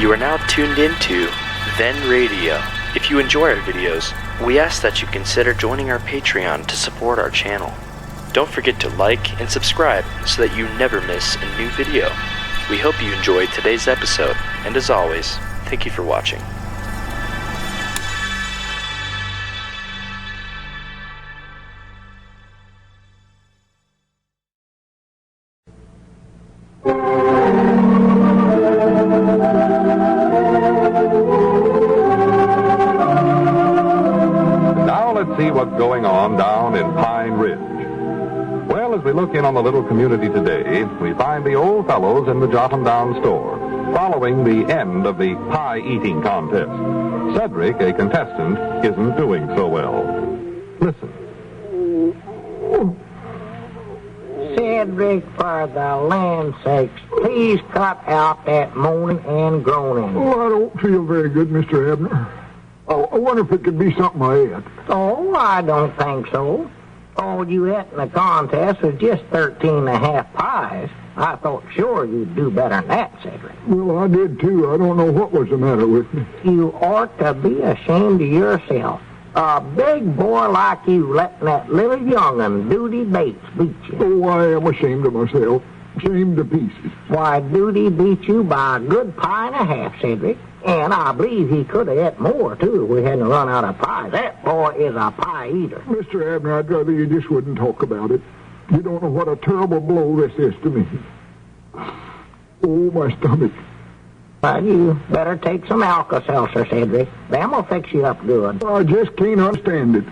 You are now tuned into Then Radio. If you enjoy our videos, we ask that you consider joining our Patreon to support our channel. Don't forget to like and subscribe so that you never miss a new video. We hope you enjoyed today's episode, and as always, thank you for watching. See what's going on down in Pine Ridge. Well, as we look in on the little community today, we find the old fellows in the Jotham Down store, following the end of the pie eating contest. Cedric, a contestant, isn't doing so well. Listen. Cedric, for the land's sakes, please cut out that moaning and groaning. Oh, I don't feel very good, Mr. Abner. Oh, I wonder if it could be something I ate. Oh, I don't think so. All you ate in the contest was just 13.5 pies. I thought sure you'd do better than that, Cedric. Well, I did, too. I don't know what was the matter with me. You ought to be ashamed of yourself. A big boy like you letting that little young'un, Duty Bates, beat you. Oh, I am ashamed of myself. Ashamed to pieces. Why, Duty beat you by a good pie and a half, Cedric. And I believe he could have ate more, too, if we hadn't run out of pies. That boy is a pie eater. Mr. Abner, I'd rather you just wouldn't talk about it. You don't know what a terrible blow this is to me. Oh, my stomach. Well, you better take some Alka-Seltzer, Cedric. Them will fix you up good. I just can't understand it.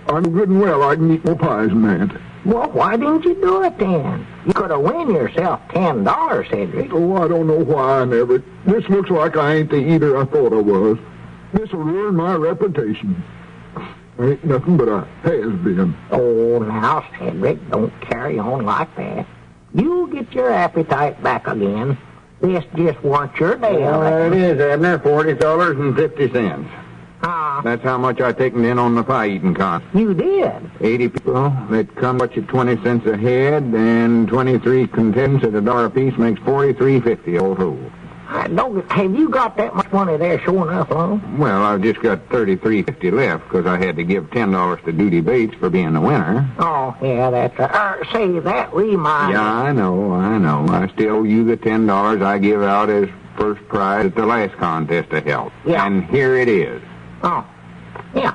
I'm good and well. I can eat more pies than that. Well, why didn't you do it then? You could have won yourself $10, Cedric. Oh, I don't know why I never. This looks like I ain't the eater I thought I was. This'll ruin my reputation. I ain't nothing but a has-been. Oh, now, Cedric, don't carry on like that. You'll get your appetite back again. This just weren't your day. It is, Abner, $40.50. That's how much I taken in on the pie-eating contest. You did? 80 people that come at you 20 cents a head, and 23 contestants at $1 apiece makes $43.50 all told. Have you got that much money there sure enough, Lum? Well, I've just got $33.50 left because I had to give $10 to Duty Bates for being the winner. Oh, yeah, that's right. Say, that reminds me. Yeah, I know. I still owe you the $10 I give out as first prize at the last contest I held. Yeah. And here it is. Oh, yeah.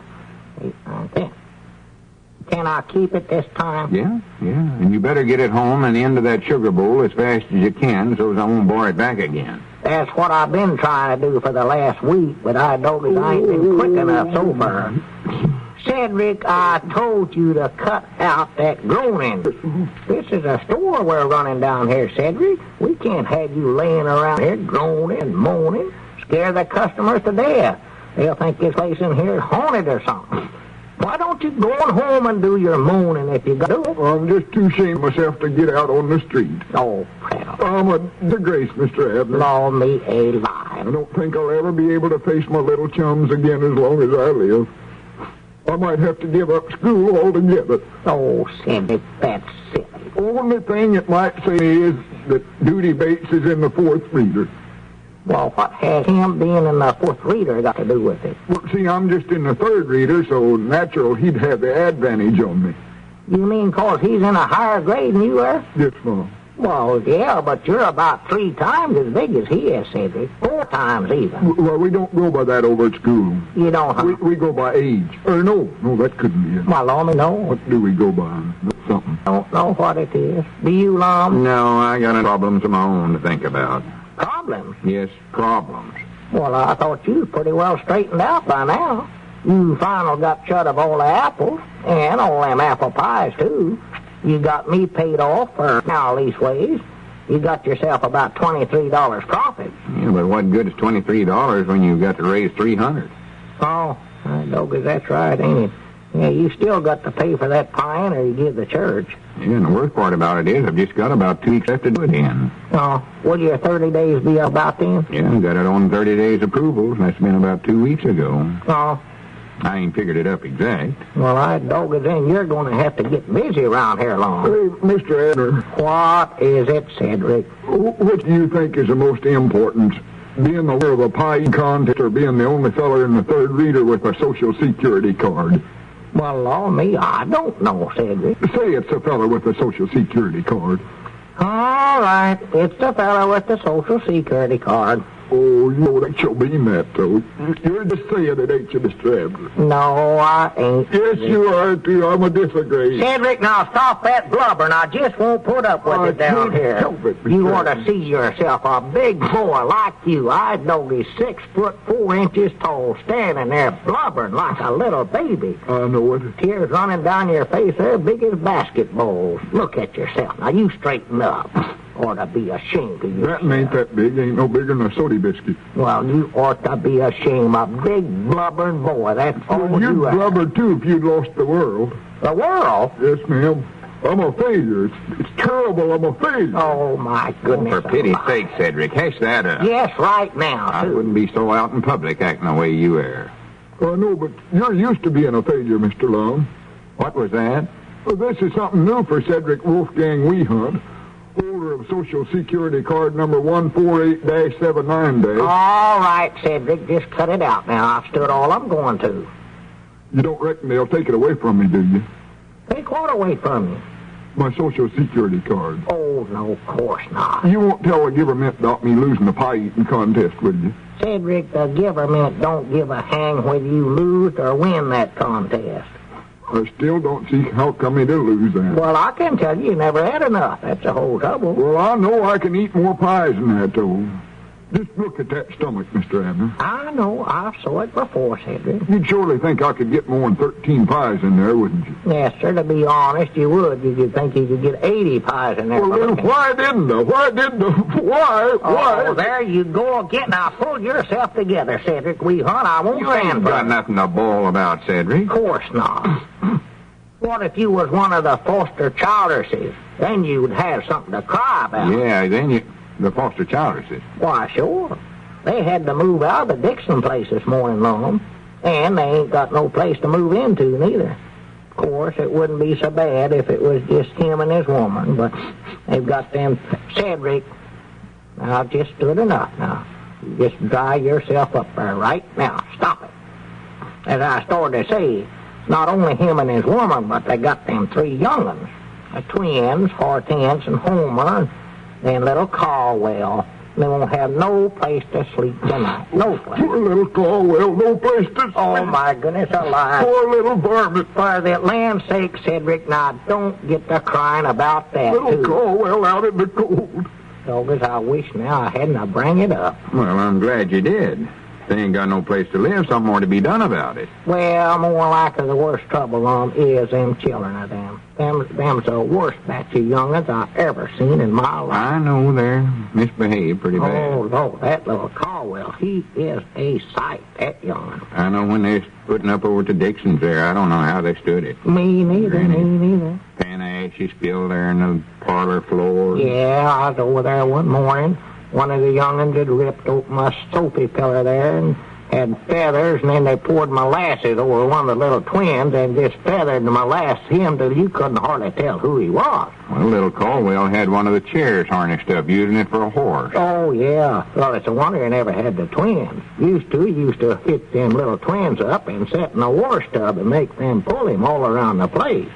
Okay. Can I keep it this time? Yeah. And you better get it home and into that sugar bowl as fast as you can so I won't bore it back again. That's what I've been trying to do for the last week, but I ain't been quick enough so far. Cedric, I told you to cut out that groaning. This is a store we're running down here, Cedric. We can't have you laying around here groaning and moaning. Scare the customers to death. They'll think this place in here is haunted or something. Why don't you go on home and do your moaning if you got to? I'm just too ashamed myself to get out on the street. Oh, well. I'm a disgrace, Mr. Abner. Law me alive. I don't think I'll ever be able to face my little chums again as long as I live. I might have to give up school altogether. Oh, Cedric, that's silly. The only thing it might say is that Duty Bates is in the 4th reader. Well, what has him being in the 4th reader got to do with it? Well, see, I'm just in the 3rd reader, so natural he'd have the advantage on me. You mean 'cause he's in a higher grade than you are? Yes, Mom. Well, yeah, but you're about 3 times as big as he is, Cedric. 4 times even. Well, we don't go by that over at school. You don't, huh? We go by age. Or no, that couldn't be it. Well, let me know. What do we go by? That's something. Don't know what it is. Do you, Lum? No, I got problems of my own to think about. Problems? Yes, problems. Well, I thought you was pretty well straightened out by now. You finally got shut of all the apples, and all them apple pies, too. You got me paid off for now leastways. You got yourself about $23 profit. Yeah, but what good is $23 when you got to raise $300? Oh, I know, 'cause that's right, ain't it? Yeah, you still got to pay for that pie or you give the church. Yeah, and the worst part about it is I've just got about 2 weeks left to do it in. Oh, will your 30 days be about then? Yeah, I got it on 30 days approvals, and that's been about 2 weeks ago. Oh. I ain't figured it up exact. Well, I dog it in. You're going to have to get busy around here long. Hey, Mr. Adner. What is it, Cedric? What do you think is the most important being the winner of a pie contest or being the only feller in the third reader with a Social Security card? Well, law me, I don't know, Cedric. Say it's a feller with a Social Security card. All right, it's the fella with the Social Security card. Oh, you know that you mean that, though. You're just saying it, ain't you, Mr. Abner? No, I ain't. Yes, you are, too. I'm a disagree. Cedric, now stop that blubbering. I just won't put up with it down here. Help it, Mr. You ought to Abner. see yourself, a big boy like you. I'd know he's 6 foot 4 inches tall, standing there blubbering like a little baby. I know it. Tears running down your face there, big as basketballs. Look at yourself. Now, you straighten up. Ought to be ashamed of yourself. That ain't that big. Ain't no bigger than a soda biscuit. Well, you ought to be ashamed. A big blubbering boy. That's all Well, you'd you are. blubber, too, if you'd lost the world. The world? Yes, ma'am. I'm a failure. It's terrible. I'm a failure. Oh, my goodness. For pity's sake, Cedric, hash that up. Yes, right now, I too. wouldn't be so out in public acting the way you are. I know, but you're used to being a failure, Mr. Lum. What was that? Well, this is something new for Cedric Wolfgang Weehunt, holder of Social Security card number 148-79-. All right, Cedric, just cut it out now. I've stood all I'm going to. You don't reckon they'll take it away from me, do you? Take what away from you? My Social Security card. Oh, no, of course not. You won't tell the government about me losing the pie-eating contest, will you? Cedric, the government don't give a hang whether you lose or win that contest. I still don't see how come they do lose that. Well, I can tell you never had enough. That's the whole trouble. Well, I know I can eat more pies than that, though. Just look at that stomach, Mr. Abner. I know. I've saw it before, Cedric. You'd surely think I could get more than 13 pies in there, wouldn't you? Yes, sir, to be honest, you would. You'd think you could get 80 pies in there. Well, then why didn't I? Why? Oh, there you go again. Now, pull yourself together, Cedric. We hunt. I won't You stand ain't for got it. nothing to bawl about, Cedric. Of course not. What if you was one of the foster childerses? Then you'd have something to cry about. Yeah, then the foster childerses. Why, sure. They had to move out of the Dixon place this morning, Lum. And they ain't got no place to move into, neither. Of course, it wouldn't be so bad if it was just him and his woman, but they've got them... Cedric, now, I've just stood enough now. You just dry yourself up there right now. Stop it. As I started to say, not only him and his woman, but they got them 3 young'uns. The twins, Hortense and Homer, and little Caldwell. They won't have no place to sleep tonight. No place. Poor little Caldwell, no place to sleep. Oh, my goodness alive. Poor little varmint. For the land's sake, Cedric, now don't get to crying about that, Little too. Caldwell out in the cold. Doggers, I wish now I hadn't bring it up. Well, I'm glad you did. They ain't got no place to live, something more to be done about it. Well, more likely the worst trouble is them children of them. Them's the worst batch of young'uns I ever seen in my life. I know they're misbehaved pretty bad. Oh, Lord, that little Caldwell, he is a sight, that young'un. I know when they're putting up over to Dixon's there, I don't know how they stood it. Me neither. Pan of ashes spilled there in the parlor floor. Yeah, I was over there one morning. One of the young'uns had ripped open a soapy pillar there and had feathers, and then they poured molasses over one of the little twins and just feathered the molasses him till you couldn't hardly tell who he was. Well, little Caldwell had one of the chairs harnessed up, using it for a horse. Oh, yeah. Well, it's a wonder he never had the twins. Used to hitch them little twins up and set in a wash tub and make them pull him all around the place.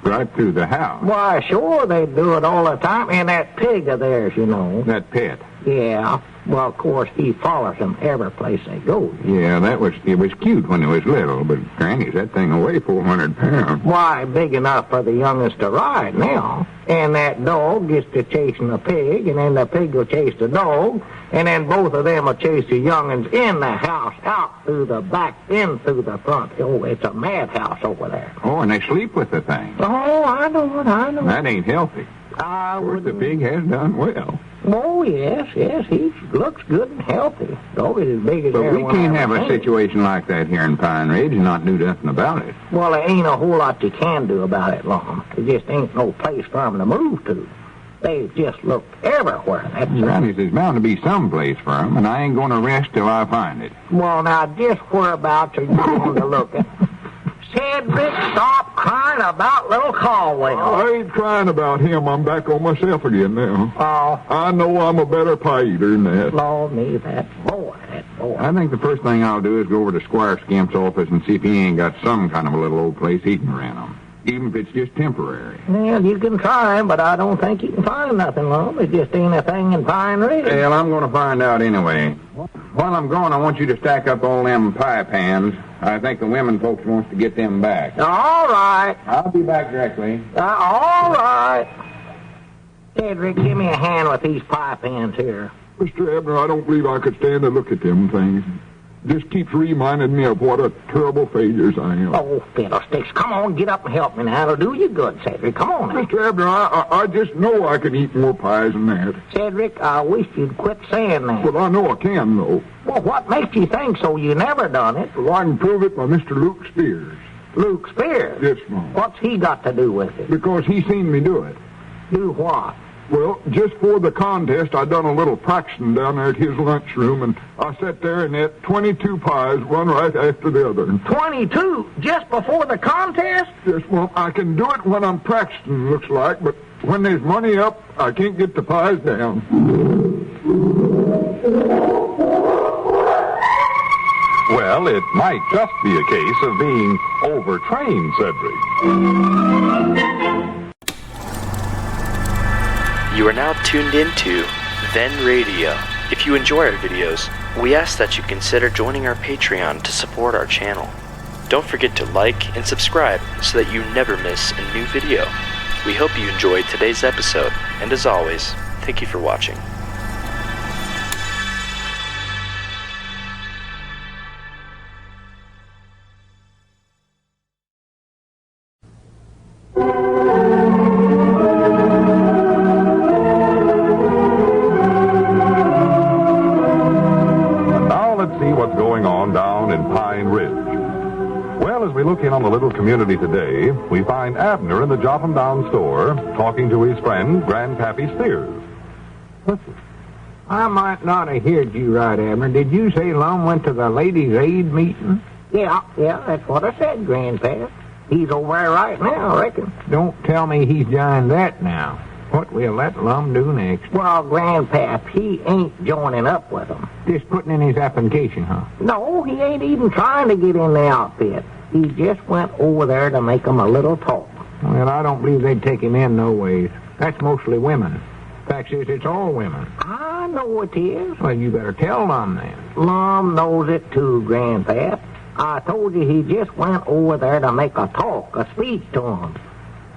Right through the house. Why, sure, they do it all the time. And that pig of theirs, you know. That pet. Yeah. Well, of course, he follows them every place they go. Yeah, it was cute when it was little, but granny's that thing will weigh 400 pounds. Why, big enough for the youngest to ride now. And that dog gets to chasing the pig, and then the pig will chase the dog, and then both of them will chase the young'uns in the house, out through the back, in through the front. Oh, it's a madhouse over there. Oh, and they sleep with the thing. Oh, I know it. That ain't healthy. I Of course, would. the pig has done well. Oh, yes, he looks good and healthy. Dog is as big as But we everyone can't I have ever a seen. situation like that here in Pine Ridge and not do nothing about it. Well, there ain't a whole lot you can do about it, Lum. There just ain't no place for 'em to move to. They just look everywhere. That's Granny's, there's bound to be some place for 'em, and I ain't going to rest till I find it. Well, now, just whereabouts are you going to look at? Cedric, stop crying about little Caldwell. I ain't crying about him. I'm back on myself again now. Oh, I know I'm a better pie eater than that. Lord me, that boy. I think the first thing I'll do is go over to Squire Scamp's office and see if he ain't got some kind of a little old place he can rent him, even if it's just temporary. Well, you can try, but I don't think you can find nothing, Lum. It just ain't a thing in Pine Ridge. Well, I'm going to find out anyway. While I'm gone, I want you to stack up all them pie pans. I think the women folks wants to get them back. All right. I'll be back directly. All right. Cedric, give me a hand with these pie pans here. Mr. Abner, I don't believe I could stand to look at them things. Just keeps reminding me of what a terrible failures I am. Oh, fiddlesticks. Come on, get up and help me now. It'll do you good, Cedric. Come on now. Mr. Abner, I just know I can eat more pies than that. Cedric, I wish you'd quit saying that. Well, I know I can, though. Well, what makes you think so? You never done it. Well, I can prove it by Mr. Luke Spears. Luke Spears? Yes, Mom. What's he got to do with it? Because he seen me do it. Do what? Well, just for the contest, I done a little practicing down there at his lunchroom, and I sat there and ate 22 pies, one right after the other. 22? Just before the contest? Yes, Mom, I can do it when I'm practicing, looks like, but when there's money up, I can't get the pies down. Well, it might just be a case of being overtrained, Cedric. You are now tuned into Then Radio. If you enjoy our videos, we ask that you consider joining our Patreon to support our channel. Don't forget to like and subscribe so that you never miss a new video. We hope you enjoyed today's episode, and as always, thank you for watching. In on the little community today, we find Abner in the Jotham Down store talking to his friend, Grandpappy Spears. Listen, I might not have heard you right, Abner. Did you say Lum went to the Ladies' Aid meeting? Yeah, that's what I said, Grandpa. He's over there right now, I reckon. Don't tell me he's joined that now. What will let Lum do next? Well, Grandpa, he ain't joining up with them. Just putting in his application, huh? No, he ain't even trying to get in the outfit. He just went over there to make them a little talk. Well, I don't believe they'd take him in no ways. That's mostly women. Fact is, it's all women. I know it is. Well, you better tell Lum then. Lum knows it too, Grandpa. I told you he just went over there to make a talk, a speech to him.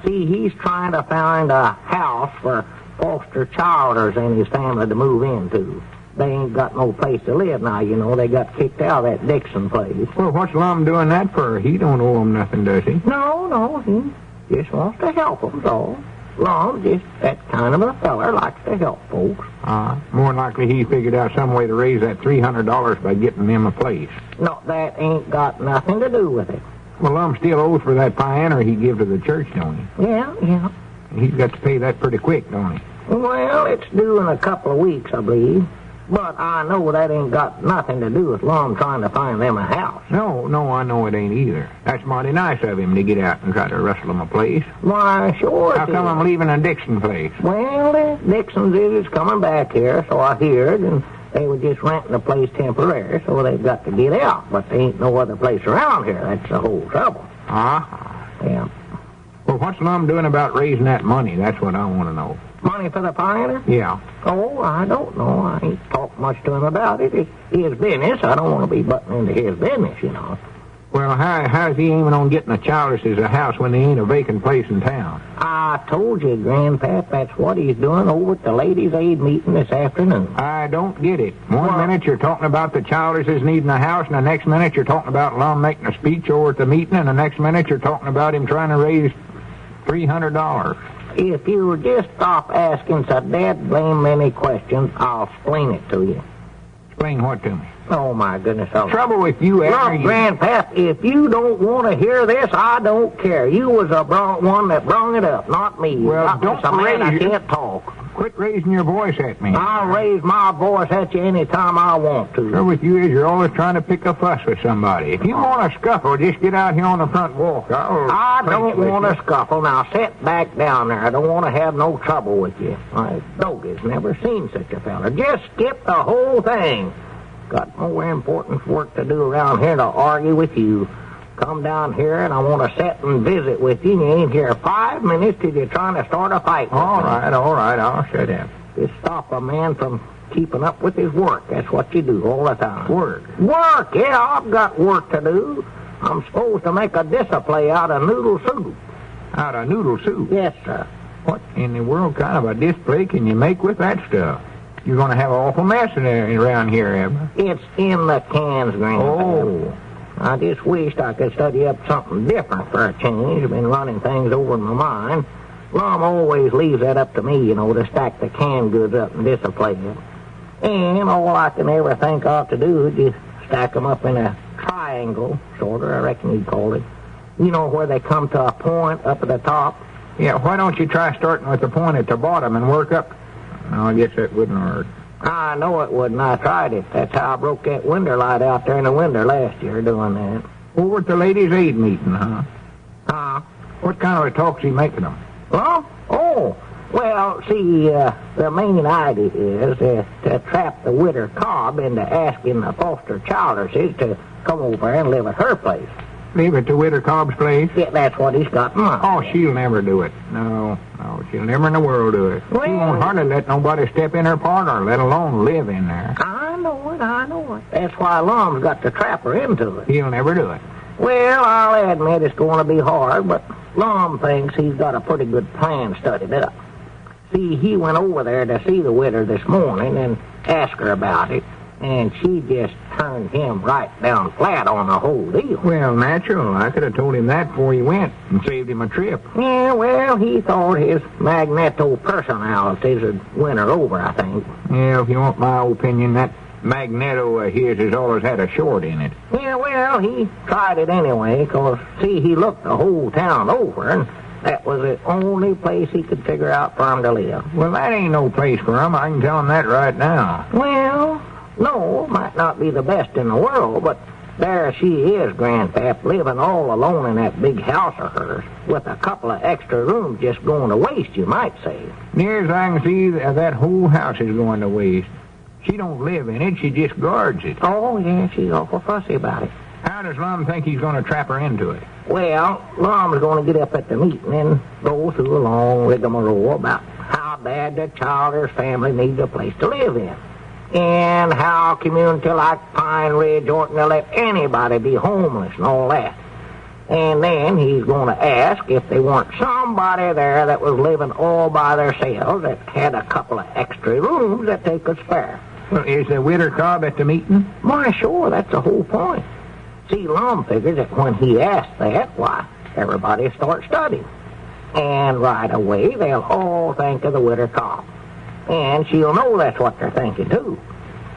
See, he's trying to find a house for foster childers and his family to move into. They ain't got no place to live now, you know. They got kicked out of that Dixon place. Well, what's Lum doing that for? He don't owe them nothing, does he? No, he just wants to help them, so. Lum just that kind of a feller, likes to help folks. More than likely he figured out some way to raise that $300 by getting them a place. No, that ain't got nothing to do with it. Well, Lum still owes for that pioneer he give to the church, don't he? Yeah. He's got to pay that pretty quick, don't he? Well, it's due in a couple of weeks, I believe. But I know that ain't got nothing to do with Lum trying to find them a house. No, I know it ain't either. That's mighty nice of him to get out and try to rustle them a place. Why, sure How come I'm leaving a Dixon place? Well, the Dixons is coming back here, so I heard, and they were just renting the place temporary, so they've got to get out. But there ain't no other place around here. That's the whole trouble. Yeah. Well, what's Lum doing about raising that money? That's what I want to know. Money for the pioneer? Yeah. Oh, I don't know. I ain't talked much to him about it. It's his business. I don't want to be butting into his business, you know. Well, how's he aiming on getting the Childerses a house when there ain't a vacant place in town? I told you, Grandpap, that's what he's doing over at the Ladies' Aid meeting this afternoon. I don't get it. One minute you're talking about the Childerses needing a house, and the next minute you're talking about Lum making a speech over at the meeting, and the next minute you're talking about him trying to raise $300. If you would just stop asking so dead blame many questions, I'll explain it to you. Explain what to me? Oh, my goodness. Trouble with you, Abner. Look, Grandpap, if you don't want to hear this, I don't care. You was the one that brung it up, not me. Well, not don't a man I raise can't talk. talk. Quit raising your voice at me. I'll raise my voice at you any time I want to. Trouble with you is you're always trying to pick a fuss with somebody. If you want to scuffle, just get out here on the front walk. I don't want to scuffle. Now, sit back down there. I don't want to have no trouble with you. My doggy's never seen such a fella. Just skip the whole thing. Got more important work to do around here to argue with you. Come down here, and I want to sit and visit with you, and you ain't here 5 minutes till you're trying to start a fight with me. All right, I'll shut up. Just stop a man from keeping up with his work. That's what you do all the time. Work? Work, yeah, I've got work to do. I'm supposed to make a display out of noodle soup. Out of noodle soup? Yes, sir. What in the world kind of a display can you make with that stuff? You're going to have an awful mess around here, Abner. It's in the cans, Grandpa. Oh. I just wished I could study up something different for a change. I've been running things over in my mind. Lum always leaves that up to me, to stack the canned goods up and display them. And all I can ever think of to do is just stack them up in a triangle, sort of, I reckon you'd call it. Where they come to a point up at the top. Yeah, why don't you try starting with the point at the bottom and work up? No, I guess that wouldn't hurt. I know it wouldn't. I tried it. That's how I broke that window light out there in the window last year doing that. Over at the ladies' aid meeting, huh? Huh? What kind of a talk's he making them? Huh? Oh, well, see, the main idea is to trap the widder Cobb into asking the foster childerses to come over and live at her place. Leave it to Widder Cobb's place? Yeah, that's what he's got in mind. Oh, she'll never do it. No, she'll never in the world do it. Well, she won't hardly let nobody step in her parlor, let alone live in there. I know it. That's why Lum's got to trap her into it. He'll never do it. Well, I'll admit it's going to be hard, but Lum thinks he's got a pretty good plan studied up. See, he went over there to see the widder this morning and asked her about it, and she just turned him right down flat on the whole deal. Well, natural. I could have told him that before he went and saved him a trip. Yeah, well, he thought his magneto-personalities would win her over, I think. Yeah, if you want my opinion, that magneto of his has always had a short in it. Yeah, well, he tried it anyway, because, see, he looked the whole town over, and that was the only place he could figure out for him to live. Well, that ain't no place for him. I can tell him that right now. Well, no, might not be the best in the world, but there she is, Grandpap, living all alone in that big house of hers, with a couple of extra rooms just going to waste, you might say. Near as I can see, that whole house is going to waste. She don't live in it, she just guards it. Oh, yeah, she's awful fussy about it. How does Lum think he's going to trap her into it? Well, Lum's going to get up at the meeting and go through a long rigmarole about how bad the Childers family needs a place to live in, and how a community like Pine Ridge oughtn't to let anybody be homeless and all that. And then he's going to ask if they weren't somebody there that was living all by themselves that had a couple of extra rooms that they could spare. Well, is the widder Cobb at the meeting? Why, sure, that's the whole point. See, Lum figures that when he asks that, why, everybody starts studying. And right away, they'll all think of the widder Cobb. And she'll know that's what they're thinking, too.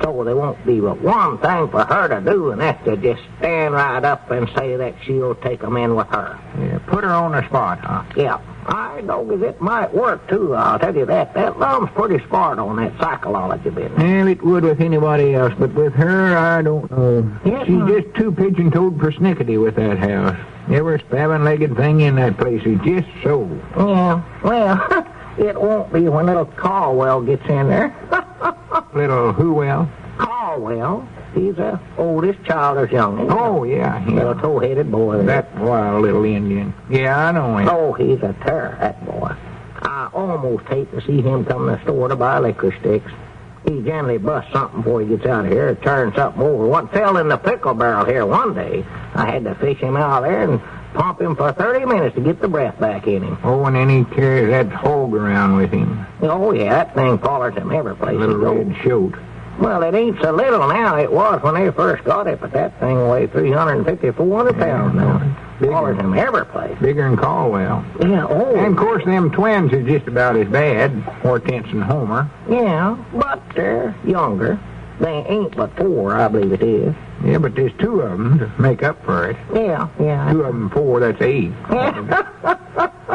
So there won't be but one thing for her to do, and that's to just stand right up and say that she'll take 'em in with her. Yeah, put her on the spot, huh? Yeah. I know it might work, too, I'll tell you that. That Lum's pretty smart on that psychology business. Well, it would with anybody else, but with her, I don't know. Yes, She's just too pigeon-toed persnickety with that house. Every spavined-legged thing in that place is just so. Yeah, well, it won't be when little Caldwell gets in there. Little who well? Caldwell. He's the oldest Childers youngin. Oh, yeah. Little tow-headed boy there. That wild little Indian. Yeah, I know him. Oh, he's a terror, that boy. I almost hate to see him come to the store to buy liquor sticks. He generally busts something before he gets out of here, or turns something over. One fell in the pickle barrel here one day. I had to fish him out of there and pump him for 30 minutes to get the breath back in him. Oh, and then he carries that hog around with him. Oh, yeah, that thing follows him every place he Little goes. red shoat. Well, it ain't so little now. It was when they first got it, but that thing weighed 350, 400 pounds now. Follows him every place. Bigger than Caldwell. Yeah, oh. And, of course, them twins is just about as bad, Hortense and Homer. Yeah, but they're younger. They ain't but 4, I believe it is. Yeah, but there's 2 of them to make up for it. Yeah. 2 of them 4, that's 8.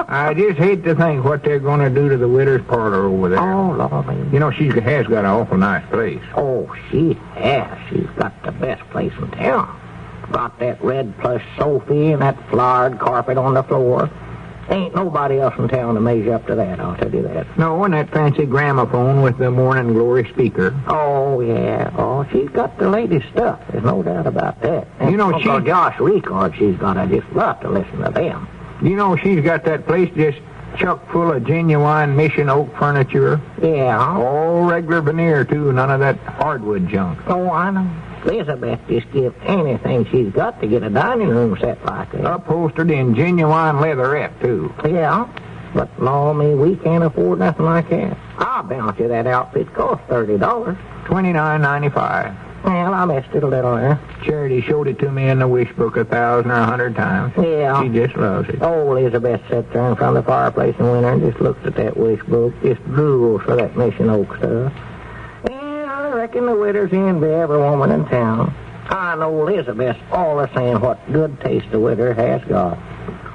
I I just hate to think what they're going to do to the widow's parlor over there. Oh, Lord. You know, she has got an awful nice place. Oh, she has. She's got the best place in town. Got that red plush sofa and that flowered carpet on the floor. Ain't nobody else in town to measure up to that, I'll tell you that. No, and that fancy gramophone with the Morning Glory speaker. Oh, yeah. Oh, she's got the latest stuff. There's no doubt about that. And You know, Uncle she- Josh records, she's got to just love to listen to them. You know, she's got that place just chock full of genuine mission oak furniture. Yeah. All regular veneer, too. None of that hardwood junk. Oh, I know. Elizabeth just give anything she's got to get a dining room set like that. Upholstered in genuine leatherette, too. Yeah, but law me, we can't afford nothing like that. I'll bounce you that outfit cost $30. $29.95. Well, I missed it a little there. Charity showed it to me in the wish book 1,000 or 100 times. Yeah. She just loves it. Oh, Elizabeth sits there in front of the fireplace in winter and just looks at that wish book, just drools for that mission oak stuff. Yeah, I reckon the widow's envy every woman in town. I know Elizabeth's always saying what good taste the widow has got.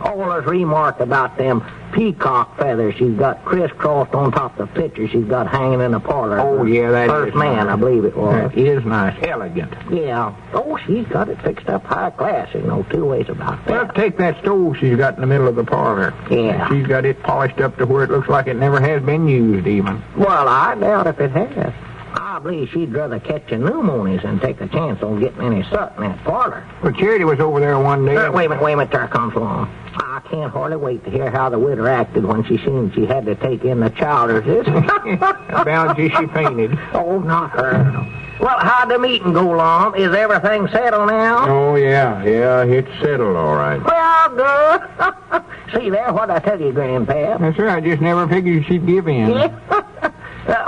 Always remark about them peacock feathers she's got crisscrossed on top of the picture she's got hanging in the parlor. Oh, yeah, that First is man, nice. I believe it was. That is nice. Elegant. Yeah. Oh, she's got it fixed up high class. There's no two ways about Well, that. take that stove she's got in the middle of the parlor. Yeah. She's got it polished up to where it looks like it never has been used, even. Well, I doubt if it has. I believe she'd rather catch a pneumonies than take a chance on getting any soot in that parlor. Well, Charity was over there one day. Wait a minute, there comes along. I can't hardly wait to hear how the widow acted when she seen she had to take in the childers. Bounty, she fainted. Oh, not her. Well, how'd the meeting go, Lum? Is everything settled now? Oh, yeah, it's settled all right. Well, good. See there, what'd I tell you, Grandpa? That's right, I just never figured she'd give in.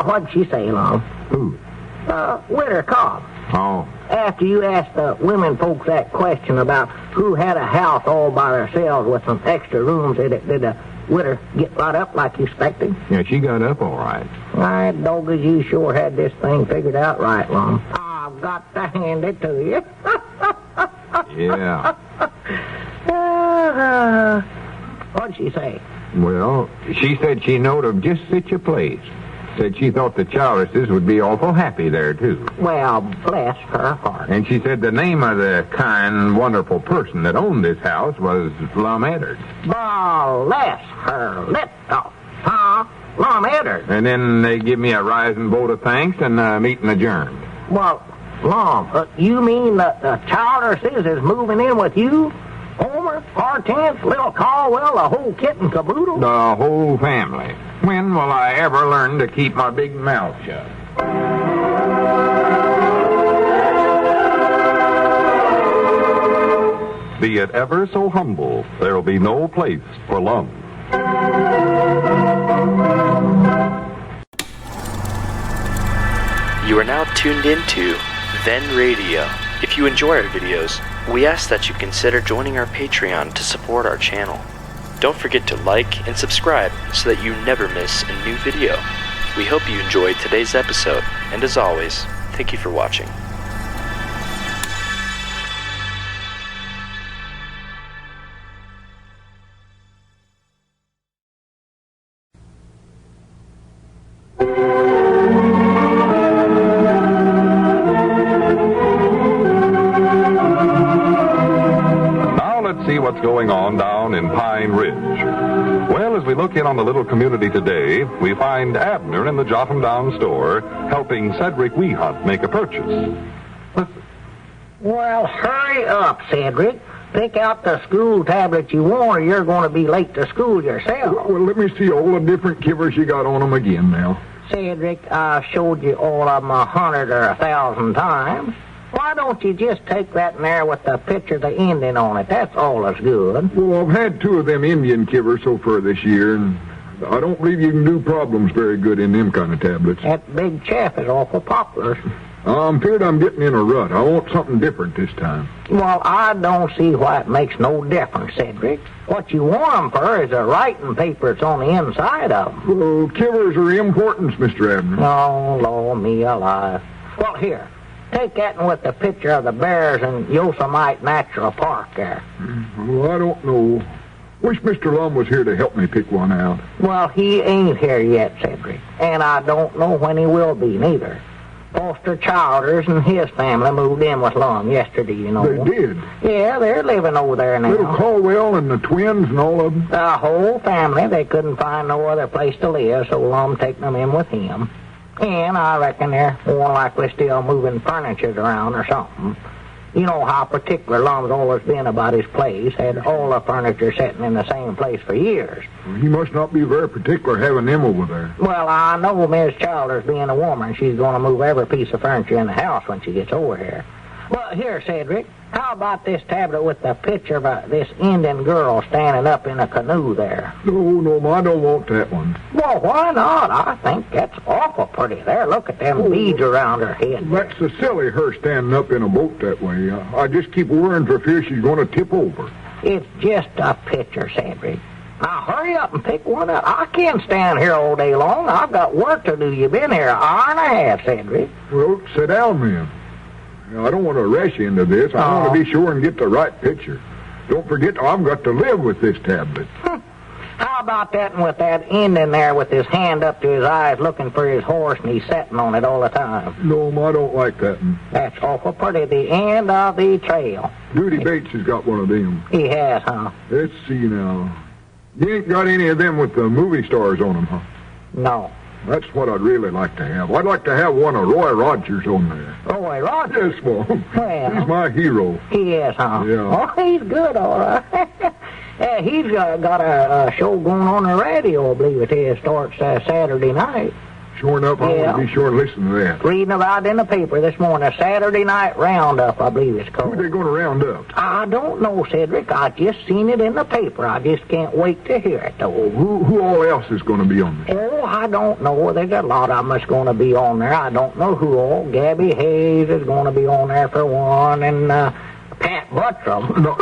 What'd she say, Lum? Who? Widow Cobb. Oh. After you asked the women folks that question about who had a house all by themselves with some extra rooms, did the widow get right up like you expected? Yeah, she got up all right. My doggers, you sure had this thing figured out right, Lum. I've got to hand it to you. Yeah. What'd she say? Well, she said she knowed of just such a place. Said she thought the Childerses would be awful happy there, too. Well, bless her heart. And she said the name of the kind, wonderful person that owned this house was Lum Eddard. Bless her lips. Huh? Lum Eddard. And then they give me a rising vote of thanks and meeting adjourned. Well, Lum, you mean the Childerses is moving in with you? Homer, Hortense, little Caldwell, the whole kit and caboodle? The whole family. When will I ever learn to keep my big mouth shut? Be it ever so humble, there'll be no place for Lum. You are now tuned into Then Radio. If you enjoy our videos, we ask that you consider joining our Patreon to support our channel. Don't forget to like and subscribe so that you never miss a new video. We hope you enjoyed today's episode, and as always, thank you for watching. See what's going on down in Pine Ridge. Well, as we look in on the little community today, we find Abner in the Jotham Down store helping Cedric Weehunt make a purchase. Listen. Well, hurry up, Cedric. Pick out the school tablet you want, or you're going to be late to school yourself. Well, let me see all the different kivers you got on them again now. Cedric, I showed you all of them 100 or 1,000 times. Why don't you just take that in there with the picture of the Indian on it? That's all that's good. Well, I've had 2 of them Indian kivers so far this year, and I don't believe you can do problems very good in them kind of tablets. That big chaff is awful popular. I'm feared I'm getting in a rut. I want something different this time. Well, I don't see why it makes no difference, Cedric. What you want them for is the writing paper that's on the inside of them. Well, kivers are importance, Mr. Abner. Oh, Lord me alive. Well, here. Take that one with the picture of the bears in Yosemite Natural Park there. Well, I don't know. Wish Mr. Lum was here to help me pick one out. Well, he ain't here yet, Cedric, and I don't know when he will be, neither. Foster Childers and his family moved in with Lum yesterday, you know. They did? Yeah, they're living over there now. Little Caldwell and the twins and all of them? The whole family. They couldn't find no other place to live, so Lum taken them in with him. And I reckon they're more likely still moving furniture around or something. You know how particular Lum's always been about his place. Had all the furniture sitting in the same place for years. Well, he must not be very particular having them over there. Well, I know Miss Childers being a woman, she's going to move every piece of furniture in the house when she gets over here. But here, Cedric, how about this tablet with the picture of this Indian girl standing up in a canoe there? No, I don't want that one. Well, why not? I think that's awful pretty. There, look at them beads around her head. That's so silly, her standing up in a boat that way. I just keep worrying for fear she's going to tip over. It's just a picture, Cedric. Now, hurry up and pick one up. I can't stand here all day long. I've got work to do. You've been here an hour and a half, Cedric. Well, sit down, then. I don't want to rush into this. I want to be sure and get the right picture. Don't forget, I've got to live with this tablet. How about that and with that Indian there with his hand up to his eyes looking for his horse and he's sitting on it all the time? No, I don't like that one. That's awful pretty. The end of the trail. Duty Bates has got one of them. He has, huh? Let's see now. You ain't got any of them with the movie stars on them, huh? No. That's what I'd really like to have. I'd like to have one of Roy Rogers on there. Roy Rogers? Yes, Mom. Well, he's my hero. He is, huh? Yeah. Oh, he's good, all right. Yeah, he's got a show going on the radio, I believe it is. Starts Saturday night. Sure enough, I want to be sure and listen to that. Reading about it in the paper this morning. A Saturday night roundup, I believe it's called. Who are they going to round up? I don't know, Cedric. I just seen it in the paper. I just can't wait to hear it, though. Who all else is going to be on there? Oh, I don't know. There's a lot of them that's going to be on there. I don't know who all. Gabby Hayes is going to be on there for one, and Pat Buttram. No,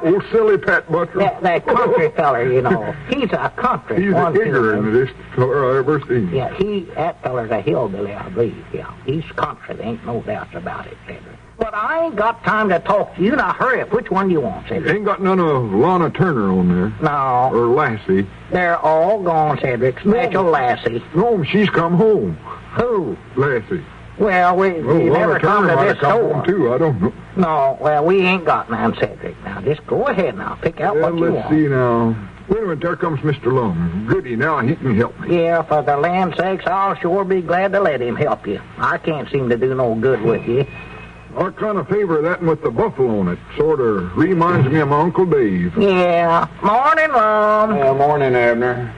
old silly Pat Buttram. That country feller, you know. He's a country. He's the ignorantest feller I ever seen. Yeah, that feller's a hillbilly, I believe. Yeah, he's country. There ain't no doubt about it, Cedric. But I ain't got time to talk to you. Now, hurry up. Which one do you want, Cedric? Ain't got none of Lana Turner on there. No. Or Lassie. They're all gone, Cedric. Special Lassie. No, she's come home. Who? Lassie. Well, we never come to this store. Home too. I don't know. No, well, we ain't got none, Cedric. Now, just go ahead now. Pick out what you want. Let's see now. Wait a minute, there comes Mr. Lum. Goody, now he can help me. Yeah, for the land's sakes, I'll sure be glad to let him help you. I can't seem to do no good with you. I kind of favor that one with the buffalo on it. Sort of reminds me of my Uncle Dave. Yeah. Morning, Lum. Morning, Abner.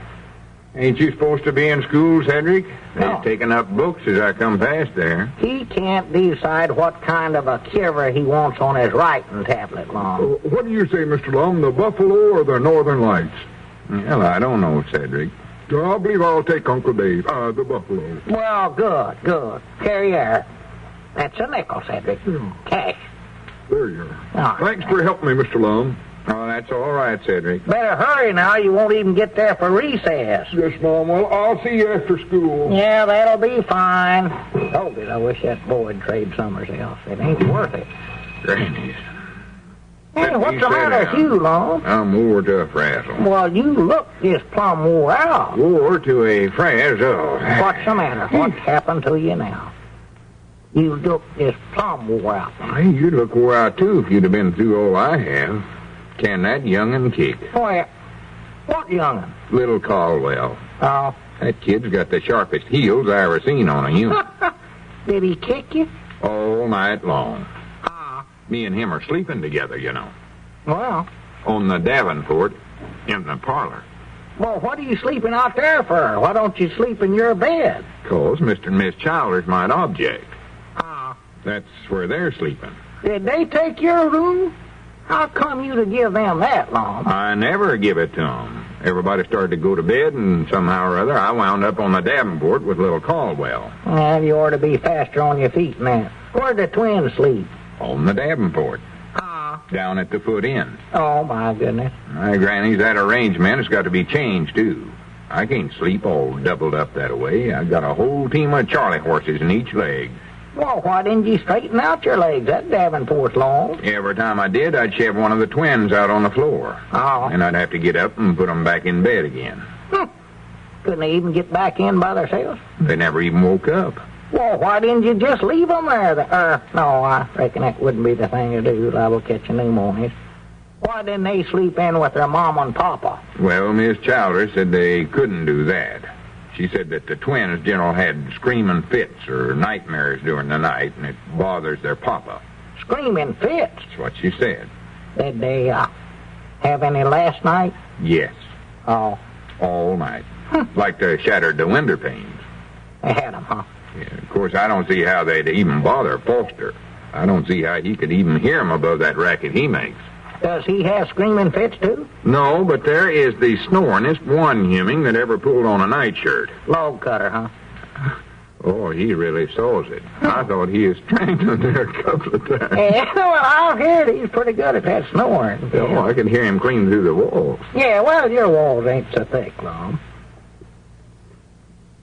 Ain't you supposed to be in school, Cedric? No. He's taking up books as I come past there. He can't decide what kind of a cover he wants on his writing tablet, Lum. What do you say, Mr. Lum, the buffalo or the northern lights? Well, I don't know, Cedric. I believe I'll take Uncle Dave, the buffalo. Well, good. Carry here. That's a nickel, Cedric. Cash. There you are. All right. Thanks for helping me, Mr. Lum. Oh, that's all right, Cedric. Better hurry now. You won't even get there for recess. Yes, Mom. Well, I'll see you after school. Yeah, that'll be fine. Oh, I wish that boy would trade summers else. It ain't worth it. Grannies. Hey, what's the matter with you, Lum? I'm wore to a frazzle. Well, you look just plumb wore out. Wore to a frazzle. What's the matter? What's happened to you now? You look just plumb wore out. Hey, you'd look wore out, too, if you'd have been through all I have. Can that young'un kick? Well, what young'un? Little Caldwell. Oh. That kid's got the sharpest heels I ever seen on a human. Did he kick you? All night long. Me and him are sleeping together, you know. Well. On the Davenport in the parlor. Well, what are you sleeping out there for? Why don't you sleep in your bed? 'Cause Mr. and Miss Childers might object. Ah. That's where they're sleeping. Did they take your room? How come you to give them that, Lum? I never give it to 'em. Everybody started to go to bed, and somehow or other, I wound up on the Davenport with little Caldwell. Well, you ought to be faster on your feet than that. Where'd the twins sleep? On the Davenport. Ah. Down at the foot end. Oh, my goodness. My granny's that arrangement has got to be changed, too. I can't sleep all doubled up that way. I got a whole team of Charlie horses in each leg. Well, why didn't you straighten out your legs? That Davenport's long. Every time I did, I'd shove one of the twins out on the floor. Oh. And I'd have to get up and put them back in bed again. Couldn't they even get back in by themselves? They never even woke up. Well, why didn't you just leave them there? No, I reckon that wouldn't be the thing to do. Liable to catch pneumonias. Why didn't they sleep in with their mom and papa? Well, Miss Chowder said they couldn't do that. She said that the twins generally had screaming fits or nightmares during the night, and it bothers their papa. Screaming fits? That's what she said. Did they have any last night? Yes. Oh. All night. Like they shattered the window panes. They had them, huh? Yeah, of course, I don't see how they'd even bother Foster. I don't see how he could even hear him above that racket he makes. Does he have screaming fits, too? No, but there is the snoringest one human that ever pulled on a nightshirt. Log cutter, huh? Oh, he really saws it. I thought he had strangled there a couple of times. Yeah, well, I've heard he's pretty good at that snoring. Oh, I could hear him clean through the walls. Yeah, well, your walls ain't so thick, Lum.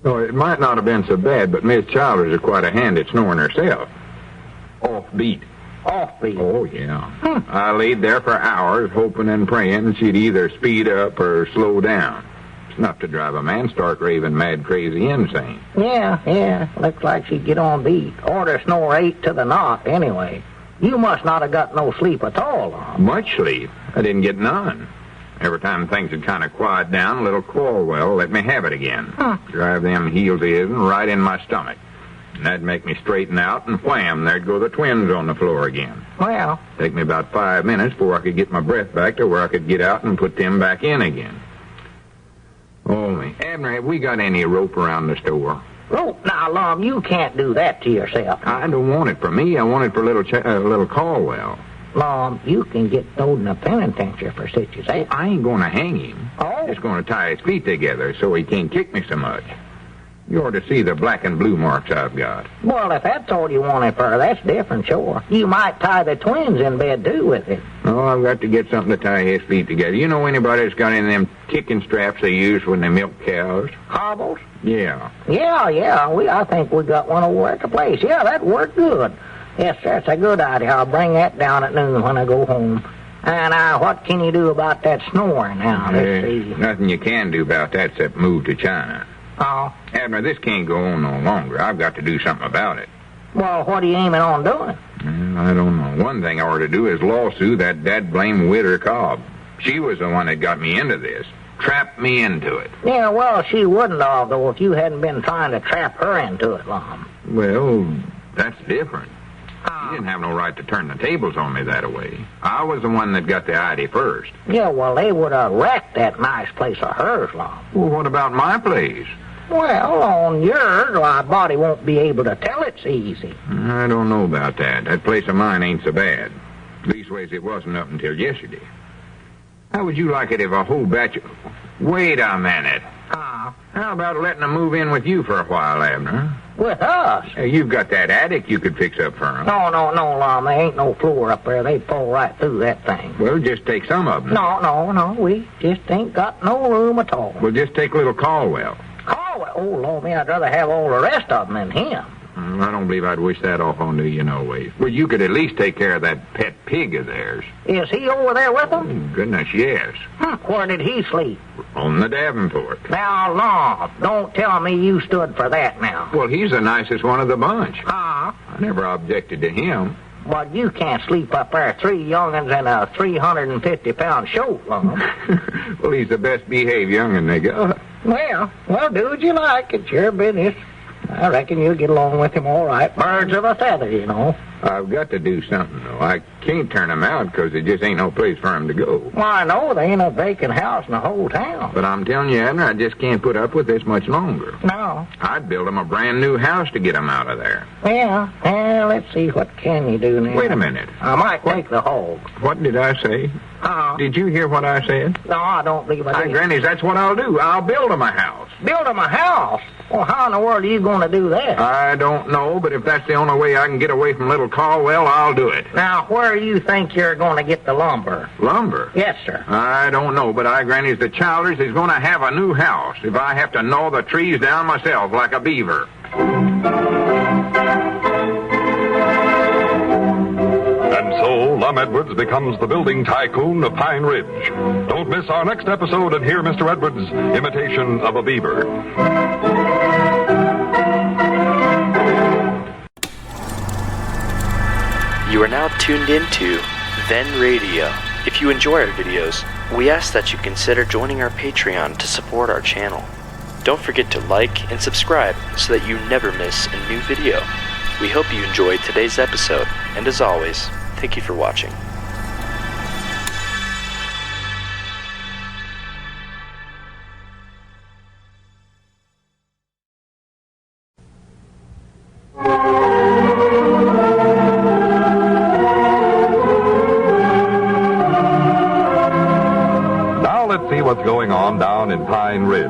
Oh, it might not have been so bad, but Miss Childers is quite a hand at snoring herself. Offbeat. Offbeat? Oh, yeah. I laid there for hours hoping and praying she'd either speed up or slow down. It's enough to drive a man stark raving mad, crazy, insane. Yeah. Looks like she'd get on beat. Or to snore 8 to the knot, anyway. You must not have got no sleep at all, Lum. Much sleep. I didn't get none. Every time things had kind of quiet down, a little Caldwell let me have it again. Drive them heels of his right in my stomach. And that'd make me straighten out, and wham, there'd go the twins on the floor again. Well. Take me about 5 minutes before I could get my breath back to where I could get out and put them back in again. Oh, me. Abner, have we got any rope around the store? Rope? Now, Lum, you can't do that to yourself. I don't want it for me. I want it for little Caldwell. Lum, you can get thrown in a penitentiary for such as that. I ain't going to hang him. Oh? Just going to tie his feet together so he can't kick me so much. You ought to see the black and blue marks I've got. Well, if that's all you want it for, that's different, sure. You might tie the twins in bed, too, with it. Oh, I've got to get something to tie his feet together. You know anybody that's got any of them kicking straps they use when they milk cows? Hobbles? Yeah. Yeah. I think we got one over at the place. Yeah, that worked good. Yes, sir, it's a good idea. I'll bring that down at noon when I go home. And what can you do about that snoring now? Let's see. Nothing you can do about that except move to China. Oh. Abner, this can't go on no longer. I've got to do something about it. Well, what are you aiming on doing? Well, I don't know. One thing I ought to do is lawsue that dad-blame widder Cobb. She was the one that got me into this. Trapped me into it. Yeah, well, she wouldn't have, though, if you hadn't been trying to trap her into it, Lum. Well, that's different. You didn't have no right to turn the tables on me that way. I was the one that got the idea first. Yeah, well, they would have wrecked that nice place of hers, Lum. Well, what about my place? Well, on yours, my body won't be able to tell it's easy. I don't know about that. That place of mine ain't so bad. Leastways, it wasn't up until yesterday. How would you like it if a whole batch of... Wait a minute. How about letting them move in with you for a while, Abner? With us? You've got that attic you could fix up for them. No, Lum. There ain't no floor up there. They'd fall right through that thing. Well, just take some of them. No. We just ain't got no room at all. Well, just take little Caldwell. Caldwell? Oh, Lord, me, I'd rather have all the rest of them than him. I don't believe I'd wish that off onto you, no way. Well, you could at least take care of that pet pig of theirs. Is he over there with them? Oh, goodness, yes. Where did he sleep? On the Davenport. Now, Lum, don't tell me you stood for that now. Well, he's the nicest one of the bunch. I never objected to him. But you can't sleep up there, 3 young'uns and a 350-pound shoat, Lum. Well, he's the best behaved young'un they got. Well, do what you like. It's your business. I reckon you'll get along with him all right. Birds of a feather, you know. I've got to do something, though. I can't turn him out because there just ain't no place for him to go. Well, I know. There ain't a vacant house in the whole town. But I'm telling you, Abner, I just can't put up with this much longer. No. I'd build him a brand new house to get him out of there. Yeah. Let's see. What can you do now? Wait a minute. I might take the hog. What did I say? Did you hear what I said? No, I don't believe I did. Grannies, that's what I'll do. I'll build him a house. Build him a house? Well, how in the world are you going to do that? I don't know, but if that's the only way I can get away from little Caldwell, I'll do it. Now, where do you think you're going to get the lumber? Lumber? Yes, sir. I don't know, but Grannies, the Childers is going to have a new house if I have to gnaw the trees down myself like a beaver. Edwards becomes the building tycoon of Pine Ridge. Don't miss our next episode and hear Mr. Edwards' imitation of a beaver. You are now tuned into Then Radio. If you enjoy our videos, we ask that you consider joining our Patreon to support our channel. Don't forget to like and subscribe so that you never miss a new video. We hope you enjoyed today's episode, and as always, thank you for watching. Now let's see what's going on down in Pine Ridge.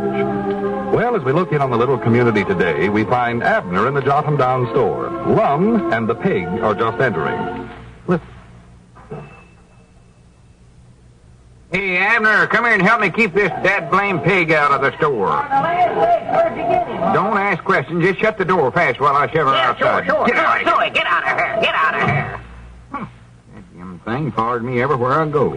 Well, as we look in on the little community today, we find Abner in the Jotham Down store. Lum and the pig are just entering. Listen. Hey, Abner, come here and help me keep this dad-blame pig out of the store. Where'd you get him? Don't ask questions. Just shut the door fast while I shove her outside. Sure. Get out of here. Get out of here. Get out of here. That damn thing follows me everywhere I go.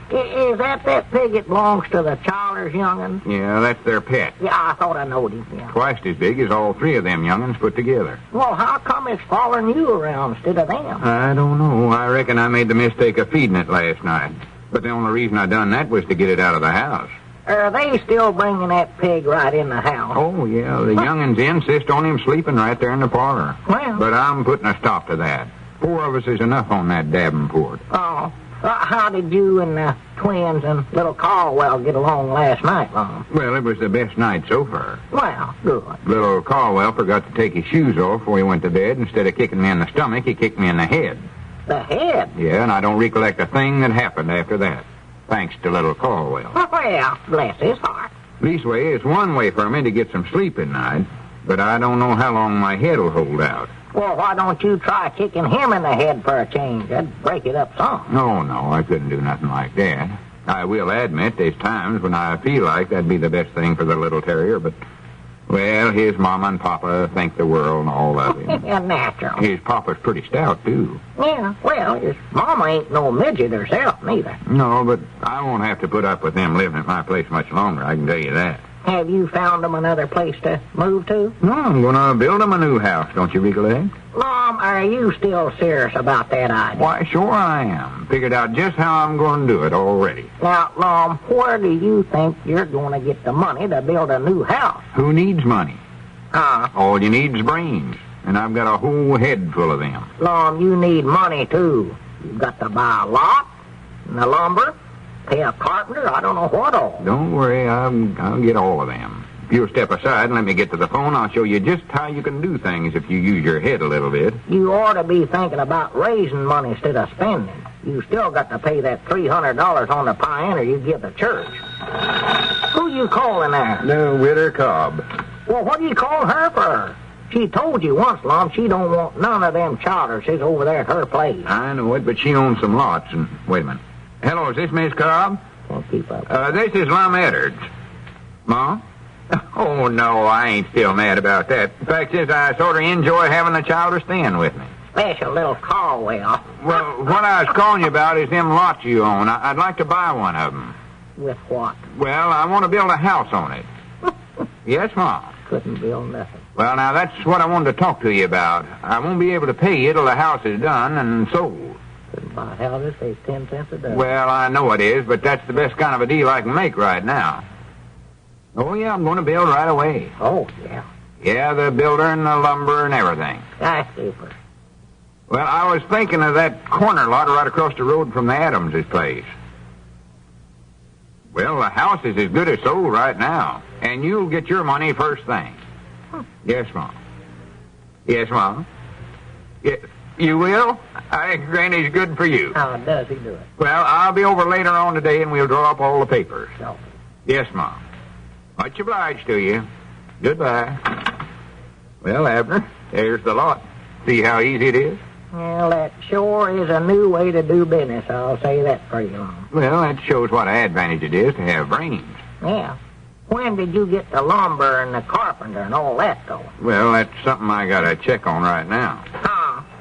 Is that pig that belongs to the Childers young'un? Yeah, that's their pet. Yeah, I thought I knowed him. Yeah. Twice as big as all three of them young'uns put together. Well, how come it's following you around instead of them? I don't know. I reckon I made the mistake of feeding it last night. But the only reason I done that was to get it out of the house. Are they still bringing that pig right in the house? Oh, yeah, the young'uns insist on him sleeping right there in the parlor. Well. But I'm putting a stop to that. 4 of us is enough on that Davenport. Oh. How did you and the twins and little Caldwell get along last night, Lum? Well, it was the best night so far. Well, good. Little Caldwell forgot to take his shoes off before he went to bed. Instead of kicking me in the stomach, he kicked me in the head. The head? Yeah, and I don't recollect a thing that happened after that. Thanks to little Caldwell. Well, bless his heart. Leastway, it's one way for me to get some sleep at night, but I don't know how long my head'll hold out. Well, why don't you try kicking him in the head for a change? That'd break it up some. No, I couldn't do nothing like that. I will admit there's times when I feel like that'd be the best thing for the little terrier, but, well, his mama and papa think the world and all of him. Yeah, natural. His papa's pretty stout, too. Yeah, well, his mama ain't no midget herself, neither. No, but I won't have to put up with them living at my place much longer, I can tell you that. Have you found them another place to move to? No, I'm going to build them a new house, don't you recollect? Lum, are you still serious about that idea? Why, sure I am. Figured out just how I'm going to do it already. Now, Lum, where do you think you're going to get the money to build a new house? Who needs money? Huh? All you need is brains, and I've got a whole head full of them. Lum, you need money, too. You've got to buy a lot, and the lumber, pay a carpenter, I don't know what all. Don't worry, I'll get all of them. If you'll step aside and let me get to the phone, I'll show you just how you can do things if you use your head a little bit. You ought to be thinking about raising money instead of spending. You still got to pay that $300 on the pie-in or you give the church. Who you calling there? No, Widder Cobb. Well, what do you call her for? She told you once, Lum, she don't want none of them Childerses over there at her place. I know it, but she owns some lots, and wait a minute. Hello, is this Miss Cobb? Can't keep up. This is Lum Edwards. Ma? Oh, no, I ain't still mad about that. The fact is, I sort of enjoy having the Childer staying with me. Special little Caldwell. Well, what I was calling you about is them lots you own. I'd like to buy one of them. With what? Well, I want to build a house on it. Yes, Ma? Couldn't build nothing. Well, now, that's what I wanted to talk to you about. I won't be able to pay you till the house is done and sold. Couldn't buy houses, say 10 cents a dozen. Well, I know it is, but that's the best kind of a deal I can make right now. Oh, yeah, I'm going to build right away. Oh, yeah. Yeah, the builder and the lumber and everything. That's super. Well, I was thinking of that corner lot right across the road from the Adams' place. Well, the house is as good as sold right now, and you'll get your money first thing. Yes, Mom. Yes, Mom. Yes. You will? I think Granny's good for you. How does he do it? Well, I'll be over later on today, and we'll draw up all the papers. No. Yes, Mom. Much obliged to you. Goodbye. Well, Abner, there's the lot. See how easy it is? Well, that sure is a new way to do business, I'll say that for you, Lum. Well, that shows what an advantage it is to have brains. Yeah. When did you get the lumber and the carpenter and all that, though? Well, that's something I got to check on right now.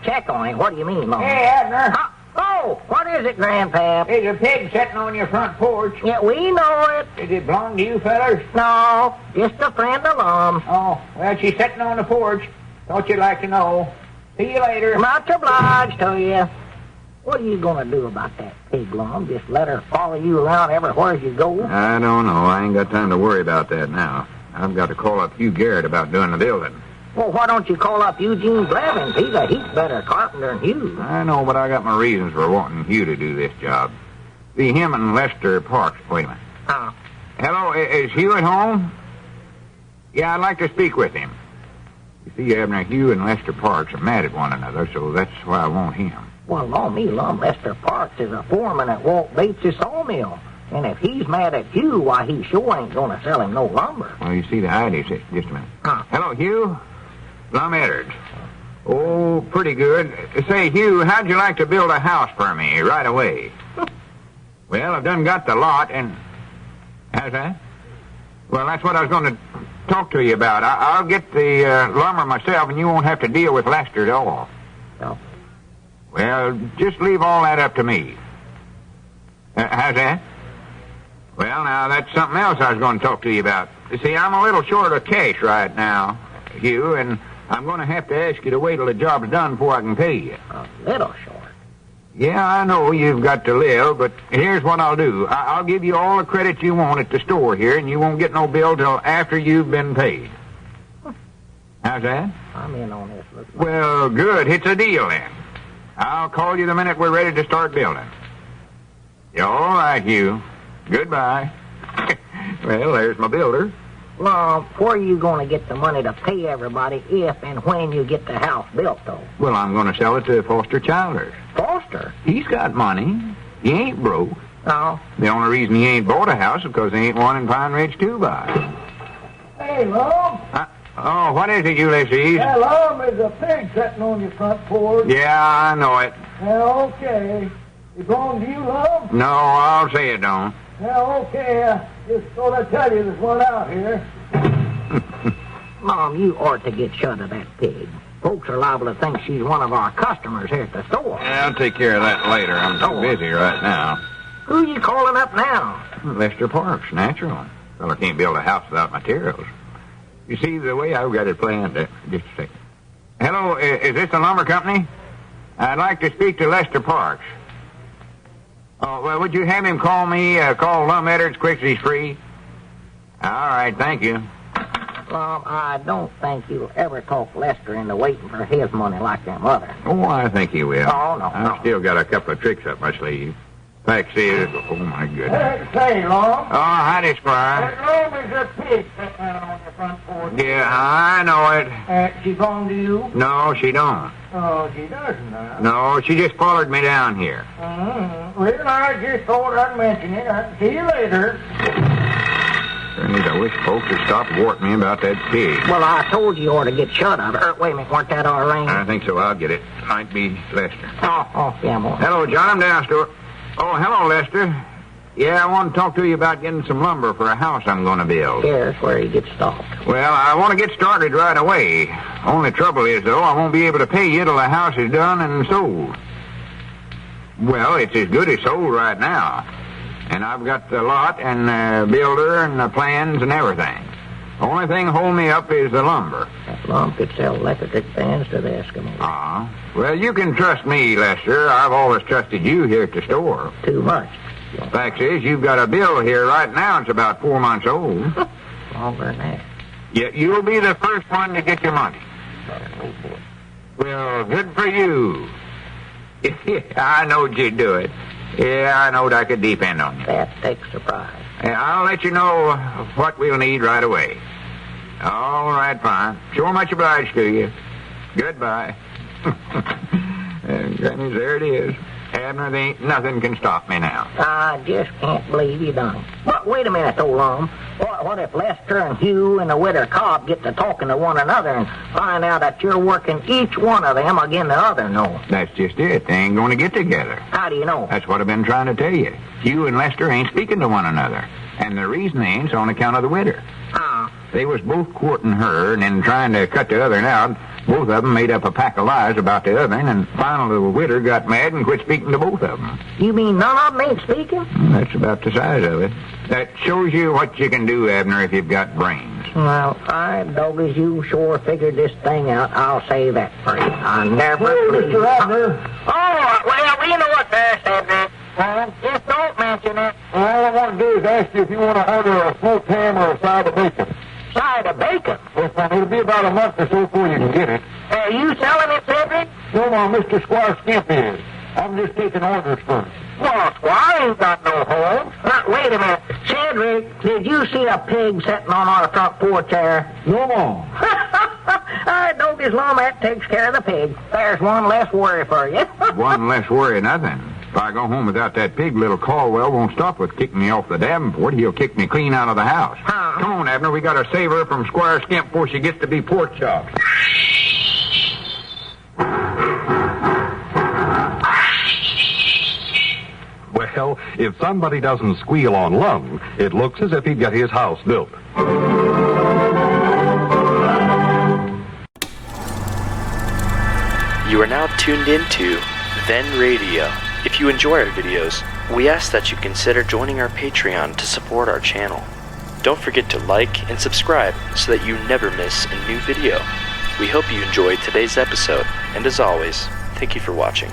Check on it. What do you mean, Lum? Hey, Abner. Oh, Oh, what is it, Grandpap? There's a pig sitting on your front porch. Yeah, we know it. Does it belong to you fellas? No, just a friend of Lum. Oh, well, she's sitting on the porch. Thought you'd like to know. See you later. Much obliged to you. What are you going to do about that pig, Lum? Just let her follow you around everywhere you go? I don't know. I ain't got time to worry about that now. I've got to call up Hugh Garrett about doing the building. Well, why don't you call up Eugene Blevins? He's a heap better carpenter than Hugh. I know, but I got my reasons for wanting Hugh to do this job. See, him and Lester Parks. Wait a minute. Hello, is Hugh at home? Yeah, I'd like to speak with him. You see, Abner, Hugh and Lester Parks are mad at one another, so that's why I want him. Well, no, me, Lum. Lester Parks is a foreman at Walt Bates' sawmill. And if he's mad at Hugh, why, he sure ain't going to sell him no lumber. Well, you see, the idea's just a minute. Hello, Hugh? Lum Eddard. Oh, pretty good. Say, Hugh, how'd you like to build a house for me right away? Well, I've done got the lot, and... How's that? Well, that's what I was going to talk to you about. I'll get the lumber myself, and you won't have to deal with Lester at all. No. Well, just leave all that up to me. How's that? Well, now, that's something else I was going to talk to you about. You see, I'm a little short of cash right now, Hugh, and I'm going to have to ask you to wait till the job's done before I can pay you. A little short. Yeah, I know you've got to live, but here's what I'll do. I'll give you all the credit you want at the store here, and you won't get no bill till after you've been paid. How's that? I'm in on this. Well, good. It's a deal, then. I'll call you the minute we're ready to start building. Yeah, all right, Hugh. Goodbye. Well, there's my builder. Lum, where are you going to get the money to pay everybody if and when you get the house built, though? Well, I'm going to sell it to Foster Childers. Foster? He's got money. He ain't broke. No. The only reason he ain't bought a house is because there ain't one in Pine Ridge to buy. Hey, Lum. Oh, what is it, Ulysses? Hey, Lum, there's a pig sitting on your front porch. Yeah, I know it. Yeah, okay. It belong to you, Lum? No, I'll say it don't. Yeah, okay. Just thought I'd tell you there's one out here. Mom, you ought to get shut of that pig. Folks are liable to think she's one of our customers here at the store. Yeah, I'll take care of that later. I'm too busy right now. Who you calling up now? Lester Parks, natural. Fella can't build a house without materials. You see, the way I've got it planned... just a second. Hello, is this the lumber company? I'd like to speak to Lester Parks. Oh, well, would you have him call me, call Lum Eddard as quick as he's free? All right, thank you. Lum, I don't think you'll ever talk Lester into waiting for his money like them others. Oh, I think he will. Oh, no, I've still got a couple of tricks up my sleeve. Fact is, oh, my goodness. Say, Lum. Oh, howdy, Squire. That Lum is a pig sitting on your front porch. Yeah, I know it. She belong to you? No, she don't. Oh, she doesn't, huh? No, she just followed me down here. Well, I just thought I'd mention it. I'll see you later. I wish folks would stop warting me about that pig. Well, I told you ought to get shut of her. Wait a minute, weren't that our ring? I think so. I'll get it. Might be Lester. Oh, yeah, boy. Hello, John. I'm downstairs. Oh, hello, Lester. Yeah, I want to talk to you about getting some lumber for a house I'm going to build. Here's where you get stopped. Well, I want to get started right away. Only trouble is, though, I won't be able to pay you till the house is done and sold. Well, it's as good as sold right now. And I've got the lot and the builder and the plans and everything. Only thing holding me up is the lumber. That Lum could sell electric fans to the Eskimos. Well, you can trust me, Lester. I've always trusted you here at the store. Too much. Fact is, you've got a bill here right now. It's about 4 months old. Longer than that. Yeah, you'll be the first one to get your money. Well, good for you. I knowed you'd do it. Yeah, I knowed I could depend on you. That takes surprise. Yeah, I'll let you know what we'll need right away. All right, fine. Sure much obliged to you. Goodbye. Granny, there it is. Abner, there ain't nothing can stop me now. I just can't believe you done it. But wait a minute, though, Lum. What if Lester and Hugh and the widder Cobb get to talking to one another and find out that you're working each one of them against the other? No. That's just it. They ain't going to get together. How do you know? That's what I've been trying to tell you. Hugh and Lester ain't speaking to one another. And the reason they ain't's on account of the widder. They was both courting her and then trying to cut the other out. Both of them made up a pack of lies about the other, and finally the widder got mad and quit speaking to both of them. You mean none of them ain't speaking? That's about the size of it. That shows you what you can do, Abner, if you've got brains. Well, I doggies, you sure figured this thing out. I'll say that for you. I never... Hey, Mr. Abner. Oh, well, you know what there, Cedric. Just don't mention it. All I want to do is ask you if you want to order a smoked ham or a side of bacon. Side of bacon? Yes, ma'am. It'll be about a month or so before you can get it. Are you selling it, Cedric? No, Mom, Mr. Squire Skimp is. I'm just taking orders first. Well, Squire ain't got no home. Now, wait a minute. Cedric, did you see a pig sitting on our front porch there? No, Mom. I don't as long that takes care of the pig. There's one less worry for you. One less worry, nothing. If I go home without that pig, little Caldwell won't stop with kicking me off the Davenport. He'll kick me clean out of the house. Huh? Come on, Abner. We got to save her from Squire Skimp before she gets to be pork chop. Well, if somebody doesn't squeal on Lum, it looks as if he'd get his house built. You are now tuned into Then Radio. If you enjoy our videos, we ask that you consider joining our Patreon to support our channel. Don't forget to like and subscribe so that you never miss a new video. We hope you enjoyed today's episode, and as always, thank you for watching.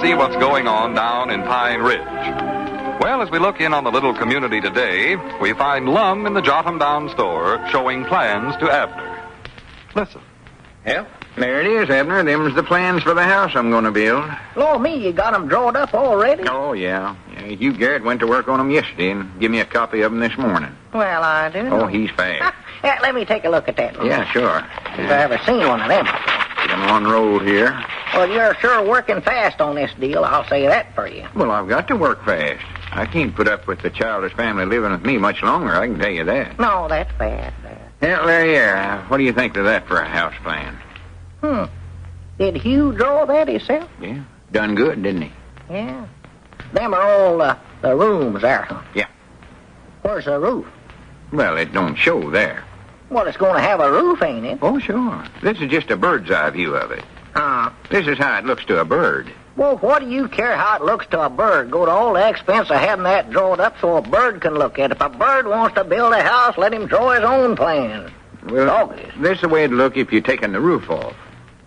See what's going on down in Pine Ridge. Well, as we look in on the little community today, we find Lum in the Jotham Down store showing plans to Abner. Listen. Yep, there it is, Abner. Them's the plans for the house I'm going to build. Lord me, you got 'em drawed up already? Oh, yeah. Hugh Garrett went to work on them yesterday and give me a copy of them this morning. Well, I do. Oh, he's fast. Yeah, let me take a look at that. Yeah, sure. If I ever seen one of them. Get them on road here. Well, you're sure working fast on this deal, I'll say that for you. Well, I've got to work fast. I can't put up with the childish family living with me much longer, I can tell you that. No, that's bad. Yeah, there you are. What do you think of that for a house plan? Did Hugh draw that himself? Yeah, done good, didn't he? Yeah. Them are all the rooms there, huh? Yeah. Where's the roof? Well, it don't show there. Well, it's going to have a roof, ain't it? Oh, sure. This is just a bird's eye view of it. This is how it looks to a bird. Well, what do you care how it looks to a bird? Go to all the expense of having that drawn up so a bird can look at it. If a bird wants to build a house, let him draw his own plans. Well, Doggies. this is the way it'd look if you'd taken the roof off.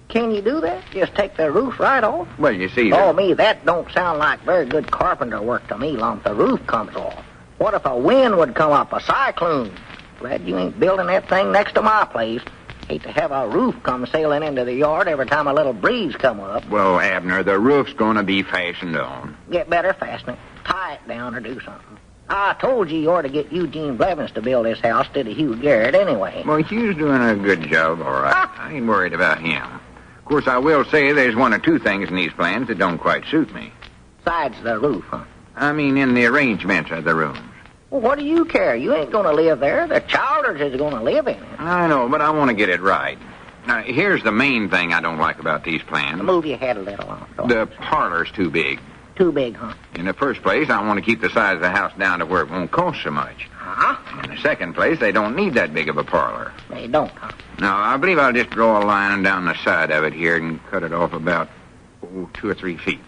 Can you do that? Just take the roof right off? Well, you see... Oh, me, that don't sound like very good carpenter work to me, Lum. The roof comes off. What if a wind would come up, a cyclone? Glad you ain't building that thing next to my place. Hate to have a roof come sailing into the yard every time a little breeze come up. Well, Abner, the roof's going to be fastened on. Get better fasten it. Tie it down or do something. I told you ought to get Eugene Blevins to build this house instead of Hugh Garrett anyway. Well, Hugh's doing a good job, all right. I ain't worried about him. Of course, I will say there's one or two things in these plans that don't quite suit me. Besides the roof, huh? I mean, in the arrangements of the rooms. Well, what do you care? You ain't going to live there. The Childers is going to live in it. I know, but I want to get it right. Now, here's the main thing I don't like about these plans. Move your head a little on. The parlor's too big. Too big, huh? In the first place, I want to keep the size of the house down to where it won't cost so much. Huh? In the second place, they don't need that big of a parlor. They don't, huh? Now, I believe I'll just draw a line down the side of it here and cut it off about 2 or 3 feet.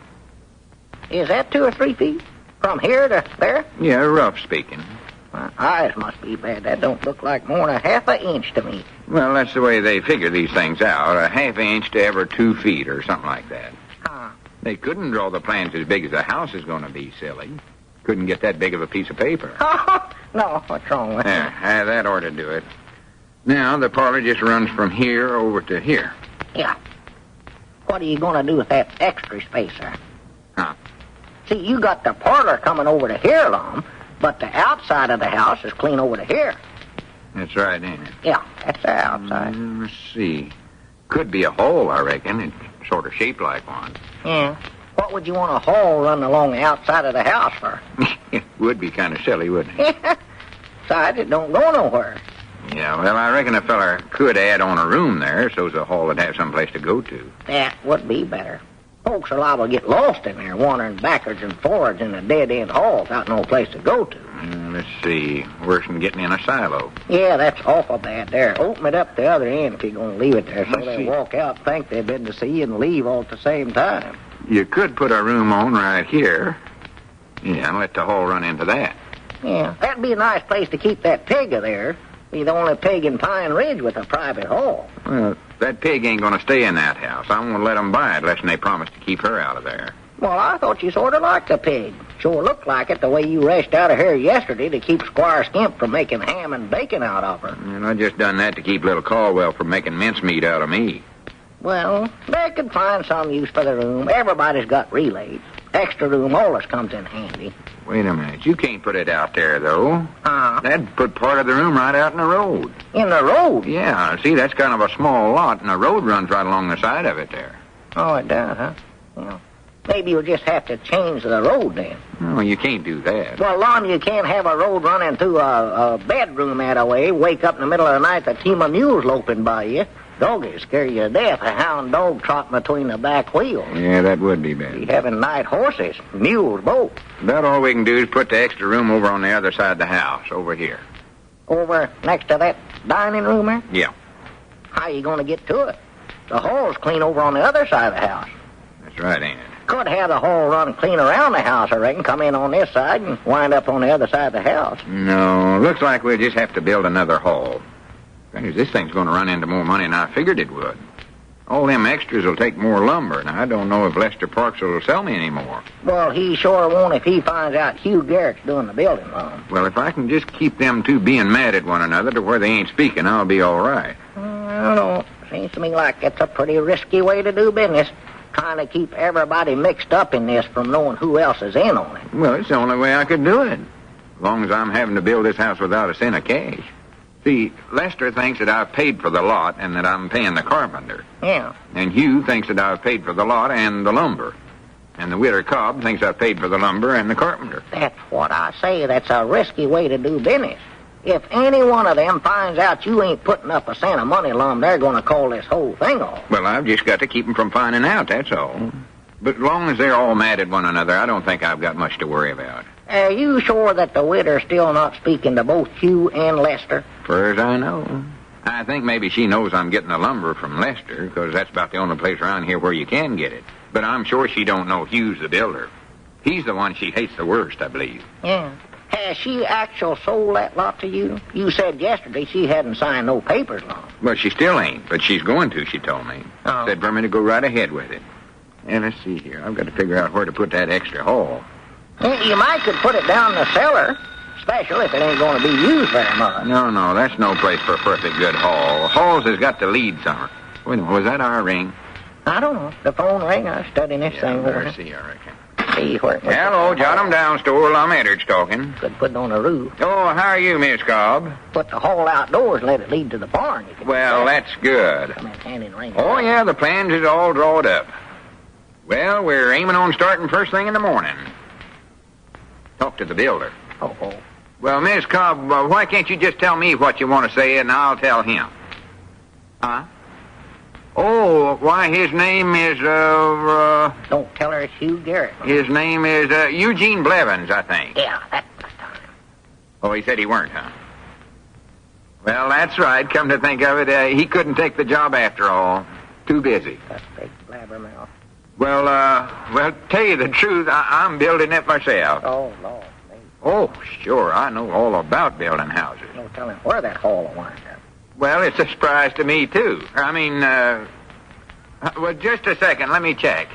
Is that 2 or 3 feet? From here to there? Yeah, rough speaking. My eyes must be bad. That don't look like more than a half an inch to me. Well, that's the way they figure these things out. A half inch to every 2 feet or something like that. Huh? They couldn't draw the plans as big as the house is going to be, silly. Couldn't get that big of a piece of paper. No, what's wrong with Yeah, that ought to do it. Now, the parlor just runs from here over to here. Yeah. What are you going to do with that extra space there? Huh? See, you got the parlor coming over to here, Lum, but the outside of the house is clean over to here. That's right, ain't it? Yeah, that's the outside. Let's see. Could be a hole, I reckon. It's sort of shaped like one. Yeah. What would you want a hall run along the outside of the house for? It would be kind of silly, wouldn't it? Besides, it don't go nowhere. Yeah, well, I reckon a feller could add on a room there so's the hall would have some place to go to. That would be better. Folks are liable to get lost in there, wandering backwards and forwards in a dead-end hall without no place to go to. Let's see. Worse than getting in a silo. Yeah, that's awful bad there. Open it up the other end if you're going to leave it there so Let's they see. walk out and think they've been to see you and leave all at the same time. You could put a room on right here. Yeah, and let the hall run into that. Yeah, that'd be a nice place to keep that pig of theirs. Be the only pig in Pine Ridge with a private hall. Well, that pig ain't going to stay in that house. I won't let them buy it unless they promise to keep her out of there. Well, I thought you sort of liked the pig. Sure looked like it the way you rushed out of here yesterday to keep Squire Skimp from making ham and bacon out of her. And I just done that to keep little Caldwell from making mincemeat out of me. Well, they could find some use for the room. Everybody's got relays. Extra room always comes in handy. Wait a minute. You can't put it out there, though. That'd put part of the room right out in the road. In the road? Yeah, see, that's kind of a small lot, and the road runs right along the side of it there. Oh, it does, huh? Well, maybe you'll just have to change the road then. No, you can't do that. Well, Lum, you can't have a road running through a bedroom that way. Wake up in the middle of the night, the team of mules loping by you. Doggies scare you to death. A hound dog trotting between the back wheels. Yeah, that would be Be bad. having night horses, mules both. About all we can do is put the extra room over on the other side of the house, over here. Over next to that dining room there? Yeah, How you going to get to it? The hall's clean over on the other side of the house. that's right, ain't it? Could have the hall run clean around the house, I reckon. Come in on this side and wind up on the other side of the house. No, looks like we'll just have to build another hall. This thing's going to run into more money than I figured it would. All them extras will take more lumber, and I don't know if Lester Parks will sell me any more. Well, he sure won't if he finds out Hugh Garrett's doing the building wrong. Well, if I can just keep them two being mad at one another to where they ain't speaking, I'll be all right. I don't know. Seems to me like it's a pretty risky way to do business. Trying to keep everybody mixed up in this from knowing who else is in on it. Well, it's the only way I could do it. As long as I'm having to build this house without a cent of cash. See, Lester thinks that I've paid for the lot and that I'm paying the carpenter. Yeah. And Hugh thinks that I've paid for the lot and the lumber. And the widder Cobb thinks I've paid for the lumber and the carpenter. That's what I say. That's a risky way to do business. If any one of them finds out you ain't putting up a cent of money, Lum, they're going to call this whole thing off. Well, I've just got to keep them from finding out, that's all. But as long as they're all mad at one another, I don't think I've got much to worry about. Are you sure that the widder's still not speaking to both Hugh and Lester? Far as I know. I think maybe she knows I'm getting the lumber from Lester, because that's about the only place around here where you can get it. But I'm sure she don't know Hugh's the builder. He's the one she hates the worst, I believe. Yeah. Has she actually sold that lot to you? You said yesterday she hadn't signed no papers, Lum. Well, she still ain't, but she's going to, she told me. Oh. Said for me to go right ahead with it. And let's see here. I've got to figure out where to put that extra hall. You might could put it down in the cellar, especially if it ain't going to be used very much. No, that's no place for a perfect good hall. Halls has got to lead somewhere. Wait a minute, was that our ring? I don't know. The phone rang. I was studying this thing. Better see, I reckon. See where it was. Hello, jot 'em down, store. Lum Edwards talking. Could put it on the roof. Oh, how are you, Miss Cobb? Put the hall outdoors and let it lead to the barn. You could Well, that's good. come in hand in ring. Oh, yeah, the plans is all drawed up. Well, we're aiming on starting first thing in the morning. Talk to the builder. Oh. Well, Miss Cobb, why can't you just tell me what you want to say and I'll tell him? Huh? Oh, why, his name is, Don't tell her it's Hugh Garrett. his name is, Eugene Blevins, I think. Yeah, that's the time. Oh, he said he weren't, huh? Well, that's right. Come to think of it, he couldn't take the job after all. Too busy. That's big blabbermouth. Well, tell you the truth, I'm building it myself. Oh, Lord. Baby. Oh, sure, I know all about building houses. No telling where that hall will wind up. Well, it's a surprise to me, too. I mean, well, just a second, let me check.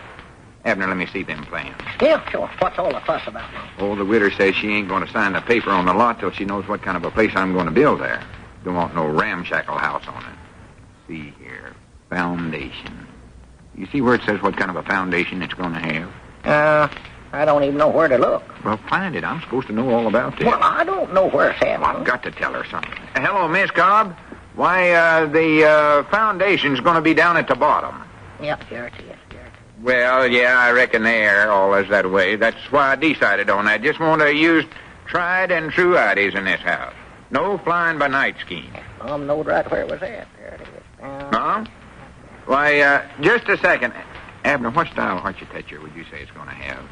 Abner, let me see them plans. Yeah, sure. What's all the fuss about now? Oh, the widder says she ain't going to sign the paper on the lot till she knows what kind of a place I'm going to build there. Don't want no ramshackle house on it. See here, foundation. You see where it says what kind of a foundation it's going to have? I don't even know where to look. Well, find it. I'm supposed to know all about this. Well, I don't know where it's at. I've got to tell her something. Hello, Miss Cobb. Why, the foundation's going to be down at the bottom. Yep, here it is. Well, yeah, I reckon they are all is that way. That's why I decided on that. Just want to use tried and true ideas in this house. No flying-by-night scheme. Lum knowed right where it was at. There it is. Huh? Why, just a second. Abner, what style architecture would you say it's going to have?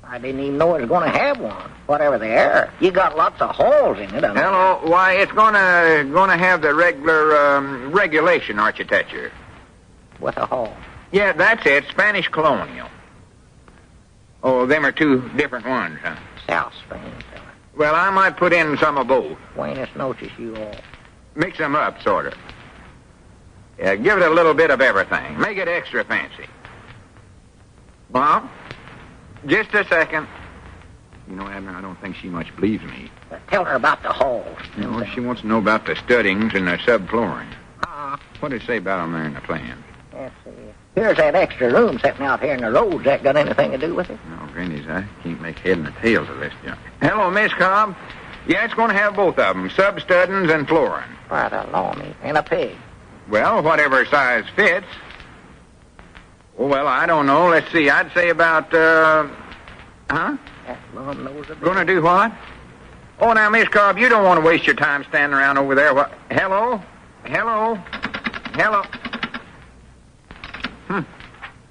I didn't even know it was going to have one. Whatever they are. You got lots of holes in it. Hello. Why, it's going to have the regular regulation architecture. With a hole. Yeah, that's it. Spanish colonial. Oh, them are two different ones, huh? South Spain. Well, I might put in some of both. Buenos noches, you all. Mix them up, sort of. Yeah, give it a little bit of everything. Make it extra fancy. Well, just a second. You know, Abner, I don't think she much believes me. Tell her about the holes. No, she wants to know about the studdings and the subflooring. What did it say about them there in the plans? Let's see. Here's that extra room sitting out here in the road. That got anything to do with it? No, Granny's, I can't make head and tails of this junk. Hello, Miss Cobb. Yeah, it's going to have both of them, sub-studdings and flooring. By the Lormy, and a pig. Well, whatever size fits. Oh, well, I don't know. Let's see. I'd say about, huh? That Lum knows a bit. Going to do what? Oh, now, Miss Cobb, you don't want to waste your time standing around over there. What? Hello? Hello? Hello?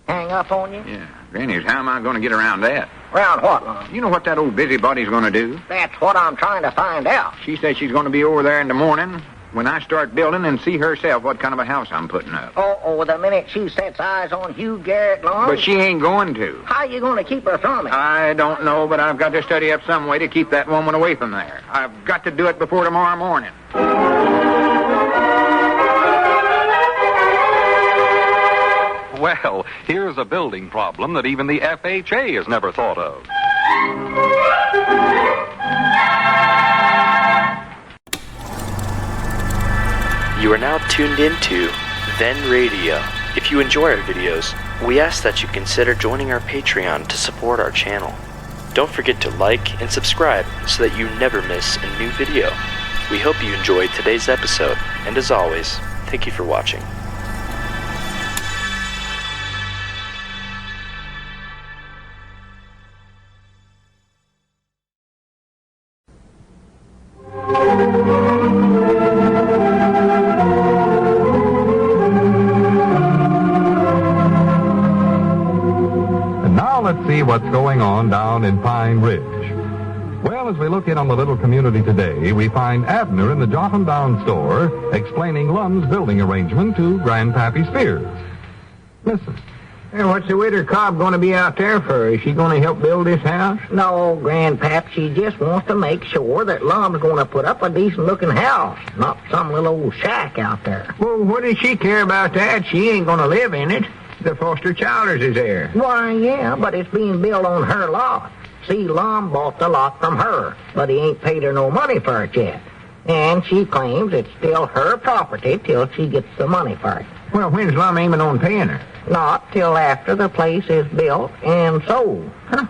Hang up on you? Yeah. Granny's, how am I going to get around that? Around what, Lum? You know what that old busybody's going to do? That's what I'm trying to find out. She said she's going to be over there in the morning when I start building and see herself what kind of a house I'm putting up. Oh, the minute she sets eyes on Hugh Garrett, Lum. But she ain't going to. How you going to keep her from it? I don't know, but I've got to study up some way to keep that woman away from there. I've got to do it before tomorrow morning. Well, here's a building problem that even the FHA has never thought of. You are now tuned into Then Radio. If you enjoy our videos, we ask that you consider joining our Patreon to support our channel. Don't forget to like and subscribe so that you never miss a new video. We hope you enjoyed today's episode, and as always, thank you for watching. Let's see what's going on down in Pine Ridge. Well, as we look in on the little community today, we find Abner in the Jotham Down store explaining Lum's building arrangement to Grandpappy Spears. Listen. Hey, what's the widder Cobb going to be out there for? Is she going to help build this house? No, Grandpap, she just wants to make sure that Lum's going to put up a decent-looking house, not some little old shack out there. Well, what does she care about that? She ain't going to live in it. The foster childers is there. Why, yeah, but it's being built on her lot. See, Lum bought the lot from her, but he ain't paid her no money for it yet. And she claims it's still her property till she gets the money for it. Well, when's Lum aiming on paying her? Not till after the place is built and sold. Huh.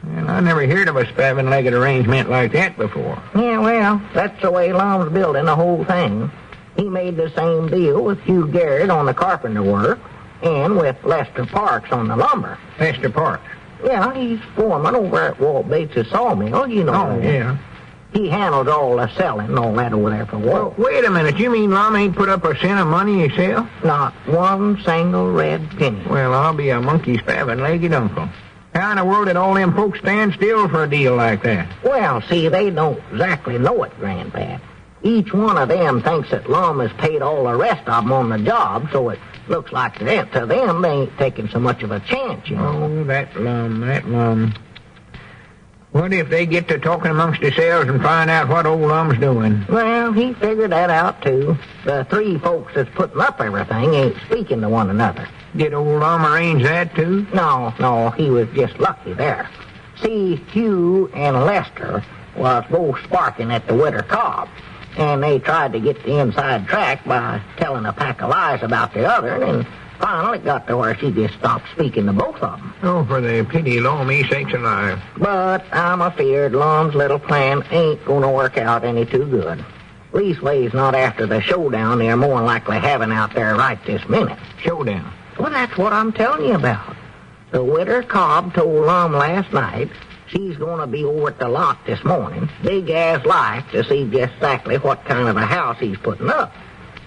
Well, I never heard of a spaven-legged arrangement like that before. Yeah, well, that's the way Lum's building the whole thing. He made the same deal with Hugh Garrett on the carpenter work, and with Lester Parks on the lumber. Lester Parks? Yeah, he's foreman over at Walt Bates' sawmill, you know. Oh, yeah. He handles all the selling and all that over there for Walt. Well, wait a minute. You mean Lum ain't put up a cent of money himself? Not one single red penny. Well, I'll be a monkey spaven-legged uncle. How in the world did all them folks stand still for a deal like that? Well, see, they don't exactly know it, Grandpap. Each one of them thinks that Lum has paid all the rest of them on the job, so it looks like to them they ain't taking so much of a chance, you know. Oh, that Lum. What if they get to talking amongst themselves and find out what old Lum's doing? Well, he figured that out, too. The three folks that's putting up everything ain't speaking to one another. Did old Lum arrange that, too? No, he was just lucky there. See, Hugh and Lester was both sparking at the widder Cobb, and they tried to get the inside track by telling a pack of lies about the other, and finally got to where she just stopped speaking to both of them. Oh, for the pity, Lord, me sakes alive. But I'm afeard Lum's little plan ain't going to work out any too good. Leastways, not after the showdown they're more likely having out there right this minute. Showdown? Well, that's what I'm telling you about. The widder Cobb told Lum last night she's going to be over at the lot this morning, big as life, to see just exactly what kind of a house he's putting up.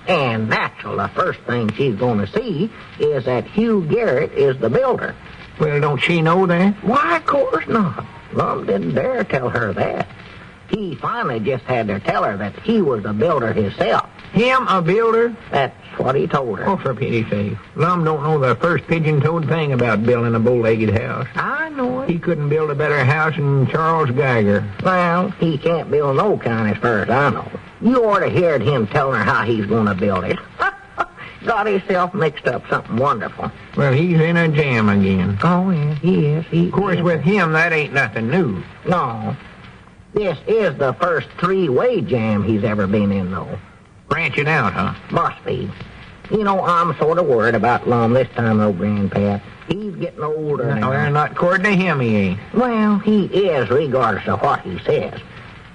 And natural, the first thing she's going to see is that Hugh Garrett is the builder. Well, don't she know that? Why, of course not. Lum didn't dare tell her that. He finally just had to tell her that he was the builder himself. Him a builder? That's what he told her. Oh, for pity's sake. Lum don't know the first pigeon-toed thing about building a bow-legged house. I know it. He couldn't build a better house than Charles Geiger. Well, he can't build no kind as far as I know. You ought to heard him telling her how he's going to build it. Got himself mixed up something wonderful. Well, he's in a jam again. Oh, yeah, he is. Of course, with him, that ain't nothing new. No. This is the first three-way jam he's ever been in, though. Branching out, huh? Must be. You know, I'm sort of worried about Lum this time, though, Grandpap. He's getting older now. Well, not according to him, he ain't. Well, he is, regardless of what he says.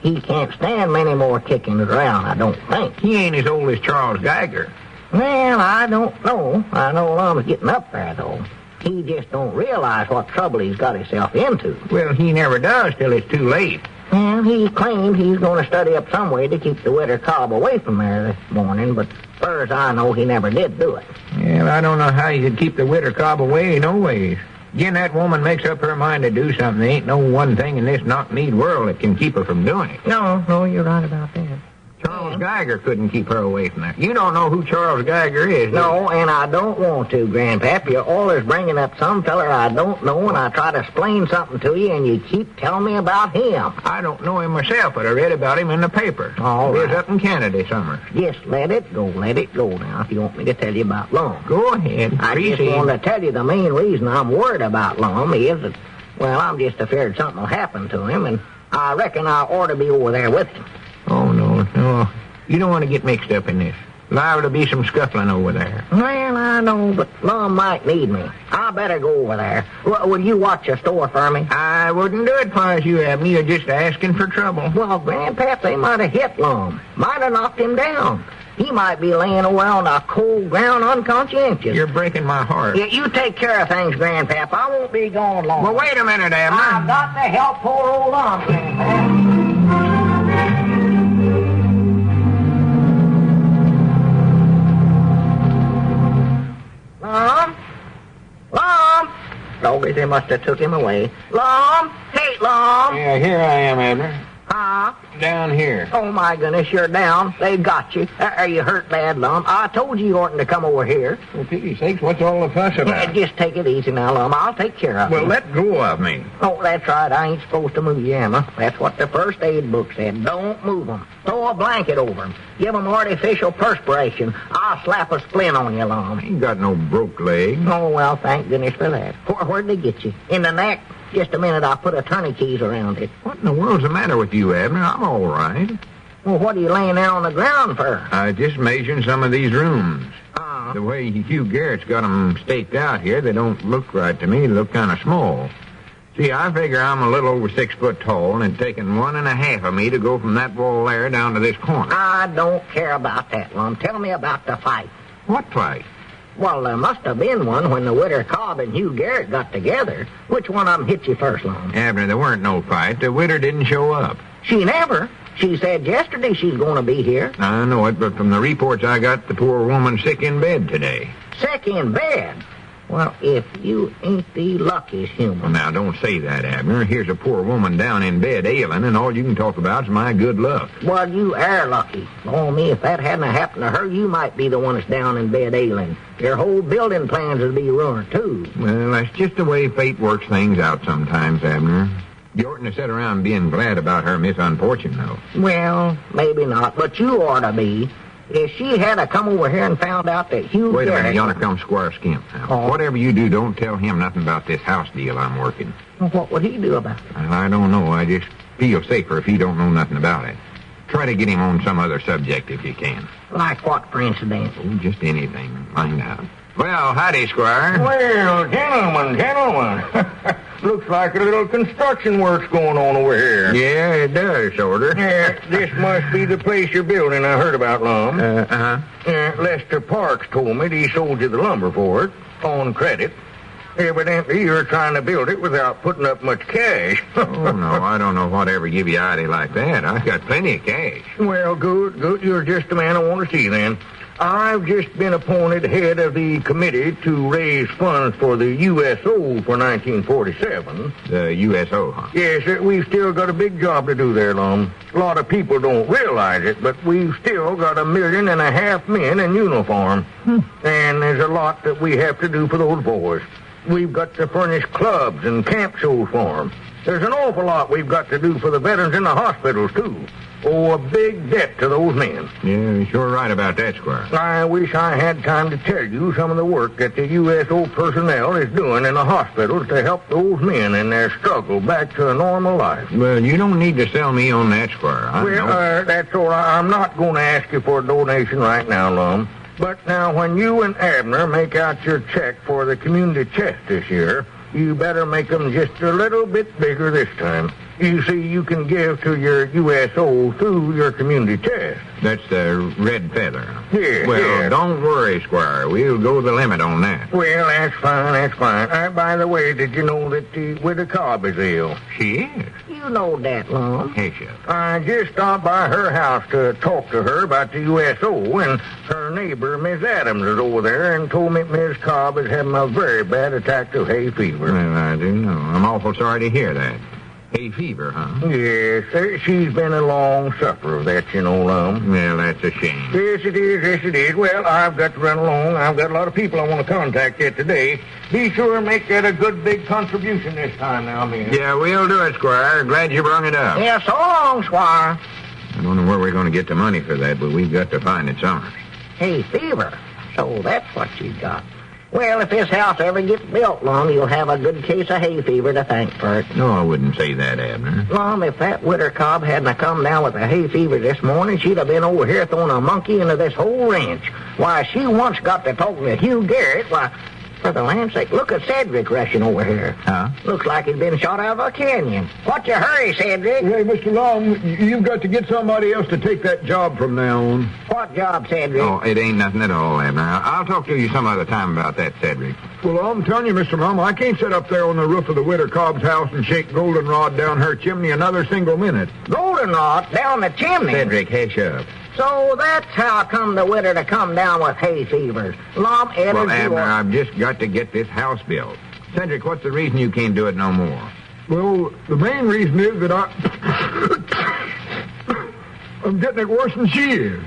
He can't stand many more kickings around, I don't think. He ain't as old as Charles Geiger. Well, I don't know. I know Lum's getting up there, though. He just don't realize what trouble he's got himself into. Well, he never does till it's too late. Well, he claimed he's going to study up some way to keep the widder Cobb away from there this morning, but as far as I know, he never did do it. Well, I don't know how you could keep the widder Cobb away, no ways. Again, that woman makes up her mind to do something. There ain't no one thing in this knock-kneed world that can keep her from doing it. No, you're right about that. Charles Geiger couldn't keep her away from that. You don't know who Charles Geiger is, do No, and I don't want to, Grandpap. You're always bringing up some feller I don't know, and I try to explain something to you, and you keep telling me about him. I don't know him myself, but I read about him in the paper. All He was right. up in Canada summer. Just let it go now, if you want me to tell you about Lum. Go ahead. I just Proceed. want to tell you the main reason I'm worried about Lum is that, well, I'm just afraid something will happen to him, and I reckon I ought to be over there with him. Oh, no. You don't want to get mixed up in this. Liable to be some scuffling over there. Well, I know, but Lum might need me. I better go over there. Will you watch the store for me? I wouldn't do it if I was you, Abner. You're just asking for trouble. Well, Grandpap, they might have hit Lum. Might have knocked him down. He might be laying over on the cold ground unconscientious. You're breaking my heart. Yeah, you take care of things, Grandpap. I won't be gone long. Well, wait a minute, Abner. I've got to help poor old Lum, Grandpap. Lum! Doggies, they must have took him away. Lum! Hey, Lum! Yeah, here I am, Abner. Huh? Down here. Oh, my goodness, you're down. They got you. Are you hurt bad, Lum? I told you oughtn't to come over here. For pity's sakes, what's all the fuss about? Just take it easy now, Lum. I'll take care of you. Well, let go of me. Oh, that's right. I ain't supposed to move you, Emma. That's what the first aid book said. Don't move 'em. Throw a blanket over 'em. Give 'em artificial perspiration. I'll slap a splint on you, Lum. Ain't got no broke leg. Oh, well, thank goodness for that. Where'd they get you? In the neck? Just a minute, I'll put a tourniquet around it. What in the world's the matter with you, Abner? I'm all right. Well, what are you laying there on the ground for? I just measuring some of these rooms. Uh, The way Hugh Garrett's got 'em staked out here, they don't look right to me. They look kind of small. See, I figure I'm a little over 6 foot tall, and it's taken 1.5 of me to go from that wall there down to this corner. I don't care about that, Lum. Tell me about the fight. What fight? Well, there must have been one when the widder Cobb and Hugh Garrett got together. Which one of them hit you first, Lum? Abner, there weren't no fight. The widder didn't show up. She never. She said yesterday she's going to be here. I know it, but from the reports I got, the poor woman's sick in bed today. Sick in bed. Well, if you ain't the luckiest Well, human. now, don't say that, Abner. Here's a poor woman down in bed ailing, and all you can talk about is my good luck. Well, you are lucky. Oh, me, if that hadn't happened to her, you might be the one that's down in bed ailing. Your whole building plans would be ruined, too. Well, that's just the way fate works things out sometimes, Abner. You oughtn't to sit around being glad about her misfortune, though. Well, maybe not, but you ought to be. If she had to come over here and found out that Hugh Wait a minute, Garrett... yonder comes Squire Skimp. Now, Oh. whatever you do, don't tell him nothing about this house deal I'm working. Well, what would he do about it? Well, I don't know. I just feel safer if he don't know nothing about it. Try to get him on some other subject if you can. Like what, for instance? Oh, just anything. Find out. Well, howdy, Squire. Well, gentlemen. Looks like a little construction work's going on over here. Yeah, it does, sorta. Yeah, this must be the place you're building I heard about, Lum. Uh-huh. Lester Parks told me that he sold you the lumber for it, on credit. Evidently, you're trying to build it without putting up much cash. Oh, no, I don't know whatever give you an idea like that. I've got plenty of cash. Well, good. You're just the man I want to see, then. I've just been appointed head of the committee to raise funds for the USO for 1947. The USO, huh? Yes, sir, we've still got a big job to do there, Lum. A lot of people don't realize it, but we've still got 1.5 million men in uniform. And there's a lot that we have to do for those boys. We've got to furnish clubs and camp shows for them. There's an awful lot we've got to do for the veterans in the hospitals, too. Oh, a big debt to those men. Yeah, you're sure right about that, Squire. I wish I had time to tell you some of the work that the USO personnel is doing in the hospitals to help those men in their struggle back to a normal life. Well, you don't need to sell me on that, Squire. I know. That's all right. I'm not going to ask you for a donation right now, Lum. But now, when you and Abner make out your check for the community chest this year, you better make them just a little bit bigger this time. You see, you can give to your USO through your community chest. That's the red feather. Yeah, Well, yeah. don't worry, Squire. We'll go the limit on that. Well, that's fine. By the way, did you know that the widow Cobb is ill? She is. You know that, Lum. Hey, Chef. I just stopped by her house to talk to her about the USO, and her neighbor, Miss Adams, is over there and told me Miss Cobb is having a very bad attack of hay fever. Well, I do know. I'm awful sorry to hear that. Hay fever, huh? Yes, she's been a long sufferer of that, you know, Lum. Well, that's a shame. Yes, it is. Well, I've got to run along. I've got a lot of people I want to contact yet today. Be sure and make that a good big contribution this time now, man. Yeah, we'll do it, Squire. Glad you brung it up. Yeah, so long, Squire. I don't know where we're going to get the money for that, but we've got to find it somewhere. Hay fever. So that's what you got. Well, if this house ever gets built, Lum, you'll have a good case of hay fever to thank for it. No, I wouldn't say that, Abner. Lum, if that widow Cobb hadn't come down with a hay fever this morning, she'd have been over here throwing a monkey into this whole ranch. Why, she once got to talking to Hugh Garrett. Why, for the land's sake, look at Cedric rushing over here. Huh? Looks like he'd been shot out of a canyon. What's your hurry, Cedric? Hey, Mr. Lum, you've got to get somebody else to take that job from now on. What job, Cedric? Oh, it ain't nothing at all, Abner. I'll talk to you some other time about that, Cedric. Well, I'm telling you, Mr. Lum, I can't sit up there on the roof of the widow Cobb's house and shake goldenrod down her chimney another single minute. Goldenrod down the chimney. Cedric, hush up. So that's how come the widow to come down with hay fevers. Lum, Well, Abner, I've just got to get this house built. Cedric, what's the reason you can't do it no more? Well, the main reason is that I'm getting it worse than she is.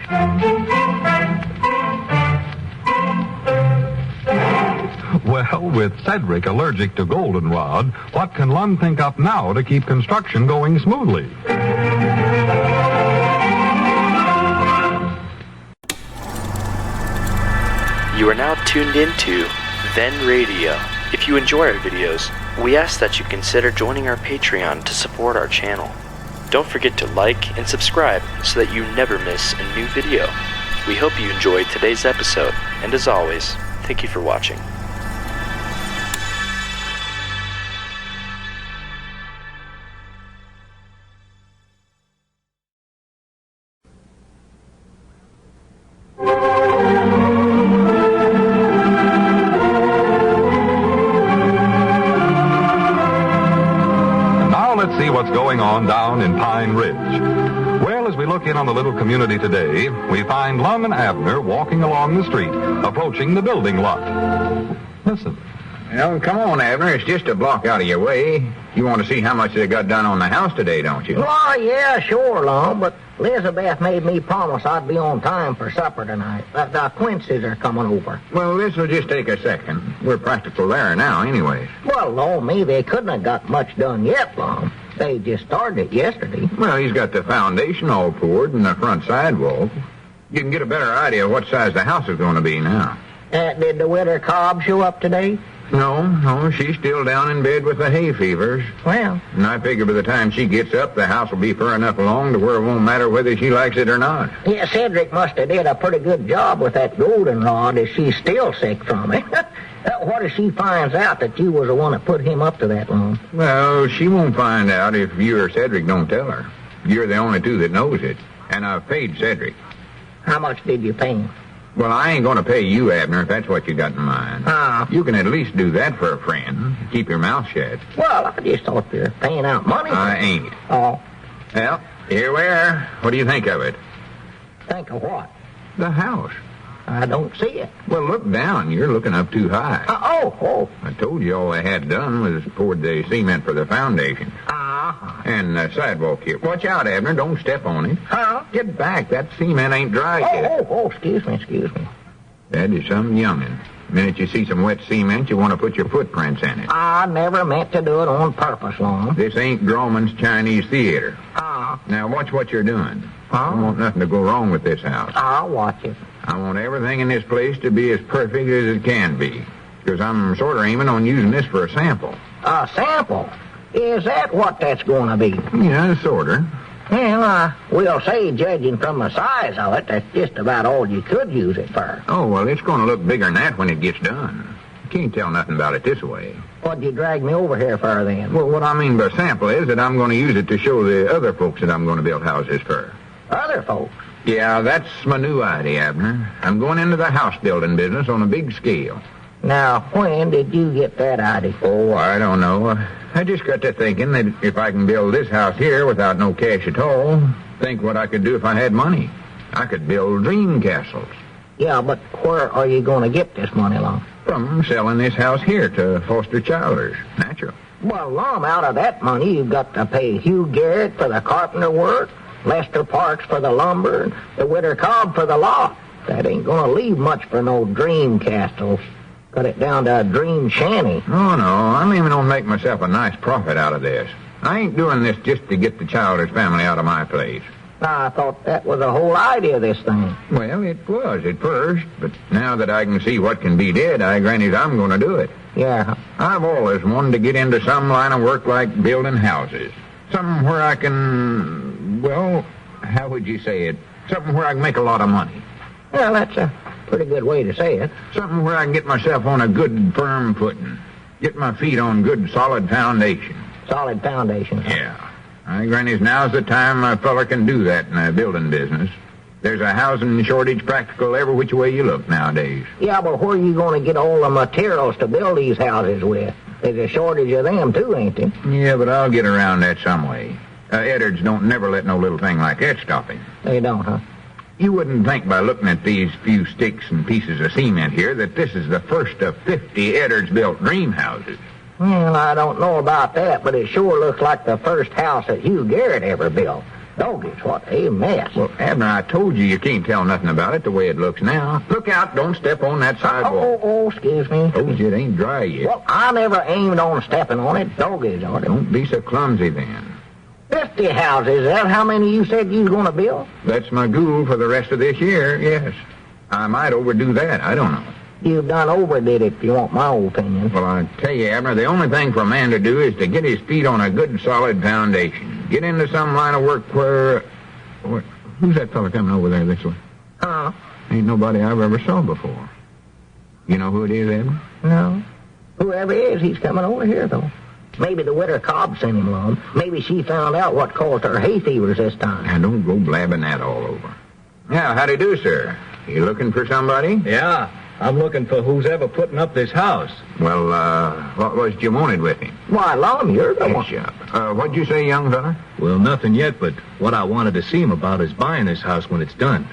Well, with Cedric allergic to goldenrod, what can Lum think up now to keep construction going smoothly? You are now tuned into Then Radio. If you enjoy our videos, we ask that you consider joining our Patreon to support our channel. Don't forget to like and subscribe so that you never miss a new video. We hope you enjoyed today's episode, and as always, thank you for watching. Let's see what's going on down in Pine Ridge. Well, as we look in on the little community today, we find Lum and Abner walking along the street, approaching the building lot. Listen. Well, come on, Abner. It's just a block out of your way. You want to see how much they got done on the house today, don't you? Oh, yeah, sure, Lum, but Elizabeth made me promise I'd be on time for supper tonight. The Quinces are coming over. Well, this will just take a second. We're practical there now, anyways. Well, Lord, me, they couldn't have got much done yet, Lum. They just started it yesterday. Well, he's got the foundation all poured and the front sidewalk. You can get a better idea of what size the house is going to be now. Did the widow Cobb show up today? No, she's still down in bed with the hay fevers. Well, And I figure by the time she gets up, the house will be far enough along to where it won't matter whether she likes it or not. yeah, Cedric must have did a pretty good job with that goldenrod if she's still sick from it. What if she finds out that you was the one that put him up to that, Lum? Well, she won't find out if you or Cedric don't tell her. You're the only two that knows it. And I've paid Cedric. How much did you pay him? Well, I ain't going to pay you, Abner, if that's what you got in mind. You can at least do that for a friend. Keep your mouth shut. Well, I just thought you were paying out money. I ain't. Oh, Well, here we are. What do you think of it? think of what? The house. I don't see it. Well, look down. You're looking up too high. Oh. I told you all I had done was poured the cement for the foundation. And the sidewalk here. Watch out, Abner. Don't step on it. Get back. That cement ain't dry yet. Excuse me. That is some youngin'. The minute you see some wet cement, you want to put your footprints in it. I never meant to do it on purpose, Lum. This ain't Grauman's Chinese Theater. Now watch what you're doing. I don't want nothing to go wrong with this house. I'll watch it. I want everything in this place to be as perfect as it can be. Because I'm sort of aiming on using this for a sample. A sample? Is that what that's going to be? Yeah, sort of. Well, we'll say, judging from the size of it, that's just about all you could use it for. Oh, well, it's going to look bigger than that when it gets done. You can't tell nothing about it this way. What'd you drag me over here for, then? Well, what I mean by sample is that I'm going to use it to show the other folks that I'm going to build houses for. Other folks? Yeah, that's my new idea, Abner. I'm going into the house building business on a big scale. Now, when did you get that idea? Oh, I don't know. I just got to thinking that if I can build this house here without no cash at all, think what I could do if I had money. I could build dream castles. Yeah, but where are you going to get this money, Lum? From selling this house here to foster childers. Natural. Well, Lum, out of that money, you've got to pay Hugh Garrett for the carpenter work, Lester Parks for the lumber, and the Widder Cobb for the loft. That ain't going to leave much for no dream castles. Cut it down to a dream shanty. Oh, no. I'm aiming on make myself a nice profit out of this. I ain't doing this just to get the Childers family out of my place. I thought that was the whole idea of this thing. Well, it was at first, but now that I can see what can be did, I granted I'm going to do it. Yeah. I've always wanted to get into some line of work like building houses. Something where I can, well, how would you say it? Something where I can make a lot of money. Well, that's a pretty good way to say it. Something where I can get myself on a good, firm footing. Get my feet on good, solid foundation. Solid foundation. Yeah. I granted now's the time a fella can do that in a building business. There's a housing shortage practical every which way you look nowadays. Yeah, but where are you going to get all the materials to build these houses with? There's a shortage of them, too, ain't there? Yeah, but I'll get around that some way. Eddards don't never let no little thing like that stop him. They don't, huh? You wouldn't think by looking at these few sticks and pieces of cement here that this is the first of 50 Eddards-built dream houses. Well, I don't know about that, but it sure looks like the first house that Hugh Garrett ever built. Doggone, what a mess. Well, Abner, I told you can't tell nothing about it the way it looks now. Look out, don't step on that sidewalk. Excuse me. Told you it ain't dry yet. Well, I never aimed on stepping on it. Doggone, on it. Don't be so clumsy then. 50 houses, is that how many you said you was going to build? That's my goal for the rest of this year, yes. I might overdo that, I don't know. You've done overdid it, if you want my opinion. Well, I tell you, Abner, the only thing for a man to do is to get his feet on a good, solid foundation. Get into some line of work where... Who's that fella coming over there this way? Huh? Ain't nobody I've ever saw before. You know who it is, Abner? No. Whoever it is, he's coming over here, though. Maybe the Widder Cobb sent him, Lum. Maybe she found out what caused her hay fevers this time. Now, don't go blabbing that all over. Yeah, howdy do, sir. You looking for somebody? Yeah, I'm looking for who's ever putting up this house. Well, what was you wanted with him? Why, Lum, you're the one. What'd you say, young fella? Well, nothing yet, but what I wanted to see him about is buying this house when it's done.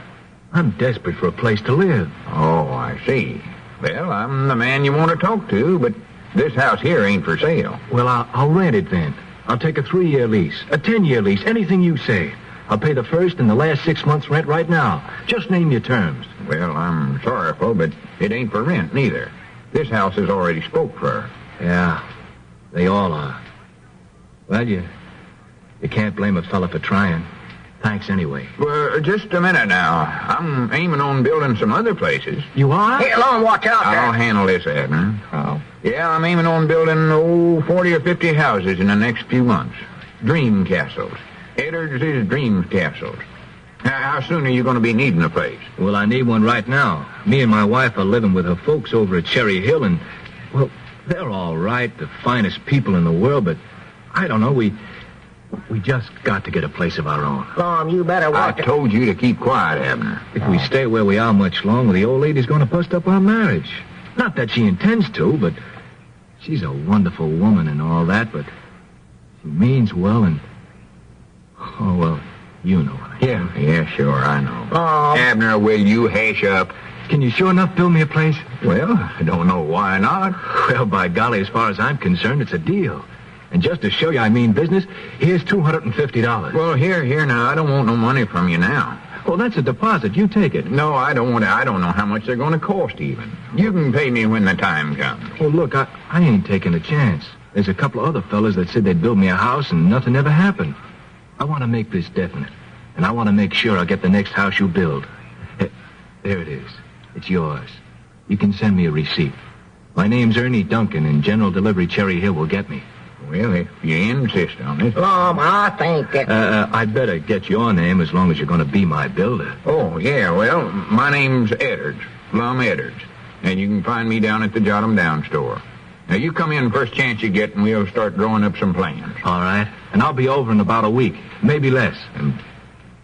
I'm desperate for a place to live. Oh, I see. Well, I'm the man you want to talk to, but this house here ain't for sale. Well, I'll rent it then. I'll take a 3-year lease, a 10-year lease, anything you say. I'll pay the first and the last 6 months' rent right now. Just name your terms. Well, I'm sorrowful, but it ain't for rent, neither. This house is already spoke for. Yeah, they all are. Well, you can't blame a fella for trying. Thanks anyway. Well, just a minute now. I'm aiming on building some other places. You are? Hey, Lum, watch out there. I'll handle this, Abner. Oh. Yeah, I'm aiming on building, 40 or 50 houses in the next few months. Dream castles. Eddards is dream castles. How soon are you going to be needing a place? Well, I need one right now. Me and my wife are living with her folks over at Cherry Hill, and, well, they're all right, the finest people in the world, but I don't know, we We just got to get a place of our own. Lum, you better I watch it. told you to keep quiet, Abner. If we stay where we are much longer, the old lady's going to bust up our marriage. Not that she intends to, but she's a wonderful woman and all that, but she means well and... Oh, well, you know what I mean. Yeah, sure, I know. Lum, Abner, will you hash up? Can you sure enough build me a place? Well, I don't know why not. Well, by golly, as far as I'm concerned, it's a deal. And just to show you I mean business, here's $250. Well, here now. I don't want no money from you now. Well, that's a deposit. You take it. No, I don't want to. I don't know how much they're going to cost even. You can pay me when the time comes. Well, look, I ain't taking a chance. There's a couple of other fellas that said they'd build me a house and nothing ever happened. I want to make this definite. And I want to make sure I get the next house you build. There it is. It's yours. You can send me a receipt. My name's Ernie Duncan, and General Delivery Cherry Hill will get me. Well, if you insist on it. Lum, I think that... I'd better get your name as long as you're going to be my builder. Oh, yeah, well, my name's Eddards, Lum Eddards. And you can find me down at the Jot 'em Down store. Now, you come in first chance you get, and we'll start drawing up some plans. All right. And I'll be over in about a week, maybe less. And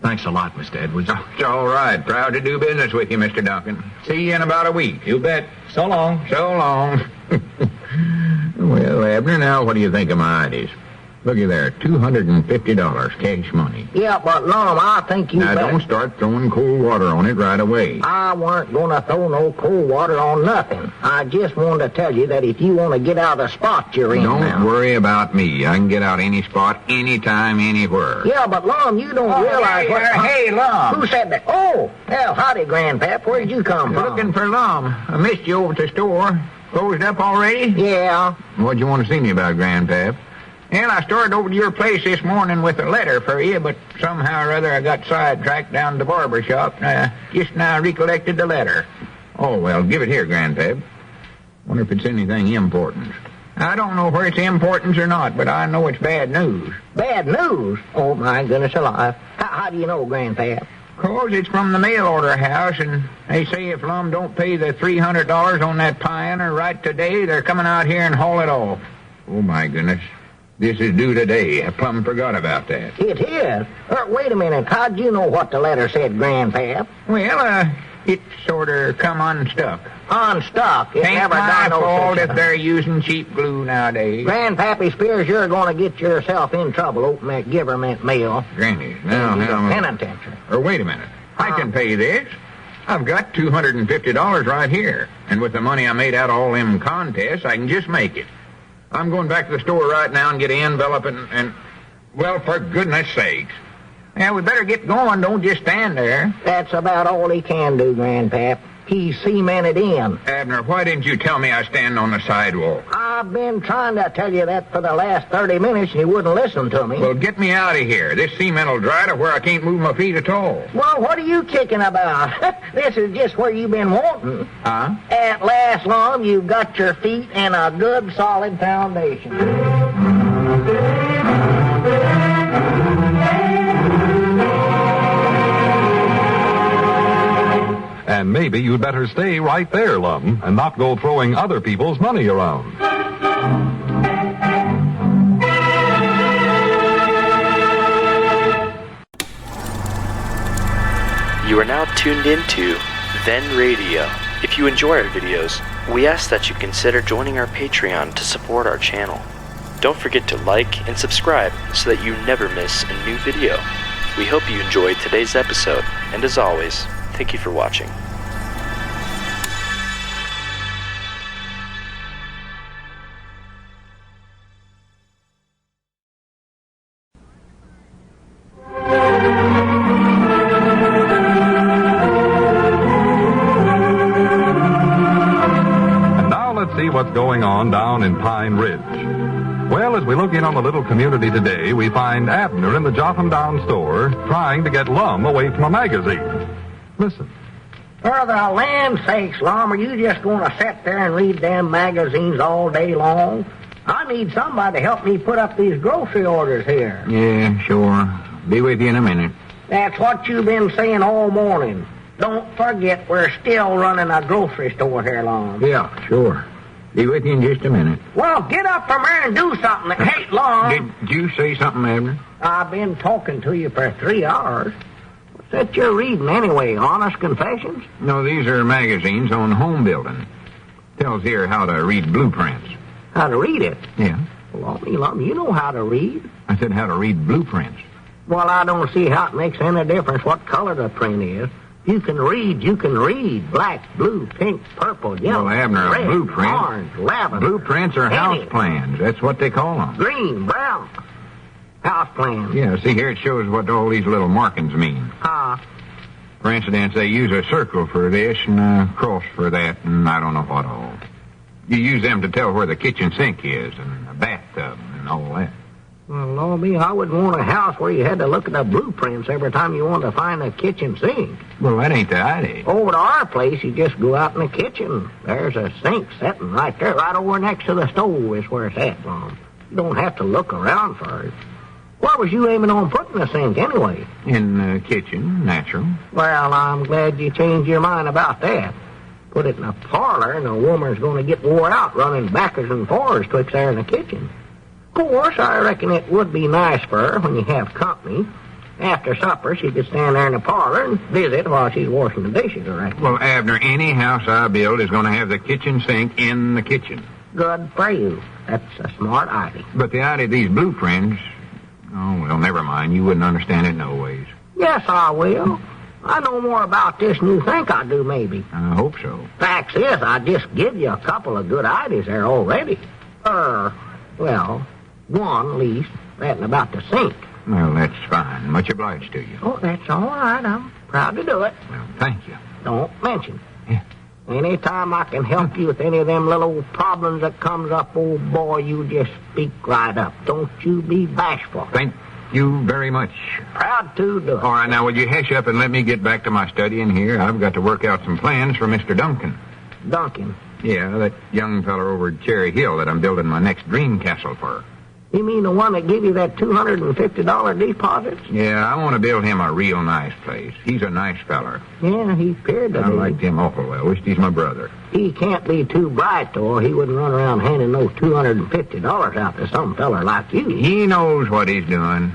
thanks a lot, Mr. Edwards. It's all right. Proud to do business with you, Mr. Duncan. See you in about a week. You bet. So long. So long. Well, Abner, now what do you think of my ideas? Looky there, $250 cash money. Yeah, but Lum, I think you Now, better... don't start throwing cold water on it right away. I weren't going to throw no cold water on nothing. I just wanted to tell you that if you want to get out of the spot you're in Don't now... worry about me. I can get out any spot, anytime, anywhere. Yeah, but Lum, you don't realize what... Hey, Lum. Who said that? Oh, well, howdy, Grandpap. Where'd you come from? Looking for Lum. I missed you over at the store. Closed up already? Yeah. What'd you want to see me about, Grandpap? Well, I started over to your place this morning with a letter for you, but somehow or other I got sidetracked down to the barber shop. Just now recollected the letter. Oh, well, give it here, Grandpap. Wonder if it's anything important. I don't know where it's importance or not, but I know it's bad news. Bad news? Oh, my goodness alive. How do you know, Grandpap? 'Cause it's from the mail order house, and they say if Lum don't pay the $300 on that pioneer right today, they're coming out here and haul it off. Oh, my goodness. This is due today. I plumb forgot about that. It is? Wait a minute. How'd you know what the letter said, Grandpap? Well, it sort of come unstuck. Unstuck? It Ain't never my done no fault such a if thing. they're using cheap glue nowadays. Grandpappy Spears, you're going to get yourself in trouble opening that government mail. Granny, now, Penitentiary. Or wait a minute. I can pay this. I've got $250 right here. And with the money I made out of all them contests, I can just make it. I'm going back to the store right now and get an envelope and well, for goodness sakes. Now, we better get going. Don't just stand there. That's about all he can do, Grandpap. He's cemented in. Abner, why didn't you tell me I stand on the sidewalk? I've been trying to tell you that for the last 30 minutes, and you wouldn't listen to me. Well, get me out of here. This cement will dry to where I can't move my feet at all. Well, what are you kicking about? This is just where you've been wanting. Huh? At last, Lum, you've got your feet in a good, solid foundation. And maybe you'd better stay right there, Lum, and not go throwing other people's money around. You are now tuned into Then Radio. If you enjoy our videos, we ask that you consider joining our Patreon to support our channel. Don't forget to like and subscribe so that you never miss a new video. We hope you enjoyed today's episode, and as always, thank you for watching. See what's going on down in Pine Ridge. Well, as we look in on the little community today, we find Abner in the Jot 'em Down store trying to get Lum away from a magazine. Listen. For the land's sakes, Lum, are you just going to sit there and read them magazines all day long? I need somebody to help me put up these grocery orders here. Yeah, sure. Be with you in a minute. That's what you've been saying all morning. Don't forget, we're still running a grocery store here, Lum. Yeah, sure. Be with you in just a minute. Well, get up from there and do something. Hey, Lum. Did you say something, Abner? I've been talking to you for 3 hours. What's that you're reading anyway? Honest Confessions? No, these are magazines on home building. Tells here how to read blueprints. How to read it? Yeah. Lum, you know how to read. I said how to read blueprints. Well, I don't see how it makes any difference what color the print is. You can read. Black, blue, pink, purple, yellow, Well, Abner, red, a blueprint. orange, lavender. Blueprints are house any, plans. That's what they call them. green, brown. House plans. Yeah, see here it shows what all these little markings mean. For instance, they use a circle for this and a cross for that, and I don't know what all. You use them to tell where the kitchen sink is and the bathtub and all that. Well, Lord me, I wouldn't want a house where you had to look at the blueprints every time you wanted to find a kitchen sink. Well, that ain't the idea. Over to our place, you just go out in the kitchen. There's a sink sitting right there, right over next to the stove is where it's at, Mom. You don't have to look around for it. Where was you aiming on putting the sink anyway? In the kitchen, natural. Well, I'm glad you changed your mind about that. Put it in a parlor, and the woman's going to get wore out running backwards and forwards twixt there in the kitchen. Of course, I reckon it would be nice for her when you have company. After supper, she could stand there in the parlor and visit while she's washing the dishes, I reckon. Well, Abner, any house I build is going to have the kitchen sink in the kitchen. Good for you. That's a smart idea. But the idea of these blueprints, oh, well, never mind. You wouldn't understand it no ways. Yes, I will. I know more about this than you think I do, maybe. I hope so. Facts is, I just give you a couple of good ideas there already. Well, one, at least, that and about the sink. Well, that's fine. Much obliged to you. Oh, that's all right. I'm proud to do it. Well, thank you. Don't mention. Yeah. Anytime I can help you with any of them little problems that comes up, old boy, you just speak right up. Don't you be bashful. Thank you very much. Proud to do it. All right, now, will you hush up and let me get back to my study in here? I've got to work out some plans for Mr. Duncan. Duncan? Yeah, that young feller over at Cherry Hill that I'm building my next dream castle for. You mean the one that gave you that $250 deposit? Yeah, I want to build him a real nice place. He's a nice feller. Yeah, he appeared to I be. liked him awful well. Wished he's my brother. He can't be too bright, though, or he wouldn't run around handing those $250 out to some feller like you. He knows what he's doing.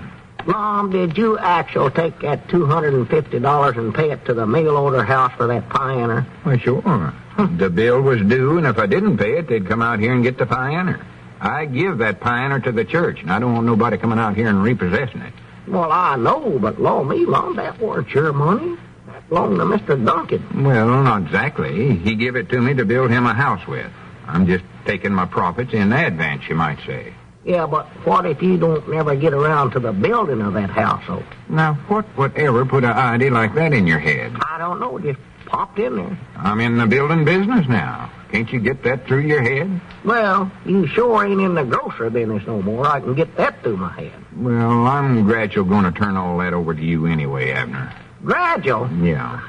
Mom, did you actually take that $250 and pay it to the mail order house for that pioneer? Well, sure. The bill was due, and if I didn't pay it, they'd come out here and get the pioneer. I give that pioneer to the church, and I don't want nobody coming out here and repossessing it. Well, I know, but Lum, that weren't your money. That belonged to Mr. Duncan. Well, not exactly. He gave it to me to build him a house with. I'm just taking my profits in advance, you might say. Yeah, but what if you don't never get around to the building of that household? Now, what would ever put an idea like that in your head? I don't know, just popped in there. I'm in the building business now. Can't you get that through your head? Well, you sure ain't in the grocery business no more. I can get that through my head. Well, I'm gradual going to turn all that over to you anyway, Abner. Gradual? Yeah.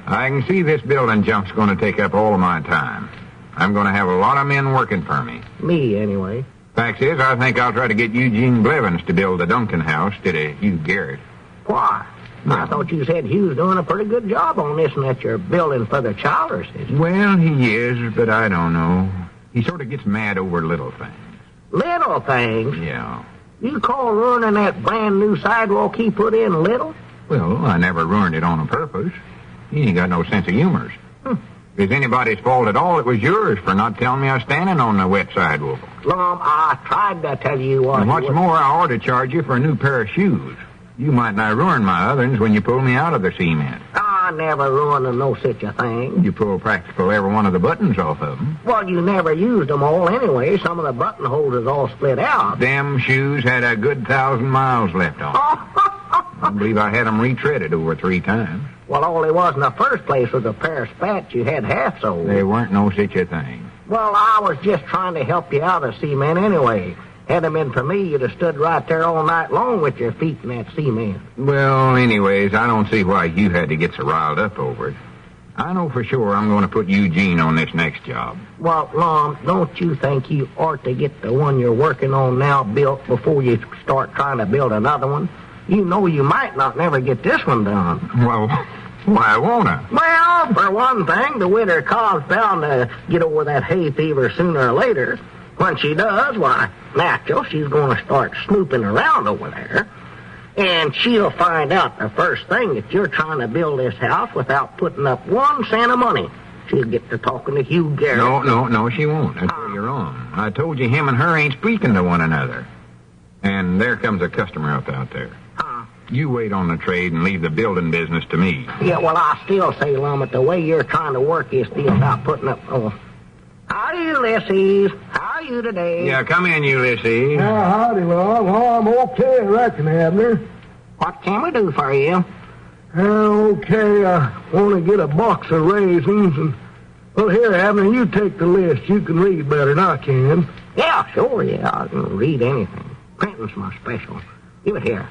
I can see this building jump's going to take up all of my time. I'm going to have a lot of men working for me. Me, anyway. Fact is, I think I'll try to get Eugene Blevins to build the Duncan house instead of Hugh Garrett. Why? I thought you said Hugh's doing a pretty good job on this and that you're building for the Childers. Well, he is, but I don't know. He sort of gets mad over little things. Little things? Yeah. You call ruining that brand new sidewalk he put in little? Well, I never ruined it on purpose. He ain't got no sense of humor. If it's anybody's fault at all, it was yours for not telling me I was standing on the wet sidewalk. Lum, I tried to tell you what. And what's more, I ought to charge you for a new pair of shoes. You might not ruin my others when you pull me out of the cement. I never ruined no such a thing. You pull practically every one of the buttons off of them. Well, you never used them all anyway. Some of the buttonholes is all split out. Them shoes had a good 1,000 miles left on them. I believe I had them retreaded over 3 times. Well, all there was in the first place was a pair of spats you had half sold. There weren't no such a thing. Well, I was just trying to help you out of cement anyway. Had it been for me, you'd have stood right there all night long with your feet in that cement. Well, anyways, I don't see why you had to get so riled up over it. I know for sure I'm going to put Eugene on this next job. Well, Lum, don't you think you ought to get the one you're working on now built before you start trying to build another one? You know you might not never get this one done. Well, Why won't I? Well, for one thing, the widder Cobb's bound to get over that hay fever sooner or later. When she does, why, natural, she's going to start snooping around over there. And she'll find out the first thing that you're trying to build this house without putting up 1 cent of money. She'll get to talking to Hugh Garrett. No, she won't. I tell you wrong. I told you him and her ain't speaking to one another. And there comes a customer out there. You wait on the trade and leave the building business to me. Yeah, well, I still say, Lum, that the way you're trying to work this deal without putting up... Oh. Howdy, Ulysses. How are you today? Yeah, come in, Ulysses. Howdy, Lum. Oh, I'm okay, I reckon, Abner. What can we do for you? Okay, I want to get a box of raisins and... Well, here, Abner, you take the list. You can read better than I can. Yeah, sure, yeah. I can read anything. Printing's my special. Give it here.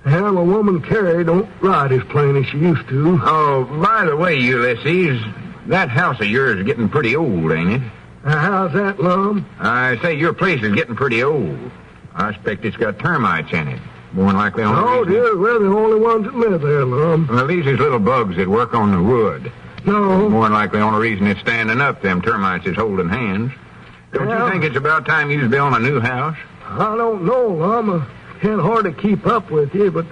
Well, a woman Carrie don't write as plain as she used to. Oh, by the way, Ulysses, that house of yours is getting pretty old, ain't it? How's that, Lum? I say your place is getting pretty old. I expect it's got termites in it. More than likely on Oh, dear, we're the only ones that live there, Lum. Well, these is little bugs that work on the wood. No. More than likely, the only reason it's standing up, them termites is holding hands. Don't you think it's about time you was building a new house? I don't know, Lum. I can't hardly keep up with you, but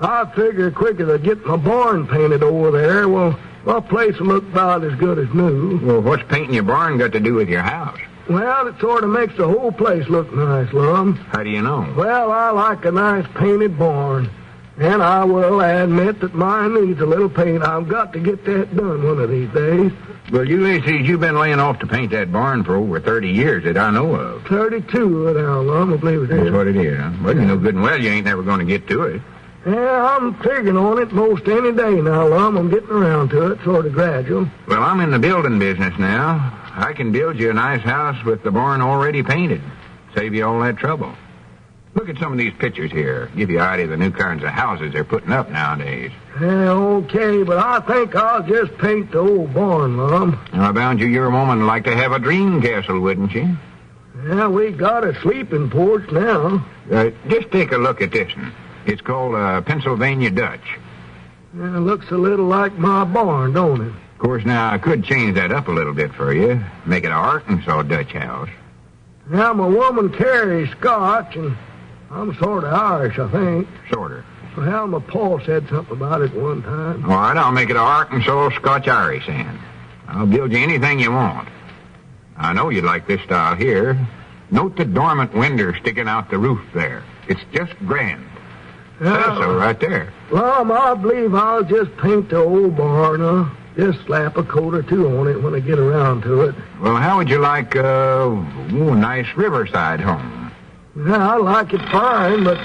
I figure quicker to get my barn painted over there. Well, my place will look about as good as new. Well, what's painting your barn got to do with your house? Well, it sort of makes the whole place look nice, Lum. How do you know? Well, I like a nice painted barn. And I will admit that mine needs a little paint. I've got to get that done one of these days. Well, Ulysses, you've been laying off to paint that barn for over 30 years that I know of. 32 now, Lum, I believe it is. That's what it is, huh? Well, you know good and well you ain't never going to get to it. Yeah, I'm figuring on it most any day now, Lum. I'm getting around to it, sort of gradual. Well, I'm in the building business now. I can build you a nice house with the barn already painted. Save you all that trouble. Look at some of these pictures here. Give you an idea of the new kinds of houses they're putting up nowadays. Yeah, okay, but I think I'll just paint the old barn, Lum. Now, I bound you're a woman like to have a dream castle, wouldn't you? Yeah, we got a sleeping porch now. Just take a look at this one. It's called Pennsylvania Dutch. Yeah, it looks a little like my barn, don't it? Of course, now, I could change that up a little bit for you. Make it an Arkansas Dutch house. Now, my woman carries Scotch, and I'm sort of Irish, I think. Sorter. Well, my pa said something about it one time. All right, I'll make it an Arkansas Scotch-Irish then. I'll build you anything you want. I know you'd like this style here. Note the dormant window sticking out the roof there. It's just grand. Says so right there. Lum, I believe I'll just paint the old barn. Just slap a coat or two on it when I get around to it. Well, how would you like a nice riverside home? Yeah, I like it fine, but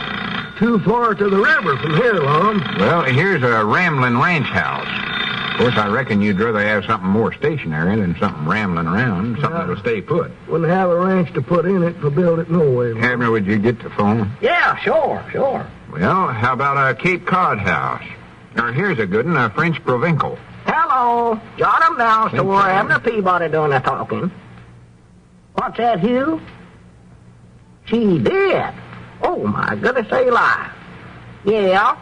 too far to the river from here, Lum. Well, here's a rambling ranch house. Of course, I reckon you'd rather have something more stationary than something rambling around, something that'll stay put. Wouldn't have a ranch to put in it to build it no way, Lum. Abner, would you get the phone? Yeah, sure. Well, how about a Cape Cod house? Now, here's a good one, a French Provencal. Hello. Jot 'em down, store. Abner Peabody doing the talking. What's that, Hugh? She did. Oh, my goodness, they lie. Yeah.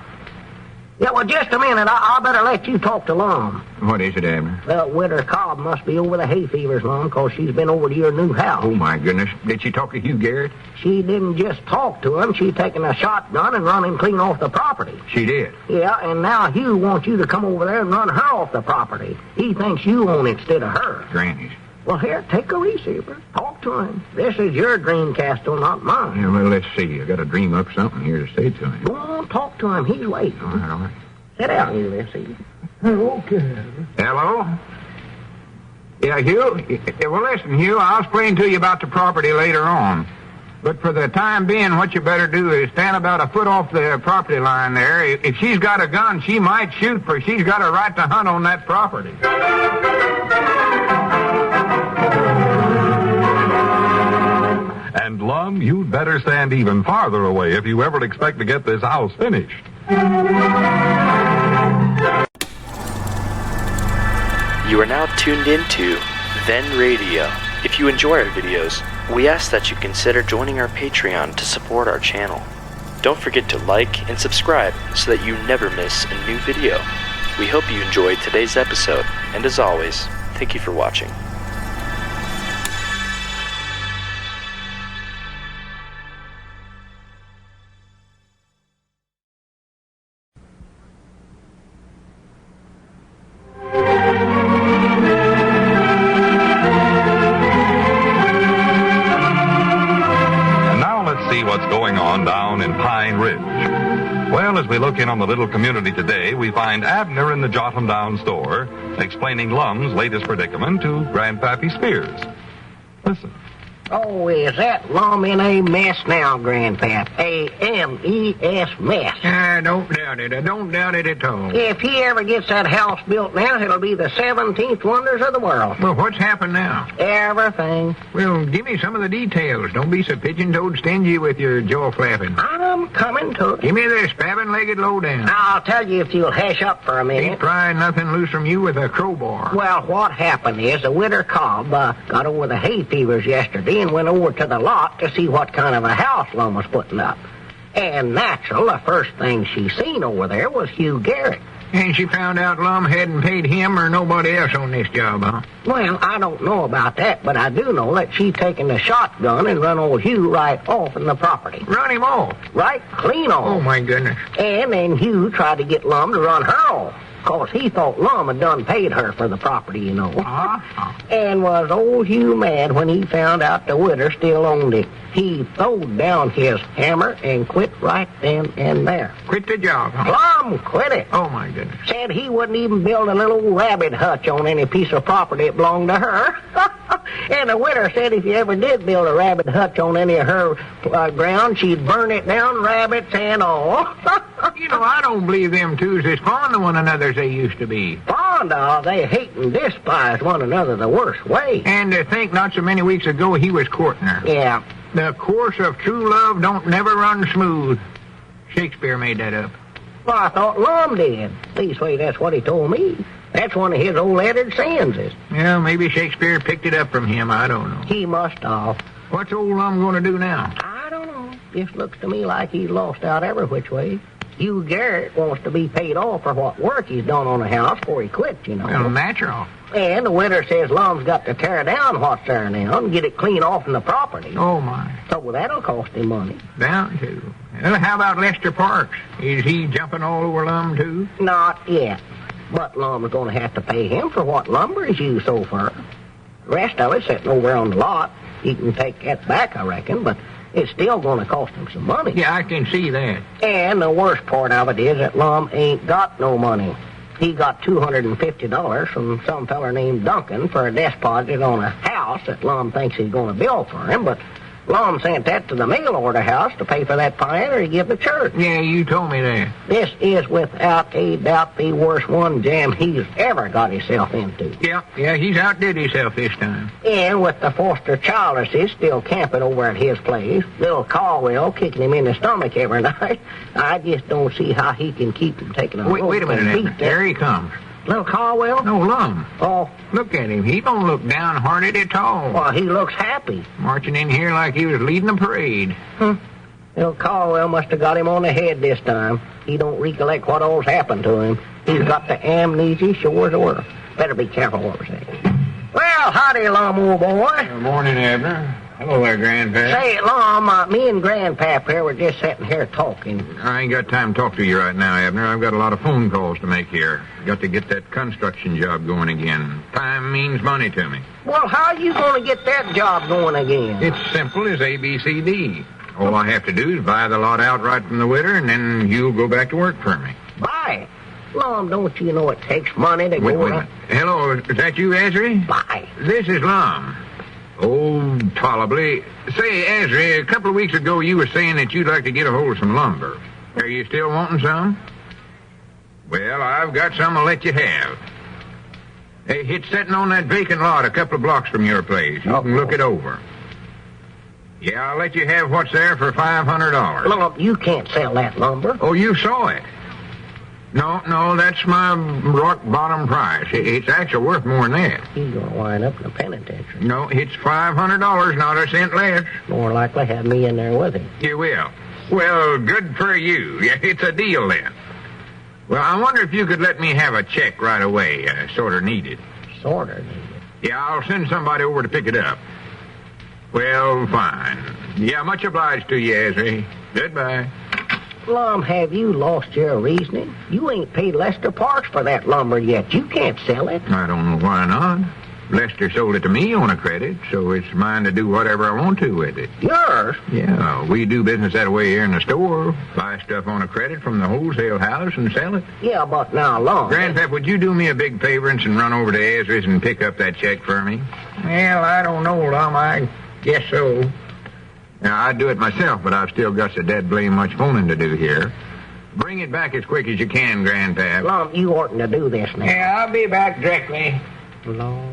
Yeah, well, just a minute. I better let you talk to Lum. What is it, Abner? Well, Widder Cobb must be over the hay fevers, Lum, because she's been over to your new house. Oh, my goodness. Did she talk to Hugh Garrett? She didn't just talk to him. She taken a shotgun and run him clean off the property. She did? Yeah, and now Hugh wants you to come over there and run her off the property. He thinks you own it instead of her. Granny's. Well, here, take a receiver. Talk to him. This is your dream castle, not mine. Yeah, well, let's see. I got to dream up something here to say to him. Go on, talk to him. He's waiting. All right. Sit down, Ulysses. Okay. Hello? Yeah, Hugh? Well, listen, Hugh, I'll explain to you about the property later on. But for the time being, what you better do is stand about a foot off the property line there. If she's got a gun, she might shoot, for she's got a right to hunt on that property. And, Lum, you'd better stand even farther away if you ever expect to get this house finished. You are now tuned into Then Radio. If you enjoy our videos, we ask that you consider joining our Patreon to support our channel. Don't forget to like and subscribe so that you never miss a new video. We hope you enjoyed today's episode, and as always, thank you for watching. What's going on down in Pine Ridge. Well, as we look in on the little community today, we find Abner in the Jot 'em Down store explaining Lum's latest predicament to Grandpappy Spears. Listen. Oh, is that Lum in a mess now, Grandpap? A-M-E-S mess. Don't doubt it. I don't doubt it at all. If he ever gets that house built now, it'll be the 17th wonders of the world. Well, what's happened now? Everything. Well, give me some of the details. Don't be so pigeon-toed stingy with your jaw flapping. I'm coming to it. Give me the spabbing-legged lowdown. I'll tell you if you'll hush up for a minute. Ain't prying nothing loose from you with a crowbar. Well, what happened is the widder Cobb got over the hay fevers yesterday and went over to the lot to see what kind of a house Lum was putting up. And natural, the first thing she seen over there was Hugh Garrett. And she found out Lum hadn't paid him or nobody else on this job, huh? Well, I don't know about that, but I do know that she taken the shotgun and run old Hugh right off in the property. Run him off? Right clean off. Oh, my goodness. And then Hugh tried to get Lum to run her off. 'Cause he thought Lum had done paid her for the property, you know. And was old Hugh mad when he found out the widder still owned it. He throwed down his hammer and quit right then and there. Quit the job, huh? Plum quit it. Oh, my goodness. Said he wouldn't even build a little rabbit hutch on any piece of property that belonged to her. And the widder said if you ever did build a rabbit hutch on any of her ground, she'd burn it down, rabbits and all. You know, I don't believe them twos as fond of one another as they used to be. Fond of? They hate and despise one another the worst way. And to think not so many weeks ago he was courting her. Yeah. The course of true love don't never run smooth. Shakespeare made that up. Well, I thought Lum did. Leastways, that's what he told me. That's one of his old edited sentences. Yeah, maybe Shakespeare picked it up from him. I don't know. He must have. What's old Lum going to do now? I don't know. Just looks to me like he's lost out every which way. Hugh Garrett wants to be paid off for what work he's done on the house before he quits, you know. Well, natural. And the widder says Lum's got to tear down what's there now and get it clean off in the property. Oh, my. So that'll cost him money. Down to. Well, how about Lester Parks? Is he jumping all over Lum, too? Not yet. But Lum's going to have to pay him for what lumber he's used so far. The rest of it's sitting over on the lot. He can take that back, I reckon, but it's still going to cost him some money. Yeah, I can see that. And the worst part of it is that Lum ain't got no money. He got $250 from some feller named Duncan for a deposit on a house that Lum thinks he's going to build for him, but Lum sent that to the mail order house to pay for that pioneer he give the church. Yeah, you told me that. This is without a doubt the worst one jam he's ever got himself into. Yeah, he's outdid himself this time. And with the foster childresses still camping over at his place, little Caldwell kicking him in the stomach every night, I just don't see how he can keep from taking a Wait a minute, Abner. There he comes. Little Caldwell? No, Lum. Oh. Look at him. He don't look downhearted at all. Well, he looks happy. Marching in here like he was leading a parade. Little Caldwell must have got him on the head this time. He don't recollect what all's happened to him. He's got the amnesia sure as a whirl. Better be careful what we say. Well, howdy, Lum, old boy. Good morning, Abner. Hello there, Grandpa. Say, Lum, me and Grandpap here were just sitting here talking. I ain't got time to talk to you right now, Abner. I've got a lot of phone calls to make here. Got to get that construction job going again. Time means money to me. Well, how are you going to get that job going again? It's simple as ABCD. All I have to do is buy the lot outright from the widder, and then you'll go back to work for me. Buy it? Lum, don't you know it takes money to Wait go a minute. Hello, is that you, Ezra? Buy. This is Lum. Oh, tolerably. Say, Ezra, a couple of weeks ago you were saying that you'd like to get a hold of some lumber. Are you still wanting some? Well, I've got some I'll let you have. Hey, it's sitting on that vacant lot a couple of blocks from your place. You can look it over. Yeah, I'll let you have what's there for $500. Lum, you can't sell that lumber. Oh, you saw it? No, that's my rock bottom price. It's actually worth more than that. He's going to wind up in a penitentiary. No, it's $500, not a cent less. More likely have me in there with him. You will. Well, good for you. Yeah, it's a deal then. Well, I wonder if you could let me have a check right away. Sort of need it. Sort of. Yeah, I'll send somebody over to pick it up. Well, fine. Yeah, much obliged to you, Ezra. Goodbye. Lum, have you lost your reasoning? You ain't paid Lester Parks for that lumber yet. You can't sell it. I don't know why not. Lester sold it to me on a credit, so it's mine to do whatever I want to with it. Yours? Yeah, we do business that way here in the store. Buy stuff on a credit from the wholesale house and sell it. Yeah, but now, Lum... Grandpap, would you do me a big favor and run over to Ezra's and pick up that check for me? Well, I don't know, Lum. I guess so. Now, I'd do it myself, but I've still got so dead blame much phoning to do here. Bring it back as quick as you can, Grandpap. Lum, you oughtn't to do this now. Yeah, I'll be back directly. Lum,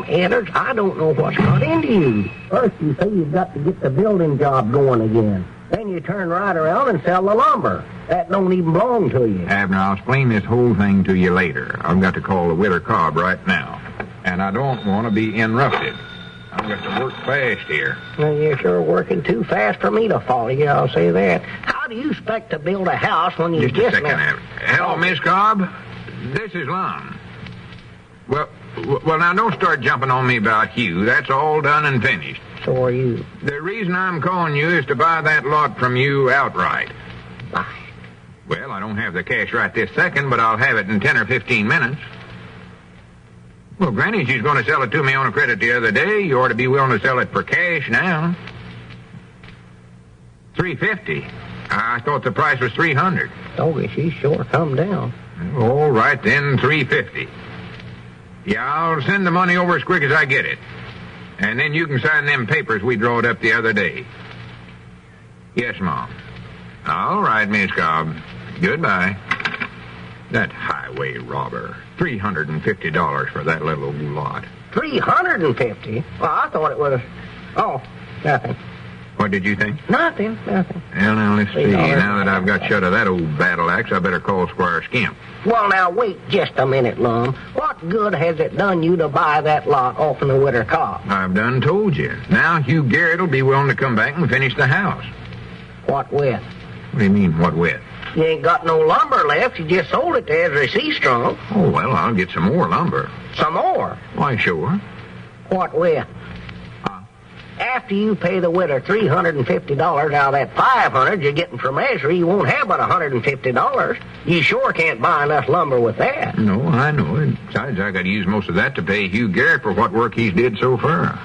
Edders, I don't know what's got into you. First you say you've got to get the building job going again. Then you turn right around and sell the lumber. That don't even belong to you. Abner, I'll explain this whole thing to you later. I've got to call the widder Cobb right now. And I don't want to be interrupted. I've got to work fast here. Well, you're sure working too fast for me to follow you, I'll say that. How do you expect to build a house when you Just a second, Abner. Hello, Oh. Miss Cobb. This is Lum. Well, now, don't start jumping on me about Hugh. That's all done and finished. So are you. The reason I'm calling you is to buy that lot from you outright. Buy. Well, I don't have the cash right this second, but I'll have it in 10 or 15 minutes. Well, Granny, she's going to sell it to me on a credit the other day. You ought to be willing to sell it for cash now. $350. I thought the price was $300. Oh, she's sure come down. All right, then, $350. Yeah, I'll send the money over as quick as I get it. And then you can sign them papers we drawed up the other day. Yes, Mom. All right, Miss Cobb. Goodbye. That highway robber. $350 for that little lot. $350? Well, I thought it was... Oh, nothing. What did you think? Nothing. Well, now, let's see. $3. Now that I've got shut of that old battle axe, I better call Squire Skimp. Well, now, wait just a minute, Lum. What good has it done you to buy that lot off in the Widder Cobb? I've done told you. Now Hugh Garrett will be willing to come back and finish the house. What with? What do you mean, what with? You ain't got no lumber left. You just sold it to Ezra Seastrong. Oh, well, I'll get some more lumber. Some more? Why, sure. What with? After you pay the widder $350 out of that $500 you're getting from Ezra, you won't have but $150. You sure can't buy enough lumber with that. No, I know it. Besides, I got to use most of that to pay Hugh Garrett for what work he's did so far.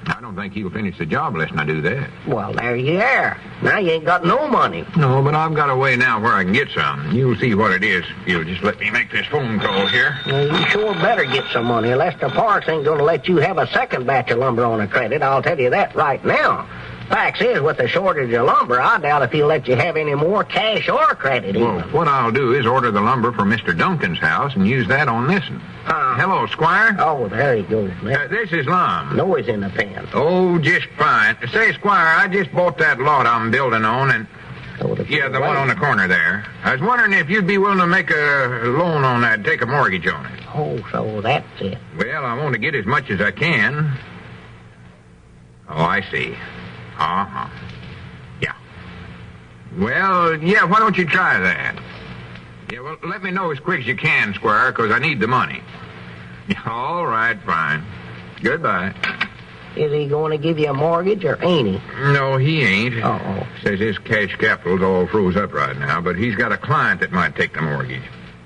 I don't think he'll finish the job unless I do that. Well, there you are. Now you ain't got no money. No, but I've got a way now where I can get some. You'll see what it is. You'll just let me make this phone call here. Well, you sure better get some money. Lester Parks ain't going to let you have a second batch of lumber on a credit. I'll tell you that right now. Facts is, with the shortage of lumber, I doubt if he'll let you have any more cash or credit even. Well, what I'll do is order the lumber for Mr. Duncan's house and use that on this one. Hello, Squire. Oh, there he goes, man. This is Lum. Noise in the pen. Oh, just fine. Say, Squire, I just bought that lot I'm building on, and... Yeah, the one on the corner there. I was wondering if you'd be willing to make a loan on that, take a mortgage on it. Oh, so that's it. Well, I want to get as much as I can. Oh, I see. Uh-huh. Yeah. Well, yeah, why don't you try that? Yeah, well, let me know as quick as you can, Squire, because I need the money. All right, fine. Goodbye. Is he going to give you a mortgage, or ain't he? No, he ain't. Uh-oh. Says his cash capital's all froze up right now, but he's got a client that might take the mortgage.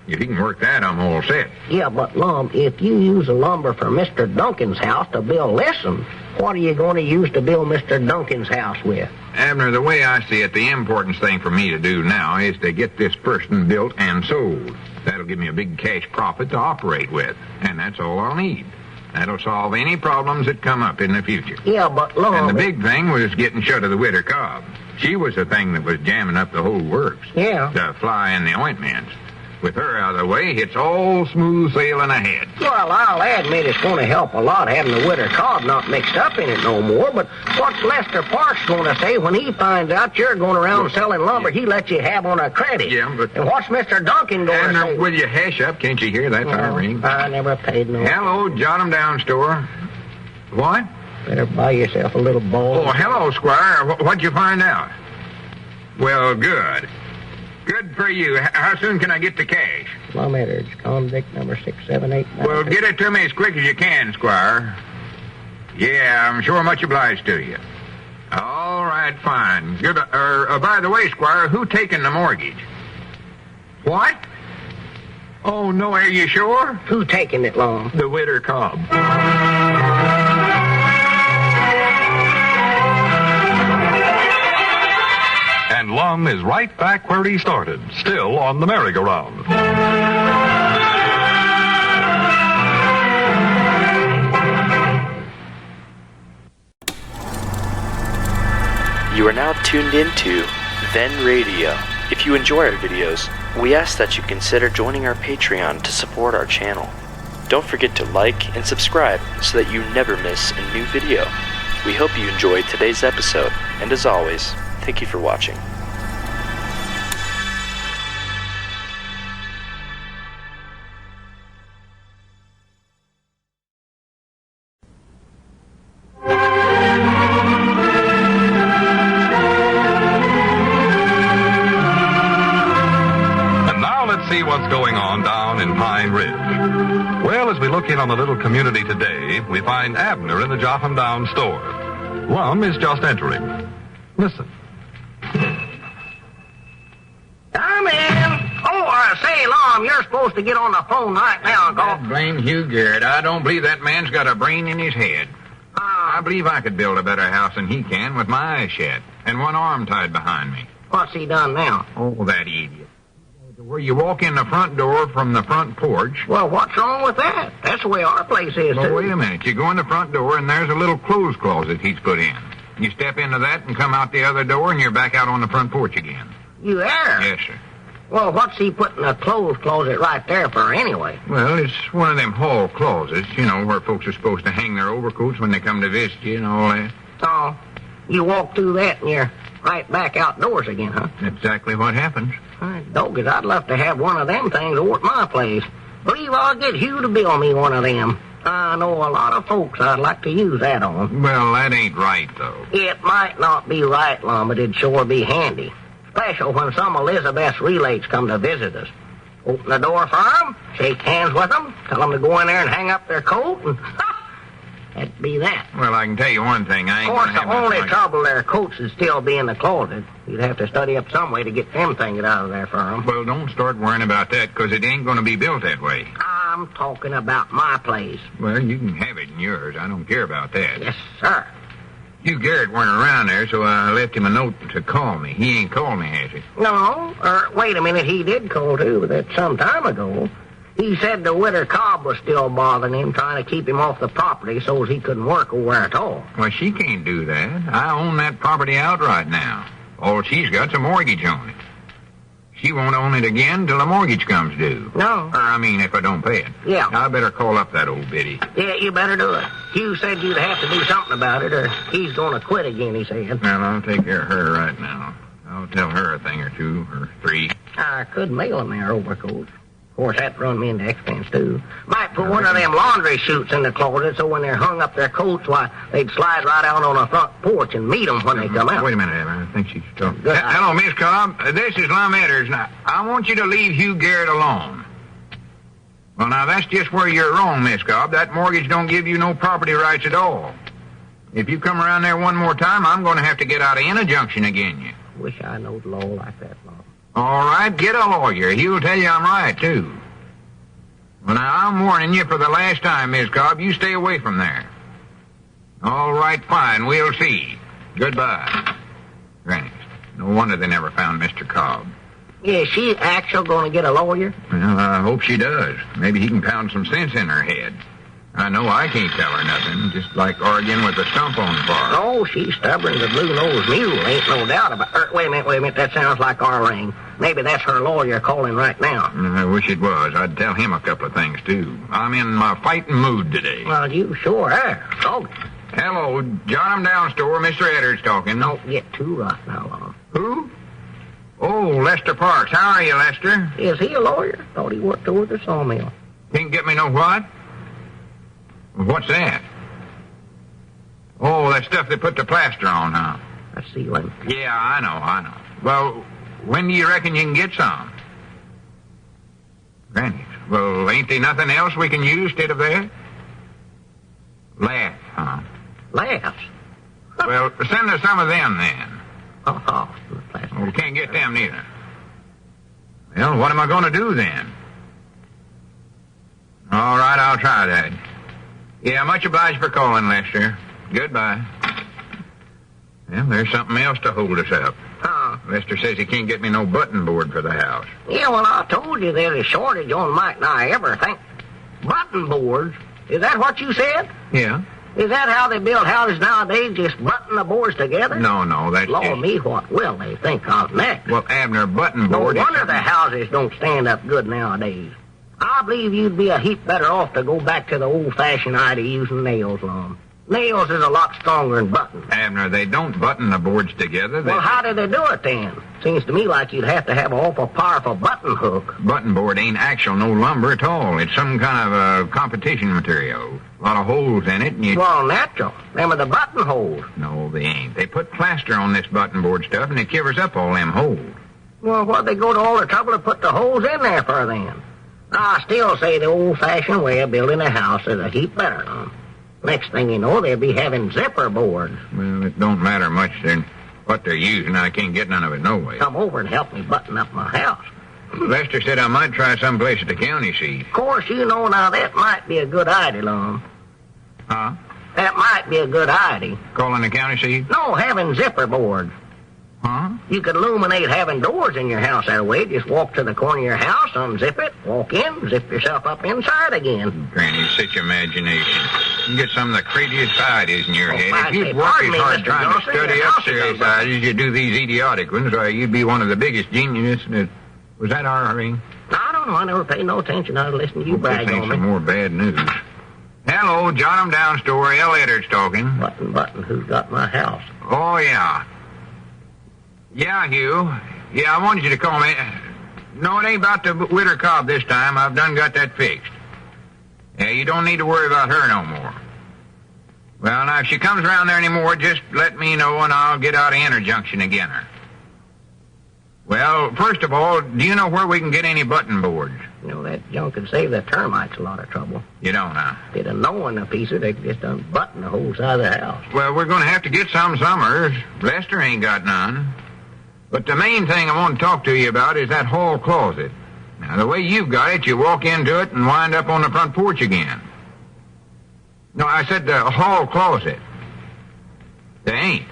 If he can work that, I'm all set. Yeah, but, Lum, if you use the lumber for Mr. Duncan's house to build this one, what are you going to use to build Mr. Duncan's house with? Abner, the way I see it, the important thing for me to do now is to get this person built and sold. That'll give me a big cash profit to operate with, and that's all I'll need. That'll solve any problems that come up in the future. Yeah, but, Lum... And the big thing was getting shut of the widder Cobb. She was the thing that was jamming up the whole works. Yeah. The fly in the ointment. With her out of the way, it's all smooth sailing ahead. Well, I'll admit it's going to help a lot having the widder Cobb not mixed up in it no more, but what's Lester Parks going to say when he finds out you're going around selling lumber he let you have on a credit? Yeah, but... And what's Mr. Duncan going to say? Will you hash up? Can't you hear that fire ring? I never paid no... Hello, jot 'em down, store. What? Better buy yourself a little ball. Oh, hello, Squire. What'd you find out? Well, good. Good for you. How soon can I get the cash? Lum Edwards, convict number 678. Well, get it to me as quick as you can, Squire. Yeah, I'm sure much obliged to you. All right, fine. Good. By the way, Squire, who taking the mortgage? What? Oh, no, are you sure? Who taking it, Lum? The widder Cobb. And Lum is right back where he started, still on the merry-go-round. You are now tuned into Then Radio. If you enjoy our videos, we ask that you consider joining our Patreon to support our channel. Don't forget to like and subscribe so that you never miss a new video. We hope you enjoyed today's episode, and as always, thank you for watching. See what's going on down in Pine Ridge. Well, as we look in on the little community today, we find Abner in the Jotham Down store. Lum is just entering. Listen. Come in. Oh, say, Lum, you're supposed to get on the phone right now and God go. blame Hugh Garrett. I don't believe that man's got a brain in his head. I believe I could build a better house than he can with my eyes shut and one arm tied behind me. What's he done now? Oh, that idiot. Where you walk in the front door from the front porch. Well, what's wrong with that? That's the way our place is, Well, too. wait a minute. You go in the front door, and there's a little clothes closet he's put in. You step into that and come out the other door, and you're back out on the front porch again. You there? Yes, sir. Well, what's he putting a clothes closet right there for anyway? Well, it's one of them hall closets, you know, where folks are supposed to hang their overcoats when they come to visit you and all that. So, you walk through that and you're right back outdoors again, huh? That's exactly what happens. Dogged, I'd love to have one of them things over at my place. Believe I'll get Hugh to build me one of them. I know a lot of folks I'd like to use that on. Well, that ain't right, though. It might not be right, Lum, but it'd sure be handy. Special when some Elizabeth's relates come to visit us. Open the door for 'em, shake hands with 'em, tell 'em to go in there and hang up their coat, and that'd be that. Well, I can tell you one thing. I ain't Of course, gonna have the only much- trouble their coats would still be in the closet. You'd have to study up some way to get them things out of there for 'em. Well, don't start worrying about that, because it ain't going to be built that way. I'm talking about my place. Well, you can have it in yours. I don't care about that. Yes, sir. Hugh Garrett weren't around there, so I left him a note to call me. He ain't called me, has he? No, wait a minute, he did call too, but that's some time ago. He said the widder Cobb was still bothering him, trying to keep him off the property so as he couldn't work over there at all. Well, she can't do that. I own that property outright now. All she's got's a mortgage on it. She won't own it again till the mortgage comes due. No. Or, I mean, if I don't pay it. Yeah. I better call up that old biddy. Yeah, you better do it. Hugh said you'd have to do something about it, or he's going to quit again, he said. Well, I'll take care of her right now. I'll tell her a thing or two, or three. I could mail him their overcoats. Of course, that'd run me into expense, too. Might put one of them laundry chutes in the closet so when they're hung up their coats, why, they'd slide right out on the front porch and meet them when they come out. Wait a minute, Abner. I think she's talking. Good. Hello, Miss Cobb. This is Lum Edwards. Now, I want you to leave Hugh Garrett alone. Well, now, that's just where you're wrong, Miss Cobb. That mortgage don't give you no property rights at all. If you come around there one more time, I'm going to have to get out of an injunction again you. Wish I knowed law like that, Mom. All right, get a lawyer. He'll tell you I'm right, too. Well, now, I'm warning you for the last time, Miss Cobb. You stay away from there. All right, fine. We'll see. Goodbye. Thanks. No wonder they never found Mr. Cobb. Is she actually going to get a lawyer? Well, I hope she does. Maybe he can pound some sense in her head. I know I can't tell her nothing, just like arguing with a stump on the bar. Oh, she's stubborn as a blue-nosed mule, ain't no doubt about it. Wait a minute, that sounds like our ring. Maybe that's her lawyer calling right now. I wish it was. I'd tell him a couple of things, too. I'm in my fighting mood today. Well, you sure are. Oh, Hello, Jotham Down store. Mr. Edwards talking. don't get too rough now, Lum. Who? Oh, Lester Parks. How are you, Lester? Is he a lawyer? Thought he worked over the sawmill. Can't get me no what? What's that? Oh, that stuff they put the plaster on, huh? I see him. Yeah, I know. Well, when do you reckon you can get some? Granny, well, ain't there nothing else we can use instead of that? Laughs, huh? Laughs? Well, send us some of them then. Oh, Well, we can't get them neither. Well, what am I going to do then? All right, I'll try that. Yeah, much obliged for calling, Lester. Goodbye. Well, there's something else to hold us up. Huh? Lester says he can't get me no button board for the house. Yeah, well, I told you there's a shortage on might not everything. Button boards? Is that what you said? Yeah? Is that how they build houses nowadays, just button the boards together? No, that's Lord just... me, what will they think of next? Well, Abner, button No board... wonder the houses don't stand up good nowadays. I believe you'd be a heap better off to go back to the old-fashioned idea using nails, Lum. Nails is a lot stronger than buttons. Abner, they don't button the boards together. Well, how do they do it then? Seems to me like you'd have to have an awful powerful button hook. Button board ain't actual no lumber at all. It's some kind of a competition material. A lot of holes in it, and you... Well, natural. Them are the button holes. No, they ain't. They put plaster on this button board stuff, and it covers up all them holes. Well, what'd they go to all the trouble to put the holes in there for then? I still say the old-fashioned way of building a house is a heap better, Lum. Next thing you know, they'll be having zipper boards. Well, it don't matter much then what they're using. I can't get none of it no way. Come over and help me button up my house. Lester said I might try someplace at the county seat. Of course, you know now that might be a good idea, Lum. Huh? That might be a good idea. Calling the county seat? No, having zipper boards. Huh? You could illuminate having doors in your house that way. Just walk to the corner of your house, unzip it, walk in, zip yourself up inside again. Granny, such imagination. You get some of the craziest ideas in your Oh, head. I If you'd say, work pardon as me, hard Mr. trying Johnson, to study your up house is serious a- ideas as you do these idiotic ones, why, you'd be one of the biggest geniuses. Was that our ring? I don't know. I never paid no attention. I was listening to you Hope this brag ain't on some me. more bad news. Hello, jot 'em down story. L. Edwards talking. Button, who's got my house? Oh, yeah. Yeah, Hugh. Yeah, I wanted you to call me. No, it ain't about the Widder Cobb this time. I've done got that fixed. Yeah, you don't need to worry about her no more. Well, now, if she comes around there anymore, just let me know and I'll get out of Interjunction again her. Well, first of all, do you know where we can get any button boards? You know, that junk could save the termites a lot of trouble. You don't, huh? Instead of knowing a piece of it, they could just unbutton the whole side of the house. Well, we're going to have to get some summers. Lester ain't got none. But the main thing I want to talk to you about is that hall closet. Now, the way you've got it, you walk into it and wind up on the front porch again. No, I said the hall closet. They ain't.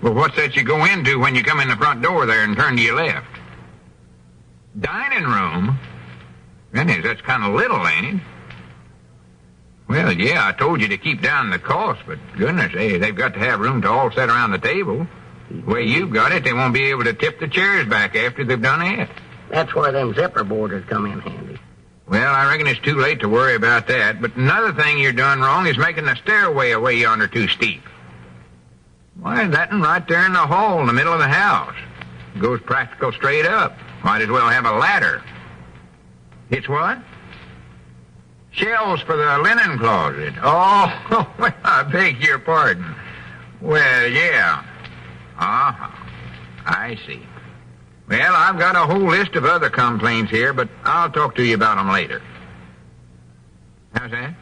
Well, what's that you go into when you come in the front door there and turn to your left? Dining room? Goodness, that's kind of little, ain't it? Well, yeah, I told you to keep down the cost, but goodness, hey, they've got to have room to all sit around the table. The way you've got it, they won't be able to tip the chairs back after they've done it. That's where them zipper boarders come in handy. Well, I reckon it's too late to worry about that, but another thing you're doing wrong is making the stairway away yonder too steep. Why, that one right there in the hall in the middle of the house. It goes practical straight up. Might as well have a ladder. It's what? Shelves for the linen closet. Oh, well, I beg your pardon. Well, yeah. Uh-huh. I see. Well, I've got a whole list of other complaints here, but I'll talk to you about them later. How's that?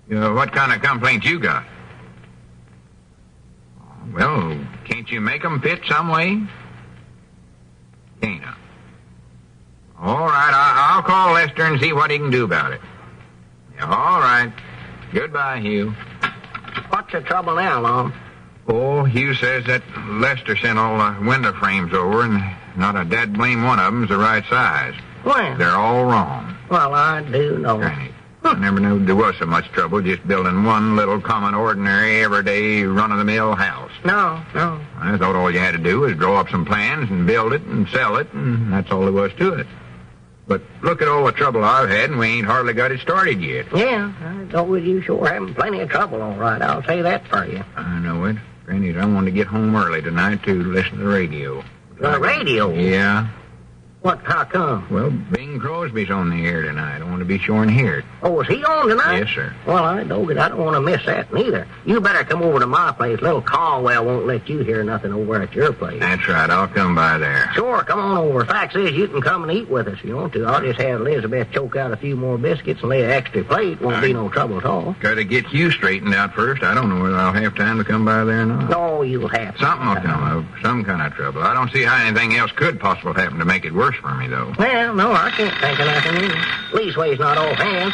What kind of complaints you got? Well, can't you make them fit some way? Can't I? All right, I'll call Lester and see what he can do about it. All right. Goodbye, Hugh. What's the trouble now, Lum? Oh, Hugh says that Lester sent all the window frames over, and not a dead blame one of them's the right size. Well, They're all wrong. well, I do know. Granny, I never knew there was so much trouble just building one little common, ordinary, everyday, run-of-the-mill house. No. I thought all you had to do was draw up some plans and build it and sell it, and that's all there was to it. But look at all the trouble I've had, and we ain't hardly got it started yet. Yeah, I told you sure having plenty of trouble, all right. I'll say that for you. I know it. Granny, I wanted to get home early tonight to listen to the radio. The radio? Yeah. How come? Well, Bing Crosby's on the air tonight. I want to be sure and hear it. Oh, is he on tonight? Yes, sir. Well, I don't want to miss that neither. You better come over to my place. Little Caldwell won't let you hear nothing over at your place. That's right. I'll come by there. Sure, come on over. Fact is, you can come and eat with us if you want to. I'll just have Elizabeth choke out a few more biscuits and lay an extra plate. Won't be no trouble at all. Got to get you straightened out first. I don't know whether I'll have time to come by there or not. No, you'll have to. Something will come up. Some kind of trouble. I don't see how anything else could possibly happen to make it worse for me, though. Well, no, I can't think of nothing. Leastways, not offhand.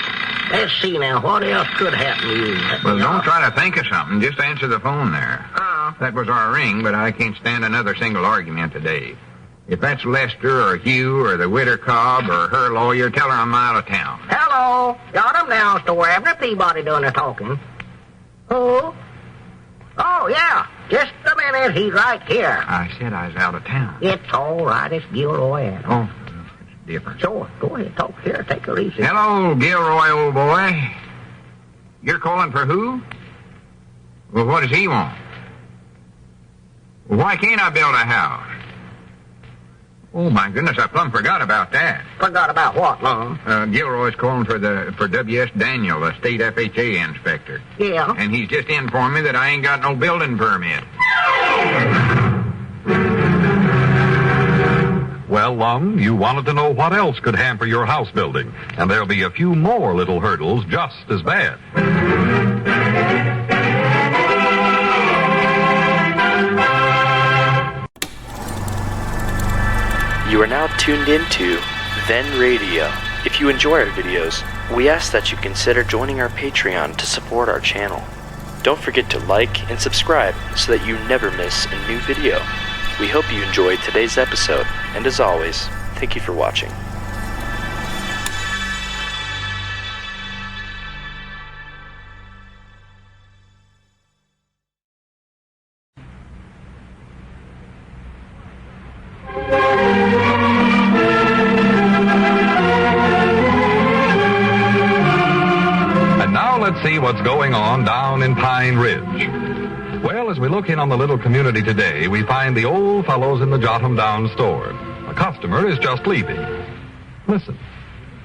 Let's see now. What else could happen to you? Well, don't try to think of something. Just answer the phone there. That was our ring, but I can't stand another single argument today. If that's Lester or Hugh or the Widder Cobb or her lawyer, tell her I'm out of town. Hello. Got him down, store. Abner Peabody doing the talking. Who? Oh, yeah. Just a minute. He's right here. I said I was out of town. It's all right. It's Gilroy Adams. Oh, it's different. Sure. Go ahead. Talk here. Take her easy. Hello, Gilroy, old boy. You're calling for who? Well, what does he want? Well, why can't I build a house? Oh, my goodness, I plumb forgot about that. Forgot about what, Lum? Gilroy's calling for W.S. Daniel, the state FHA inspector. Yeah? And he's just informed me that I ain't got no building permit. Well, Lum, you wanted to know what else could hamper your house building, and there'll be a few more little hurdles just as bad. You are now tuned into Then Radio. If you enjoy our videos, we ask that you consider joining our Patreon to support our channel. Don't forget to like and subscribe so that you never miss a new video. We hope you enjoyed today's episode, and as always, thank you for watching. Let's see what's going on down in Pine Ridge. Well, as we look in on the little community today, we find the old fellows in the Jot 'em Down store. A customer is just leaving. Listen.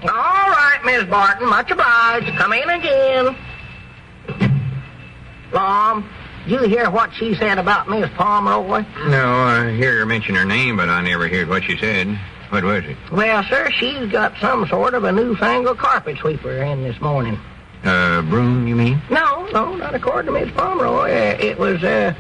All right, Miss Barton. Much obliged. Come in again. Lum, did you hear what she said about Miss Pomeroy? No, I hear her mention her name, but I never heard what she said. What was it? Well, sir, she's got some sort of a newfangled carpet sweeper in this morning. Broom, you mean? No, not according to Miss Pomeroy. It was a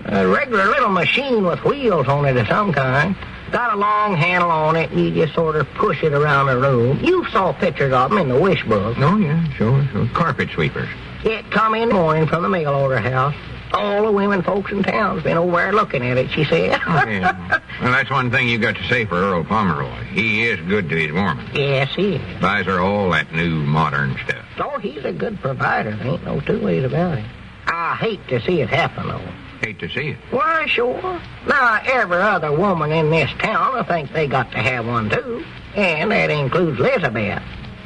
regular little machine with wheels on it of some kind. Got a long handle on it, and you just sort of push it around the room. You saw pictures of them in the wish book. Oh, yeah, sure. Carpet sweepers. It come in the morning from the mail order house. All the women folks in town's been over there looking at it, she said. Oh, yeah. Well, that's one thing you got to say for Earl Pomeroy. He is good to his woman. Yes, he is. Buys her all that new modern stuff. Oh, he's a good provider. There ain't no two ways about it. I hate to see it happen, though. Hate to see it. Why, sure. Now, every other woman in this town will think they got to have one, too. And that includes Elizabeth.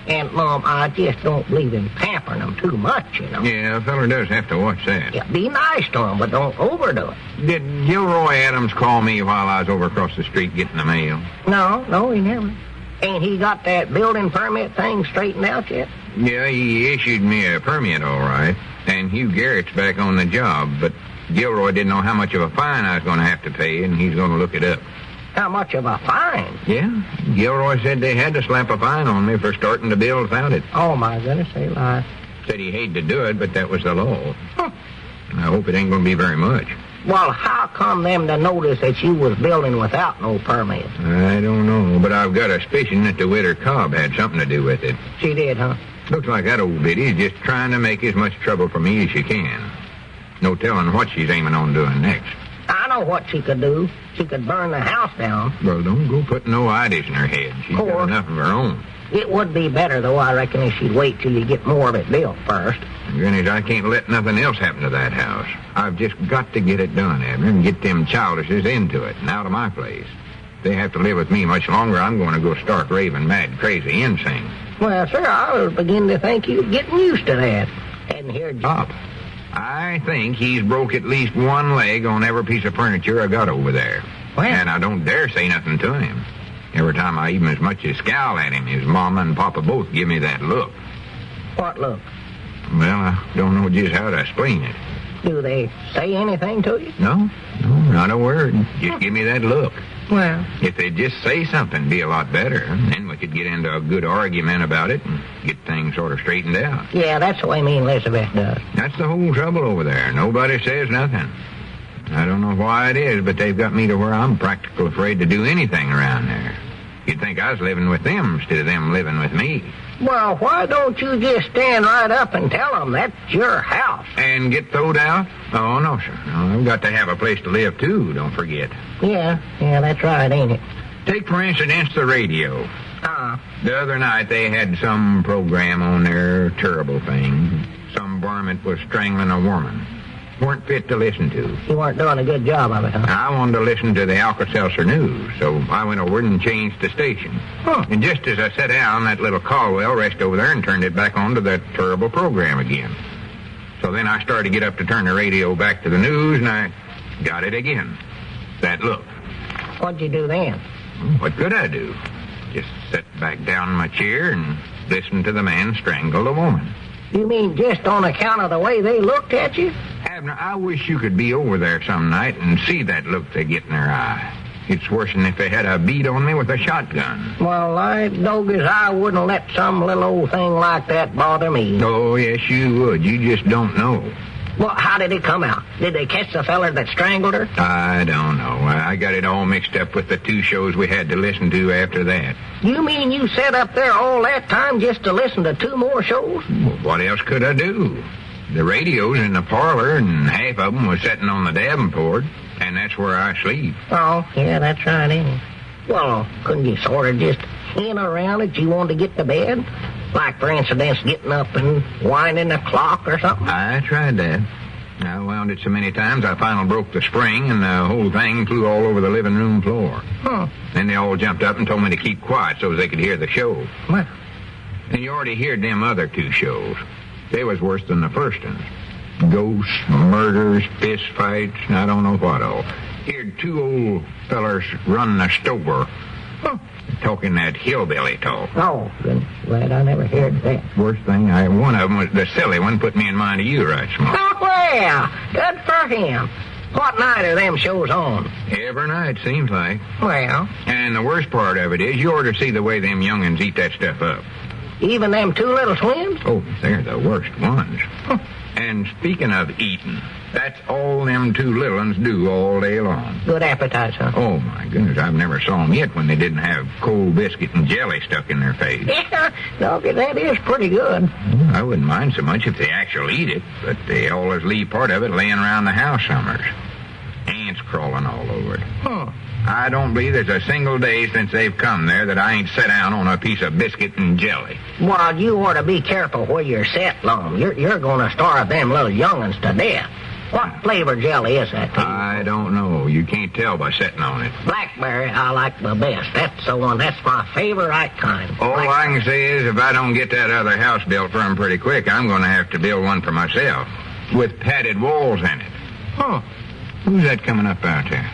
And, Mom, I just don't believe in pampering them too much, you know. Yeah, a feller does have to watch that. Yeah, be nice to them, but don't overdo it. Did Gilroy Adams call me while I was over across the street getting the mail? No, he never. Ain't he got that building permit thing straightened out yet? Yeah, he issued me a permit, all right. And Hugh Garrett's back on the job, but Gilroy didn't know how much of a fine I was going to have to pay, and he's going to look it up. How much of a fine? Yeah, Gilroy said they had to slap a fine on me for starting to build without it. Oh, my goodness, they lie. Said he hated to do it, but that was the law. I hope it ain't going to be very much. Well, how come them to notice that you was building without no permit? I don't know, but I've got a suspicion that the Widder Cobb had something to do with it. She did, huh? Looks like that old biddy's just trying to make as much trouble for me as she can. No telling what she's aiming on doing next. I know what she could do. She could burn the house down. Well, don't go putting no ideas in her head. She's got enough of her own. It would be better, though, I reckon, if she'd wait till you get more of it built first. Granted, I can't let nothing else happen to that house. I've just got to get it done, Abner, and get them childishes into it and out of my place. If they have to live with me much longer, I'm going to go stark raving mad, crazy, insane. Well, sir, I was beginning to think you were getting used to that. Hadn't heard you. Stop. I think he's broke at least one leg on every piece of furniture I got over there. Well, and I don't dare say nothing to him. Every time I even as much as scowl at him, his mama and papa both give me that look. What look? Well, I don't know just how to explain it. Do they say anything to you? No, not a word. Just give me that look. Well, If they'd just say something, it'd be a lot better. Then we could get into a good argument about it and get things sort of straightened out. yeah, that's the way me and Elizabeth does. That's the whole trouble over there. Nobody says nothing. I don't know why it is, but they've got me to where I'm practically afraid to do anything around there. You'd think I was living with them instead of them living with me. Well, why don't you just stand right up and tell them that's your house? And get throwed out? Oh, no, sir. No, I've got to have a place to live, too, don't forget. Yeah, that's right, ain't it? Take, for instance, the radio. The other night they had some program on there, terrible thing. Some varmint was strangling a woman. Weren't fit to listen to. You weren't doing a good job of it, huh? I wanted to listen to the Alka-Seltzer news, so I went over and changed the station. And just as I sat down, that little Caldwell rest over there and turned it back on to that terrible program again. So then I started to get up to turn the radio back to the news, and I got it again. That look. What'd you do then? What could I do? Just sit back down in my chair and listen to the man strangle a woman. You mean just on account of the way they looked at you? Abner, I wish you could be over there some night and see that look they get in their eye. It's worse than if they had a bead on me with a shotgun. Well, I doggies, I wouldn't let some little old thing like that bother me. Oh, yes, you would. You just don't know. Well, how did it come out? Did they catch the feller that strangled her? I don't know. I got it all mixed up with the 2 shows we had to listen to after that. You mean you sat up there all that time just to listen to 2 more shows? Well, what else could I do? The radio's in the parlor, and half of them was sitting on the Davenport, and that's where I sleep. Oh, yeah, that's right, ain't it? Well, couldn't you sort of just hint around that you wanted to get to bed? Like, for instance, getting up and winding the clock or something? I tried that. I wound it so many times I finally broke the spring, and the whole thing flew all over the living room floor. Then they all jumped up and told me to keep quiet so they could hear the show. Well, And you already heard them other 2 shows. They was worse than the first ones. Ghosts, murders, fist fights, and I don't know what all. Heard 2 old fellers running a store. Talking that hillbilly talk. oh, goodness, glad I never heard that. Worst thing, one of them was the silly one, put me in mind of you right smart. Oh, well, good for him. What night are them shows on? Every night, seems like. Well, And the worst part of it is you ought to see the way them young'uns eat that stuff up. even them 2 little twins? Oh, they're the worst ones. And speaking of eating, that's all them 2 little ones do all day long. Good appetite, huh? Oh, my goodness, I've never saw them yet when they didn't have cold biscuit and jelly stuck in their face. Yeah, doggy, that is pretty good. I wouldn't mind so much if they actually eat it, but they always leave part of it laying around the house summers. Ants crawling all over it. I don't believe there's a single day since they've come there that I ain't sat down on a piece of biscuit and jelly. Well, you ought to be careful where you're set, Lum. You're going to starve them little young'uns to death. What flavor jelly is that to you? I don't know. You can't tell by sitting on it. Blackberry I like the best. That's the one. That's my favorite kind. All I can say is if I don't get that other house built for 'em pretty quick, I'm going to have to build one for myself with padded walls in it. Who's that coming up out there?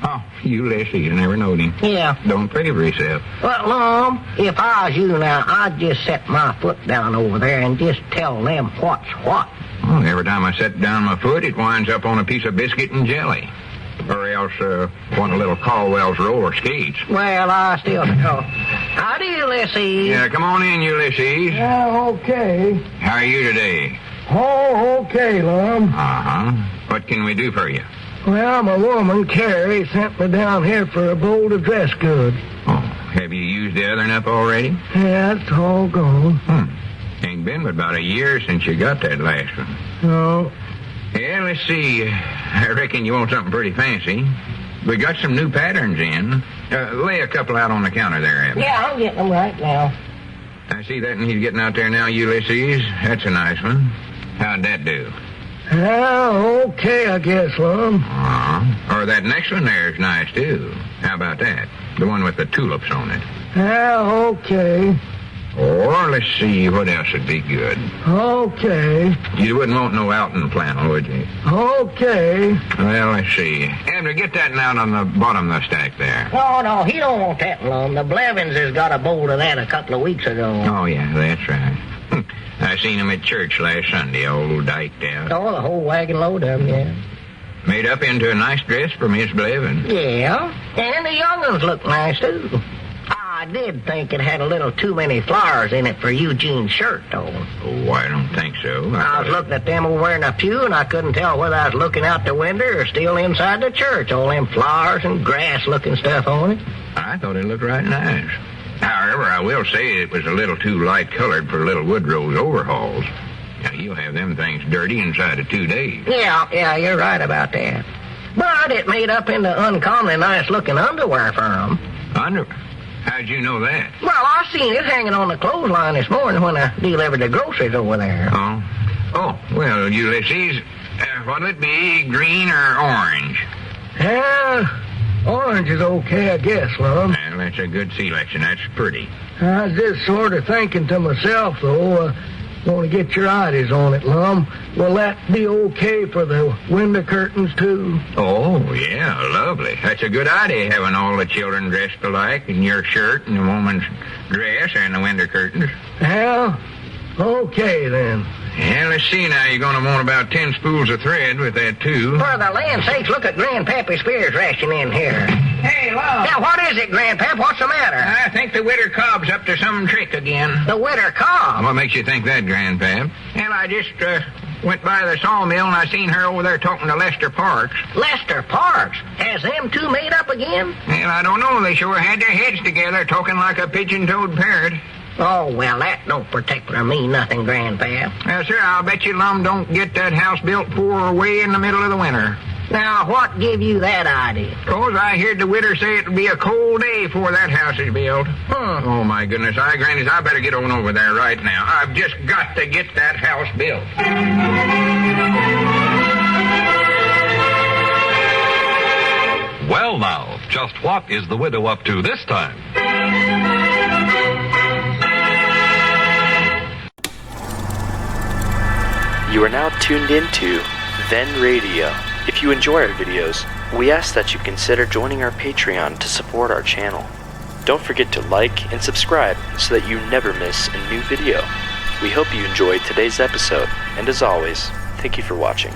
Oh, Ulysses. You never knowed him. Yeah. Don't favor yourself. Well, Lum, if I was you now, I'd just set my foot down over there and just tell them what's what. Well, every time I set down my foot, it winds up on a piece of biscuit and jelly. Or else, one of little Caldwell's roller skates. Well, I still know. Howdy, Ulysses. Yeah, come on in, Ulysses. Yeah, okay. How are you today? Oh, okay, Lum. Uh-huh. What can we do for you? Well, my woman, Carrie, sent me down here for a bowl of dress goods. Oh, have you used the other enough already? Yeah, it's all gone. Ain't been but about a year since you got that last one. No. Yeah, let's see. I reckon you want something pretty fancy. We got some new patterns in. Lay a couple out on the counter there, Abner. Yeah, I'm getting them right now. I see that, and he's getting out there now, Ulysses. That's a nice one. How'd that do? Yeah, okay, I guess, Lum. Or that next one there is nice, too. How about that? The one with the tulips on it. Yeah, okay. Or, let's see, what else would be good? Okay. You wouldn't want no Alton flannel, would you? Okay. Well, let's see. Abner, get that out on the bottom of the stack there. No, he don't want that, Lum. The Blevins has got a bolt of that a couple of weeks ago. Oh, yeah, that's right. I seen him at church last Sunday, all diked out. Oh, the whole wagon load of them, yeah. Made up into a nice dress for Miss Blevins. Yeah, and the young ones look nice, too. I did think it had a little too many flowers in it for Eugene's shirt, though. Oh, I don't think so. I was looking at them over in the pew, and I couldn't tell whether I was looking out the window or still inside the church. All them flowers and grass-looking stuff on it. I thought it looked right nice. However, I will say it was a little too light-colored for little Woodrow's overhauls. Now, you'll have them things dirty inside of 2 days. Yeah, you're right about that. But it made up into uncommonly nice-looking underwear for them. Underwear? How'd you know that? Well, I seen it hanging on the clothesline this morning when I delivered the groceries over there. Oh, well, Ulysses, what'll it be, green or orange? Yeah, orange is okay, I guess, Lum. Well, that's a good selection. That's pretty. I was just sort of thinking to myself, though, want to get your ideas on it, Lum. Will that be okay for the window curtains, too? Oh, yeah, lovely. That's a good idea, having all the children dressed alike, and your shirt and the woman's dress and the window curtains. Yeah? Okay, then. Yeah, let's see now. You're going to want about 10 spools of thread with that, too. For the land's sakes, look at Grandpappy Spears ration in here. Hey, Lum. Yeah, what is it, Grandpap? What's the matter? I think the widder Cobb's up to some trick again. The widder Cobb? What makes you think that, Grandpap? Well, I just went by the sawmill and I seen her over there talking to Lester Parks. Lester Parks? Has them two made up again? Well, I don't know. They sure had their heads together, talking like a pigeon-toed parrot. Oh, well, that don't particular mean nothing, Grandpap. Well, sir, I'll bet you Lum don't get that house built for way in the middle of the winter. Now, what give you that idea? 'Cause I heard the widder say it'll be a cold day before that house is built. Oh, my goodness. Grannies, I better get on over there right now. I've just got to get that house built. Well, now, just what is the widow up to this time? You are now tuned into Then Radio. If you enjoy our videos, we ask that you consider joining our Patreon to support our channel. Don't forget to like and subscribe so that you never miss a new video. We hope you enjoyed today's episode, and as always, thank you for watching.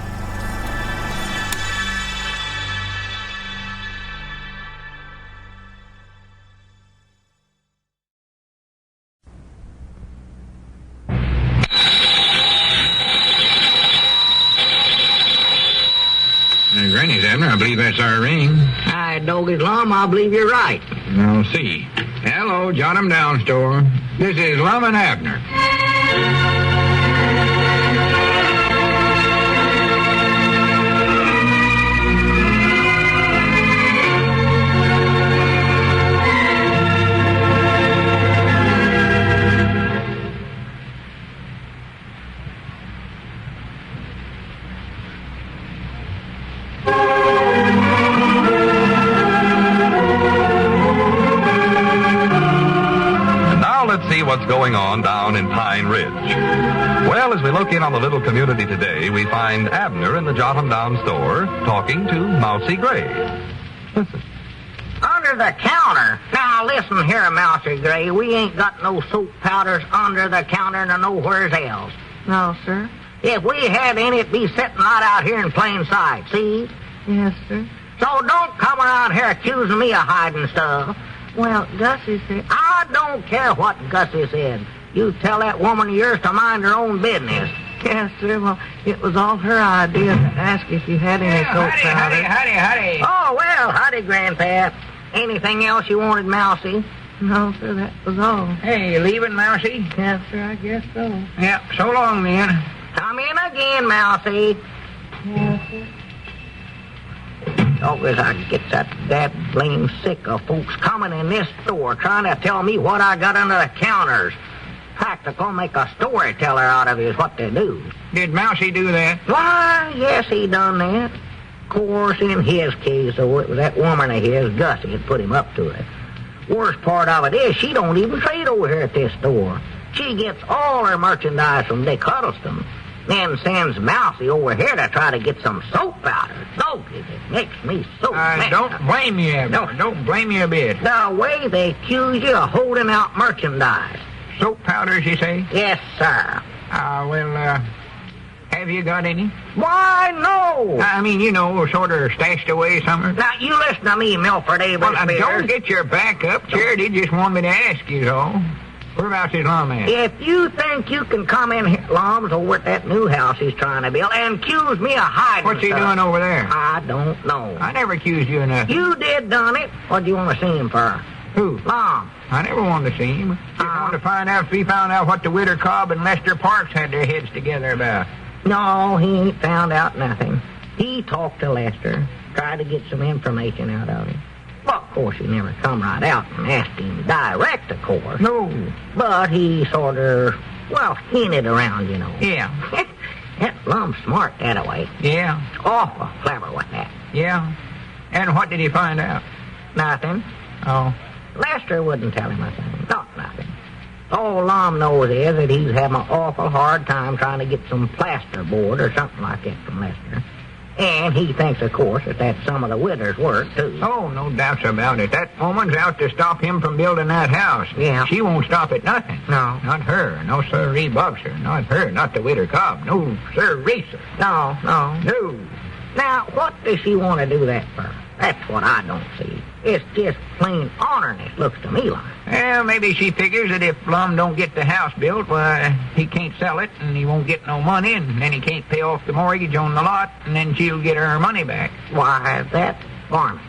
Granny's, Abner, I believe that's our ring. I dog it, Lum. I believe you're right. I'll see. Hello, jot 'em down, store. This is Lum and Abner. What's going on down in Pine Ridge. Well, as we look in on the little community today, we find Abner in the Jot 'em Down store talking to Mousy Gray. Listen. Under the counter? Now, listen here, Mousy Gray. We ain't got no soap powders under the counter nor nowheres else. No, sir. If we had any, it'd be sitting right out here in plain sight, see? Yes, sir. So don't come around here accusing me of hiding stuff. Well, Gussie said... I don't care what Gussie said. You tell that woman of yours to mind her own business. Yes, sir. Well, it was all her idea to ask if you had any soap powder. Howdy. Oh, well, howdy, Grandpa. Anything else you wanted, Mousy? No, sir, that was all. Hey, you leaving, Mousy? Yes, sir, I guess so. Yep, so long, then. Come in again, Mousy. Yes, sir. Oh, as I get that blame sick of folks coming in this store trying to tell me what I got under the counters. Practical make a storyteller out of you is what they do. Did Mousy do that? Why, yes, he done that. Of course, in his case, though, it was that woman of his, Gussie, had put him up to it. Worst part of it is she don't even trade over here at this store. She gets all her merchandise from Dick Huddleston, then sends Mousy over here to try to get some soap powder. Doggone, it makes me so mad. Don't blame you, Abner. Don't blame you a bit. The way they accuse you of holding out merchandise. Soap powders, you say? Yes, sir. Have you got any? Why, no. I mean, sort of stashed away somewhere. Now, you listen to me, Milford Avery Spears. Don't get your back up. Charity just wanted me to ask you, so. Whereabouts is Lum at? If you think you can come in here, Lum's over at that new house he's trying to build, and accuse me of hiding What's he doing over there? I don't know. I never accused you of nothing. You did done it. What do you want to see him for? Who? Lum. I never wanted to see him. Just wanted to find out if he found out what the Widder, Cobb, and Lester Parks had their heads together about. No, he ain't found out nothing. He talked to Lester, tried to get some information out of him. Well, of course, he never come right out and asked him direct, of course. No. But he sort of, hinted around, Yeah. That Lum's smart that way. Yeah. Awful clever with that. Yeah. And what did he find out? Nothing. Oh. Lester wouldn't tell him a thing. Not nothing. All Lum knows is that he's having an awful hard time trying to get some plasterboard or something like that from Lester. And he thinks, of course, that that's some of the Widder's work, too. Oh, no doubts about it. That woman's out to stop him from building that house. Yeah. She won't stop at nothing. No. Not her. No, sirree, Bobster. Not her. Not the Widder Cobb. No, sirree, sir. No. No. Now, what does she want to do that for? That's what I don't see. It's just plain honerness, looks to me like. Well, maybe she figures that if Lum don't get the house built, why, he can't sell it, and he won't get no money, and then he can't pay off the mortgage on the lot, and then she'll get her money back. Why, that varmint.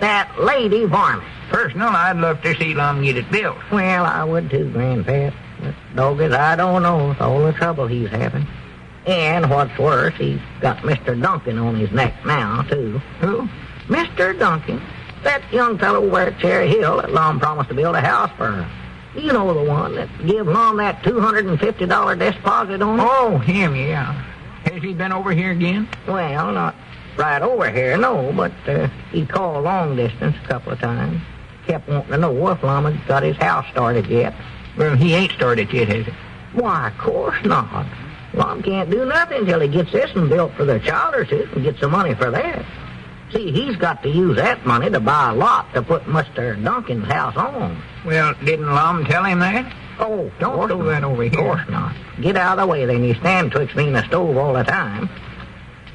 That lady varmint. Personal, I'd love to see Lum get it built. Well, I would too, Grandpap. But doggone, I don't know with all the trouble he's having. And what's worse, he's got Mr. Duncan on his neck now, too. Who? Mr. Duncan. That young fellow over at Cherry Hill that Lum promised to build a house for her. You know the one that give Lum that $250 deposit on it? Oh, him, yeah. Has he been over here again? Well, not right over here, no, but he called long distance a couple of times. Kept wanting to know if Lum had got his house started yet. Well, he ain't started yet, has he? Why, of course not. Lum can't do nothing till he gets this one built for the Childerses and gets some money for that. See, he's got to use that money to buy a lot to put Mr. Duncan's house on. Well, didn't Lum tell him that? Oh, Don't throw that over here. Of course not. Get out of the way, then. You stand twixt me and the stove all the time.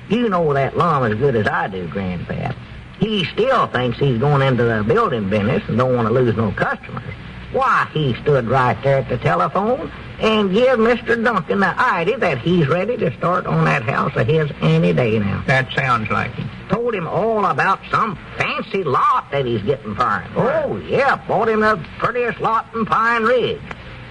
You know that Lum as good as I do, Grandpap. He still thinks he's going into the building business and don't want to lose no customers. Why, he stood right there at the telephone and give Mr. Duncan the idea that he's ready to start on that house of his any day now. That sounds like him. Told him all about some fancy lot that he's getting for him. Oh, yeah, bought him the prettiest lot in Pine Ridge.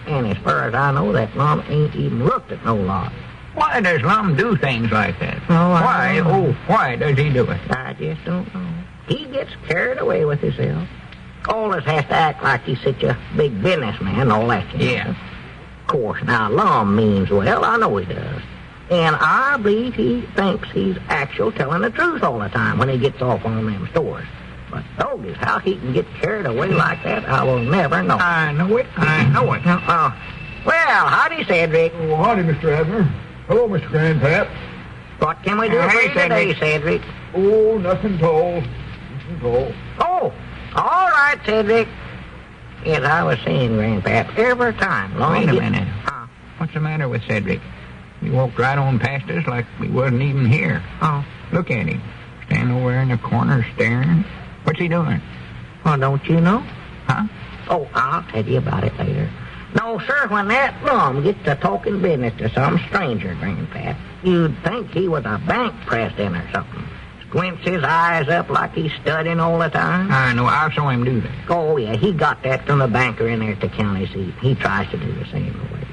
And as far as I know, that Lum ain't even looked at no lot. Why does Lum do things like that? Oh, why does he do it? I just don't know. He gets carried away with himself. Always has to act like he's such a big businessman and all that, you know. Yeah. Of course, now, Lum means well, I know he does. And I believe he thinks he's actual telling the truth all the time when he gets off on them stores. But, doggone, how he can get carried away like that, I will never know. I know it. Well, howdy, Cedric. Oh, howdy, Mr. Abner. Hello, Mr. Grandpap. What can we do for you today, Cedric? Oh, nothing at all. Oh, all right, Cedric. As I was saying, Grandpap, every time. Wait a minute. What's the matter with Cedric? He walked right on past us like we wasn't even here. Oh. Look at him. Standing over there in the corner staring. What's he doing? Oh, don't you know? Huh? Oh, I'll tell you about it later. No, sir, when that Lum gets to talking business to some stranger, Grandpap, you'd think he was a bank president or something. Squints his eyes up like he's studying all the time. I know. I saw him do that. Oh, yeah, he got that from the banker in there at the county seat. He tries to do the same way.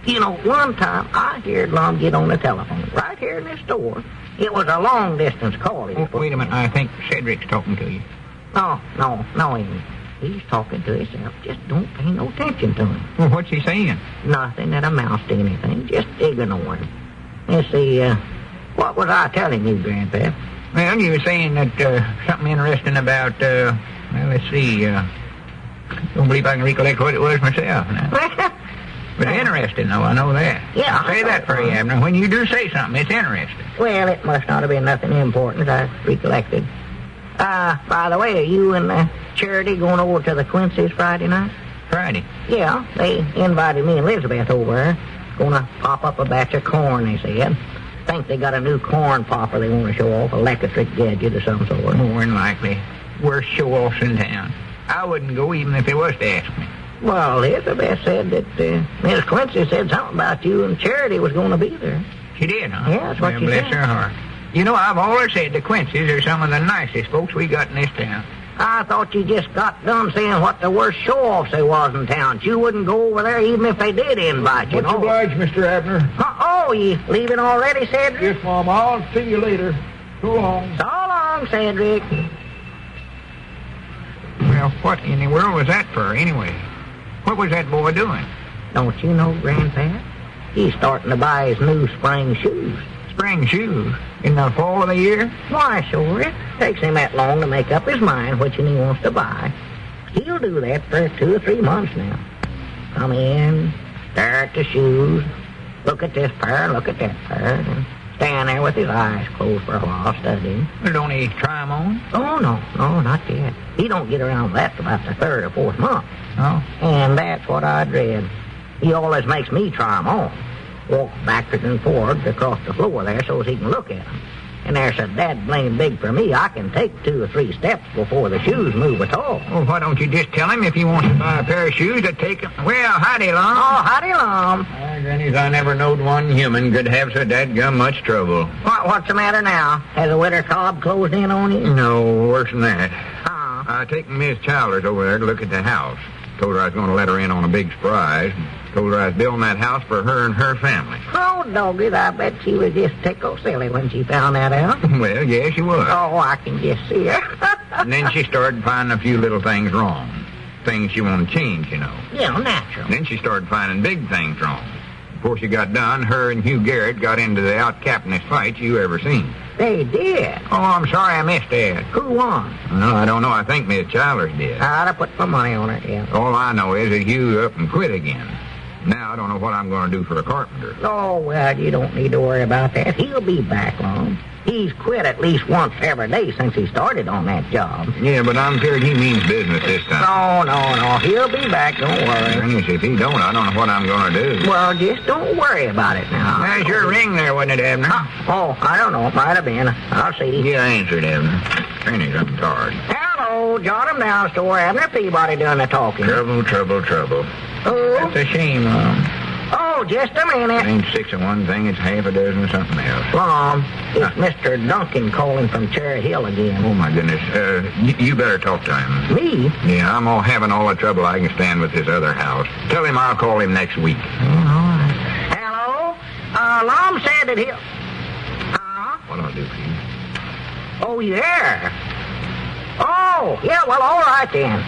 You know, one time I heard Lum get on the telephone right here in this store. It was a long-distance call. Wait a minute. I think Cedric's talking to you. No, he ain't. He's talking to himself. Just don't pay no attention to him. Well, what's he saying? Nothing that amounts to anything. Just ignore him. Let's see, what was I telling you, Grandpa? Well, you were saying that something interesting about, let's see, Don't believe I can recollect what it was myself now. But interesting, though, I know that. Yeah, I'll say that for you, Abner. When you do say something, it's interesting. Well, it must not have been nothing important, I recollected. By the way, are you and Charity going over to the Quincy's Friday night? Friday. Yeah, they invited me and Elizabeth over there. Gonna pop up a batch of corn, they said. Think they got a new corn popper they want to show off, electric gadget or some sort. More than likely. Worst show-offs in town. I wouldn't go even if they was to ask me. Well, Elizabeth said that Miss Quincy said something about you and Charity was going to be there. She did, huh? Yeah, that's what Well, she bless said. her heart. You know, I've always said the Quincy's are some of the nicest folks we got in this town. I thought you just got done saying what the worst show-offs there was in town. You wouldn't go over there even if they did invite you. Much obliged, Mr. Abner. Oh, you leaving already, Cedric? Yes, Mom. I'll see you later. So long. So long, Cedric. Well, what in the world was that for, anyway? What was that boy doing? Don't you know, Grandpa? He's starting to buy his new spring shoes. Spring shoes? In the fall of the year? Why, sure. It takes him that long to make up his mind which one he wants to buy. He'll do that for 2 or 3 months now. Come in, stare at the shoes, look at this pair, look at that pair, and stand there with his eyes closed for a while studying. Well, don't he try 'em on? Oh, no, not yet. He don't get around that till about the 3rd or 4th month. Oh? And that's what I dread. He always makes me try 'em on. Walk backwards and forwards across the floor there so as he can look at 'em. And they're so dad blame big for me, I can take 2 or 3 steps before the shoes move at all. Well, why don't you just tell him if he wants to buy a pair of shoes to take him? Well, howdy, Lum. Oh, howdy, Lum. Grannies, I never knowed one human could have so dadgum much trouble. What's the matter now? Has the winter Cobb closed in on you? No, worse than that. Huh? I taken Miss Childers over there to look at the house. Told her I was going to let her in on a big surprise. Told her I was building that house for her and her family. Oh, doggies, I bet she was just tickled silly when she found that out. Well, yeah, she was. Oh, I can just see her. And then she started finding a few little things wrong. Things she wanted to change, you know. Yeah, natural. And then she started finding big things wrong. Before she got done, her and Hugh Garrett got into the out-captainest fight you ever seen. They did. Oh, I'm sorry I missed that. Who won? No, I don't know. I think Miss Childers did. I'd have put my money on it, yeah. All I know is that Hugh up and quit again. Now I don't know what I'm going to do for a carpenter. Oh, well, you don't need to worry about that. He'll be back long. He's quit at least once every day since he started on that job. Yeah, but I'm sure he means business this time. No. He'll be back, don't worry. Grannies, if he don't, I don't know what I'm going to do. Well, just don't worry about it now. There's your ring there, wasn't it, Abner? Oh, I don't know. It might have been. I'll see. Yeah, answered, Abner. Grannies, I'm tired. Hello, jot him down, store. Abner Peabody doing the talking. Trouble. Oh, That's a shame, Lum. oh, just a minute. Ain't 6 of one thing, it's half a dozen of something else. Lum, it's Mr. Duncan calling from Cherry Hill again. Oh, my goodness. You better talk to him. Me? Yeah, I'm all having all the trouble I can stand with this other house. Tell him I'll call him next week. Hello? Lum said that he'll... What'll I do for you? Oh, yeah. Oh, yeah, well, all right then.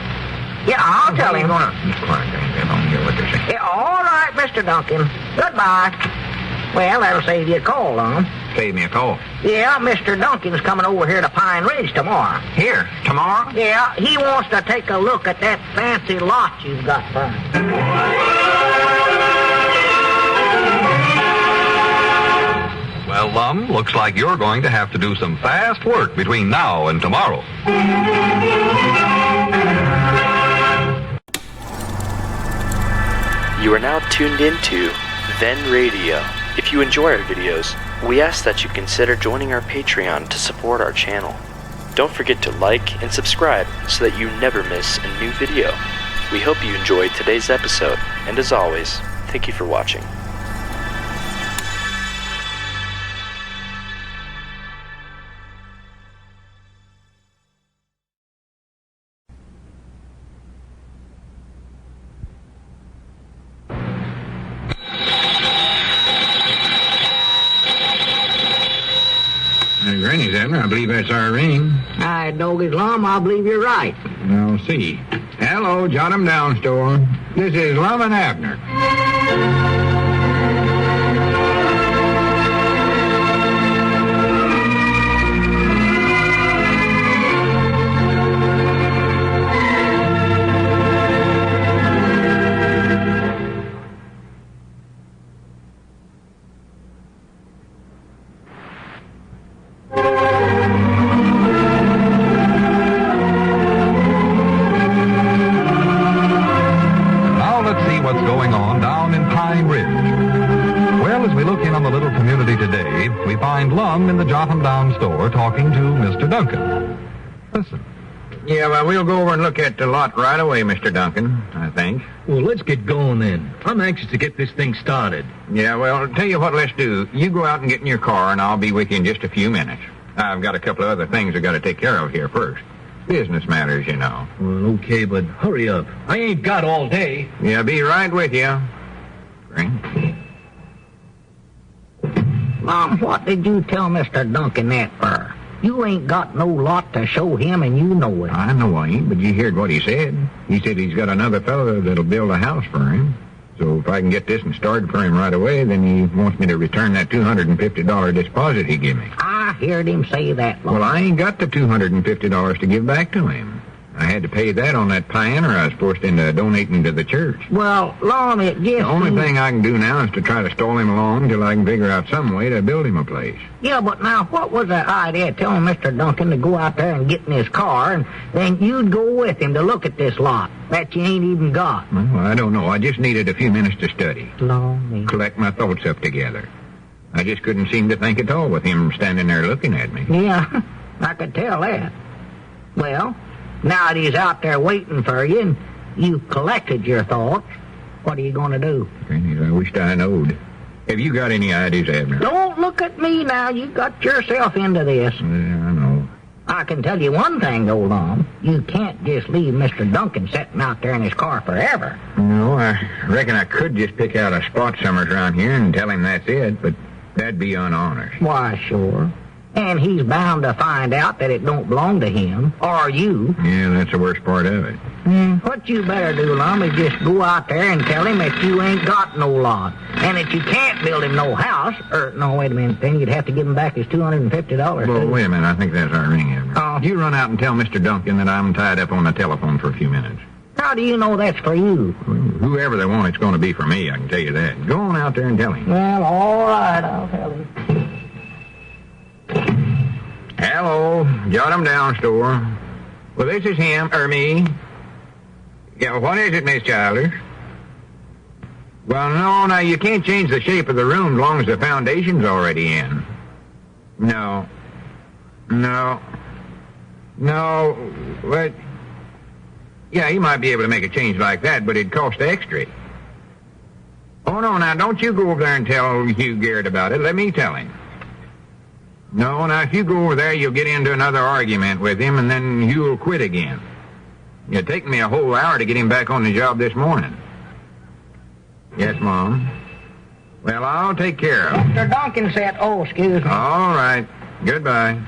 Yeah, I'll tell him. Be quiet, Granny. I don't hear what they're saying. Yeah, all right, Mr. Duncan. Goodbye. Well, that'll save you a call, Lum. Save me a call. Yeah, Mr. Duncan's coming over here to Pine Ridge tomorrow. Here? Tomorrow? Yeah, he wants to take a look at that fancy lot you've got for him. Well, Lum, looks like you're going to have to do some fast work between now and tomorrow. You are now tuned into Then Radio. If you enjoy our videos, we ask that you consider joining our Patreon to support our channel. Don't forget to like and subscribe so that you never miss a new video. We hope you enjoyed today's episode, and as always, thank you for watching. Granny's, Abner. I believe that's our ring. Hi, Doggies Lum. I believe you're right. I'll see. Hello, jot 'em down, store. This is Lum and Abner. Jotham Down store talking to Mr. Duncan. Listen. Yeah, well, we'll go over and look at the lot right away, Mr. Duncan, I think. Well, let's get going then. I'm anxious to get this thing started. Yeah, well, I'll tell you what, let's do. You go out and get in your car, and I'll be with you in just a few minutes. I've got a couple of other things I've got to take care of here first. Business matters, you know. Well, okay, but hurry up. I ain't got all day. Yeah, be right with you. Frank? Mom, what did you tell Mr. Duncan that for? You ain't got no lot to show him, and you know it. I know I ain't, but you heard what he said. He said he's got another fellow that'll build a house for him. So if I can get this and started for him right away, then he wants me to return that $250 deposit he gave me. I heard him say that, Lum. Well, I ain't got the $250 to give back to him. I had to pay that on that pianner I was supposed to donating to the church. Well, Lum, it just... The only thing I can do now is to try to stall him along till I can figure out some way to build him a place. Yeah, but now, what was the idea telling Mr. Duncan to go out there and get in his car, and then you'd go with him to look at this lot that you ain't even got? Well, I don't know. I just needed a few minutes to study. Lum. Collect my thoughts up together. I just couldn't seem to think at all with him standing there looking at me. Yeah, I could tell that. Well, now that he's out there waiting for you, and you've collected your thoughts, what are you going to do? I wished I knowed. Have you got any ideas, Abner? Don't look at me now. You got yourself into this. Yeah, I know. I can tell you one thing, though, Lum. You can't just leave Mr. Duncan sitting out there in his car forever. No, I reckon I could just pick out a spot somewhere around here and tell him that's it, but that'd be unhonest. Why, sure. And he's bound to find out that it don't belong to him, or you. Yeah, that's the worst part of it. What you better do, Lum, is just go out there and tell him that you ain't got no lot, and that you can't build him no house. No, wait a minute, then you'd have to give him back his $250. Well, wait a minute, I think that's our ring, Abner. Oh. You run out and tell Mr. Duncan that I'm tied up on the telephone for a few minutes. How do you know that's for you? Whoever they want, it's going to be for me, I can tell you that. Go on out there and tell him. Well, all right, I'll tell him. Hello, jot 'em down, store. Well, this is him, or me. Yeah, what is it, Miss Childers? Well, no, now, you can't change the shape of the room as long as the foundation's already in. No. But, yeah, you might be able to make a change like that, but it'd cost extra. Oh, no, now, don't you go over there and tell Hugh Garrett about it. Let me tell him. No, now, if you go over there, you'll get into another argument with him, and then you'll quit again. It'd taken me a whole hour to get him back on the job this morning. Yes, Mom? Well, I'll take care of him. Mr. Duncan said, excuse me. All right. Goodbye.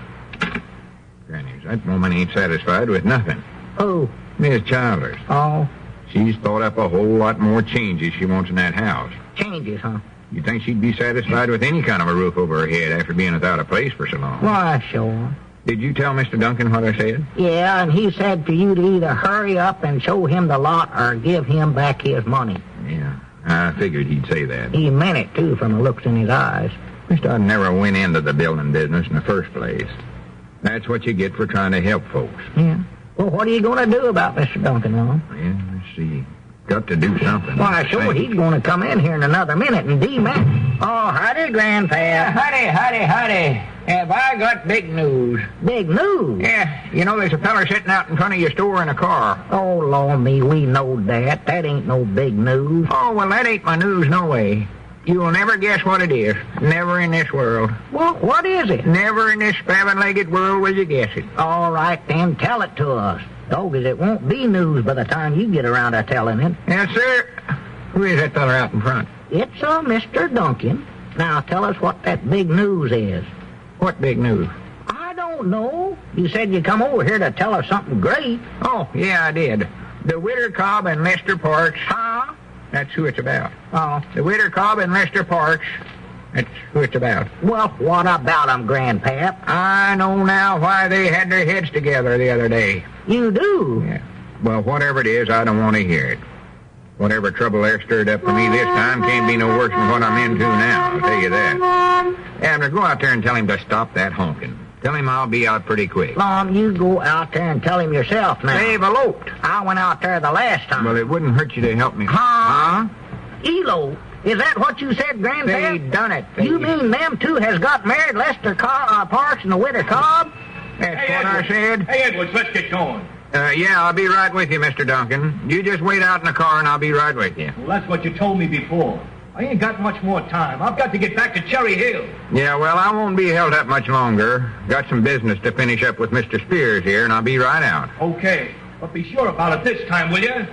Grannies, that woman ain't satisfied with nothing. Who? Miss Childers. Oh, She's thought up a whole lot more changes she wants in that house. changes, huh? You'd think she'd be satisfied with any kind of a roof over her head after being without a place for so long. Why, sure. Did you tell Mr. Duncan what I said? Yeah, and he said for you to either hurry up and show him the lot or give him back his money. Yeah, I figured he'd say that. He meant it, too, from the looks in his eyes. Wished I'd never went into the building business in the first place. That's what you get for trying to help folks. Yeah. Well, what are you going to do about Mr. Duncan, Lum? Yeah, let's see. Got to do something. Why, sure, he's going to come in here in another minute and demand. Oh, howdy, Grandpa. Howdy. Have I got big news? Big news? Yeah, you know, there's a feller sitting out in front of your store in a car. Oh, Lord me, we know that. That ain't no big news. Oh, well, that ain't my news, no way. You'll never guess what it is. Never in this world. Well, what is it? Never in this spavined-legged world will you guess it. All right, then, tell it to us. Doggies, it won't be news by the time you get around to telling it. Yes, sir. Who is that feller out in front? It's Mr. Duncan. Now, tell us what that big news is. What big news? I don't know. You said you come over here to tell us something great. Oh, yeah, I did. The Widder, Cobb, and Mr. Parks. Huh? That's who it's about. Oh. The Widder, Cobb, and Mr. Parks. That's who it's about. Well, what about 'em, Grandpap? I know now why they had their heads together the other day. You do? Yeah. Well, whatever it is, I don't want to hear it. Whatever trouble they're stirred up for me this time can't be no worse than what I'm into now, I'll tell you that. Abner, go out there and tell him to stop that honking. Tell him I'll be out pretty quick. Lum, you go out there and tell him yourself now. They've eloped. I went out there the last time. Well, it wouldn't hurt you to help me. Huh? Eloped? Is that what you said, Grandpa? They done it. You mean them two has got married, Lester Parks and the widow Cobb? That's what I said. Hey, Edwards, let's get going. Yeah, I'll be right with you, Mr. Duncan. You just wait out in the car and I'll be right with you. Well, that's what you told me before. I ain't got much more time. I've got to get back to Cherry Hill. Yeah, well, I won't be held up much longer. Got some business to finish up with Mr. Spears here, and I'll be right out. Okay, but be sure about it this time, will you?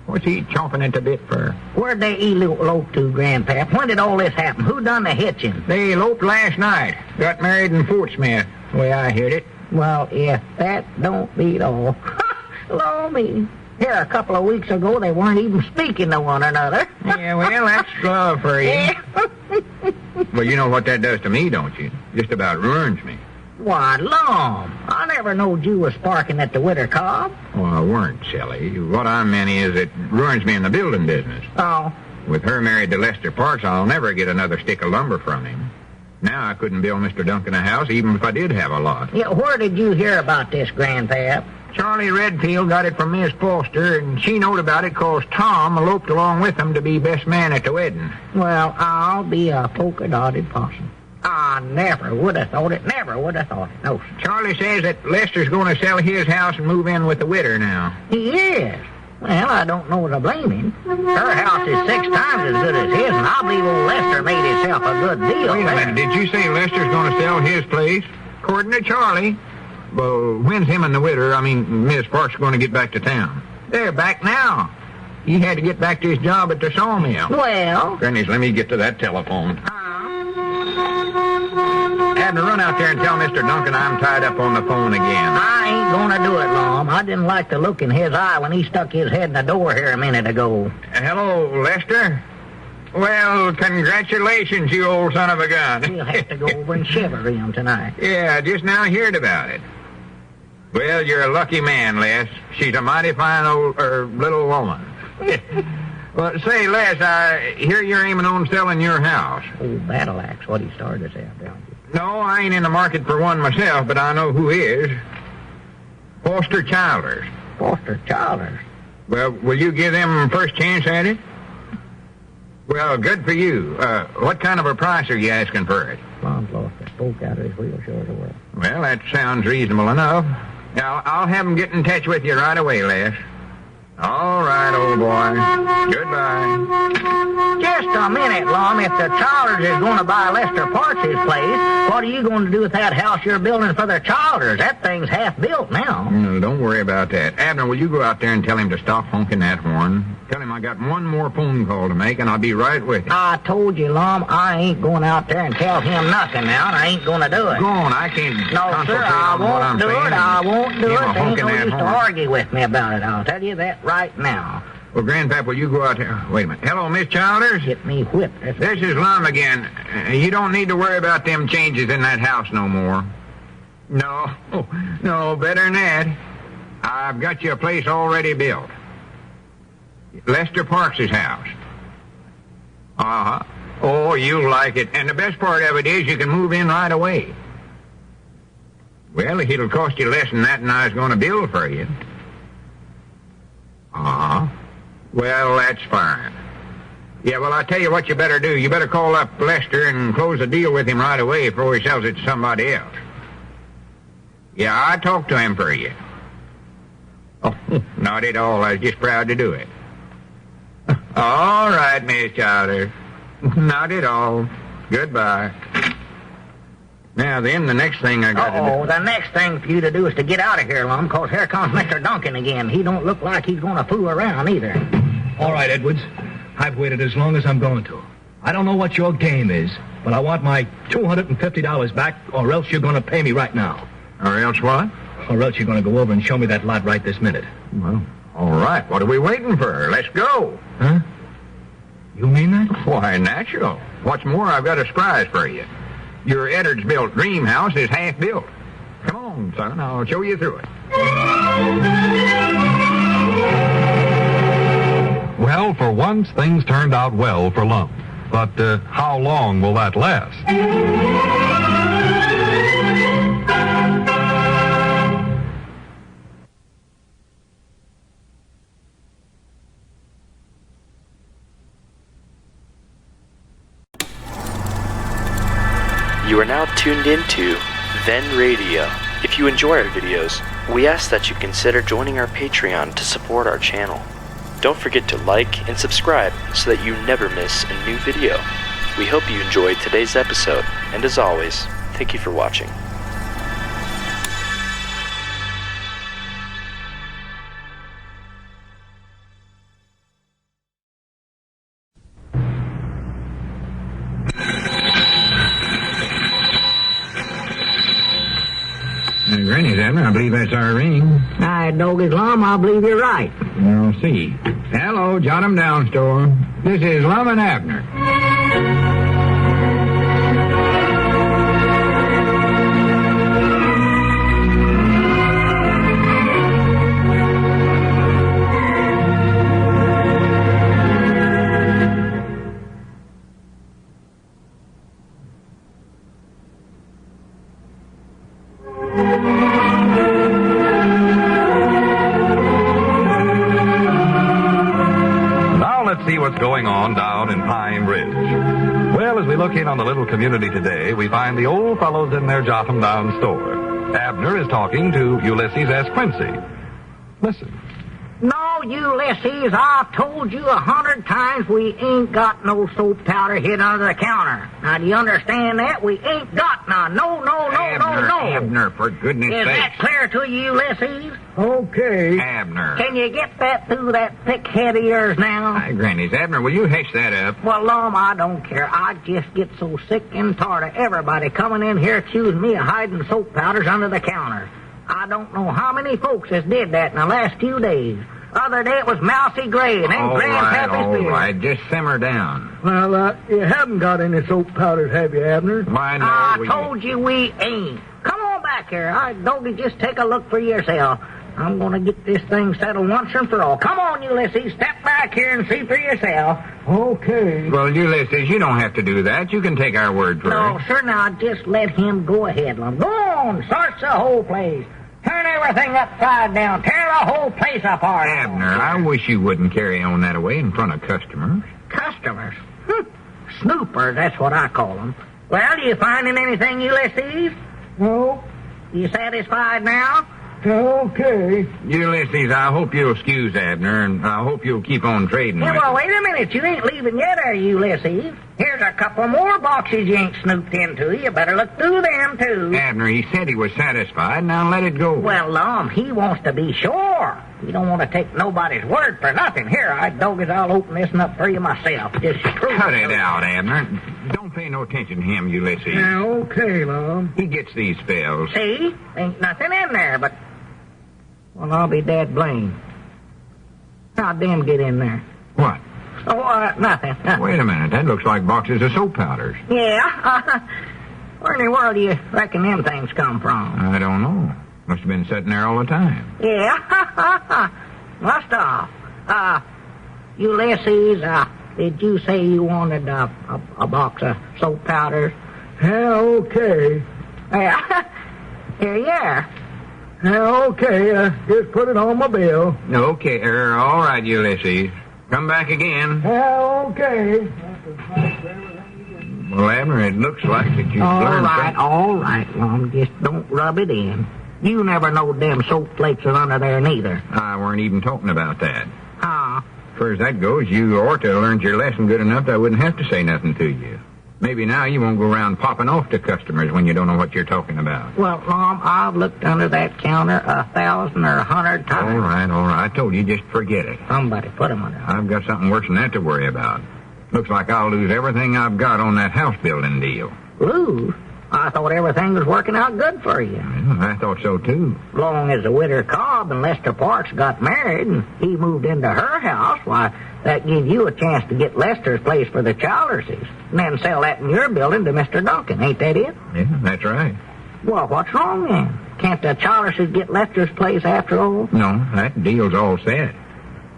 What's he chomping at the bit for? Where'd they elope to, Grandpap? When did all this happen? Who done the hitching? They eloped last night. Got married in Fort Smith, the way I heard it. Well, if that don't beat all. Lord me. Here, a couple of weeks ago, they weren't even speaking to one another. Yeah, well, that's love for you. Well, you know what that does to me, don't you? Just about ruins me. Why, Lum, I never knowed you was sparking at the widow Cobb. Well, I weren't, Sally. What I meant is it ruins me in the building business. Oh. With her married to Lester Parks, I'll never get another stick of lumber from him. Now I couldn't build Mr. Duncan a house, even if I did have a lot. Yeah, where did you hear about this, Grandpap? Charlie Redfield got it from Miss Foster, and she knowed about it 'cause Tom eloped along with him to be best man at the wedding. Well, I'll be a polka-dotted possum. I never would have thought it, never would have thought it. No, sir. Charlie says that Lester's going to sell his house and move in with the widder now. He is. Well, I don't know to blame him. Her house is 6 times as good as his, and I believe old Lester made himself a good deal. Wait a minute, did you say Lester's going to sell his place? According to Charlie. Well, when's him and the widder, Miss Parks, going to get back to town? They're back now. He had to get back to his job at the sawmill. Well? Grannies, let me get to that telephone. Abner, run out there and tell Mr. Duncan I'm tied up on the phone again. I ain't gonna do it, Lum. I didn't like the look in his eye when he stuck his head in the door here a minute ago. Hello, Lester? Well, congratulations, you old son of a gun. We'll have to go over and shiver him tonight. Yeah, just now heard about it. Well, you're a lucky man, Les. She's a mighty fine little woman. Well, say, Les, I hear you're aiming on selling your house. Old Battle Axe, what he started us out, don't you? No, I ain't in the market for one myself, but I know who is. Foster Childers. Foster Childers? Well, will you give them first chance at it? Well, good for you. What kind of a price are you asking for it? Mom's lost the spoke out of his wheel, sure as the world. Well, that sounds reasonable enough. Now, I'll have them get in touch with you right away, Les. All right, old boy. Goodbye. Just a minute, Lum. If the Childers is going to buy Lester Parks' place, what are you going to do with that house you're building for the Childers? That thing's half built now. Don't worry about that. Abner, will you go out there and tell him to stop honking that horn? Tell him I got one more phone call to make, and I'll be right with you. I told you, Lum, I ain't going out there and tell him nothing now, and I ain't going to do it. Go on, I can't No, sir, I won't do it. I won't do it. Ain't no use to argue with me about it. I'll tell you that right now. Well, Grandpap, will you go out there? Wait a minute. Hello, Miss Childers? Get me whipped. This is Lum again. You don't need to worry about them changes in that house no more. No, better than that. I've got you a place already built. Lester Parks' house. Uh-huh. Oh, you'll like it. And the best part of it is you can move in right away. Well, it'll cost you less than that than I was going to build for you. Uh-huh. Well, that's fine. Yeah, well, I tell you what you better do. You better call up Lester and close a deal with him right away before he sells it to somebody else. Yeah, I talked to him for you. Oh, not at all. I was just proud to do it. All right, Miss Chowder. Not at all. Goodbye. Now then, the next thing I got to do... Oh, the next thing for you to do is to get out of here, Lum, because here comes Mr. Duncan again. He don't look like he's going to fool around either. All right, Edwards. I've waited as long as I'm going to. I don't know what your game is, but I want my $250 back, or else you're going to pay me right now. Or else what? Or else you're going to go over and show me that lot right this minute. Well, all right. What are we waiting for? Let's go. Huh? You mean that? Why, natural. What's more, I've got a surprise for you. Your Eddards-built dream house is half built. Come on, son. I'll show you through it. Well, for once, things turned out well for Lum. But how long will that last? tuned into Then Radio. If you enjoy our videos, we ask that you consider joining our Patreon to support our channel. Don't forget to like and subscribe so that you never miss a new video. We hope you enjoyed today's episode, and as always, thank you for watching. Granny's, Abner. I believe that's our ring. I doggies, Lum, I believe you're right. We'll see. Hello, jot 'em down, store. This is Lum and Abner. See what's going on down in Pine Ridge. Well, as we look in on the little community today, we find the old fellows in their jot 'em down store. Abner is talking to Ulysses S. Quincy. Listen. No, Ulysses, I've told you 100 times we ain't got no soap powder hid under the counter. Now, do you understand that? We ain't got none. No. Abner, for goodness sake. Is that clear to you, Ulysses? Okay. Abner. Can you get that through that thick head of yours now? Hi, Granny's. Abner, will you hush that up? Well, Lum, I don't care. I just get so sick and tired of everybody coming in here accusing me of hiding soap powders under the counter. I don't know how many folks has did that in the last few days. Other day it was Mousy Gray and then Grandpappy's beard. All right, just simmer down. Well, you haven't got any soap powders, have you, Abner? Why, no, I told you we ain't. Come on back here. Don't you just take a look for yourself. I'm going to get this thing settled once and for all. Come on, Ulysses. Step back here and see for yourself. Okay. Well, Ulysses, you don't have to do that. You can take our word for No, it. sir, now just let him go ahead, Lum. Go on, search the whole place. Turn everything upside down. Tear the whole place apart. Abner, I wish you wouldn't carry on that way in front of customers. Customers? Snoopers, that's what I call them. Well, you finding anything, Ulysses? No. You satisfied now? Okay. Ulysses, I hope you'll excuse Abner, and I hope you'll keep on trading Yeah, with well, us. wait a minute. You ain't leaving yet, are you, Ulysses? Here's a couple more boxes you ain't snooped into. You better look through them, too. Abner, he said he was satisfied. Now let it go. Well, Lum, he wants to be sure. You don't want to take nobody's word for nothing. Here, I'll open this one up for you myself. Just prove Cut it out, Abner. Don't pay no attention to him, Ulysses. Yeah, okay, Lum. He gets these spells. See? Ain't nothing in there, but... Well, I'll be dad blamed. How'd them get in there? What? Oh, nothing. Wait a minute. That looks like boxes of soap powders. Yeah? Where in the world do you reckon them things come from? I don't know. Must have been sitting there all the time. Yeah? Must have. Ulysses, did you say you wanted a box of soap powders? Yeah, okay. Yeah. Here you are. Yeah, okay. Just put it on my bill. Okay, all right, Ulysses. Come back again. Yeah, okay. Well, Abner, it looks like that you've learned something. All right, Lum. Just don't rub it in. You never knowed them soap flakes are under there neither. I weren't even talking about that. Huh? As far as that goes, you ought to have learned your lesson good enough that I wouldn't have to say nothing to you. Maybe now you won't go around popping off to customers when you don't know what you're talking about. Well, Lum, I've looked under that counter 1,000 or 100 times. All right. I told you, just forget it. Somebody put them under. I've got something worse than that to worry about. Looks like I'll lose everything I've got on that house building deal. Lose? I thought everything was working out good for you. Well, I thought so, too. Long as the widow Cobb and Lester Parks got married and he moved into her house, why, that gives you a chance to get Lester's place for the Chalderses and then sell that in your building to Mr. Duncan. Ain't that it? Yeah, that's right. Well, what's wrong then? Can't the Chalderses get Lester's place after all? No, that deal's all set.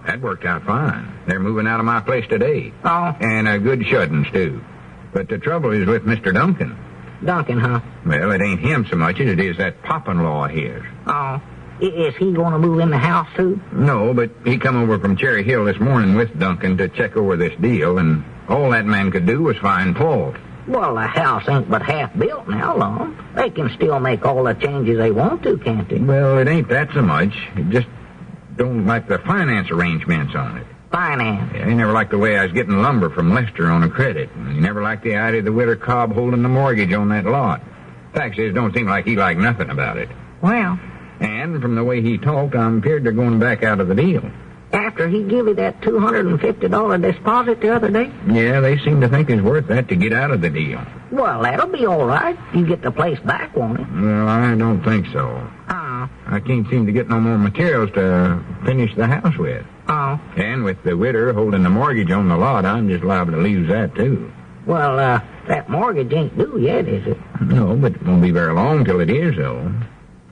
That worked out fine. They're moving out of my place today. Oh. And a good shuddings, too. But the trouble is with Mr. Duncan. Duncan, huh? Well, it ain't him so much as it is that pop-in-law of his. Oh. Is he going to move in the house, too? No, but he come over from Cherry Hill this morning with Duncan to check over this deal, and all that man could do was find fault. Well, the house ain't but half built now, Lum. They can still make all the changes they want to, can't they? Well, it ain't that so much. It just don't like the finance arrangements on it. Finance? Yeah, he never liked the way I was getting lumber from Lester on a credit. And he never liked the idea of the widder Cobb holding the mortgage on that lot. Fact is, don't seem like he liked nothing about it. Well, And from the way he talked, I'm feared they're going back out of the deal. after he give you that $250 deposit the other day? Yeah, they seem to think it's worth that to get out of the deal. Well, that'll be all right. You get the place back, won't it? Well, I don't think so. Oh. I can't seem to get no more materials to finish the house with. Oh. And with the widder holding the mortgage on the lot, I'm just liable to lose that, too. Well, that mortgage ain't due yet, is it? No, but it won't be very long till it is, though.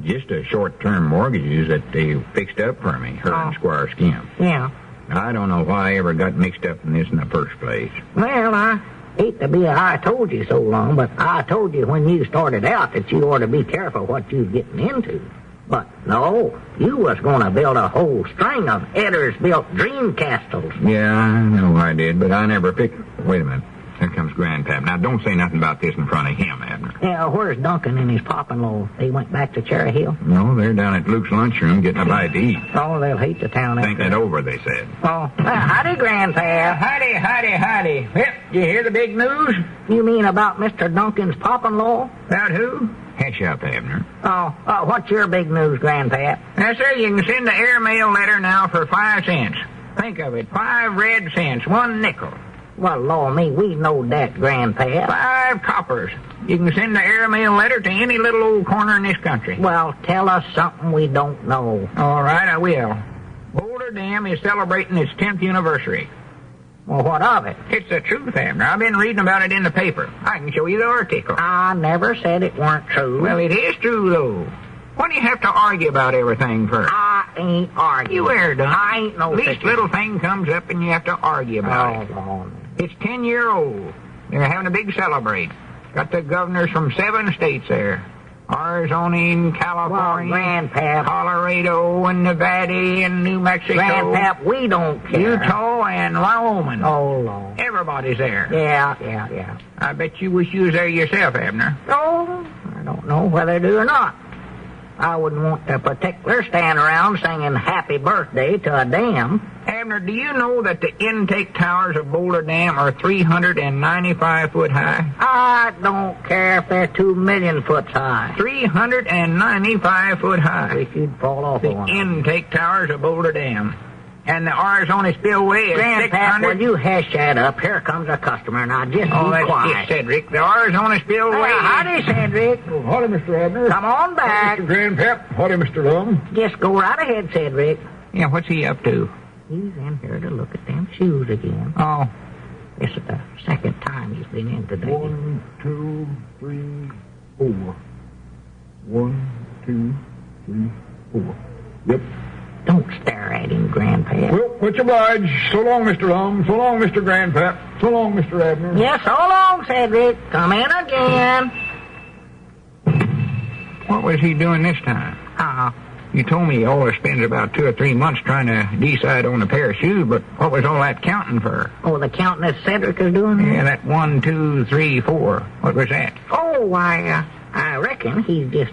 Just a short-term mortgages that they fixed up for me, her and Squire Skimp. Yeah. I don't know why I ever got mixed up in this in the first place. Well, I hate to be I told you so long, but I told you when you started out that you ought to be careful what you was getting into. But no, you was going to build a whole string of Edders-built dream castles. Yeah, I know I did, but I never picked... Wait a minute. Here comes Grandpap. Now, don't say nothing about this in front of him, Abner. Yeah, where's Duncan and his pop-in-law? They went back to Cherry Hill? No, they're down at Luke's lunchroom getting a bite to eat. Oh, they'll hate the town after Thinking it over, they said. Oh, howdy, Grandpa. Howdy. Yep, you hear the big news? You mean about Mr. Duncan's pop-in-law? About who? Hush up, Abner. Oh, what's your big news, Grandpa? Now, sir, you can send the airmail letter now for 5 cents. Think of it, 5 red cents, 1 nickel. Well, Lord me, we know that, Grandpa. 5 coppers. You can send the airmail letter to any little old corner in this country. Well, tell us something we don't know. All right, I will. Boulder Dam is celebrating its 10th anniversary. Well, what of it? It's the truth, Abner. I've been reading about it in the paper. I can show you the article. I never said it weren't true. Well, it is true, though. Why do you have to argue about everything first? I ain't arguing. You are, Duncan. I ain't no Least such little thing comes up and you have to argue about it. Lord. It's 10-year-old. They're having a big celebrate. Got the governors from 7 states there. Arizona and California, Well, Grandpap. Colorado and Nevada and New Mexico. Grandpap, we don't care. Utah and Wyoming. Oh, Lord. Everybody's there. Yeah. I bet you wish you was there yourself, Abner. Oh, I don't know whether to or not. I wouldn't want the particular stand around singing happy birthday to a dam. Abner, do you know that the intake towers of Boulder Dam are 395 foot high? I don't care if they're 2 million foot high. 395 foot high. Wish you'd fall off The on. intake towers of Boulder Dam. And the Arizona spillway is Grandpap, 600... will you hush that up? Here comes a customer. Now, just Oh, be that's quiet. it, Cedric. The Arizona spillway Howdy, Cedric. Howdy, Mr. Abner. Come on back. Mr. Grandpap. Howdy, Mr. Lum. Just go right ahead, Cedric. Yeah, what's he up to? He's in here to look at them shoes again. Oh, This is the second time he's been in today. 1, 2, 3, 4. 1, 2, 3, 4. Yep. Don't stare at him, Grandpa. Well, much obliged. So long, Mr. Lum. So long, Mr. Grandpap. So long, Mr. Abner. Yes, so long, Cedric. Come in again. what was he doing this time? You told me he always spends about 2 or 3 months trying to decide on a pair of shoes, but what was all that counting for? Oh, the counting that Cedric is doing? Yeah, that 1, 2, 3, 4. What was that? Oh, why, I reckon he's just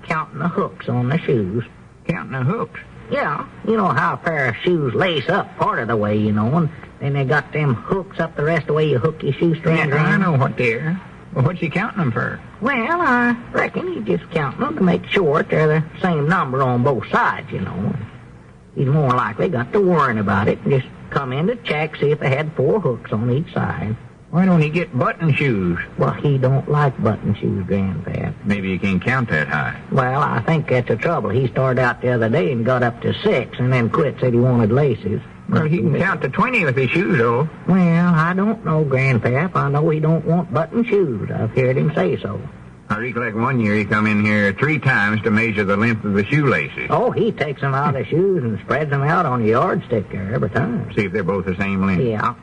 counting the hooks on the shoes. Counting the hooks. Yeah, you know how a pair of shoes lace up part of the way, and then they got them hooks up the rest of the way you hook your shoestrings Yeah, I around. know what they are. Well, what's he counting them for? Well, I reckon he's just counting them to make sure that they're the same number on both sides, He's more likely got to worrying about it and just come in to check, see if they had 4 hooks on each side. Why don't he get button shoes? Well, he don't like button shoes, Grandpa. Maybe you can't count that high. Well, I think that's the trouble. He started out the other day and got up to 6 and then quit, said he wanted laces. Well, he can count to 20 with his shoes, though. Well, I don't know, Grandpap. I know he don't want button shoes. I've heard him say so. I recollect one year he come in here 3 times to measure the length of the shoelaces. Oh, he takes them out of the shoes and spreads them out on the yardstick there every time. See if they're both the same length. Yeah.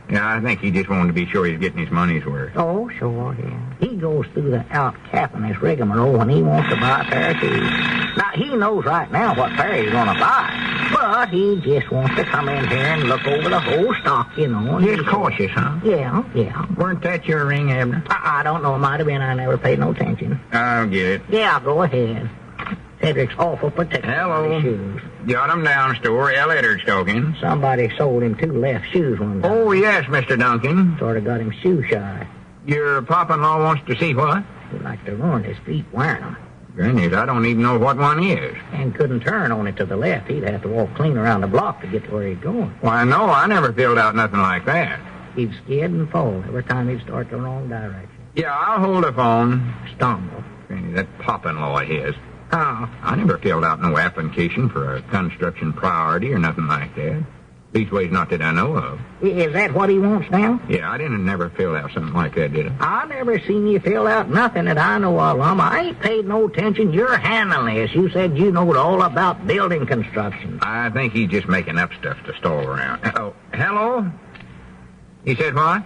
Yeah, I think he just wanted to be sure he's getting his money's worth. Oh, sure, yeah. He goes through the out-capping his rigmarole when he wants to buy a pair of shoes. Now, he knows right now what pair he's going to buy. But he just wants to come in here and look over the whole stock, you know. Just cautious, huh? Yeah, yeah. Weren't that your ring, Abner? I don't know. It might have been. I never paid no attention. I'll get it. Yeah, go ahead. Cedric's awful protective of his shoes. Got 'em down, store. Elliot's talking. Somebody sold him 2 left shoes one time. Oh, yes, Mr. Duncan. Sort of got him shoe shy. Your papa-in-law wants to see what? He'd like to ruin his feet wearing them. Goodness, I don't even know what one is. And couldn't turn on it to the left. He'd have to walk clean around the block to get to where he's going. Why, no, I never filled out nothing like that. He'd skid and fall every time he'd start the wrong direction. Yeah, I'll hold the phone. Stumble. Goodness, that papa-in-law of his. How? I never filled out no application for a construction priority or nothing like that. Leastways, not that I know of. Is that what he wants now? Yeah, I didn't never fill out something like that, did I? I never seen you fill out nothing that I know of, Lum. I ain't paid no attention. You're handling this. You said you knowed all about building construction. I think he's just making up stuff to stall around. Oh, hello? He said what?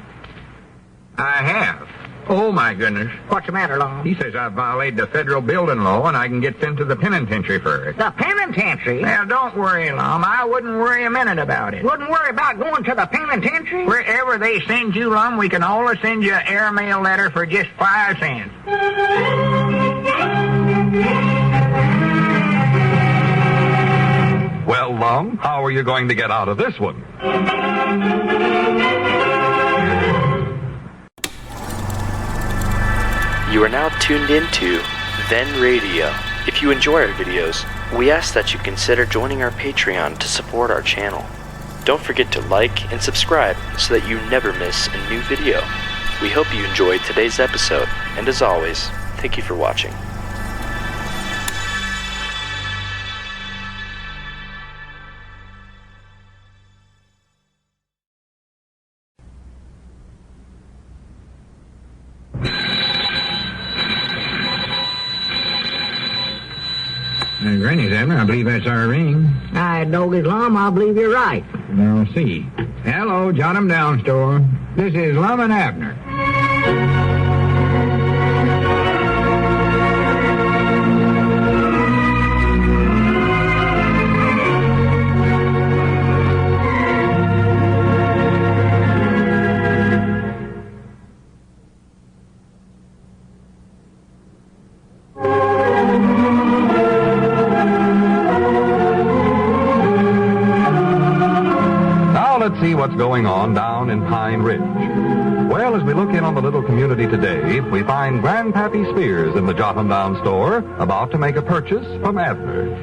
I have. Oh, my goodness. What's the matter, Lum? He says I violated the federal building law and I can get sent to the penitentiary for it. The penitentiary? Now, don't worry, Lum. I wouldn't worry a minute about it. Wouldn't worry about going to the penitentiary? Wherever they send you, Lum, we can always send you an airmail letter for just 5 cents. Well, Lum, how are you going to get out of this one? You are now tuned into Then Radio. If you enjoy our videos, we ask that you consider joining our Patreon to support our channel. Don't forget to like and subscribe so that you never miss a new video. We hope you enjoyed today's episode, and as always, thank you for watching. Granny's, Abner, I believe that's our ring. I dog his Lum. I believe you're right. Now, see. Hello, jot 'em down, store. This is Lum and Abner. Let's see what's going on down in Pine Ridge. Well, as we look in on the little community today, we find Grandpappy Spears in the Jot 'em Down store about to make a purchase from Abner.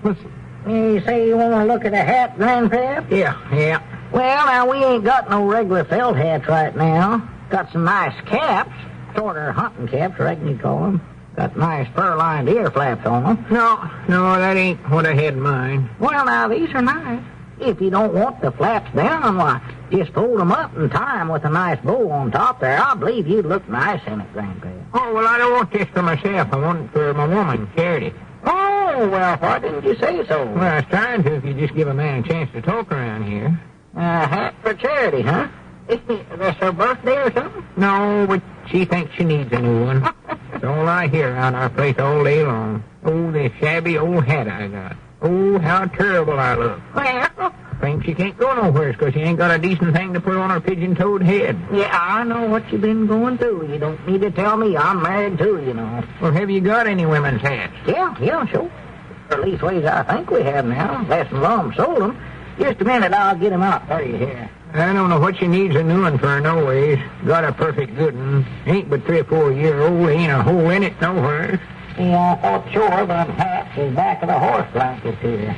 Listen. You say you want to look at a hat, Grandpap? Yeah. Well, now, we ain't got no regular felt hats right now. Got some nice caps. Sort of hunting caps, I reckon you'd call them. Got nice fur-lined ear flaps on them. No, that ain't what I had in mind. Well, now, these are nice. If you don't want the flaps down, why, just fold them up and tie them with a nice bow on top there. I believe you'd look nice in it, Grandpa. Oh, well, I don't want this for myself. I want it for my woman, Charity. Oh, well, why didn't you say so? Well, I was trying to if you just give a man a chance to talk around here. A hat for Charity, huh? That's her birthday or something? No, but she thinks she needs a new one. That's all I hear around our place all day long. Oh, this shabby old hat I got. Oh, how terrible I look. Well, Thinks she can't go nowhere because she ain't got a decent thing to put on her pigeon-toed head. yeah, I know what you've been going through. You don't need to tell me. I'm married too, you know. Well, have you got any women's hats? Yeah, sure. Or leastways, I think we have now. Unless Lum sold them. Just a minute, I'll get them out for you here. I don't know what she needs a new one for, no ways. Got a perfect good one. Ain't but 3 or 4 year old. Ain't a hole in it nowhere. Yeah, I thought sure them hats is back of the horse blankets here.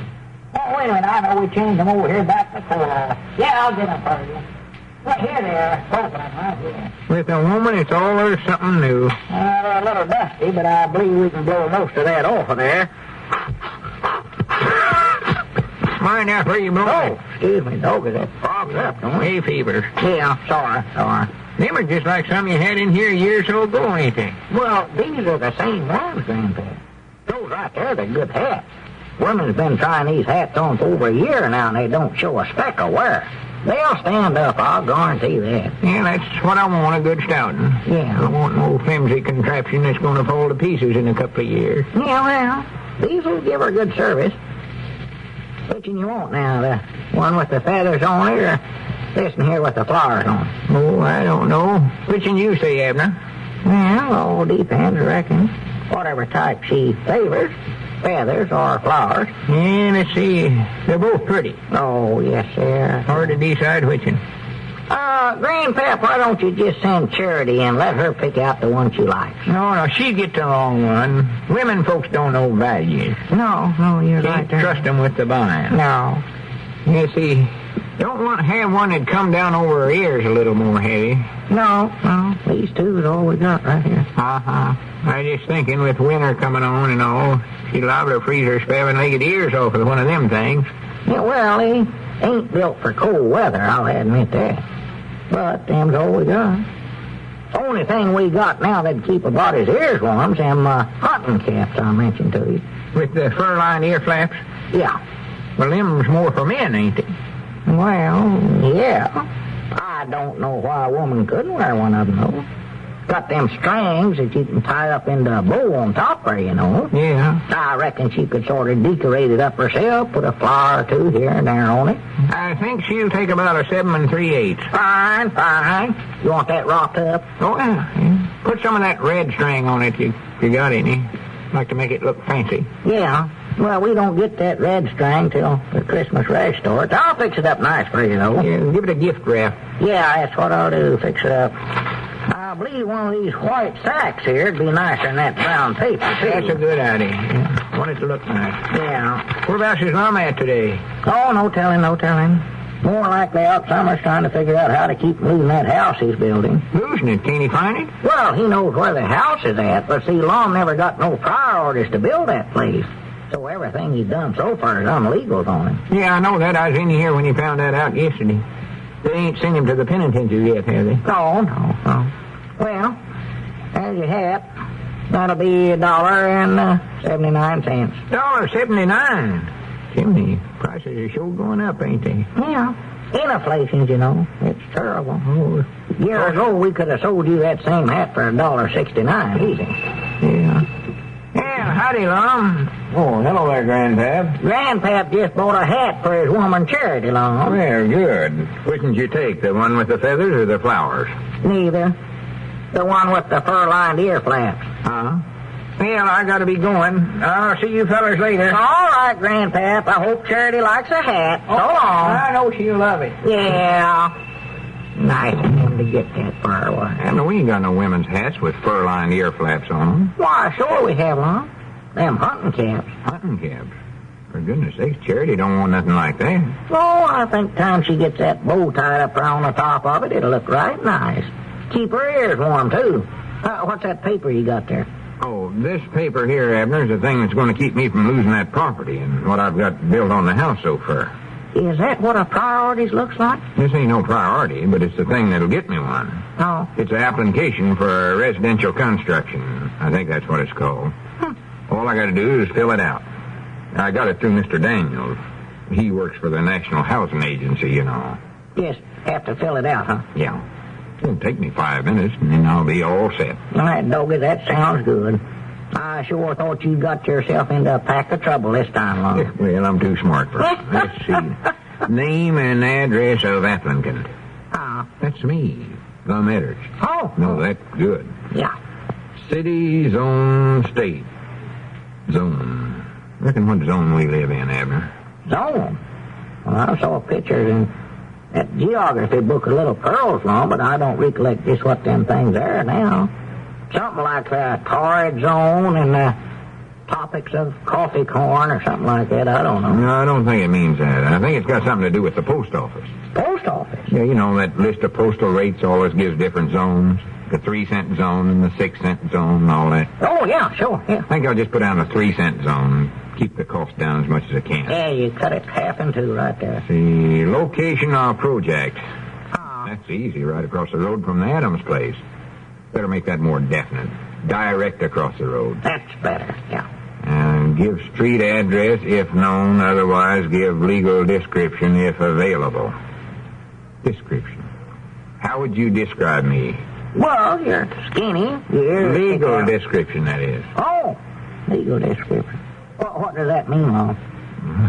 Oh, wait a minute, I know we changed them over here back to the courthouse. Yeah, I'll get them for you. Well, here they are, both of them right here. With a woman, it's always something new. They're a little dusty, but I believe we can blow most of that off of there. Mind now, where you blowing? Oh, excuse me, dog, is that fogged up, don't it? Hay fever. Yeah, sorry. Them are just like some you had in here a year or so ago, ain't they? Well, these are the same ones, Grandpa. Those right there, they're good hats. Women's been trying these hats on for over a year now, and they don't show a speck of wear. They'll stand up, I'll guarantee that. Yeah, that's what I want, a good stouting. Yeah. I want no flimsy contraption that's going to fall to pieces in a couple of years. Yeah, well, these will give her good service. Which one you want now? The one with the feathers on it, or this one here with the flowers on it? Oh, I don't know. Which one you say, Abner? Well, all depends, I reckon. Whatever type she favors, feathers or flowers. Yeah, let's see. They're both pretty. Oh, yes, sir. Hard to decide which one. Grandpap, why don't you just send Charity and let her pick out the one she likes? No, she gets the wrong one. Women folks don't know values. No, you're right Can't there. trust them with the buying. No. You see, don't want to have one that come down over her ears a little more heavy. No. These two is all we got right here. Uh-huh. I just thinking with winter coming on and all, she'd liable to freeze her seven-legged ears off with one of them things. Yeah, well, he ain't built for cold weather, I'll admit that. But them's all we got. Only thing we got now that'd keep a body's ears warm is them hunting caps I mentioned to you. With the fur-lined ear flaps? Yeah. Well, them's more for men, ain't they? Well, yeah. I don't know why a woman couldn't wear one of them, though. Got them strings that you can tie up into a bow on top there, you know. Yeah. I reckon she could sort of decorate it up herself, put a flower or two here and there on it. I think she'll take about a 7 3/8. Fine. You want that wrapped up? Oh, yeah. Put some of that red string on it, you got any. Like to make it look fancy. Yeah. Well, we don't get that red string till the Christmas rush starts. I'll fix it up nice for you, though. Yeah, give it a gift wrap. Yeah, that's what I'll do, fix it up. I believe one of these white sacks here would be nicer than that brown paper, too. That's a good idea. Yeah. Want it to look nice. Yeah. Whereabouts is Lum at today? Oh, no telling. More likely out somewhere's trying to figure out how to keep losing that house he's building. Losing it? Can't he find it? Well, he knows where the house is at, but see, Lum never got no prior orders to build that place. So everything he's done so far is unlegal on him. Yeah, I know that. I was in here when he found that out yesterday. They ain't sent him to the penitentiary yet, have they? No. Well, there's your hat. That'll be $1.79. $1.79? Jiminy, prices are sure going up, ain't they? Yeah. Inflation, you know. It's terrible. A year ago, we could have sold you that same hat for $1.69 easy. Yeah. Yeah, howdy, Lum. Oh, hello there, Grandpap. Grandpap just bought a hat for his woman Charity, Lum. Well, good. Which did you take, the one with the feathers or the flowers? Neither. The one with the fur-lined ear flaps. Huh? Well, I gotta be going. I'll see you fellers later. All right, Grandpap. I hope Charity likes a hat. So long. I know she'll love it. Yeah. Nice of him to get that fur away. And we ain't got no women's hats with fur-lined ear flaps on them. Why, sure we have, Lum. Them hunting caps. Hunting caps? For goodness sakes, Charity don't want nothing like that. Oh, I think time she gets that bow tied up around the top of it, it'll look right nice. Keep her ears warm, too. What's that paper you got there? Oh, this paper here, Abner, is the thing that's going to keep me from losing that property and what I've got built on the house so far. Is that what a priorities looks like? This ain't no priority, but it's the thing that'll get me one. Oh. It's an application for residential construction. I think that's what it's called. All I got to do is fill it out. I got it through Mr. Daniels. He works for the National Housing Agency, you know. Just have to fill it out, huh? Yeah. It'll take me 5 minutes, and then I'll be all set. All right, Doggy, that sounds good. I sure thought you got yourself into a pack of trouble this time, Lum. Well, I'm too smart for it. Let's see. Name and address of applicant. That's me, Lum Edders. Oh. No, that's good. Yeah. City, zone, state. Zone. Reckon what zone we live in, Abner? Zone? Well, I saw pictures in that geography book of Little Pearls, Lum, but I don't recollect just what them things are now. Something like the torrid zone and the topics of coffee corn or something like that. I don't know. No, I don't think it means that. I think it's got something to do with the post office. Post office? Yeah, you know, that list of postal rates always gives different zones. The 3-cent zone and the 6-cent zone and all that. Oh, yeah, sure, yeah. I think I'll just put down the 3-cent zone and keep the cost down as much as I can. Yeah, you cut it half in two right there. The location of project. That's easy, right across the road from the Adams place. Better make that more definite. Direct across the road. That's better, yeah. And give street address if known, otherwise give legal description if available. Description. How would you describe me? Well, you're skinny. You're... Legal description, that is. Oh, legal description. What does that mean, Lum?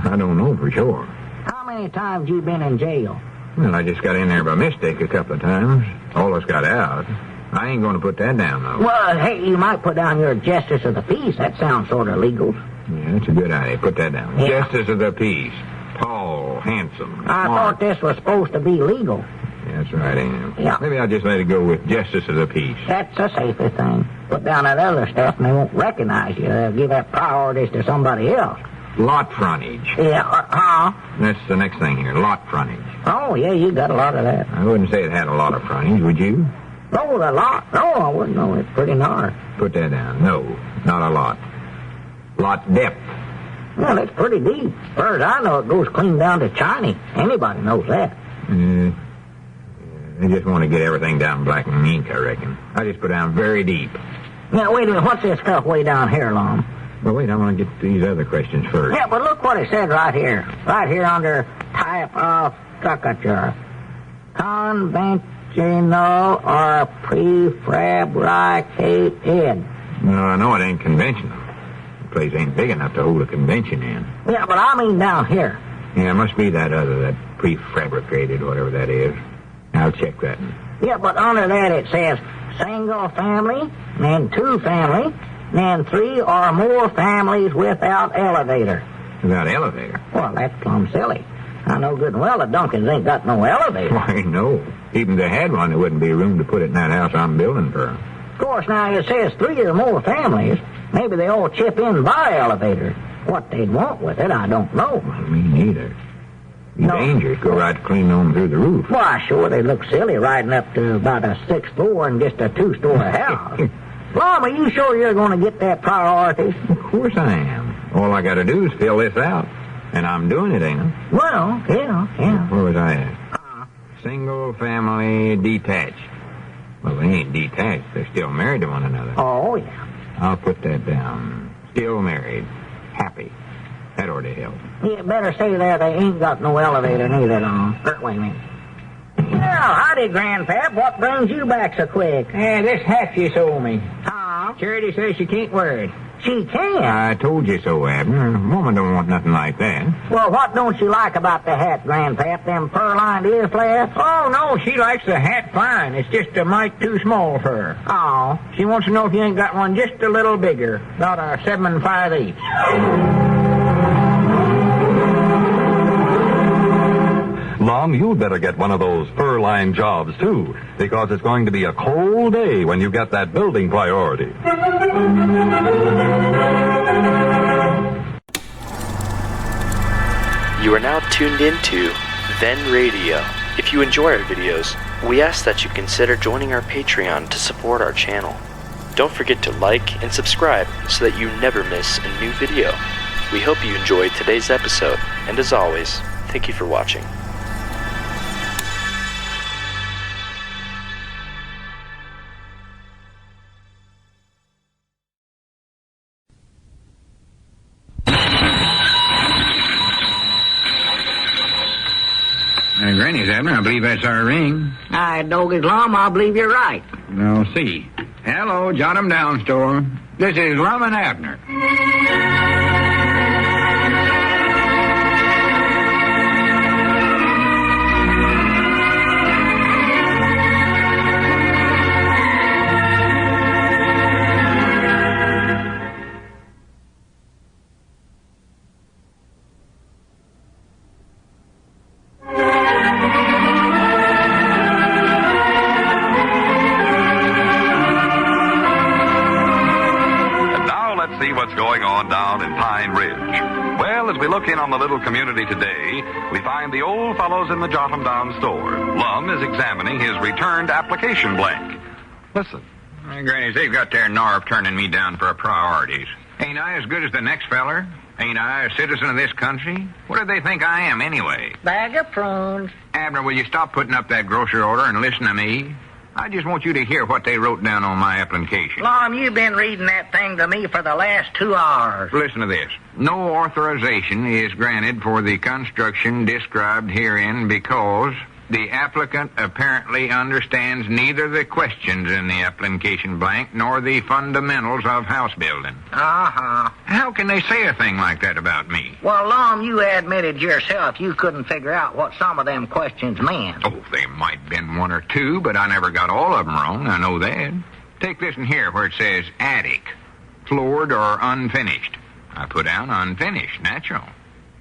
I don't know for sure. How many times you been in jail? Well, I just got in there by mistake a couple of times. Almost got out. I ain't going to put that down, though. Well, hey, you might put down your justice of the peace. That sounds sort of legal. Yeah, that's a good idea. Put that down. Yeah. Justice of the peace. Tall, handsome, I smart. thought this was supposed to be legal. Yeah, that's right, Am. Yeah. Maybe I'll just let it go with justice of the peace. That's the safest thing. Put down that other stuff and they won't recognize you. They'll give that priorities to somebody else. Lot frontage. Yeah, That's the next thing here. Lot frontage. Oh, yeah, you got a lot of that. I wouldn't say it had a lot of frontage, would you? Oh, a lot? No, I wouldn't know. It's pretty narrow. Put that down. No, not a lot. Lot depth. Well, it's pretty deep. As far as I know, it goes clean down to China. Anybody knows that. They just want to get everything down black and ink, I reckon. I just put down very deep. Now, wait a minute. What's this stuff way down here, Lum? But wait, I want to get these other questions first. Yeah, but look what it said right here. Right here under type of structure. Conventional or prefabricated. No, I know it ain't conventional. The place ain't big enough to hold a convention in. Yeah, but I mean down here. Yeah, it must be that other, that prefabricated, whatever that is. I'll check that. Yeah, but under that it says single family, then two family, then three or more families without elevator. Without elevator? Well, that's plumb silly. I know good and well the Duncans ain't got no elevator. Why, no. Even if they had one, there wouldn't be room to put it in that house I'm building for 'em. Of course, now it says three or more families. Maybe they all chip in by elevator. What they'd want with it, I don't know. Me neither. Be No. dangerous. Go right clean on through the roof. Why, sure, they look silly riding up to about a 6th floor in just a 2-story house. Lum, are you sure you're going to get that priority? Of course I am. All I got to do is fill this out. And I'm doing it, ain't I? Well, yeah. Where was I at? Single family detached. Well, they ain't detached. They're still married to one another. Oh, yeah. I'll put that down. Still married. Happy. That ought to help. You better say that they ain't got no elevator neither, Lum. Wait a minute. Well, howdy, Grandpap. What brings you back so quick? This hat you sold me. Huh? Charity says she can't wear it. She can. I told you so, Abner. A woman don't want nothing like that. Well, what don't you like about the hat, Grandpap? Them fur-lined ear flaps? Oh, no, she likes the hat fine. It's just a mite too small for her. Oh. She wants to know if you ain't got one just a little bigger. About a 7 5/8. Lum, you'd better get one of those fur-lined jobs, too, because it's going to be a cold day when you get that building priority. You are now tuned into Then Radio. If you enjoy our videos, we ask that you consider joining our Patreon to support our channel. Don't forget to like and subscribe so that you never miss a new video. We hope you enjoyed today's episode, and as always, thank you for watching. Granny's, Abner. I believe that's our ring. I dog is Lum. I believe you're right. Now, see. Hello, jot 'em down, store. This is Lum and Abner. See what's going on down in Pine Ridge. Well, as we look in on the little community today, we find the old fellows in the Jot 'em Down store. Lum is examining his returned application blank. Listen. Granny's, they've got their nerve turning me down for priorities. Ain't I as good as the next feller? Ain't I a citizen of this country? What do they think I am, anyway? Bag of prunes. Abner, will you stop putting up that grocery order and listen to me? I just want you to hear what they wrote down on my application. Lum, you've been reading that thing to me for the last 2 hours. Listen to this. No authorization is granted for the construction described herein because The applicant apparently understands neither the questions in the application blank nor the fundamentals of house building. Uh-huh. How can they say a thing like that about me? Well, Lum, you admitted yourself you couldn't figure out what some of them questions meant. Oh, there might been one or two, but I never got all of them wrong. I know that. Take this in here where it says attic, floored or unfinished. I put down unfinished, natural.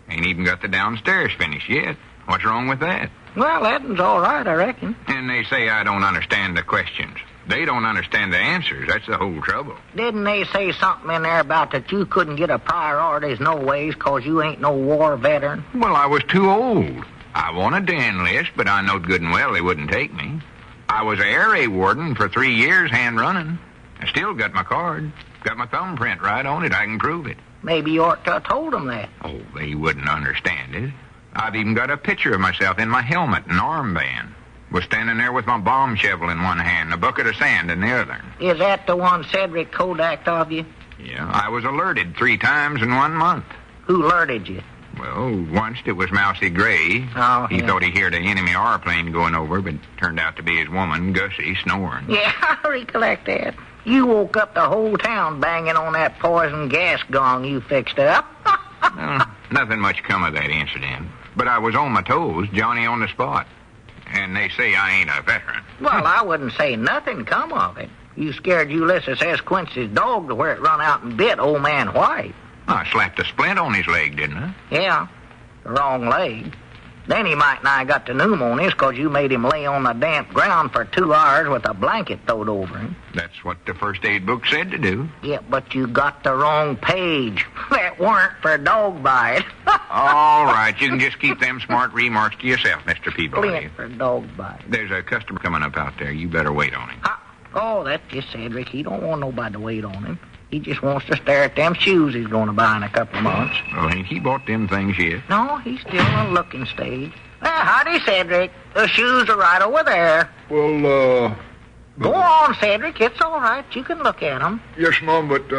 Ain't even got the downstairs finished yet. What's wrong with that? Well, that'n's all right, I reckon. And they say I don't understand the questions. They don't understand the answers. That's the whole trouble. Didn't they say something in there about that you couldn't get a priorities no ways 'cause you ain't no war veteran? Well, I was too old. I wanted to enlist, but I knowed good and well they wouldn't take me. I was a area warden for 3 years, hand running. I still got my card. Got my thumbprint right on it. I can prove it. Maybe you ought to have told them that. Oh, they wouldn't understand it. I've even got a picture of myself in my helmet and armband. Was standing there with my bomb shovel in one hand and a bucket of sand in the other. Is that the one Cedric Kodaked of you? Yeah, I was alerted 3 times in 1 month. Who alerted you? Well, once it was Mousy Gray. Oh, He yeah. thought he heard an enemy airplane going over, but turned out to be his woman, Gussie, snoring. Yeah, I recollect that. You woke up the whole town banging on that poison gas gong you fixed up. Well, nothing much come of that incident. But I was on my toes, Johnny on the spot. And they say I ain't a veteran. Well, I wouldn't say nothing come of it. You scared Ulysses S. Quincy's dog to where it run out and bit old man White. I slapped a splint on his leg, didn't I? Yeah, the wrong leg. Then he might nigh got the pneumonias 'cause you made him lay on the damp ground for 2 hours with a blanket throwed over him. That's what the first aid book said to do. Yeah, but you got the wrong page. That weren't for dog bite. All right, you can just keep them smart remarks to yourself, Mr. Peabody. Splint for dog bite. There's a customer coming up out there. You better wait on him. Oh, that's just Cedric. He don't want nobody to wait on him. He just wants to stare at them shoes he's going to buy in a couple of months. Oh, ain't he bought them things yet? No, he's still in a looking stage. Howdy, Cedric. The shoes are right over there. Well, Go on, Cedric. It's all right. You can look at them. yes, Mom, but,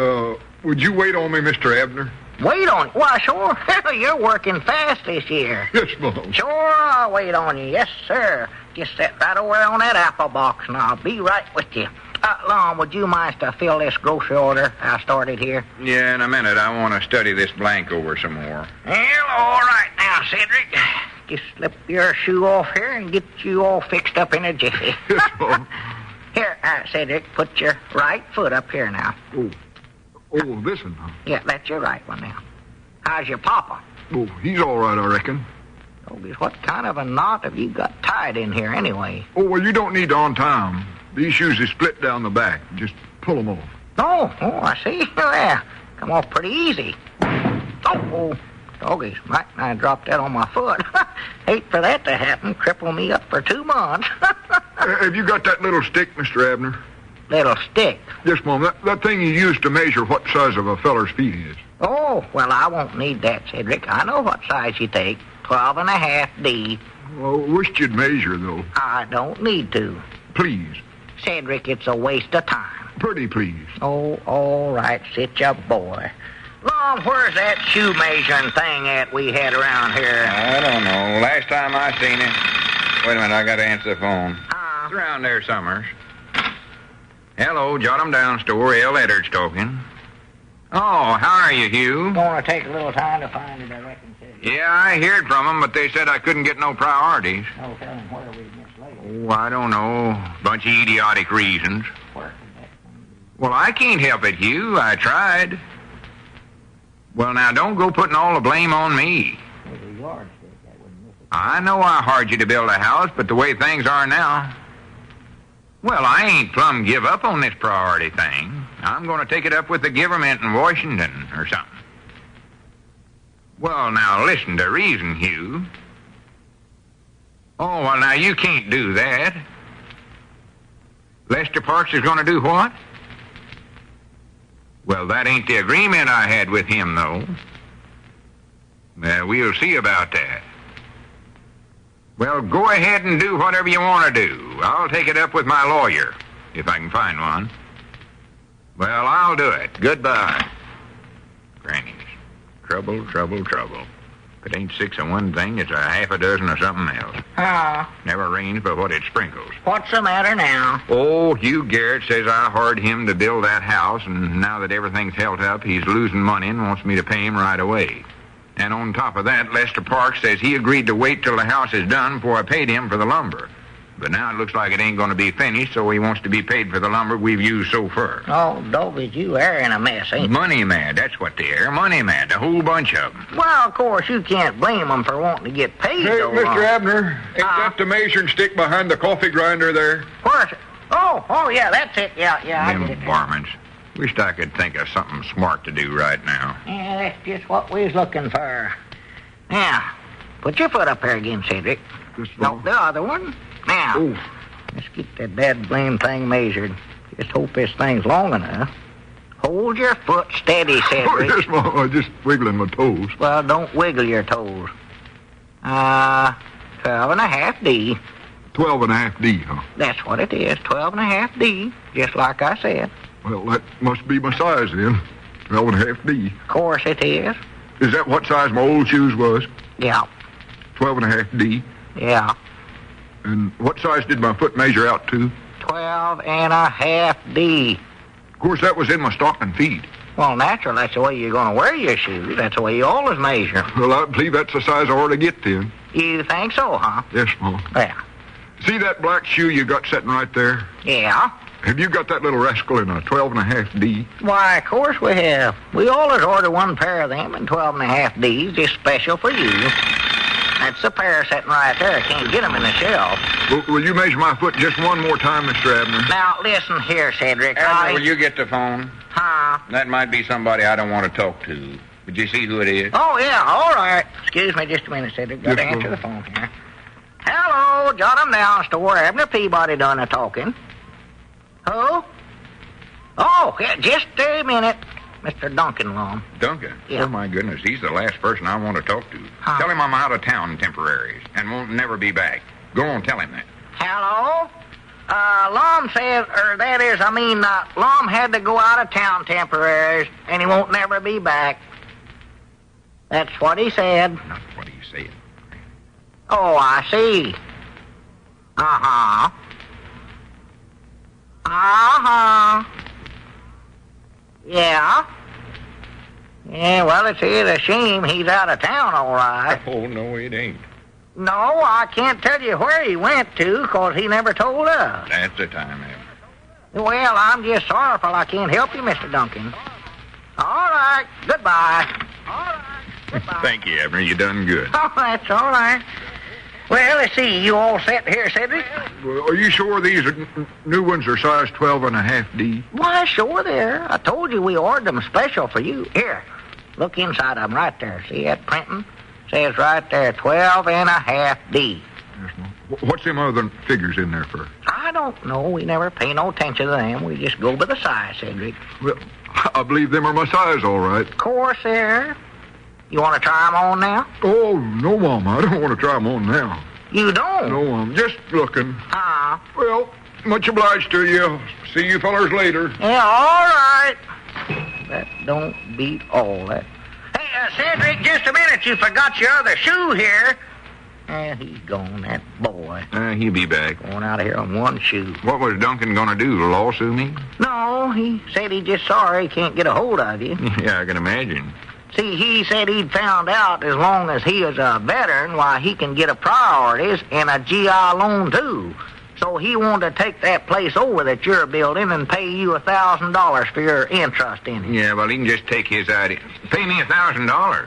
would you wait on me, Mr. Abner? Wait on you. Why, sure. You're working fast this year. Yes, Mom. Sure, I'll wait on you. Yes, sir. Just sit right over there on that apple box, and I'll be right with you. Lum, would you mind to fill this grocery order I started here? Yeah, in a minute. I want to study this blank over some more. Well, all right now, Cedric. Just slip your shoe off here and get you all fixed up in a jiffy. Yes, Mom. Here, Cedric, put your right foot up here now. Oh, this one, Mom. Yeah, that's your right one now. How's your papa? Oh, he's all right, I reckon. Oh, what kind of a knot have you got tied in here anyway? Oh, well, you don't need to untie 'em. These shoes are split down the back. Just pull 'em off. Oh, I see. There. Come off pretty easy. Oh, doggies. I dropped that on my foot. Hate for that to happen. Cripple me up for 2 months. Have you got that little stick, Mr. Abner? Little stick. Yes, Mom. That thing you use to measure what size of a feller's feet is. Oh, well, I won't need that, Cedric. I know what size you take. 12.5 D. Well, wished you'd measure, though. I don't need to. Please. Cedric, it's a waste of time. Pretty please. Oh, all right, sit ya boy. Lum, where's that shoe measuring thing at we had around here? I don't know. Last time I seen it... Wait a minute, I got to answer the phone. It's around there, Summers. Hello, jot 'em down, store. L. Eddard's talking. Oh, how are you, Hugh? Gonna take a little time to find it, I reckon, Cedric. Yeah, I heard from 'em, but they said I couldn't get no priorities. No telling where we missed later. Oh, I don't know. Bunch of idiotic reasons. Where could that come Well, I can't help it, Hugh. I tried. Well, now, don't go putting all the blame on me. be? With a yardstick, that wouldn't miss it. I know I hired you to build a house, but the way things are now... Well, I ain't plumb give up on this priority thing. I'm going to take it up with the government in Washington or something. Well, now, listen to reason, Hugh. Oh, well, now, you can't do that. Lester Parks is going to do what? Well, that ain't the agreement I had with him, though. We'll see about that. Well, go ahead and do whatever you want to do. I'll take it up with my lawyer, if I can find one. Well, I'll do it. Goodbye. Grannies. Trouble, trouble, trouble. If it ain't 6 of one thing, it's a half a dozen of something else. Never rains but what it sprinkles. What's the matter now? Oh, Hugh Garrett says I hired him to build that house, and now that everything's held up, he's losing money and wants me to pay him right away. And on top of that, Lester Parks says he agreed to wait till the house is done before I paid him for the lumber. But now it looks like it ain't going to be finished, so he wants to be paid for the lumber we've used so far. Oh, Dovey, you are in a mess, ain't you? Money mad, that's what they are. Money mad, a whole bunch of them. Well, of course, you can't blame them for wanting to get paid. Hey, so Mr. long. Abner, ain't that the measuring stick behind the coffee grinder there? Where's it? Oh, yeah, that's it. Yeah, I get Them it. varmints. Wished I could think of something smart to do right now. Yeah, that's just what we was looking for. Now, put your foot up there again, Cedric. No, the other one. Now, let's get that dead blame thing measured. Just hope this thing's long enough. Hold your foot steady, Oh, Cedric. yes, Mom. I'm just wiggling my toes. Well, don't wiggle your toes. 12.5 D. 12.5 D, huh? That's what it is, 12.5 D, just like I said. Well, that must be my size then. 12.5 D. Of course it is. Is that what size my old shoes was? Yeah. 12.5 D. Yeah. And what size did my foot measure out to? 12.5 D. Of course, that was in my stocking feet. Well, natural, that's the way you're going to wear your shoes. That's the way you always measure. Well, I believe that's the size I ought to get then. You think so, huh? Yes, Mom. Yeah. See that black shoe you got sitting right there? Yeah. Have you got that little rascal in a 12.5 D? Why, of course we have. We always order one pair of them in 12.5 Ds, just special for you. That's the pair sitting right there. I can't get them in the shelf. Will you measure my foot just one more time, Mr. Abner? Now, listen here, Cedric. Abner, will you get the phone? Huh? That might be somebody I don't want to talk to. Did you see who it is? Oh, yeah, all right. Excuse me just a minute, Cedric. Got to Yes, answer the phone here. Hello, jot 'em down, store. Abner Peabody done the talking. Who? Oh, yeah, just a minute. Mr. Duncan, Lum. Duncan? Yeah. Oh, my goodness, he's the last person I want to talk to. Huh. Tell him I'm out of town temporaries and won't never be back. Go on, tell him that. Hello? Lum said, Lum had to go out of town temporaries, and he won't never be back. That's what he said. Not what he said. Oh, I see. Uh-huh. Uh-huh. Yeah. Yeah, well, it's a shame he's out of town, all right. Oh, no, it ain't. No, I can't tell you where he went to, 'cause he never told us. That's the time, Abner. Well, I'm just sorrowful I can't help you, Mr. Duncan. All right, goodbye. All right, goodbye. Thank you, Abner. You done good. Oh, that's all right. Well, let's see. You all set here, Cedric? Well, are you sure these new ones are size 12.5 D? Why, sure there. I told you we ordered them special for you. Here, look inside them right there. See that printing? Says right there, 12.5 D. Yes, Mom. What's them other figures in there for? I don't know. We never pay no attention to them. We just go by the size, Cedric. Well, I believe them are my size, all right. Of course, there. You want to try them on now? Oh, no, Mom. I don't want to try them on now. You don't? No, I'm just looking. Ah. Well, much obliged to you. See you fellers later. Yeah, all right. That don't beat all that. Hey, Cedric, just a minute. You forgot your other shoe here. He's gone, that boy. He'll be back. Going out of here on one shoe. What was Duncan going to do, lawsuit me? No, he said he's just sorry he can't get a hold of you. Yeah, I can imagine. See, he said he'd found out as long as he is a veteran, why he can get a priorities and a GI loan, too. So he wanted to take that place over that you're building and pay you $1,000 for your interest in it. Yeah, well, he can just take his idea. Pay me $1,000.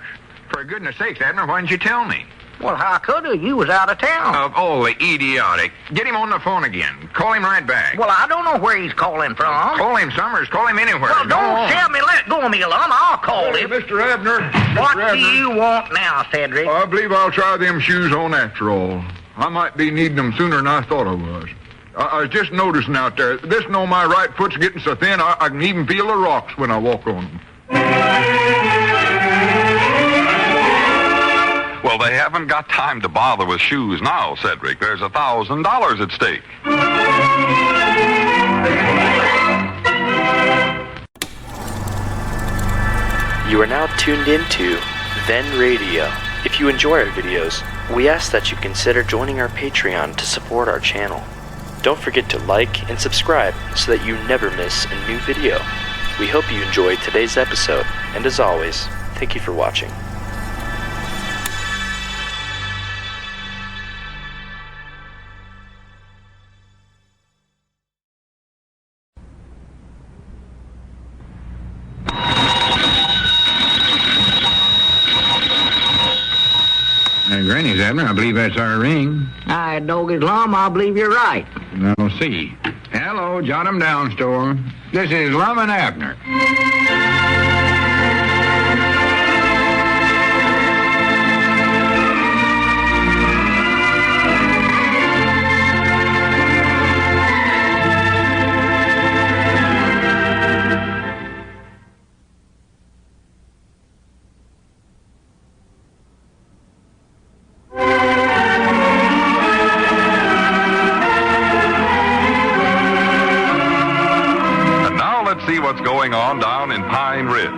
For goodness sakes, Abner, why didn't you tell me? Well, how could he? You was out of town. Of all the idiotic. Get him on the phone again. Call him right back. Well, I don't know where he's calling from. Call him, Summers. Call him anywhere. Well, don't tell me. Let go of me, Lum. I'll call Hey, him. Mr. Abner. What Mr. Abner. do you want now, Cedric? I believe I'll try them shoes on after all. I might be needing them sooner than I thought I was. I was just noticing out there. This and on my right foot's getting so thin, I can even feel the rocks when I walk on them. Well, they haven't got time to bother with shoes now, Cedric. There's $1,000 at stake. You are now tuned into Then Radio. If you enjoy our videos, we ask that you consider joining our Patreon to support our channel. Don't forget to like and subscribe so that you never miss a new video. We hope you enjoyed today's episode, and as always, thank you for watching. Granny's, Abner. I believe that's our ring. I doggy Lum, I believe you're right. Now, see. Hello, jot 'em down, store. This is Lum and Abner. See what's going on down in Pine Ridge.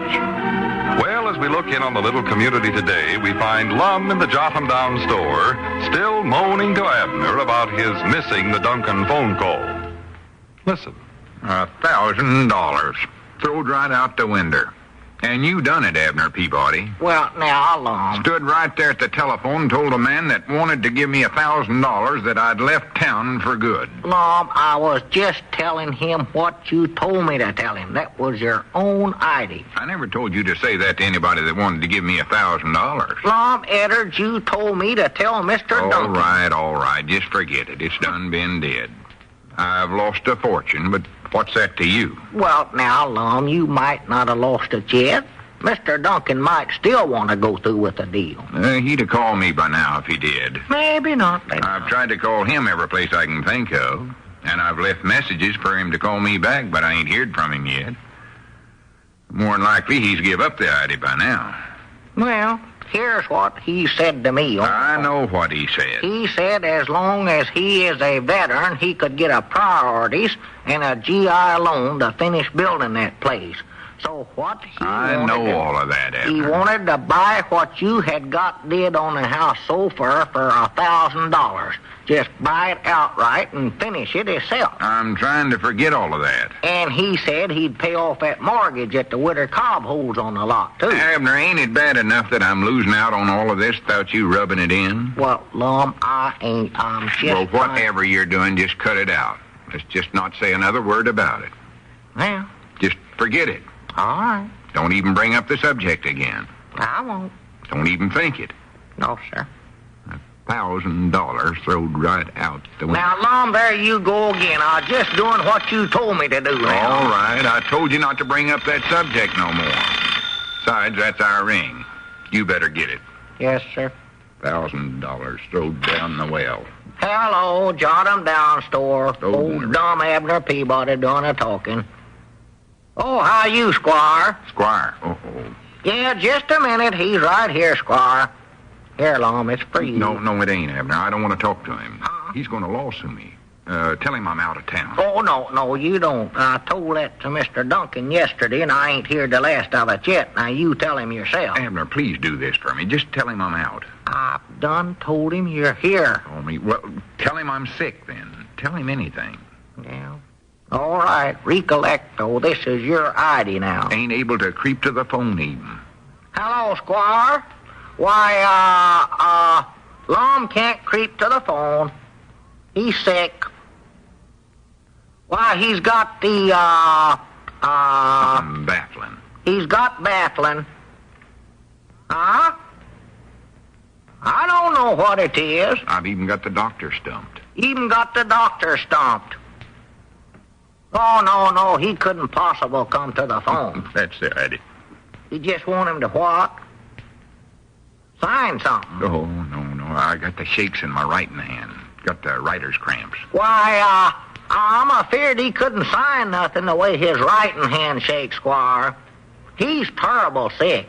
Well, as we look in on the little community today, we find Lum in the Jot 'em Down store still moaning to Abner about his missing the Duncan phone call. Listen. $1,000. Throwed right out the window. And you done it, Abner Peabody. Well, now, Lum. Stood right there at the telephone and told a man that wanted to give me $1,000 that I'd left town for good. Lum, I was just telling him what you told me to tell him. That was your own idea. I never told you to say that to anybody that wanted to give me $1,000. Lum, Eddard, you told me to tell Mr. Duncan. All right. Just forget it. It's done been dead. I've lost a fortune, but what's that to you? Well, now, Lum, you might not have lost it yet. Mr. Duncan might still want to go through with the deal. He'd have called me by now if he did. Maybe not. I've tried to call him every place I can think of, and I've left messages for him to call me back, but I ain't heard from him yet. More than likely, he's give up the idea by now. Well, here's what he said to me. I know what he said. He said as long as he is a veteran, he could get a priorities and a GI loan to finish building that place. So what he I know all of that, Abner. He wanted to buy what you had got did on the house so far for $1,000. Just buy it outright and finish it himself. I'm trying to forget all of that. And he said he'd pay off that mortgage that the widder Cobb holds on the lot, too. Abner, ain't it bad enough that I'm losing out on all of this without you rubbing it in? Well, Lum, I ain't. I'm just... Well, whatever you're doing, just cut it out. Let's just not say another word about it. Well... Just forget it. All right. Don't even bring up the subject again. I won't. Don't even think it. No, sir. $1,000 throwed right out the window. Now, Lum, there you go again. I was just doing what you told me to do now. All right. I told you not to bring up that subject no more. Besides, that's our ring. You better get it. Yes, sir. $1,000 throwed down the well. Hello, jot 'em down, store. Oh, Old dumb Abner Peabody doing the talking. Oh, how you, Squire? Squire. Oh. Yeah, just a minute. He's right here, Squire. Here, Lum, it's for you. No, it ain't, Abner. I don't want to talk to him. He's going to lawsuit me. Tell him I'm out of town. Oh, no, you don't. I told that to Mr. Duncan yesterday, and I ain't heard the last of it yet. Now, you tell him yourself. Abner, please do this for me. Just tell him I'm out. I've done told him you're here. Oh, me? Well, tell him I'm sick, then. Tell him anything. Yeah. All right. Recollect, though, this is your ID now. Ain't able to creep to the phone, even. Hello, Squire. Why, Lum can't creep to the phone. He's sick. Why, he's got the, I'm baffling. He's got baffling. Huh? I don't know what it is. I've even got the doctor stumped. Even got the doctor stumped. Oh, no, he couldn't possibly come to the phone. That's the idea. You just want him to what? Sign something. Oh, no. I got the shakes in my right hand. Got the writer's cramps. Why, I'm afeard he couldn't sign nothing the way his writing hand shakes, Squire. He's terrible sick.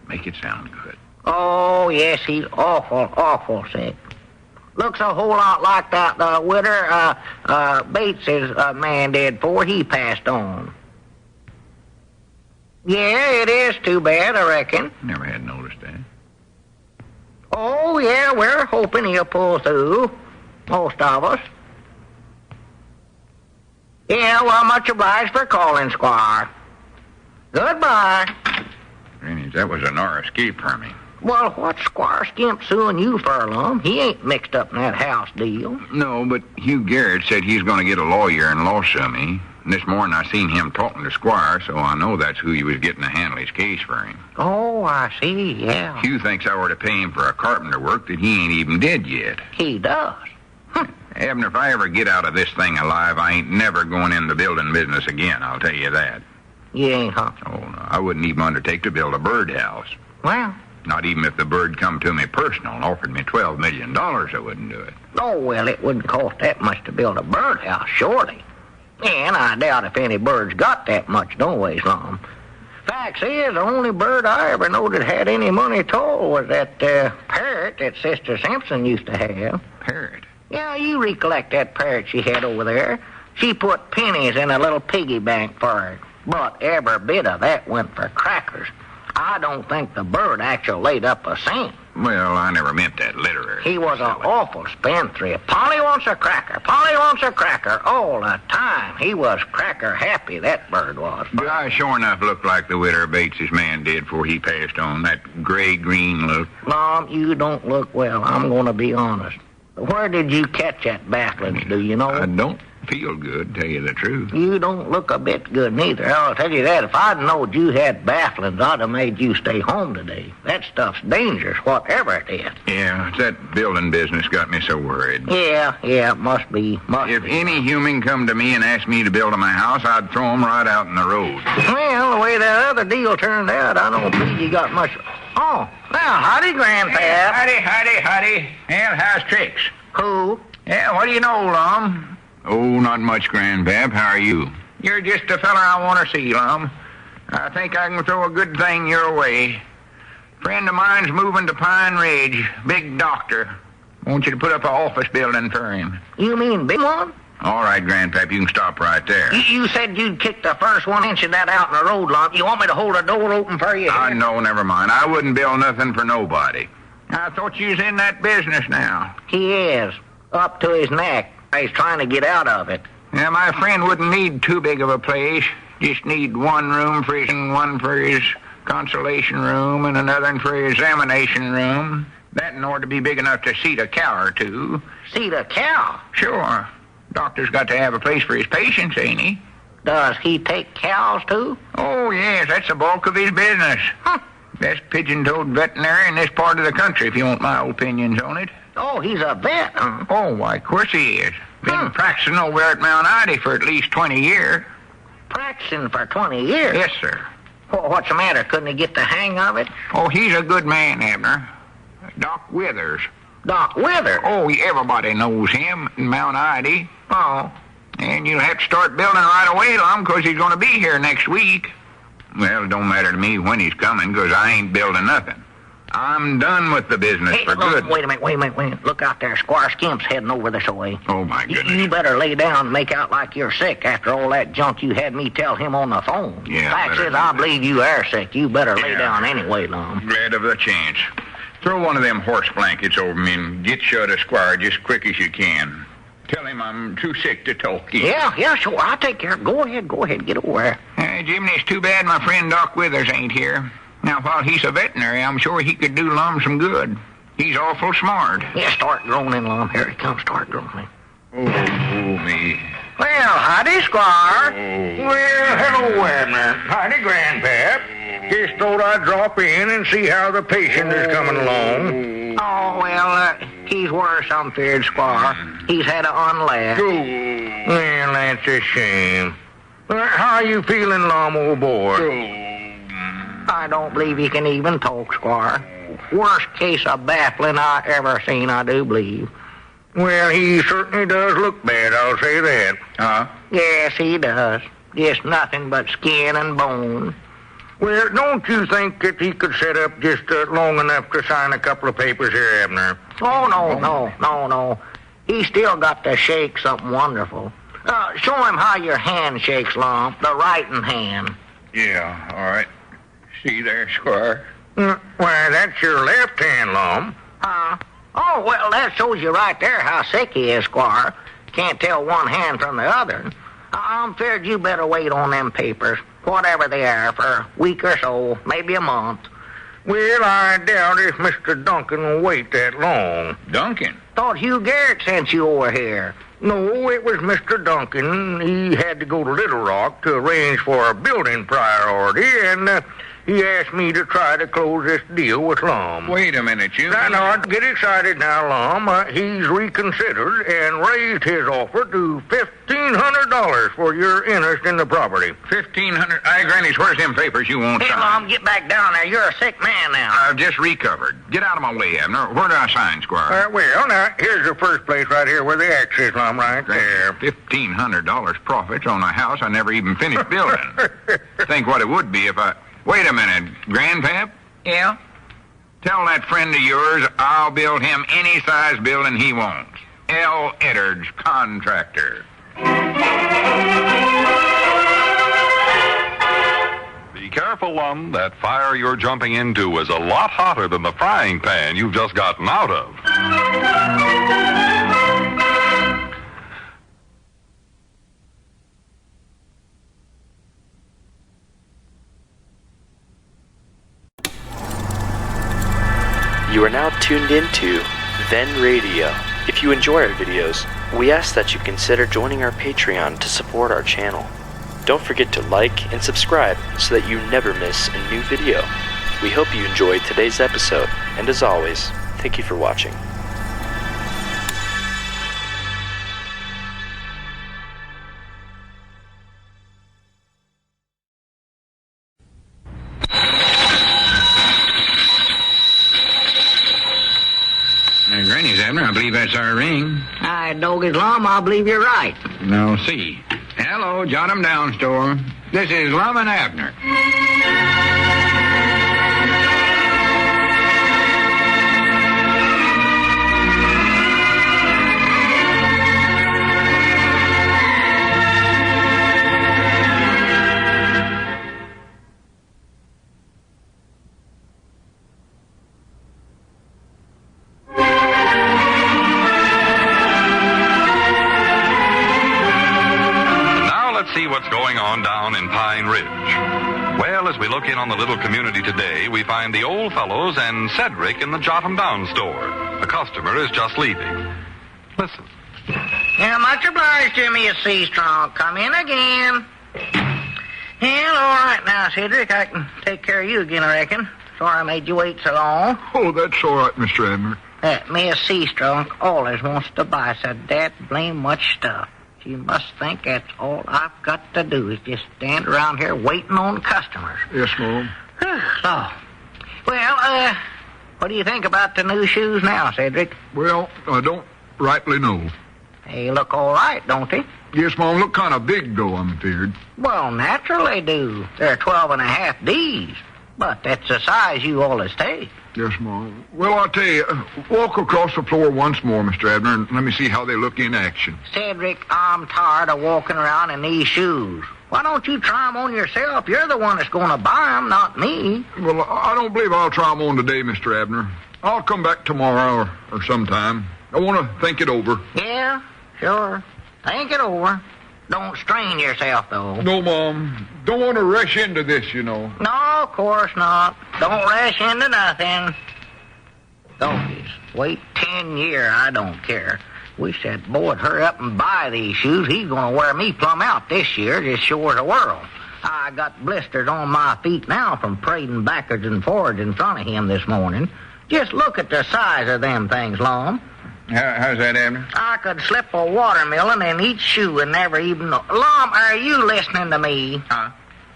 Make it sound good. Oh, yes, he's awful sick. Looks a whole lot like that widder Bates's man did before he passed on. Yeah, it is too bad, I reckon. Never had noticed that. Oh, yeah, we're hoping he'll pull through. Most of us. Yeah, well, much obliged for calling, Squire. Goodbye. Granny, that was an RSK permit. Well, what's Squire Skimp suing you for, Lum? He ain't mixed up in that house deal. No, but Hugh Garrett said he's going to get a lawyer and lawsuit me. And this morning I seen him talking to Squire, so I know that's who he was getting to handle his case for him. Oh, I see, yeah. Hugh thinks I ought to pay him for a carpenter work that he ain't even did yet. He does. Abner, if I ever get out of this thing alive, I ain't never going in the building business again, I'll tell you that. You ain't, huh? Oh, no, I wouldn't even undertake to build a birdhouse. Well... Not even if the bird come to me personal and offered me $12 million, I wouldn't do it. Oh, well, it wouldn't cost that much to build a birdhouse, surely. And I doubt if any birds got that much, don't we, Lum? Facts is, the only bird I ever knowed that had any money at all was that parrot that Sister Simpson used to have. Parrot? Yeah, you recollect that parrot she had over there. She put pennies in a little piggy bank for it, but every bit of that went for crackers. I don't think the bird actually laid up a cent. Well, I never meant that literary. He was an awful spendthrift. Polly wants a cracker. Polly wants a cracker all the time. He was cracker happy, that bird was. I sure enough looked like the widder Bates's man did before he passed on. That gray-green look. Mom, you don't look well. I'm going to be honest. Where did you catch that bafflings, do you know? I don't feel good, tell you the truth. You don't look a bit good neither. I'll tell you that. If I'd known you had bafflings, I'd have made you stay home today. That stuff's dangerous, whatever it is. Yeah, it's that building business got me so worried. Yeah, it must be. If any human come to me and asked me to build my house, I'd throw him right out in the road. Well, the way that other deal turned out, I don't believe you got much... Oh, well, howdy, Grandpa. Howdy. Well, how's Tricks? Who? Yeah, what do you know, Lum? Oh, not much, Grandpap. How are you? You're just a feller I want to see, Lum. I think I can throw a good thing your way. Friend of mine's moving to Pine Ridge. Big doctor. Want you to put up an office building for him. You mean big one? All right, Grandpap, you can stop right there. You said you'd kick the first 1 inch of that out in the road, Lum. You want me to hold the door open for you? No, never mind. I wouldn't build nothing for nobody. I thought you was in that business now. He is. Up to his neck. He's trying to get out of it. Yeah, my friend wouldn't need too big of a place. Just need one room for his and one for his consolation room and another one for his examination room. That in order to be big enough to seat a cow or two. Seat a cow? Sure. Doctor's got to have a place for his patients, ain't he? Does he take cows, too? Oh, yes, that's the bulk of his business. Huh. Best pigeon-toed veterinarian in this part of the country, if you want my opinions on it. Oh, he's a vet, huh? Oh, why, of course he is. Been practicing over there at Mount Ida for at least 20 years. Practicing for 20 years? Yes, sir. What's the matter? Couldn't he get the hang of it? Oh, he's a good man, Abner. Doc Withers. Doc Withers? Oh, everybody knows him in Mount Ida. Oh. And you'll have to start building right away, Lum, because he's going to be here next week. Well, it don't matter to me when he's coming, because I ain't building nothing. I'm done with the business for good. Wait a minute. Look out there. Squire Skimp's heading over this way. Oh, my goodness. You better lay down and make out like you're sick after all that junk you had me tell him on the phone. Yeah, Fact is, I believe you are sick. You better lay down anyway, Lum. Glad of the chance. Throw one of them horse blankets over me and get shut of Squire just quick as you can. Tell him I'm too sick to talk. Yeah, sure. I'll take care. Go ahead. Get over there. Jimmy, it's too bad my friend Doc Withers ain't here. Now, while he's a veterinary, I'm sure he could do Lum some good. He's awful smart. Yeah, start groaning, Lum. Here he comes. Start groaning. Oh, me. Well, howdy, Squire. Well, hello, Abner. Howdy, Grandpap. Just thought I'd drop in and see how the patient is coming along. Oh, well, he's worse, I'm feared, Squire. He's had an unlash. Well, that's a shame. How are you feeling, Lum, old boy? I don't believe he can even talk, Squire. Worst case of baffling I ever seen, I do believe. Well, he certainly does look bad, I'll say that. Huh? Yes, he does. Just nothing but skin and bone. Well, don't you think that he could set up just long enough to sign a couple of papers here, Abner? Oh, no. He's still got to shake something wonderful. Show him how your hand shakes, Lum. The writing hand. Yeah, all right. See there, Squire? Why, that's your left hand, Lum. Oh, well, that shows you right there how sick he is, Squire. Can't tell one hand from the other. I'm feared you better wait on them papers, whatever they are, for a week or so, maybe a month. Well, I doubt if Mr. Duncan will wait that long. Duncan? Thought Hugh Garrett sent you over here. No, it was Mr. Duncan. He had to go to Little Rock to arrange for a building priority, and he asked me to try to close this deal with Lum. Wait a minute, you... Now, don't get excited now, Lum. He's reconsidered and raised his offer to $1,500 for your interest in the property. $1,500? Hey, Granny's, where's them papers you won't Hey, sign? Lum, get back down there. You're a sick man now. I've just recovered. Get out of my way, Abner. Where do I sign, Squire? Well, now, here's the first place right here where the X is, Lum, right there. $1,500 profits on a house I never even finished building. Think what it would be if I... Wait a minute, Grandpap? Yeah? Tell that friend of yours I'll build him any size building he wants. L. Eddard's Contractor. Be careful, Lum. That fire you're jumping into is a lot hotter than the frying pan you've just gotten out of. You are now tuned into Then Radio. If you enjoy our videos, we ask that you consider joining our Patreon to support our channel. Don't forget to like and subscribe so that you never miss a new video. We hope you enjoyed today's episode, and as always, thank you for watching. Granny's, Abner, I believe that's our ring. I doggies, Lum, I believe you're right. Now, see. Hello, Jot 'em Down store. This is Lum and Abner. See what's going on down in Pine Ridge. Well, as we look in on the little community today, we find the old fellows and Cedric in the Jot 'em Down store. A customer is just leaving. Listen. Yeah, much obliged, Jimmy. It's C-Strong. Come in again. Well, all right now, Cedric. I can take care of you again, I reckon. Sorry I made you wait so long. Oh, that's all right, Mr. Abner. Miss C-Strong always wants to buy so that blame much stuff. You must think that's all I've got to do is just stand around here waiting on customers. Yes, Mom. So, well, what do you think about the new shoes now, Cedric? Well, I don't rightly know. They look all right, don't they? Yes, Mom, look kind of big, though, I'm feared. Well, naturally they do. They're 12.5 Ds. But that's the size you always take. Yes, Mom. Well, I'll tell you, walk across the floor once more, Mr. Abner, and let me see how they look in action. Cedric, I'm tired of walking around in these shoes. Why don't you try them on yourself? You're the one that's going to buy them, not me. Well, I don't believe I'll try them on today, Mr. Abner. I'll come back tomorrow or sometime. I want to think it over. Yeah, sure. Think it over. Don't strain yourself, though. No, Mom. Don't want to rush into this, you know. No, of course not. Don't rush into nothing. Donkeys, wait 10 years, I don't care. Wish that boy'd hurry up and buy these shoes. He's going to wear me plumb out this year, just sure as the world. I got blisters on my feet now from parading backwards and forwards in front of him this morning. Just look at the size of them things, Lum. How's that, Abner? I could slip a watermelon in each shoe and never even know. Lum, are you listening to me? Huh?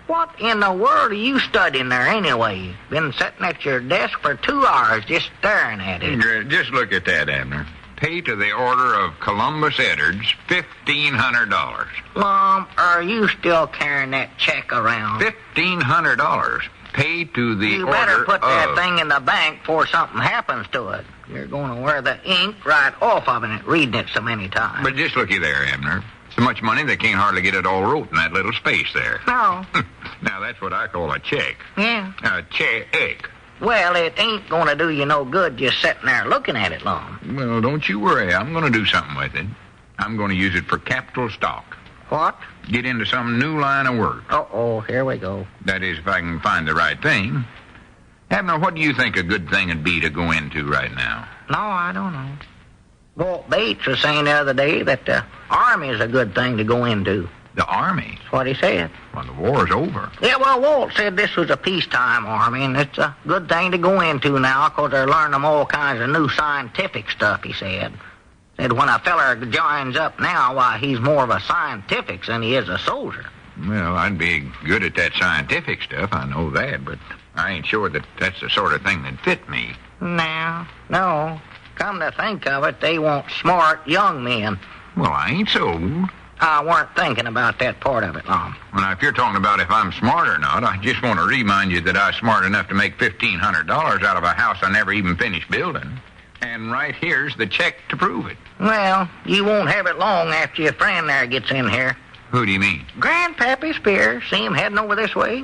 What in the world are you studying there anyway? Been sitting at your desk for 2 hours just staring at it. Just look at that, Abner. Pay to the order of Columbus Eddards $1,500. Lum, are you still carrying that check around? $1,500. Pay to the You order better put that of... thing in the bank before something happens to it. You're going to wear the ink right off of it reading it so many times. But just looky there, Abner. So much money they can't hardly get it all wrote in that little space there. No. Now, that's what I call a check. Yeah. A check. Well, it ain't gonna do you no good just sitting there looking at it, Lum. Well, don't you worry. I'm going to do something with it. I'm going to use it for capital stock. What? Get into some new line of work. Uh-oh, here we go. That is, if I can find the right thing. Abner, what do you think a good thing would be to go into right now? No, I don't know. Walt Bates was saying the other day that the Army is a good thing to go into. The Army? That's what he said. Well, the war's over. Yeah, well, Walt said this was a peacetime Army, and it's a good thing to go into now because they're learning them all kinds of new scientific stuff, he said. Said when a feller joins up now, why, he's more of a scientific than he is a soldier. Well, I'd be good at that scientific stuff, I know that, but I ain't sure that that's the sort of thing that fit me. No. Come to think of it, they want smart young men. Well, I ain't so old. I weren't thinking about that part of it, Lum. Well, now, if you're talking about if I'm smart or not, I just want to remind you that I was smart enough to make $1,500 out of a house I never even finished building. And right here's the check to prove it. Well, you won't have it long after your friend there gets in here. Who do you mean? Grandpappy Spear. See him heading over this way?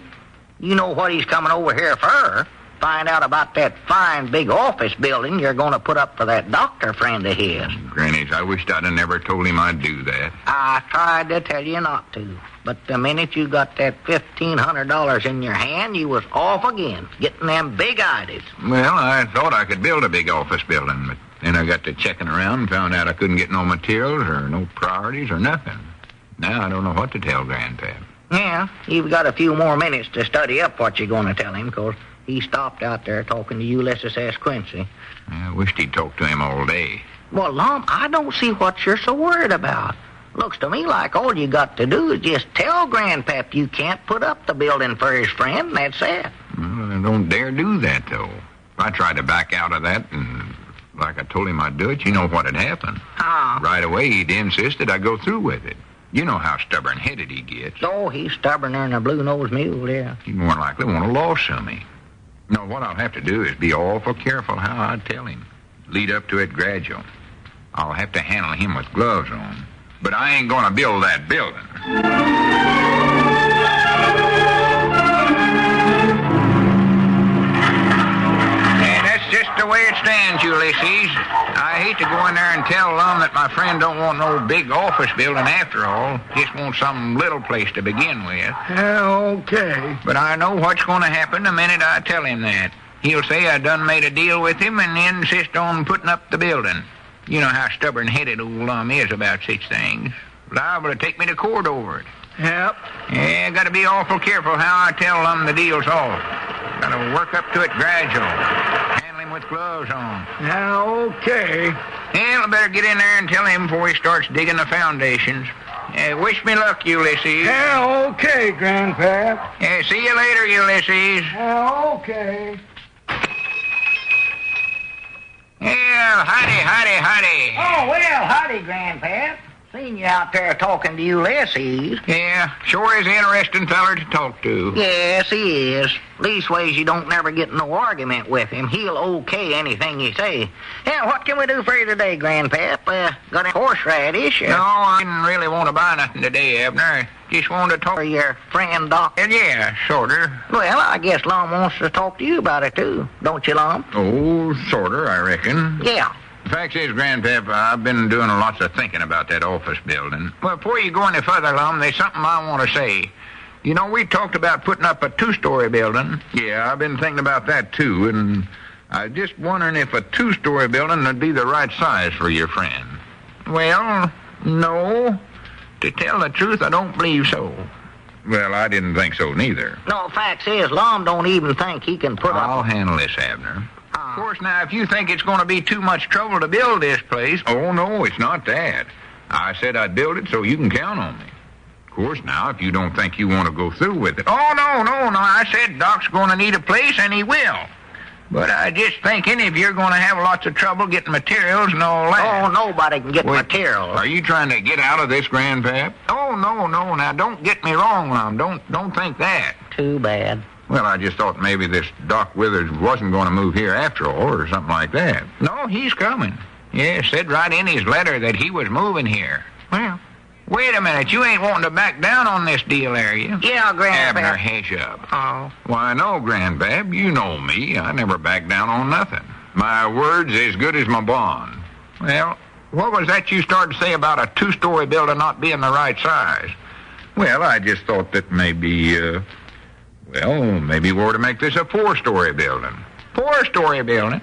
You know what he's coming over here for. Find out about that fine big office building you're going to put up for that doctor friend of his. Grannies, I wished I'd have never told him I'd do that. I tried to tell you not to. But the minute you got that $1,500 in your hand, you was off again, getting them big ideas. Well, I thought I could build a big office building, but then I got to checking around and found out I couldn't get no materials or no priorities or nothing. Now I don't know what to tell Grandpap. Yeah, you've got a few more minutes to study up what you're going to tell him, because he stopped out there talking to Ulysses S. Quincy. I wished he'd talked to him all day. Well, Lum, I don't see what you're so worried about. Looks to me like all you got to do is just tell Grandpap you can't put up the building for his friend, and that's it. Well, I don't dare do that, though. If I tried to back out of that and like I told him I'd do it, you know what'd happen. Right away, he'd insist that I go through with it. You know how stubborn-headed he gets. Oh, he's stubborner than a blue-nosed mule, yeah. He'd more likely want to lawsuit me. No, what I'll have to do is be awful careful how I tell him. Lead up to it gradual. I'll have to handle him with gloves on. But I ain't going to build that building. And that's just the way it stands, Ulysses. I hate to go in there and tell Lum that my friend don't want no big office building after all. Just want some little place to begin with. Okay. But I know what's going to happen the minute I tell him that. He'll say I done made a deal with him and insist on putting up the building. You know how stubborn-headed old Lum is about such things. Liable to take me to court over it. Yep. Yeah, got to be awful careful how I tell Lum the deal's off. Got to work up to it gradual. Handle him with gloves on. Yeah, okay. Yeah, I better get in there and tell him before he starts digging the foundations. Wish me luck, Ulysses. Yeah, okay, Grandpap. Yeah, see you later, Ulysses. Yeah, okay. Yeah, howdy. Oh, well, howdy, Grandpap. Seen you out there talking to Ulysses. Yeah, sure is an interesting feller to talk to. Yes, he is. Leastways, you don't never get in no argument with him. He'll okay anything you say. Yeah, what can we do for you today, Grandpap? Got a horseradish? No, I didn't really want to buy nothing today, Abner. Just wanted to talk to your friend, Doc. Yeah, sorter. Well, I guess Lum wants to talk to you about it, too. Don't you, Lum? Oh, sorter, I reckon. Yeah. The fact is, Grandpap, I've been doing lots of thinking about that office building. Well, before you go any further, Lum, there's something I want to say. You know, we talked about putting up a 2-story building. Yeah, I've been thinking about that, too, and I was just wondering if a 2-story building would be the right size for your friend. Well, no. To tell the truth, I don't believe so. Well, I didn't think so, neither. No, facts is, Lum don't even think he can put I'll up... handle this, Abner. Of course, now, if you think it's going to be too much trouble to build this place... Oh, no, it's not that. I said I'd build it so you can count on me. Of course, now, if you don't think you want to go through with it... Oh, no. I said Doc's going to need a place, and he will. But I just thinking if you're going to have lots of trouble getting materials and all that... Oh, nobody can get materials. Are you trying to get out of this, Grandpap? Oh, no. Now, don't get me wrong, Lum. Don't think that. Too bad. Well, I just thought maybe this Doc Withers wasn't going to move here after all, or something like that. No, he's coming. Yeah, said right in his letter that he was moving here. Well, Wait a minute. You ain't wanting to back down on this deal, are you? Yeah, Grandpap. Abner, hush up. Oh. Why, no, Grandpap. You know me. I never back down on nothing. My word's as good as my bond. Well, what was that you started to say about a 2-story building not being the right size? Well, I just thought that maybe we were to make this a 4-story building. 4-story building?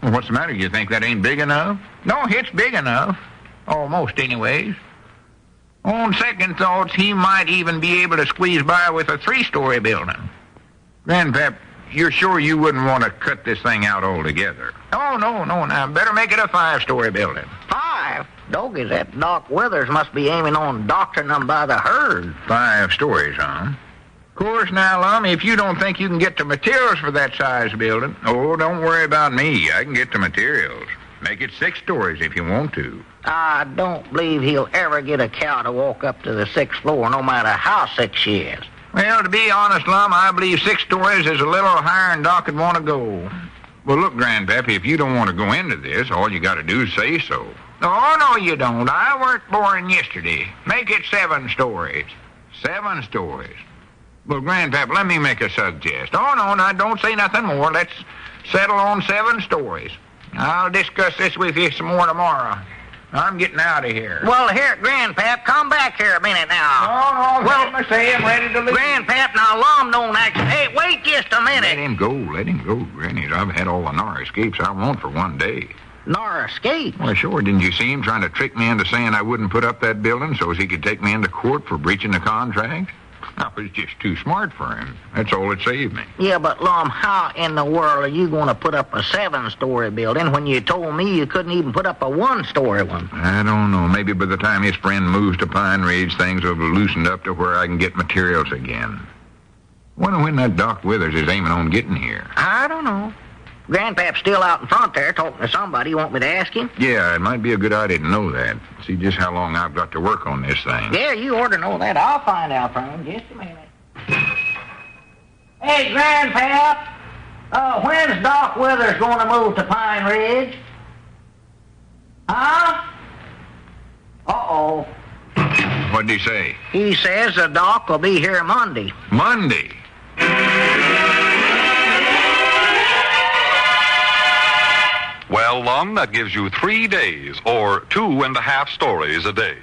Well, what's the matter? You think that ain't big enough? No, it's big enough. Almost, anyways. On second thoughts, he might even be able to squeeze by with a 3-story building. Grandpap, you're sure you wouldn't want to cut this thing out altogether? Oh, no. Now, better make it a 5-story building. 5? Doggies, that Doc Withers must be aiming on doctoring them by the herd. 5 stories, huh? Of course, now, Lum, if you don't think you can get the materials for that size building... Oh, don't worry about me. I can get the materials. Make it 6 stories if you want to. I don't believe he'll ever get a cow to walk up to the 6th floor, no matter how sick she is. Well, to be honest, Lum, I believe 6 stories is a little higher than Doc would want to go. Well, look, Grandpap, if you don't want to go into this, all you got to do is say so. Oh, no, you don't. I weren't boring yesterday. Make it 7 stories. 7 stories. Well, Grandpap, let me make a suggestion. Oh, no, now, don't say nothing more. Let's settle on 7 stories. I'll discuss this with you some more tomorrow. I'm getting out of here. Well, here, Grandpap, come back here a minute now. No, well, I say I'm ready to leave. Grandpap, now, Lum don't act... Hey, wait just a minute. Let him go, Granny. I've had all the Nara escapes I want for one day. Nara escapes? Well, sure. Didn't you see him trying to trick me into saying I wouldn't put up that building so as he could take me into court for breaching the contract? I was just too smart for him. That's all it saved me. Yeah, but, Lum, how in the world are you going to put up a 7-story building when you told me you couldn't even put up a 1-story one? I don't know. Maybe by the time his friend moves to Pine Ridge, things will have loosened up to where I can get materials again. Wonder when that Doc Withers is aiming on getting here. I don't know. Grandpap's still out in front there talking to somebody. You want me to ask him? Yeah, it might be a good idea to know that. See just how long I've got to work on this thing. Yeah, you ought to know that. I'll find out from him. Just a minute. Hey, Grandpap. When's Doc Withers going to move to Pine Ridge? Huh? Uh-oh. What'd he say? He says the Doc will be here Monday. Monday? Well, Lum, that gives you 3 days, or 2.5 stories a day.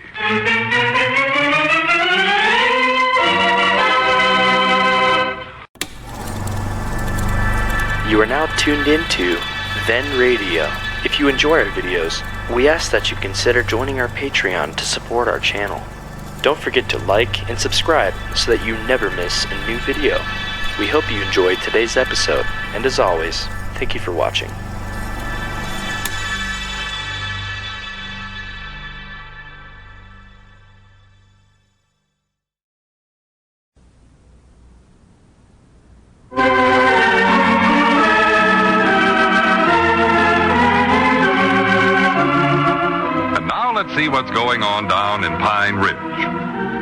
You are now tuned into Then Radio. If you enjoy our videos, we ask that you consider joining our Patreon to support our channel. Don't forget to like and subscribe so that you never miss a new video. We hope you enjoyed today's episode, and as always, thank you for watching. See what's going on down in Pine Ridge.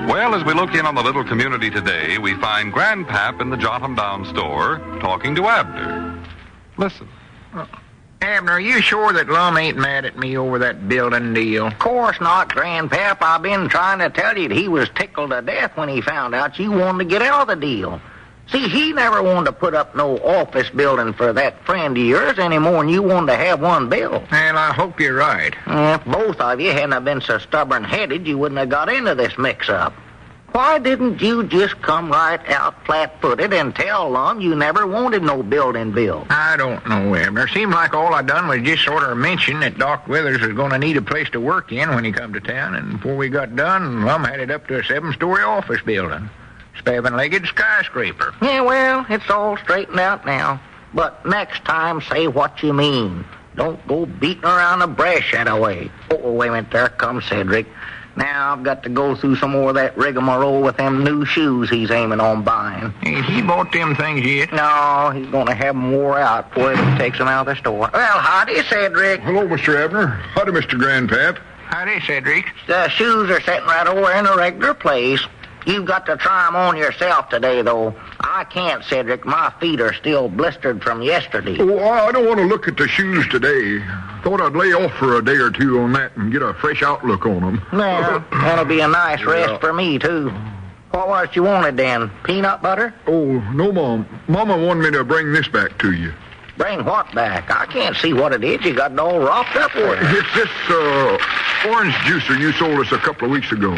Well, as we look in on the little community today, we find Grandpap in the Jot 'em Down store talking to Abner. Listen. Abner, are you sure that Lum ain't mad at me over that building deal? Of course not, Grandpap. I've been trying to tell you that he was tickled to death when he found out you wanted to get out of the deal. See, he never wanted to put up no office building for that friend of yours any more than you wanted to have one built. Well, I hope you're right. If both of you hadn't have been so stubborn-headed, you wouldn't have got into this mix-up. Why didn't you just come right out flat-footed and tell Lum you never wanted no building built? I don't know, Abner. Seemed like all I done was just sort of mention that Doc Withers was going to need a place to work in when he come to town, and before we got done, Lum had it up to a 7-story office building. 7-legged skyscraper. Yeah, well, it's all straightened out now. But next time, say what you mean. Don't go beating around the brush that way. Oh, wait a minute, there comes Cedric. Now I've got to go through some more of that rigmarole with them new shoes he's aiming on buying. Ain't he bought them things yet? No, he's going to have them wore out before he takes them out of the store. Well, howdy, Cedric. Hello, Mr. Abner. Howdy, Mr. Grandpap. Howdy, Cedric. The shoes are sitting right over in a regular place. You've got to try 'em on yourself today, though. I can't, Cedric. My feet are still blistered from yesterday. Oh, I don't want to look at the shoes today. Thought I'd lay off for a day or two on that and get a fresh outlook on them. Well, that'll be a nice rest for me, too. What was it you wanted, then? Peanut butter? Oh, no, Mom. Mama wanted me to bring this back to you. Bring what back? I can't see what it is. You got it all wrapped up with. It's this orange juicer you sold us a couple of weeks ago.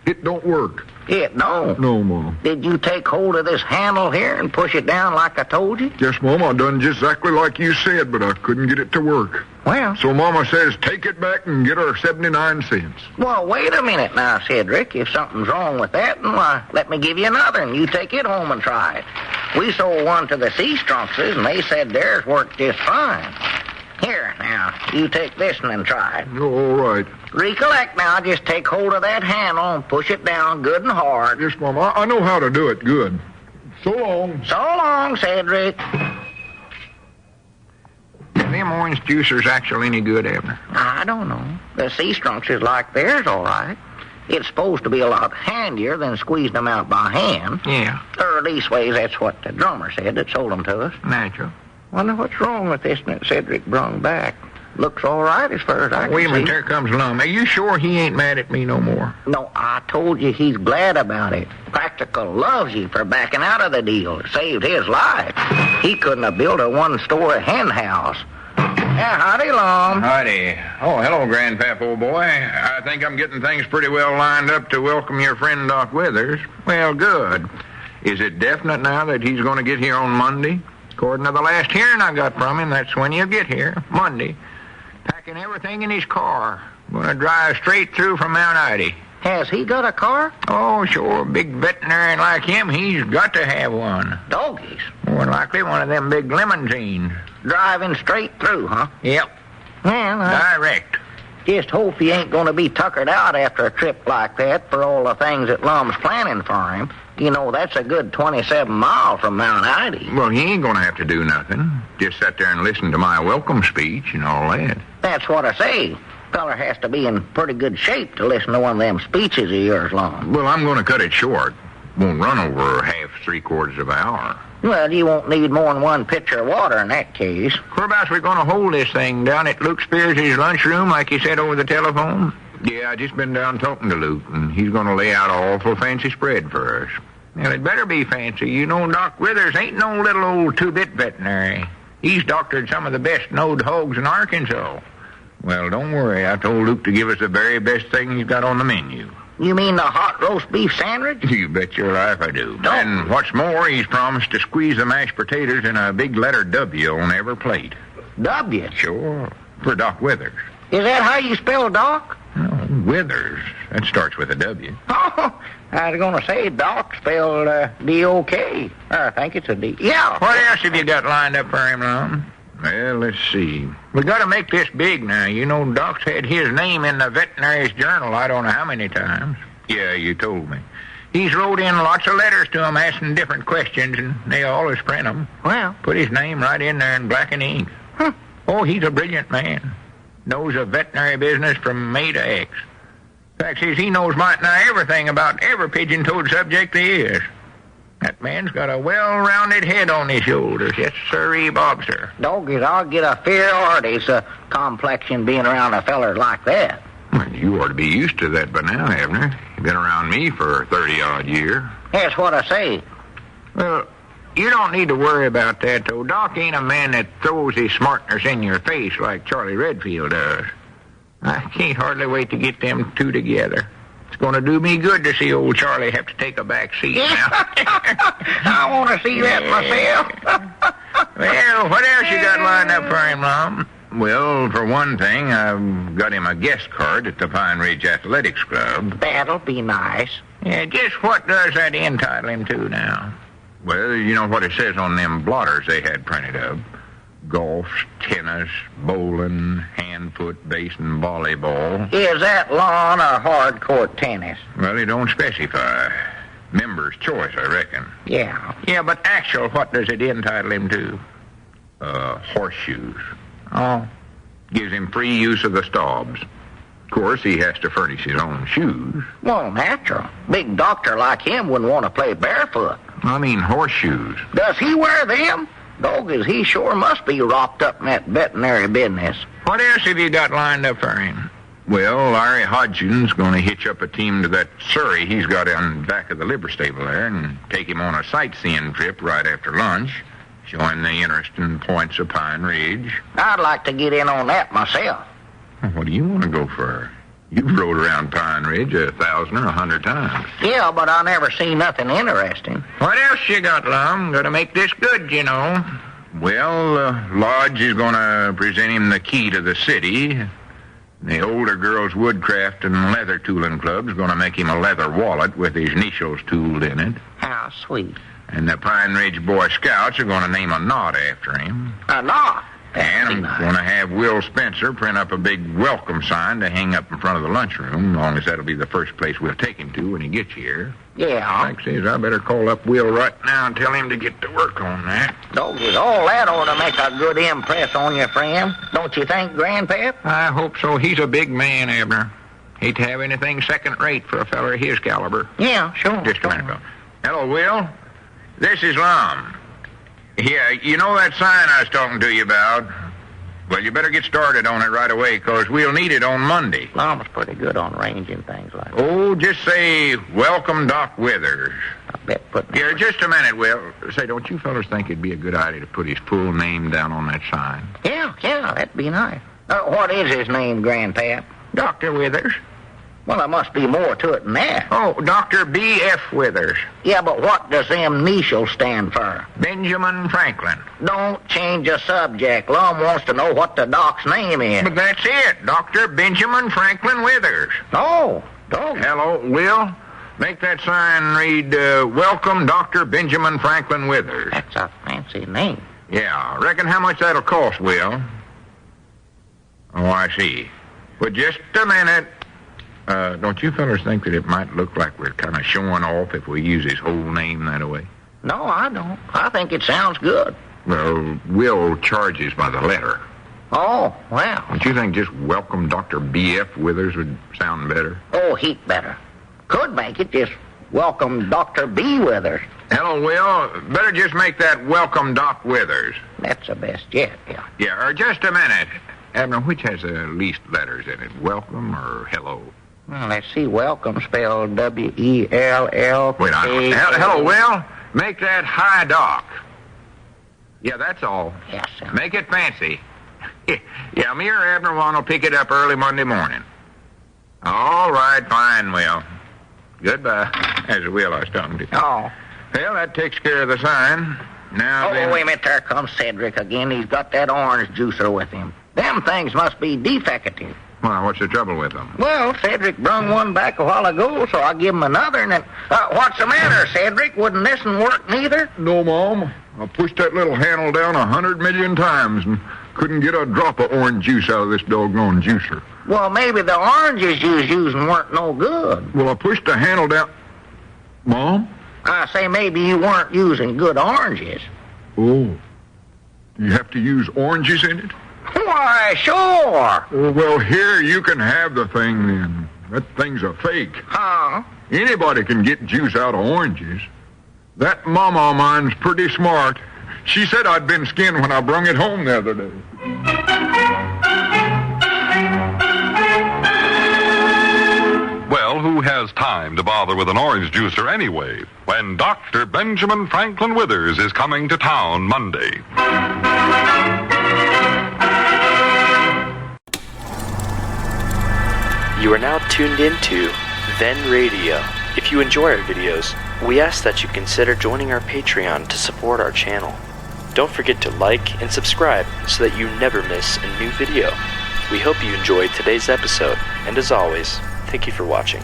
It don't work. It don't? No, Mom. Did you take hold of this handle here and push it down like I told you? Yes, Mom, I done just exactly like you said, but I couldn't get it to work. Well... So Mama says, take it back and get her 79 cents. Well, wait a minute now, Cedric. If something's wrong with that, then why, let me give you another, and you take it home and try it. We sold one to the Sea Strunkses, and they said theirs worked just fine. Here, now, you take this one and try it. All right. Recollect now, just take hold of that handle and push it down good and hard. Yes, Mom, I know how to do it good. So long. So long, Cedric. Are them orange juicers actually any good, Abner? I don't know. The Sea Strunkses like theirs all right. It's supposed to be a lot handier than squeezing them out by hand. Yeah. Or leastways, that's what the drummer said that sold them to us. Natural. Wonder what's wrong with this that Cedric brung back. Looks all right as far as I can Wait a minute, see. there comes Lum. Are you sure he ain't mad at me no more? No, I told you he's glad about it. Practical loves you for backing out of the deal. It saved his life. He couldn't have built a one-story hen house. Yeah, howdy, Lum. Howdy. Oh, hello, Grandpap, old boy. I think I'm getting things pretty well lined up to welcome your friend Doc Withers. Well, good. Is it definite now that he's going to get here on Monday? According to the last hearing I got from him, that's when he'll get here, Monday. Packing everything in his car. Going to drive straight through from Mount Ida. Has he got a car? Oh, sure. Big veterinarian like him, he's got to have one. Doggies. More than likely one of them big limousines. Driving straight through, huh? Yep. Well, Direct. Just hope he ain't going to be tuckered out after a trip like that for all the things that Lum's planning for him. You know, that's a good 27 miles from Mount Ida. Well, he ain't going to have to do nothing. Just sit there and listen to my welcome speech and all that. That's what I say. Feller has to be in pretty good shape to listen to one of them speeches of yours, Lum. Well, I'm going to cut it short. Won't run over half, 3/4 of an hour. Well, you won't need more than one pitcher of water in that case. Whereabouts we going to hold this thing? Down at Luke Spears' lunchroom, like you said over the telephone? Yeah, I just been down talking to Luke, and he's going to lay out an awful fancy spread for us. Well, it better be fancy. You know, Doc Withers ain't no little old two-bit veterinary. He's doctored some of the best-knowed hogs in Arkansas. Well, don't worry. I told Luke to give us the very best thing he's got on the menu. You mean the hot roast beef sandwich? You bet your life I do. Don't. And what's more, he's promised to squeeze the mashed potatoes in a big letter W on every plate. W? Sure. For Doc Withers. Is that how you spell Doc? No, Withers. That starts with a W. Oh, I was going to say Doc spelled D-O-K. I think it's a D. Yeah. What else have you got lined up for him, Lum? Well, let's see. We got to make this big now. You know, Doc's had his name in the Veterinary's Journal I don't know how many times. Yeah, you told me. He's wrote in lots of letters to him asking different questions, and they always print them. Well. Put his name right in there in black and ink. Huh. Oh, he's a brilliant man. Knows of veterinary business from A to X. Fact is, he knows might nigh everything about every pigeon-toed subject there is. That man's got a well-rounded head on his shoulders. Yes, sirree, Bob, sir. Doggies, I'll get a fair artist complexion being around a feller like that. Well, you ought to be used to that by now, Abner. You've been around me for 30-odd years. That's what I say. Well, you don't need to worry about that, though. Doc ain't a man that throws his smartness in your face like Charlie Redfield does. I can't hardly wait to get them two together. It's going to do me good to see old Charlie have to take a back seat now. I want to see that myself. Well, what else you got lined up for him, Lum? Well, for one thing, I've got him a guest card at the Pine Ridge Athletics Club. That'll be nice. Yeah, just what does that entitle him to now? Well, you know what it says on them blotters they had printed up. Golf, tennis, bowling, hand, foot, base, and volleyball. Is that lawn or hard court tennis? Well, it don't specify. Member's choice, I reckon. Yeah. Yeah, but actual, what does it entitle him to? Horseshoes. Oh. Gives him free use of the stobs. Of course, he has to furnish his own shoes. Well, natural. Big doctor like him wouldn't want to play barefoot. I mean horseshoes. Does he wear them? Doggies, he sure must be rocked up in that veterinary business. What else have you got lined up for him? Well, Larry Hodgson's going to hitch up a team to that Surrey he's got on back of the liver stable there and take him on a sightseeing trip right after lunch, showing the interesting points of Pine Ridge. I'd like to get in on that myself. What do you want to go for? You've rode around Pine Ridge 1,000 or 100 times. Yeah, but I never seen nothing interesting. What else you got, Lum? Gonna make this good, you know. Well, Lodge is going to present him the key to the city. The older girls' woodcraft and leather tooling club's going to make him a leather wallet with his initials tooled in it. How sweet. And the Pine Ridge Boy Scouts are going to name a knot after him. A knot? And I'm going to have Will Spencer print up a big welcome sign to hang up in front of the lunchroom, as long as that'll be the first place we'll take him to when he gets here. Yeah. Like says, I better call up Will right now and tell him to get to work on that. Doggies, all that ought to make a good impress on your friend. Don't you think, Grandpap? I hope so. He's a big man, Abner. Hate to have anything second-rate for a feller of his caliber. Yeah, sure. Just a minute, Bill. Hello, Will. This is Lum. Yeah, you know that sign I was talking to you about? Well, you better get started on it right away, because we'll need it on Monday. Lum's pretty good on arranging things like that. Oh, just say, welcome, Doc Withers. I bet putting... Here, just a minute, Will. Say, don't you fellas think it'd be a good idea to put his full name down on that sign? Yeah, that'd be nice. What is his name, Grandpap? Dr. Withers. Well, there must be more to it than that. Oh, Dr. B.F. Withers. Yeah, but what does them initials stand for? Benjamin Franklin. Don't change the subject. Lum wants to know what the doc's name is. But that's it. Dr. Benjamin Franklin Withers. Oh, dog. Hello, Will. Make that sign read, welcome, Dr. Benjamin Franklin Withers. That's a fancy name. Yeah, reckon how much that'll cost, Will? Oh, I see. But just a minute. Don't you fellas think that it might look like we're kind of showing off if we use his whole name that way? No, I don't. I think it sounds good. Well, Will charges by the letter. Oh, well. Don't you think just welcome Dr. B.F. Withers would sound better? Oh, heap better. Could make it just welcome Dr. B. Withers. Hello, Will. Better just make that welcome Doc Withers. That's the best yet, yeah. Yeah, or just a minute. Abner, which has the least letters in it, welcome or hello? Well, let's see. Welcome spelled W-E-L-L. Wait, hello, Will. Make that high Doc. Yeah, that's all. Yes, sir. Make it fancy. Yeah, me or Abner will pick it up early Monday morning. All right, fine, Will. Goodbye. That's the Will I was talking to. Oh. Well, that takes care of the sign. Now then... wait a minute. There comes Cedric again. He's got that orange juicer with him. Them things must be defective. Well, what's the trouble with them? Well, Cedric brung one back a while ago, so I give him another, and then... what's the matter, Cedric? Wouldn't this one work neither? No, Mom. I pushed that little handle down 100 million times and couldn't get a drop of orange juice out of this doggone juicer. Well, maybe the oranges you was using weren't no good. Well, I pushed the handle down... Mom? I say maybe you weren't using good oranges. Oh. You have to use oranges in it? Why, sure. Well, here you can have the thing then. That thing's a fake. Huh? Anybody can get juice out of oranges. That mama of mine's pretty smart. She said I'd been skinned when I brung it home the other day. Well, who has time to bother with an orange juicer anyway, when Dr. Benjamin Franklin Withers is coming to town Monday? You are now tuned into Then Radio. If you enjoy our videos, we ask that you consider joining our Patreon to support our channel. Don't forget to like and subscribe so that you never miss a new video. We hope you enjoyed today's episode, and as always, thank you for watching.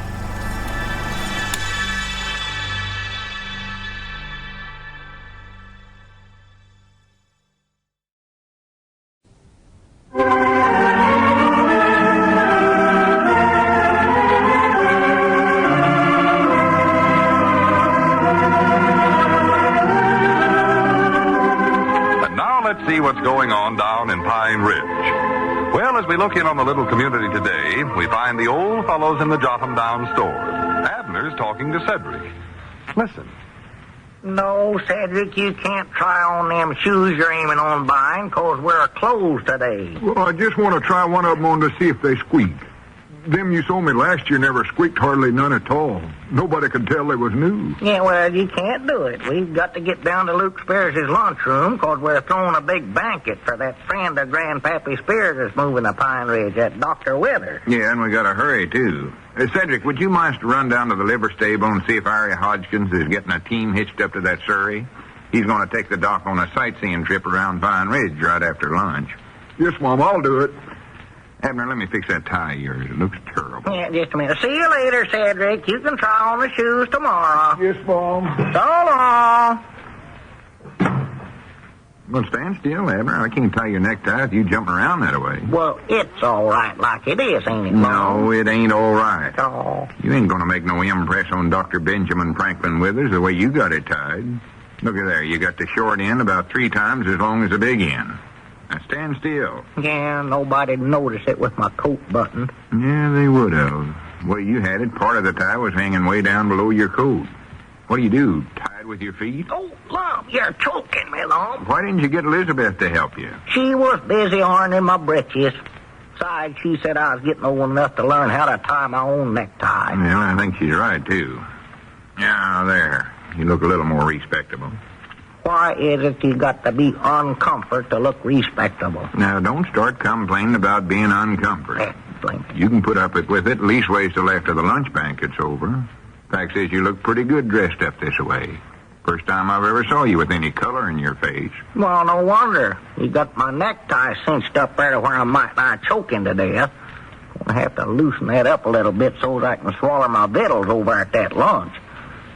See what's going on down in Pine Ridge. Well, as we look in on the little community today, we find the old fellows in the Jotham Down store. Abner's talking to Cedric. Listen. No, Cedric, you can't try on them shoes you're aiming on buying, 'cause we're closed today. Well, I just want to try one of them on to see if they squeak. Them you sold me last year never squeaked hardly none at all. Nobody could tell they was new. Yeah, well, you can't do it. We've got to get down to Luke Spears' lunchroom, 'cause we're throwing a big banquet for that friend of Grandpappy Spears that's moving to Pine Ridge, that Dr. Wither. Yeah, and we got to hurry, too. Cedric, would you mind to run down to the liver stable and see if Ari Hodgkins is getting a team hitched up to that Surrey? He's going to take the doc on a sightseeing trip around Pine Ridge right after lunch. Yes, Mom, I'll do it. Abner, let me fix that tie of yours. It looks terrible. Yeah, just a minute. See you later, Cedric. You can try on the shoes tomorrow. Yes, Mom. So long. Well, stand still, Abner. I can't tie your necktie if you jump around that way. Well, it's all right like it is, ain't it, Mom? No, it ain't all right. Oh. You ain't going to make no impress on Dr. Benjamin Franklin Withers the way you got it tied. Look at there. You got the short end about 3 times as long as the big end. Now, stand still. Yeah, nobody'd notice it with my coat button. Yeah, they would have. The way you had it, part of the tie was hanging way down below your coat. What do? Tie it with your feet? Oh, Lum, you're choking me, Lum. Why didn't you get Elizabeth to help you? She was busy ironing my breeches. Besides, she said I was getting old enough to learn how to tie my own necktie. Well, I think she's right, too. Yeah, there. You look a little more respectable. Why is it you got to be uncomfort to look respectable? Now, don't start complaining about being uncomfort. You can put up with it leastways till after the lunch banquet's over. Fact is, you look pretty good dressed up this way. First time I've ever saw you with any color in your face. Well, no wonder. You got my necktie cinched up there to where I might lie choking to death. I have to loosen that up a little bit so that I can swallow my victuals over at that lunch.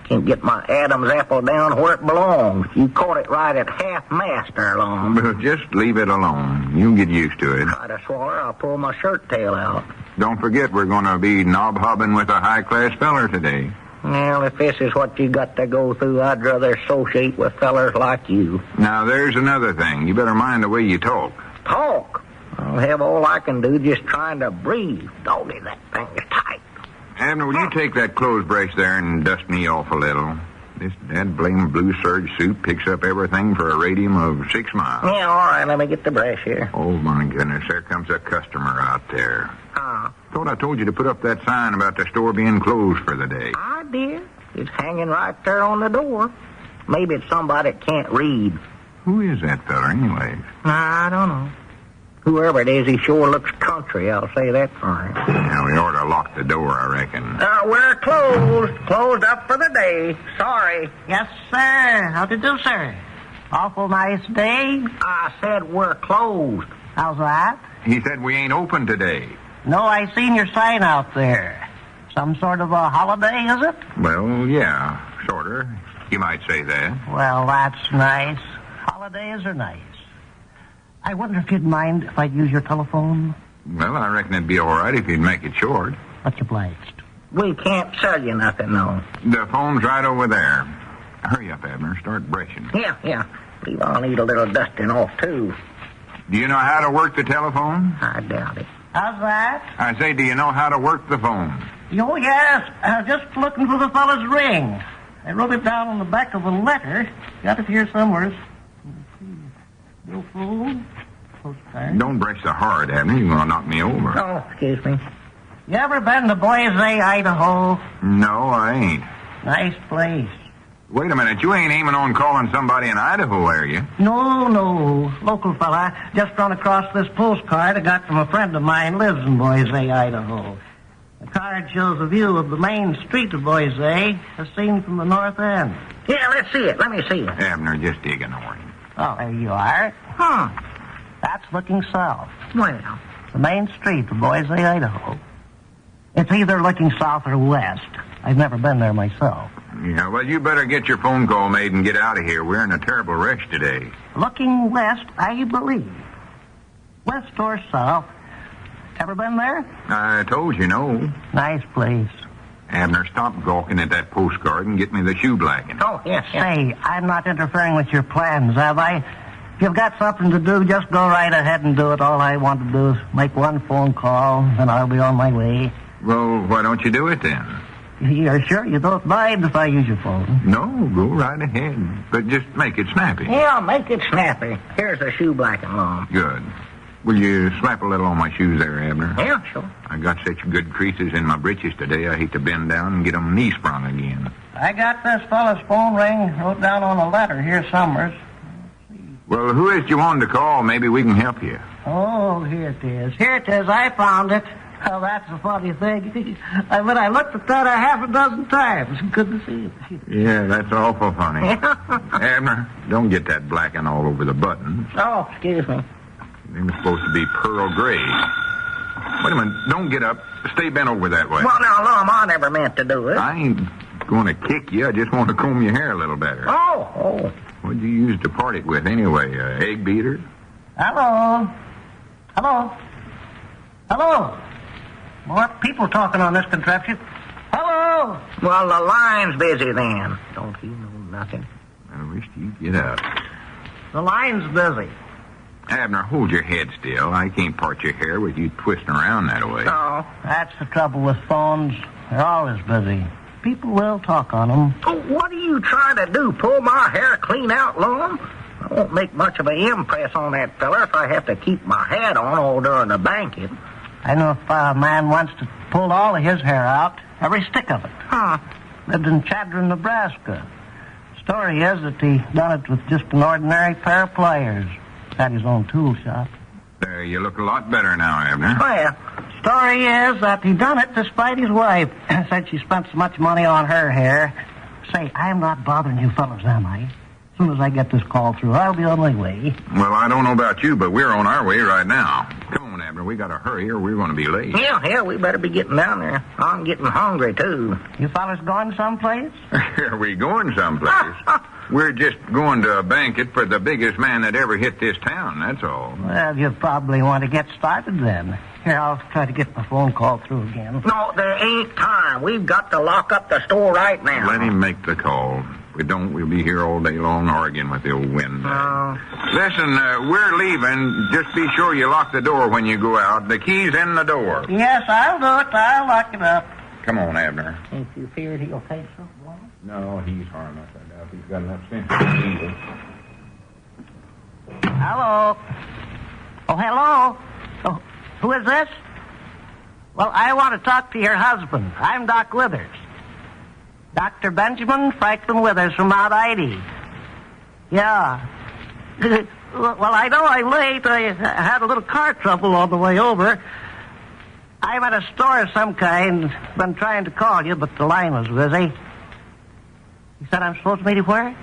Can't get my Adam's apple down where it belongs. You caught it right at half-mast there, Lum. Well, just leave it alone. You'll get used to it. Try to swallow, I'll pull my shirt tail out. Don't forget, we're going to be knob-hobbing with a high-class feller today. Well, if this is what you got to go through, I'd rather associate with fellers like you. Now, there's another thing. You better mind the way you talk. Talk? I'll have all I can do just trying to breathe. Doggy, that thing is tight. Abner, will you take that clothes brush there and dust me off a little? This dead blame blue serge suit picks up everything for a radium of 6 miles. Yeah, all right, let me get the brush here. Oh, my goodness, there comes a customer out there. Thought I told you to put up that sign about the store being closed for the day. I did. It's hanging right there on the door. Maybe it's somebody that can't read. Who is that fella, anyway? I don't know. Whoever it is, he sure looks country, I'll say that for him. Yeah, we ought to lock the door, I reckon. We're closed. Closed up for the day. Sorry. Yes, sir. How to do, sir? Awful nice day. I said we're closed. How's that? He said we ain't open today. No, I seen your sign out there. Some sort of a holiday, is it? Well, yeah, sorta. You might say that. Well, that's nice. Holidays are nice. I wonder if you'd mind if I'd use your telephone? Well, I reckon it'd be all right if you'd make it short. Much obliged. We can't sell you nothing, no. The phone's right over there. Hurry up, Abner. Start brushing. Yeah. Believe I'll need a little dusting off, too. Do you know how to work the telephone? I doubt it. How's that? I say, do you know how to work the phone? Oh, yes. I was just looking for the fellow's ring. I wrote it down on the back of a letter. Got it here somewhere. Billfold. Postcard. Don't brush so hard, Abner. You're going to knock me over. Oh, excuse me. You ever been to Boise, Idaho? No, I ain't. Nice place. Wait a minute. You ain't aiming on calling somebody in Idaho, are you? No. Local fella. Just run across this postcard I got from a friend of mine lives in Boise, Idaho. The card shows a view of the main street of Boise, as seen from the north end. Yeah, let's see it. Let me see it. Abner, just ignore him. Oh, there you are. That's looking south. Well, The main street of Boise, Idaho. It's either looking south or west. I've never been there myself. Yeah, well, you better get your phone call made and get out of here. We're in a terrible rush today. Looking west, I believe. West or south. Ever been there? I told you no. Nice place. Abner, stop gawking at that postcard and get me the shoe blacking. oh, yes. Say, I'm not interfering with your plans, have I? If you've got something to do, just go right ahead and do it. All I want to do is make one phone call, and I'll be on my way. Well, why don't you do it then? You're sure you don't mind if I use your phone? No, go right ahead. But just make it snappy. Yeah, make it snappy. Here's a shoe blacking, Lum. Good. Will you slap a little on my shoes there, Abner? Yeah, sure. I got such good creases in my breeches today, I hate to bend down and get them knee sprung again. I got this fella's phone ring wrote down on a letter here somewhere. Well, who is it you wanted to call? Maybe we can help you. Oh, here it is. Here it is. I found it. Oh, that's a funny thing. I mean, I looked at that a half a dozen times. Good to see you. Yeah, that's awful funny. Abner, don't get that blacking all over the buttons. Oh, excuse me. They were supposed to be pearl gray. Wait a minute. Don't get up. Stay bent over that way. Well, now, Lum, I never meant to do it. I ain't going to kick you. I just want to comb your hair a little better. Oh. What'd you use to part it with anyway? Egg beater? Hello? More people talking on this contraption. Hello? Well, the line's busy then. Don't you know nothing? I wish you'd get up. The line's busy. Abner, hold your head still. I can't part your hair with you twisting around that way. Oh. That's the trouble with phones. They're always busy. People will talk on them. Oh, what are you trying to do? Pull my hair clean out, Lum? I won't make much of an impress on that fella if I have to keep my hat on all during the banquet. I know if a man wants to pull all of his hair out, every stick of it. Huh. Lived in Chadron, Nebraska. Story is that he done it with just an ordinary pair of pliers. Had his own tool shop. There, you look a lot better now, Abner. Well, Story is that he done it despite his wife. Said she spent so much money on her hair. Say, I'm not bothering you fellas, am I? As soon as I get this call through, I'll be on my way. Well, I don't know about you, but we're on our way right now. Come on, Abner. We got to hurry or we're going to be late. Yeah, we better be getting down there. I'm getting hungry, too. You fellas going someplace? Are we going someplace? We're just going to a banquet for the biggest man that ever hit this town, that's all. Well, you probably want to get started then. Here, I'll try to get my phone call through again. No, there ain't time. We've got to lock up the store right now. Let him make the call. If we don't, we'll be here all day long arguing with the old wind. Listen, we're leaving. Just be sure you lock the door when you go out. The key's in the door. Yes, I'll do it. I'll lock it up. Come on, Abner. Ain't you feared he'll take something on it? No, he's harmless. I doubt he's got enough sense to believe it. Hello? Oh, hello? Oh, who is this? Well, I want to talk to your husband. I'm Doc Withers. Dr. Benjamin Franklin Withers from Mount Ida. Yeah. Well, I know I'm late. I had a little car trouble on the way over. I'm at a store of some kind. Been trying to call you, but the line was busy. You said I'm supposed to meet you where?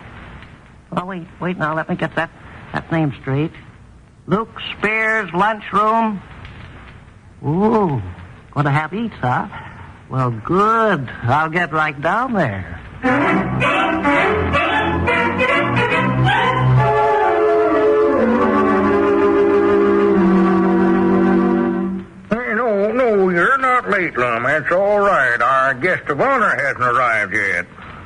Oh, wait now. Let me get that name straight. Luke Spears Lunchroom. Ooh, going to have eats, huh? Well, good. I'll get right down there. No, you're not late, Lum. That's all right. Our guest of honor hasn't arrived yet.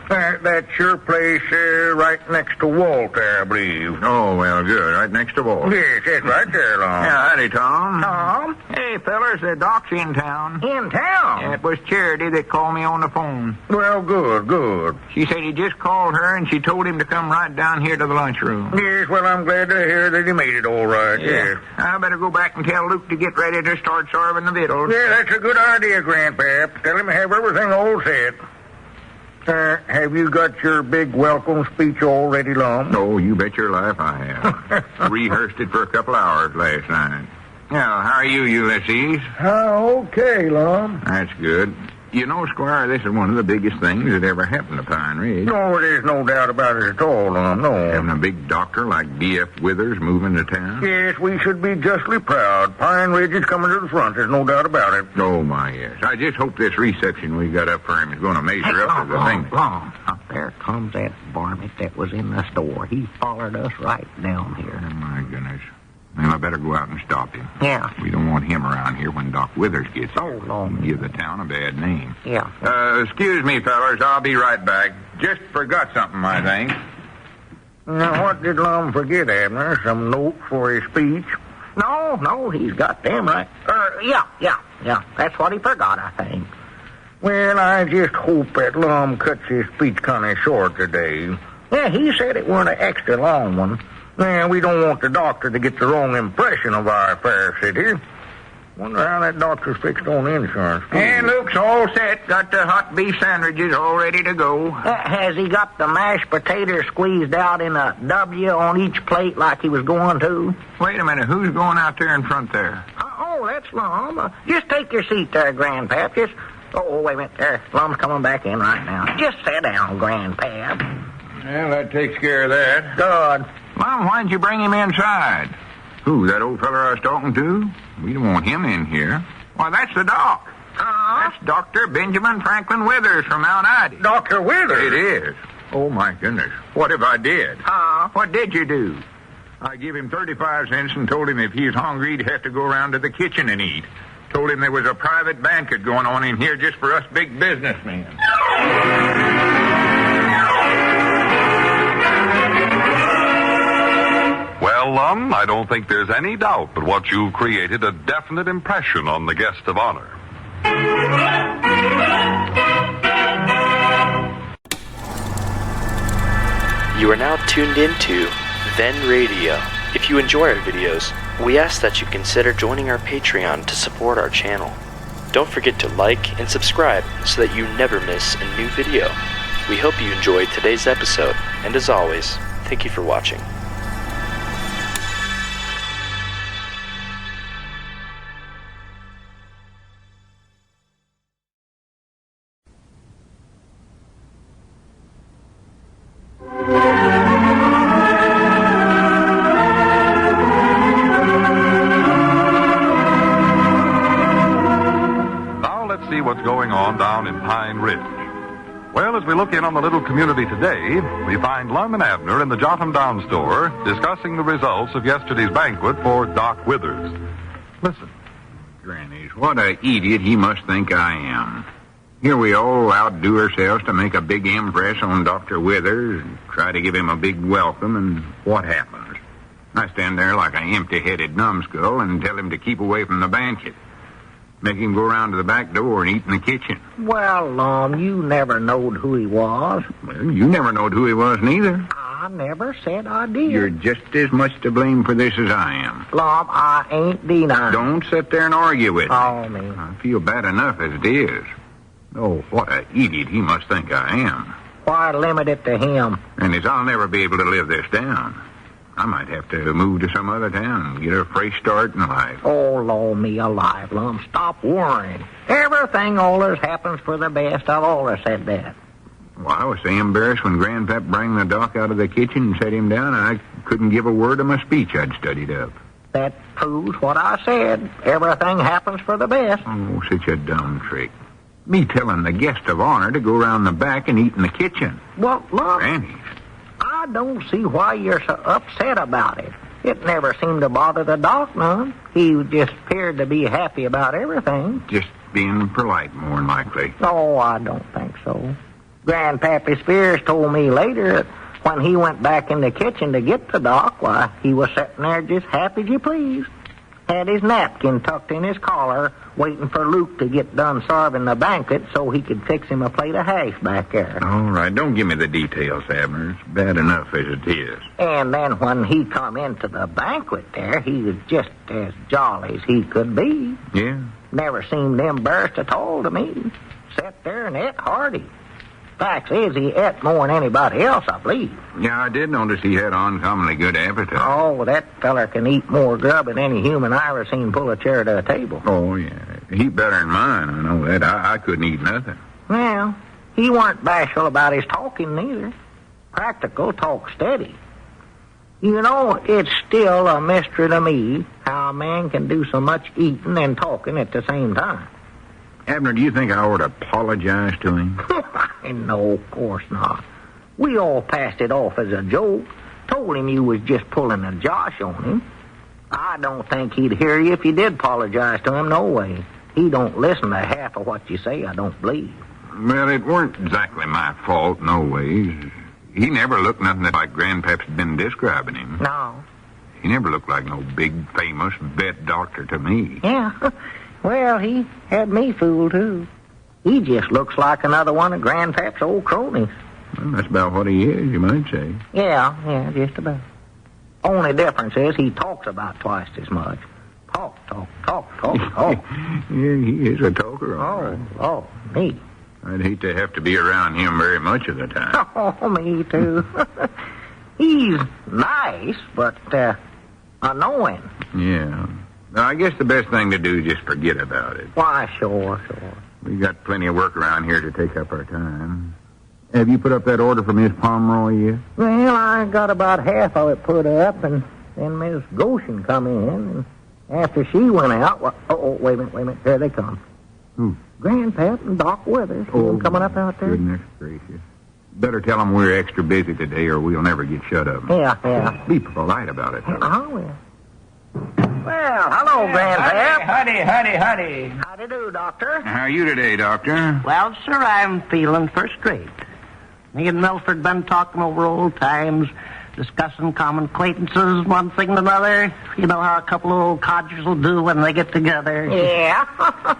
That's your place right next to Walt there, I believe. Oh, well, good. Right next to Walt. Yes, that's right there, Lum. Yeah, howdy, Tom. Tom? Hey, fellas, the doc's in town. In town? Yeah, it was Charity that called me on the phone. Well, good. She said he just called her, and she told him to come right down here to the lunchroom. Yes, well, I'm glad to hear that he made it all right, yes. I better go back and tell Luke to get ready to start serving the victuals. Yeah, that's a good idea, Grandpap. Tell him to have everything all set. Have you got your big welcome speech all ready, Lum? Oh, you bet your life I have. Rehearsed it for a couple hours last night. Now, how are you, Ulysses? Okay, Lum. That's good. You know, Squire, this is one of the biggest things that ever happened to Pine Ridge. No, there's no doubt about it at all, Lum, no. Having a big doctor like D.F. Withers moving to town? Yes, we should be justly proud. Pine Ridge is coming to the front, there's no doubt about it. Oh, my, yes. I just hope this reception we got up for him is going to measure up to the thing. Lum. There comes that varmint that was in the store. He followed us right down here. Oh, my goodness. Well, I better go out and stop him. Yeah. We don't want him around here when Doc Withers gets here. Oh, no. Give the town a bad name. Yeah. Excuse me, fellas. I'll be right back. Just forgot something, I think. Now, what did Lum forget, Abner? Some note for his speech? No, he's got them right. Yeah, that's what he forgot, I think. Well, I just hope that Lum cuts his speech kind of short today. Yeah, he said it weren't an extra long one. Yeah, we don't want the doctor to get the wrong impression of our fair city. Wonder how that doctor's fixed on insurance. And Luke's all set. Got the hot beef sandwiches all ready to go. Has he got the mashed potatoes squeezed out in a W on each plate like he was going to? Wait a minute. Who's going out there in front there? That's Lum. Just take your seat there, Grandpap. Wait a minute. There, Lum's coming back in right now. Just sit down, Grandpap. Well, that takes care of that. Good. Lum, why'd you bring him inside? Who, that old feller I was talking to? We don't want him in here. Why, that's the doc. That's Dr. Benjamin Franklin Withers from Mount Ida. Dr. Withers? It is. Oh, my goodness. What if I did? What did you do? I gave him 35 cents and told him if he's hungry, he'd have to go around to the kitchen and eat. Told him there was a private banquet going on in here just for us big businessmen. Well, Lum, I don't think there's any doubt but what you've created a definite impression on the guest of honor. You are now tuned into Then Radio. If you enjoy our videos, we ask that you consider joining our Patreon to support our channel. Don't forget to like and subscribe so that you never miss a new video. We hope you enjoyed today's episode, and as always, thank you for watching. What's going on down in Pine Ridge. Well, as we look in on the little community today, we find Lum and Abner in the Jotham Down store discussing the results of yesterday's banquet for Doc Withers. Listen. Grannies, what a idiot he must think I am. Here we all outdo ourselves to make a big impress on Dr. Withers and try to give him a big welcome, and what happens? I stand there like an empty-headed numbskull and tell him to keep away from the banquet. Make him go around to the back door and eat in the kitchen. Well, Lum, you never knowed who he was. Well, you never knowed who he was, neither. I never said I did. You're just as much to blame for this as I am. Lum, I ain't denying. Don't sit there and argue with me. Oh, me. I feel bad enough as it is. Oh, what an idiot he must think I am. Why limit it to him? And as I'll never be able to live this down. I might have to move to some other town and get a fresh start in life. Oh, Lord, me alive, Lum. Stop worrying. Everything always happens for the best. I've always said that. Well, I was so embarrassed when Grandpap brought the doc out of the kitchen and set him down, and I couldn't give a word of my speech I'd studied up. That proves what I said. Everything happens for the best. Oh, such a dumb trick. Me telling the guest of honor to go around the back and eat in the kitchen. Well, Lum, Grannies. I don't see why you're so upset about it. It never seemed to bother the doc none. He just appeared to be happy about everything. Just being polite, more than likely. Oh, I don't think so. Grandpappy Spears told me later that when he went back in the kitchen to get the doc, why, he was sitting there just happy as you please. Had his napkin tucked in his collar, waiting for Luke to get done serving the banquet so he could fix him a plate of hash back there. All right, don't give me the details, Abner. It's bad enough as it is. And then when he come into the banquet there, he was just as jolly as he could be. Yeah? Never seemed embarrassed at all to me. Sat there and ate hearty. Fact is, he ate more than anybody else, I believe. Yeah, I did notice he had uncommonly good appetite. Oh, that feller can eat more grub than any human I ever seen pull a chair to a table. Oh, yeah. He better than mine, I know that. I couldn't eat nothing. Well, he weren't bashful about his talking, neither. Practical, talk steady. You know, it's still a mystery to me how a man can do so much eating and talking at the same time. Abner, do you think I ought to apologize to him? No, of course not. We all passed it off as a joke. Told him you was just pulling a josh on him. I don't think he'd hear you if you did apologize to him, no way. He don't listen to half of what you say, I don't believe. Well, it weren't exactly my fault, no ways. He never looked nothing like Grandpap's been describing him. No. He never looked like no big, famous vet doctor to me. Yeah. Well, he had me fooled, too. He just looks like another one of Grandpap's old cronies. Well, that's about what he is, you might say. Yeah, just about. Only difference is he talks about twice as much. Talk. Yeah, he is a talker, all right. Oh, me. I'd hate to have to be around him very much of the time. Oh, me too. He's nice, but annoying. Yeah. Now, I guess the best thing to do is just forget about it. Why, sure. We got plenty of work around here to take up our time. Have you put up that order for Miss Pomeroy yet? Well, I got about half of it put up, and then Miss Goshen come in, and after she went out... wait a minute. There they come. Who? Grandpap and Doc Withers. See them coming up out there? Goodness gracious. Better tell them we're extra busy today, or we'll never get shut up. Yeah. Be polite about it. Oh, well. Well, hello, Grandpap. Howdy. Howdy do, Doctor. How are you today, Doctor? Well, sir, I'm feeling first rate. Me and Milford been talking over old times, discussing common acquaintances, one thing and another. You know how a couple of old codgers will do when they get together. Yeah.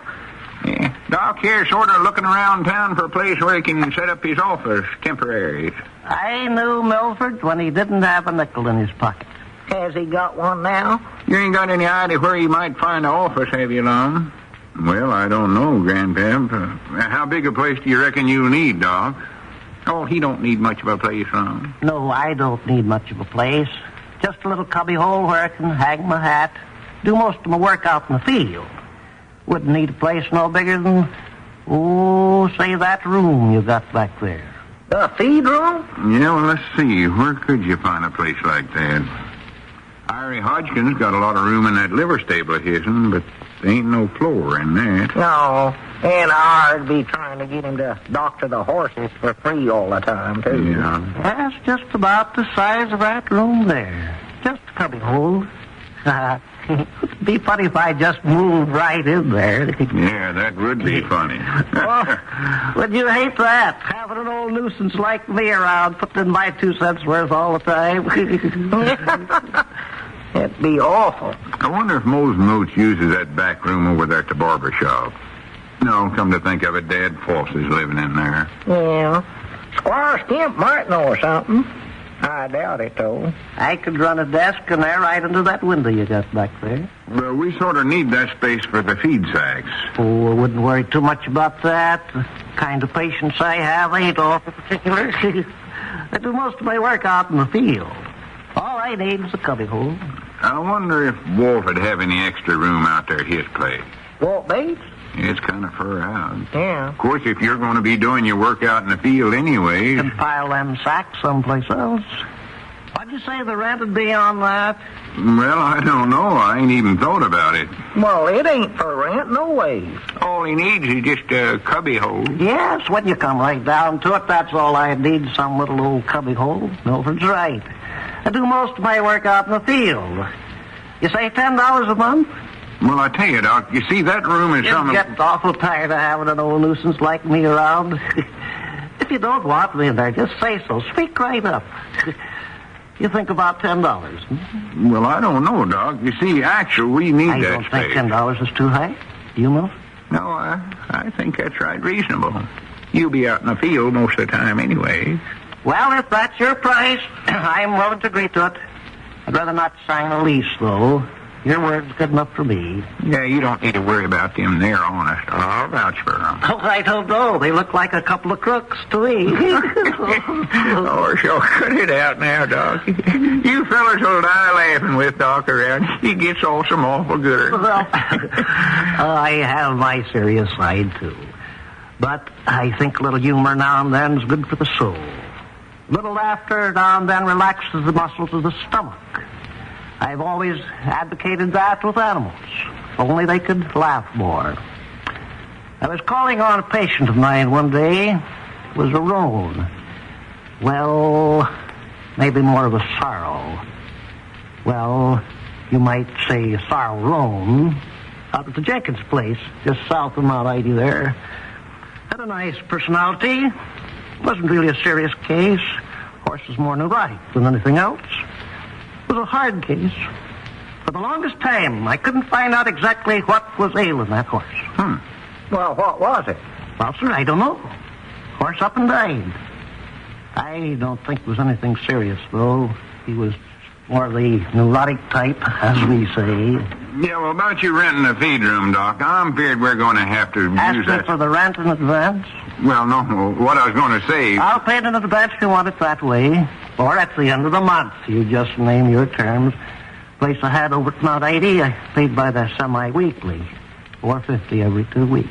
Yeah. Doc here's sort of looking around town for a place where he can set up his office temporary. I knew Milford when he didn't have a nickel in his pocket. Has he got one now? You ain't got any idea where you might find an office, have you, Lum? Well, I don't know, Grandpap. How big a place do you reckon you'll need, Doc? Oh, he don't need much of a place, Lum. No, I don't need much of a place. Just a little cubby hole where I can hang my hat, do most of my work out in the field. Wouldn't need a place no bigger than, say that room you got back there. The feed room? Yeah, well, let's see. Where could you find a place like that? Irie Hodgkins got a lot of room in that liver stable of his'n, but there ain't no floor in that. No, and I'd be trying to get him to doctor the horses for free all the time, too. Yeah. That's just about the size of that room there. Just a cubby hole. It'd be funny if I just moved right in there. Yeah, that would be funny. Oh, would you hate that? Having an old nuisance like me around, putting in my 2 cents worth all the time. It'd be awful. I wonder if Mose Moots uses that back room over there at the barber shop. No, come to think of it, Dad Foss is living in there. Yeah. Squire Skimp might know something. I doubt it, though. I could run a desk in there right into that window you got back there. Well, we sort of need that space for the feed sacks. Oh, I wouldn't worry too much about that. The kind of patience I have ain't awful particular. I do most of my work out in the field. All I need is a cubby hole. I wonder if Walt would have any extra room out there at his place. Walt Bates? It's kind of far out. Yeah. Of course, if you're going to be doing your work out in the field anyway... You can pile them sacks someplace else. What'd you say the rent would be on that? Well, I don't know. I ain't even thought about it. Well, it ain't for rent, no ways. All he needs is just a cubby hole. Yes, when you come right down to it, that's all I need, some little old cubby hole. Milford's right. I do most of my work out in the field. You say $10 a month? Well, I tell you, Doc, you see, that room is You get awful tired of having an old nuisance like me around. If you don't want me in there, just say so. Speak right up. You think about $10. Well, I don't know, Doc. You see, actually, we need I that don't space. think $10 is too high. Do you, Milf? No, I think that's right reasonable. You'll be out in the field most of the time anyway. Well, if that's your price, I'm willing to agree to it. I'd rather not sign a lease, though. Your word's good enough for me. Yeah, you don't need to worry about them. They're honest. I'll vouch for them. Oh, I don't know. They look like a couple of crooks to me. Oh, so cut it out now, Doc. You fellas will die laughing with Doc around. He gets some awful good. Well, I have my serious side, too. But I think a little humor now and then is good for the soul. A little laughter now and then relaxes the muscles of the stomach. I've always advocated that with animals. If only they could laugh more. I was calling on a patient of mine one day. It was a roan. Well, maybe more of a sorrow. Well, you might say a sorrow roan. Out at the Jenkins place, just south of Mount Ida there. Had a nice personality. Wasn't really a serious case. Horse is more neurotic than anything else. It was a hard case. For the longest time, I couldn't find out exactly what was ailing that horse. Well, what was it? Well, sir, I don't know. Horse up and died. I don't think it was anything serious, though. He was more the neurotic type, as we say. Yeah, well, about you renting a feed room, Doc, I'm feared we're going to have to use Ask me that. for the rent in advance. Well, no, what I was going to say... I'll pay it in advance if you want it that way. Or at the end of the month. You just name your terms. Place I had over at Mount 80, I paid by the semi-weekly. $4.50 every 2 weeks.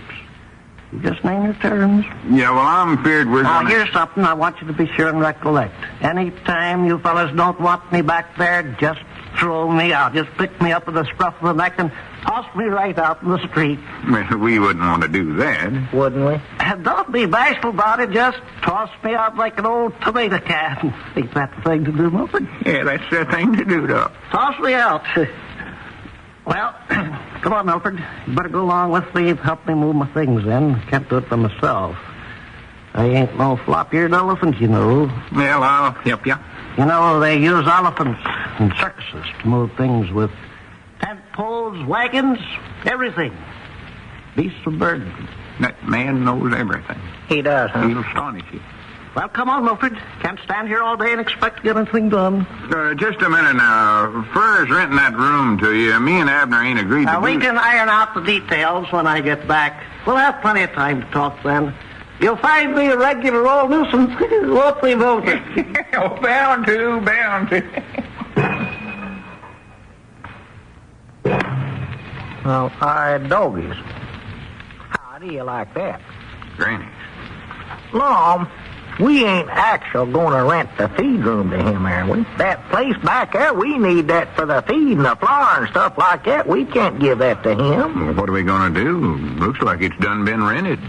You just name your terms. Yeah, well, I'm feared we're Now, going to... here's something I want you to be sure and recollect. Any time you fellas don't want me back there, just throw me out. Just pick me up with the scruff of the neck and toss me right out in the street. Well, we wouldn't want to do that. Wouldn't we? And don't be bashful about it. Just toss me out like an old tomato can. Ain't that the thing to do, Milford? Yeah, that's the thing to do, Doc. Toss me out. Well, come on, Milford. You better go along with me and help me move my things in. Can't do it by myself. I ain't no flop-eared elephant, you know. Well, I'll help you. You know, they use elephants in circuses to move things with tent poles, wagons, everything. Beasts of burden. That man knows everything. He does, huh? He'll astonish you. Well, come on, Milford. Can't stand here all day and expect to get anything done. Just a minute now. Fur's renting that room to you. Me and Abner ain't agreed to We can iron out the details when I get back. We'll have plenty of time to talk then. You'll find me a regular old nuisance, won't we, Milford? Oh, bound to. Well, doggies. How do you like that? Granny. Lum, we ain't actually going to rent the feed room to him, are we? That place back there, we need that for the feed and the flour and stuff like that. We can't give that to him. Well, what are we going to do? Looks like it's done been rented.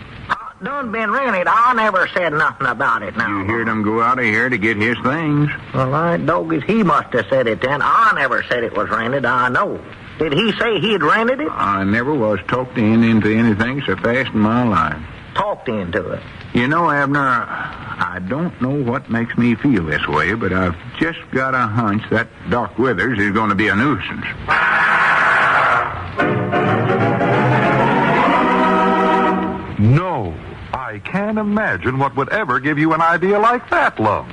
Done been rented. I never said nothing about it now. You heard him go out of here to get his things. Well, doggies, he must have said it then. I never said it was rented, I know. Did he say he'd rented it? I never was talked into anything so fast in my life. Talked into it. You know, Abner, I don't know what makes me feel this way, but I've just got a hunch that Doc Withers is going to be a nuisance. No, I can't imagine what would ever give you an idea like that, Lum.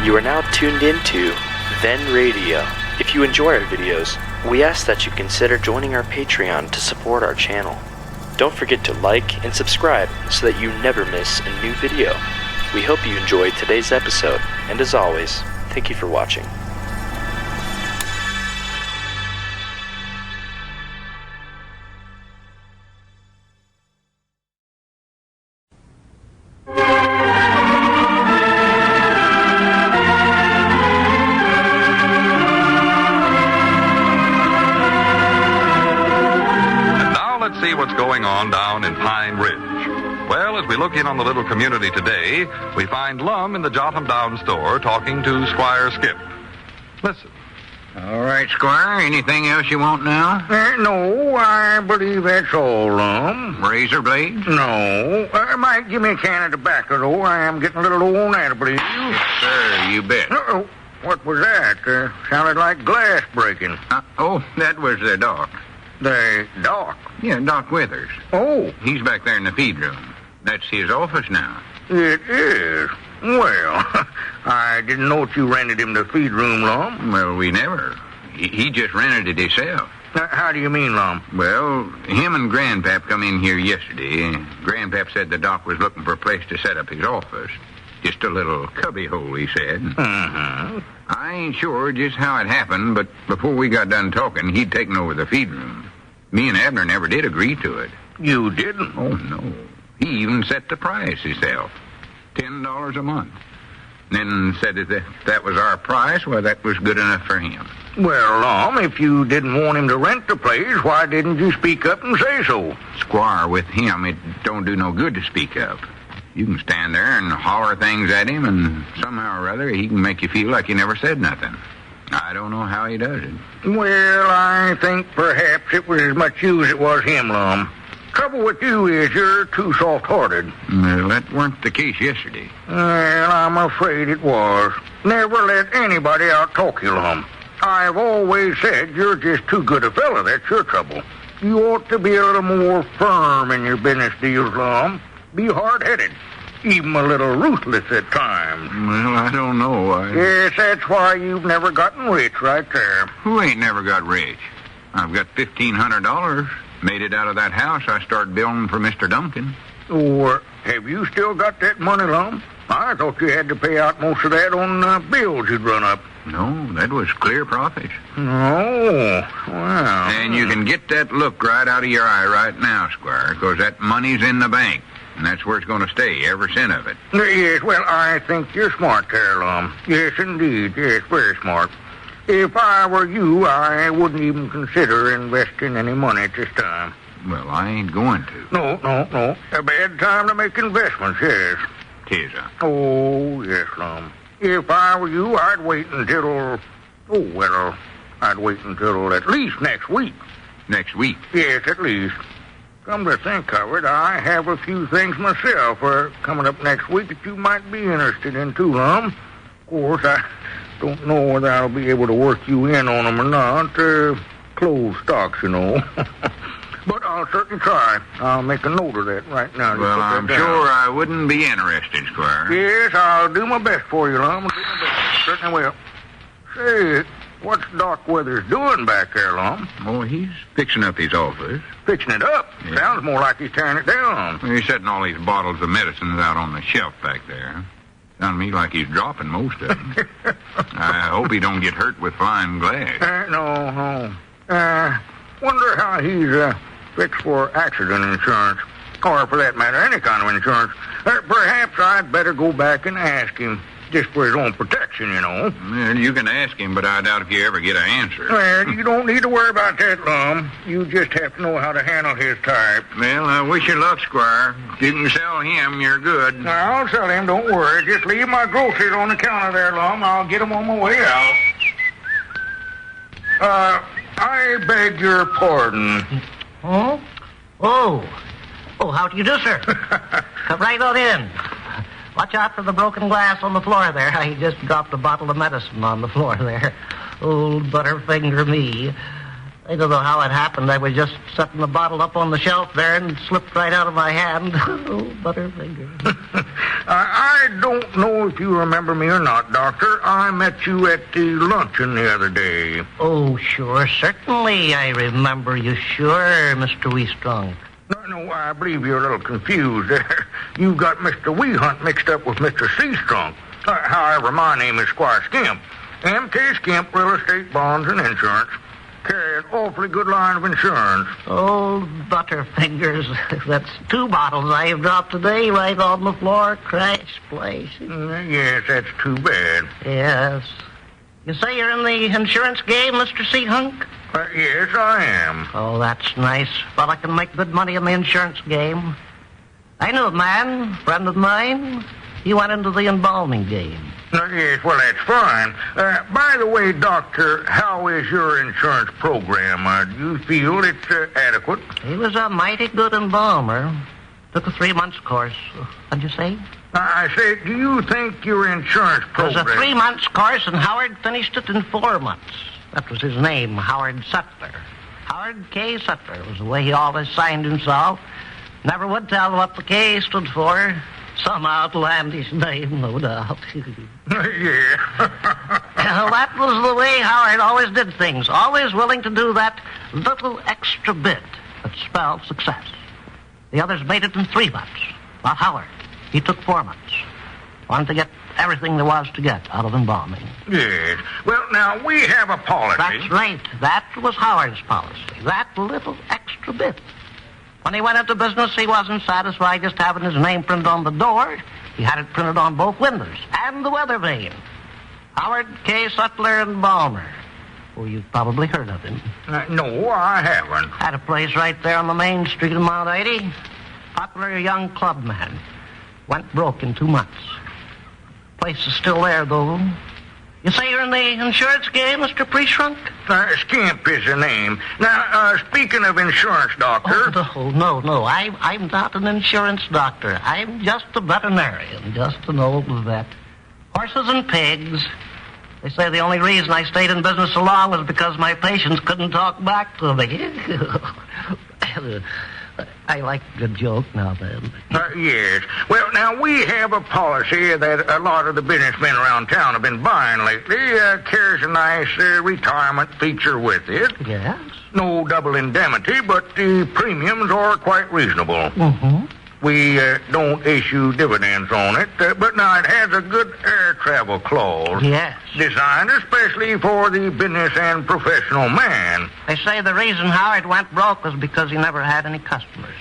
You are now tuned into Then Radio. If you enjoy our videos, we ask that you consider joining our Patreon to support our channel. Don't forget to like and subscribe so that you never miss a new video. We hope you enjoyed today's episode, and as always, thank you for watching. See what's going on down in Pine Ridge. Well, as we look in on the little community today, we find Lum in the Jotham Down store talking to Squire Skip. Listen. All right, Squire, anything else you want now? No, I believe that's all, Lum. Razor blades? No. Mike, give me a can of tobacco, though. I am getting a little old on that, I believe. Yes, sir, you bet. Uh-oh. What was that? Sounded like glass breaking. Oh, that was the Doc. The Doc? Yeah, Doc Withers. Oh. He's back there in the feed room. That's his office now. It is. Well, I didn't know you rented him the feed room, Lum. Well, we never. He just rented it himself. How do you mean, Lum? Well, him and Grandpap come in here yesterday. Grandpap said the Doc was looking for a place to set up his office. Just a little cubby hole, he said. Mm-hmm. I ain't sure just how it happened, but before we got done talking, he'd taken over the feed room. Me and Abner never did agree to it. You didn't? Oh, no. He even set the price himself. $10 a month. Then said that that was our price, well, that was good enough for him. Well, Lum, if you didn't want him to rent the place, why didn't you speak up and say so? Squire, with him, it don't do no good to speak up. You can stand there and holler things at him, and somehow or other he can make you feel like you never said nothing. I don't know how he does it. Well, I think perhaps it was as much you as it was him, Lum. Trouble with you is you're too soft-hearted. Well, that weren't the case yesterday. Well, I'm afraid it was. Never let anybody out-talk you, Lum. I've always said you're just too good a fella. That's your trouble. You ought to be a little more firm in your business deals, Lum. Be hard-headed. Even a little ruthless at times. Well, I don't know. Yes, that's why you've never gotten rich right there. Who ain't never got rich? I've got $1,500. Made it out of that house I started building for Mr. Duncan. Or have you still got that money, Lum? I thought you had to pay out most of that on bills you'd run up. No, that was clear profit. Oh, well. And you can get that look right out of your eye right now, Squire, because that money's in the bank. And that's where it's going to stay, every cent of it. Yes, well, I think you're smart there, Lum. Yes, indeed. Yes, very smart. If I were you, I wouldn't even consider investing any money at this time. Well, I ain't going to. No. A bad time to make investments, yes. Tis Oh, yes, Lum. If I were you, I'd wait until... I'd wait until at least next week. Next week? Yes, at least. Come to think of it, I have a few things myself coming up next week that you might be interested in, too, Lum. Of course, I don't know whether I'll be able to work you in on them or not. Closed stocks, you know. But I'll certainly try. I'll make a note of that right now. Well, I'm sure I wouldn't be interested, Squire. Yes, I'll do my best for you, Lum. I'll do my best. Certainly will. Say, what's Doc Withers doing back there, Lum? Oh, he's fixing up his office. Fixing it up? Yeah. Sounds more like he's tearing it down. He's setting all these bottles of medicines out on the shelf back there. Sounds to me like he's dropping most of them. I hope he don't get hurt with flying glass. No. Wonder how he's fixed for accident insurance. Or, for that matter, any kind of insurance. Perhaps I'd better go back and ask him. Just for his own protection, you know. Well, you can ask him, but I doubt if you ever get an answer. Well, you don't need to worry about that, Lum. You just have to know how to handle his type. Well, I wish you luck, Squire. If you can sell him, you're good. I'll sell him, don't worry. Just leave my groceries on the counter there, Lum. I'll get them on my way out. I beg your pardon. Oh? Oh, how do you do, sir? Come right on in. Watch out for the broken glass on the floor there. I just dropped a bottle of medicine on the floor there. Old Butterfinger me. I don't know how it happened. I was just setting the bottle up on the shelf there and slipped right out of my hand. Oh, Butterfinger. I don't know if you remember me or not, Doctor. I met you at the luncheon the other day. Oh, sure. Certainly I remember you, sure, Mr. Weestrong. No, I believe you're a little confused there. You've got Mr. Weehunt mixed up with Mr. Seastrong. However, my name is Squire Skimp. M.K. Skimp, Real Estate, Bonds, and Insurance. Carry an awfully good line of insurance. Oh, Butterfingers. That's 2 bottles I have dropped today right on the floor. Crash place. Yes, that's too bad. Yes. You say you're in the insurance game, Mr. Seahunk? Yes, I am. Oh, that's nice. Well, I can make good money in the insurance game. I knew a man, friend of mine. He went into the embalming game. Yes, well, that's fine. By the way, Doctor, how is your insurance program? Do you feel it's adequate? He was a mighty good embalmer. Took a 3-month course. What'd you say? I said, do you think your insurance program... It was a 3-month course, and Howard finished it in 4 months. That was his name, Howard Sutler. Howard K. Sutler was the way he always signed himself. Never would tell what the K stood for. Some outlandish name, no doubt. Yeah. Well, that was the way Howard always did things. Always willing to do that little extra bit that spelled success. The others made it in 3 months. Not Howard. He took 4 months. Wanted to get everything there was to get out of embalming. Yes. Well, now, we have a policy. That's right. That was Howard's policy. That little extra bit. When he went into business, he wasn't satisfied just having his name printed on the door. He had it printed on both windows and the weather vane. Howard K. Sutler and Balmer. Oh, you've probably heard of him. No, I haven't. Had a place right there on the main street of Mount 80. Popular young clubman. Went broke in 2 months. Place is still there, though. You say you're in the insurance game, Mr. Pre-Shrunk? Skimp is the name. Now, speaking of insurance, Doctor... Oh, no. I'm not an insurance doctor. I'm just a veterinarian, just an old vet. Horses and pigs. They say the only reason I stayed in business so long was because my patients couldn't talk back to me. I like a good joke now then. Yes. Well, now, we have a policy that a lot of the businessmen around town have been buying lately. Carries a nice retirement feature with it. Yes? No double indemnity, but the premiums are quite reasonable. Mm-hmm. We don't issue dividends on it, but now it has a good air travel clause. Yes. Designed especially for the business and professional man. They say the reason Howard went broke was because he never had any customers.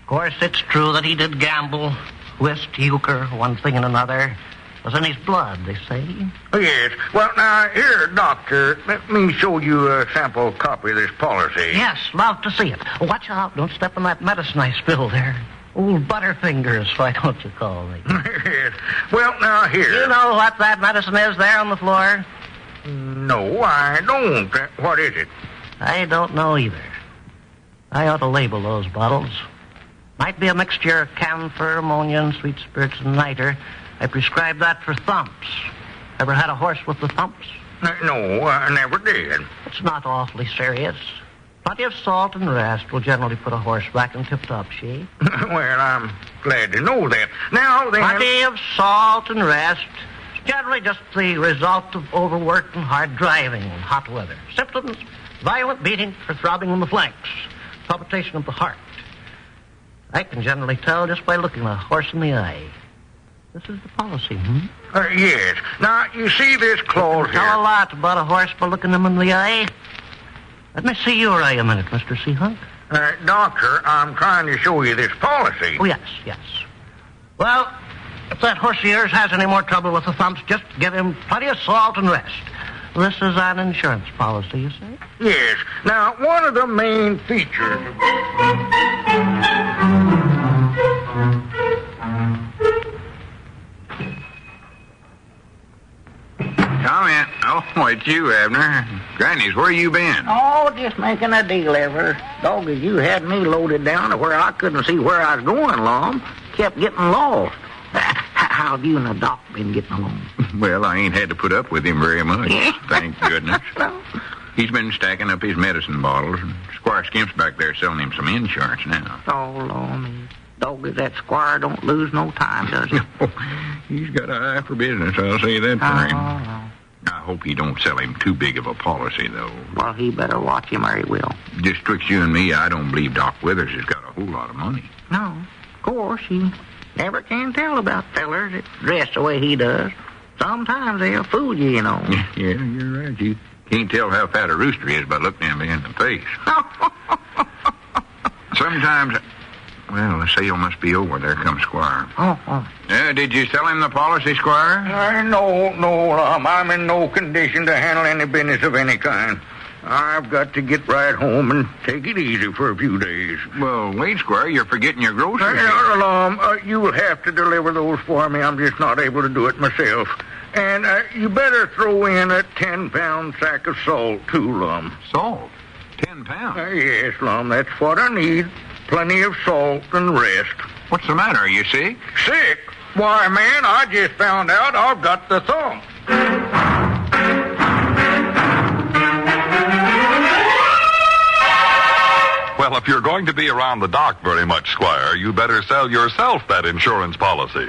Of course, it's true that he did gamble, whist, euchre, one thing and another. It was in his blood, they say. Yes. Well, now, here, Doctor, let me show you a sample copy of this policy. Yes, love to see it. Watch out, don't step on that medicine I spilled there. Old butterfingers, why don't you call me? Yes. Well, now, here. You know what that medicine is there on the floor? No, I don't. What is it? I don't know either. I ought to label those bottles. Might be a mixture of camphor, ammonia, and sweet spirits and niter. I prescribed that for thumps. Ever had a horse with the thumps? No, I never did. It's not awfully serious. Plenty of salt and rest will generally put a horse back in tip-top shape. Well, I'm glad to know that. Now, then... Plenty of salt and rest. It's generally just the result of overwork and hard driving in hot weather. Symptoms: violent beating or throbbing in the flanks, palpitation of the heart. I can generally tell just by looking a horse in the eye. This is the policy, yes. Now, you see this clause here? Tell a lot about a horse by looking him in the eye. Let me see your eye a minute, Mr. Seahunk. Doctor, I'm trying to show you this policy. Oh, yes. Well, if that horse of yours has any more trouble with the thumps, just give him plenty of salt and rest. This is an insurance policy, you say? Yes. Now, one of the main features... Come in. Oh, it's you, Abner. Granny's, where you been? Oh, just making a deal ever. Doggy, you had me loaded down to where I couldn't see where I was going, Lum. Kept getting lost. How have you and the doc been getting along? Well, I ain't had to put up with him very much, thank goodness. No. He's been stacking up his medicine bottles, and Squire Skimp's back there selling him some insurance now. Oh, Lum, doggy, that squire don't lose no time, does he? He's got an eye for business, I'll say that for him. No. I hope he don't sell him too big of a policy, though. Well, he better watch him or he will. Just twixt you and me, I don't believe Doc Withers has got a whole lot of money. No, of course, you never can tell about fellers that dress the way he does. Sometimes they'll fool you, you know. Yeah, you're right. You can't tell how fat a rooster is by looking him in the face. Sometimes... Well, the sale must be over. There comes Squire. Oh. Did you sell him the policy, Squire? No, Lum. I'm in no condition to handle any business of any kind. I've got to get right home and take it easy for a few days. Well, wait, Squire. You're forgetting your groceries. Lum, you'll have to deliver those for me. I'm just not able to do it myself. And you better throw in a 10-pound sack of salt, too, Lum. Salt? 10 pounds? Yes, Lum. That's what I need. Plenty of salt and rest. What's the matter? Are you sick? Sick? Why, man, I just found out I've got the thump. Well, if you're going to be around the dock very much, Squire, you better sell yourself that insurance policy.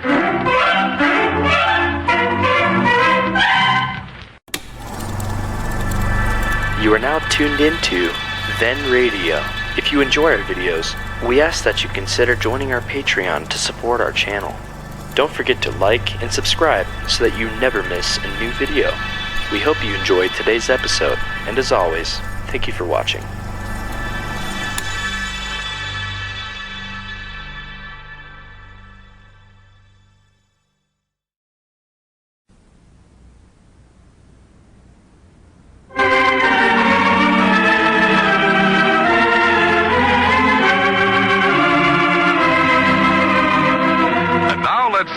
You are now tuned into Then Radio. If you enjoy our videos, we ask that you consider joining our Patreon to support our channel. Don't forget to like and subscribe so that you never miss a new video. We hope you enjoyed today's episode, and as always, thank you for watching.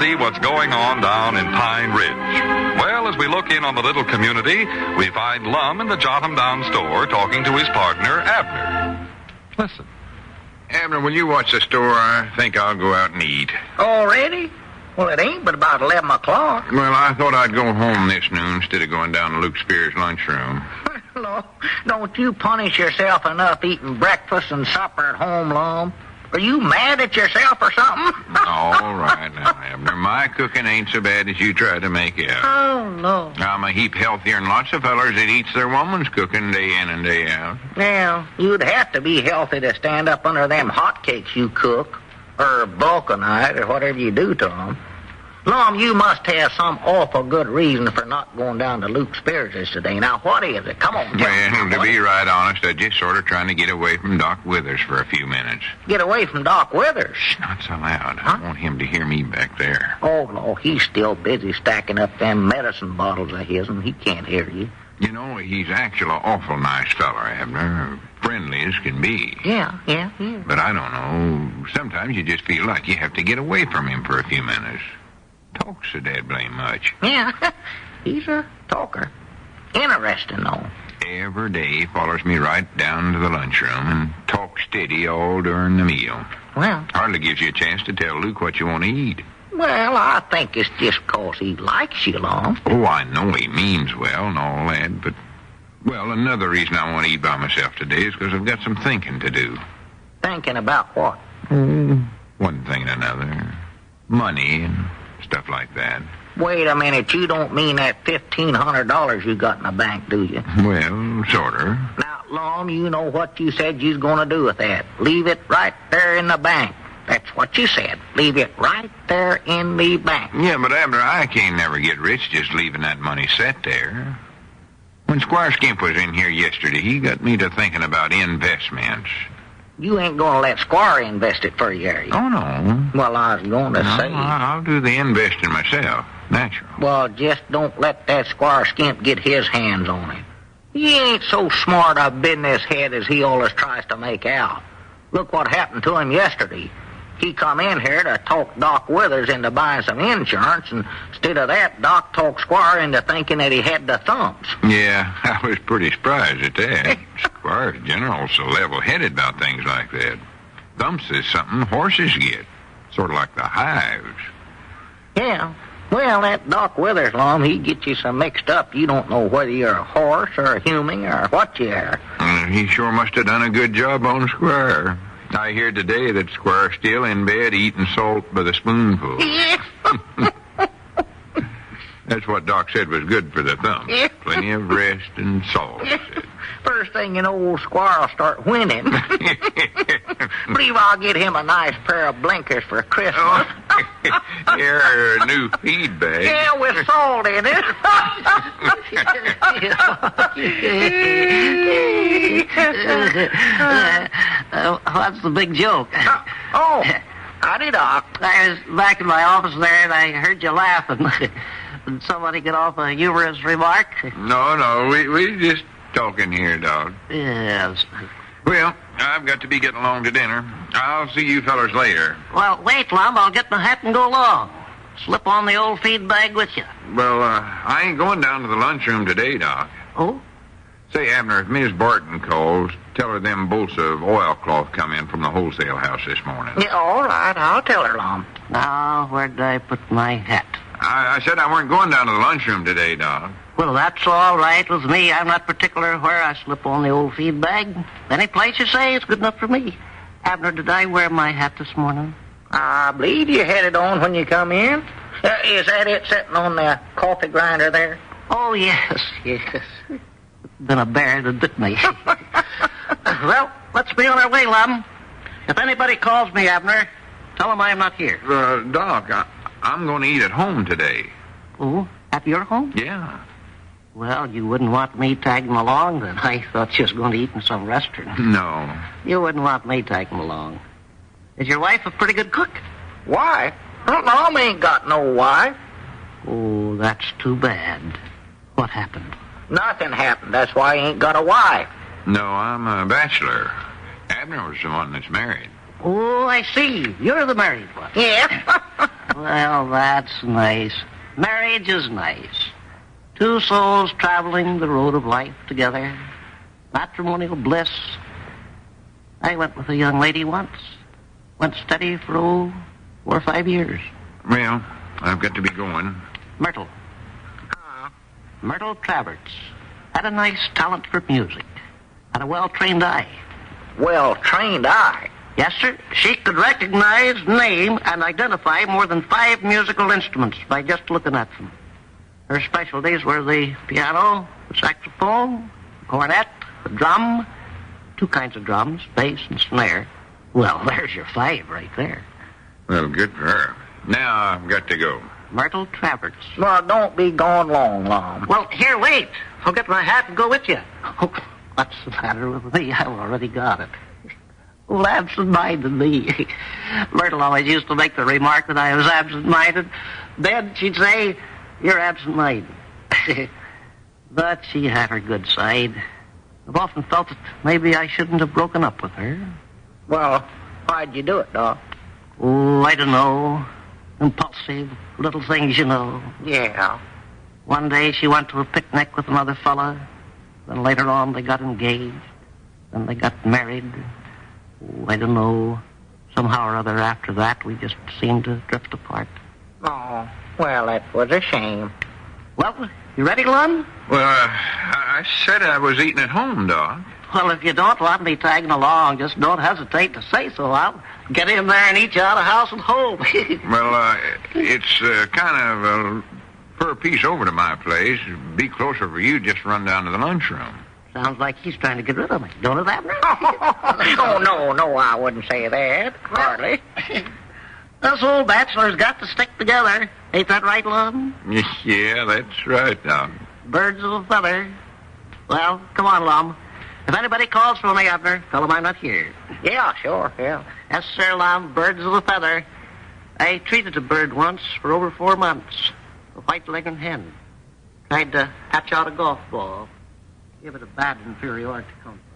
See what's going on down in Pine Ridge. Well, as we look in in on the little community, we find Lum in the Jotham Down store talking to his partner, Abner. Listen. Abner, will you watch the store? I think I'll go out and eat. Already? Well, it ain't but about 11 o'clock. Well, I thought I'd go home this noon instead of going down to Luke Spears' lunchroom. Well, don't you punish yourself enough eating breakfast and supper at home, Lum? Are you mad at yourself or something? All right now, Abner. My cooking ain't so bad as you try to make it out. Oh, no. I'm a heap healthier than lots of fellers that eats their woman's cooking day in and day out. Well, you'd have to be healthy to stand up under them hotcakes you cook, or vulcanize, or whatever you do to them. Lum, you must have some awful good reason for not going down to Luke Spears' today. Now, what is it? Come on, tell me. Well, to be right honest, I'm just sort of trying to get away from Doc Withers for a few minutes. Get away from Doc Withers? Shh, not so loud. Huh? I want him to hear me back there. Oh, no, he's still busy stacking up them medicine bottles of his, and he can't hear you. You know, he's actually an awful nice feller, Abner. Friendly as can be. Yeah. But I don't know. Sometimes you just feel like you have to get away from him for a few minutes. Talks so dead blame much. Yeah, he's a talker. Interesting, though. Every day he follows me right down to the lunchroom and talks steady all during the meal. Well, Hardly gives you a chance to tell Luke what you want to eat. well, I think it's just 'cause he likes you, Lum. Oh, I know he means well and all that, but, well, another reason I want to eat by myself today is 'cause I've got some thinking to do. Thinking about what? One thing and another. Money and stuff like that. Wait a minute, you don't mean that $1,500 you got in the bank, do you? Well, sorter. Now, Lum, you know what you said you was going to do with that. Leave it right there in the bank. That's what you said. Leave it right there in the bank. Yeah, but Abner, I can't never get rich just leaving that money set there. When Squire Skimp was in here yesterday, he got me to thinking about investments. You ain't going to let Squire invest it for you, are you? Oh, no. Well, I was going to say... I'll do the investing myself. Natural. Well, just don't let that Squire Skimp get his hands on it. He ain't so smart a business head as he always tries to make out. Look what happened to him yesterday. He come in here to talk Doc Withers into buying some insurance, and instead of that, Doc talked Squire into thinking that he had the thumps. Yeah, I was pretty surprised at that. Squire's general so level-headed about things like that. Thumps is something horses get, sort of like the hives. Yeah. Well, that Doc Withers, Lum, he gets you so mixed up you don't know whether you're a horse or a human or what you are. He sure must have done a good job on Squire. I hear today that Squire's still in bed eating salt by the spoonful. That's what Doc said was good for the thumb. Plenty of rest and salt, he said. First thing you know, old Squire will start whinning. Believe I'll get him a nice pair of blinkers for Christmas. Here, a new feed bag. Yeah, with salt in it. What's the big joke? Oh, howdy, Doc. I was back in my office there, and I heard you laughing. Did somebody get off a humorous remark? No, we just talking here, dog. Yes. Well, I've got to be getting along to dinner. I'll see you fellers later. Well, wait, Lum. I'll get my hat and go along. Slip on the old feed bag with you. Well, I ain't going down to the lunchroom today, Doc. Oh? Say, Abner, if Miss Barton calls, tell her them bolts of oilcloth come in from the wholesale house this morning. Yeah, all right. I'll tell her, Lum. Now, where'd I put my hat? I said I weren't going down to the lunchroom today, Doc. Well, that's all right with me. I'm not particular where I slip on the old feed bag. Any place you say is good enough for me. Abner, did I wear my hat this morning? I believe you had it on when you come in. Is that it sitting on the coffee grinder there? Oh, yes. Been a bear that bit me. Well, let's be on our way, Lum. If anybody calls me, Abner, tell them I'm not here. Doc, I'm going to eat at home today. Oh, at your home? Yeah. Well, you wouldn't want me tagging along, then. I thought you was going to eat in some restaurant. No. You wouldn't want me tagging along. Is your wife a pretty good cook? Why? Mom ain't got no wife. Oh, that's too bad. What happened? Nothing happened. That's why he ain't got a wife. No, I'm a bachelor. Abner was the one that's married. Oh, I see. You're the married one. Yeah. Well, that's nice. Marriage is nice. Two souls traveling the road of life together. Matrimonial bliss. I went with a young lady once. Went steady for, 4 or 5 years. Well, I've got to be going. Myrtle. Myrtle Travers. Had a nice talent for music. Had a well-trained eye. Well-trained eye? Yes, sir. She could recognize, name, and identify more than 5 musical instruments by just looking at them. Her specialties were the piano, the saxophone, the cornet, the drum, 2 kinds of drums, bass and snare. Well, there's your 5 right there. Well, good for her. Now I've got to go. Myrtle Travers. Well, don't be gone long, Lum. Well, here, wait. I'll get my hat and go with you. Oh, what's the matter with me? I've already got it. Well, absent-minded me. Myrtle always used to make the remark that I was absent-minded. Then she'd say, you're absent-minded. But she had her good side. I've often felt that maybe I shouldn't have broken up with her. Well, why'd you do it, Doc? Oh, I don't know. Impulsive, little things, you know. Yeah. One day she went to a picnic with another fella. Then later on they got engaged. Then they got married. Oh, I don't know. Somehow or other after that, we just seemed to drift apart. Oh, well, that was a shame. Well, you ready, Lum? Well, I said I was eating at home, Doc. Well, if you don't want me tagging along, just don't hesitate to say so. I'll get in there and eat you out of house and home. Well, it's kind of for a piece over to my place. Be closer for you, just run down to the lunchroom. Sounds like he's trying to get rid of me. Don't it, Abner? Oh, no, I wouldn't say that. Hardly. Us old bachelors got to stick together. Ain't that right, Lum? Yeah, that's right, Doc. Birds of a feather. Well, come on, Lum. If anybody calls for me, Abner, tell them I'm not here. Yeah, sure, yeah. Yes, sir, Lum. Birds of a feather. I treated a bird once for over 4 months. A white-legged hen. Tried to hatch out a golf ball. Give it a bad inferiority complex.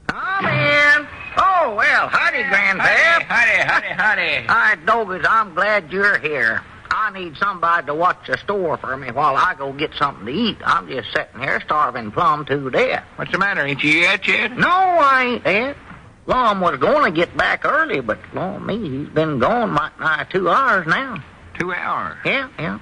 Come in. Oh, well, howdy, Grandpap. Howdy. All right, Doggers, I'm glad you're here. I need somebody to watch the store for me while I go get something to eat. I'm just sitting here starving plumb to death. What's the matter? Ain't you yet? No, I ain't yet. Lum was going to get back early, but, Lord me, he's been gone might nigh 2 hours now. 2 hours? Yeah.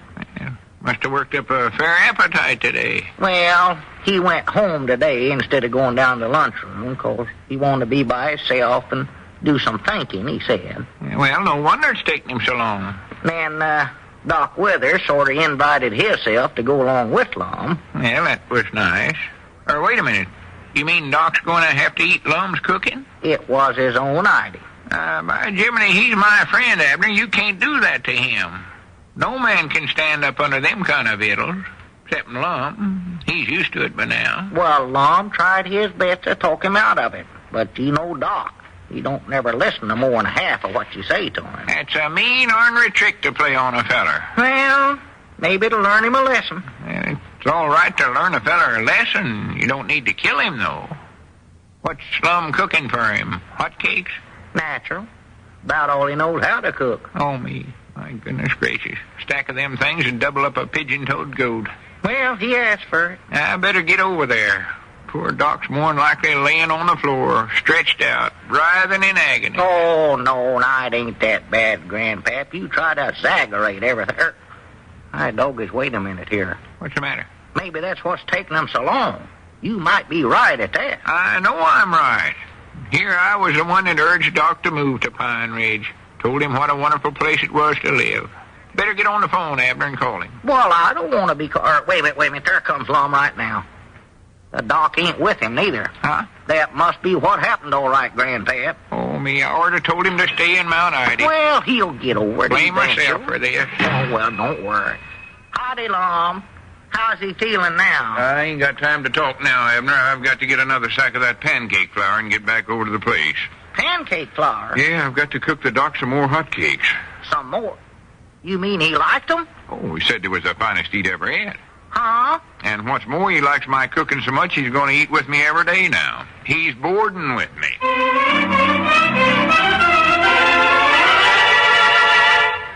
Must have worked up a fair appetite today. Well, he went home today instead of going down to the lunchroom, 'cause he wanted to be by himself and do some thinking, he said. Well, no wonder it's taking him so long. Then, Doc Withers sort of invited himself to go along with Lum. Well, that was nice. Or wait a minute. You mean Doc's going to have to eat Lum's cooking? It was his own idea. By Jiminy, he's my friend, Abner. You can't do that to him. No man can stand up under them kind of victuals, except Lum. He's used to it by now. Well, Lum tried his best to talk him out of it. But you know Doc, he don't never listen to more than half of what you say to him. That's a mean, ornery trick to play on a feller. Well, maybe it'll learn him a lesson. It's all right to learn a feller a lesson. You don't need to kill him, though. What's Lum cooking for him? Hotcakes? Natural. About all he knows how to cook. Oh, me. My goodness gracious. Stack of them things and double up a pigeon-toed goat. Well, he asked for it. I better get over there. Poor Doc's more'n likely laying on the floor, stretched out, writhing in agony. Oh, no, it ain't that bad, Grandpap. You try to exaggerate everything. Hi, Doggies, wait a minute here. What's the matter? Maybe that's what's taking them so long. You might be right at that. I know I'm right. Here I was the one that urged Doc to move to Pine Ridge. Told him what a wonderful place it was to live. Better get on the phone, Abner, and call him. Well, I don't want to be... Wait a minute. There comes Lum right now. The Doc ain't with him, neither. Huh? That must be what happened, all right, Grandpap. Oh, me, I ordered told him to stay in Mount Ida. Well, he'll get over it. Blame myself for this. Oh, well, don't worry. Howdy, Lum. How's he feeling now? I ain't got time to talk now, Abner. I've got to get another sack of that pancake flour and get back over to the place. Pancake flour? Yeah, I've got to cook the Doc some more hotcakes. Some more? You mean he liked them? Oh, he said they was the finest he'd ever had. Huh? And what's more, he likes my cooking so much he's going to eat with me every day now. He's boarding with me.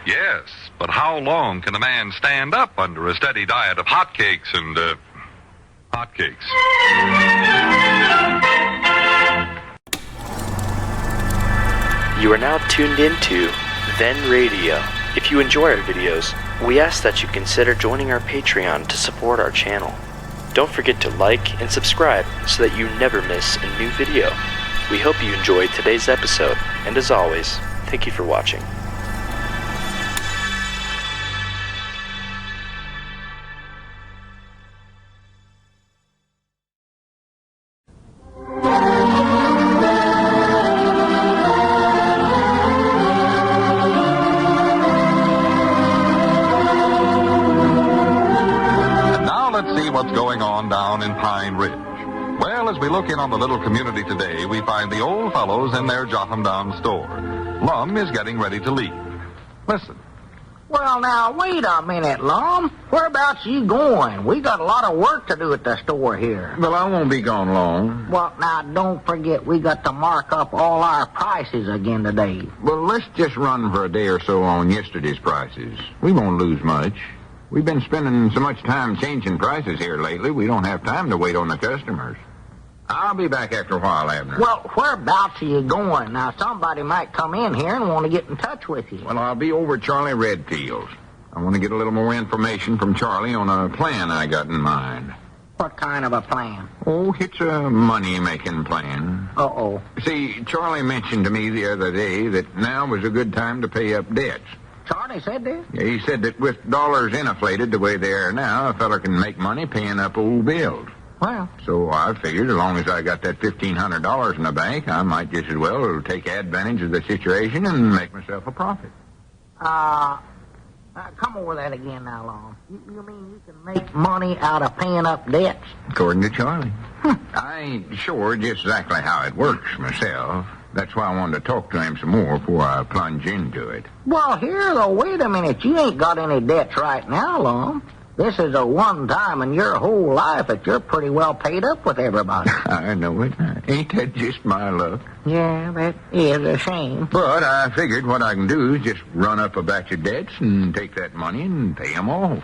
Yes, but how long can a man stand up under a steady diet of hotcakes and, hotcakes? You are now tuned into Then Radio. If you enjoy our videos, we ask that you consider joining our Patreon to support our channel. Don't forget to like and subscribe so that you never miss a new video. We hope you enjoyed today's episode, and as always, thank you for watching. What's going on down in Pine Ridge? Well, as we look in on the little community today, we find the old fellows in their Jotham Down store. Lum is getting ready to leave. Listen. Well, now, wait a minute, Lum. Whereabouts you going? We got a lot of work to do at the store here. Well, I won't be gone long. Well, now, don't forget we got to mark up all our prices again today. Well, let's just run for a day or so on yesterday's prices. We won't lose much. We've been spending so much time changing prices here lately, we don't have time to wait on the customers. I'll be back after a while, Abner. Well, whereabouts are you going? Now, somebody might come in here and want to get in touch with you. Well, I'll be over at Charlie Redfield's. I want to get a little more information from Charlie on a plan I got in mind. What kind of a plan? Oh, it's a money-making plan. Uh-oh. See, Charlie mentioned to me the other day that now was a good time to pay up debts. Charlie said that? Yeah, he said that with dollars inflated the way they are now, a feller can make money paying up old bills. Well. So I figured as long as I got that $1,500 in the bank, I might just as well take advantage of the situation and make myself a profit. Come over that again now, Lum. You mean you can make money out of paying up debts? According to Charlie. I ain't sure just exactly how it works myself. That's why I wanted to talk to him some more before I plunge into it. Well, here, though, wait a minute. You ain't got any debts right now, Lum. This is the one time in your whole life that you're pretty well paid up with everybody. I know it. Ain't that just my luck? Yeah, that is a shame. But I figured what I can do is just run up a batch of debts and take that money and pay them off.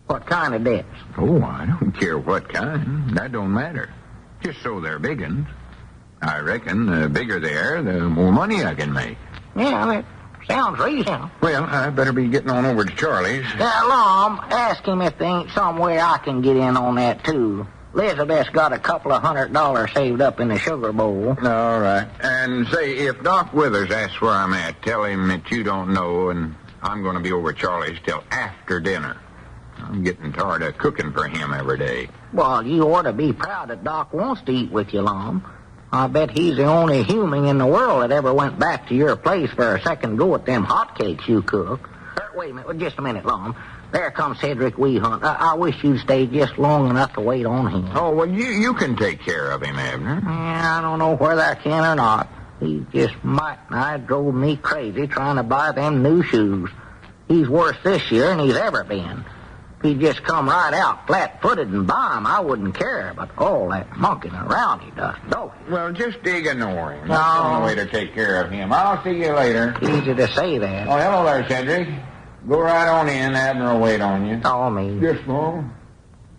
What kind of debts? Oh, I don't care what kind. That don't matter. Just so they're big uns. I reckon the bigger they are, the more money I can make. Yeah, that sounds reasonable. Well, I better be getting on over to Charlie's. Lum, ask him if there ain't some way I can get in on that, too. Elizabeth's got a couple of $100 saved up in the sugar bowl. All right. And say, if Doc Withers asks where I'm at, tell him that you don't know, and I'm going to be over at Charlie's till after dinner. I'm getting tired of cooking for him every day. Well, you ought to be proud that Doc wants to eat with you, Lum. I bet he's the only human in the world that ever went back to your place for a second go at them hotcakes you cook. Wait a minute, just a minute, Lum. There comes Cedric Weehunt. I wish you'd stayed just long enough to wait on him. Oh, well, you can take care of him, Abner. Yeah, I don't know whether I can or not. He just might nigh drove me crazy trying to buy them new shoes. He's worse this year than he's ever been. If he'd just come right out flat-footed and buy 'em, I wouldn't care. But all that monkeying around he does, don't he? Well, just ignore him. That's the only way to take care of him. I'll see you later. Easy to say that. Oh, hello there, Cedric. Go right on in. Abner will wait on you. Oh, me. Yes, Mom.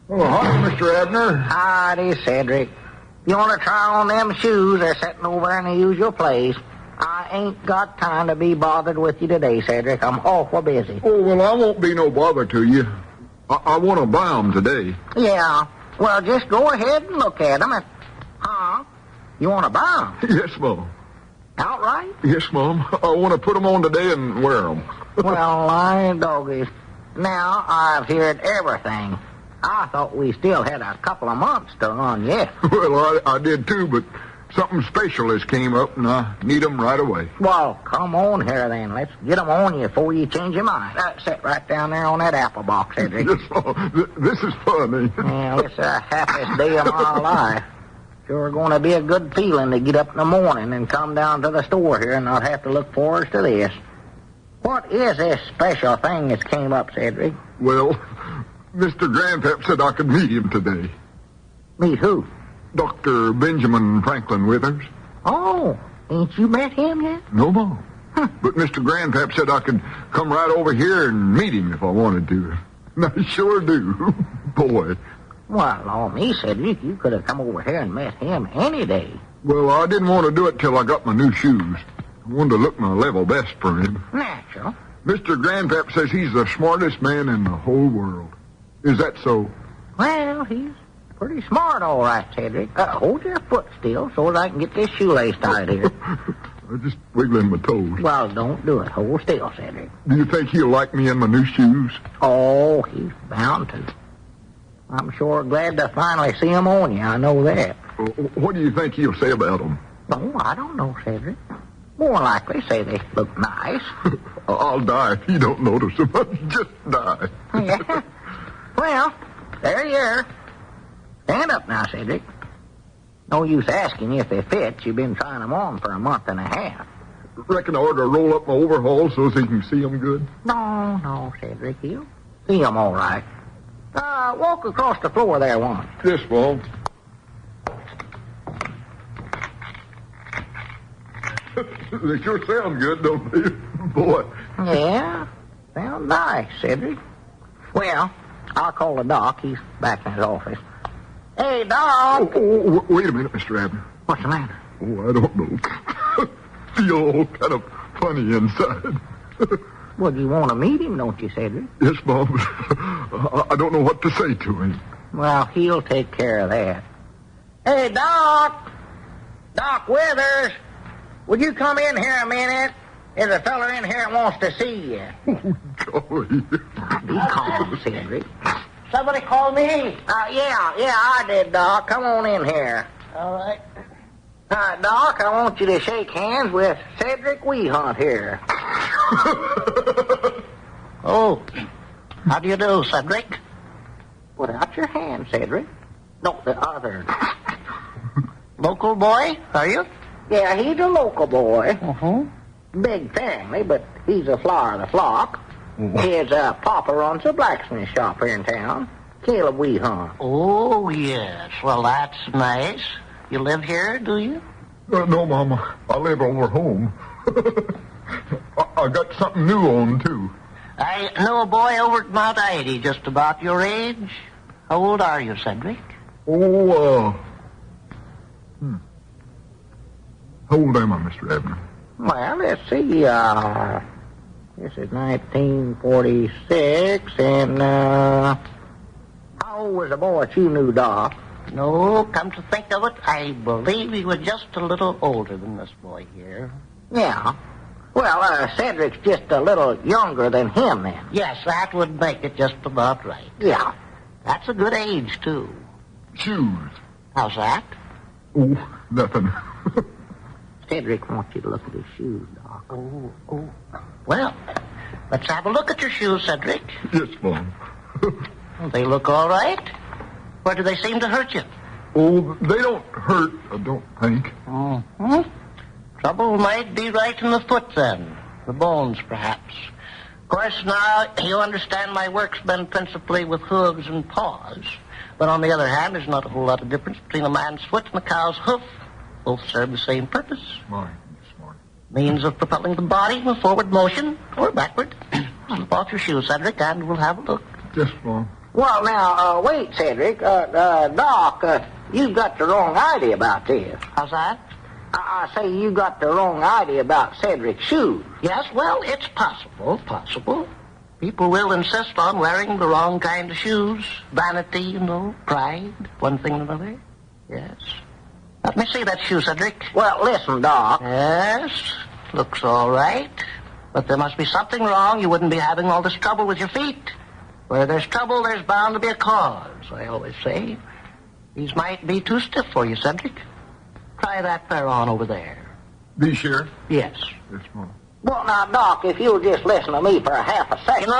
Oh, hi, Mr. Abner. Howdy, Cedric. You want to try on them shoes? They're sitting over in the usual place. I ain't got time to be bothered with you today, Cedric. I'm awful busy. Oh, well, I won't be no bother to you. I want to buy 'em today. Yeah. Well, just go ahead and look at 'em. You want to buy 'em? Yes, Mom. Outright? Yes, Mom. I want to put 'em on today and wear 'em. Well, I doggies. Now I've heard everything. I thought we still had a couple of months to run yet. Well, I did too, but something special has came up, and I need 'em right away. Well, come on here, then. Let's get 'em on you before you change your mind. Sit right down there on that apple box, Cedric. Yes, Mom. This is funny. Yeah, it's the happiest day of my life. Sure going to be a good feeling to get up in the morning and come down to the store here and not have to look forward to this. What is this special thing that's came up, Cedric? Well, Mr. Grandpap said I could meet him today. Meet who? Dr. Benjamin Franklin Withers. Oh, ain't you met him yet? No, Mom. But Mr. Grandpap said I could come right over here and meet him if I wanted to. And I sure do. Boy. Well, on me, Cedric, you could have come over here and met him any day. Well, I didn't want to do it till I got my new shoes. I wanted to look my level best for him. Natural. Mr. Grandpap says he's the smartest man in the whole world. Is that so? Well, he's pretty smart, all right, Cedric. Hold your foot still so that I can get this shoelace tied here. I'm just wiggling my toes. Well, don't do it. Hold still, Cedric. Do you think he'll like me in my new shoes? Oh, he's bound to. I'm sure glad to finally see him on you. I know that. What do you think he'll say about them? Oh, I don't know, Cedric. More likely say they look nice. I'll die if you don't notice them. I'll just die. Yeah. Well, there you are. Stand up now, Cedric. No use asking if they fit. You've been trying them on for a month and a half. Reckon I ought to roll up my overalls so he can see them good? No, Cedric. He'll see them all right. Walk across the floor there once. Yes, Mom. They sure sound good, don't they? Boy. Yeah, sound nice, Cedric. Well, I'll call the doc. He's back in his office. Hey, Doc! Wait a minute, Mr. Abner. What's the matter? Oh, I don't know. Feel all kind of funny inside. Well, you want to meet him, don't you, Cedric? Yes, Mom. I don't know what to say to him. Well, he'll take care of that. Hey, Doc! Doc Withers! Would you come in here a minute? There's a fella in here that wants to see you. Oh, golly. Be calm, Cedric. Somebody call me? Yeah, I did, Doc. Come on in here. All right. Doc, I want you to shake hands with Cedric Weehunt here. Oh, how do you do, Cedric? Put out your hand, Cedric. No, the other. Local boy, are you? Yeah, he's a local boy. Mm-hmm. Big family, but he's a flower of the flock. His papa runs a blacksmith shop here in town. Caleb Weehunt. Oh, yes. Well, that's nice. You live here, do you? No, Mama. I live over home. I got something new on, too. I know a boy over at Mount Ida just about your age. How old are you, Cedric? Oh, How old am I, Mr. Abner? Well, let's see. This is 1946, and how old was the boy that you knew, Doc? No, come to think of it, I believe he was just a little older than this boy here. Yeah. Well, Cedric's just a little younger than him, then. Yes, that would make it just about right. Yeah. That's a good age, too. Shoes. How's that? Oh, nothing. Cedric wants you to look at his shoes, Doc. Oh. Well, let's have a look at your shoes, Cedric. Yes, Mom. Well, they look all right. Where do they seem to hurt you? Oh, they don't hurt, I don't think. Mm-hmm. Trouble might be right in the foot, then. The bones, perhaps. Of course, now, you understand my work's been principally with hooves and paws. But on the other hand, there's not a whole lot of difference between a man's foot and a cow's hoof. Both serve the same purpose. Smart. Means of propelling the body in a forward motion or backward. Slip off your shoes, Cedric, and we'll have a look. Yes, Mom. Well, now, wait, Cedric. Doc, you've got the wrong idea about this. How's that? I say you got the wrong idea about Cedric's shoes. Yes, well, it's possible. People will insist on wearing the wrong kind of shoes. Vanity, pride, one thing and another. Yes. Let me see that shoe, Cedric. Well, listen, Doc. Yes, looks all right. But there must be something wrong. You wouldn't be having all this trouble with your feet. Where there's trouble, there's bound to be a cause, I always say. These might be too stiff for you, Cedric. Try that pair on over there. These here? Yes. Yes, Mom. Well, now, Doc, if you'll just listen to me for a half a second.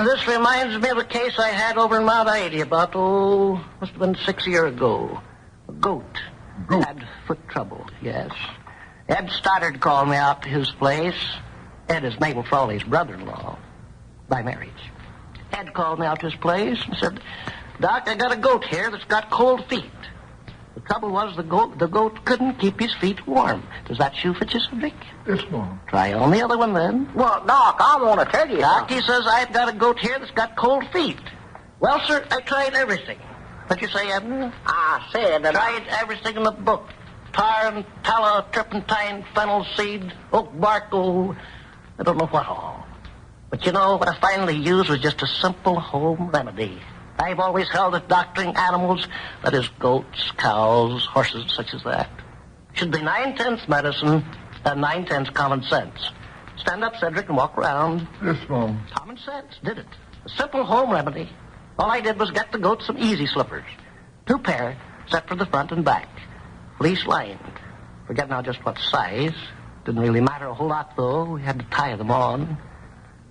This reminds me of a case I had over in Mount Ida about, must have been 6 years ago. A goat. Had foot trouble, yes. Ed Stoddard called me out to his place. Ed is Mabel Frawley's brother-in-law by marriage. Ed called me out to his place and said, Doc, I got a goat here that's got cold feet. The trouble was the goat couldn't keep his feet warm. Does that shoe fit you, Cedric? Yes, Mom. Try on the other one then. Well, Doc, I want to tell you Doc, something. he says, I've got a goat here that's got cold feet. Well, sir, I tried everything. What'd you say, Abner? I said that Tried everything in the book. Tar and tallow, turpentine, fennel seed, oak bark, I don't know what all. But you know, what I finally used was just a simple home remedy. I've always held that doctoring animals, that is goats, cows, horses, such as that, should be 9/10 medicine and 9/10 common sense. Stand up, Cedric, and walk around. Yes, Mom. Common sense, did it. A simple home remedy. All I did was get the goats some easy slippers. 2 pair, set for the front and back. Fleece lined. Forget now just what size. Didn't really matter a whole lot, though. We had to tie them on.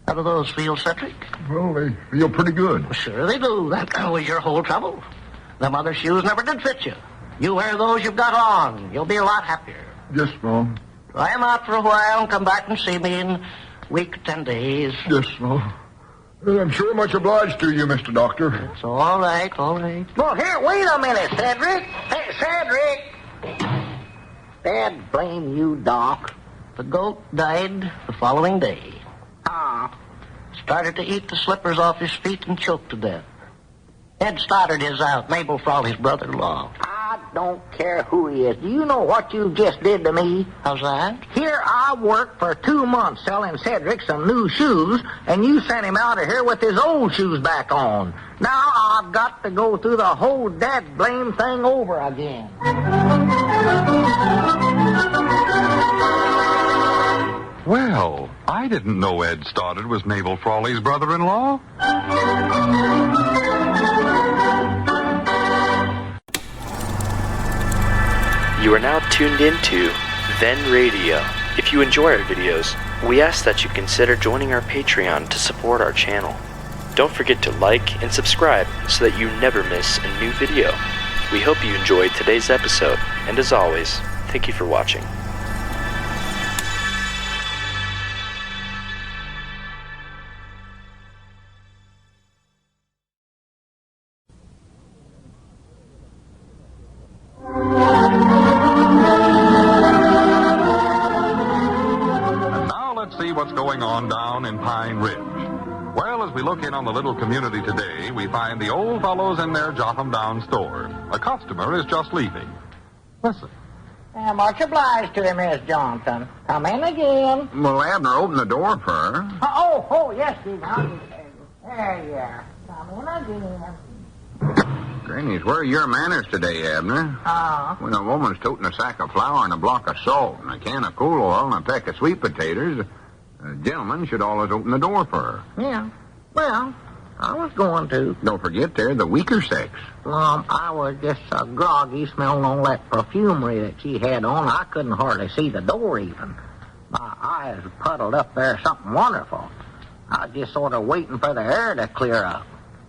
How do those feel, Cedric? Well, they feel pretty good. Sure they do. That was your whole trouble. Them other shoes never did fit you. You wear those you've got on. You'll be a lot happier. Yes, Mom. Try 'em out for a while and come back and see me in a week or 10 days. Yes, Mom. Well, I'm sure much obliged to you, Mr. Doctor. It's all right, all right. Well, here, wait a minute, Cedric. Hey, Cedric. Dad blame you, Doc. The goat died the following day. Started to eat the slippers off his feet and choked to death. Ed started his out, Mabel Frawley's brother-in-law. I don't care who he is. Do you know what you just did to me? How's that? Here I worked for 2 months selling Cedric some new shoes, and you sent him out of here with his old shoes back on. Now I've got to go through the whole dad blame thing over again. Well, I didn't know Ed Stoddard was Mabel Frawley's brother-in-law. You are now tuned into Then Radio. If you enjoy our videos, we ask that you consider joining our Patreon to support our channel. Don't forget to like and subscribe so that you never miss a new video. We hope you enjoyed today's episode, and as always, thank you for watching. What's going on down in Pine Ridge. Well, as we look in on the little community today, we find the old fellows in their Jotham Down store. A customer is just leaving. Listen. Much obliged to you, Miss Johnson. Come in again. Well, Abner, open the door for her. Oh, yes, Steve. There you are. Come in again. Granny's, where are your manners today, Abner? When a woman's toting a sack of flour and a block of salt and a can of cool oil and a peck of sweet potatoes, a gentleman should always open the door for her. Yeah. Well, I was going to. Don't forget, they're the weaker sex. I was just so groggy smelling all that perfumery that she had on, I couldn't hardly see the door even. My eyes puddled up there something wonderful. I was just sort of waiting for the air to clear up.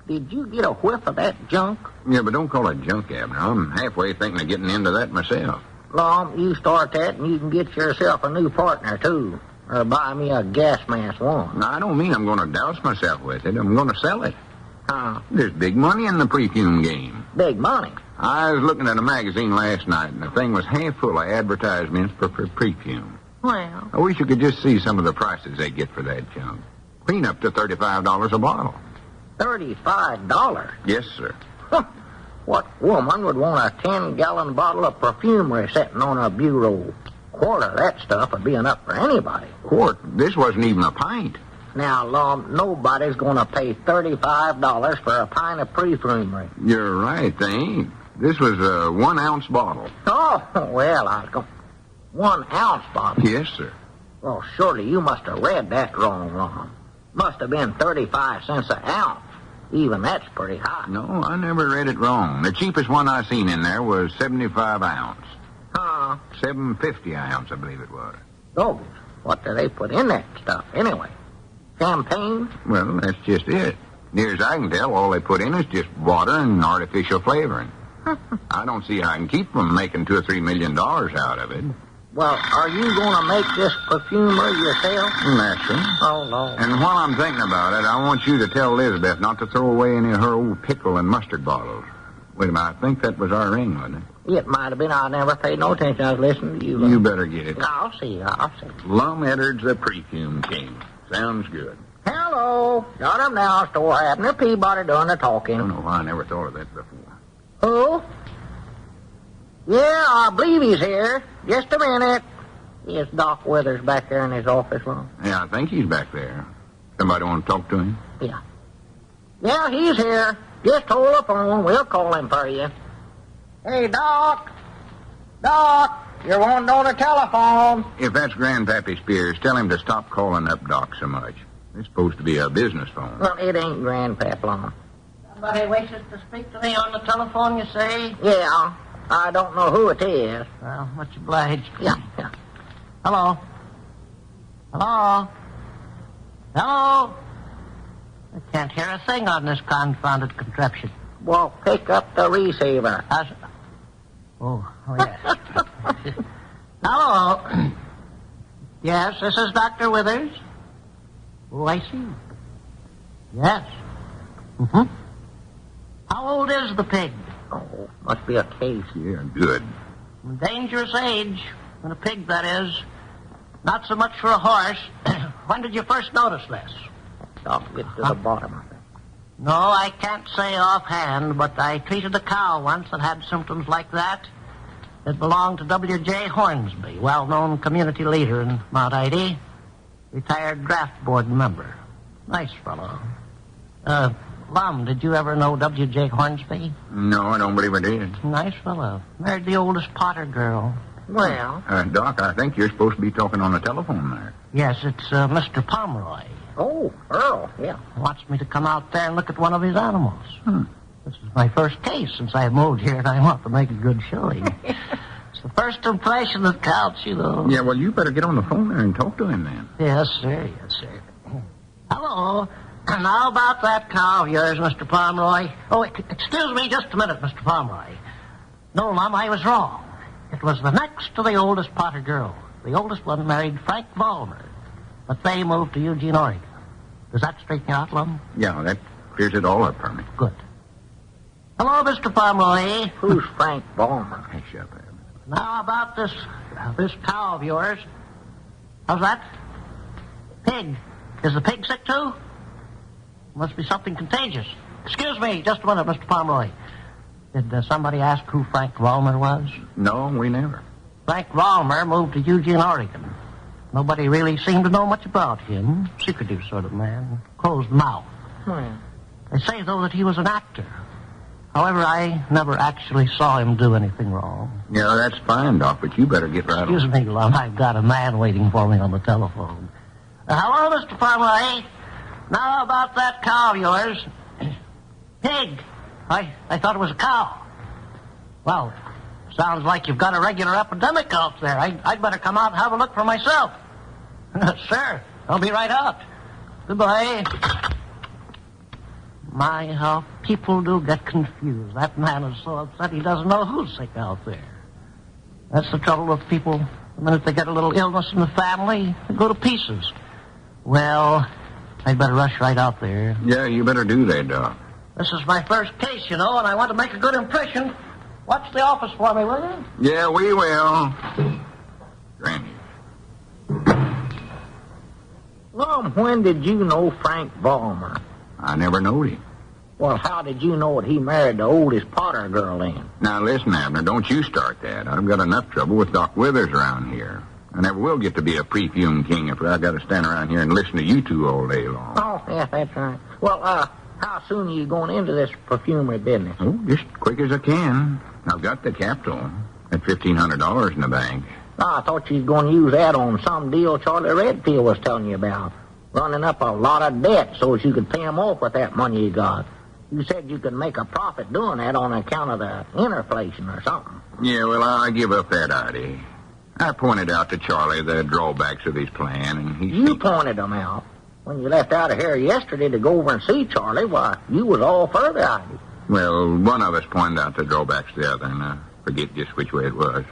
Did you get a whiff of that junk? Yeah, but don't call it junk, Abner. I'm halfway thinking of getting into that myself. You start that and you can get yourself a new partner, too. Or buy me a gas mask one. Now, I don't mean I'm going to douse myself with it. I'm going to sell it. There's big money in the perfume game. Big money? I was looking at a magazine last night, and the thing was half full of advertisements for perfume. Well, I wish you could just see some of the prices they get for that junk. Clean up to $35 a bottle. $35? Yes, sir. What woman would want a 10-gallon bottle of perfumery sitting on a bureau? Quart of that stuff would be enough for anybody. Quart? This wasn't even a pint. Now, nobody's going to pay $35 for a pint of perfumery. You're right, they ain't. This was a 1-ounce bottle. Oh, well, I was going... 1 ounce bottle? Yes, sir. Well, surely you must have read that wrong. Must have been 35 cents an ounce. Even that's pretty high. No, I never read it wrong. The cheapest one I seen in there was 75 ounce. $7.50 an ounce, I believe it was. Oh, what do they put in that stuff anyway? Champagne? Well, that's just it. Near as I can tell, all they put in is just water and artificial flavoring. I don't see how I can keep them making $2 or $3 million out of it. Well, are you going to make this perfumer yourself? Naturally. Oh, no. And while I'm thinking about it, I want you to tell Elizabeth not to throw away any of her old pickle and mustard bottles. Wait a minute, I think that was our ring, wasn't it? It might have been. I never paid no attention. I was listening to you. You better get it. I'll see. Lum Eddard's the Perfume King. Sounds good. Hello. Got him now, Store Abner. Peabody doing the talking. I don't know why I never thought of that before. Who? Yeah, I believe he's here. Just a minute. Is Doc Withers back there in his office room? Yeah, I think he's back there. Somebody want to talk to him? Yeah. Yeah, he's here. Just hold the phone. We'll call him for you. Hey, Doc. Doc, you're wanting on the telephone. If that's Grandpappy Spears, tell him to stop calling up Doc so much. It's supposed to be a business phone. Well, it ain't Grandpap Lum. Somebody wishes to speak to me on the telephone, you say? Yeah, I don't know who it is. Well, much obliged. Yeah. Hello? Hello? Hello? I can't hear a thing on this confounded contraption. Well, pick up the receiver. Oh, yes. Hello? Yes, this is Dr. Withers. Oh, I see. Yes. Mm-hmm. How old is the pig? Oh, must be a case. Yeah, good. Dangerous age. And a pig, that is. Not so much for a horse. When did you first notice this? I'll get to the bottom of it. No, I can't say offhand, but I treated a cow once that had symptoms like that. It belonged to W.J. Hornsby, well-known community leader in Mount Ida, retired draft board member. Nice fellow. Lum, did you ever know W.J. Hornsby? No, I don't believe I did. Nice fellow. Married the oldest Potter girl. Well... Doc, I think you're supposed to be talking on the telephone there. Yes, it's Mr. Pomeroy. Oh, Earl, yeah. Wants me to come out there and look at one of his animals. This is my first case since I moved here, and I want to make a good showing. It's the first impression that counts, you know. Yeah, well, you better get on the phone there and talk to him then. Yes, sir. Yes, sir. Hello. Now about that cow of yours, Mr. Pomeroy. Oh, excuse me just a minute, Mr. Pomeroy. No, Lum, I was wrong. It was the next to the oldest Potter girl. The oldest one married Frank Vollmer. But they moved to Eugene, Oregon. Does that straighten you out, Lum? Yeah, that clears it all up for me. Good. Hello, Mr. Pomeroy. Who's Frank Vollmer? Hey, shut up. Now about this cow of yours. How's that? Pig. Is the pig sick, too? Must be something contagious. Excuse me, just a minute, Mr. Pomeroy. Did somebody ask who Frank Vollmer was? No, we never. Frank Vollmer moved to Eugene, Oregon. Nobody really seemed to know much about him. Secretive sort of man. Closed mouth. They say, though, that he was an actor. However, I never actually saw him do anything wrong. Yeah, that's fine, Doc, but you better get right on. Excuse me, Lum. I've got a man waiting for me on the telephone. Hello, Mr. Pomeroy. Now about that cow of yours. Pig. I thought it was a cow. Well, sounds like you've got a regular epidemic out there. I'd better come out and have a look for myself. Sir, I'll be right out. Goodbye. My, how people do get confused. That man is so upset he doesn't know who's sick out there. That's the trouble with people. The minute they get a little illness in the family, they go to pieces. Well, I'd better rush right out there. Yeah, you better do that, Doc. This is my first case, you know, and I want to make a good impression. Watch the office for me, will you? Yeah, we will. Granny. Lum, when did you know Frank Vollmer? I never knowed him. Well, how did you know that he married the oldest Potter girl then? Now, listen, Abner, don't you start that. I've got enough trouble with Doc Withers around here. I never will get to be a perfume king if I've got to stand around here and listen to you two all day long. Oh, yeah, that's right. Well, how soon are you going into this perfumery business? Oh, just quick as I can. I've got the capital at $1,500 in the bank. I thought you was going to use that on some deal Charlie Redfield was telling you about. Running up a lot of debt so as you could pay him off with that money you got. You said you could make a profit doing that on account of the inflation or something. Yeah, well, I give up that idea. I pointed out to Charlie the drawbacks of his plan, and he... You pointed them out. When you left out of here yesterday to go over and see Charlie, why, you was all for the idea. Well, one of us pointed out the drawbacks to the other, and forget just which way it was.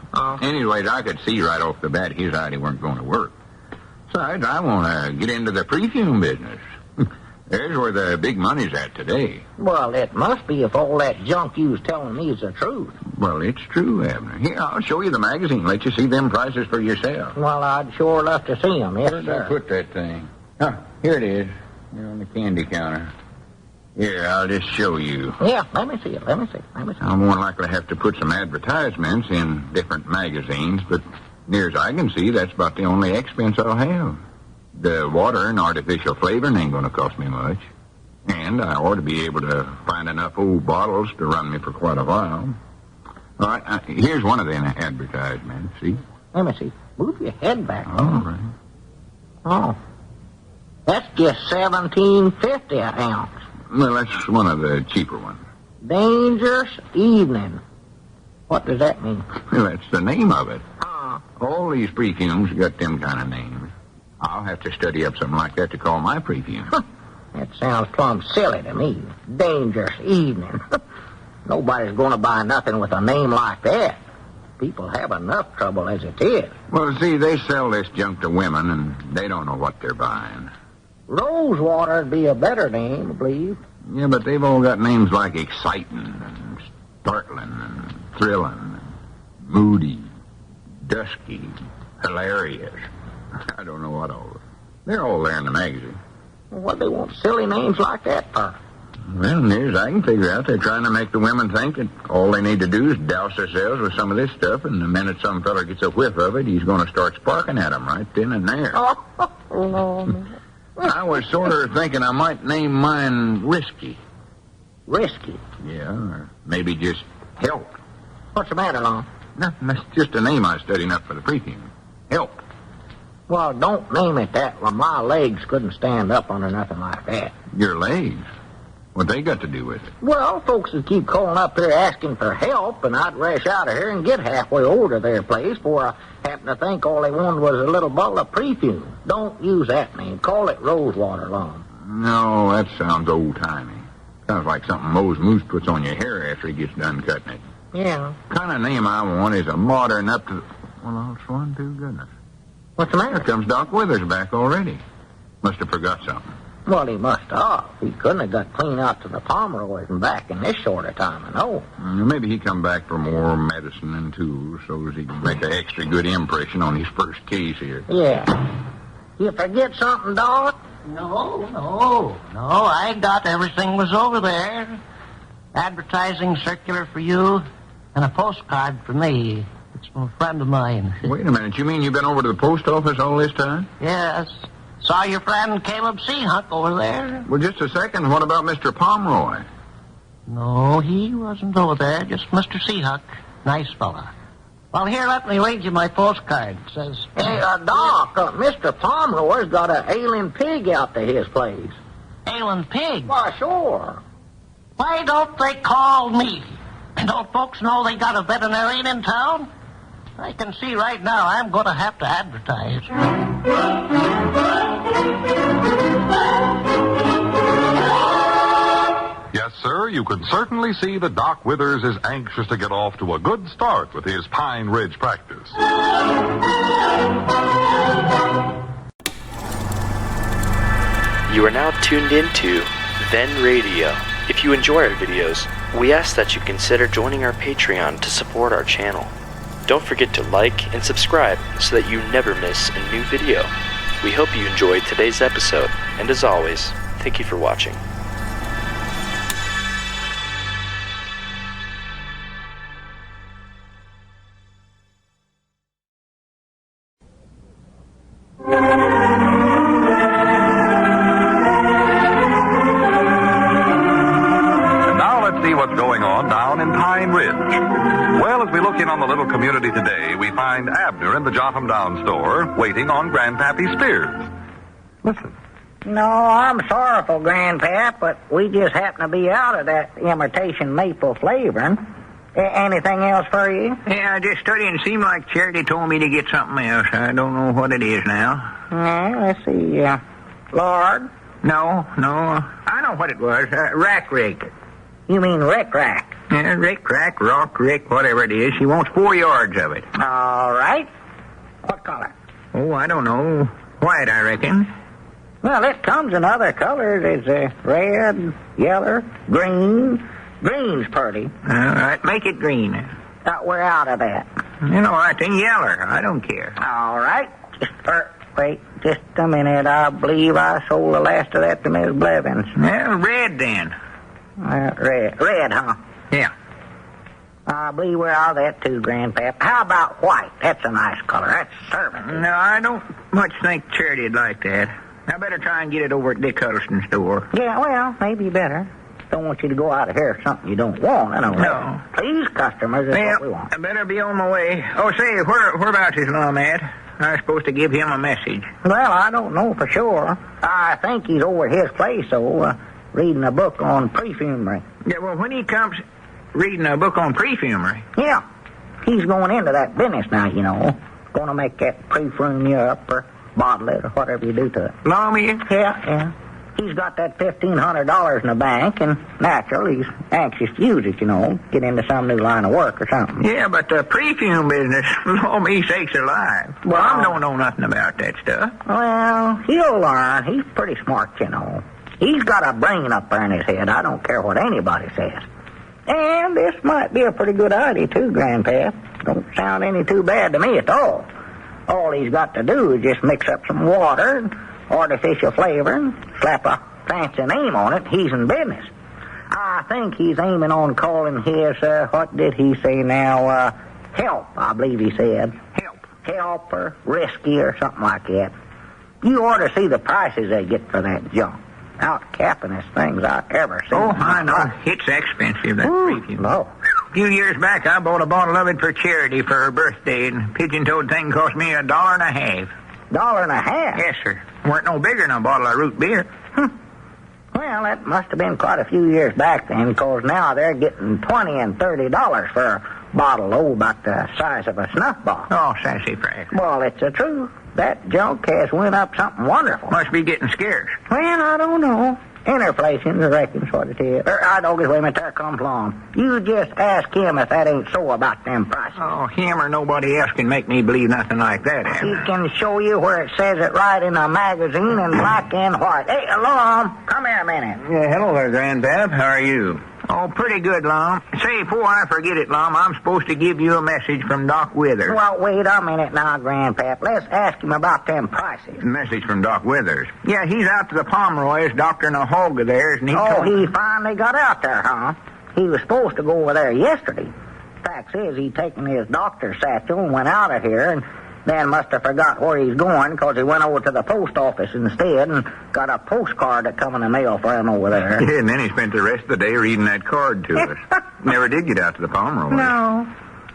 Anyways, I could see right off the bat his idea weren't going to work. Besides, I want to get into the perfume business. There's where the big money's at today. Well, it must be if all that junk you was telling me is the truth. Well, it's true, Abner. Here, I'll show you the magazine. Let you see them prices for yourself. Well, I'd sure love to see them, yes, Where'd sir. I put that thing? Oh, here it is. Here on the candy counter. Here, I'll just show you. Yeah, let me see it. I'll more likely have to put some advertisements in different magazines, but near as I can see, that's about the only expense I'll have. The water and artificial flavoring ain't going to cost me much. And I ought to be able to find enough old bottles to run me for quite a while. All right, here's one of them advertisements, see? Let me see. Move your head back. All right. Oh. That's just $17.50 an ounce. Well, that's one of the cheaper ones. Dangerous Evening. What does that mean? Well, that's the name of it. All these perfumes got them kind of names. I'll have to study up something like that to call my perfume. That sounds plumb silly to me. Dangerous Evening. Nobody's going to buy nothing with a name like that. People have enough trouble as it is. Well, see, they sell this junk to women, and they don't know what they're buying. Rosewater'd be a better name, I believe. Yeah, but they've all got names like exciting and startling and thrilling and moody, dusky, hilarious. I don't know what all. They're all there in the magazine. What they want silly names like that for? Well, near as I can figure out, they're trying to make the women think that all they need to do is douse themselves with some of this stuff, and the minute some fella gets a whiff of it, he's going to start sparking at them right then and there. Oh, I was sort of thinking I might name mine Risky. Risky? Yeah, or maybe just Help. What's the matter, Lum? Nothing. That's just a name I was studying up for the perfume. Help. Well, don't name it that. Well, my legs couldn't stand up under nothing like that. Your legs? What they got to do with it? Well, folks would keep calling up here asking for help, and I'd rush out of here and get halfway over to their place before I happened to think all they wanted was a little bottle of perfume. Don't use that name. Call it Rosewater, Lum. No, that sounds old-timey. Sounds like something Mose Moose puts on your hair after he gets done cutting it. Yeah. The kind of name I want is a modern up to... Well, I'll swan to goodness. What's the matter? Here comes Doc Withers back already. Must have forgot something. Well, he must have. He couldn't have got clean out to the Pomeroys and back in this short of time, I know. Maybe he come back for more medicine and tools so as he can make an extra good impression on his first case here. Yeah. You forget something, Doc? No. I got everything was over there. Advertising circular for you and a postcard for me. It's from a friend of mine. Wait a minute. You mean you've been over to the post office all this time? Yes. Saw your friend Caleb Seahunk over there. Well, just a second. What about Mr. Pomeroy? No, he wasn't over there. Just Mr. Seahunk. Nice fella. Well, here, let me read you my postcard. It says... Hey, Doc, Mr. Pomeroy's got an ailing pig out to his place. Ailing pig? Why, sure. Why don't they call me? Don't folks know they got a veterinarian in town? I can see right now I'm going to have to advertise. Yes, sir, you can certainly see that Doc Withers is anxious to get off to a good start with his Pine Ridge practice. You are now tuned into Then Radio. If you enjoy our videos, we ask that you consider joining our Patreon to support our channel. Don't forget to like and subscribe so that you never miss a new video. We hope you enjoyed today's episode, and as always, thank you for watching. On the little community today, we find Abner in the Jot 'em Down store waiting on Grandpappy Spears. Listen. No, I'm sorrowful, Grandpap, but we just happen to be out of that imitation maple flavoring. Anything else for you? Yeah, I just studying. Seemed like Charity told me to get something else. I don't know what it is now. Let's see. Lord? No. I know what it was. Rack rake. You mean rick-rack? Yeah, rick-rack, rock, rick, whatever it is. She wants 4 yards of it. All right. What color? Oh, I don't know. White, I reckon. Well, it comes in other colors. It's red, yellow, green. Green's pretty. All right, make it green. We're out of that. You know, I think yeller. I don't care. All right. Wait just a minute. I believe I sold the last of that to Miss Blevins. Well, red then. Red, huh? Yeah. I believe we're out of that too, Grandpap. How about white? That's a nice color. That's serving. No, I don't much think Charity'd like that. I better try and get it over at Dick Huddleston's store. Yeah, well, maybe better. Don't want you to go out of here with something you don't want, anyway. No. Please, customers, is what we want. I better be on my way. Oh, say, whereabouts is Lum at? I'm supposed to give him a message. Well, I don't know for sure. I think he's over at his place, reading a book on perfumery. Yeah, well, when he comes reading a book on perfumery. Yeah. He's going into that business now, you know. Going to make that perfume you up or bottle it or whatever you do to it. Lum, you? Yeah. He's got that $1,500 in the bank, and naturally, he's anxious to use it, you know, get into some new line of work or something. Yeah, but the perfume business, me sakes alive. Well, I don't know nothing about that stuff. Well, he'll learn. He's pretty smart, you know. He's got a brain up there in his head. I don't care what anybody says. And this might be a pretty good idea, too, Grandpa. Don't sound any too bad to me at all. All he's got to do is just mix up some water and artificial flavor and slap a fancy name on it. He's in business. I think he's aiming on calling his, what did he say now, help, I believe he said. Help or risky or something like that. You ought to see the prices they get for that junk. Out cappingest things I've ever seen. Oh, I know. It's expensive, that perfume. No. A few years back, I bought a bottle of it for Charity for her birthday, and the pigeon-toed thing cost me $1.50. $1.50? Yes, sir. Weren't no bigger than a bottle of root beer. Well, that must have been quite a few years back then, because now they're getting $20 and $30 for a bottle, about the size of a snuff box. Oh, sassy frack. Well, it's the truth. That junk has went up something wonderful. Must be getting scarce. Well, I don't know. Inflation, I reckon's what it is. I don't get away with there comes Lum. You just ask him if that ain't so about them prices. Oh, him or nobody else can make me believe nothing like that, He can show you where it says it right in a magazine in black and white. Hey, Lum, come here a minute. Yeah, hello there, Grandpap. How are you? Oh, pretty good, Lum. Say, before I forget it, Lum, I'm supposed to give you a message from Doc Withers. Well, wait a minute now, Grandpap. Let's ask him about them prices. Message from Doc Withers. Yeah, he's out to the Pomeroys doctoring a hog of theirs, and he finally got out there, huh? He was supposed to go over there yesterday. Fact is, he'd taken his doctor's satchel and went out of here, and then must have forgot where he's going, because he went over to the post office instead and got a postcard that come in the mail for him over there. Yeah, and then he spent the rest of the day reading that card to us. Never did get out to the Pomeroys. No.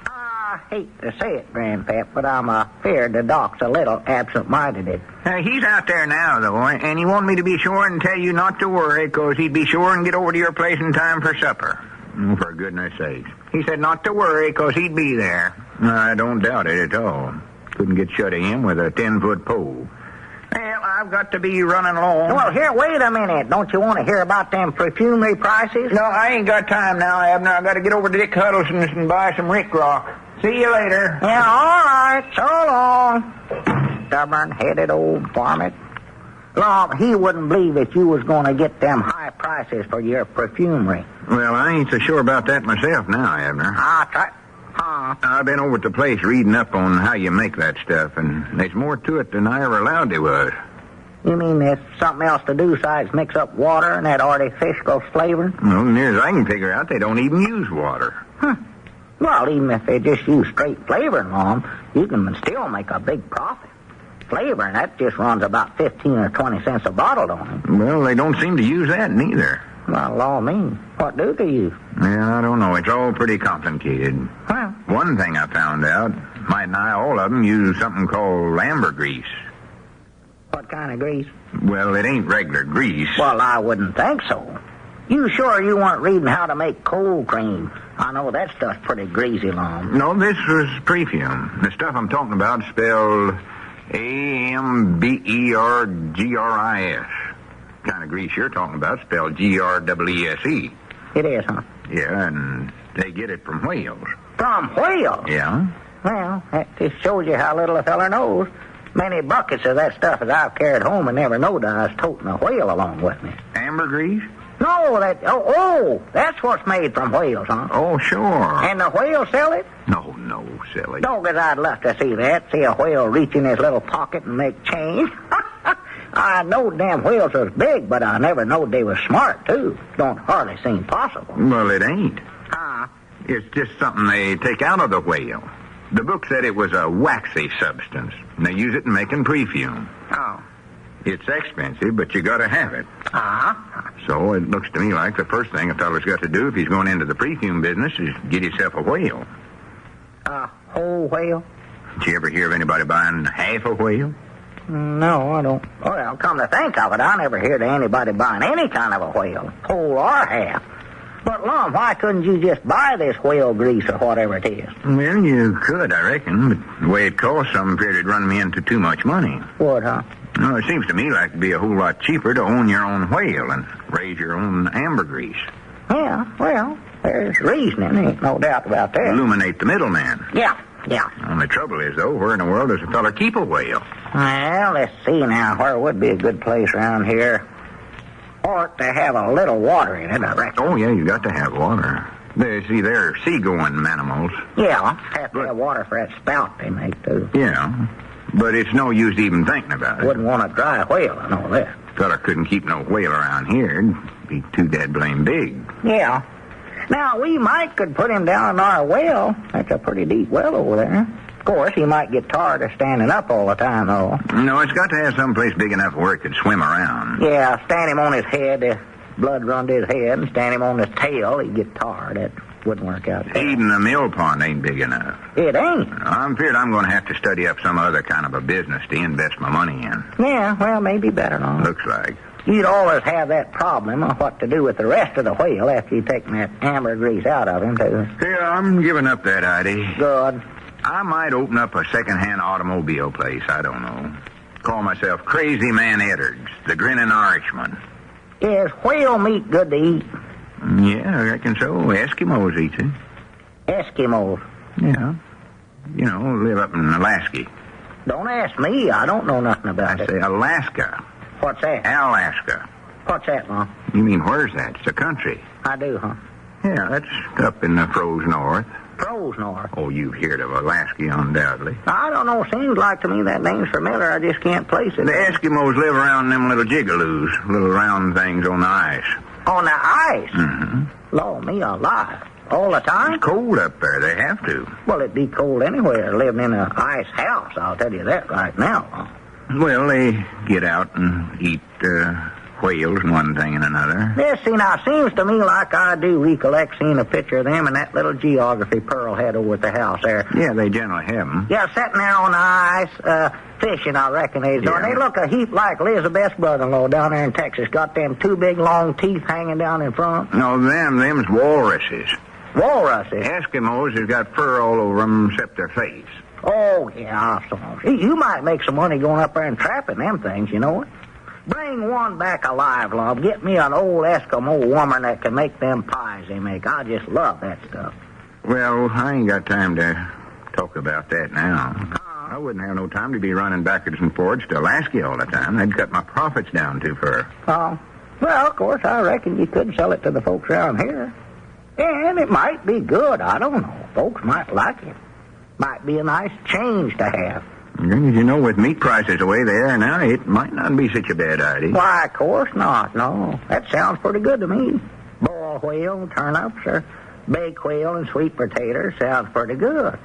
I hate to say it, Grandpap, but I'm afraid the doc's a little absent-minded. He's out there now, though, and he wanted me to be sure and tell you not to worry, because he'd be sure and get over to your place in time for supper. For goodness sake. He said not to worry, because he'd be there. I don't doubt it at all. Couldn't get shut of him with a 10-foot pole. Well, I've got to be running along. Well, here, wait a minute. Don't you want to hear about them perfumery prices? No, I ain't got time now, Abner. I got to get over to Dick Huddleston's and buy some Rick Rock. See you later. Yeah, all right. So long. Stubborn-headed old varmint. Lum, he wouldn't believe that you was going to get them high prices for your perfumery. Well, I ain't so sure about that myself now, Abner. I've been over at the place reading up on how you make that stuff, and there's more to it than I ever allowed there was. You mean there's something else to do besides mix up water and that artificial flavor? Well, near as I can figure out, they don't even use water. Well, even if they just use straight flavoring, Lum, you can still make a big profit. Flavoring, that just runs about 15 or 20 cents a bottle, don't it? Well, they don't seem to use that neither. Well, law me. What do they use? Yeah, I don't know. It's all pretty complicated. Well, one thing I found out, might nigh all of them use something called ambergrease. What kind of grease? Well, it ain't regular grease. Well, I wouldn't think so. You sure you weren't reading how to make cold cream? I know that stuff's pretty greasy, Lum. No, this was perfume. The stuff I'm talking about spelled Ambergris. Kind of grease you're talking about spelled Grwese. It is, huh? Yeah, and they get it from whales. From whales? Yeah? Well, that just shows you how little a feller knows. Many buckets of that stuff that I've carried home and never knowed I was toting a whale along with me. Ambergris? No, that's what's made from whales, huh? Oh, sure. And the whales sell it? No, silly. Doggone, I'd love to see that. See a whale reach in his little pocket and make change. I know damn whales was big, but I never knowed they was smart, too. Don't hardly seem possible. Well, it ain't. Huh? It's just something they take out of the whale. The book said it was a waxy substance, and they use it in making perfume. Oh. It's expensive, but you gotta have it. Uh-huh. So it looks to me like the first thing a fella's got to do if he's going into the perfume business is get himself a whale. A whole whale? Did you ever hear of anybody buying half a whale? No, I don't. Well, come to think of it, I never heard of anybody buying any kind of a whale, whole or half. But, Lum, why couldn't you just buy this whale grease or whatever it is? Well, you could, I reckon, but the way it costs, some feared it'd run me into too much money. Would, huh? No, it seems to me like it'd be a whole lot cheaper to own your own whale and raise your own ambergris. Yeah, well, there's reasoning, ain't no doubt about that. Illuminate the middleman. Yeah. Only trouble is, though, where in the world does a fella keep a whale? Well, let's see now. Where would be a good place around here? Ought to have a little water in it, I reckon. Oh, yeah, you got to have water. They're seagoing animals. Yeah, have to have water for that spout they make, too. Yeah, but it's no use even thinking about it. Wouldn't want a dry whale, I know that. Fella couldn't keep no whale around here. It'd be too dead blame big. Yeah. Now, we could put him down in our well. That's a pretty deep well over there. Of course, he might get tired of standing up all the time, though. No, it's got to have some place big enough where it could swim around. Yeah, stand him on his head, the blood run to his head, and stand him on his tail, he'd get tired. That wouldn't work out. Even the mill pond ain't big enough. It ain't. I'm feared I'm going to have to study up some other kind of a business to invest my money in. Yeah, well, maybe better not. Looks like. You'd always have that problem of what to do with the rest of the whale after you've taken that ambergris out of him, too. Yeah, I'm giving up that idea. Good. I might open up a second-hand automobile place, I don't know. Call myself Crazy Man Eddard's, the Grinning Irishman. Is whale meat good to eat? Yeah, I reckon so. Eskimos eat it. Eskimos? Yeah. You know, live up in Alaska. Don't ask me. I don't know nothing about it. I say Alaska. What's that? Alaska. What's that, Mom? You mean where's that? It's a country. I do, huh? Yeah, that's up in the frozen north. Frozen north? Oh, you've heard of Alaska, undoubtedly. I don't know. Seems like to me that name's familiar. I just can't place it. The Eskimos live around them little jigaloos, little round things on the ice. On the ice? Mm-hmm. Lord, me alive. All the time? It's cold up there. They have to. Well, it'd be cold anywhere living in an ice house. I'll tell you that right now. Well, they get out and eat whales and one thing and another. Yes, see, now, seems to me like I do recollect seeing a picture of them and that little geography Pearl had over at the house there. Yeah, they generally have them. Yeah, sitting there on the ice, fishing, I reckon they do. And they look a heap like Elizabeth's brother-in-law down there in Texas. Got them two big, long teeth hanging down in front. No, them's walruses. Walruses? Eskimos has got fur all over them except their face. Oh, yeah, I suppose. You might make some money going up there and trapping them things, you know it. Bring one back alive, Lum. Get me an old Eskimo woman that can make them pies they make. I just love that stuff. Well, I ain't got time to talk about that now. I wouldn't have no time to be running backwards and forwards to Alaska all the time. They'd cut my profits down too far. Oh, well, of course, I reckon you could sell it to the folks around here. And it might be good. I don't know. Folks might like it. Might be a nice change to have. You know, with meat prices the way they are now, it might not be such a bad idea. Why, of course not. No, that sounds pretty good to me. Boiled whale, turnips, or baked whale and sweet potatoes sounds pretty good.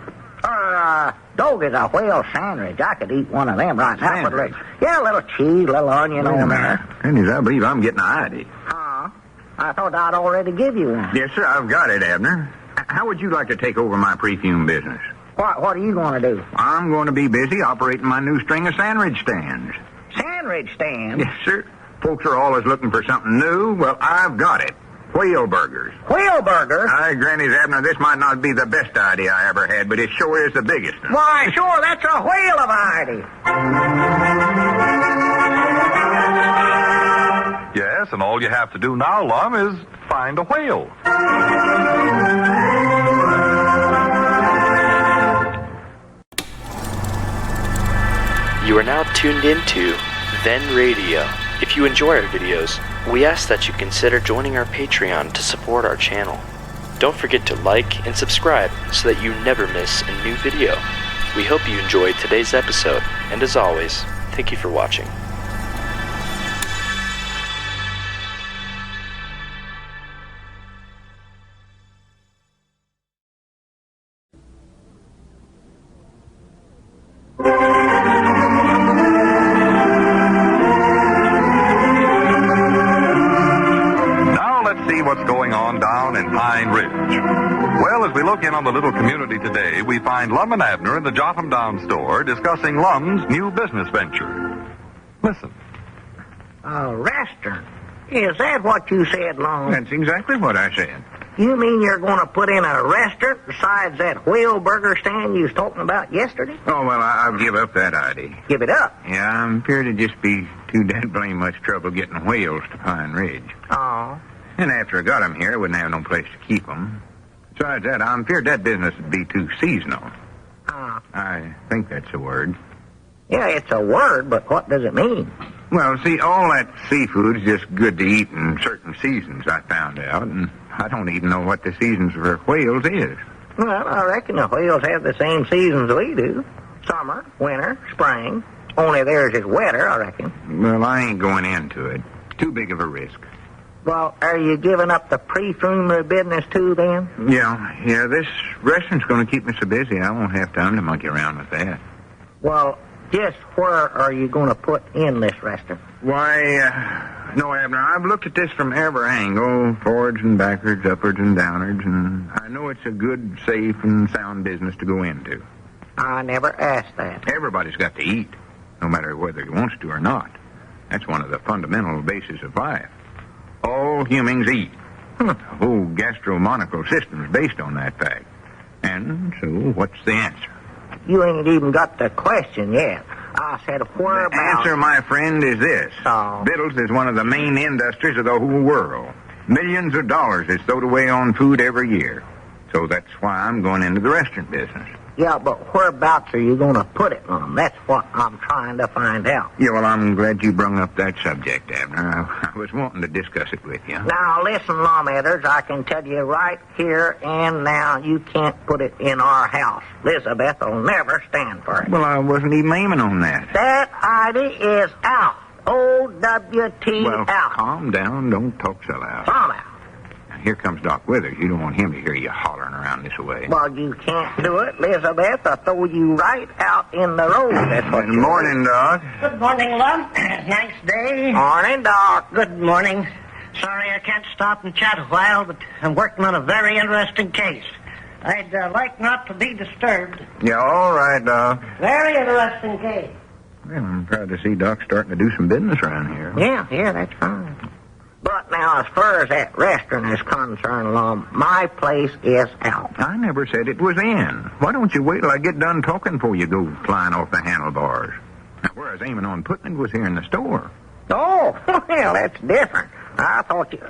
Or, dog is a whale sandwich. I could eat one of them right now. Sandwich? Yeah, a little cheese, a little onion on there. Goodness, I believe I'm getting an idea. Huh? I thought I'd already give you one. Yes, sir, I've got it, Abner. How would you like to take over my perfume business? What are you going to do? I'm going to be busy operating my new string of sandwich stands. Sandwich stands? Yes, sir. Folks are always looking for something new. Well, I've got it. Whaleburgers. Whaleburgers? Granny's Abner, this might not be the best idea I ever had, but it sure is the biggest one. Why, sure, that's a whale of an idea. Yes, and all you have to do now, Lum, is find a whale. You are now tuned into Then Radio. If you enjoy our videos, we ask that you consider joining our Patreon to support our channel. Don't forget to like and subscribe so that you never miss a new video. We hope you enjoyed today's episode, and as always, thank you for watching. What's going on down in Pine Ridge. Well, as we look in on the little community today, we find Lum and Abner in the Jotham Down store discussing Lum's new business venture. Listen. A restaurant? Is that what you said, Lum? That's exactly what I said. You mean you're going to put in a restaurant besides that Whaleburger stand you was talking about yesterday? Oh, well, I'll give up that idea. Give it up? Yeah, I'm feared it'd just be too dead blame much trouble getting whales to Pine Ridge. Oh. And after I got 'em here, I wouldn't have no place to keep 'em. Besides that, I'm feared that business would be too seasonal. I think that's a word. Yeah, it's a word, but what does it mean? Well, see, all that seafood's just good to eat in certain seasons, I found out, and I don't even know what the seasons for whales is. Well, I reckon the whales have the same seasons we do. Summer, winter, spring. Only theirs is wetter, I reckon. Well, I ain't going into it. Too big of a risk. Well, are you giving up the perfume business too, then? Yeah, this restaurant's going to keep me so busy I won't have time to monkey around with that. Well, just where are you going to put in this restaurant? Why, no, Abner, I've looked at this from every angle, forwards and backwards, upwards and downwards, and I know it's a good, safe, and sound business to go into. I never asked that. Everybody's got to eat, no matter whether he wants to or not. That's one of the fundamental bases of life. All humans eat. The whole gastromonocal system is based on that fact. And so, what's the answer? You ain't even got the question yet. I said, whereabouts... The answer, my friend, is this. Victuals is one of the main industries of the whole world. Millions of dollars is thrown away on food every year. So that's why I'm going into the restaurant business. Yeah, but whereabouts are you going to put it, Lum? That's what I'm trying to find out. Yeah, well, I'm glad you brung up that subject, Abner. I was wanting to discuss it with you. Now, listen, Lum Edders, I can tell you right here and now, you can't put it in our house. Elizabeth will never stand for it. Well, I wasn't even aiming on that. That idea is out. O-W-T Well, out. calm down. Don't talk so loud. Calm out. Here comes Doc Withers. You don't want him to hear you hollering around this way. Well, you can't do it, Elizabeth. I'll throw you right out in the road. That's what Good morning, Doc. Good morning, Lum. Nice day. Morning, Doc. Good morning. Sorry I can't stop and chat a while, but I'm working on a very interesting case. I'd like not to be disturbed. Yeah, all right, Doc. Very interesting case. Well, I'm proud to see Doc starting to do some business around here. Yeah, that's fine. But now, as far as that restaurant is concerned, Lum, my place is out. I never said it was in. Why don't you wait till I get done talking before you go flying off the handlebars? Now, where I was aiming on putting it was here in the store. Oh, well, that's different. I thought you...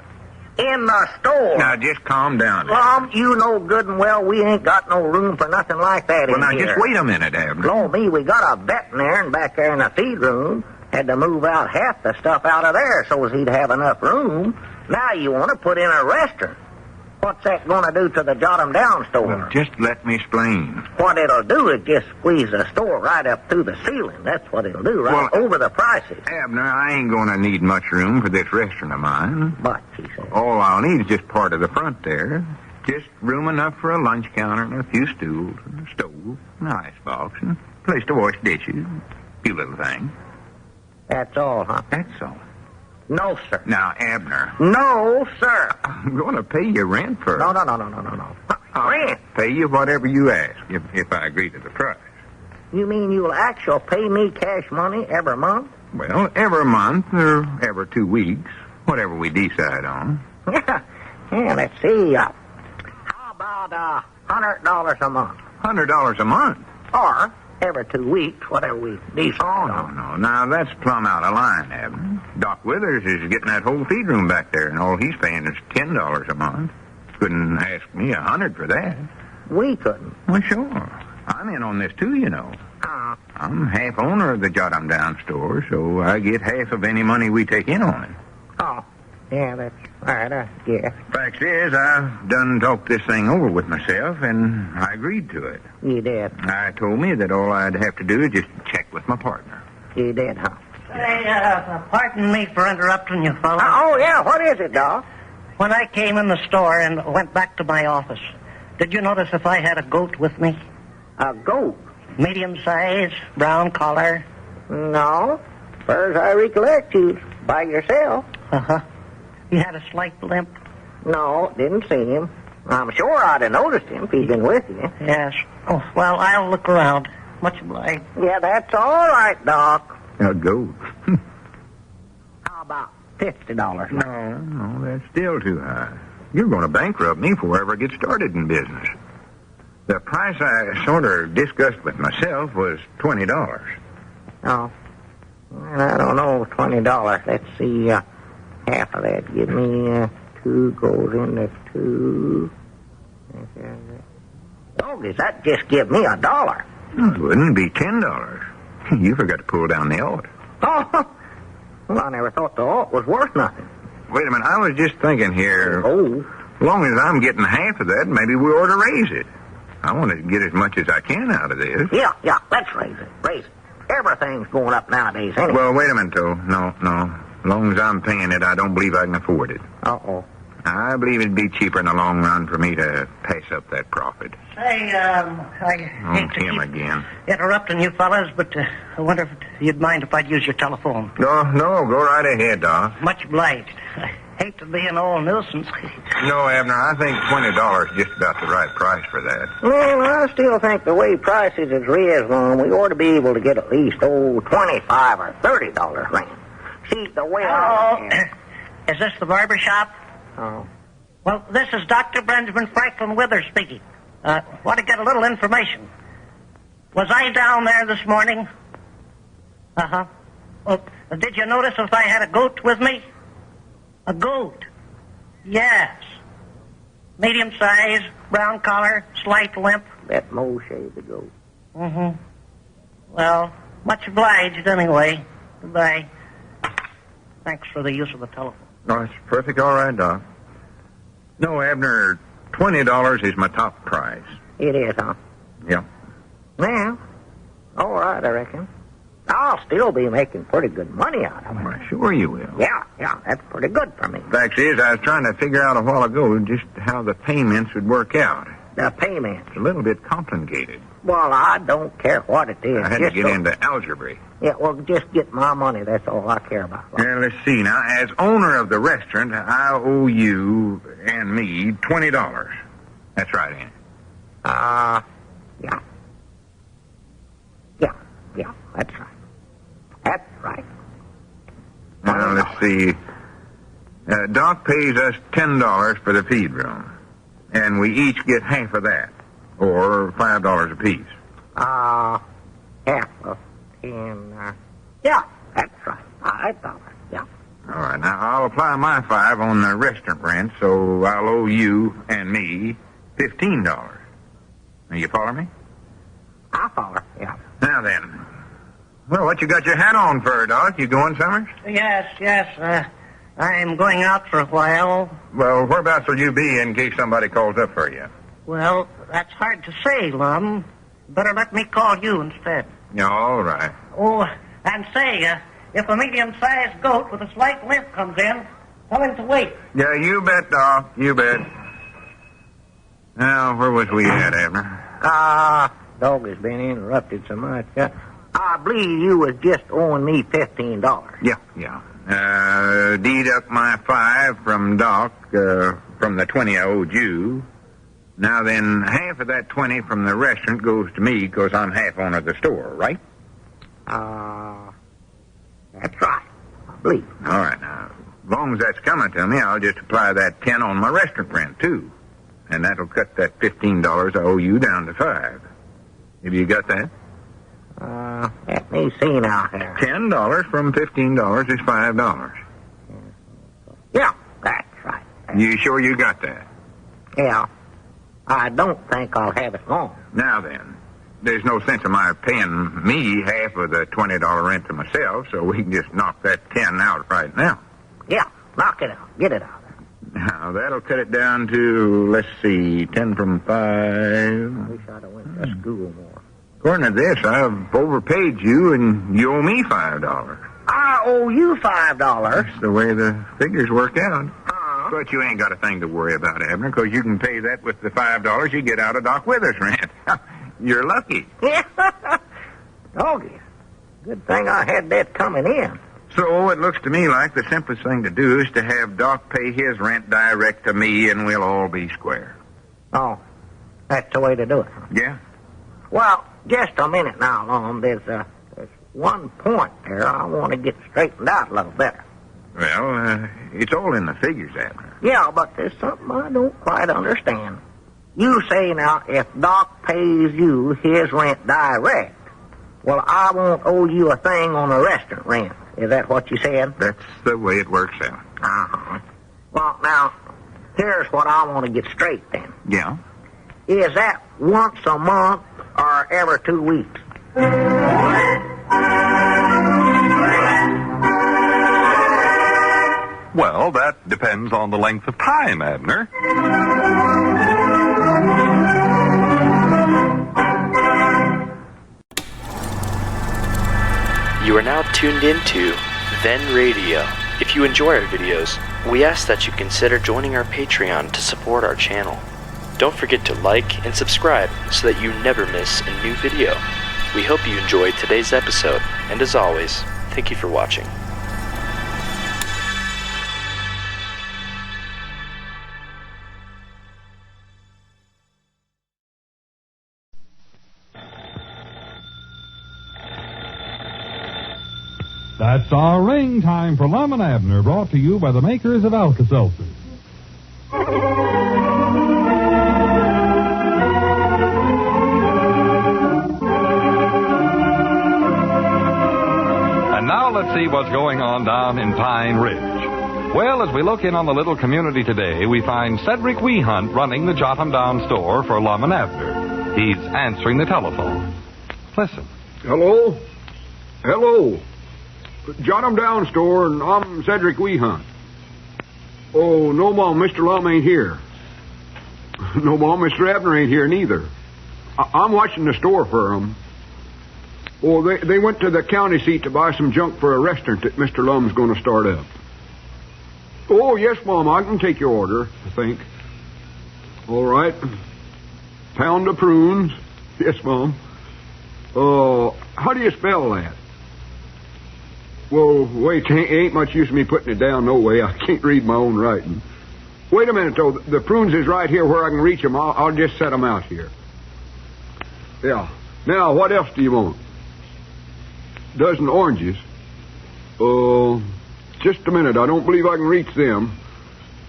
In the store. Now, just calm down. Lum, you know good and well we ain't got no room for nothing like that Well, in now, here. just wait a minute, Abner. Lord me, we got a veterinarian back there in the feed room. Had to move out half the stuff out of there so as he'd have enough room. Now you want to put in a restaurant. What's that going to do to the Jot 'em Down store? Well, just let me explain. What it'll do is just squeeze the store right up through the ceiling. That's what it'll do, right over the prices. Abner, I ain't going to need much room for this restaurant of mine. But, he said. All I'll need is just part of the front there. Just room enough for a lunch counter and a few stools and a stove, an icebox, and a place to wash dishes, a few little things. That's all, huh? That's all. No, sir. Now, Abner. No, sir. I'm going to pay you rent first. No. Rent? Pay you whatever you ask, if I agree to the price. You mean you'll actually pay me cash money every month? Well, every month or every 2 weeks, whatever we decide on. Yeah, let's see. How about $100 a month? $100 a month? Or every 2 weeks, whatever we decide on. No. Now, that's plumb out of line, Abner. Doc Withers is getting that whole feed room back there, and all he's paying is $10 a month. Couldn't ask me $100 for that. We couldn't. Well, sure. I'm in on this, too, you know. I'm half owner of the Jot 'em Down store, so I get half of any money we take in on it. Oh, yeah, that's right, I guess. Fact is, I've done talked this thing over with myself, and I agreed to it. You did. I told me that all I'd have to do is just check with my partner. You did, huh? Say, pardon me for interrupting you, fella. Oh, yeah, what is it, Doc? When I came in the store and went back to my office, did you notice if I had a goat with me? A goat? Medium size, brown collar. No. As far as I recollect, you was by yourself. Uh-huh. He had a slight limp. No, didn't see him. I'm sure I'd have noticed him if he'd been with you. Yes. Oh, well, I'll look around. Much obliged. Yeah, that's all right, Doc. A goat? How about $50? No, that's still too high. You're going to bankrupt me before I ever get started in business. The price I sort of discussed with myself was $20. Oh. Well, I don't know, $20. Let's see, half of that. Give me, 2 goes into 2. Doggies, that just give me $1. It wouldn't be $10. You forgot to pull down the alt. Oh, well, I never thought the alt was worth nothing. Wait a minute, I was just thinking here. Oh. As long as I'm getting half of that, maybe we ought to raise it. I want to get as much as I can out of this. Yeah, let's raise it. Raise it. Everything's going up nowadays, anyway. Well, wait a minute, though. No. As long as I'm paying it, I don't believe I can afford it. Uh-oh. I believe it'd be cheaper in the long run for me to pass up that profit. Say, I hate to him keep again. interrupting you fellas, but I wonder if you'd mind if I'd use your telephone. No, go right ahead, Doc. Much obliged. I hate to be an old nuisance. No, Abner, I think $20 is just about the right price for that. Well, I still think the way prices is raised on, we ought to be able to get at least, $25 or $30 rent. See, the way Is this the barber shop? Oh. Well, this is Dr. Benjamin Franklin Withers speaking. Want to get a little information. Was I down there this morning? Uh-huh. Well, did you notice if I had a goat with me? A goat? Yes. Medium size, brown collar, slight limp. That Moshe the goat. Mm-hmm. Well, much obliged anyway. Goodbye. Thanks for the use of the telephone. No, it's perfect all right, Doc. No, Abner, $20 is my top price. It is, huh? Yeah. Well, all right, I reckon. I'll still be making pretty good money out of it. Well, sure you will. Yeah, that's pretty good for me. Fact is, I was trying to figure out a while ago just how the payments would work out. The payments? It's a little bit complicated. Well, I don't care what it is. I had to get into algebra. Yeah, well, just get my money. That's all I care about. Yeah, let's see. Now, as owner of the restaurant, I owe you and me $20. That's right, ain't it? Yeah. Yeah, that's right. That's right. Now, let's see. Doc pays us $10 for the feed room, and we each get half of that, or $5 apiece. Half of 10, yeah, that's right. $5, yeah. All right, now I'll apply my $5 on the restaurant rent, so I'll owe you and me $15. Now, you follow me? I follow, yeah. Now then. Well, what you got your hat on for, Doc? You going somewhere? Yes. I'm going out for a while. Well, whereabouts will you be in case somebody calls up for you? Well, that's hard to say, Lum. Better let me call you instead. Yeah, all right. Oh, and say, if a medium-sized goat with a slight limp comes in, tell him to wait. Yeah, you bet, Doc. You bet. Now, where was we at, Abner? Dog has been interrupted so much. I believe you was just owing me $15. Yeah. Deduct my $5 from Doc, from the $20 I owed you. Now then, half of that $20 from the restaurant goes to me because I'm half owner of the store, right? That's right. I believe. All right, now, as long as that's coming to me, I'll just apply that 10 on my restaurant rent, too. And that'll cut that $15 I owe you down to $5. Have you got that? Let me see now here. $10 from $15 is $5. Yeah, that's right. You sure you got that? Yeah. I don't think I'll have it long. Now then, there's no sense of my paying me half of the $20 rent to myself, so we can just knock that 10 out right now. Yeah, knock it out. Get it out. Now, that'll cut it down to, let's see, 10 from 5. I wish I'd have went to school more. According to this, I've overpaid you, and you owe me $5. I owe you $5. That's the way the figures work out. Uh-huh. But you ain't got a thing to worry about, Abner, because you can pay that with the $5 you get out of Doc Withers' rent. You're lucky. Doggy. Good thing I had that coming in. So it looks to me like the simplest thing to do is to have Doc pay his rent direct to me, and we'll all be square. Oh, that's the way to do it. Yeah? Well, just a minute now, Lum. There's one point there I want to get straightened out a little better. Well, it's all in the figures, Abner. Yeah, but there's something I don't quite understand. You say now, if Doc pays you his rent direct, well, I won't owe you a thing on the restaurant rent. Is that what you said? That's the way it works out. Uh-huh. Well, now, here's what I want to get straight then. Yeah? Is that once a month or every 2 weeks? Well, that depends on the length of time, Abner. You are now tuned into Then Radio. If you enjoy our videos, we ask that you consider joining our Patreon to support our channel. Don't forget to like and subscribe so that you never miss a new video. We hope you enjoyed today's episode, and as always, thank you for watching. That's our ring time for Lum and Abner, brought to you by the makers of Alka-Seltzer. And now let's see what's going on down in Pine Ridge. Well, as we look in on the little community today, we find Cedric Weehunt running the Jot 'em Down store for Lum and Abner. He's answering the telephone. Listen. Hello? Hello? Jot 'em Down store, and I'm Cedric Weehunt. Oh, no, Mom, Mr. Lum ain't here. No, Mom, Mr. Abner ain't here neither. I'm watching the store for 'em. Oh, they went to the county seat to buy some junk for a restaurant that Mr. Lum's going to start up. Oh, yes, Mom, I can take your order, I think. All right. Pound of prunes. Yes, Mom. How do you spell that? Well, wait, ain't much use me putting it down no way. I can't read my own writing. Wait a minute, though. The prunes is right here where I can reach them. I'll just set them out here. Yeah. Now, what else do you want? Dozen oranges. Just a minute. I don't believe I can reach them.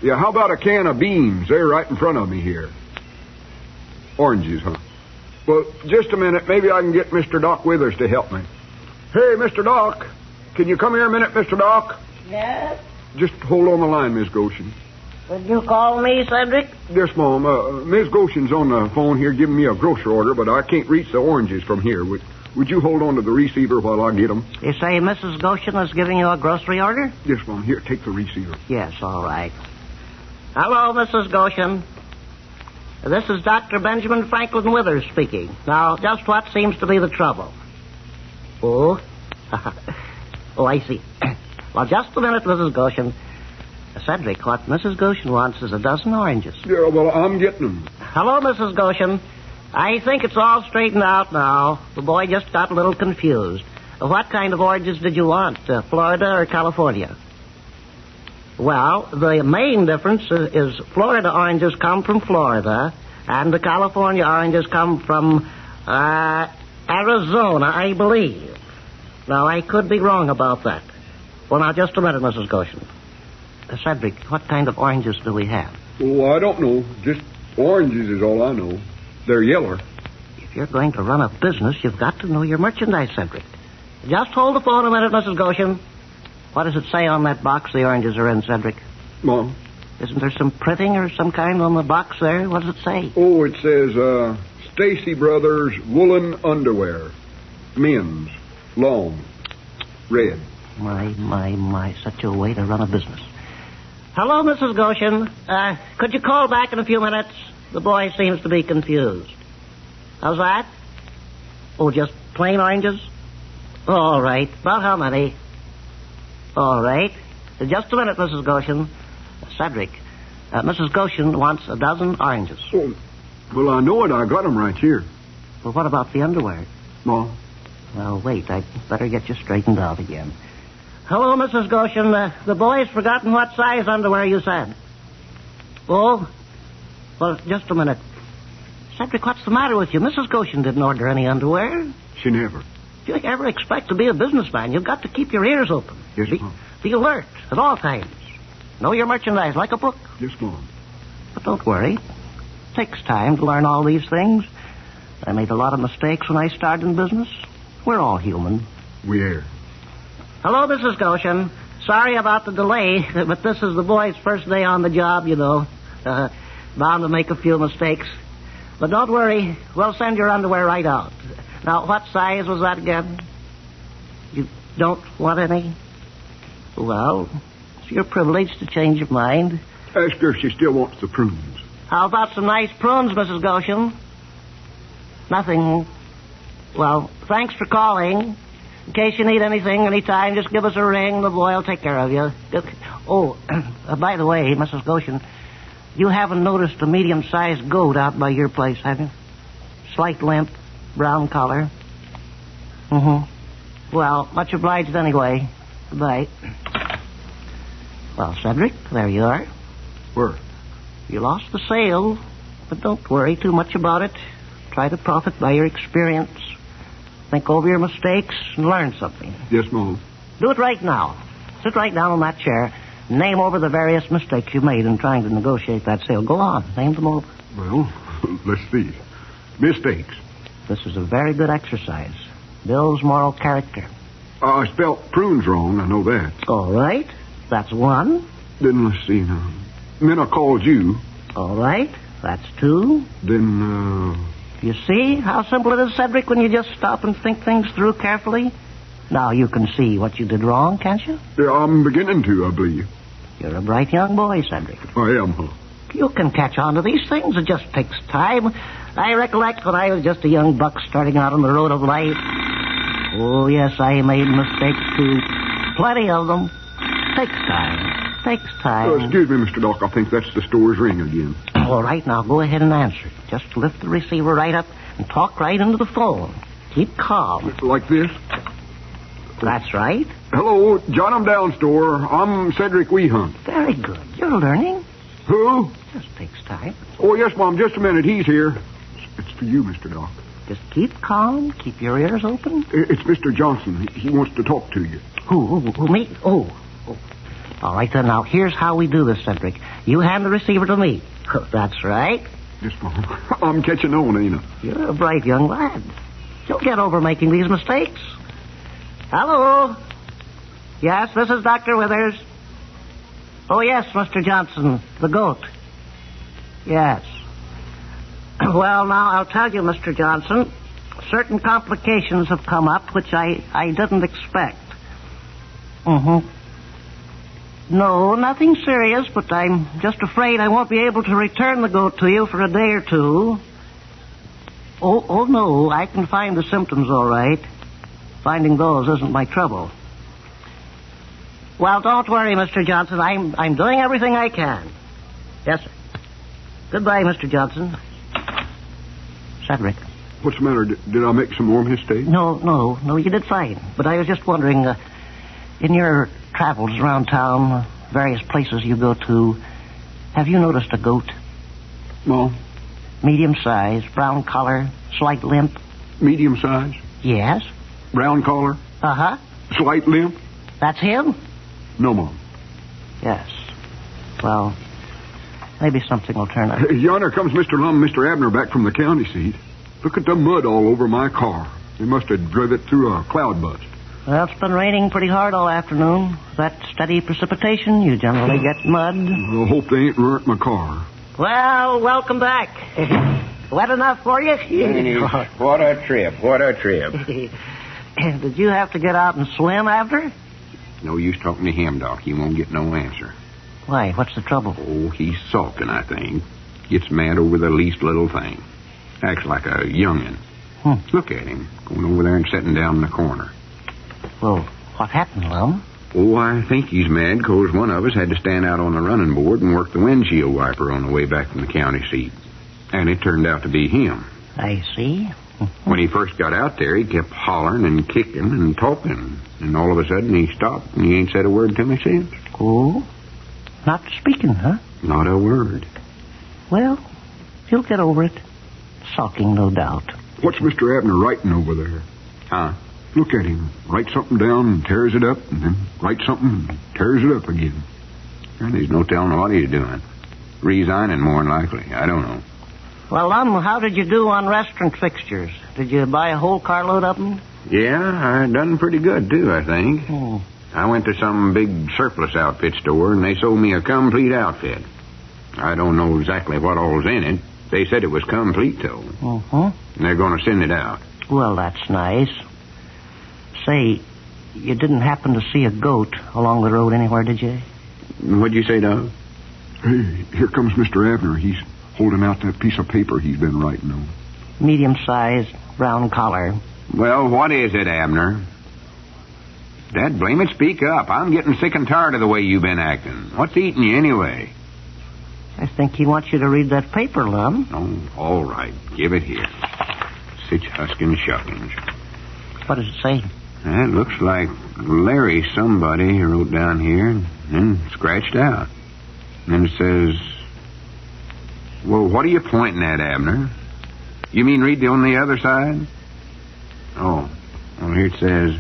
Yeah, how about a can of beans? They're right in front of me here. Oranges, huh? Well, just a minute. Maybe I can get Mr. Doc Withers to help me. Hey, Mr. Doc. Can you come here a minute, Mr. Doc? Yes? Just hold on the line, Miss Goshen. Did you call me, Cedric? Yes, Mom. Miss Goshen's on the phone here giving me a grocery order, but I can't reach the oranges from here. Would you hold on to the receiver while I get them? You say Mrs. Goshen is giving you a grocery order? Yes, Mom. Here, take the receiver. Yes, all right. Hello, Mrs. Goshen. This is Dr. Benjamin Franklin Withers speaking. Now, just what seems to be the trouble? Oh? Oh, I see. Well, just a minute, Mrs. Goshen. Cedric, what Mrs. Goshen wants is a dozen oranges. Yeah, well, I'm getting them. Hello, Mrs. Goshen. I think it's all straightened out now. The boy just got a little confused. What kind of oranges did you want, Florida or California? Well, the main difference is Florida oranges come from Florida, and the California oranges come from Arizona, I believe. Now, I could be wrong about that. Well, now, just a minute, Mrs. Goshen. Cedric, what kind of oranges do we have? Oh, I don't know. Just oranges is all I know. They're yeller. If you're going to run a business, you've got to know your merchandise, Cedric. Just hold the phone a minute, Mrs. Goshen. What does it say on that box the oranges are in, Cedric? Mom? Isn't there some printing or some kind on the box there? What does it say? Oh, it says, Stacy Brothers woolen underwear. Men's. Long. Red. My, such a way to run a business. Hello, Mrs. Goshen. Could you call back in a few minutes? The boy seems to be confused. How's that? Oh, just plain oranges? All right. About how many? All right. Just a minute, Mrs. Goshen. Cedric, Mrs. Goshen wants a dozen oranges. Oh, well, I know it. I got them right here. Well, what about the underwear? Mom? Well, wait. I'd better get you straightened out again. Hello, Mrs. Goshen. The boy's forgotten what size underwear you said. Oh? Well, just a minute. Cedric, what's the matter with you? Mrs. Goshen didn't order any underwear. She never. If you ever expect to be a businessman, you've got to keep your ears open. Yes, Mom. Be alert at all times. Know your merchandise like a book. Yes, Mom. But don't worry. It takes time to learn all these things. I made a lot of mistakes when I started in business. We're all human. We are. Hello, Mrs. Goshen. Sorry about the delay, but this is the boy's first day on the job, you know. Bound to make a few mistakes. But don't worry. We'll send your underwear right out. Now, what size was that again? You don't want any? Well, it's your privilege to change your mind. Ask her if she still wants the prunes. How about some nice prunes, Mrs. Goshen? Nothing. Well, thanks for calling. In case you need anything anytime, just give us a ring. The boy will take care of you. Oh, by the way, Mrs. Goshen, you haven't noticed a medium-sized goat out by your place, have you? Slight limp, brown collar. Mm-hmm. Well, much obliged anyway. Goodbye. Well, Cedric, there you are. Where? You lost the sale, but don't worry too much about it. Try to profit by your experience. Think over your mistakes and learn something. Yes, Mom. Do it right now. Sit right down on that chair. Name over the various mistakes you made in trying to negotiate that sale. Go on. Name them over. Well, let's see. Mistakes. This is a very good exercise. Builds moral character. I spelt prunes wrong. I know that. All right. That's one. Then let's see now. Then I called you. All right. That's two. Then, You see how simple it is, Cedric, when you just stop and think things through carefully? Now you can see what you did wrong, can't you? Yeah, I'm beginning to, I believe. You're a bright young boy, Cedric. I am, huh? You can catch on to these things. It just takes time. I recollect when I was just a young buck starting out on the road of life. Oh, yes, I made mistakes, too. Plenty of them. Takes time. Excuse me, Mr. Doc. I think that's the store's ring again. All right, now go ahead and answer. Just lift the receiver right up and talk right into the phone. Keep calm. Like this? That's right. Hello, John, I'm down store. I'm Cedric Weehunt. Very good. You're learning. Who? Just takes time. Oh, yes, Mom. Just a minute. He's here. It's for you, Mr. Doc. Just keep calm. Keep your ears open. It's Mr. Johnson. He wants to talk to you. Who, me? Oh. All right, then. Now, here's how we do this, Cedric. You hand the receiver to me. That's right. Yes, Mom. I'm catching on, ain't I? You're a bright young lad. You'll get over making these mistakes. Hello? Yes, this is Dr. Withers. Oh, yes, Mr. Johnson, the goat. Yes. Well, now, I'll tell you, Mr. Johnson, certain complications have come up which I didn't expect. Mm-hmm. No, nothing serious, but I'm just afraid I won't be able to return the goat to you for a day or two. Oh, no, I can find the symptoms all right. Finding those isn't my trouble. Well, don't worry, Mr. Johnson. I'm doing everything I can. Yes, sir. Goodbye, Mr. Johnson. Cedric. What's the matter? Did I make some more mistakes? No, you did fine. But I was just wondering, in your travels around town, various places you go to, have you noticed a goat? No. Medium size, brown collar, slight limp. Medium size? Yes. Brown collar? Uh-huh. Slight limp? That's him? No, Mom. Yes. Well, maybe something will turn up. Yonder comes Mr. Lum and Mr. Abner back from the county seat. Look at the mud all over my car. They must have drive it through a cloud bust. Well, it's been raining pretty hard all afternoon. That steady precipitation, you generally get mud. I hope they ain't ruined my car. Well, welcome back. Wet enough for you? What a trip, what a trip. Did you have to get out and swim after? No use talking to him, Doc. He won't get no answer. Why, what's the trouble? Oh, he's sulking, I think. Gets mad over the least little thing. Acts like a young'un. Look at him, going over there and sitting down in the corner. Well, what happened, Lum? Oh, I think he's mad because one of us had to stand out on the running board and work the windshield wiper on the way back from the county seat. And it turned out to be him. I see. When he first got out there, he kept hollering and kicking and talking. And all of a sudden, he stopped and he ain't said a word to me since. Oh? Not speaking, huh? Not a word. Well, he'll get over it. Sulking, no doubt. What's Mr. Abner writing over there? Huh? Look at him. Write something down and tears it up, and then write something and tears it up again. And there's no telling what he's doing. Resigning, more than likely. I don't know. Well, Lum, how did you do on restaurant fixtures? Did you buy a whole carload of them? Yeah, I done pretty good, too, I think. I went to some big surplus outfit store, and they sold me a complete outfit. I don't know exactly what all's in it. They said it was complete, though. And they're going to send it out. Well, that's nice. Say, you didn't happen to see a goat along the road anywhere, did you? What'd you say, Doug? Hey, here comes Mr. Abner. He's holding out that piece of paper he's been writing on. Medium-sized, brown collar. Well, what is it, Abner? Dad, blame it, speak up. I'm getting sick and tired of the way you've been acting. What's eating you anyway? I think he wants you to read that paper, Lum. Oh, all right. Give it here. Sich huskin' shuckings. What does it say? It looks like Larry somebody wrote down here and then scratched out. And then it says... Well, what are you pointing at, Abner? You mean read on the other side? Oh, well, here it says...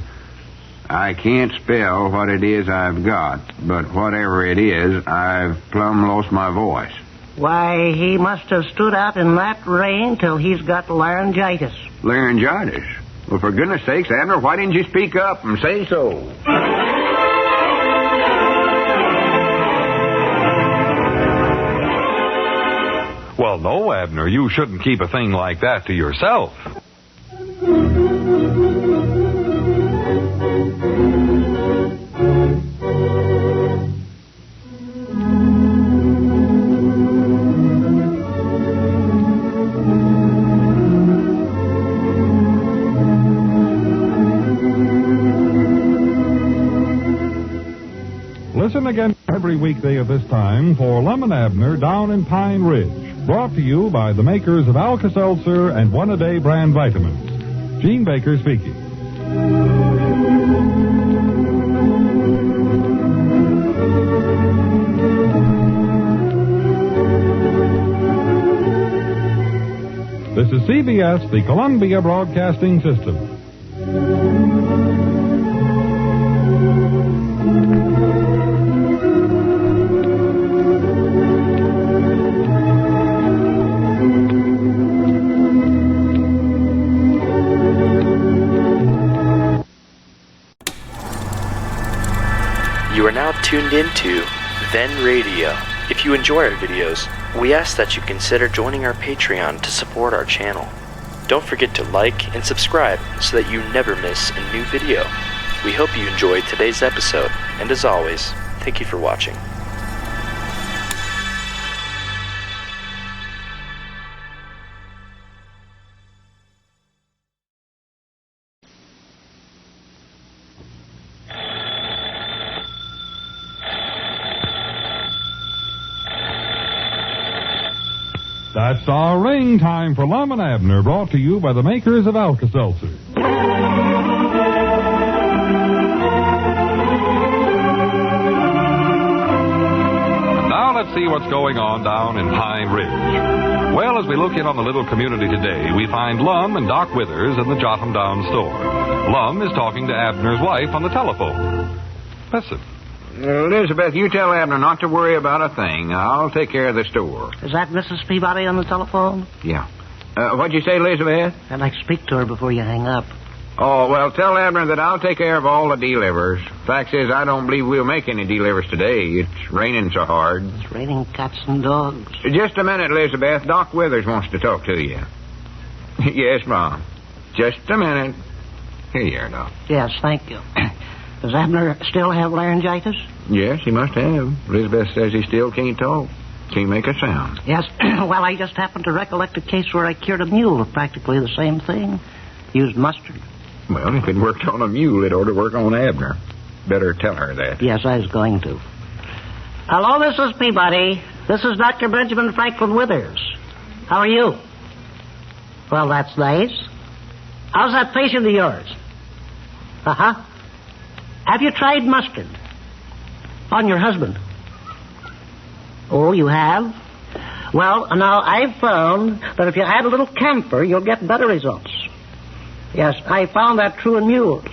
I can't spell what it is I've got, but whatever it is, I've plumb lost my voice. Why, he must have stood out in that rain till he's got laryngitis. Laryngitis? Well, for goodness sakes, Abner, why didn't you speak up and say so? Well, no, Abner, you shouldn't keep a thing like that to yourself. Listen again every weekday at this time for Lum and Abner Down in Pine Ridge, brought to you by the makers of Alka-Seltzer and One-A-Day brand vitamins. Gene Baker speaking. This is CBS, the Columbia Broadcasting System. You are now tuned into Then Radio. If you enjoy our videos, we ask that you consider joining our Patreon to support our channel. Don't forget to like and subscribe so that you never miss a new video. We hope you enjoyed today's episode, and as always, thank you for watching. That's our ring time for Lum and Abner, brought to you by the makers of Alka-Seltzer. Now let's see what's going on down in Pine Ridge. Well, as we look in on the little community today, we find Lum and Doc Withers in the Jotham Down store. Lum is talking to Abner's wife on the telephone. Listen. Elizabeth, you tell Abner not to worry about a thing. I'll take care of the store. Is that Mrs. Peabody on the telephone? Yeah. What'd you say, Elizabeth? I'd like to speak to her before you hang up. Oh, well, tell Abner that I'll take care of all the delivers. Fact is, I don't believe we'll make any delivers today. It's raining so hard. It's raining cats and dogs. Just a minute, Elizabeth. Doc Withers wants to talk to you. Yes, Mom. Just a minute. Here you are, Doc. Yes, thank you. Does Abner still have laryngitis? Yes, he must have. Elizabeth says he still can't talk. Can't make a sound. Yes. Well, I just happened to recollect a case where I cured a mule of practically the same thing. Used mustard. Well, if it worked on a mule, it ought to work on Abner. Better tell her that. Yes, I was going to. Hello, Mrs. Peabody. This is Dr. Benjamin Franklin Withers. How are you? Well, that's nice. How's that patient of yours? Uh-huh. Have you tried mustard? On your husband? Oh, you have? Well, now, I've found that if you add a little camphor, you'll get better results. Yes, I found that true in mules.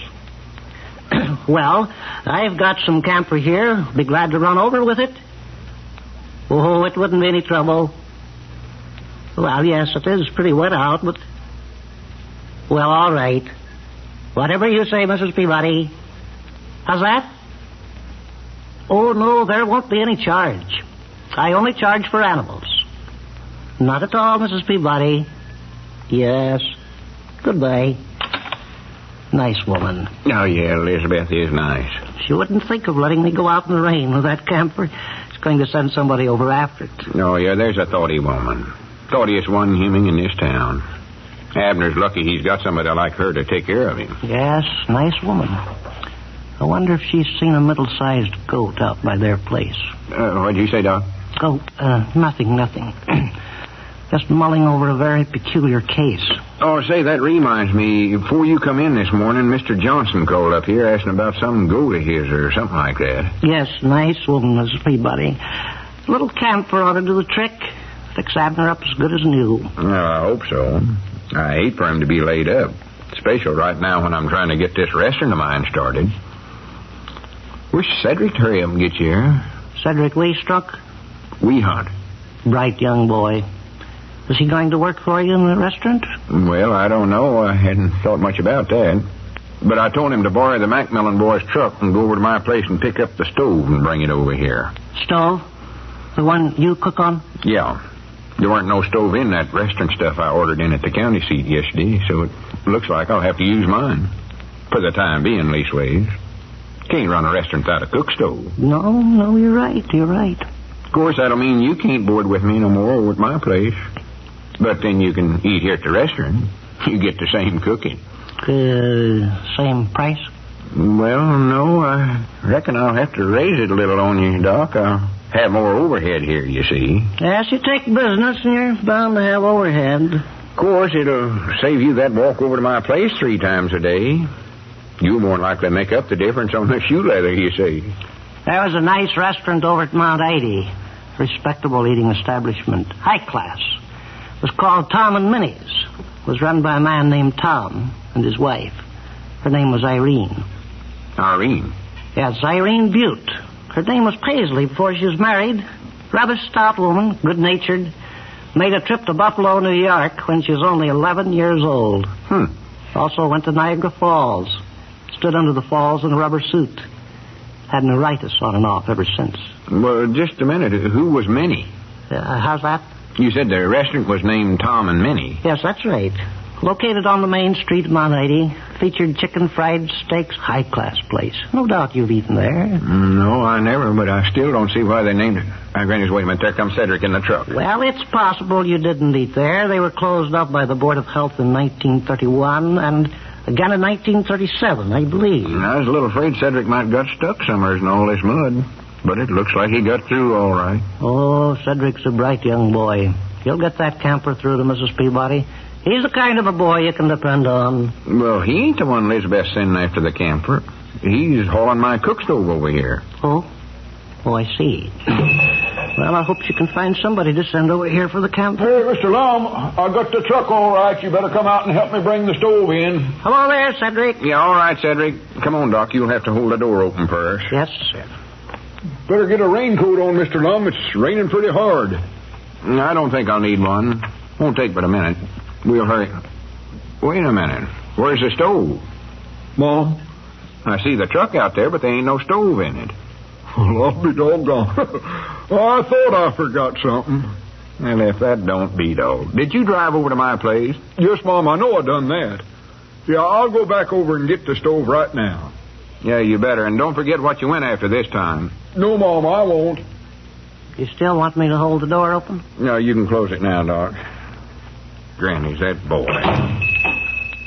Well, I've got some camphor here. Be glad to run over with it. Oh, it wouldn't be any trouble. Well, yes, it is pretty wet out, but... Well, all right. Whatever you say, Mrs. Peabody. How's that? Oh, no, there won't be any charge. I only charge for animals. Not at all, Mrs. Peabody. Yes. Goodbye. Nice woman. Oh, yeah, Elizabeth is nice. She wouldn't think of letting me go out in the rain with that camphor. She's going to send somebody over after it. Oh, yeah, there's a thoughty woman. Thoughtiest one human in this town. Abner's lucky he's got somebody like her to take care of him. Yes, nice woman. I wonder if she's seen a middle-sized goat out by their place. What'd you say, Doc? Goat, nothing. Just mulling over a very peculiar case. Oh, say, that reminds me. Before you come in this morning, Mr. Johnson called up here asking about some goat of his or something like that. Yes, nice woman, Mrs. Peabody. A little camphor ought to do the trick. Fix Abner up as good as new. Well, I hope so. I hate for him to be laid up. Especially right now when I'm trying to get this restaurant of mine started. Wish Cedric to hurry up and get you here. Cedric Weestruck? Weehunt. Bright young boy. Is he going to work for you in the restaurant? Well, I don't know. I hadn't thought much about that. But I told him to borrow the Macmillan boy's truck and go over to my place and pick up the stove and bring it over here. Stove? The one you cook on? Yeah. There weren't no stove in that restaurant stuff I ordered in at the county seat yesterday, so it looks like I'll have to use mine. For the time being, leastways. Can't run a restaurant without a cook stove. No, you're right. Of course, that'll mean you can't board with me no more over at my place. But then you can eat here at the restaurant. You get the same cooking. Same price? Well, no, I reckon I'll have to raise it a little on you, Doc. I'll have more overhead here, you see. Yes, you take business and you're bound to have overhead. Of course, it'll save you that walk over to my place 3 times a day. You'll more than likely make up the difference on the shoe leather, you see. There was a nice restaurant over at Mount 80. Respectable eating establishment. High class. It was called Tom and Minnie's. It was run by a man named Tom and his wife. Her name was Irene. Irene? Yes, Irene Butte. Her name was Paisley before she was married. Rather stout woman, good-natured. Made a trip to Buffalo, New York when she was only 11 years old. Also went to Niagara Falls. Stood under the falls in a rubber suit. Had neuritis on and off ever since. Well, just a minute. Who was Minnie? How's that? You said the restaurant was named Tom and Minnie. Yes, that's right. Located on the main street of Mount 80. Featured chicken fried steaks. High-class place. No doubt you've eaten there. No, I never, but I still don't see why they named it. Granny's, wait a minute. There comes Cedric in the truck. Well, it's possible you didn't eat there. They were closed up by the Board of Health in 1931 and again in 1937, I believe. I was a little afraid Cedric might got stuck somewhere in all this mud. But it looks like he got through all right. Oh, Cedric's a bright young boy. He'll get that camper through to Mrs. Peabody. He's the kind of a boy you can depend on. Well, he ain't the one Elizabeth's sending after the camper. He's hauling my cook stove over here. Oh, I see. Well, I hope you can find somebody to send over here for the camper. Hey, Mr. Lum, I got the truck all right. You better come out and help me bring the stove in. Hello there, Cedric. Yeah, all right, Cedric. Come on, Doc. You'll have to hold the door open first. Yes, sir. Better get a raincoat on, Mr. Lum. It's raining pretty hard. I don't think I'll need one. Won't take but a minute. We'll hurry. Wait a minute. Where's the stove? Mom? I see the truck out there, but there ain't no stove in it. Well, I'll be doggone. I thought I forgot something. Well, if that don't beat all. Did you drive over to my place? Yes, Mom, I know I done that. Yeah, I'll go back over and get the stove right now. Yeah, you better. And don't forget what you went after this time. No, Mom, I won't. You still want me to hold the door open? No, you can close it now, Doc. Granny's that boy.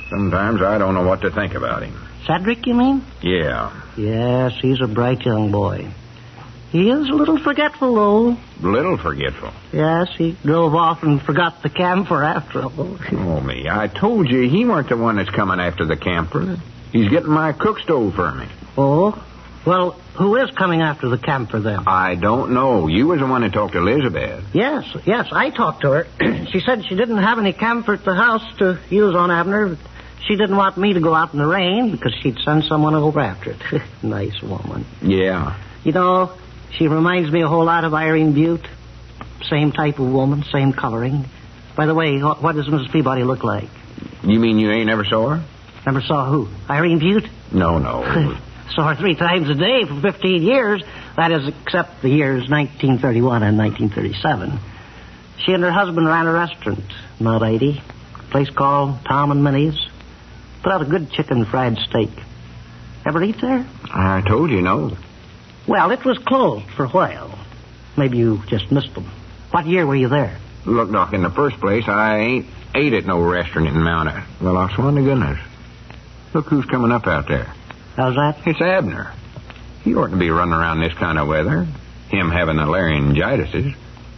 Sometimes I don't know what to think about him. Cedric, you mean? Yeah. Yes, he's a bright young boy. He is a little forgetful, though. Little forgetful. Yes, he drove off and forgot the camphor after all. Oh, me. I told you he weren't the one that's coming after the camphor. He's getting my cook stove for me. Oh? Well, who is coming after the camphor, then? I don't know. You was the one that talked to Elizabeth. Yes, I talked to her. She said she didn't have any camphor at the house to use on Abner. She didn't want me to go out in the rain because she'd send someone over after it. Nice woman. Yeah. You know, she reminds me a whole lot of Irene Butte. Same type of woman, same coloring. By the way, what does Mrs. Peabody look like? You mean you ain't never saw her? Never saw who? Irene Butte? No. Saw her 3 times a day for 15 years. That is, except the years 1931 and 1937. She and her husband ran a restaurant, not 80. A place called Tom and Minnie's. Put out a good chicken fried steak. Ever eat there? I told you no. Well, it was closed for a while. Maybe you just missed them. What year were you there? Look, Doc, in the first place, I ain't ate at no restaurant in Mount. Well, I swan to goodness. Look who's coming up out there. How's that? It's Abner. He oughtn't to be running around this kind of weather. Him having the laryngitis.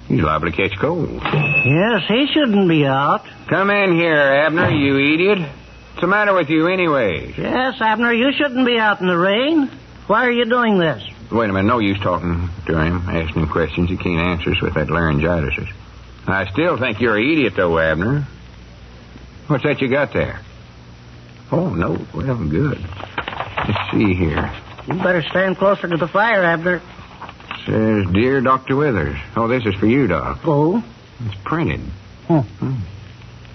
He's liable to catch cold. Yes, he shouldn't be out. Come in here, Abner, you idiot. What's the matter with you anyway? Yes, Abner, you shouldn't be out in the rain. Why are you doing this? Wait a minute, no use talking to him, asking him questions he can't answer with that laryngitis. I still think you're an idiot, though, Abner. What's that you got there? Oh, no. Well, good. Let's see here. You better stand closer to the fire, Abner. Says, Dear Dr. Withers. Oh, this is for you, Doc. Oh? It's printed.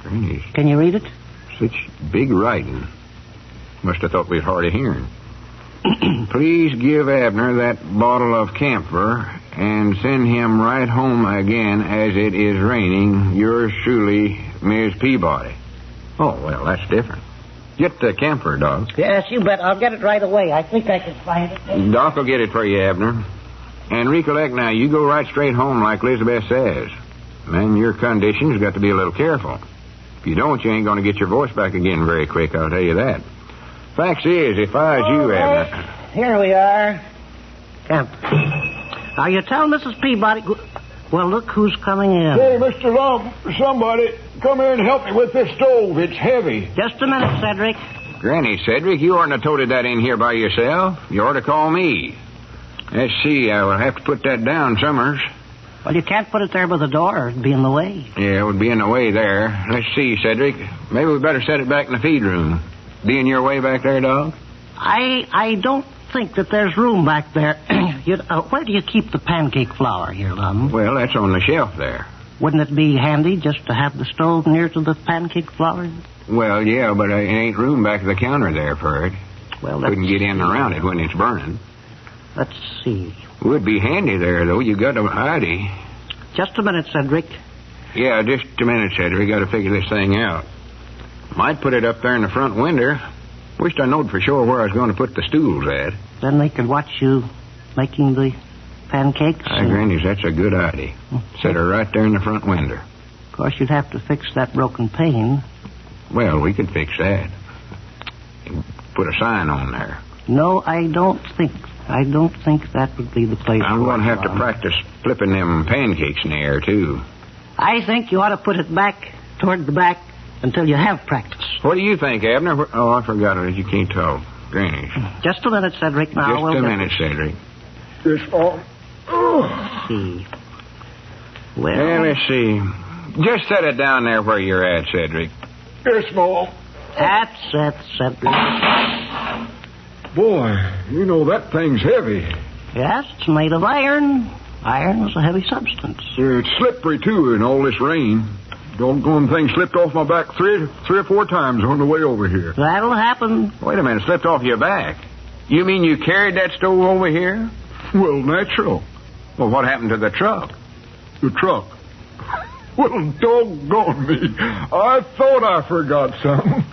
Granny's. Can you read it? Such big writing. Must have thought we'd hard of hearing. Please give Abner that bottle of camphor and send him right home again as it is raining. Yours truly, Miss Peabody. Oh, well, that's different. Get the camphor, Doc. Yes, you bet. I'll get it right away. I think I can find it. Doc will get it for you, Abner. And recollect now, you go right straight home like Elizabeth says. Man, your condition's got to be a little careful. If you don't, you ain't going to get your voice back again very quick, I'll tell you that. Facts is, if I was you, Abner... Here we are. Camphor. Now, you tell Mrs. Peabody... Well, look who's coming in. Hey, Mr. Lum, somebody come here and help me with this stove. It's heavy. Just a minute, Cedric. Granny, Cedric, you oughtn't have toted that in here by yourself. You ought to call me. Let's see, I will have to put that down, Summers. Well, you can't put it there by the door. It'd be in the way. Yeah, it would be in the way there. Let's see, Cedric. Maybe we better set it back in the feed room. Be in your way back there, dog? I don't think that there's room back there. Where do you keep the pancake flour here, Lum? Well, that's on the shelf there. Wouldn't it be handy just to have the stove near to the pancake flour? Well, yeah, but it ain't room back at the counter there for it. Well, couldn't get in around it when it's burning. Let's see. Would be handy there, though. You got to hidey. Just a minute, Cedric. Yeah, just a minute, Cedric. Got to figure this thing out. Might put it up there in the front window. Wished I knowed for sure where I was going to put the stools at. Then they could watch you making the pancakes. Granny's, that's a good idea. Set her right there in the front window. Of course, you'd have to fix that broken pane. Well, we could fix that. Put a sign on there. No, I don't think that would be the place. I'm going to have to practice flipping them pancakes in the air, too. I think you ought to put it back toward the back until you have practice. What do you think, Abner? Oh, I forgot it. You can't talk. Granny. Just a minute, Cedric. Now, Just a minute, Cedric. This all. Let's see. Well, let's see. Just set it down there where you're at, Cedric. Yes, Mom. That's it, Cedric. Boy, you know that thing's heavy. Yes, it's made of iron. Iron is a heavy substance. It's slippery, too, in all this rain. Doggone thing slipped off my back three or four times on the way over here. That'll happen. Wait a minute, slipped off your back. You mean you carried that stove over here? Well, natural. Well, what happened to the truck? The truck. Well, doggone me. I thought I forgot something.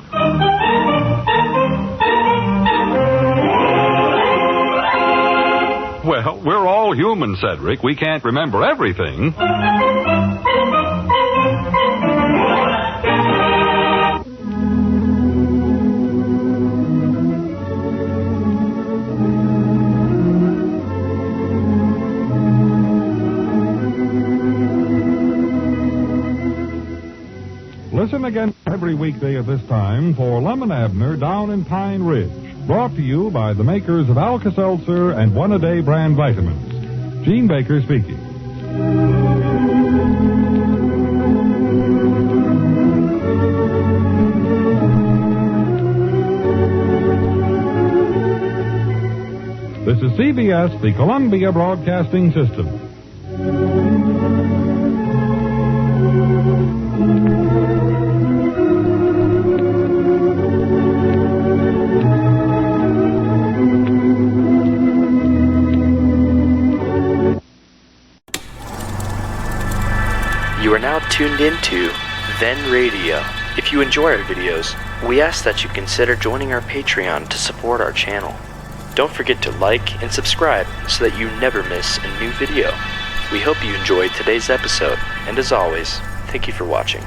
Well, we're all human, Cedric. We can't remember everything. Listen again every weekday at this time for Lum and Abner Down in Pine Ridge. Brought to you by the makers of Alka-Seltzer and One-A-Day brand vitamins. Gene Baker speaking. This is CBS, the Columbia Broadcasting System. You are now tuned into Then Radio. If you enjoy our videos, we ask that you consider joining our Patreon to support our channel. Don't forget to like and subscribe so that you never miss a new video. We hope you enjoyed today's episode, and as always, thank you for watching.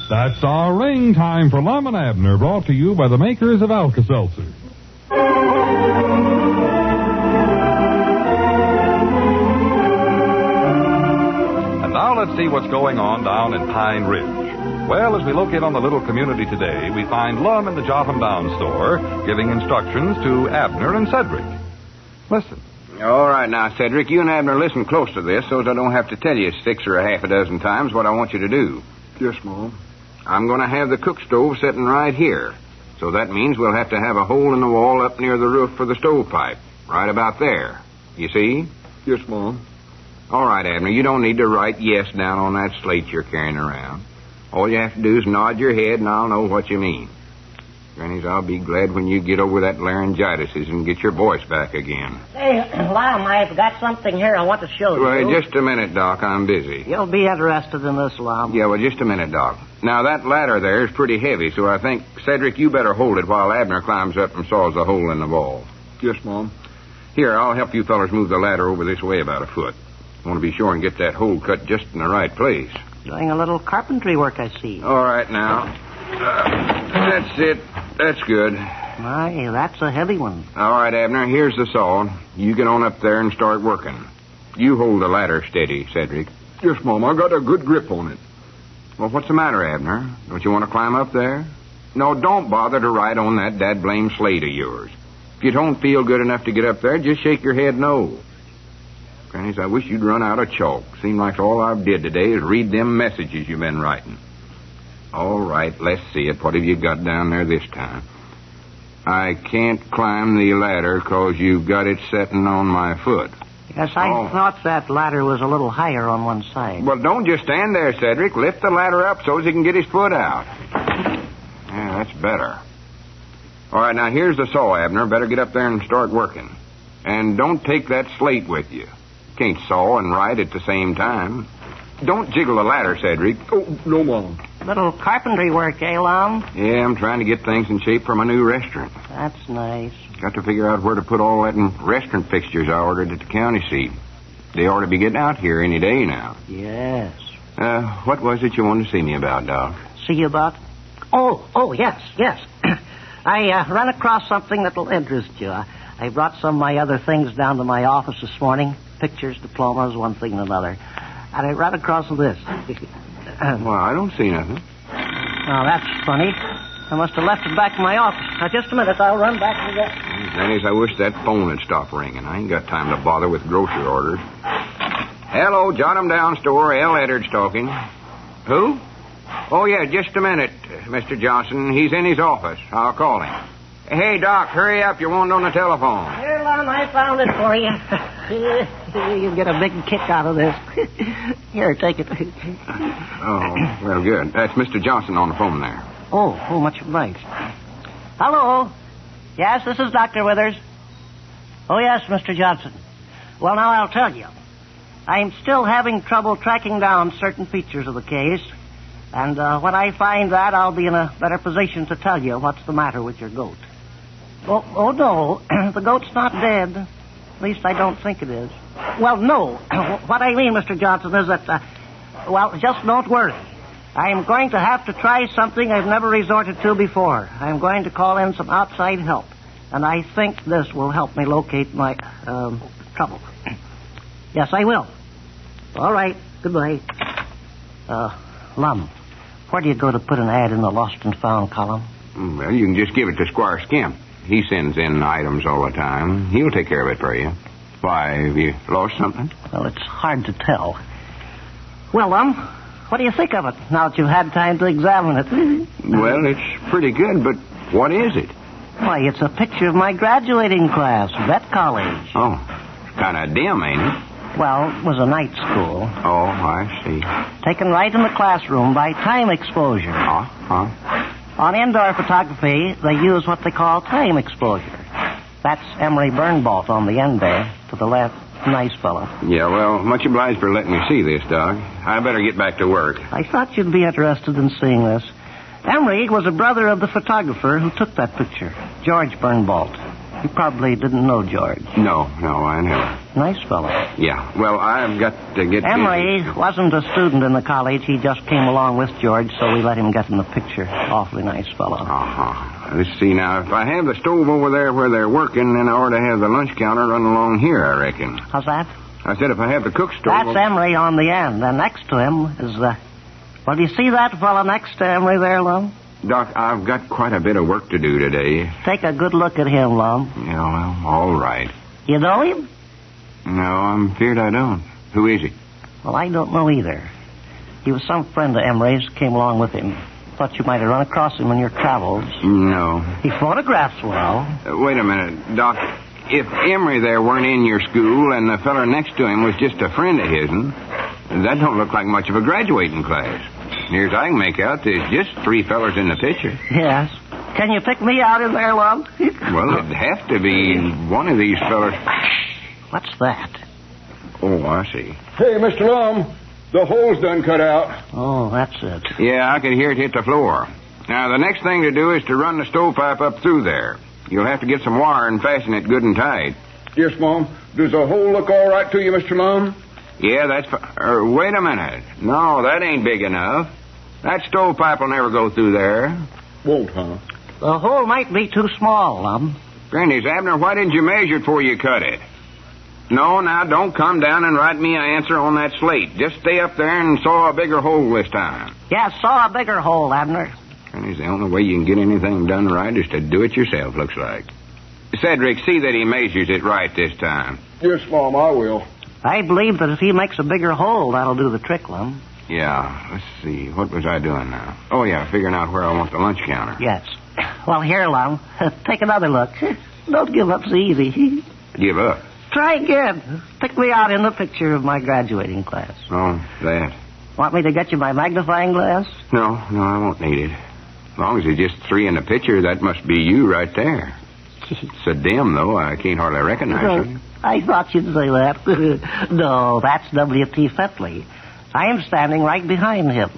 That's our ring time for Lum and Abner, brought to you by the makers of Alka-Seltzer. And now let's see what's going on down in Pine Ridge. Well, as we locate on the little community today, we find Lum in the Jotham Down store giving instructions to Abner and Cedric. Listen. All right, now, Cedric, you and Abner listen close to this so that I don't have to tell you 6 or half a dozen times what I want you to do. Yes, Mom. I'm going to have the cook stove sitting right here. So that means we'll have to have a hole in the wall up near the roof for the stovepipe. Right about there. You see? Yes, Mom. All right, Abner, you don't need to write yes down on that slate you're carrying around. All you have to do is nod your head and I'll know what you mean. Grannies, I'll be glad when you get over that laryngitis and get your voice back again. Hey, Lum, I've got something here I want to show you. Well, just a minute, Doc. I'm busy. You'll be interested in this, Lum. Yeah, well, just a minute, Doc. Now, that ladder there is pretty heavy, so I think, Cedric, you better hold it while Abner climbs up and saws the hole in the wall. Yes, Mom. Here, I'll help you fellas move the ladder over this way about a foot. I want to be sure and get that hole cut just in the right place. Doing a little carpentry work, I see. All right, now. That's it. That's good. My, that's a heavy one. All right, Abner, here's the saw. You get on up there and start working. You hold the ladder steady, Cedric. Yes, Mom. I got a good grip on it. Well, what's the matter, Abner? Don't you want to climb up there? No, don't bother to write on that dad-blame slate of yours. If you don't feel good enough to get up there, just shake your head no. Grannies, I wish you'd run out of chalk. Seems like all I've did today is read them messages you've been writing. All right, let's see it. What have you got down there this time? I can't climb the ladder 'cause you've got it setting on my foot. Yes, I thought that ladder was a little higher on one side. Well, don't just stand there, Cedric. Lift the ladder up so he can get his foot out. Yeah, that's better. All right, now here's the saw, Abner. Better get up there and start working. And don't take that slate with you. Can't saw and write at the same time. Don't jiggle the ladder, Cedric. Oh, no, Mom. Little carpentry work, eh, Lum? Yeah, I'm trying to get things in shape for my new restaurant. That's nice. Got to figure out where to put all that restaurant fixtures I ordered at the county seat. They ought to be getting out here any day now. Yes. What was it you wanted to see me about, Doc? See you about? Oh, yes. I ran across something that'll interest you. I brought some of my other things down to my office this morning. Pictures, diplomas, one thing and another. And I ran across this. Well, I don't see nothing. Oh, that's funny. I must have left it back in my office. Now, just a minute. I'll run back and get... Grannies, I wish that phone had stopped ringing. I ain't got time to bother with grocery orders. Hello, jot 'em down store. L. Eddard's talking. Who? Oh, yeah, just a minute, Mr. Johnson. He's in his office. I'll call him. Hey, Doc, hurry up. You won't on the telephone. Here, Lum, I found it for you. You'll get a big kick out of this. Here, take it. Oh, well, good. That's Mr. Johnson on the phone there. Oh, much obliged. Hello. Yes, this is Dr. Withers. Oh, yes, Mr. Johnson. Well, now I'll tell you. I'm still having trouble tracking down certain features of the case. And when I find that, I'll be in a better position to tell you what's the matter with your goat. Oh no. The goat's not dead. At least I don't think it is. Well, no. What I mean, Mr. Johnson, is that, just don't worry. I'm going to have to try something I've never resorted to before. I'm going to call in some outside help. And I think this will help me locate my, trouble. Yes, I will. All right. Goodbye. Lum, where do you go to put an ad in the Lost and Found column? Well, you can just give it to Squire Skimp. He sends in items all the time. He'll take care of it for you. Why, have you lost something? Well, it's hard to tell. Well, Lum, what do you think of it now that you've had time to examine it? Well, it's pretty good, but what is it? Why, it's a picture of my graduating class, vet college. Oh, kind of dim, ain't it? Well, it was a night school. Oh, I see. Taken right in the classroom by time exposure. On indoor photography, they use what they call time exposure. That's Emery Burnbolt on the end there, to the left. Nice fellow. Yeah, well, much obliged for letting me see this, Doc. I better get back to work. I thought you'd be interested in seeing this. Emery was a brother of the photographer who took that picture, George Burnbolt. You probably didn't know George. No, I never. Nice fellow. Yeah, well, I've got to get... Emery wasn't a student in the college. He just came along with George, so we let him get in the picture. Awfully nice fellow. Let's see now. If I have the stove over there where they're working, then I ought to have the lunch counter run along here, I reckon. How's that? I said if I have the cook stove... That's Emery on the end, and next to him is the... Well, do you see that fellow next to Emery there, Lum? Doc, I've got quite a bit of work to do today. Take a good look at him, Lum. Yeah, well, all right. You know him? No, I'm feared I don't. Who is he? Well, I don't know either. He was some friend of Emery's, came along with him. Thought you might have run across him in your travels. No. He photographs well. Wait a minute, Doc. If Emery there weren't in your school and the feller next to him was just a friend of his'n, that don't look like much of a graduating class. Near as I can make out, there's just 3 fellers in the picture. Yes. Can you pick me out in there, Lum? Well, it'd have to be one of these fellers. What's that? Oh, I see. Hey, Mr. Lum, the hole's done cut out. Oh, that's it. Yeah, I could hear it hit the floor. Now, the next thing to do is to run the stovepipe up through there. You'll have to get some wire and fasten it good and tight. Yes, Mom. Does the hole look all right to you, Mr. Lum? Yeah, that's... wait a minute. No, that ain't big enough. That stovepipe will never go through there. Won't, huh? The hole might be too small, Lum. Granny's, Abner, why didn't you measure it before you cut it? No, now, don't come down and write me an answer on that slate. Just stay up there and saw a bigger hole this time. Yeah, saw a bigger hole, Abner. Granny's, the only way you can get anything done right is to do it yourself, looks like. Cedric, see that he measures it right this time. Yes, Mom, I will. I believe that if he makes a bigger hole, that'll do the trick, Lum. Yeah, let's see. What was I doing now? Oh, yeah, figuring out where I want the lunch counter. Yes. Well, here, Lum. Take another look. Don't give up so easy. Give up? Try again. Pick me out in the picture of my graduating class. Oh, that. Want me to get you my magnifying glass? No, I won't need it. As long as there's just 3 in the picture, that must be you right there. It's so dim, though, I can't hardly recognize you. I thought you'd say that. No, that's W.T. Fetley. I am standing right behind him.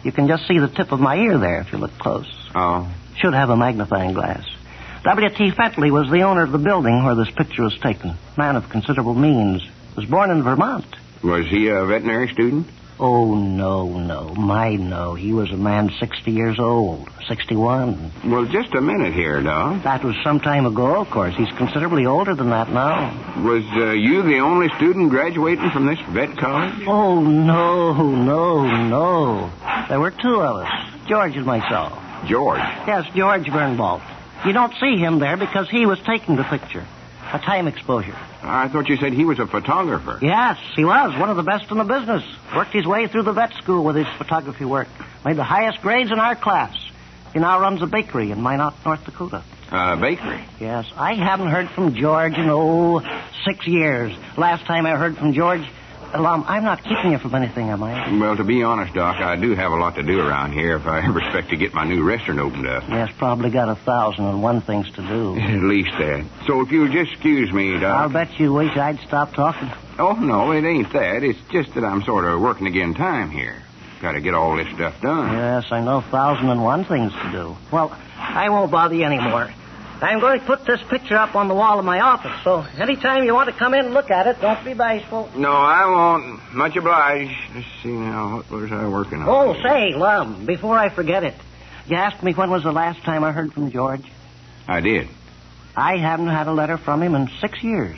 You can just see the tip of my ear there if you look close. Oh. Should have a magnifying glass. W.T. Fetley was the owner of the building where this picture was taken. Man of considerable means. Was born in Vermont. Was he a veterinary student? Oh, no. No. He was a man 60 years old. 61. Well, just a minute here, Doc. That was some time ago, of course. He's considerably older than that now. Was you the only student graduating from this vet college? Oh, no. There were 2 of us, George and myself. George? Yes, George Burnbolt. You don't see him there because he was taking the picture. a time exposure. I thought you said he was a photographer. Yes, he was. One of the best in the business. Worked his way through the vet school with his photography work. Made the highest grades in our class. He now runs a bakery in Minot, North Dakota. Bakery? Yes. I haven't heard from George in, 6 years. Last time I heard from George... Lum, I'm not keeping you from anything, am I? Well, to be honest, Doc, I do have a lot to do around here if I ever expect to get my new restaurant opened up. Yes, probably got 1,001 things to do. At least that. So if you'll just excuse me, Doc... I'll bet you wish I'd stop talking. Oh, no, it ain't that. It's just that I'm sort of working against time here. Got to get all this stuff done. Yes, I know 1,001 things to do. Well, I won't bother you anymore. I'm going to put this picture up on the wall of my office, so anytime you want to come in and look at it, don't be bashful. No, I won't. Much obliged. Let's see now, what was I working on? Oh, say, Lum, before I forget it, you asked me when was the last time I heard from George? I did. I haven't had a letter from him in 6 years.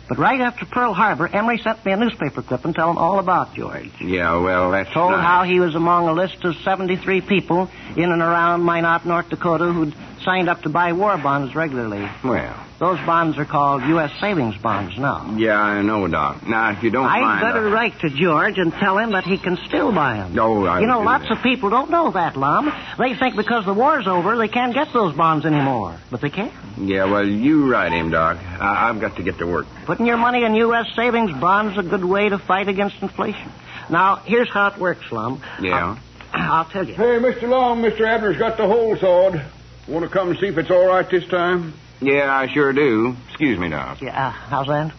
But right after Pearl Harbor, Emery sent me a newspaper clipping telling all about George. Yeah, well, that's Told nice. how he was among a list of 73 people in and around Minot, North Dakota, who'd signed up to buy war bonds regularly. Well... Those bonds are called U.S. savings bonds now. Yeah, I know, Doc. Now, if you don't mind... I'd better write to George and tell him that he can still buy them. No, I You know, do lots that. of people don't know that, Lum. They think because the war's over, they can't get those bonds anymore. But they can. Yeah, well, you write him, Doc. I've got to get to work. Putting your money in U.S. savings bonds is a good way to fight against inflation. Now, here's how it works, Lum. Yeah? I'll tell you. Hey, Mr. Lum, Mr. Abner's got the hole sawed. Want to come and see if it's all right this time? Yeah, I sure do. Excuse me, Doc. Yeah, how's that?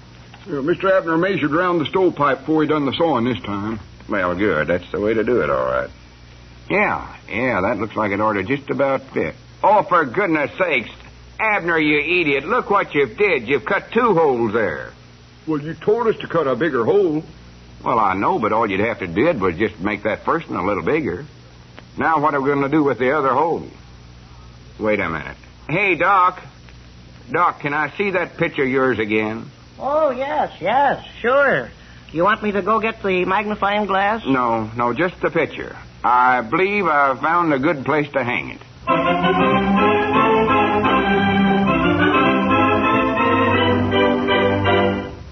Mr. Abner measured around the stovepipe before he done the sawing this time. Well, good. That's the way to do it, all right. Yeah, that looks like it ought to just about fit. Oh, for goodness sakes. Abner, you idiot. Look what you've did. You've cut 2 holes there. Well, you told us to cut a bigger hole. Well, I know, but all you'd have to do was just make that first one a little bigger. Now what are we going to do with the other hole? Wait a minute. Hey, Doc. Doc, can I see that picture of yours again? Oh, yes, sure. You want me to go get the magnifying glass? No, just the picture. I believe I've found a good place to hang it.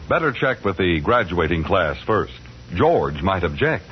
Better check with the graduating class first. George might object.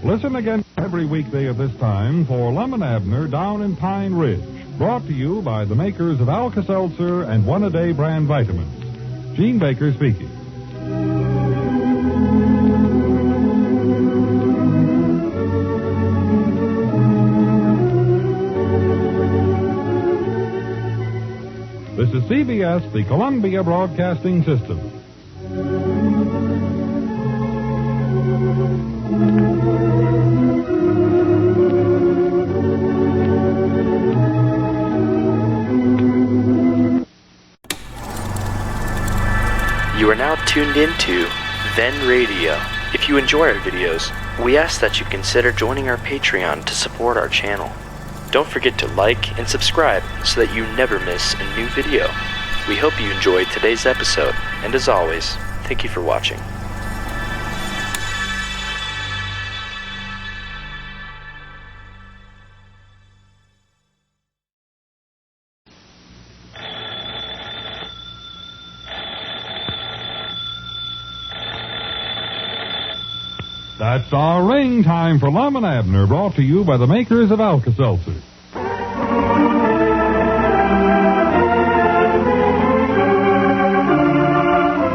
Listen again every weekday at this time for Lum and Abner Down in Pine Ridge. Brought to you by the makers of Alka-Seltzer and One-A-Day brand vitamins. Gene Baker speaking. This is CBS, the Columbia Broadcasting System. You are now tuned into Then Radio. If you enjoy our videos, we ask that you consider joining our Patreon to support our channel. Don't forget to like and subscribe so that you never miss a new video. We hope you enjoyed today's episode, and as always, thank you for watching. That's our ring time for Lum and Abner, brought to you by the makers of Alka-Seltzer.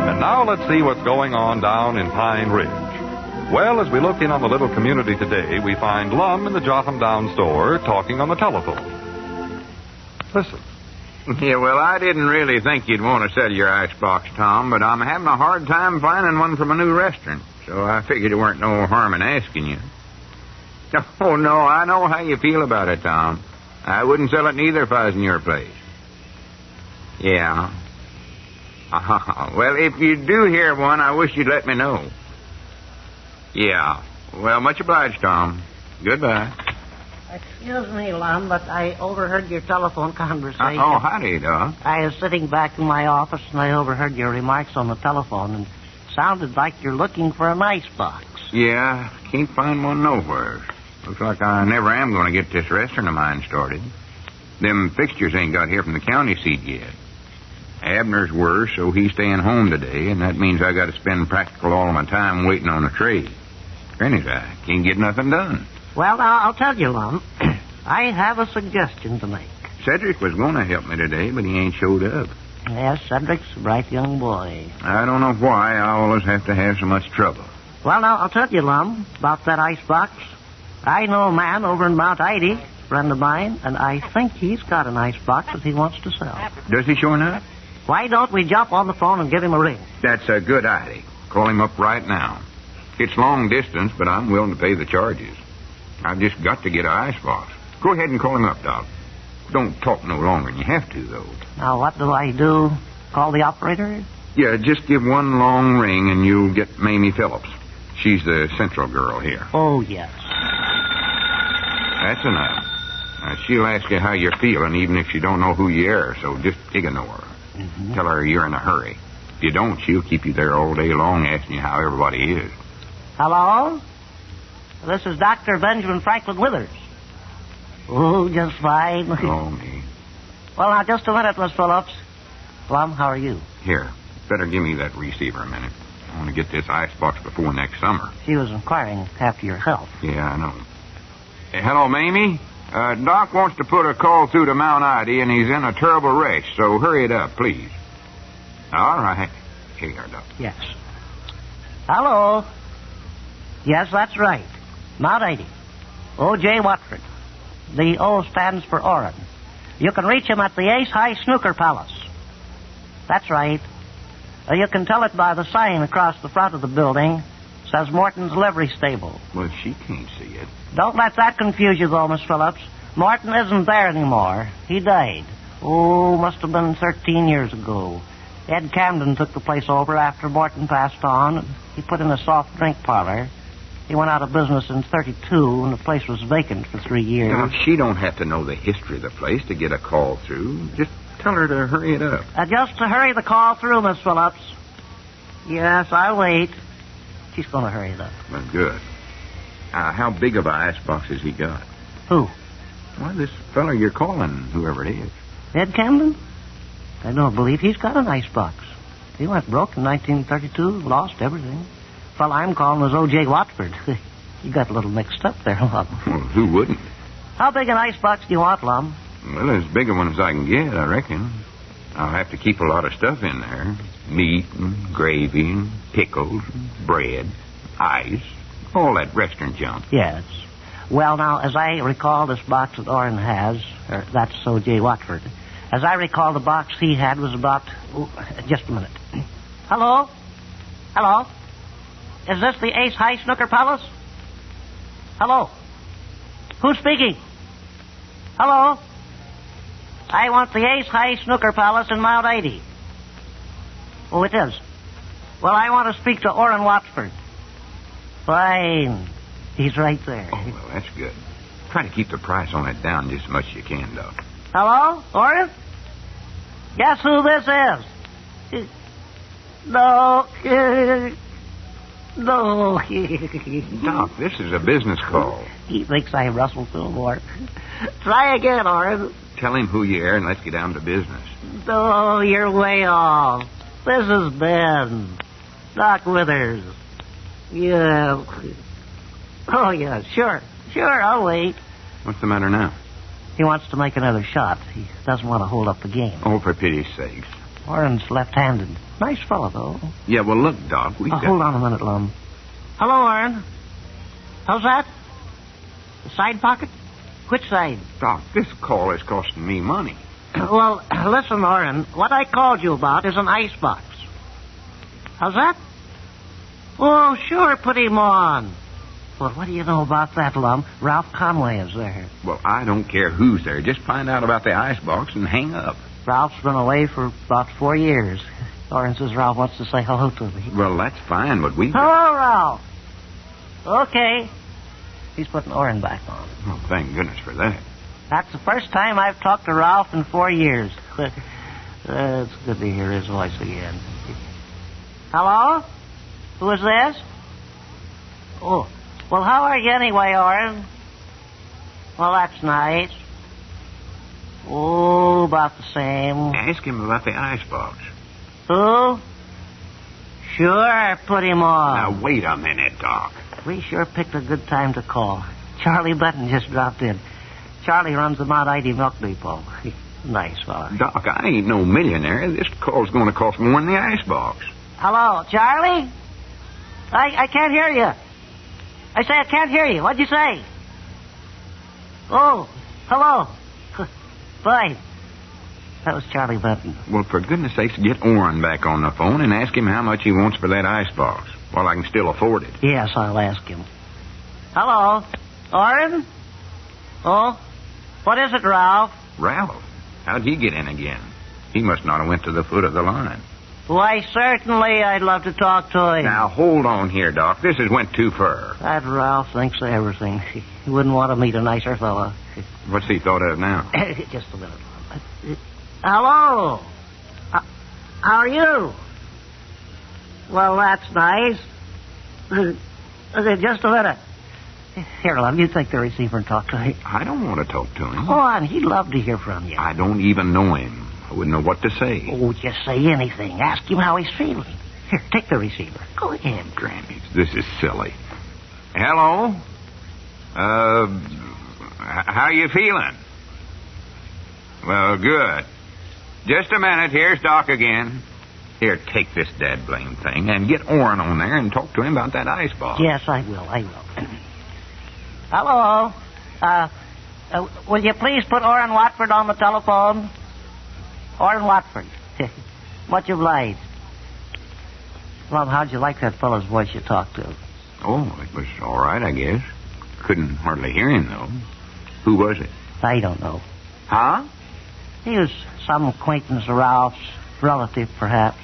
And now let's see what's going on down in Pine Ridge. Well, as we look in on the little community today, we find Lum in the Jotham Down store talking on the telephone. Listen. Yeah, well, I didn't really think you'd want to sell your Icebox, Tom, but I'm having a hard time finding one from a new restaurant, so I figured there weren't no harm in asking you. Oh, no, I know how you feel about it, Tom. I wouldn't sell it neither if I was in your place. Yeah. Well, if you do hear one, I wish you'd let me know. Yeah. Well, much obliged, Tom. Goodbye. Excuse me, Lum, but I overheard your telephone conversation. Oh, howdy, Doc. I was sitting back in my office, and I overheard your remarks on the telephone, and it sounded like you're looking for an icebox. Yeah, can't find one nowhere. Looks like I never am going to get this restaurant of mine started. Them fixtures ain't got here from the county seat yet. Abner's worse, so he's staying home today, and that means I got to spend practical all of my time waiting on a trade. Granny's, I can't get nothing done. Well, now, I'll tell you, Lum. I have a suggestion to make. Cedric was going to help me today, but he ain't showed up. Yes, Cedric's a bright young boy. I don't know why I always have to have so much trouble. Well, now, I'll tell you, Lum, about that icebox. I know a man over in Mount Ida, a friend of mine, and I think he's got an icebox that he wants to sell. Does he sure enough? Why don't we jump on the phone and give him a ring? That's a good idea. Call him up right now. It's long distance, but I'm willing to pay the charges. I've just got to get an icebox. Go ahead and call him up, Doc. Don't talk no longer than you have to, though. Now, what do I do? Call the operator? Yeah, just give one long ring and you'll get Mamie Phillips. She's the central girl here. Oh, yes. That's enough. She'll ask you how you're feeling, even if she don't know who you are, so just ignore her. Mm-hmm. Tell her you're in a hurry. If you don't, she'll keep you there all day long asking you how everybody is. Hello? This is Dr. Benjamin Franklin Withers. Oh, just fine. Oh, me. Well, now, just a minute, Miss Phillips. Lum, how are you? Here, better give me that receiver a minute. I want to get this icebox before next summer. She was inquiring after your health. Yeah, I know. Hey, hello, Mamie. Doc wants to put a call through to Mount Ida, and he's in a terrible wreck, so hurry it up, please. All right. Here you are, Doc. Yes. Hello? Yes, that's right. Mount Ida. O.J. Watford. The O stands for Oren. You can reach him at the Ace High Snooker Palace. That's right. You can tell it by the sign across the front of the building. It says Morton's Livery Stable. Well, she can't see it. Don't let that confuse you, though, Miss Phillips. Morton isn't there anymore. He died. Oh, must have been 13 years ago. Ed Camden took the place over after Morton passed on. He put in a soft drink parlor. He went out of business in 32, and the place was vacant for 3 years. Now, she don't have to know the history of the place to get a call through. Just tell her to hurry it up. Just to hurry the call through, Miss Phillips. Yes, I'll wait. She's going to hurry it up. Well, good. How big of an icebox has he got? Who? Well, this fella you're calling, whoever it is. Ed Camden? I don't believe he's got an icebox. He went broke in 1932, lost everything. The fella I'm calling was O.J. Watford. You got a little mixed up there, Lum. Well, who wouldn't? How big an icebox do you want, Lum? Well, as big a one as I can get, I reckon. I'll have to keep a lot of stuff in there. Meat and gravy and pickles and bread, ice, all that restaurant junk. Yes. Well, now, as I recall this box that Orrin has, that's O.J. Watford, as I recall the box he had was about... just a minute. Hello? Hello? Is this the Ace High Snooker Palace? Hello? Who's speaking? Hello? I want the Ace High Snooker Palace in Mount Ida. Oh, it is. Well, I want to speak to Orrin Watford. Fine. He's right there. Oh, well, that's good. Try to keep the price on it down just as much as you can, Doc. Hello? Orrin? Guess who this is? No. No. Doc, this is a business call. He thinks I Russell Fillmore. Try again, Orrin. Tell him who you are and let's get down to business. No, you're way off. This is Ben. Doc Withers. Yeah. Oh, yeah, sure. Sure, I'll wait. What's the matter now? He wants to make another shot. He doesn't want to hold up the game. Oh, for pity's sakes. Orrin's left-handed. Nice fellow, though. Yeah, well, look, Doc, Hold on a minute, Lum. Hello, Orrin. How's that? The side pocket? Which side? Doc, this call is costing me money. Well, listen, Orrin. What I called you about is an icebox. How's that? Oh, sure, put him on. Well, what do you know about that, Lum? Ralph Conway is there. Well, I don't care who's there. Just find out about the icebox and hang up. Ralph's been away for about 4 years. Orrin says Ralph wants to say hello to me. Well, that's fine, but we... Hello, Ralph. Okay. He's putting Orrin back on. Oh, thank goodness for that. That's the first time I've talked to Ralph in 4 years. It's good to hear his voice again. Hello? Who is this? Oh, well, how are you anyway, Orrin? Well, that's nice. Oh, about the same. Ask him about the icebox. Who? Sure, put him on. Now, wait a minute, Doc. We sure picked a good time to call. Charlie Button just dropped in. Charlie runs the Mount Ida Milk Depot. Nice fella. Doc, I ain't no millionaire. This call's going to cost more than the icebox. Hello, Charlie? I can't hear you. I say I can't hear you. What'd you say? Oh, hello. Bye. That was Charlie Button. Well, for goodness sakes, get Orrin back on the phone and ask him how much he wants for that icebox. While I can still afford it. Yes, I'll ask him. Hello, Orrin? Oh, what is it, Ralph? Ralph? How'd he get in again? He must not have went to the foot of the line. Why, certainly I'd love to talk to him. Now, hold on here, Doc. This has went too far. That Ralph thinks of everything. He wouldn't want to meet a nicer fella. What's he thought of now? Just a minute. Hello. How are you? Well, that's nice. Just a minute. Here, Lum, you take the receiver and talk to him. I don't want to talk to him. Go on, he'd love to hear from you. I don't even know him. I wouldn't know what to say. Oh, just say anything. Ask him how he's feeling. Here, take the receiver. Go ahead. Granny, this is silly. Hello? How you feeling? Well, good. Just a minute. Here's Doc again. Here, take this dad blame thing and get Orrin on there and talk to him about that icebox. Yes, I will. Hello. Will you please put Orrin Watford on the telephone? Orrin Watford. Much obliged. Lum, how'd you like that fellow's voice you talked to? Oh, it was all right, I guess. Couldn't hardly hear him, though. Who was it? I don't know. Huh? He was some acquaintance of Ralph's, relative, perhaps.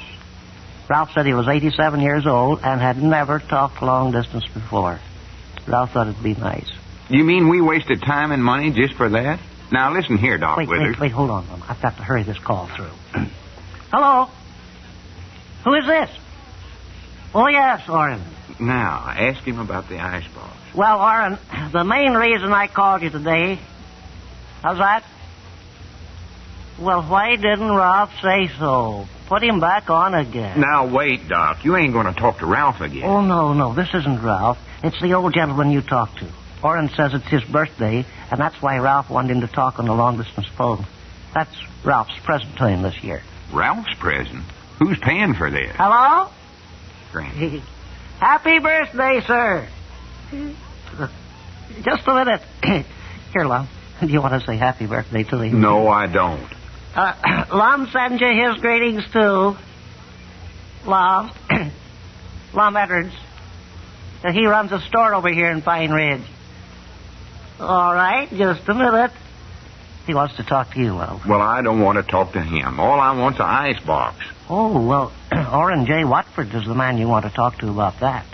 Ralph said he was 87 years old and had never talked long distance before. Ralph thought it'd be nice. You mean we wasted time and money just for that? Now, listen here, Doc Withers. Wait, hold on. I've got to hurry this call through. Hello? Who is this? Oh, yes, Orrin. Now, ask him about the icebox. Well, Orrin, the main reason I called you today... How's that? Well, why didn't Ralph say so? Put him back on again. Now, wait, Doc. You ain't going to talk to Ralph again. Oh, no. This isn't Ralph. It's the old gentleman you talked to. Orrin says it's his birthday, and that's why Ralph wanted him to talk on the long-distance phone. That's Ralph's present to him this year. Ralph's present? Who's paying for this? Hello? Granny. Happy birthday, sir. Just a minute. Here, Lum. Do you want to say happy birthday to him? No, I don't. Lum sends you his greetings, too. Lum. Lum Edwards. He runs a store over here in Pine Ridge. All right, just a minute. He wants to talk to you, Lum. Well, I don't want to talk to him. All I want's an icebox. Oh, well, Orrin J. Watford is the man you want to talk to about that.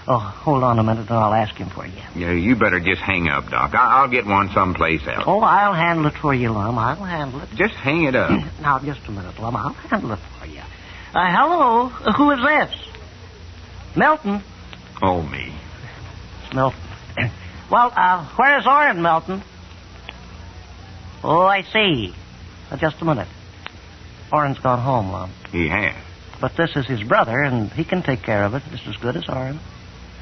Oh, hold on a minute and I'll ask him for you. Yeah, you better just hang up, Doc. I'll get one someplace else. Oh, I'll handle it for you, Lum. I'll handle it. Just hang it up. Now, just a minute, Lum. I'll handle it for you. Hello? Who is this? Milton. Oh, me. It's Milton. Well, where is Orrin, Milton? Oh, I see. Just a minute. Orrin's gone home, Lum. He has. But this is his brother, and he can take care of it just as good as Orrin.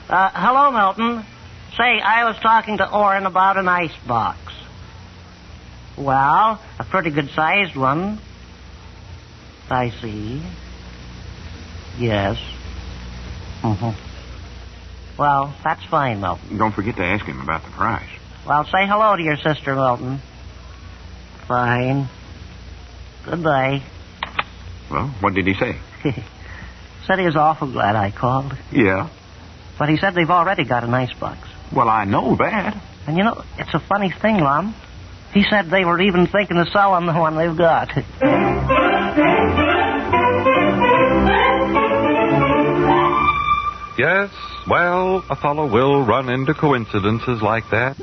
Hello, Milton. Say, I was talking to Orrin about an icebox. Well, a pretty good-sized one. I see. Yes. Mm-hmm. Well, that's fine, Milton. Don't forget to ask him about the price. Well, say hello to your sister, Milton. Fine. Goodbye. Well, what did he say? Said he was awful glad I called. Yeah? But he said they've already got an icebox. Well, I know that. And you know, it's a funny thing, Lum. He said they were even thinking of selling the one they've got. Yes, well, a fellow will run into coincidences like that.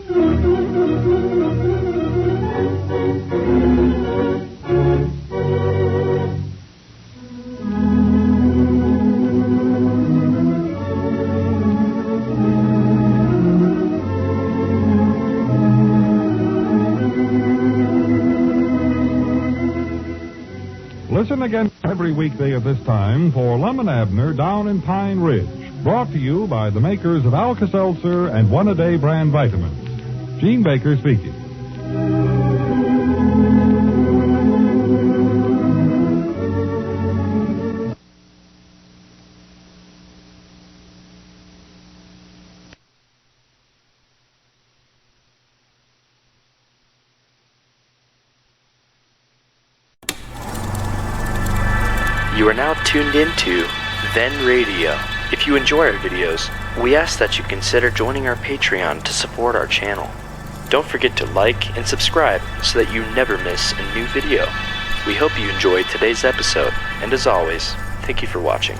Listen again every weekday at this time for Lum and Abner Down in Pine Ridge. Brought to you by the makers of Alka-Seltzer and One-A-Day brand vitamins. Gene Baker speaking. You are now tuned into Then Radio. If you enjoy our videos, we ask that you consider joining our Patreon to support our channel. Don't forget to like and subscribe so that you never miss a new video. We hope you enjoyed today's episode, and as always, thank you for watching.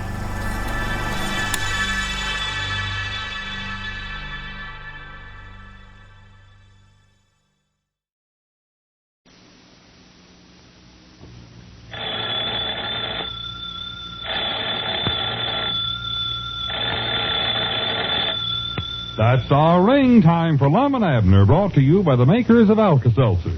That's our ring time for Lum and Abner, brought to you by the makers of Alka-Seltzer.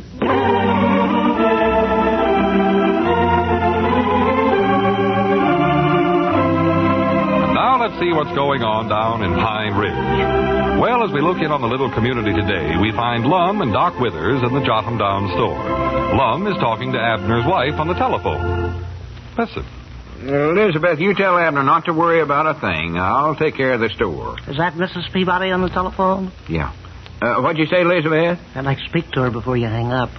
Now let's see what's going on down in Pine Ridge. Well, as we look in on the little community today, we find Lum and Doc Withers in the Jotham Down store. Lum is talking to Abner's wife on the telephone. Listen. Elizabeth, you tell Abner not to worry about a thing. I'll take care of the store. Is that Mrs. Peabody on the telephone? Yeah. What'd you say, Elizabeth? I'd like to speak to her before you hang up.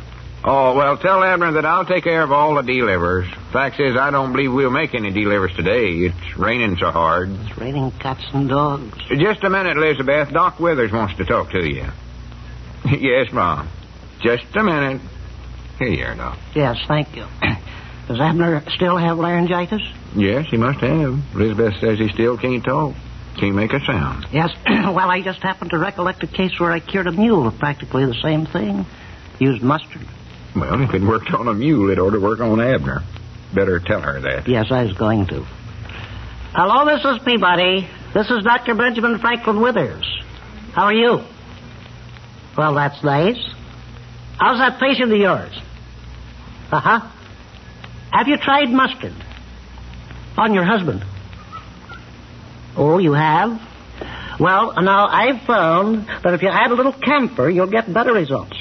Oh, well, tell Abner that I'll take care of all the delivers. Fact is, I don't believe we'll make any delivers today. It's raining so hard. It's raining cats and dogs. Just a minute, Elizabeth. Doc Withers wants to talk to you. Yes, Mom. Just a minute. Here you are, Doc. Yes, thank you. Does Abner still have laryngitis? Yes, he must have. Elizabeth says he still can't talk. Can't make a sound. Yes. Well, I just happened to recollect a case where I cured a mule of practically the same thing. Used mustard. Well, if it worked on a mule, it ought to work on Abner. Better tell her that. Yes, I was going to. Hello, Mrs. Peabody. This is Dr. Benjamin Franklin Withers. How are you? Well, that's nice. How's that patient of yours? Uh-huh. Have you tried mustard? On your husband? Oh, you have? Well, now, I've found that if you add a little camphor, you'll get better results.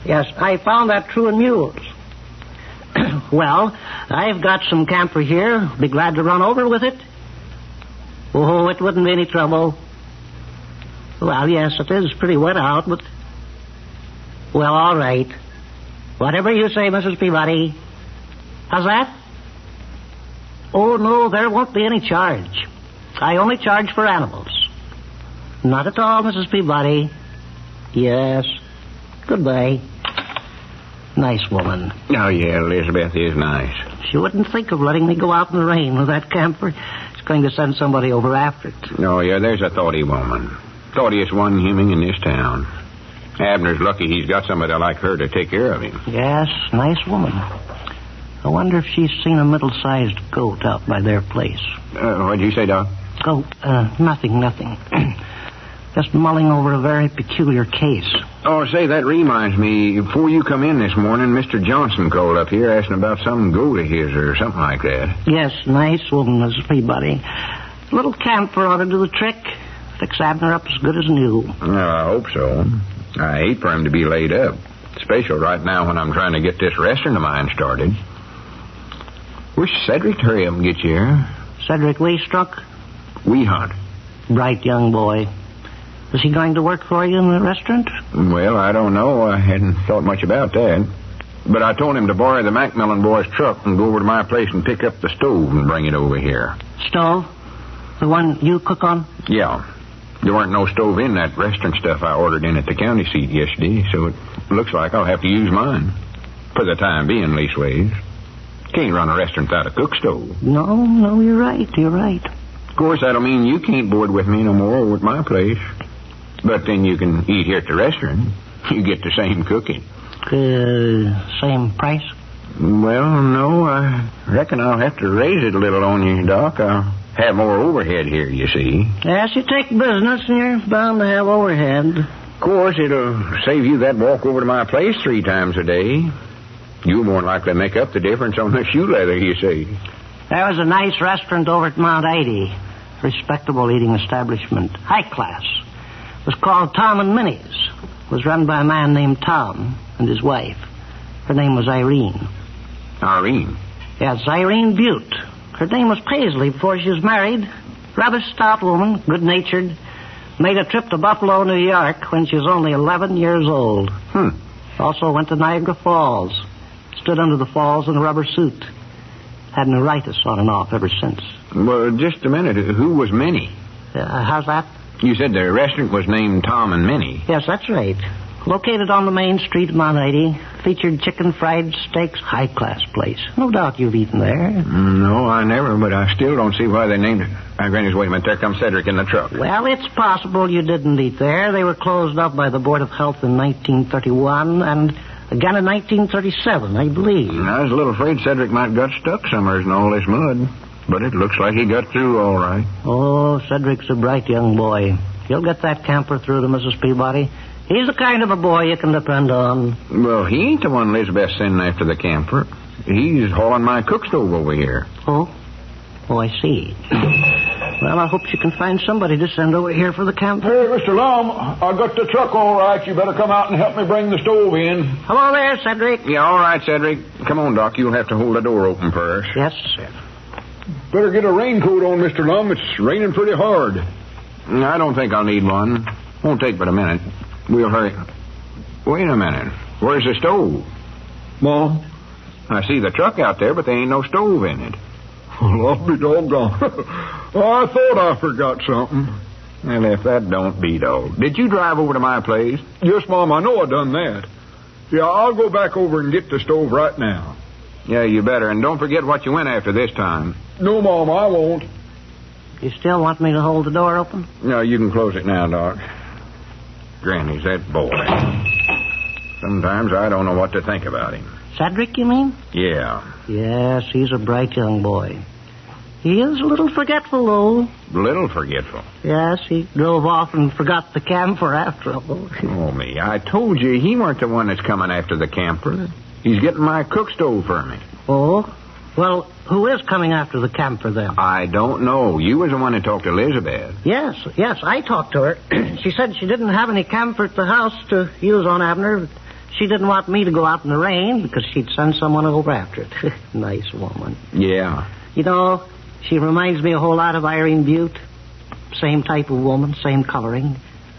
Yes, I found that true in mules. Well, I've got some camphor here. Be glad to run over with it. Oh, it wouldn't be any trouble. Well, yes, it is pretty wet out, but... Well, all right. Whatever you say, Mrs. Peabody. How's that? Oh, no, there won't be any charge. I only charge for animals. Not at all, Mrs. Peabody. Yes. Goodbye. Nice woman. Oh, yeah, Elizabeth is nice. She wouldn't think of letting me go out in the rain with that camphor. She's going to send somebody over after it. Oh, yeah, there's a thoughty woman. Thoughtiest one human in this town. Abner's lucky he's got somebody like her to take care of him. Yes, nice woman. I wonder if she's seen a middle-sized goat out by their place. What'd you say, Doc? Goat? Nothing. Just mulling over a very peculiar case. Oh, say, that reminds me. Before you come in this morning, Mr. Johnson called up here asking about some goat of his or something like that. Yes, nice woman, Mrs. Peabody. A little camphor ought to do the trick. Fix Abner up as good as new. Well, I hope so. I hate for him to be laid up. Especially right now when I'm trying to get this restaurant of mine started. Wish Cedric to hurry up and get you here. Cedric Weestruck? Weehunt. Bright young boy. Is he going to work for you in the restaurant? Well, I don't know. I hadn't thought much about that. But I told him to borrow the Macmillan boy's truck and go over to my place and pick up the stove and bring it over here. Stove? The one you cook on? Yeah. There weren't no stove in that restaurant stuff I ordered in at the county seat yesterday, so it looks like I'll have to use mine. For the time being, leastways. Can't run a restaurant without a cook stove. No, you're right. Of course, that'll mean you can't board with me no more over at my place. But then you can eat here at the restaurant. You get the same cooking. Same price? Well, no, I reckon I'll have to raise it a little on you, Doc. I'll have more overhead here, you see. Yes, you take business and you're bound to have overhead. Of course, it'll save you that walk over to my place 3 times a day. You'll more likely make up the difference on the shoe leather, you see. There was a nice restaurant over at Mount 80. Respectable eating establishment. High class. It was called Tom and Minnie's. It was run by a man named Tom and his wife. Her name was Irene. Irene? Yes, Irene Butte. Her name was Paisley before she was married. Rather stout woman, good-natured. Made a trip to Buffalo, New York when she was only 11 years old. Also went to Niagara Falls. Stood under the falls in a rubber suit. Had neuritis on and off ever since. Well, just a minute. Who was Minnie? How's that? You said the restaurant was named Tom and Minnie. Yes, that's right. Located on the main street of Mount 80. Featured chicken fried steaks. High-class place. No doubt you've eaten there. No, I never, but I still don't see why they named it. Granny's, wait a minute. There comes Cedric in the truck. Well, it's possible you didn't eat there. They were closed up by the Board of Health in 1931 and again in 1937, I believe. I was a little afraid Cedric might got stuck somewhere in all this mud. But it looks like he got through all right. Oh, Cedric's a bright young boy. He'll get that camper through to Mrs. Peabody. He's the kind of a boy you can depend on. Well, he ain't the one Elizabeth's sending after the camper. He's hauling my cook stove over here. Oh, I see. Well, I hope you can find somebody to send over here for the camper. Hey, Mr. Lum, I got the truck all right. You better come out and help me bring the stove in. Hello there, Cedric. Yeah, all right, Cedric. Come on, Doc. You'll have to hold the door open first. Yes, sir. Better get a raincoat on, Mr. Lum. It's raining pretty hard. I don't think I'll need one. Won't take but a minute. We'll hurry. Wait a minute. Where's the stove? Mom? I see the truck out there, but there ain't no stove in it. Well, I'll be doggone. I thought I forgot something. Well, if that don't beat old. Did you drive over to my place? Yes, Mom, I know I done that. Yeah, I'll go back over and get the stove right now. Yeah, you better. And don't forget what you went after this time. No, Mom, I won't. You still want me to hold the door open? No, you can close it now, Doc. Granny's that boy. Sometimes I don't know what to think about him. Cedric, you mean? Yeah. Yes, he's a bright young boy. He is a little forgetful, though. Little forgetful? Yes, he drove off and forgot the camper after all. Oh, me. I told you he weren't the one that's coming after the camper. He's getting my cook stove for me. Oh? Well, who is coming after the camper, then? I don't know. You was the one that talked to Elizabeth. Yes, I talked to her. She said she didn't have any camper at the house to use on Abner. She didn't want me to go out in the rain because she'd send someone over after it. Nice woman. Yeah. You know, she reminds me a whole lot of Irene Butte. Same type of woman, same coloring.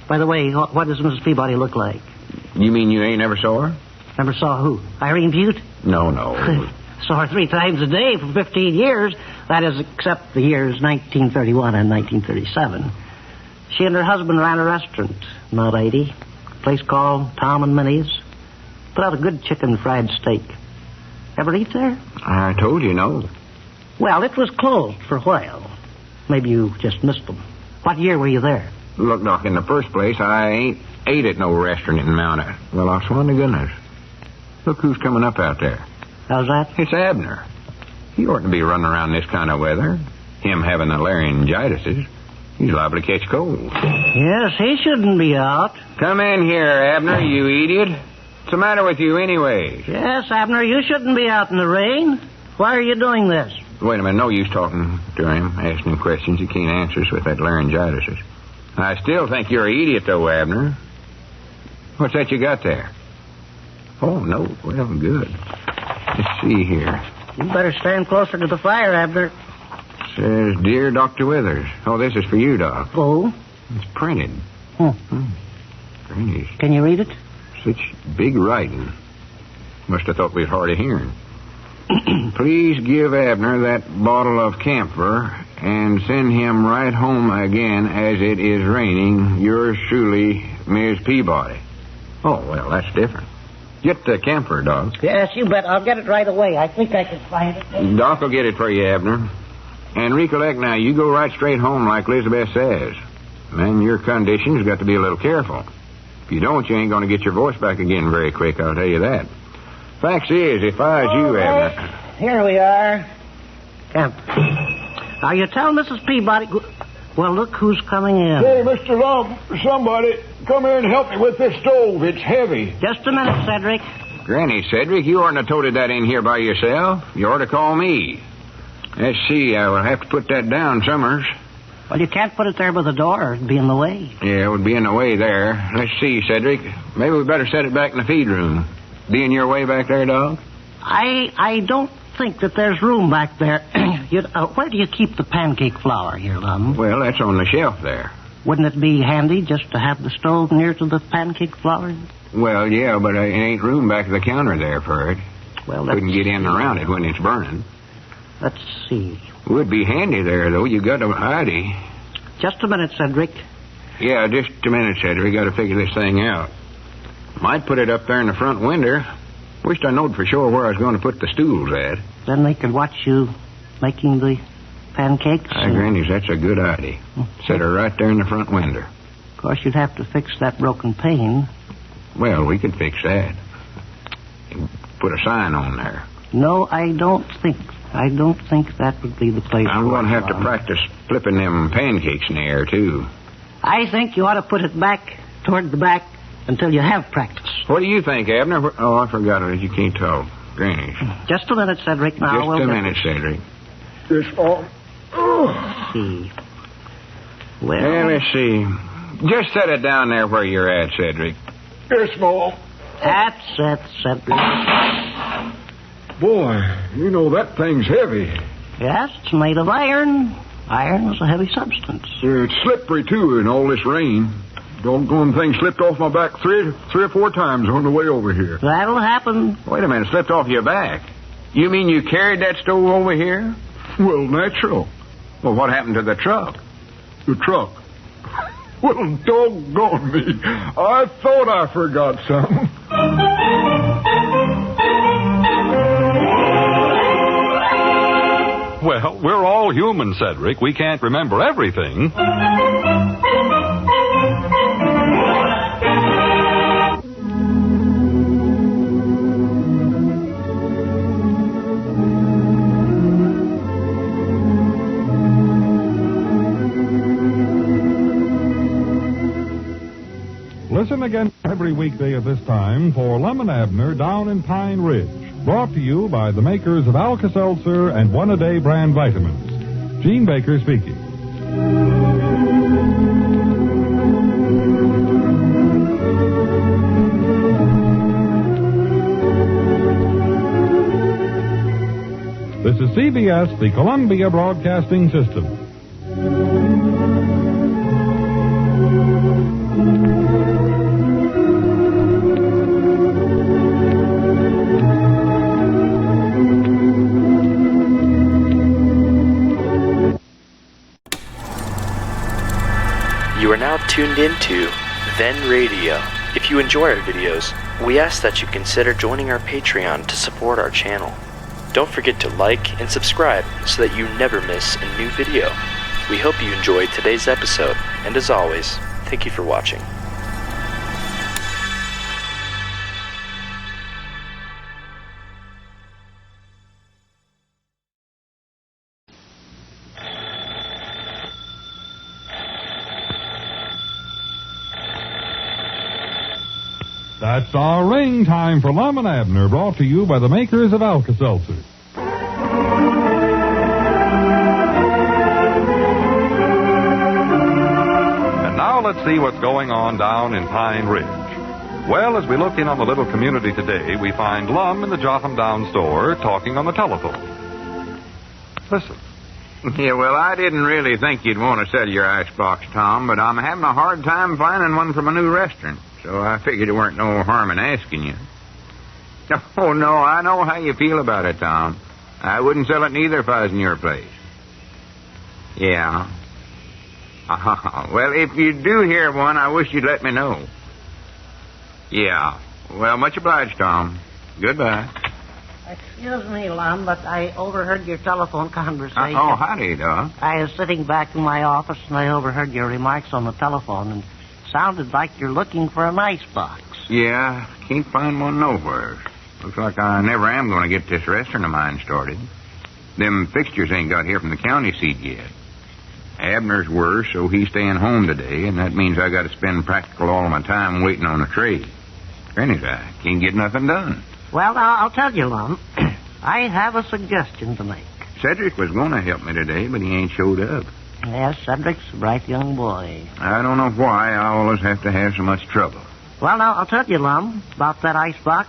By the way, what does Mrs. Peabody look like? You mean you ain't never saw her? Never saw who? Irene Butte? No. Saw her 3 times a day for 15 years. That is, except the years 1931 and 1937. She and her husband ran a restaurant, Mount 80. A place called Tom and Minnie's. Put out a good chicken fried steak. Ever eat there? I told you no. Well, it was closed for a while. Maybe you just missed them. What year were you there? Look, Doc, in the first place, I ain't ate at no restaurant in Mount 80. Well, I swear to goodness. Look who's coming up out there. How's that? It's Abner. He oughtn't to be running around this kind of weather. Him having the laryngitis. He's liable to catch cold. Yes, he shouldn't be out. Come in here, Abner, you idiot. What's the matter with you anyway? Yes, Abner, you shouldn't be out in the rain. Why are you doing this? Wait a minute, no use talking to him, asking him questions he can't answer us with that laryngitis. I still think you're an idiot, though, Abner. What's that you got there? Oh, no. Well, good. Let's see here. You better stand closer to the fire, Abner. Says, Dear Dr. Withers. Oh, this is for you, Doc. Oh? It's printed. Granny's. Can you read it? Such big writing. Must have thought we was hard of hearing. Please give Abner that bottle of camphor and send him right home again as it is raining. Yours truly, Ms. Peabody. Oh, well, that's different. Get the camphor, Doc. Yes, you bet. I'll get it right away. I think I can find it. Doc will get it for you, Abner. And recollect now, you go right straight home like Elizabeth says. Man, your condition's got to be a little careful. If you don't, you ain't going to get your voice back again very quick, I'll tell you that. Facts is, if I was you, Abner... Here we are. Now, you tell Mrs. Peabody... Well, look who's coming in. Hey, Mr. Lum, somebody come here and help me with this stove. It's heavy. Just a minute, Cedric. Granny, Cedric, you oughtn't have toted that in here by yourself. You ought to call me. Let's see, I will have to put that down, Summers. Well, you can't put it there by the door. It'd be in the way. Yeah, it would be in the way there. Let's see, Cedric. Maybe we better set it back in the feed room. Be in your way back there, dog? I don't think that there's room back there. Where do you keep the pancake flour here, Lum? Well, that's on the shelf there. Wouldn't it be handy just to have the stove near to the pancake flour? Well, yeah, but it ain't room back at the counter there for it. Well, couldn't get in and around it when it's burning. Let's see. Would be handy there, though. You got a hidey. Just a minute, Cedric. Yeah, just a minute, Cedric. Got to figure this thing out. Might put it up there in the front window. Wished I knowed for sure where I was going to put the stools at. Then they could watch you making the pancakes. Granny's, that's a good idea. Set her right there in the front window. Of course, you'd have to fix that broken pane. Well, we could fix that. Put a sign on there. No, I don't think that would be the place. I'm going to have to practice flipping them pancakes in the air, too. I think you ought to put it back toward the back until you have practice. What do you think, Abner? Oh, I forgot it. You can't tell. Granny. Just a minute, Cedric. Now, Just a minute, Cedric. This all... Let's see. Well, let's see. Just set it down there where you're at, Cedric. Yes, Mom. That's it, Cedric. Boy, you know that thing's heavy. Yes, it's made of iron. Iron is a heavy substance. It's slippery, too, in all this rain. Doggone thing slipped off my back three or four times on the way over here. That'll happen. Wait a minute, slipped off your back? You mean you carried that stove over here? Well, natural. Well, what happened to the truck? The truck? Well, doggone me. I thought I forgot something. Well, we're all human, Cedric. We can't remember everything. Listen again every weekday at this time for Lum and Abner Down in Pine Ridge. Brought to you by the makers of Alka-Seltzer and One-A-Day brand vitamins. Gene Baker speaking. This is CBS, the Columbia Broadcasting System. You are now tuned into Then Radio. If you enjoy our videos, we ask that you consider joining our Patreon to support our channel. Don't forget to like and subscribe so that you never miss a new video. We hope you enjoyed today's episode, and as always, thank you for watching. That's our ring time for Lum and Abner, brought to you by the makers of Alka-Seltzer. And now let's see what's going on down in Pine Ridge. Well, as we look in on the little community today, we find Lum in the Jotham Down store talking on the telephone. Listen. Yeah, well, I didn't really think you'd want to sell your Icebox, Tom, but I'm having a hard time finding one from a new restaurant. So I figured there weren't no harm in asking you. Oh, no, I know how you feel about it, Tom. I wouldn't sell it neither if I was in your place. Yeah. Well, if you do hear one, I wish you'd let me know. Yeah. Well, much obliged, Tom. Goodbye. Excuse me, Lum, but I overheard your telephone conversation. Oh, howdy, Doc. I was sitting back in my office, and I overheard your remarks on the telephone, and it sounded like you're looking for an icebox. Yeah, can't find one nowhere. Looks like I never am going to get this restaurant of mine started. Them fixtures ain't got here from the county seat yet. Abner's worse, so he's staying home today, and that means I got to spend practical all of my time waiting on a trade. Granny's, I can't get nothing done. Well, now, I'll tell you, Lum. I have a suggestion to make. Cedric was going to help me today, but he ain't showed up. Yes, Cedric's a bright young boy. I don't know why I always have to have so much trouble. Well, now, I'll tell you, Lum, about that icebox.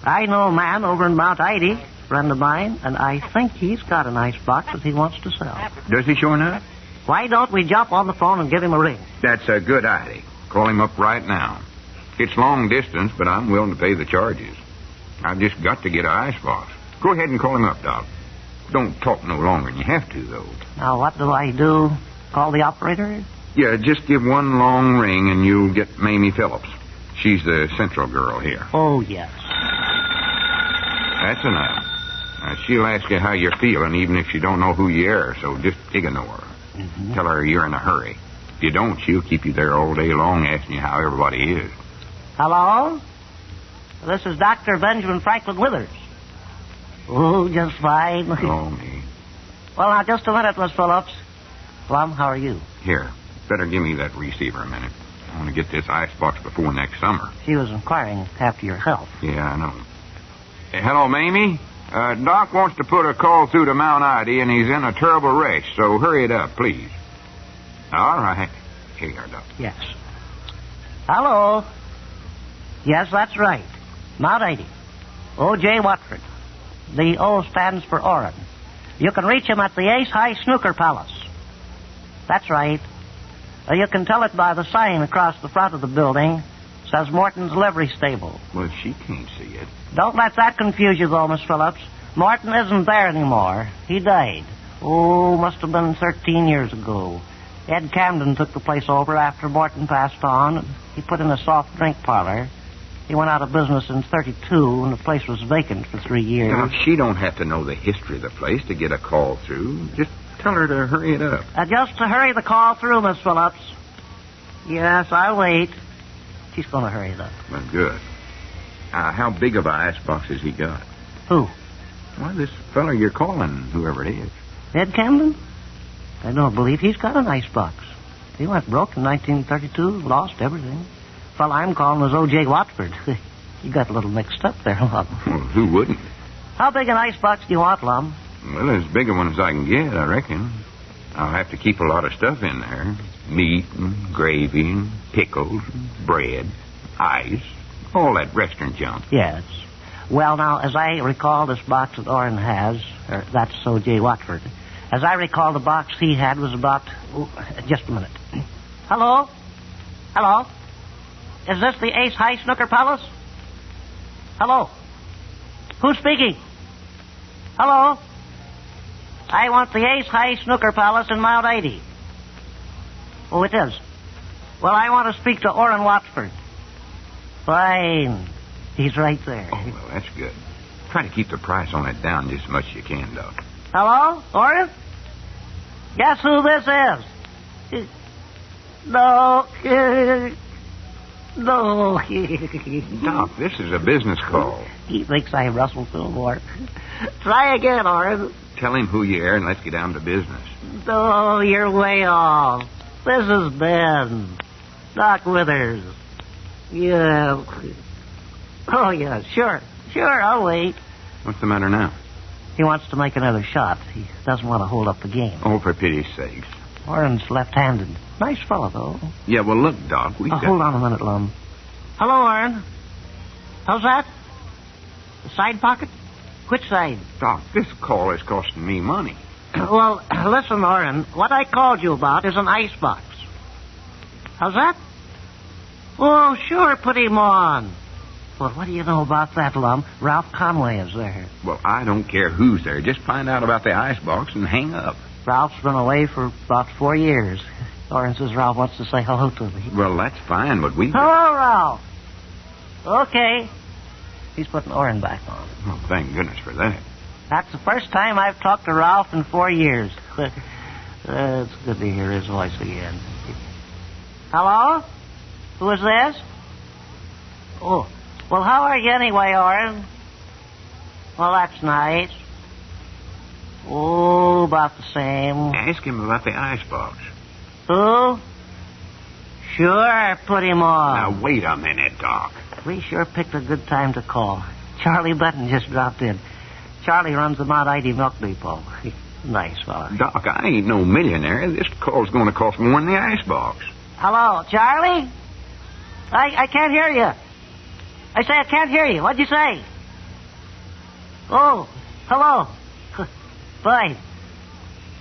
I know a man over in Mount Ida, a friend of mine, and I think he's got an icebox that he wants to sell. Does he sure enough? Why don't we jump on the phone and give him a ring? That's a good idea. Call him up right now. It's long distance, but I'm willing to pay the charges. I've just got to get an icebox. Go ahead and call him up, Doc. Don't talk no longer than you have to, though. Now, what do I do? Call the operator? Yeah, just give one long ring and you'll get Mamie Phillips. She's the central girl here. Oh, yes. That's enough. She'll ask you how you're feeling, even if she don't know who you are, so just ignore her. Mm-hmm. Tell her you're in a hurry. If you don't, she'll keep you there all day long asking you how everybody is. Hello? This is Dr. Benjamin Franklin Withers. Oh, just fine. Oh, me. Well, now, just a minute, Miss Phillips. Lum, how are you? Here, better give me that receiver a minute. I want to get this icebox before next summer. She was inquiring after your health. Yeah, I know. Hey, hello, Mamie. Doc wants to put a call through to Mount Ida, and he's in a terrible wreck, so hurry it up, please. All right. Here you are, Doc. Yes. Hello? Yes, that's right. Mount Ida. O.J. Watford. The O stands for Oren. You can reach him at the Ace High Snooker Palace. That's right. You can tell it by the sign across the front of the building. It says Morton's Livery Stable. Well, she can't see it. Don't let that confuse you, though, Miss Phillips. Morton isn't there anymore. He died. Oh, must have been 13 years ago. Ed Camden took the place over after Morton passed on. He put in a soft drink parlor. He went out of business in 32, and the place was vacant for 3 years. Now, she don't have to know the history of the place to get a call through. Just tell her to hurry it up. Just to hurry the call through, Miss Phillips. Yes, I'll wait. She's going to hurry it up. Well, good. How big of an icebox has he got? Who? Well, this fella you're calling, whoever it is. Ed Camden? I don't believe he's got an icebox. He went broke in 1932, lost everything. The fella I'm calling is O.J. Watford. You got a little mixed up there, Lum. Well, who wouldn't? How big an icebox do you want, Lum? Well, as big a one as I can get, I reckon. I'll have to keep a lot of stuff in there. Meat and gravy and pickles and bread, ice, all that restaurant junk. Yes. Well, now, as I recall this box that Orrin has, that's O.J. Watford. As I recall, the box he had was about... just a minute. Hello? Hello? Is this the Ace High Snooker Palace? Hello? Who's speaking? Hello? I want the Ace High Snooker Palace in Mount Ida. Oh, it is. Well, I want to speak to Orrin Watford. Fine. He's right there. Oh, well, that's good. Try to keep the price on it down just as much as you can, Doc. Hello, Orrin? Guess who this is? No. No. Doc, this is a business call. He thinks I Russell Fillmore. Try again, Orrin. Tell him who you are and let's get down to business. No, you're way off. This is Ben. Doc Withers. Yeah. Oh, yeah, sure. Sure, I'll wait. What's the matter now? He wants to make another shot. He doesn't want to hold up the game. Oh, for pity's sakes. Orrin's left-handed. Nice fellow, though. Yeah, well, look, Doc, we got... Hold on a minute, Lum. Hello, Orrin. How's that? The side pocket? Which side? Doc, this call is costing me money. Well, listen, Orrin. What I called you about is an icebox. How's that? Oh, sure, put him on. Well, what do you know about that, Lum? Ralph Conway is there. Well, I don't care who's there. Just find out about the icebox and hang up. Ralph's been away for about 4 years. Orrin says Ralph wants to say hello to me. Well, that's fine, but we... Hello, Ralph. Okay. He's putting Orrin back on. Oh, thank goodness for that. That's the first time I've talked to Ralph in 4 years. It's good to hear his voice again. Hello? Who is this? Oh, well, how are you anyway, Orrin? Well, that's nice. Oh, about the same. Ask him about the icebox. Who? Sure, put him on. Now, wait a minute, Doc. We sure picked a good time to call. Charlie Button just dropped in. Charlie runs the Mount Ida Milk Depot. Nice fella. Doc, I ain't no millionaire. This call's going to cost more than the icebox. Hello, Charlie? I can't hear you. I say I can't hear you. What'd you say? Oh, hello. Bye.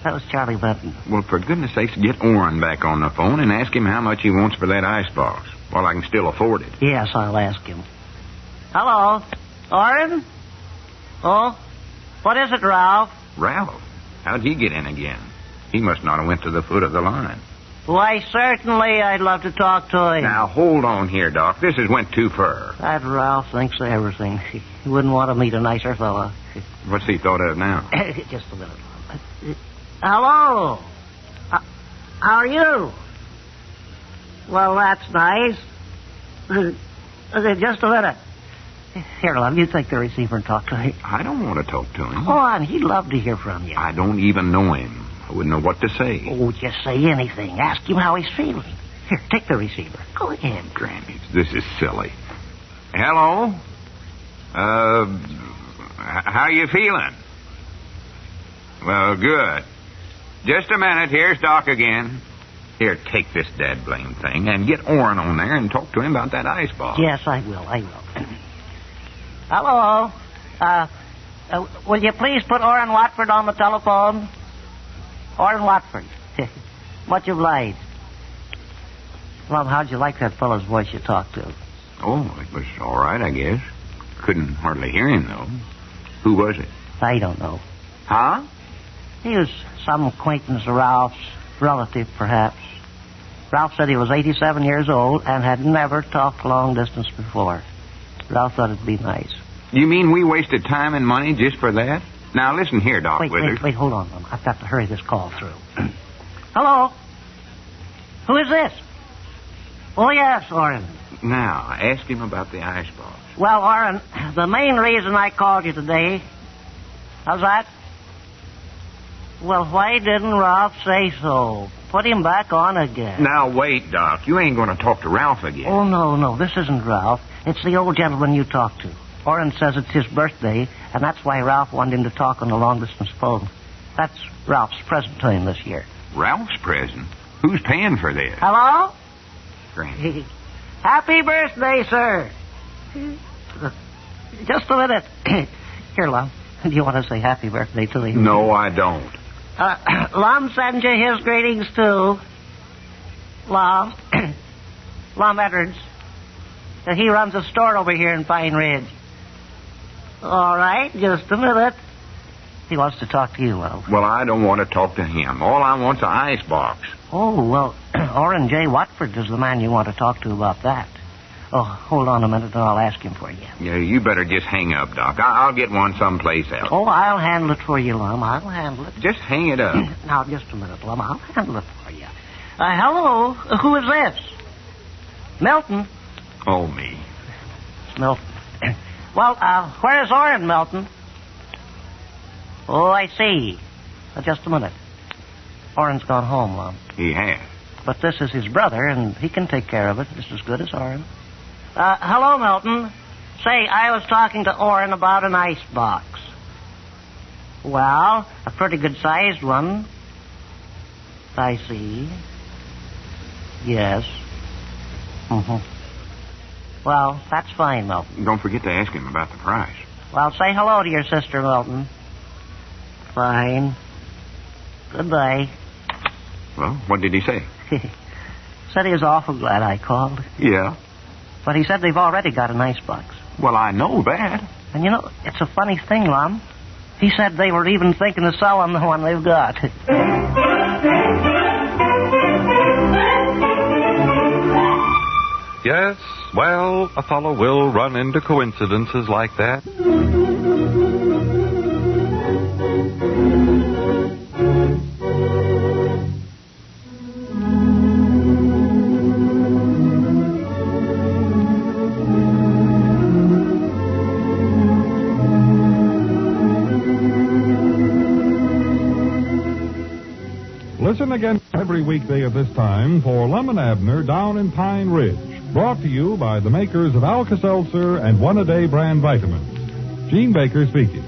That was Charlie Button. Well, for goodness sakes, get Orrin back on the phone and ask him how much he wants for that icebox. While I can still afford it. Yes, I'll ask him. Hello, Orrin? Oh, what is it, Ralph? Ralph? How'd he get in again? He must not have went to the foot of the line. Why, certainly I'd love to talk to him. Now, hold on here, Doc. This has went too far. That Ralph thinks of everything. He wouldn't want to meet a nicer fella. What's he thought of now? Just a minute. Hello. How are you? Well, that's nice. Just a minute. Here, love, you take the receiver and talk to him. I don't want to talk to him. Go on, he'd love to hear from you. I don't even know him. I wouldn't know what to say. Oh, just say anything. Ask him how he's feeling. Here, take the receiver. Go ahead. Granny, this is silly. Hello? How you feeling? Well, good. Just a minute. Here's Doc again. Here, take this dad blame thing and get Orrin on there and talk to him about that icebox. Yes, I will. Hello. Will you please put Orrin Watford on the telephone? Orrin Watford. Much obliged. Lum, how'd you like that fellow's voice you talked to? Oh, it was all right, I guess. Couldn't hardly hear him, though. Who was it? I don't know. Huh? He was some acquaintance of Ralph's, relative, perhaps. Ralph said he was 87 years old and had never talked long distance before. Ralph thought it'd be nice. You mean we wasted time and money just for that? Now, listen here, Doc Withers. Wait, hold on, Lum. I've got to hurry this call through. Hello? Who is this? Oh, yes, Orrin. Now, ask him about the icebox. Well, Orrin, the main reason I called you today... How's that? Well, why didn't Ralph say so? Put him back on again. Now, wait, Doc. You ain't going to talk to Ralph again. Oh, no. This isn't Ralph. It's the old gentleman you talked to. Orrin says it's his birthday, and that's why Ralph wanted him to talk on the long-distance phone. That's Ralph's present to him this year. Ralph's present? Who's paying for this? Hello? Granny. Happy birthday, sir. Just a minute. Here, Lum. Do you want to say happy birthday to him? No, I don't. Lum sends you his greetings, too. Lum. Lum Edwards. He runs a store over here in Pine Ridge. All right, just a minute. He wants to talk to you, Lum. Well, I don't want to talk to him. All I want's an icebox. Oh, well, Orrin J. Watford is the man you want to talk to about that. Oh, hold on a minute and I'll ask him for you. Yeah, you better just hang up, Doc. I'll get one someplace else. Oh, I'll handle it for you, Lum. I'll handle it. Just hang it up. Now, just a minute, Lum. I'll handle it for you. Hello. Who is this? Milton. Oh, me. It's Milton. Well, where is Orrin, Milton? Oh, I see. Just a minute. Orrin's gone home, Lum. He has. But this is his brother, and he can take care of it just as good as Orrin. Hello, Milton. Say, I was talking to Orrin about an icebox. Well, a pretty good-sized one. I see. Yes. Well, that's fine, Milton. Don't forget to ask him about the price. Well, say hello to your sister, Milton. Fine. Goodbye. Well, what did he say? Said he was awful glad I called. Yeah. But he said they've already got an icebox. Well, I know that. And you know, it's a funny thing, Lum. He said they were even thinking of selling the one they've got. Yes, Well, a fellow will run into coincidences like that. Listen again every weekday at this time for Lum and Abner Down in Pine Ridge. Brought to you by the makers of Alka-Seltzer and One-A-Day brand vitamins. Gene Baker speaking.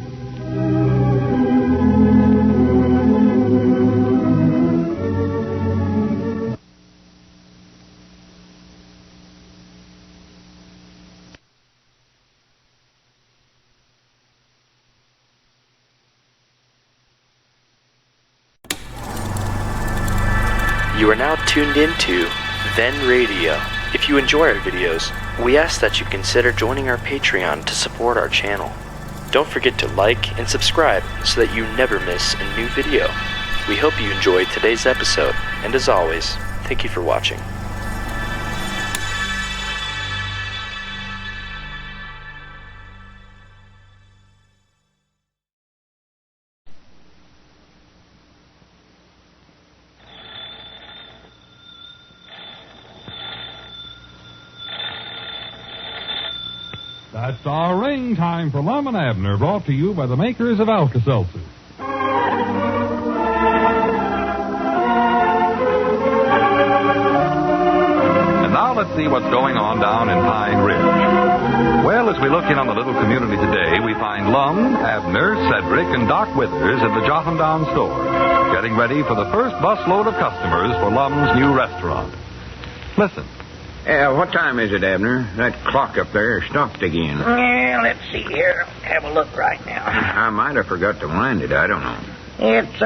You are now tuned into Then Radio. If you enjoy our videos, we ask that you consider joining our Patreon to support our channel. Don't forget to like and subscribe so that you never miss a new video. We hope you enjoyed today's episode, and as always, thank you for watching. That's our ring time for Lum and Abner, brought to you by the makers of Alka-Seltzer. And now let's see what's going on down in Pine Ridge. Well, as we look in on the little community today, we find Lum, Abner, Cedric, and Doc Withers at the Jotham Down store, getting ready for the first busload of customers for Lum's new restaurant. Listen. What time is it, Abner? That clock up there stopped again. Well, let's see here. Have a look right now. I might have forgot to wind it. I don't know. It's,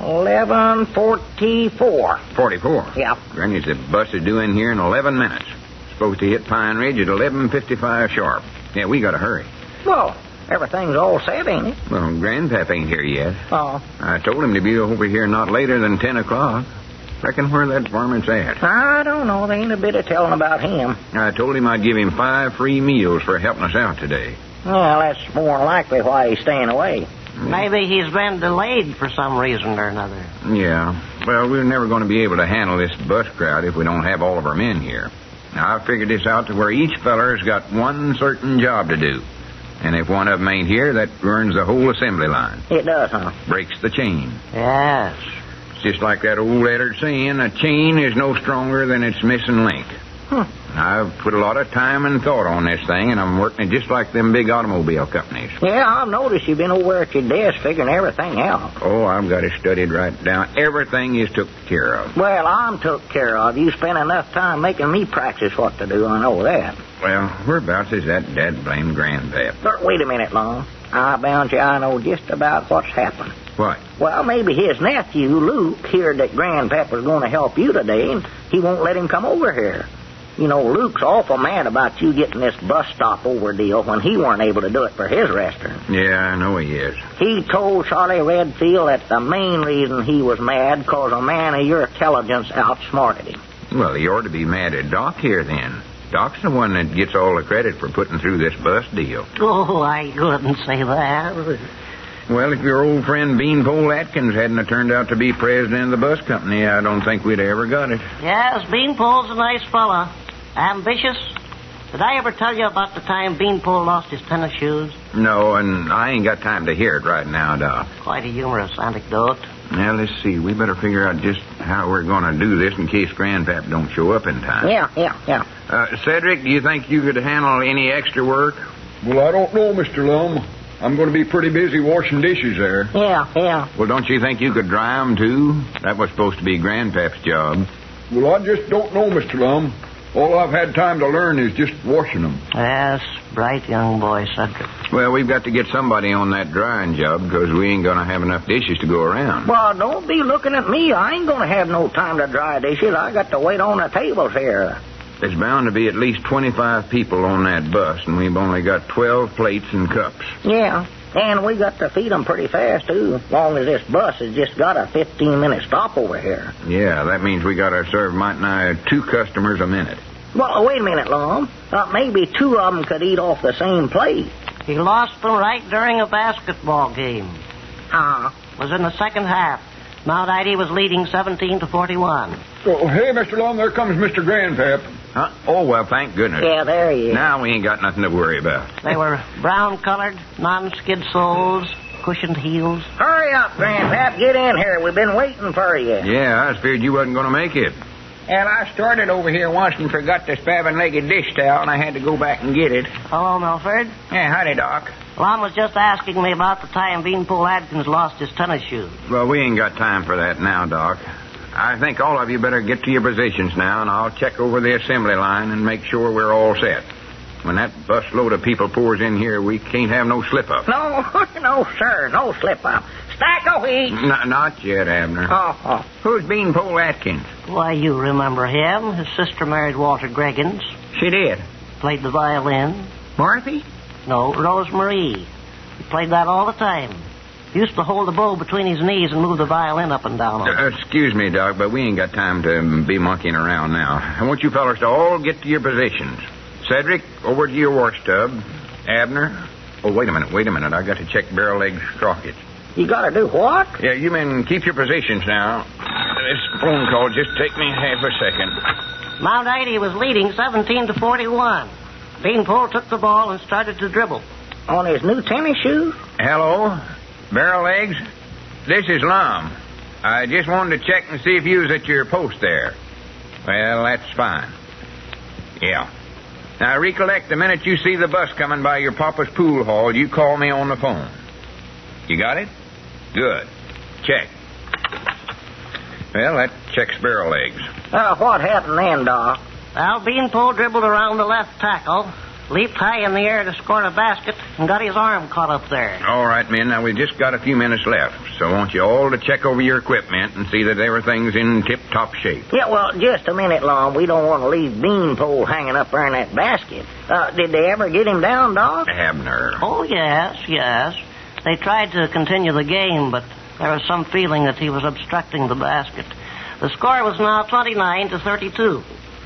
11:44. 44? Yep. Granny's the bus is due in here in 11 minutes. Supposed to hit Pine Ridge at 11:55 sharp. Yeah, we gotta hurry. Well, everything's all set, ain't it? Well, Grandpap ain't here yet. Oh. I told him to be over here not later than 10 o'clock. Reckon where that varmint's at. I don't know. There ain't a bit of telling about him. I told him I'd give him 5 free meals for helping us out today. Well, that's more than likely why he's staying away. Maybe he's been delayed for some reason or another. Yeah. Well, we're never going to be able to handle this bus crowd if we don't have all of our men here. Now, I've figured this out to where each feller's got one certain job to do. And if one of them ain't here, that ruins the whole assembly line. It does, huh? Breaks the chain. Yes. Just like that old lettered saying, a chain is no stronger than its missing link. I've put a lot of time and thought on this thing, and I'm working it just like them big automobile companies. Yeah, I've noticed you've been over at your desk figuring everything out. Oh, I've got it studied right down. Everything is took care of. Well, I'm took care of. You spent enough time making me practice what to do, I know that. Well, whereabouts is that dad-blamed grandpap? But wait a minute, Lum. I bound you I know just about what's happened. What? Well, maybe his nephew, Luke, heard that Grandpap was going to help you today, and he won't let him come over here. You know, Luke's awful mad about you getting this bus stop over deal when he weren't able to do it for his restaurant. Yeah, I know he is. He told Charlie Redfield that the main reason he was mad 'cause a man of your intelligence outsmarted him. Well, he ought to be mad at Doc here, then. Doc's the one that gets all the credit for putting through this bus deal. Oh, I couldn't say that. Well, if your old friend Beanpole Atkins hadn't have turned out to be president of the bus company, I don't think we'd have ever got it. Yes, Beanpole's a nice fella. Ambitious. Did I ever tell you about the time Beanpole lost his tennis shoes? No, and I ain't got time to hear it right now, Doc. Quite a humorous anecdote. Now, let's see. We better figure out just how we're going to do this in case Grandpap don't show up in time. Yeah. Cedric, do you think you could handle any extra work? Well, I don't know, Mr. Lum. I'm going to be pretty busy washing dishes there. Yeah. Well, don't you think you could dry 'em, too? That was supposed to be Grandpap's job. Well, I just don't know, Mr. Lum. All I've had time to learn is just washing them. Yes, bright young boy, Cedric. Well, we've got to get somebody on that drying job because we ain't going to have enough dishes to go around. Well, don't be looking at me. I ain't going to have no time to dry dishes. I got to wait on the tables here. There's bound to be at least 25 people on that bus, and we've only got 12 plates and cups. Yeah, and we got to feed them pretty fast, too, as long as this bus has just got a 15-minute stop over here. Yeah, that means we got to serve might nigh 2 customers a minute. Well, wait a minute, Lum. Maybe two of them could eat off the same plate. He lost them right during a basketball game. It was in the second half. Mount Ida was leading 17-41. Oh, hey, Mr. Lum, there comes Mr. Grandpap. Huh? Oh, well, thank goodness. Yeah, there he is. Now we ain't got nothing to worry about. They were brown-colored, non-skid soles, cushioned heels. Hurry up, Grandpap. Get in here. We've been waiting for you. Yeah, I was feared you wasn't going to make it. And I started over here once and forgot the spaven-legged dish towel, and I had to go back and get it. Hello, Milford. Yeah, howdy, Doc. Lum was just asking me about the time Beanpole Adkins lost his tennis shoes. Well, we ain't got time for that now, Doc. I think all of you better get to your positions now, and I'll check over the assembly line and make sure we're all set. When that busload of people pours in here, we can't have no slip-up. No, sir. No slip-up. Stack of wheat. Not yet, Abner. Who's Beanpole Atkins? Why, you remember him. His sister married Walter Greggins. She did. Played the violin. Marthy? No, Rosemarie. He played that all the time. He used to hold the bow between his knees and move the violin up and down on it. Excuse me, Doc, but we ain't got time to be monkeying around now. I want you fellas to all get to your positions. Cedric, over to your wash tub. Abner. Oh, wait a minute. I got to check Barrel Leg's sprockets. You gotta do what? Yeah, you men keep your positions now. This phone call just take me half a second. Mount Ida was leading 17-41. Beanpole took the ball and started to dribble. On his new tennis shoes? Hello? Barrel Legs? This is Lum. I just wanted to check and see if you was at your post there. Well, that's fine. Yeah. Now, recollect, the minute you see the bus coming by your papa's pool hall, you call me on the phone. You got it? Good. Check. Well, that checks Barrel Legs. What happened then, Doc? Well, Beanpole dribbled around the left tackle, leaped high in the air to score a basket, and got his arm caught up there. All right, men. Now, we've just got a few minutes left, so I want you all to check over your equipment and see that everything's in tip-top shape. Yeah, well, just a minute, Lum. We don't want to leave Beanpole hanging up there in that basket. Did they ever get him down, Doc? Abner. Oh, yes. They tried to continue the game, but there was some feeling that he was obstructing the basket. The score was now 29-32.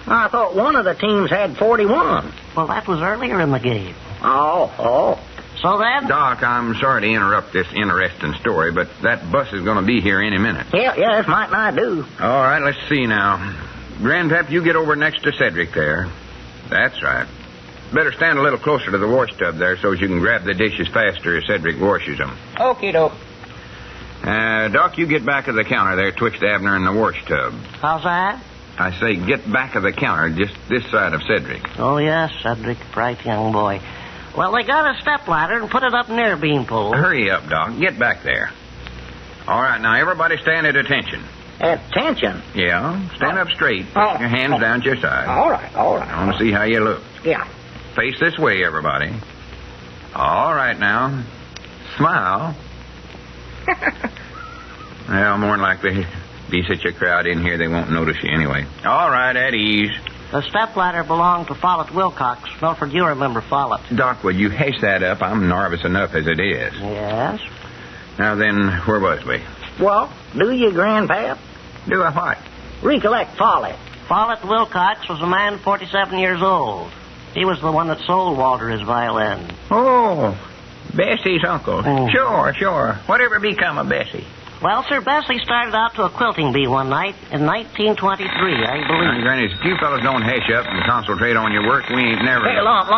I thought one of the teams had 41. Well, that was earlier in the game. Oh. So then? Doc, I'm sorry to interrupt this interesting story, but that bus is going to be here any minute. Yeah, it might not do. All right, let's see now. Grandpap, you get over next to Cedric there. That's right. Better stand a little closer to the wash tub there so you can grab the dishes faster as Cedric washes them. Okie doke. Doc, you get back of the counter there twixt Abner and the wash tub. How's that? I say get back of the counter, just this side of Cedric. Oh, yes, Cedric, bright young boy. Well, they got a stepladder and put it up near Beanpole. Hurry up, Doc. Get back there. All right, now, everybody stand at attention. Attention? Yeah, stand up straight. Your hands down to your side. All right. I want to see how you look. Yeah. Face this way, everybody. All right, now. Smile. Well, more than likely, be such a crowd in here, they won't notice you anyway. All right, at ease. The stepladder belonged to Follett Wilcox. Milford, you remember Follett. Doc, would you haste that up? I'm nervous enough as it is. Yes? Now then, where was we? Well, do you, Grandpap? Do I what? Recollect Follett. Follett Wilcox was a man 47 years old. He was the one that sold Walter his violin. Oh, Bessie's uncle. Oh. Sure. Whatever become of Bessie? Well, Sir Bessie started out to a quilting bee one night in 1923, I believe. Granny, if you fellas don't hash up and concentrate on your work, we ain't never... Hey, Lum,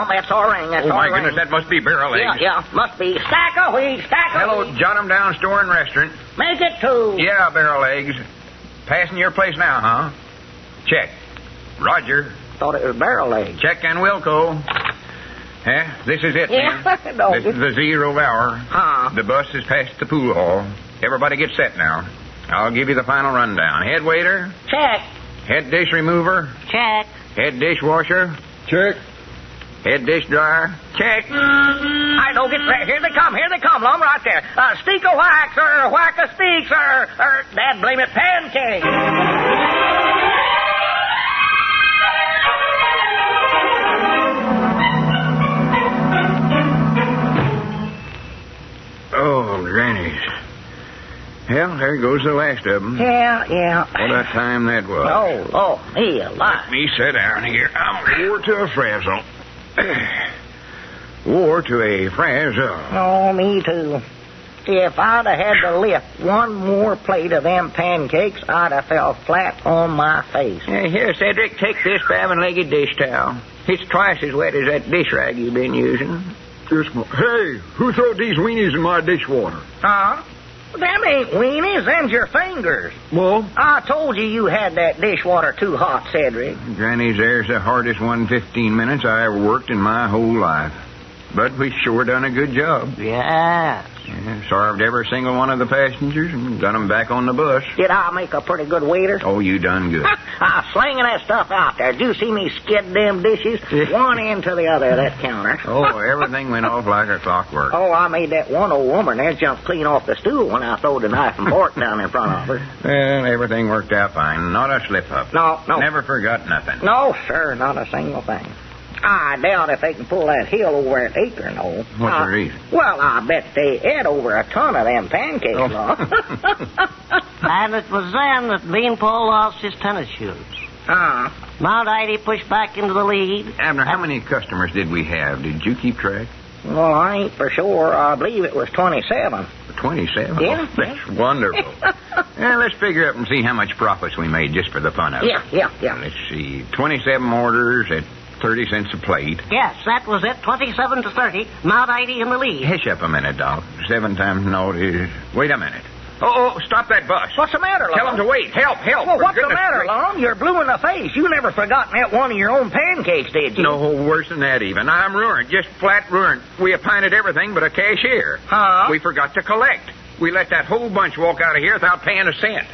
that's our ring. Oh, my goodness, that must be Barrel Legs. Yeah, must be. Stack of wheat, Hello, jot 'em down, store and restaurant. Make it 2. Yeah, Barrel Legs. Passing your place now, huh? Check. Roger. Thought it was Barrel Legs. Check and Wilco. This is it, Yeah, man. no. This is the 0 hour. Huh? The bus is past the pool hall. Everybody get set now. I'll give you the final rundown. Head waiter. Check. Head dish remover. Check. Head dishwasher. Check. Head dish dryer. Check. I know. Get ready. Here they come, Lum, right there. Steak a whack, sir. Whack a steak, sir. Dad blame it, pancakes. Oh, grannies. Well, there goes the last of them. Yeah. What a time that was. Oh, me alive. Let me sit down here. I'm wore to a frazzle. Wore to a frazzle. Oh, me too. If I'd have had to lift one more plate of them pancakes, I'd have fell flat on my face. Here, Cedric, take this seven-legged dish towel. It's twice as wet as that dish rag you've been using. Hey, who threw these weenies in my dishwater? Huh? Them ain't weenies, them's your fingers. Well? I told you had that dishwater too hot, Cedric. Granny's there's the hardest 15 minutes I ever worked in my whole life. But we sure done a good job. Yeah. Served every single one of the passengers and got them back on the bus. Did I make a pretty good waiter? Oh, you done good. I was slinging that stuff out there. Did you see me skid them dishes? One end to the other of that counter. Oh, everything went off like a clockwork. Oh, I made that one old woman there jump clean off the stool when I throwed the knife and fork down in front of her. Well, everything worked out fine. Not a slip-up. No. Never forgot nothing. No, sir, not a single thing. I doubt if they can pull that hill over at Acre, no. What's the reason? Well, I bet they ate over a ton of them pancakes, And it was then that Beanpole lost his tennis shoes. Mount Ida pushed back into the lead. Abner, how many customers did we have? Did you keep track? Well, I ain't for sure. I believe it was 27. 27? Yeah. Oh, that's wonderful. Let's figure up and see how much profits we made just for the fun of it. Yeah. Let's see. 27 orders at 30 cents a plate. Yes, that was it. 27 to 30. Mount Ida in the lead. Hush up a minute, Doc. 7 times no is... Wait a minute. Oh, stop that bus. What's the matter, Lum? Tell them to wait. Help. Well, what's the matter, Lum? You're blue in the face. You never forgotten that one of your own pancakes, did you? No, worse than that even. I'm ruined. Just flat ruined. We appointed everything but a cashier. Huh? We forgot to collect. We let that whole bunch walk out of here without paying a cent.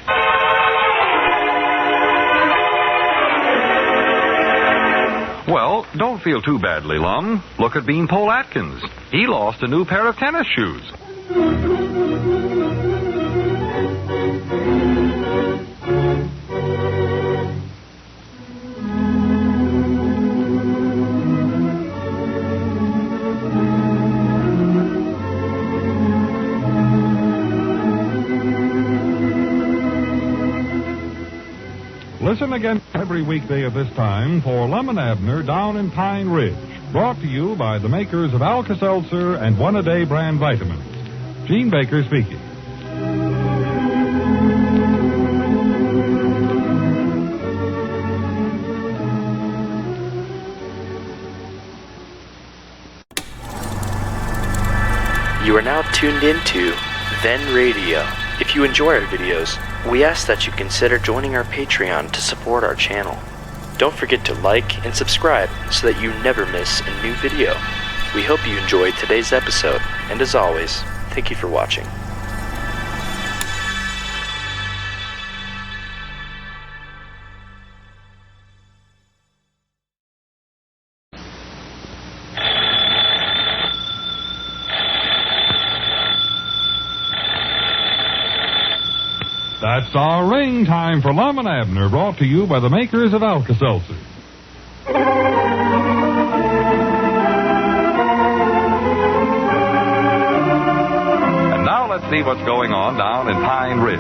Well, don't feel too badly, Lum. Look at Beanpole Atkins. He lost a new pair of tennis shoes. Listen again every weekday at this time for Lum and Abner Down in Pine Ridge. Brought to you by the makers of Alka-Seltzer and One-A-Day brand vitamins. Gene Baker speaking. You are now tuned into Then Radio. If you enjoy our videos, we ask that you consider joining our Patreon to support our channel. Don't forget to like and subscribe so that you never miss a new video. We hope you enjoyed today's episode, and as always, thank you for watching. That's our ring time for Lum and Abner, brought to you by the makers of Alka-Seltzer. And now let's see what's going on down in Pine Ridge.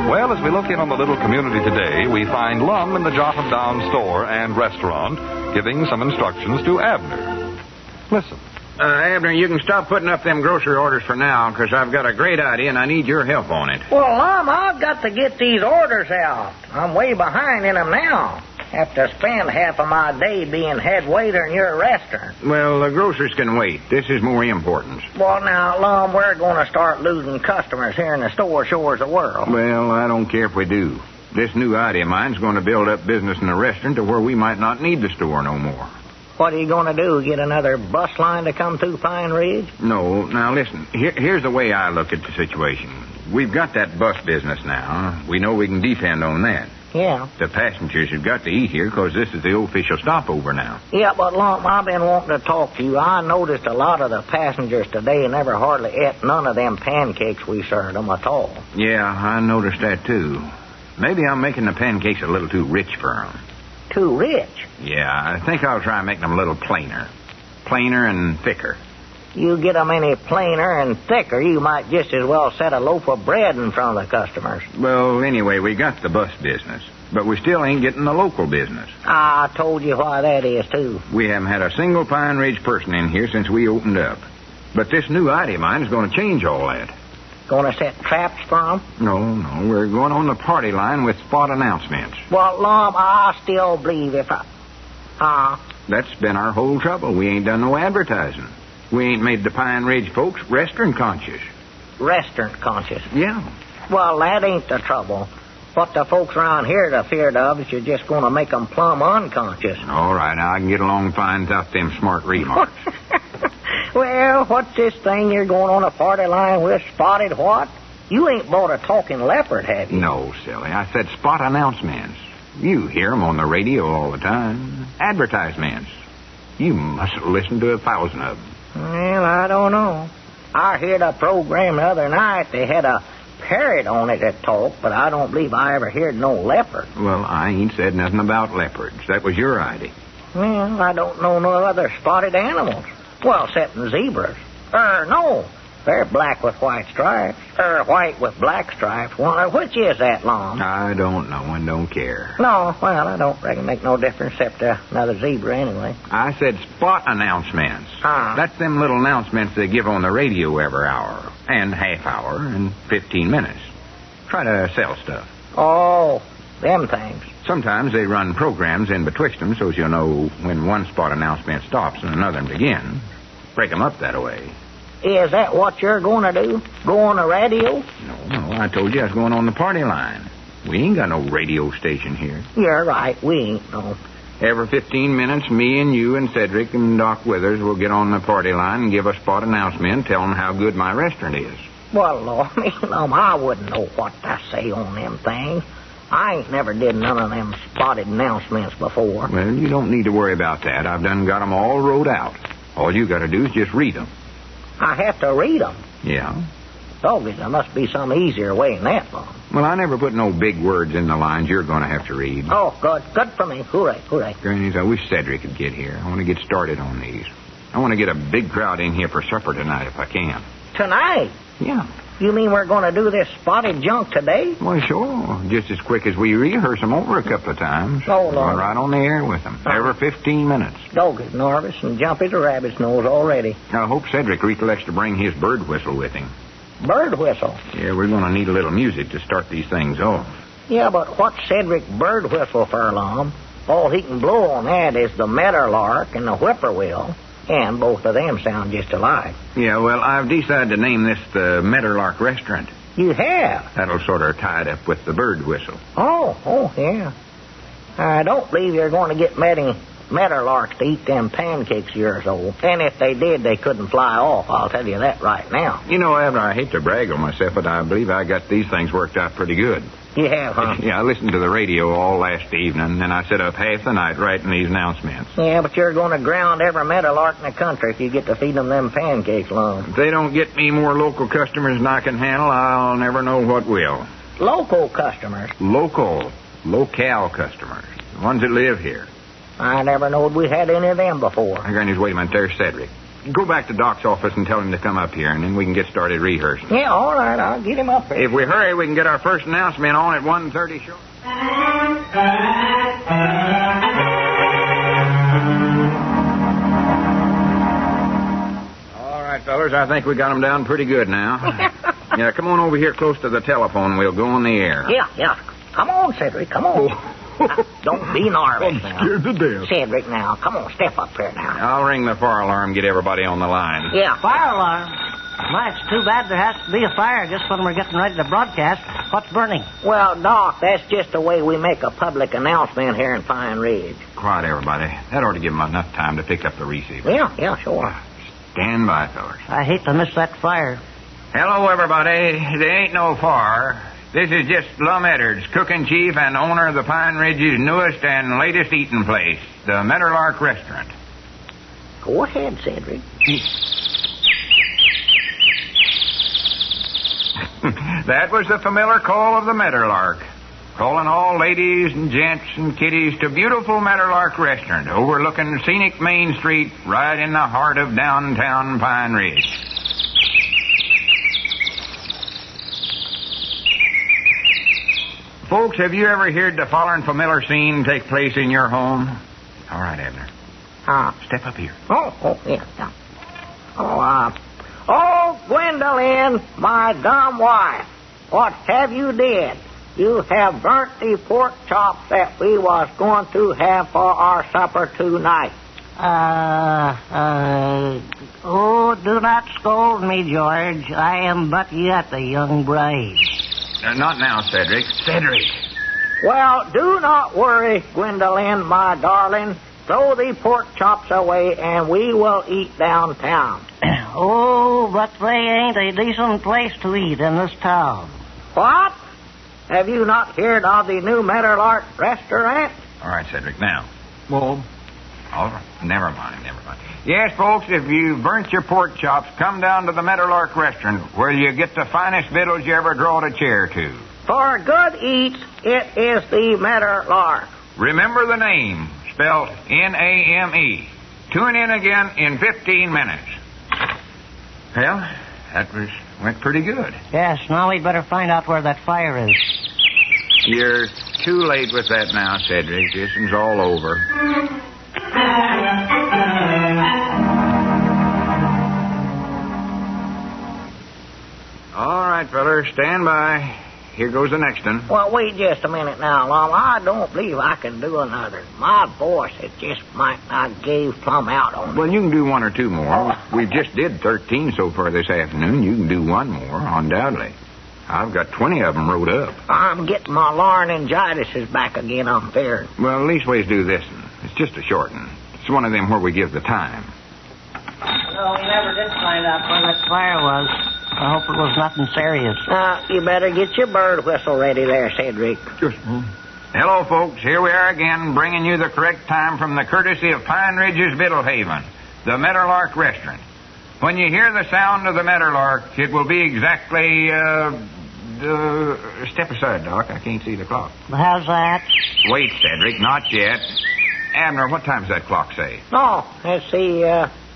Well, as we look in on the little community today, we find Lum in the Jotham Down store and restaurant giving some instructions to Abner. Listen. Abner, you can stop putting up them grocery orders for now, because I've got a great idea and I need your help on it. Well, Lum, I've got to get these orders out. I'm way behind in them now. Have to spend half of my day being head waiter in your restaurant. Well, the grocers can wait. This is more important. Well, now, Lum, we're going to start losing customers here in the store shores of the world. Well, I don't care if we do. This new idea of mine's going to build up business in the restaurant to where we might not need the store no more. What are you going to do, get another bus line to come through Pine Ridge? No. Now, listen. Here's the way I look at the situation. We've got that bus business now. We know we can depend on that. Yeah. The passengers have got to eat here because this is the official stopover now. Yeah, but, Lum, I've been wanting to talk to you. I noticed a lot of the passengers today never hardly ate none of them pancakes we served them at all. Yeah, I noticed that, too. Maybe I'm making the pancakes a little too rich for them. Too rich? Yeah, I think I'll try making them a little plainer. Plainer and thicker. You get 'em any plainer and thicker, you might just as well set a loaf of bread in front of the customers. Well, anyway, we got the bus business, but we still ain't getting the local business. I told you why that is, too. We haven't had a single Pine Ridge person in here since we opened up. But this new idea of mine is going to change all that. Gonna set traps for 'em? No, we're going on the party line with spot announcements. Well, Lum, I still believe if That's been our whole trouble. We ain't done no advertising. We ain't made the Pine Ridge folks restaurant conscious. Restaurant conscious? Yeah. Well, that ain't the trouble. What the folks around here are afeard of is you're just gonna make 'em plumb unconscious. All right, now I can get along fine without them smart remarks. Well, what's this thing you're going on a party line with? Spotted what? You ain't bought a talking leopard, have you? No, silly. I said spot announcements. You hear 'em on the radio all the time. Advertisements. You must listen to 1,000 of them. Well, I don't know. I heard a program the other night. They had a parrot on it that talked, but I don't believe I ever heard no leopard. Well, I ain't said nothing about leopards. That was your idea. Well, I don't know no other spotted animals. Well, excepting zebras. No. They're black with white stripes. White with black stripes. Well, which is that, Lum? I don't know and don't care. No, well, I don't reckon make no difference except another zebra anyway. I said spot announcements. That's them little announcements they give on the radio every hour, and half hour, and 15 minutes. Try to sell stuff. Oh, them things. Sometimes they run programs in betwixt them so's you'll know when one spot announcement stops and another begins. Break 'em up that way. Is that what you're going to do? Go on the radio? No, I told you I was going on the party line. We ain't got no radio station here. You're right, we ain't, no. Every 15 minutes, me and you and Cedric and Doc Withers will get on the party line and give a spot announcement telling how good my restaurant is. Well, Lord, I wouldn't know what to say on them things. I ain't never did none of them spotted announcements before. Well, you don't need to worry about that. I've done got 'em all wrote out. All you got to do is just read 'em. I have to read 'em? Yeah. Obviously, there must be some easier way than that, Lum. Well, I never put no big words in the lines you're going to have to read. Oh, good. Good for me. Hooray, hooray. Grannies, I wish Cedric could get here. I want to get started on these. I want to get a big crowd in here for supper tonight if I can. Tonight? Yeah. You mean we're going to do this spotted junk today? Well, sure. Just as quick as we rehearse 'em over a couple of times. Oh, Lord. We're right on the air with 'em. Every 15 minutes. Dog is nervous and jumpy to rabbit's nose already. I hope Cedric recollects to bring his bird whistle with him. Bird whistle? Yeah, we're going to need a little music to start these things off. Yeah, but what's Cedric bird whistle for, Lum? All he can blow on that is the meadowlark and the whippoorwill. And both of them sound just alike. Yeah, well, I've decided to name this the Whaleburger Restaurant. You have? That'll sort of tie it up with the bird whistle. Oh, yeah. I don't believe you're going to get many meadowlarks to eat them pancakes of yours, old. And if they did, they couldn't fly off. I'll tell you that right now. You know, Abner, I hate to brag on myself, but I believe I got these things worked out pretty good. You have, huh? Yeah, I listened to the radio all last evening, and I sat up half the night writing these announcements. Yeah, but you're going to ground every meadowlark in the country if you get to feed them pancakes, Lum. If they don't get me more local customers than I can handle, I'll never know what will. Local customers? Locale customers. The ones that live here. I never knowed we had any of them before. Granny's, wait a minute. There's Cedric. Go back to Doc's office and tell him to come up here, and then we can get started rehearsing. Yeah, all right. I'll get him up there. If we hurry, we can get our first announcement on at 1:30 sharp. All right, fellas. I think we got them down pretty good now. Yeah, come on over here close to the telephone. We'll go on the air. Yeah. Come on, Cedric. Come on. Don't be nervous now. I'm scared to death. Cedric, now. Come on, step up here now. I'll ring the fire alarm, get everybody on the line. Yeah. Fire alarm? My, it's too bad there has to be a fire just when we're getting ready to broadcast. What's burning? Well, Doc, that's just the way we make a public announcement here in Pine Ridge. Quiet, everybody. That ought to give them enough time to pick up the receiver. Yeah, sure. Stand by, fellas. I hate to miss that fire. Hello, everybody. There ain't no fire. This is just Lum Eddard's, cook in chief and owner of the Pine Ridge's newest and latest eating place, the Whaleburger Restaurant. Go ahead, Cedric. That was the familiar call of the meadowlark. Calling all ladies and gents and kiddies to beautiful Meadowlark Restaurant overlooking scenic Main Street right in the heart of downtown Pine Ridge. Folks, have you ever heard the following familiar scene take place in your home? All right, Abner. Step up here. Yeah. Oh, Gwendolyn, my dumb wife, what have you did? You have burnt the pork chops that we was going to have for our supper tonight. Do not scold me, George. I am but yet a young bride. Not now, Cedric. Cedric. Well, do not worry, Gwendolyn, my darling. Throw the pork chops away and we will eat downtown. Oh, but they ain't a decent place to eat in this town. What? Have you not heard of the new Meadowlark Restaurant? All right, Cedric, now. Well, all right. Never mind. Yes, folks, if you've burnt your pork chops, come down to the Meadowlark Restaurant where you get the finest victuals you ever drawed a chair to. For good eats, it is the Meadowlark. Remember the name, spelled N-A-M-E. Tune in again in 15 minutes. Well, that went pretty good. Yes, now we'd better find out where that fire is. You're too late with that now, Cedric. This one's all over. All right, fellers, stand by. Here goes the next one. Well, wait just a minute now, Lum. I don't believe I can do another. My voice, it just might not gave plumb out on me. Well, you can do one or two more. We've just did 13 so far this afternoon. You can do one more, undoubtedly. I've got 20 of them wrote up. I'm getting my laryngitis is back again, I'm fearing. Well, leastways do this one. It's just a short one. It's one of them where we give the time. No, we never did find out where that fire was. I hope it was nothing serious. You better get your bird whistle ready there, Cedric. Hello, folks. Here we are again, bringing you the correct time from the courtesy of Pine Ridge's Victual Haven, the Meadowlark Restaurant. When you hear the sound of the Meadowlark, it will be exactly, step aside, Doc. I can't see the clock. How's that? Wait, Cedric, not yet. Abner, what time's that clock say? Oh, let's see,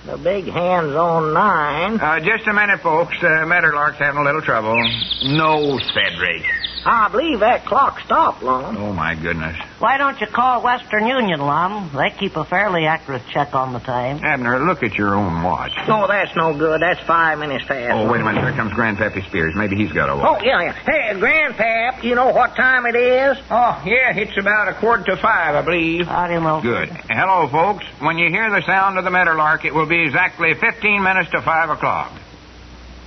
the big hand's on 9. Just a minute, folks. Meadowlark's having a little trouble. No, Cedric. I believe that clock stopped, Lum. Oh, my goodness. Why don't you call Western Union, Lum? They keep a fairly accurate check on the time. Abner, look at your own watch. No, that's no good. That's 5 minutes past. Oh, wait a minute. Here comes Grandpappy Spears. Maybe he's got a watch. Oh, yeah. Hey, Grandpap, you know what time it is? Oh, yeah, it's about 4:45, I believe. Howdy, Mo. Good. Hello, folks. When you hear the sound of the Meadowlark, it will be exactly 15 minutes to 5 o'clock.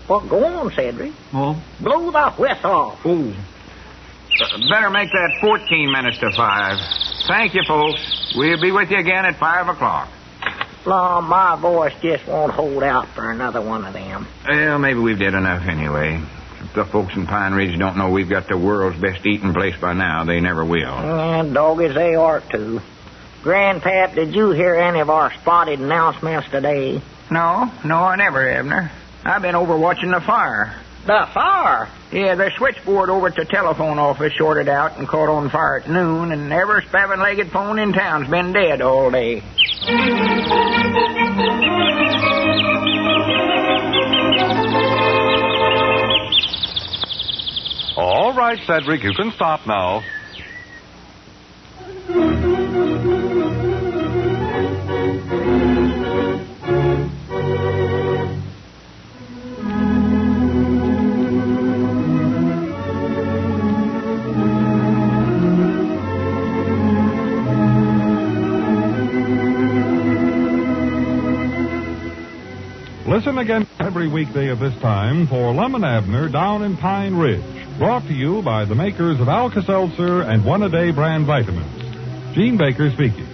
Well, go on, Cedric. Oh? Blow the whistle. Oh. Better make that 14 minutes to 5. Thank you, folks. We'll be with you again at 5 o'clock. Lum, my voice just won't hold out for another one of them. Well, maybe we've did enough anyway. If the folks in Pine Ridge don't know we've got the world's best eating place by now, they never will. And doggies, they are, too. Grandpap, did you hear any of our spotted announcements today? No, I never, Abner. I've been over watching the fire. The fire? Yeah, the switchboard over at the telephone office shorted out and caught on fire at noon, and every spavined-legged phone in town's been dead all day. All right, Cedric, you can stop now. Listen again every weekday at this time for Lum and Abner Down in Pine Ridge. Brought to you by the makers of Alka-Seltzer and One-A-Day brand vitamins. Gene Baker speaking.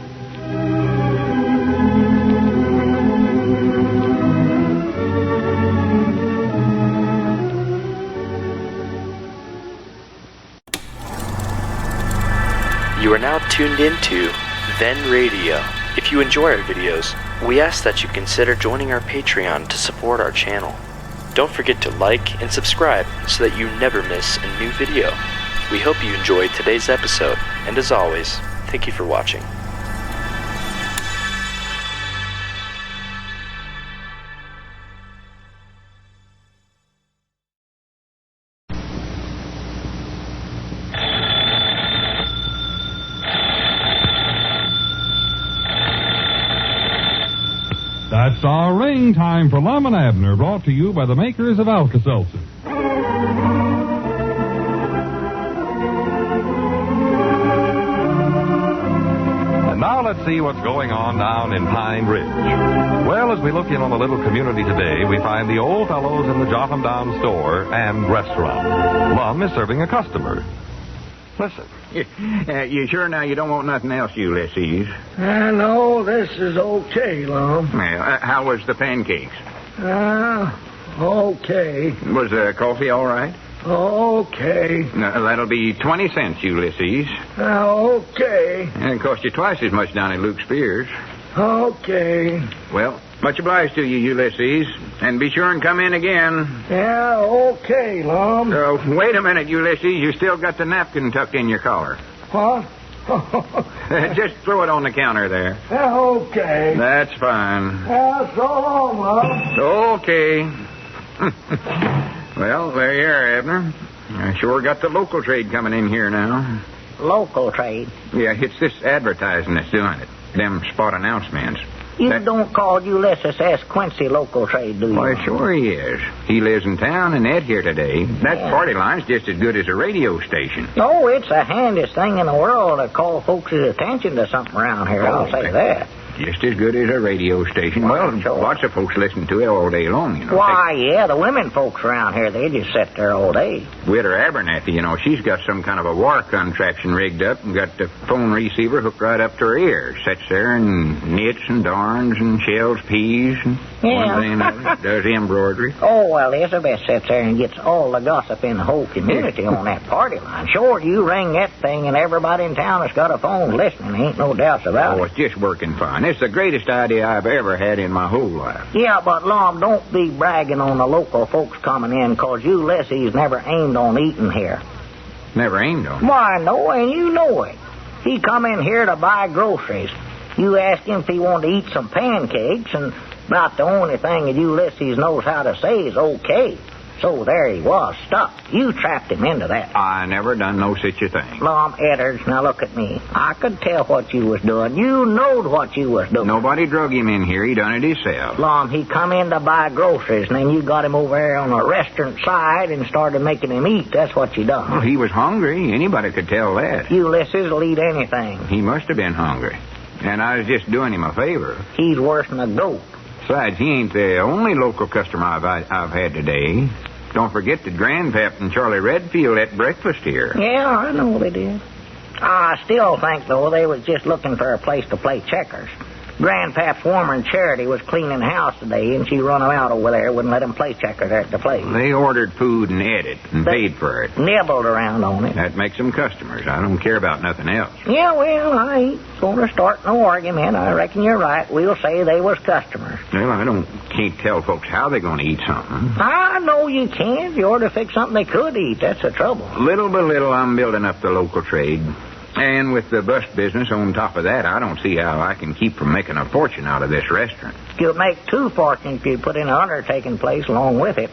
You are now tuned into Then Radio. If you enjoy our videos, we ask that you consider joining our Patreon to support our channel. Don't forget to like and subscribe so that you never miss a new video. We hope you enjoyed today's episode, and as always, thank you for watching. That's our ring time for Lum and Abner, brought to you by the makers of Alka-Seltzer. And now let's see what's going on down in Pine Ridge. Well, as we look in on the little community today, we find the old fellows in the Jotham Down store and restaurant. Lum is serving a customer. Listen. You sure now you don't want nothing else, Ulysses? No, this is okay, Lum. Well, how was the pancakes? Okay. Was the coffee all right? Okay. That'll be 20 cents, Ulysses. Okay. And it cost you twice as much down at Luke Spears. Okay. Well, much obliged to you, Ulysses. And be sure and come in again. Yeah, okay, Lum. Wait a minute, Ulysses. You still got the napkin tucked in your collar. What? Just throw it on the counter there. Okay. That's fine. So long, Lum. Okay. Well, there you are, Abner. I sure got the local trade coming in here now. Local trade? Yeah, it's this advertising that's doing it. Them spot announcements. You don't call Ulysses S. Quincy local trade, do you? Why, sure he is. He lives in town and Ed here today. That party line's just as good as a radio station. Oh, it's the handiest thing in the world to call folks' attention to something around here, I'll say that. Just as good as a radio station. Well, sure. Lots of folks listen to it all day long, you know. Why, yeah, the women folks around here, they just sit there all day. Widow Abernathy, you know, she's got some kind of a war contraption rigged up and got the phone receiver hooked right up to her ear. Sits there and knits and darns and shells peas and one thing and another. Does embroidery. Oh, well, Elizabeth sits there and gets all the gossip in the whole community on that party line. Sure, you ring that thing and everybody in town has got a phone listening. Ain't no doubts about it. Oh, it's just working fine. It's the greatest idea I've ever had in my whole life. Yeah, but, Lum, don't be bragging on the local folks coming in, 'cause Ulysses never aimed on eating here. Never aimed on? Why, no, and you know it. He come in here to buy groceries. You asked him if he wanted to eat some pancakes, and about the only thing that Ulysses knows how to say is okay. So there he was, stuck. You trapped him into that. I never done no such a thing. Lum, Edders, now look at me. I could tell what you was doing. You knowed what you was doing. Nobody drug him in here. He done it himself. Lum, he come in to buy groceries, and then you got him over there on the restaurant side and started making him eat. That's what you done. Well, he was hungry. Anybody could tell that. Ulysses will eat anything. He must have been hungry. And I was just doing him a favor. He's worse than a goat. Besides, he ain't the only local customer I've had today. Don't forget that Grandpap and Charlie Redfield ate breakfast here. Yeah, I know they did. I still think, though, they was just looking for a place to play checkers. Grandpap's woman, Charity, was cleaning the house today, and she run him out over there, wouldn't let him play checkers at the place. They ordered food and ate it and paid for it. Nibbled around on it. That makes them customers. I don't care about nothing else. Yeah, well, I ain't going to start no argument. I reckon you're right. We'll say they was customers. Well, I can't tell folks how they're going to eat something. I know you can. You ought to fix something they could eat. That's the trouble. Little by little, I'm building up the local trade. And with the bus business on top of that, I don't see how I can keep from making a fortune out of this restaurant. You'll make two fortunes if you put in an undertaking place along with it.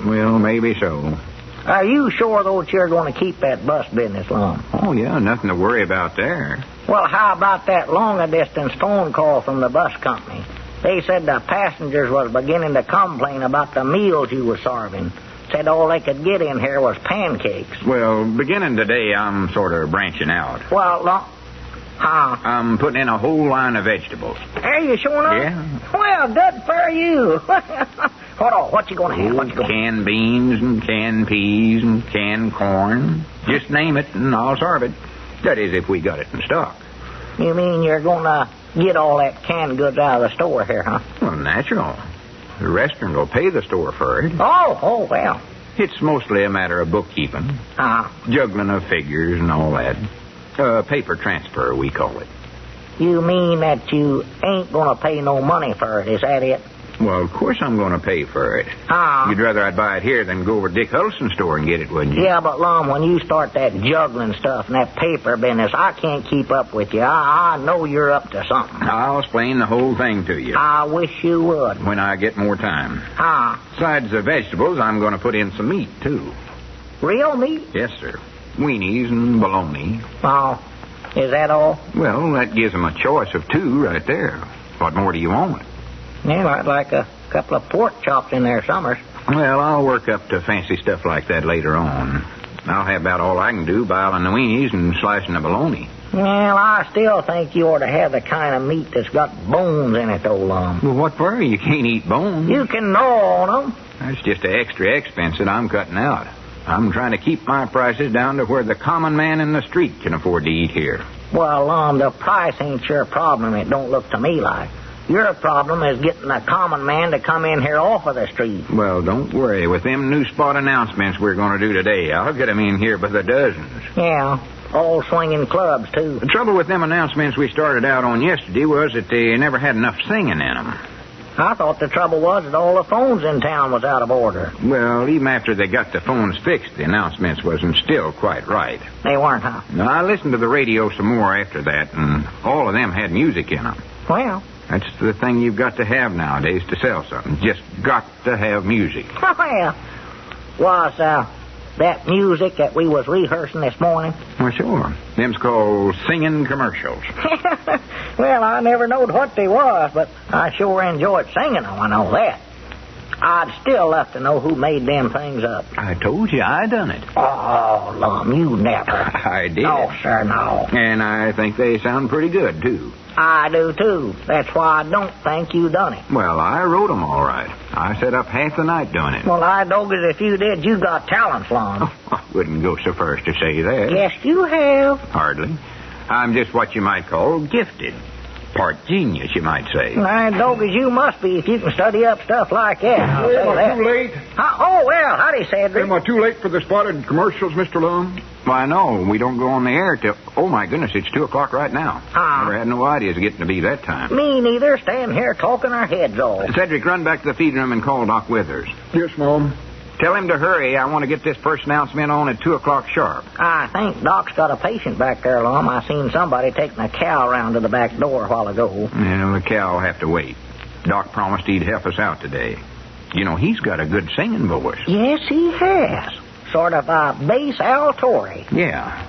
Well, maybe so. Are you sure, though, that you're going to keep that bus business, Lum? Oh, yeah, nothing to worry about there. Well, how about that long-distance phone call from the bus company? They said the passengers was beginning to complain about the meals you were serving. Said all they could get in here was pancakes. Well, beginning today, I'm sort of branching out. Well, I'm putting in a whole line of vegetables. Are you sure enough? Yeah. Well, good for you. Hold on, what you going to have? What you canned beans and canned peas and canned corn. Just name it and I'll serve it. That is, if we got it in stock. You mean you're going to get all that canned goods out of the store here, huh? Well, natural. The restaurant will pay the store for it. Oh, well. It's mostly a matter of bookkeeping. Juggling of figures and all that. Paper transfer, we call it. You mean that you ain't going to pay no money for it, is that it? Well, of course I'm going to pay for it. You'd rather I'd buy it here than go over to Dick Huddleston's store and get it, wouldn't you? Yeah, but, Lum, when you start that juggling stuff and that paper business, I can't keep up with you. I know you're up to something. I'll explain the whole thing to you. I wish you would. When I get more time. Besides the vegetables, I'm going to put in some meat, too. Real meat? Yes, sir. Weenies and bologna. Oh, is that all? Well, that gives them a choice of two right there. What more do you want? Yeah, I'd like a couple of pork chops in there summers. Well, I'll work up to fancy stuff like that later on. I'll have about all I can do, boiling the weenies and slicing the bologna. Well, I still think you ought to have the kind of meat that's got bones in it, though, Lum. Well, what for? You can't eat bones. You can gnaw on them. That's just the extra expense that I'm cutting out. I'm trying to keep my prices down to where the common man in the street can afford to eat here. Well, Lum, the price ain't your problem, it don't look to me like. Your problem is getting a common man to come in here off of the street. Well, don't worry. With them new spot announcements we're going to do today, I'll get 'em in here by the dozens. Yeah, all swinging clubs, too. The trouble with them announcements we started out on yesterday was that they never had enough singing in 'em. I thought the trouble was that all the phones in town was out of order. Well, even after they got the phones fixed, the announcements wasn't still quite right. They weren't, huh? Now, I listened to the radio some more after that, and all of them had music in 'em. Well... That's the thing you've got to have nowadays to sell something. Just got to have music. Well, was that music that we was rehearsing this morning? Well, sure. Them's called singing commercials. Well, I never knowed what they was, but I sure enjoyed singing them, I know that. I'd still love to know who made them things up. I told you I done it. Oh, Lum, you never. I did. No, sir, no. And I think they sound pretty good, too. I do, too. That's why I don't think you done it. Well, I wrote 'em all right. I sat up half the night doing it. Well, I dog it if you did. You got talent, Lum. Oh, I wouldn't go so far as to say that. Yes, you have. Hardly. I'm just what you might call gifted. Part genius, you might say. I dog as you must be if you can study up stuff like that. I'll say Am I that. too late? Oh, well, howdy, Cedric. Am I too late for the spotted commercials, Mr. Lum? Why, no. We don't go on the air till... Oh, my goodness, it's 2 o'clock right now. Never had no idea it's getting to be that time. Me neither. Stand here talking our heads off. Cedric, run back to the feed room and call Doc Withers. Yes, Mom. Tell him to hurry. I want to get this first announcement on at 2 o'clock sharp. I think Doc's got a patient back there, Lum. I seen somebody taking a cow around to the back door a while ago. Yeah, the cow will have to wait. Doc promised he'd help us out today. You know, he's got a good singing voice. Yes, he has. Sort of a bass altory. Yeah.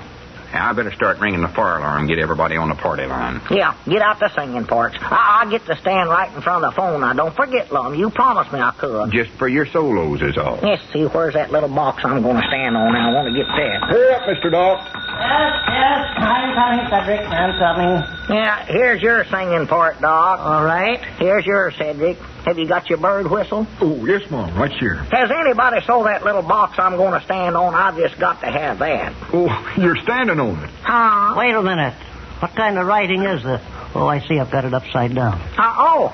I better start ringing the fire alarm and get everybody on the party line. Yeah, get out the singing parts. I'll get to stand right in front of the phone. Now, don't forget, Lum. You promised me I could. Just for your solos is all. Yes, see, where's that little box I'm going to stand on now? I want to get that. Hurry up, Mr. Doc. Yes, I'm coming, Cedric. I'm coming. Yeah, here's your singing part, Doc. All right. Here's yours, Cedric. Have you got your bird whistle? Oh, yes, Mom, right here. Has anybody saw that little box I'm going to stand on? I've just got to have that. Oh, you're standing on it. Wait a minute. What kind of writing is this? Oh, I see. I've got it upside down. Oh.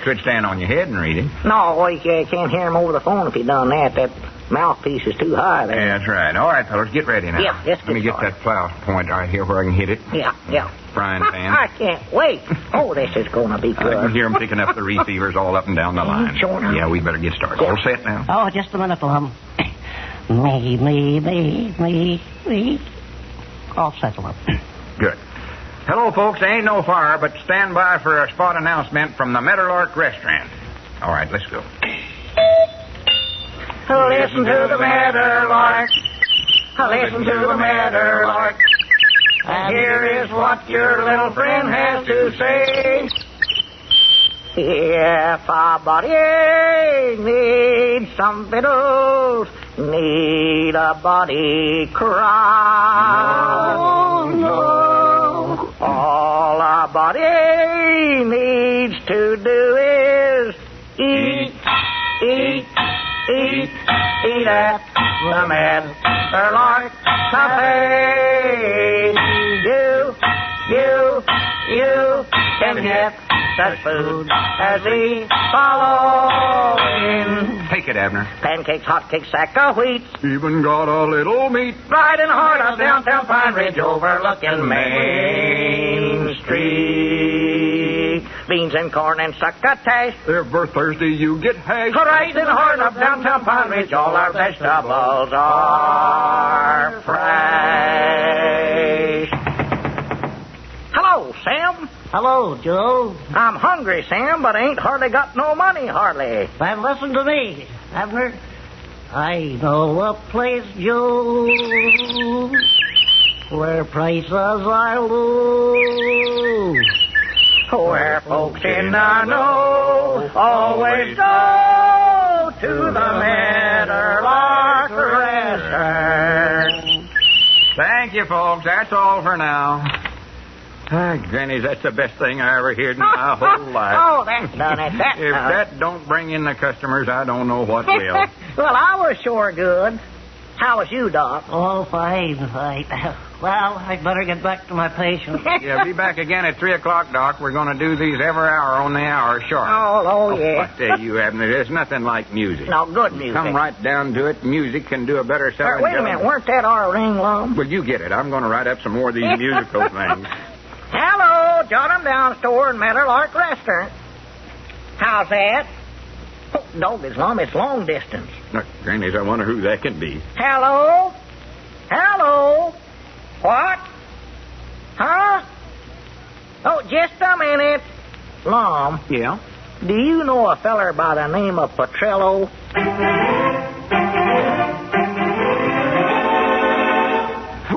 Could stand on your head and read it. No, well, you can't hear him over the phone if you done that. That mouthpiece is too high there. Yeah, that's right. All right, fellas, get ready now. Yeah, let's Let me get that plow point right here where I can hit it. Yeah. Frying pan. I can't wait. Oh, this is going to be good. I can hear them picking up the receivers all up and down the line. Sure. Yeah, we better get started. All set now? Oh, just a minute, Lum. Me. All set, Lum. Good. Hello, folks. There ain't no fire, but stand by for a spot announcement from the Meadowlark Restaurant. All right, let's go. Listen to the Meadowlark. Listen to the Meadowlark. And here is what your little friend has to say. If a body needs some fiddles, need a body cry. No. All a body needs to do is eat at the Meadowlark Cafe. You can get such food as the following. Take it, Abner. Pancakes, hotcakes, sack of wheat. Even got a little meat. Right in the heart of downtown Pine Ridge, overlooking Main Street. beans and corn and succotash. Every Thursday you get hash. Right in the heart of downtown Pine Ridge, all our vegetables are fresh. Hello, Sam. Hello, Joe. I'm hungry, Sam, but I ain't hardly got no money, hardly. Then listen to me, Abner. I know a place, Joe, where prices are low, where folks in the know always go to the Meadowlark Restaurant. Thank you, folks. That's all for now. Granny, that's the best thing I ever heard in my whole life. Oh, that's done it. That's If done that don't bring in the customers, I don't know what will. Well, I was sure good. How was you, Doc? Oh, fine. Well, I'd better get back to my patient. Yeah, be back again at 3 o'clock, Doc. We're going to do these every hour on the hour sharp. Oh, yeah. I tell you, Abner, there's nothing like music. No, good music. Come right down to it. Music can do a better selling Wait a minute. Weren't that our ring, Lum? Well, you get it. I'm going to write up some more of these musical things. Hello, Jot 'em Down store and Meadowlark Restaurant. How's that? Oh, doggies, Lum, it's long distance. Look, Grannies, I wonder who that can be. Hello? Hello? What? Huh? Oh, just a minute. Lum. Yeah? Do you know a feller by the name of Petrello?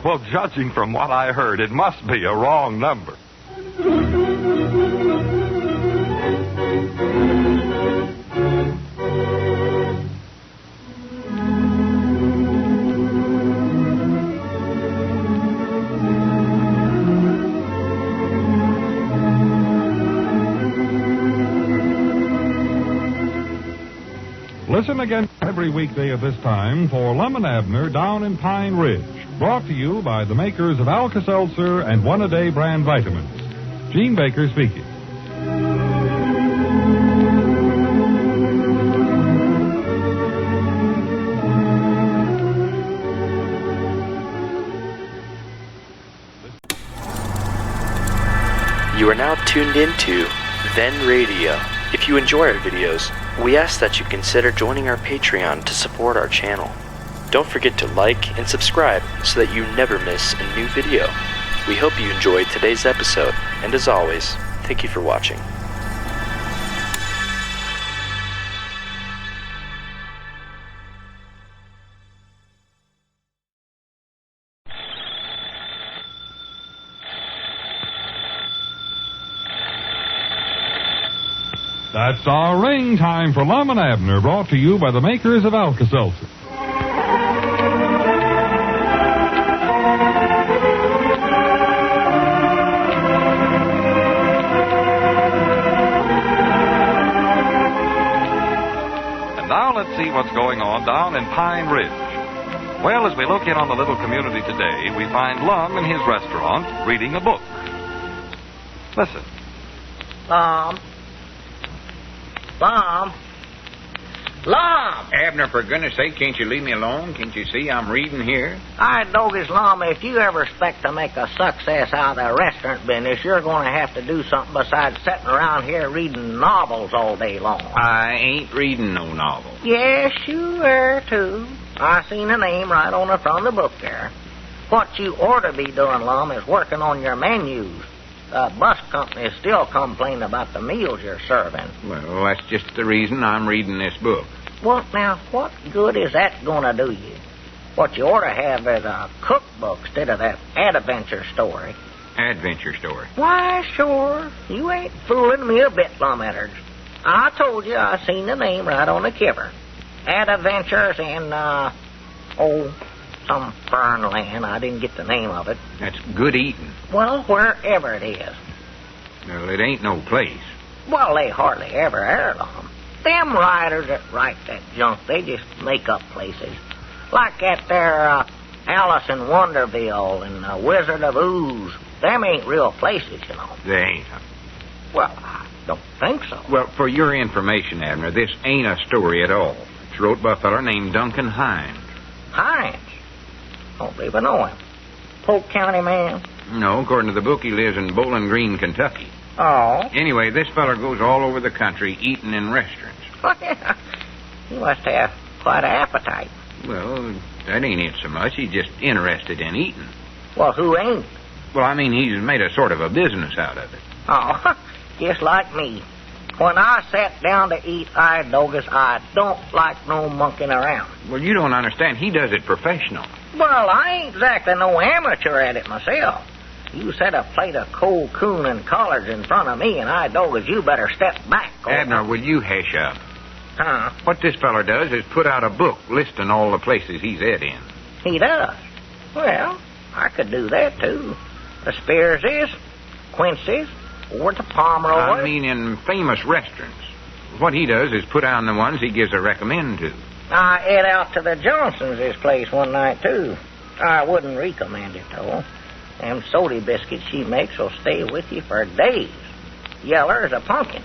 Well, judging from what I heard, it must be a wrong number. Listen again every weekday at this time for Lum and Abner Down in Pine Ridge. Brought to you by the makers of Alka-Seltzer and One-A-Day brand vitamins. Gene Baker speaking. You are now tuned into Then Radio. If you enjoy our videos, we ask that you consider joining our Patreon to support our channel. Don't forget to like and subscribe so that you never miss a new video. We hope you enjoyed today's episode, and as always, thank you for watching. That's our ring time for Lum and Abner, brought to you by the makers of Alka-Seltzer. And now let's see what's going on down in Pine Ridge. Well, as we look in on the little community today, we find Lum in his restaurant reading a book. Listen. Lum. Abner, for goodness sake, can't you leave me alone? Can't you see I'm reading here? I doggies, Lum, if you ever expect to make a success out of the restaurant business, you're going to have to do something besides sitting around here reading novels all day long. I ain't reading no novel. Yes, you are, too. I seen the name right on the front of the book there. What you ought to be doing, Lum, is working on your menus. The bus company is still complaining about the meals you're serving. Well, that's just the reason I'm reading this book. Well, now, what good is that going to do you? What you ought to have is a cookbook instead of that adventure story. Adventure story? Why, sure. You ain't fooling me a bit, Lum Edwards. I told you I seen the name right on the cover. Adventures in, some fern land. I didn't get the name of it. That's good eating. Well, wherever it is. Well, it ain't no place. Well, they hardly ever are, Lum. Them writers that write that junk, they just make up places. Like at their Alice in Wonderville and Wizard of Ooze. Them ain't real places, you know. They ain't. Well, I don't think so. Well, for your information, Abner, this ain't a story at all. It's wrote by a feller named Duncan Hines. Hines? Don't even know him. Polk County man? No, according to the book, he lives in Bowling Green, Kentucky. Oh? Anyway, this feller goes all over the country eating in restaurants. Well, he must have quite an appetite. Well, that ain't it so much. He's just interested in eating. Well, who ain't? Well, I mean, he's made a sort of a business out of it. Oh, just like me. When I sat down to eat, I don't like no monkeying around. Well, you don't understand. He does it professional. Well, I ain't exactly no amateur at it myself. You set a plate of cold coon and collards in front of me, and you better step back. Abner, will you hush up? Huh? What this feller does is put out a book listing all the places he's ate in. He does? Well, I could do that, too. The Spearses, Quincy's, or the Pomeroy. I mean in famous restaurants. What he does is put down the ones he gives a recommend to. I ate out to the Johnsons' place one night, too. I wouldn't recommend it, though. Them soda biscuits she makes will stay with you for days. Yeller as a pumpkin.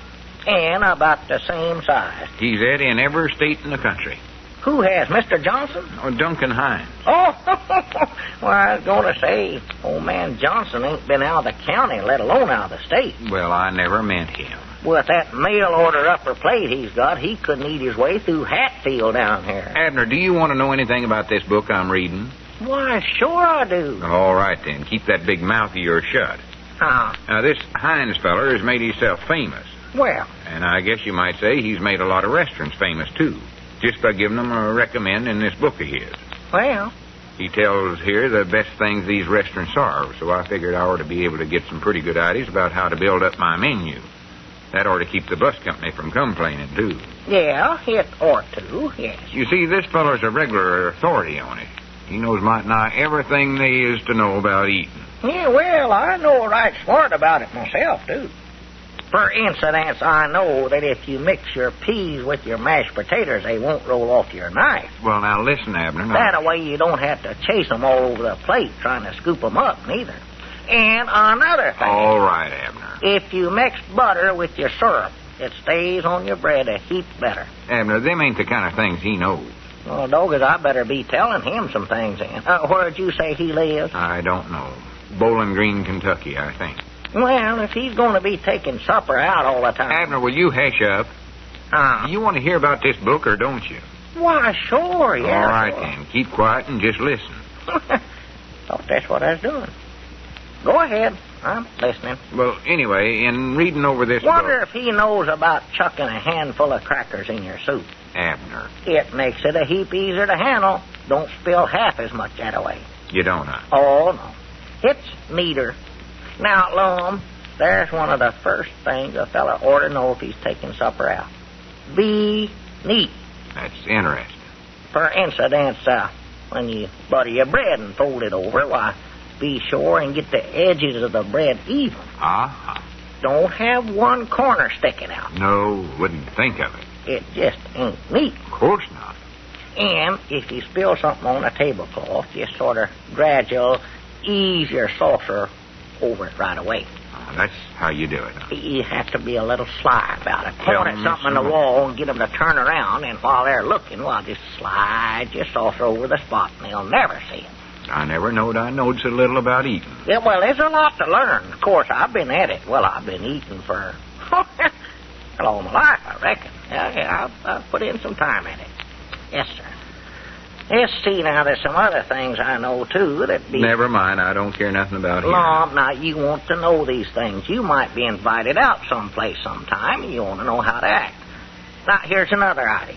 And about the same size. He's ate in every state in the country. Who has, Mr. Johnson? Oh, Duncan Hines. Oh, well, I was going to say, old man Johnson ain't been out of the county, let alone out of the state. Well, I never meant him. With that mail-order upper plate he's got, he couldn't eat his way through Hatfield down here. Abner, do you want to know anything about this book I'm reading? Why, sure I do. All right, then. Keep that big mouth of yours shut. Huh? Now, this Hines feller has made himself famous. Well. And I guess you might say he's made a lot of restaurants famous, too. Just by giving them a recommend in this book of his. Well. He tells here the best things these restaurants are, so I figured I ought to be able to get some pretty good ideas about how to build up my menu. That ought to keep the bus company from complaining, too. Yeah, it ought to, yes. You see, this feller's a regular authority on it. He knows might nigh everything there is to know about eating. Yeah, well, I know right smart about it myself, too. For instance, I know that if you mix your peas with your mashed potatoes, they won't roll off your knife. Well, now, listen, Abner. That way you don't have to chase them all over the plate trying to scoop them up, neither. And another thing. All right, Abner. If you mix butter with your syrup, it stays on your bread a heap better. Abner, them ain't the kind of things he knows. Well, Doggers, I better be telling him some things then. Where'd you say he lives? I don't know. Bowling Green, Kentucky, I think. Well, if he's going to be taking supper out all the time... Abner, will you hush up? You want to hear about this book, or don't you? Why, sure, yeah. All right, sure. then. Keep quiet and just listen. Thought that's what I was doing. Go ahead. I'm listening. Well, anyway, in reading over this Wonder book... if he knows about chucking a handful of crackers in your soup. Abner. It makes it a heap easier to handle. Don't spill half as much that way. You don't, huh? Oh, no. It's neater. Now, Lum, there's one of the first things a fella ought to know if he's taking supper out. Be neat. That's interesting. For instance, when you butter your bread and fold it over, why, be sure and get the edges of the bread even. Uh-huh. Don't have one corner sticking out. No, wouldn't think of it. It just ain't neat. Of course not. And if you spill something on a tablecloth, just sort of gradual, ease your saucer over it right away. That's how you do it, huh? You have to be a little sly about it. Point at something on the wall and get them to turn around, and while they're looking, well, just slide your saucer over the spot, and they'll never see it. I never knowed I knowed so little about eating. Yeah, well, there's a lot to learn. Of course, I've been at it. Well, I've been eating for all my life, I reckon. Yeah, I've put in some time in it. Yes, sir. Let's see, now, there's some other things I know, too, that be... Never mind, I don't care nothing about it. Lum, now, you want to know these things. You might be invited out someplace sometime, and you want to know how to act. Now, here's another idea.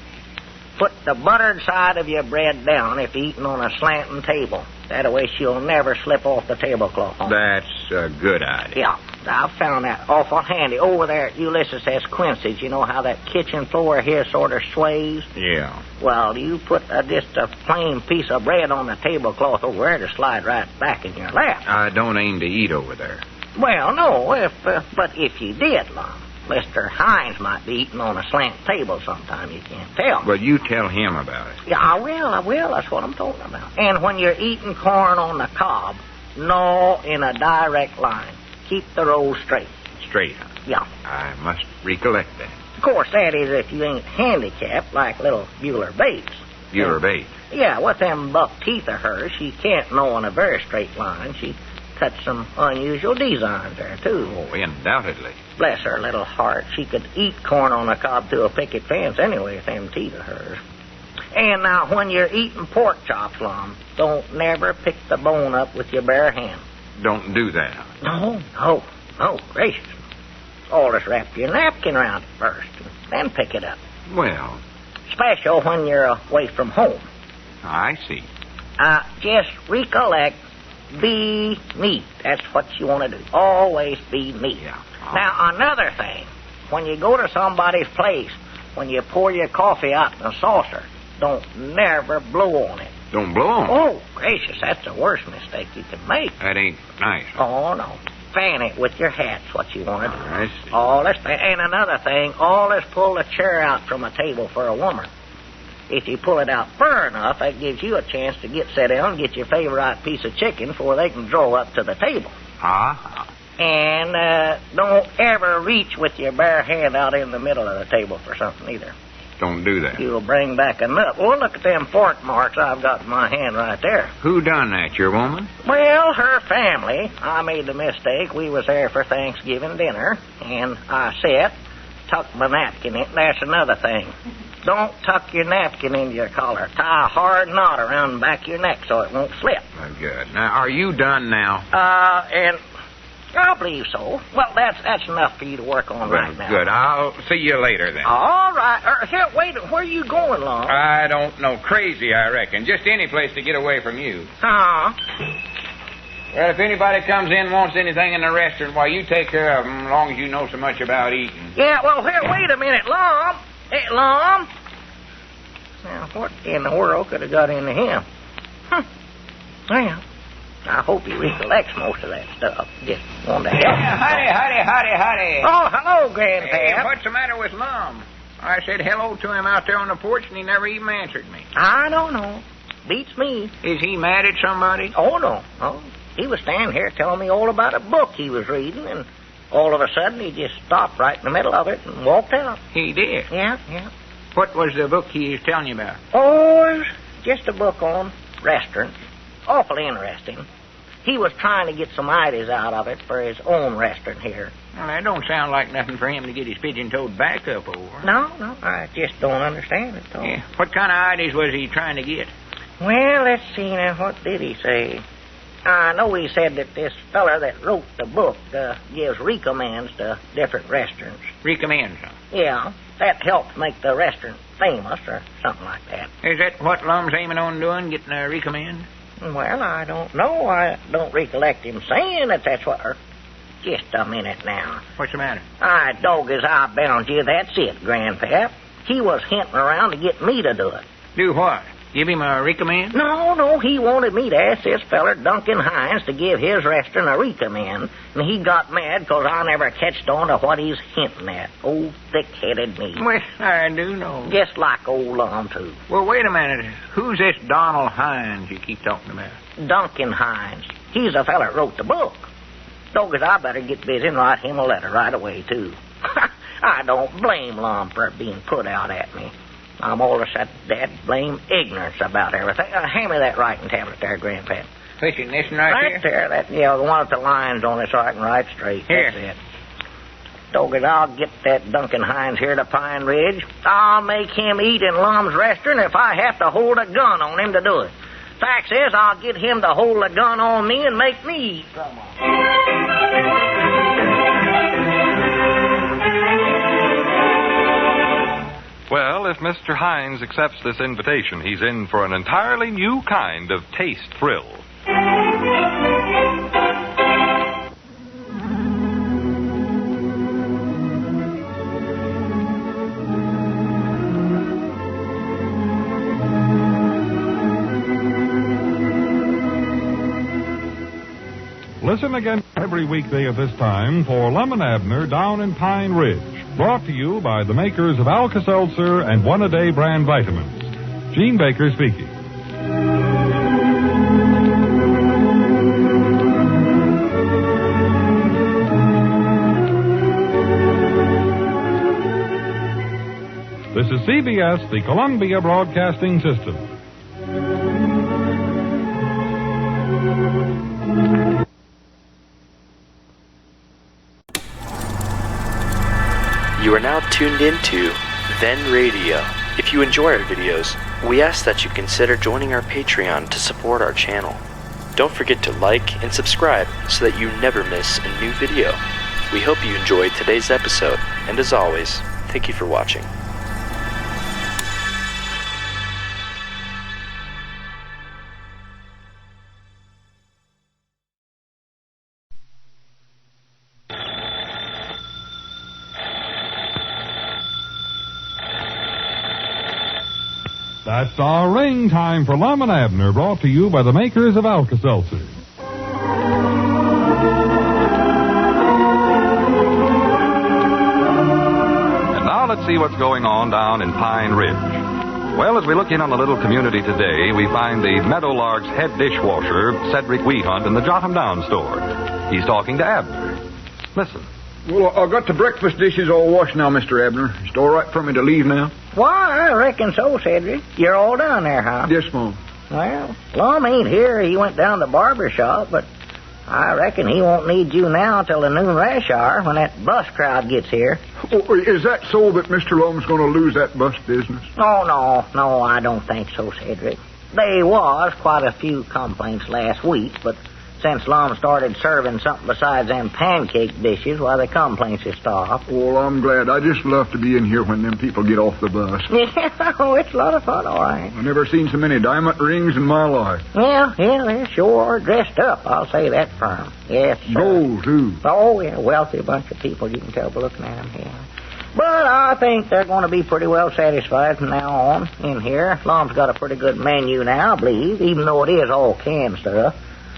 Put the buttered side of your bread down if eating on a slanting table. That way she'll never slip off the tablecloth. That's a good idea. Yeah, I've found that awful handy. Over there at Ulysses S. Quincy's, you know how that kitchen floor here sort of sways? Yeah. Well, you put just a plain piece of bread on the tablecloth over there to slide right back in your lap. I don't aim to eat over there. Well, no, but if you did, Lum, Mr. Hines might be eating on a slant table sometime. You can't tell. Well, you tell him about it. Yeah, I will. That's what I'm talking about. And when you're eating corn on the cob, gnaw in a direct line. Keep the roll straight. Straight, huh? Yeah. I must recollect that. Of course, that is if you ain't handicapped like little Bueller Bates. Bueller Bates? Yeah, with them buck teeth of hers, she can't gnaw in a very straight line. She cut some unusual designs there, too. Oh, undoubtedly. Bless her little heart. She could eat corn on a cob through a picket fence anyway with them teeth of hers. And now, when you're eating pork chops, Lum, don't never pick the bone up with your bare hand. Don't do that. No, gracious. Always wrap your napkin around it first, and then pick it up. Well, Special when you're away from home. I see. Just recollect, be neat. That's what you want to do. Always be neat. Yeah. Now, another thing. When you go to somebody's place, when you pour your coffee out in a saucer, don't never blow on it. Don't blow on it? Oh, gracious, that's the worst mistake you can make. That ain't nice. Oh, no. Fan it with your hat's what you want to do. I see. And another thing, always pull a chair out from a table for a woman. If you pull it out far enough, that gives you a chance to get set down and get your favorite piece of chicken before they can draw up to the table. And don't ever reach with your bare hand out in the middle of the table for something either. Don't do that. You'll bring back a nut. Oh, look at them fork marks I've got in my hand right there. Who done that, your woman? Well, her family. I made the mistake. We was there for Thanksgiving dinner, and I sat, tucked my napkin in. That's another thing. Don't tuck your napkin into your collar. Tie a hard knot around the back of your neck so it won't slip. Good. Now, are you done now? And I believe so. Well, that's enough for you to work on right now. Good. I'll see you later, then. All right. Here, wait. Where are you going, Lum? I don't know. Crazy, I reckon. Just any place to get away from you. Well, if anybody comes in and wants anything in the restaurant, why, you take care of them as long as you know so much about eating. Yeah, well, here, wait a minute, Lum. Hey, Lum. Now, what in the world could have got into him? Well, I hope he recollects most of that stuff. Just wanted to help. Howdy. Oh, hello, Grandpa. Hey, what's the matter with Lum? I said hello to him out there on the porch, and he never even answered me. I don't know. Beats me. Is he mad at somebody? Oh, no. He was standing here telling me all about a book he was reading, and all of a sudden he just stopped right in the middle of it and walked out. He did? Yeah. What was the book he was telling you about? Oh, it was just a book on restaurants. Awful interesting. He was trying to get some ideas out of it for his own restaurant here. Well, that don't sound like nothing for him to get his pigeon-toed back up over. No, I just don't understand it, though. Yeah. What kind of ideas was he trying to get? Well, let's see now. What did he say? I know he said that this feller that wrote the book gives recommends to different restaurants. Recommends them? Yeah. That helps make the restaurant famous or something like that. Is that what Lum's aiming on doing, getting a recommend? Well, I don't know. I don't recollect him saying that that's what... Just a minute now. What's the matter? Dog as I bound you, that's it, Grandpap. He was hinting around to get me to do it. Do what? Give him a recommend? No, he wanted me to ask this feller, Duncan Hines, to give his restaurant a recommend, and he got mad because I never catched on to what he's hinting at. Old thick-headed me. Well, I do know. Just like old Lum, too. Well, wait a minute. Who's this Donald Hines you keep talking about? Duncan Hines. He's the feller that wrote the book. Dog as I better get busy and write him a letter right away, too. I don't blame Lum for being put out at me. I'm all of that blame ignorance about everything. Hand me that writing tablet there, Grandpa. Which is this one right there? The one with the lines on it so I can write straight. Here. That's it. Dog it, I'll get that Duncan Hines here to Pine Ridge. I'll make him eat in Lum's restaurant if I have to hold a gun on him to do it. Fact is, I'll get him to hold a gun on me and make me eat. Come on. Well, if Mr. Hines accepts this invitation, he's in for an entirely new kind of taste thrill. Listen again every weekday at this time for Lum and Abner Down in Pine Ridge. Brought to you by the makers of Alka-Seltzer and One-A-Day brand vitamins. Gene Baker speaking. This is CBS, the Columbia Broadcasting System. You are now tuned into Then Radio. If you enjoy our videos, we ask that you consider joining our Patreon to support our channel. Don't forget to like and subscribe so that you never miss a new video. We hope you enjoyed today's episode, and as always, thank you for watching. That's our ring time for Lum and Abner, brought to you by the makers of Alka-Seltzer. And now let's see what's going on down in Pine Ridge. Well, as we look in on the little community today, we find the Meadowlark's head dishwasher, Cedric in the Jot 'em Down store. He's talking to Abner. Listen. Well, I've got the breakfast dishes all washed now, Mr. Abner. Is it all right for me to leave now? Why, I reckon so, Cedric. You're all done there, huh? Yes, Mom. Well, Lum ain't here. He went down to the barber shop, but I reckon he won't need you now till the noon rush hour when that bus crowd gets here. Oh, is that so that Mr. Lum's going to lose that bus business? Oh, no, I don't think so, Cedric. There was quite a few complaints last week, but since Lum started serving something besides them pancake dishes, why, the complaints have stopped. Well, I'm glad. I just love to be in here when them people get off the bus. Yeah, it's a lot of fun, all right. I've never seen so many diamond rings in my life. Yeah, they sure are dressed up, I'll say that for 'em. Yes, sir. Gold, too. Oh, yeah, wealthy bunch of people, you can tell by looking at them, yeah. But I think they're going to be pretty well satisfied from now on in here. Lum's got a pretty good menu now, I believe, even though it is all canned stuff.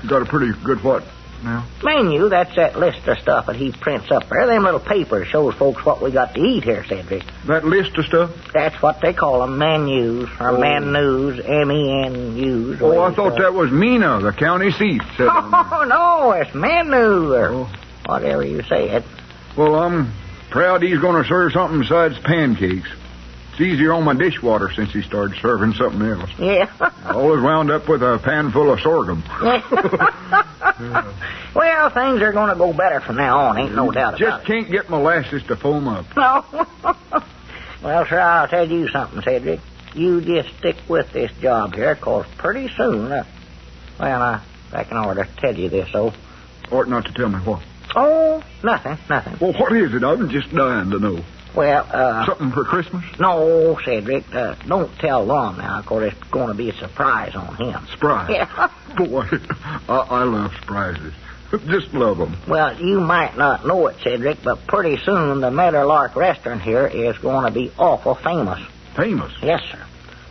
Got a pretty good what now? Menu, that's that list of stuff that he prints up there. Them little papers shows folks what we got to eat here, Cedric. That list of stuff? That's what they call them, menus, or menus, M-E-N-U's. Oh, I thought that was Mena, the county seat. Oh, no, it's menu, or whatever you said. Well, I'm proud he's going to serve something besides pancakes. It's easier on my dishwater since he started serving something else. Yeah. I always wound up with a pan full of sorghum. Well, things are going to go better from now on, ain't no doubt about it. Just can't get molasses to foam up. No. Well, sir, I'll tell you something, Cedric. You just stick with this job here, 'cause pretty soon, I reckon I ought to tell you this, though. Ought not to tell me what? Oh, nothing. Well, what is it? I'm just dying to know. Well, something for Christmas? No, Cedric. Don't tell Lum now, 'cause it's going to be a surprise on him. Surprise? Yeah. Boy, I love surprises. Just love them. Well, you might not know it, Cedric, but pretty soon the Whaleburger Restaurant here is going to be awful famous. Famous? Yes, sir.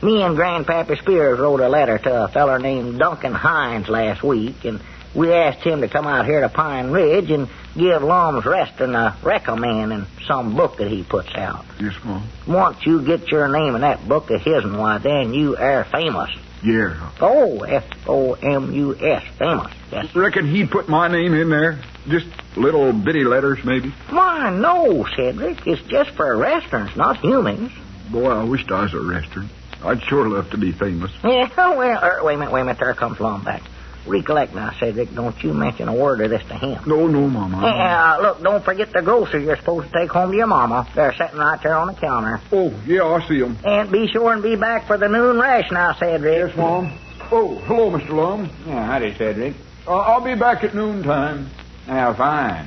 Me and Grandpappy Spears wrote a letter to a feller named Duncan Hines last week, and we asked him to come out here to Pine Ridge and give Lum's Restaurant a recommend in some book that he puts out. Yes, Mom. Once you get your name in that book of his'n, why, then you are famous. Yeah. Oh, F-O-M-U-S, famous. Yes. Reckon he'd put my name in there? Just little bitty letters, maybe? Why, no, Cedric. It's just for restaurants, not humans. Boy, I wished I was a restaurant. I'd sure love to be famous. Yeah, well, wait a minute. There comes Lum back. Recollect now, Cedric, don't you mention a word of this to him. No, Mama. Look, don't forget the grocery you're supposed to take home to your mama. They're sitting right there on the counter. Oh, yeah, I see them. And be sure and be back for the noon rush now, Cedric. Yes, Mom. Oh, hello, Mr. Lum. Yeah, howdy, Cedric. I'll be back at noontime. Yeah, fine.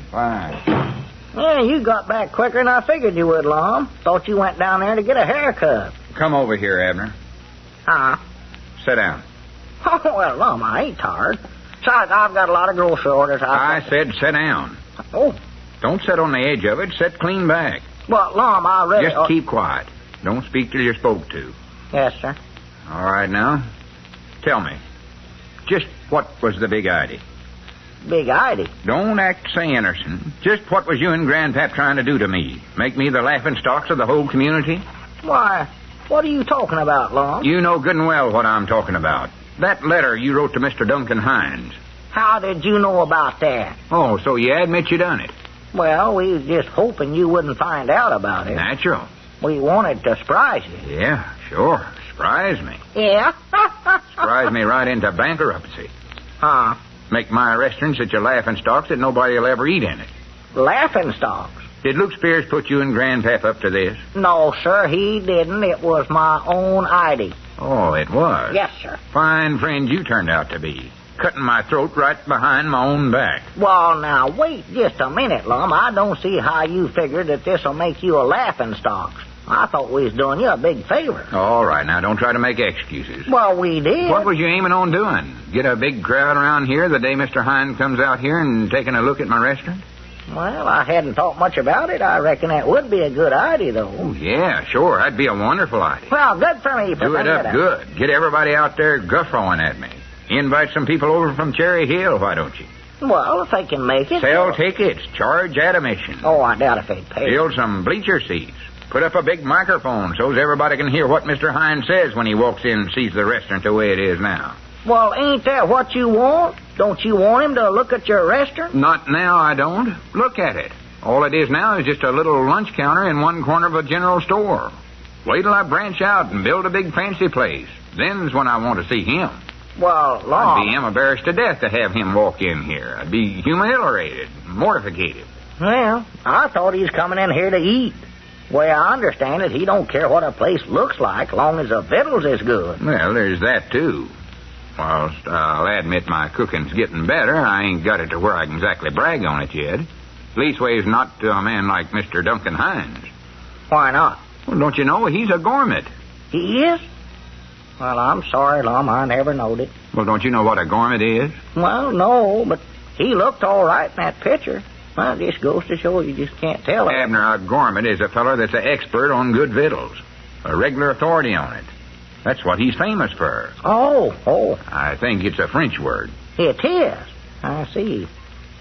Yeah, you got back quicker than I figured you would, Lum. Thought you went down there to get a haircut. Come over here, Abner. Huh? Sit down. Oh, well, Lum, I ain't tired. Besides, I've got a lot of grocery orders. I said sit down. Oh. Don't sit on the edge of it. Sit clean back. Well, Lum, I really... Just keep quiet. Don't speak till you're spoke to. Yes, sir. All right, now. Tell me. Just what was the big idea? Big idea? Don't act so innocent. Just what was you and Grandpap trying to do to me? Make me the laughingstocks of the whole community? Why, what are you talking about, Lum? You know good and well what I'm talking about. That letter you wrote to Mr. Duncan Hines. How did you know about that? Oh, so you admit you done it? Well, we was just hoping you wouldn't find out about it. Natural. We wanted to surprise you. Yeah, sure. Surprise me. Yeah? Surprise me right into bankruptcy. Huh? Make my restaurant such a laughingstock that nobody will ever eat in it. Laughingstocks? Did Luke Spears put you and Grandpap up to this? No, sir, he didn't. It was my own idea. Oh, it was? Yes, sir. Fine friend you turned out to be. Cutting my throat right behind my own back. Well, now, wait just a minute, Lum. I don't see how you figured that this'll make you a laughingstock. I thought we was doing you a big favor. All right, now, don't try to make excuses. Well, we did. What was you aiming on doing? Get a big crowd around here the day Mr. Hines comes out here and taking a look at my restaurant? Well, I hadn't thought much about it. I reckon that would be a good idea, though. Oh, yeah, sure. That'd be a wonderful idea. Well, good for me. Do it up good. Get everybody out there guffawing at me. Invite some people over from Cherry Hill, why don't you? Well, if they can make it. Sell tickets. Charge admission. Oh, I doubt if they'd pay. Build some bleacher seats. Put up a big microphone so's everybody can hear what Mr. Hines says when he walks in and sees the restaurant the way it is now. Well, ain't that what you want? Don't you want him to look at your restaurant? Not now, I don't. Look at it. All it is now is just a little lunch counter in one corner of a general store. Wait till I branch out and build a big fancy place. Then's when I want to see him. Well, Lum. I'd be embarrassed to death to have him walk in here. I'd be humiliated, mortificated. Well, I thought he was coming in here to eat. Way I understand it, he don't care what a place looks like, long as the victuals is good. Well, there's that, too. Whilst I'll admit my cooking's getting better, I ain't got it to where I can exactly brag on it yet. Leastways, not to a man like Mr. Duncan Hines. Why not? Well, don't you know, he's a gourmet. He is? Well, I'm sorry, Lum, I never knowed it. Well, don't you know what a gourmet is? Well, no, but he looked all right in that picture. Well, this goes to show you just can't tell it. Abner, a gourmet is a feller that's an expert on good victuals. A regular authority on it. That's what he's famous for. Oh. I think it's a French word. It is. I see.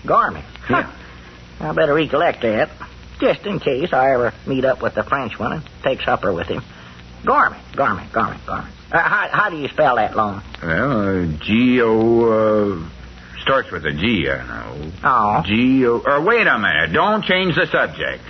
Gourmet. Yeah. I better recollect that, just in case I ever meet up with the Frenchman and take supper with him. Gourmet. How do you spell that, Lum? Well, G-O, starts with a G, I know. Oh. G-O, wait a minute. Don't change the subject.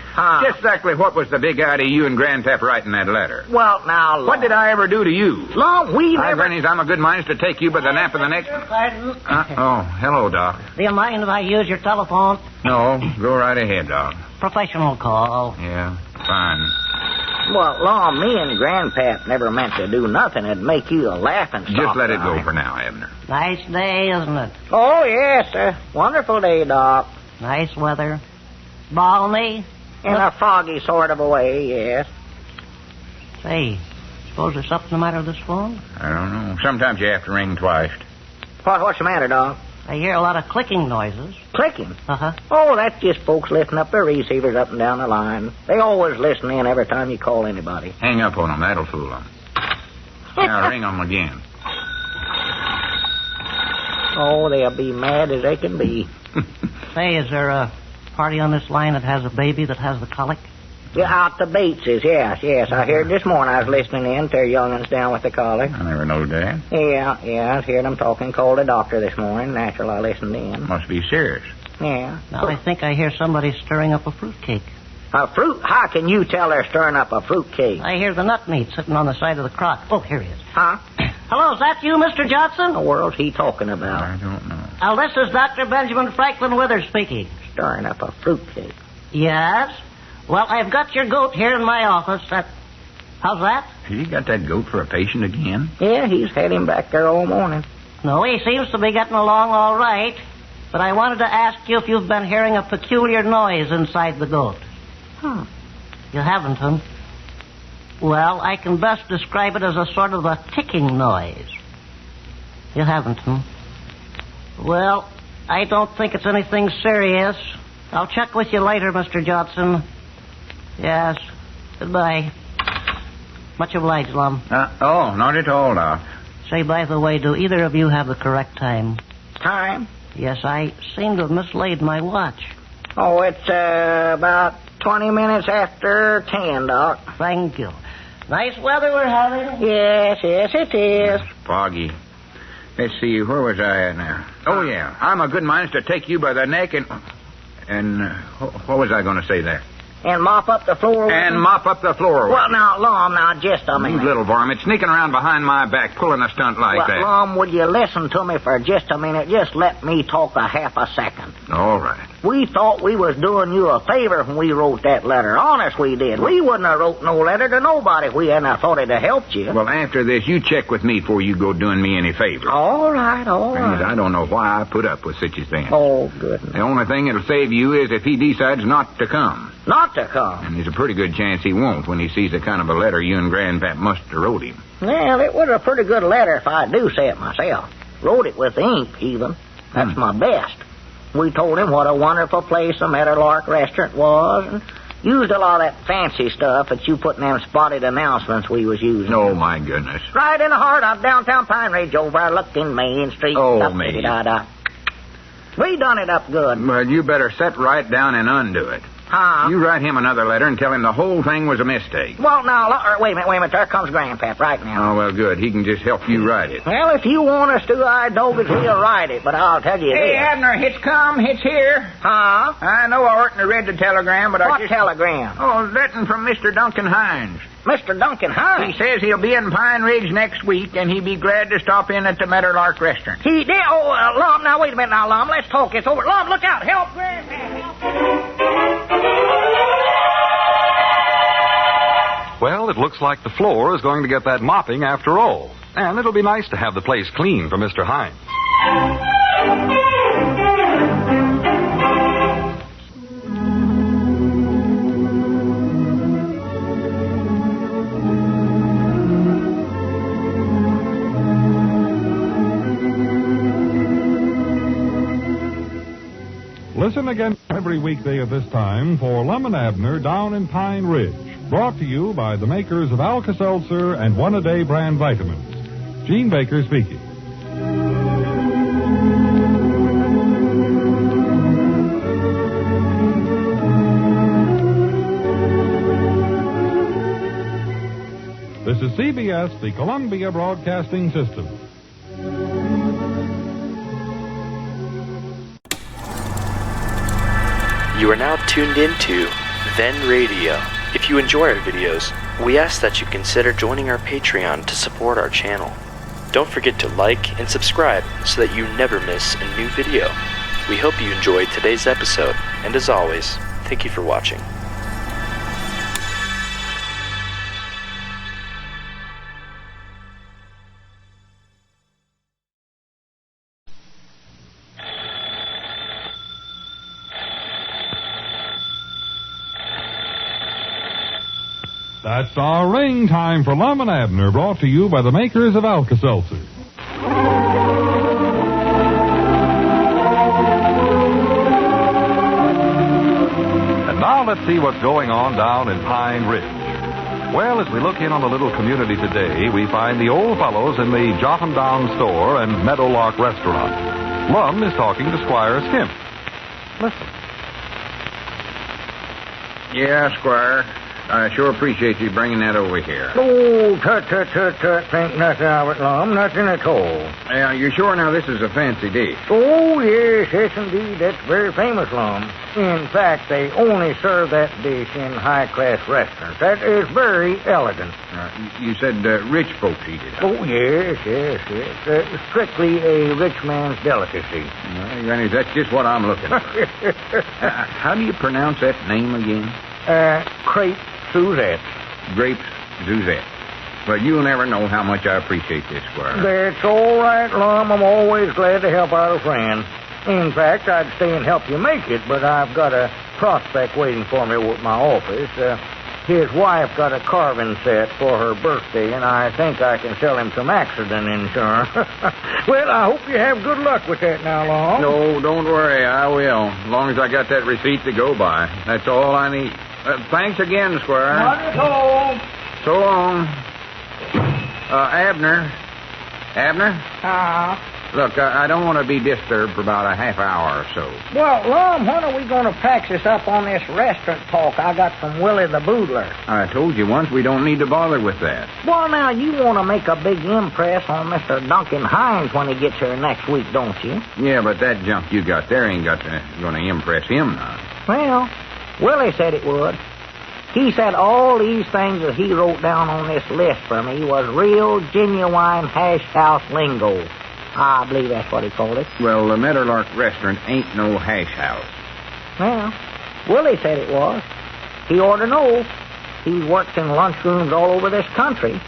Just exactly what was the big idea you and Grandpap writing that letter? Well, now, Lum. What did I ever do to you? Lum, we never... I'm a good mind to take you by the nape of the neck. Pardon? Hello, Doc. Do you mind if I use your telephone? No, go right ahead, Doc. Professional call. Yeah, fine. Well, Lum, me and Grandpap never meant to do nothing that'd make you a laughing stock. Just let it go for now, Abner. Nice day, isn't it? Oh, yes, sir. Wonderful day, Doc. Nice weather. Balmy. In a foggy sort of a way, yes. Say, suppose there's something the matter with this phone? I don't know. Sometimes you have to ring twice. What's the matter, Doc? I hear a lot of clicking noises. Clicking? Uh-huh. Oh, that's just folks lifting up their receivers up and down the line. They always listen in every time you call anybody. Hang up on them. That'll fool them. Now ring them again. Oh, they'll be mad as they can be. Say, is there a party on this line that has a baby that has the colic? Yeah, out the Bateses, yes. I heard this morning I was listening in to their young'uns down with the colic. I never knowed that. Yeah, I was hearing them talking. Called the doctor this morning. Natural, I listened in. Must be serious. Yeah. Now, I think I hear somebody stirring up a fruitcake. A fruit? How can you tell they're stirring up a fruitcake? I hear the nut meat sitting on the side of the crock. Oh, here he is. Huh? Hello, is that you, Mr. Johnson? What the world's he talking about? I don't know. Well, this is Dr. Benjamin Franklin Withers speaking. Stirring up a fruitcake. Yes? Well, I've got your goat here in my office. How's that? You got that goat for a patient again? Yeah, he's had him back there all morning. No, he seems to be getting along all right. But I wanted to ask you if you've been hearing a peculiar noise inside the goat. You haven't, huh? Well, I can best describe it as a sort of a ticking noise. You haven't, huh? Well, I don't think it's anything serious. I'll check with you later, Mr. Johnson. Yes. Goodbye. Much obliged, Lum. Not at all, Doc. Say, by the way, do either of you have the correct time? Time? Yes, I seem to have mislaid my watch. Oh, it's about 20 minutes after 10, Doc. Thank you. Nice weather we're having. Yes, it is. Foggy. Let's see, where was I at now? Oh, yeah. I'm a good mind to take you by the neck and what was I going to say there? And mop up the floor. Mop up the floor. Well, now, Lum, just a minute. You little varmint, sneaking around behind my back, pulling a stunt like that. Lum, would you listen to me for just a minute? Just let me talk a half a second. All right. We thought we was doing you a favor when we wrote that letter. Honest, we did. We wouldn't have wrote no letter to nobody if we hadn't have thought it'd have helped you. Well, after this, you check with me before you go doing me any favor. All right, all right. I don't know why I put up with such a thing. Oh, goodness. The only thing that'll save you is if he decides not to come. Not to come? And there's a pretty good chance he won't when he sees the kind of a letter you and Grandpap must have wrote him. Well, it was a pretty good letter if I do say it myself. Wrote it with ink, even. That's my best. We told him what a wonderful place the Whaleburger Restaurant was, and used a lot of that fancy stuff that you put in them spotted announcements we was using. Oh, my goodness. Right in the heart of downtown Pine Ridge, overlooking Main Street. Oh, me. We done it up good. Well, you better set right down and undo it. Huh? You write him another letter and tell him the whole thing was a mistake. Well, now, wait a minute. There comes Grandpap right now. Oh, well, good. He can just help you write it. Well, if you want us to, we'll write it, but I'll tell you Hey, this. Abner, it's come. It's here. Huh? I know I oughtn't have read the telegram, but What telegram? Oh, that one from Mr. Duncan Hines. Mr. Duncan Hines? He says he'll be in Pine Ridge next week, and he'd be glad to stop in at the Whaleburger Restaurant. He did? Oh, Lum, now, wait a minute now, Lum. Let's talk this over. Lum, look out. Help, Grandpap. Well, it looks like the floor is going to get that mopping after all. And it'll be nice to have the place clean for Mr. Hines. Listen again every weekday at this time for Lum and Abner Down in Pine Ridge. Brought to you by the makers of Alka-Seltzer and One-A-Day brand vitamins. Gene Baker speaking. This is CBS, the Columbia Broadcasting System. You are now tuned into Then Radio. If you enjoy our videos, we ask that you consider joining our Patreon to support our channel. Don't forget to like and subscribe so that you never miss a new video. We hope you enjoyed today's episode, and as always, thank you for watching. That's our ring time for Lum and Abner, brought to you by the makers of Alka-Seltzer. And now let's see what's going on down in Pine Ridge. Well, as we look in on the little community today, we find the old fellows in the Jotham Down store and Meadowlark restaurant. Lum is talking to Squire Skimp. Listen. Yeah, Squire. I sure appreciate you bringing that over here. Oh, tut. Think nothing of it, Lum. Nothing at all. Yeah, you're sure now this is a fancy dish? Oh, yes, indeed. That's very famous, Lum. In fact, they only serve that dish in high-class restaurants. That is very elegant. You said rich folks eat it. Oh, yes. Strictly a rich man's delicacy. Well, Granny, that's just what I'm looking for. How do you pronounce that name again? Crepe Suzette. Grapes Suzette. But you'll never know how much I appreciate this, Squire. That's all right, Lum. I'm always glad to help out a friend. In fact, I'd stay and help you make it, but I've got a prospect waiting for me at my office. His wife got a carving set for her birthday, and I think I can sell him some accident insurance. Well, I hope you have good luck with that now, Lum. No, don't worry. I will. As long as I got that receipt to go by. That's all I need. Thanks again, Squire. Not at all. So long. Abner. Look, I don't want to be disturbed for about a half hour or so. Well, Lum, when are we going to practice up on this restaurant talk I got from Willie the Boodler? I told you once we don't need to bother with that. Well, now, you want to make a big impress on Mr. Duncan Hines when he gets here next week, don't you? Yeah, but that junk you got there ain't going to impress him none. Well, Willie said it would. He said all these things that he wrote down on this list for me was real, genuine hash house lingo. I believe that's what he called it. Well, the Meadowlark Restaurant ain't no hash house. Well, Willie said it was. He ought to know. He works in lunchrooms all over this country.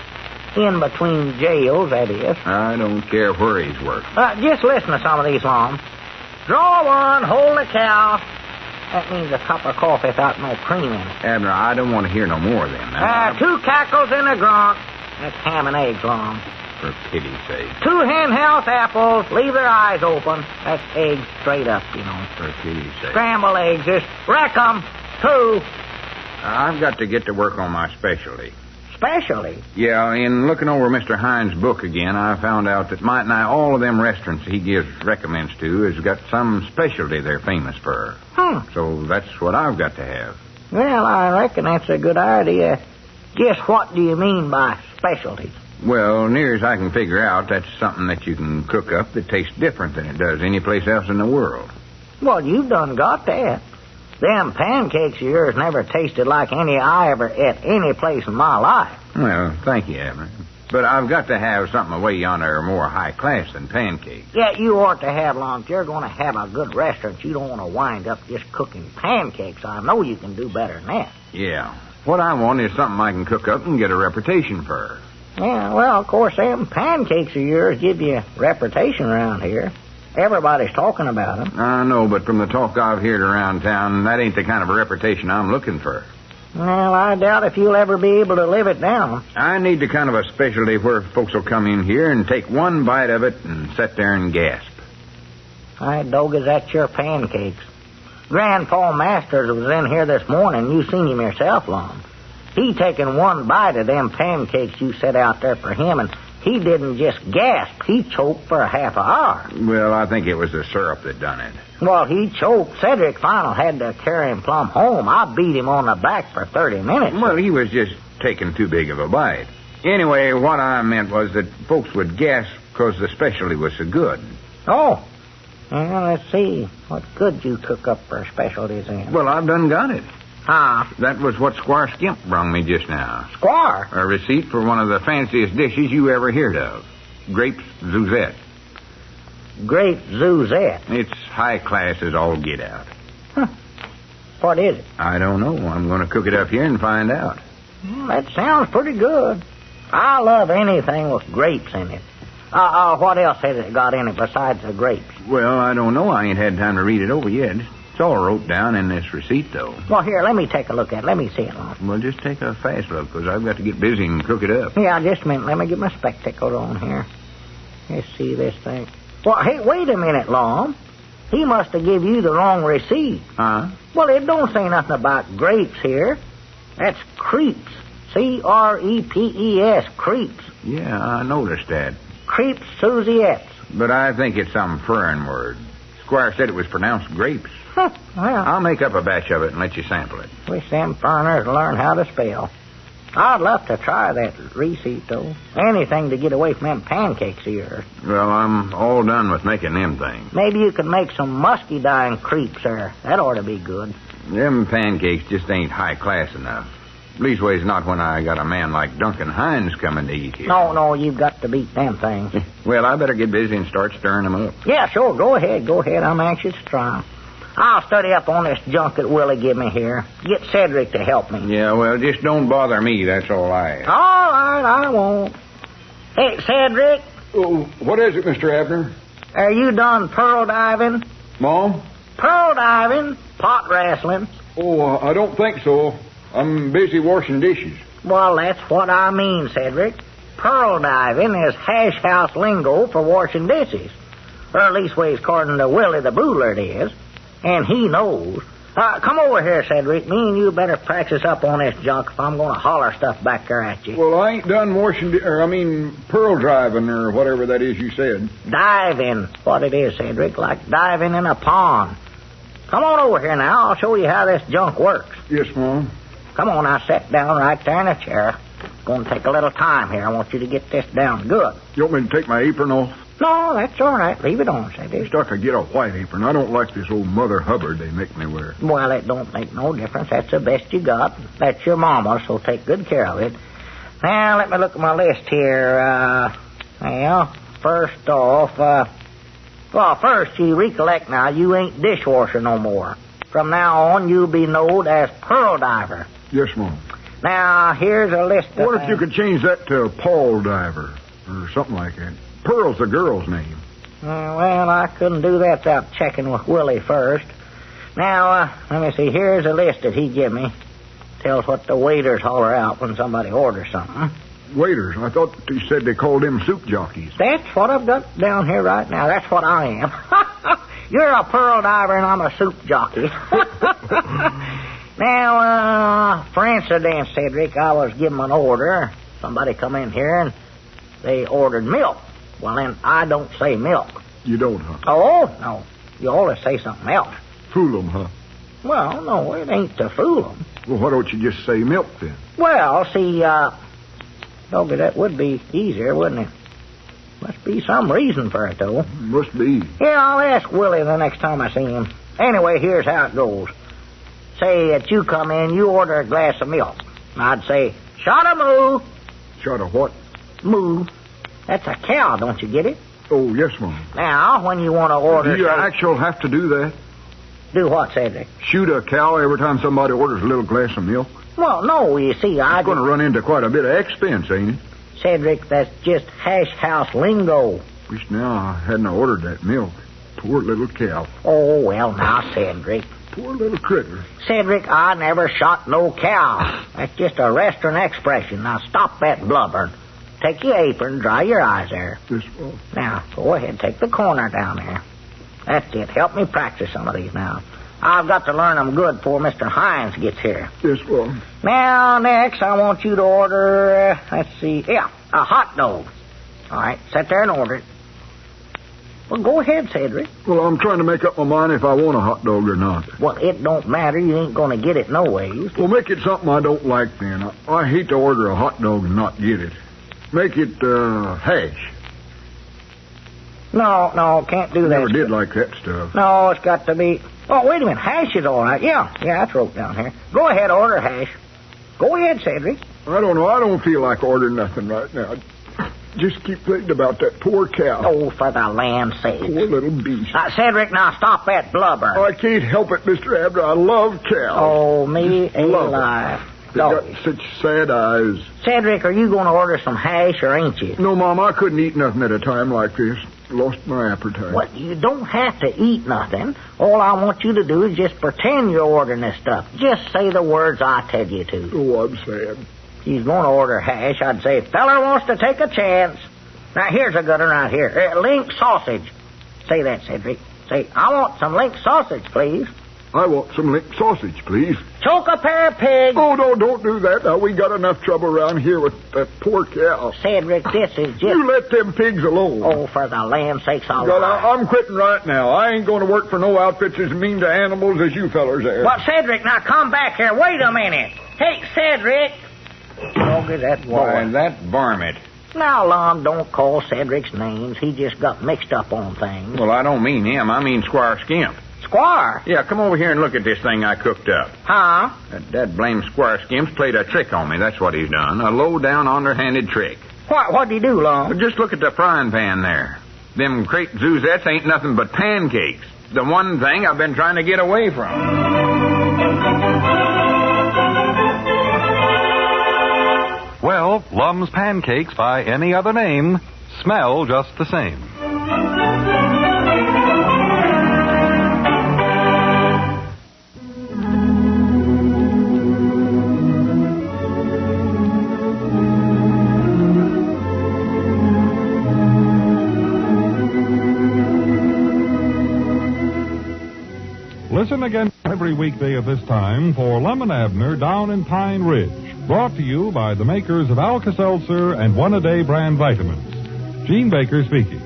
In between jails, that is. I don't care where he's worked. Just listen to some of these, Lum. Draw one, hold the cow. That means a cup of coffee without no cream in it. Abner, I don't want to hear no more of them. Now, 2 cackles and a grunt. That's ham and eggs, Lum. for pity's sake. 2 hen house apples. Leave their eyes open. That's eggs straight up, you know. For pity's sake. Scrambled eggs. Just wreck 'em. 2. I've got to get to work on my specialty. Specialty? Yeah, in looking over Mr. Hines' book again, I found out that might nigh all of them restaurants he gives recommends to has got some specialty they're famous for. So that's what I've got to have. Well, I reckon that's a good idea. Just what do you mean by specialty? Well, near as I can figure out, that's something that you can cook up that tastes different than it does anyplace else in the world. Well, you've done got that. Them pancakes of yours never tasted like any I ever ate any place in my life. Well, thank you, Abner. But I've got to have something away yonder more high class than pancakes. Yeah, you ought to have, Lum. If you're going to have a good restaurant, you don't want to wind up just cooking pancakes. I know you can do better than that. Yeah. What I want is something I can cook up and get a reputation for. Yeah, well, of course, them pancakes of yours give you a reputation around here. Everybody's talking about them. I know, but from the talk I've heard around town, that ain't the kind of a reputation I'm looking for. Well, I doubt if you'll ever be able to live it down. I need the kind of a specialty where folks will come in here and take one bite of it and sit there and gasp. I dog, that's your pancakes. Grandpa Masters was in here this morning. You seen him yourself, Lum. He taken one bite of them pancakes you set out there for him, and he didn't just gasp. He choked for a half an hour. Well, I think it was the syrup that done it. Well, he choked. Cedric final had to carry him plumb home. I beat him on the back for 30 minutes. Well, he was just taking too big of a bite. Anyway, what I meant was that folks would gasp because the specialty was so good. Oh. Well, let's see. What good you cook up for specialties in? Well, I've done got it. Huh? That was what Squire Skimp brung me just now. Squire? A receipt for one of the fanciest dishes you ever heard of. Grapes Zuzette. Grape Zuzette? It's high class as all get out. Huh. What is it? I don't know. I'm going to cook it up here and find out. Well, that sounds pretty good. I love anything with grapes in it. What else has it got in it besides the grapes? Well, I don't know. I ain't had time to read it over yet. It's all wrote down in this receipt, though. Well, here, let me take a look at it. Let me see it, Lum. Well, just take a fast look, because I've got to get busy and cook it up. Yeah, just a minute. Let me get my spectacles on here. Let's see this thing. Well, hey, wait a minute, Lum. He must have give you the wrong receipt. Huh? Well, it don't say nothing about grapes here. That's creeps. C-R-E-P-E-S, creeps. Yeah, I noticed that. Creeps Suziettes. But I think it's some foreign word. Squire said it was pronounced grapes. Huh, well, I'll make up a batch of it and let you sample it. wish them foreigners learn how to spell. I'd love to try that receipt, though. Anything to get away from them pancakes of yours. Well, I'm all done with making them things. Maybe you could make some musky-dying creeps there. That ought to be good. Them pancakes just ain't high class enough. Leastways, not when I got a man like Duncan Hines coming to eat here. No, you've got to beat them things. Well, I better get busy and start stirring them up. Yeah, sure. Go ahead. I'm anxious to try 'em. I'll study up on this junk that Willie give me here. Get Cedric to help me. Yeah, well, just don't bother me. That's all I ask. All right, I won't. Hey, Cedric. Oh, what is it, Mr. Abner? Are you done pearl diving? Mom? Pearl diving, pot wrestling. Oh, I don't think so. I'm busy washing dishes. Well, that's what I mean, Cedric. Pearl diving is hash house lingo for washing dishes. Or at least ways according to Willie the Boodler it is. And he knows. Come over here, Cedric. Me and you better practice up on this junk if I'm going to holler stuff back there at you. Well, I ain't done pearl driving or whatever that is you said. Diving, what it is, Cedric, like diving in a pond. Come on over here now. I'll show you how this junk works. Yes, Mom. Come on now, sit down right there in a chair. It's going to take a little time here. I want you to get this down good. You want me to take my apron off? No, that's all right. Leave it on, Cedric. Stuck I get a white apron. I don't like this old Mother Hubbard they make me wear. Well, it don't make no difference. That's the best you got. That's your mama, so take good care of it. Now, let me look at my list here. First off, first you recollect now, you ain't dishwasher no more. From now on, you'll be known as Pearl Diver. Yes, Mom. Now, here's a list of What if you could change that to Paul Diver or something like that? Pearl's the girl's name. Well, I couldn't do that without checking with Willie first. Now, let me see. Here's a list that he give me. Tells what the waiters holler out when somebody orders something. Waiters? I thought you said they called them soup jockeys. That's what I've got down here right now. That's what I am. You're a pearl diver and I'm a soup jockey. Now, for instance, Cedric, I was given an order. Somebody come in here and they ordered milk. Well, then I don't say milk. You don't, huh? Oh, no. You always say something else. Fool 'em, huh? Well, no, it ain't to fool 'em. Well, why don't you just say milk then? Well, see, Doggy, that would be easier, wouldn't it? Must be some reason for it, though. Must be. Yeah, I'll ask Willie the next time I see him. Anyway, here's how it goes. Say that you come in, you order a glass of milk. I'd say, shot a moo. Shot a what? Moo. That's a cow, don't you get it? Oh, yes, Mom. Now, when you want to order... Do you actually have to do that? Do what, Cedric? Shoot a cow every time somebody orders a little glass of milk? Well, no, you see, It's going to run into quite a bit of expense, ain't it? Cedric, that's just hash house lingo. Wish now I hadn't ordered that milk. Poor little cow. Oh, well, now, Cedric. Poor little critter. Cedric, I never shot no cow. That's just a restaurant expression. Now, stop that blubbering. Take your apron, dry your eyes there. Yes, well. Now, go ahead, take the corner down there. That's it. Help me practice some of these now. I've got to learn them good before Mr. Hines gets here. Yes, well. Now, next, I want you to order, a hot dog. All right, sit there and order it. Well, go ahead, Cedric. Well, I'm trying to make up my mind if I want a hot dog or not. Well, it don't matter. You ain't going to get it no ways. Well, make it something I don't like, then. I hate to order a hot dog and not get it. Make it, hash. No, can't do that. Never did like that stuff. No, it's got to be... Oh, wait a minute. Hash is all right. Yeah, that's wrote down here. Go ahead, order hash. Go ahead, Cedric. I don't know. I don't feel like ordering nothing right now. Just keep thinking about that poor cow. Oh, for the land's sake. Poor little beast. Cedric, now stop that blubber. I can't help it, Mr. Abner. I love cows. Oh, me alive. They've got such sad eyes. Cedric, are you going to order some hash or ain't you? No, Mom, I couldn't eat nothing at a time like this. Lost my appetite. Well, you don't have to eat nothing. All I want you to do is just pretend you're ordering this stuff. Just say the words I tell you to. Oh, I'm sad. He's going to order hash. I'd say, feller wants to take a chance. Now, here's a good one right here. Link sausage. Say that, Cedric. Say, I want some link sausage, please. I want some link sausage, please. Choke a pair of pigs. Oh, no, don't do that. Now, we got enough trouble around here with that poor cow. Cedric, this is just... You let them pigs alone. Oh, for the lamb's sakes, all well, right. I'm quitting right now. I ain't going to work for no outfits as mean to animals as you fellers are. Well, Cedric, now come back here. Wait a minute. Hey, Cedric. Doggy, that boy. Why, that varmint. Now, Lum, don't call Cedric's names. He just got mixed up on things. Well, I don't mean him. I mean Squire Skimp. Squire? Yeah, come over here and look at this thing I cooked up. Huh? That blame Squire Skimp's played a trick on me. That's what he's done. A low-down, underhanded trick. What'd he do, Lum? Just look at the frying pan there. Them crepe Zuzettes ain't nothing but pancakes. The one thing I've been trying to get away from. Well, Lum's Pancakes, by any other name, smell just the same. Listen again every weekday at this time for Lum and Abner Down in Pine Ridge. Brought to you by the makers of Alka-Seltzer and One-A-Day brand vitamins. Gene Baker speaking.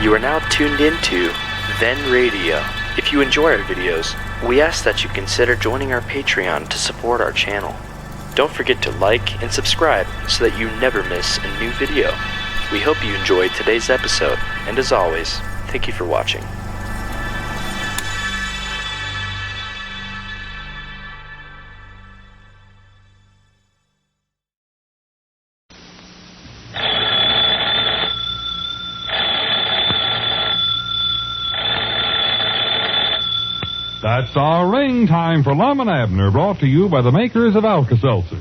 You are now tuned into Then Radio. If you enjoy our videos, we ask that you consider joining our Patreon to support our channel. Don't forget to like and subscribe so that you never miss a new video. We hope you enjoyed today's episode, and as always, thank you for watching. That's our ring time for Lum and Abner, brought to you by the makers of Alka-Seltzer.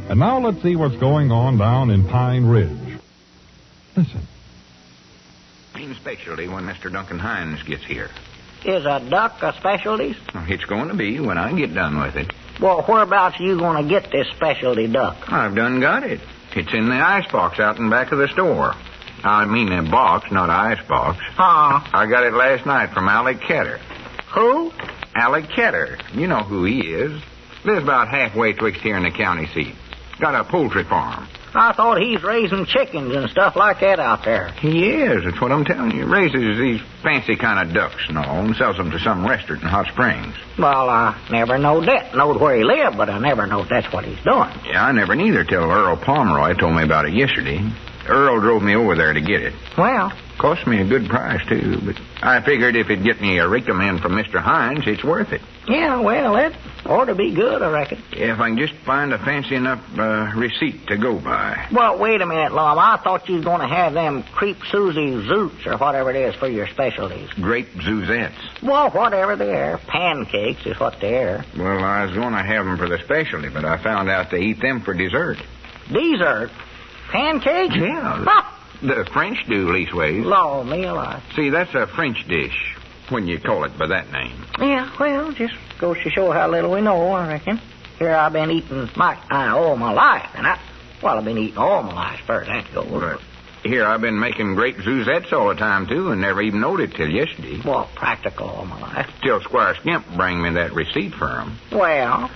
And now let's see what's going on down in Pine Ridge. Listen. Main specialty when Mr. Duncan Hines gets here. Is a duck a specialty? It's going to be when I get done with it. Well, whereabouts are you going to get this specialty duck? I've done got it. It's in the icebox out in back of the store. I mean the box, not icebox. I got it last night from Alec Ketter. Who? Alec Ketter. You know who he is. Lives about halfway twixt here and the county seat. Got a poultry farm. I thought he's raising chickens and stuff like that out there. He is, that's what I'm telling you. Raises these fancy kind of ducks and all, and sells them to some restaurant in Hot Springs. Well, I never knowed that. Knowed where he lived, but I never knowed that's what he's doing. Yeah, I never neither till Earl Pomeroy told me about it yesterday. Earl drove me over there to get it. Well, cost me a good price, too, but I figured if it'd get me a recommend from Mr. Hines, it's worth it. Yeah, well, it ought to be good, I reckon. If I can just find a fancy enough receipt to go by. Well, wait a minute, Lum. I thought you was going to have them creep Susie zoots or whatever it is for your specialties. Grape Zuzettes. Well, whatever they are. Pancakes is what they are. Well, I was going to have them for the specialty, but I found out they eat them for dessert. Dessert? Pancakes? Yeah. The French do, leastways. Law me alive. See, that's a French dish, when you call it by that name. Yeah, well, just goes to show how little we know, I reckon. Here I've been eating all my life, and I've been eating all my life, as far as that goes. But here I've been making grape Zuzettes all the time, too, and never even knowed it till yesterday. Well, practical all my life. Till Squire Skimp bring me that receipt for 'em. Well...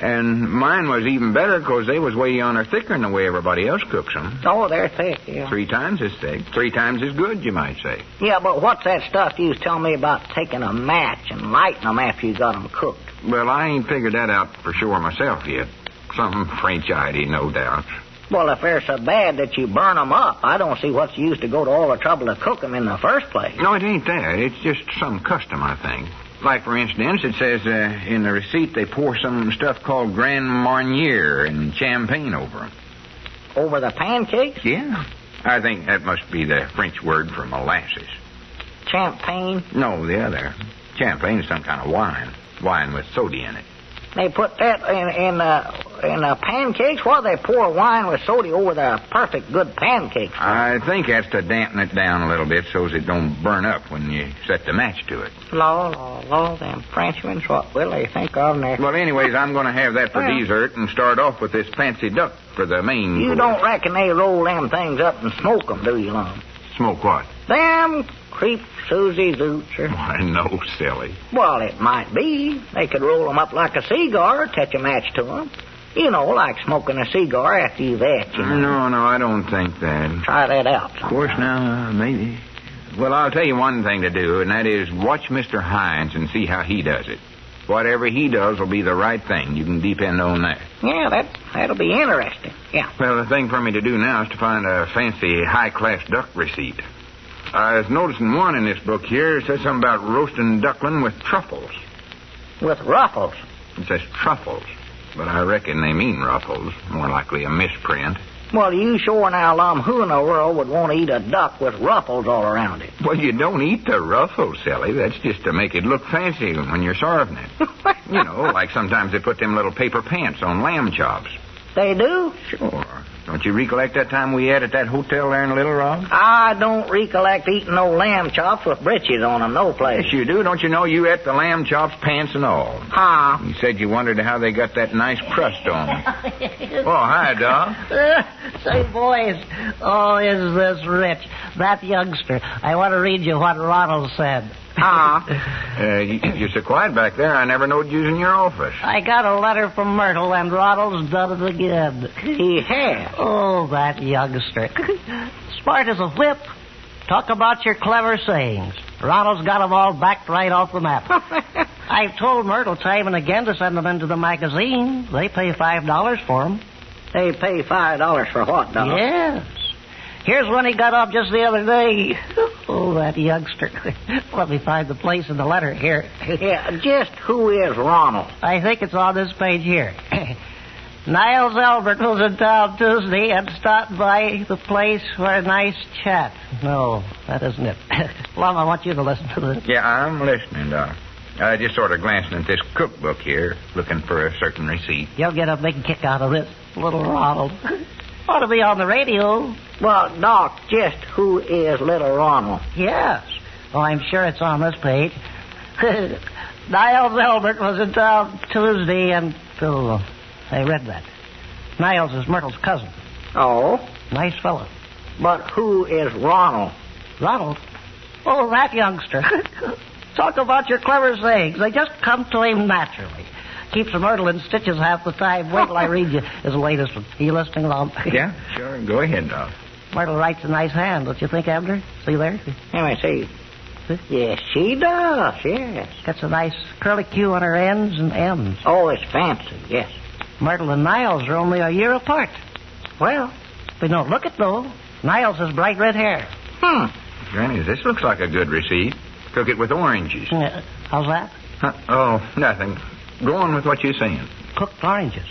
And mine was even better because they was way on or thicker than the way everybody else cooks them. Oh, they're thick, yeah. 3 times as thick. 3 times as good, you might say. Yeah, but what's that stuff you was telling me about taking a match and lighting them after you got them cooked? Well, I ain't figured that out for sure myself yet. Some French idea, no doubt. Well, if they're so bad that you burn them up, I don't see what's used to go to all the trouble to cook them in the first place. No, it ain't that. It's just some custom, I think. Like, for instance, it says in the receipt they pour some stuff called Grand Marnier and champagne over them. Over the pancakes? Yeah. I think that must be the French word for molasses. Champagne? No, the other. Champagne is some kind of wine. Wine with soda in it. They put that in the pancakes? Why they pour wine with soda over the perfect good pancakes? I think that's to dampen it down a little bit so it don't burn up when you set the match to it. Law, them Frenchmen, what will they think of there? Well, anyways, I'm going to have that for dessert and start off with this fancy duck for the main You course. don't reckon they roll them things up and smoke them, do you, Lum? Smoke what? Them creep Susie Zoots. Why, no, silly. Well, it might be. They could roll them up like a cigar, attach a match to them. You know, like smoking a cigar after you've ate, you know. No, I don't think that. Try that out sometime. Of course, now, maybe. Well, I'll tell you one thing to do, and that is watch Mr. Hines and see how he does it. Whatever he does will be the right thing. You can depend on that. Yeah, that'll be interesting. Yeah. Well, the thing for me to do now is to find a fancy high-class duck receipt. I was noticing one in this book here. It says something about roasting duckling with truffles. With ruffles? It says truffles, but I reckon they mean ruffles. More likely a misprint. Well, you sure now, Lum, who in the world would want to eat a duck with ruffles all around it? Well, you don't eat the ruffles, silly. That's just to make it look fancy when you're serving it. You know, like sometimes they put them little paper pants on lamb chops. They do? Sure. Don't you recollect that time we ate at that hotel there in Little Rock? I don't recollect eating no lamb chops with britches on them, no place. Yes, you do. Don't you know you ate the lamb chops, pants and all? Huh? You said you wondered how they got that nice crust on them. Oh, hi, Doc. Say, boys, is this rich? That youngster. I want to read you what Ronald said. You're so quiet back there, I never knowed you was in your office. I got a letter from Myrtle, and Ronald's done it again. He has? Oh, that youngster. Smart as a whip. Talk about your clever sayings. Ronald's got them all backed right off the map. I've told Myrtle time and again to send them into the magazine. They pay $5 for them. They pay $5 for what, Doc? Yes. Here's one he got off just the other day. Oh, that youngster. Let me find the place in the letter here. Yeah, just who is Ronald? I think it's on this page here. Niles Albert was in town Tuesday and stopped by the place for a nice chat. No, that isn't it. Lum, I want you to listen to this. Yeah, I'm listening, Doc. Just sort of glancing at this cookbook here, looking for a certain receipt. You'll get a big kick out of this, little Ronald. Ought to be on the radio. Well, Doc, just who is little Ronald? Yes. Oh, I'm sure it's on this page. Niles Albert was in town Tuesday and... Oh, I read that. Niles is Myrtle's cousin. Oh? Nice fellow. But who is Ronald? Ronald? Oh, that youngster. Talk about your clever sayings. They just come to him naturally. Keeps Myrtle in stitches half the time. Wait till I read you his latest one. Are you listening, Lum? Yeah, sure. Go ahead, Doc. Myrtle writes a nice hand, don't you think, Abner? See there? Let me see. Yes, she does, yes. Gets a nice curly Q on her ends and M's. Oh, it's fancy, yes. Myrtle and Niles are only a year apart. Well, we don't look it, though. Niles has bright red hair. Granny, this looks like a good receipt. Cook it with oranges. How's that? Oh, nothing. Go on with what you're saying. Cooked oranges.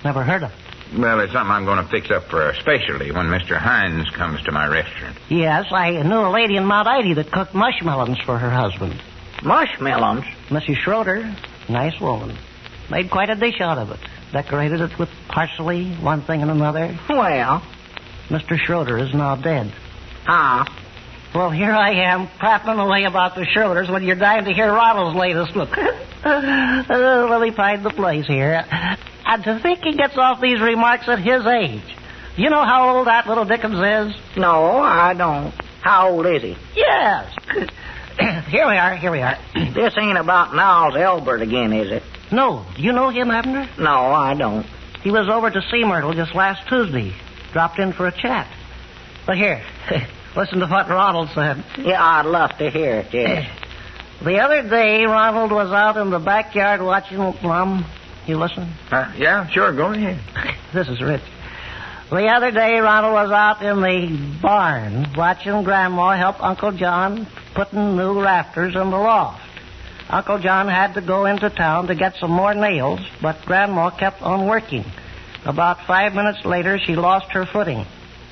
Never heard of it. Well, it's something I'm going to fix up for a specialty when Mr. Hines comes to my restaurant. Yes, I knew a lady in Mount Ida that cooked mushmelons for her husband. Mushmelons? Mrs. Schroeder, nice woman. Made quite a dish out of it. Decorated it with parsley, one thing and another. Well? Mr. Schroeder is now dead. Ah. Well, here I am, prattling away about the Schroeders when you're dying to hear Ronald's latest. Look. Let me find the place here. And to think he gets off these remarks at his age. Do you know how old that little Dickens is? No, I don't. How old is he? Yes. Here we are. This ain't about Niles Albert again, is it? No. Do you know him, Abner? No, I don't. He was over to see Myrtle just last Tuesday. Dropped in for a chat. But here, listen to what Ronald said. Yeah, I'd love to hear it, yes. The other day, Ronald was out in the backyard watching Lum. You listen? Yeah, sure, go ahead. This is rich. The other day, Ronald was out in the barn watching Grandma help Uncle John putting new rafters in the loft. Uncle John had to go into town to get some more nails, but Grandma kept on working. About 5 minutes later, she lost her footing.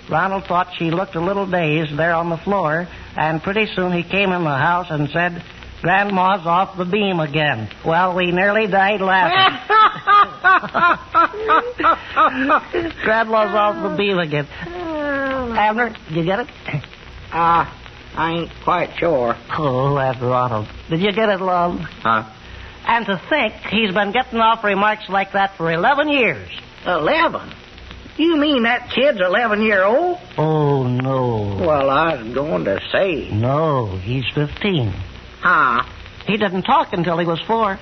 Ronald thought she looked a little dazed there on the floor, and pretty soon he came in the house and said, "Grandma's off the beam again." Well, we nearly died laughing. Grandma's off the beam again. Abner, did you get it? I ain't quite sure. Oh, that's Ronald. Did you get it, Lum? Huh? And to think he's been getting off remarks like that for 11 years. 11? You mean that kid's 11-year-old? Oh, no. Well, I was going to say. No, he's 15. Huh? He didn't talk until he was 4.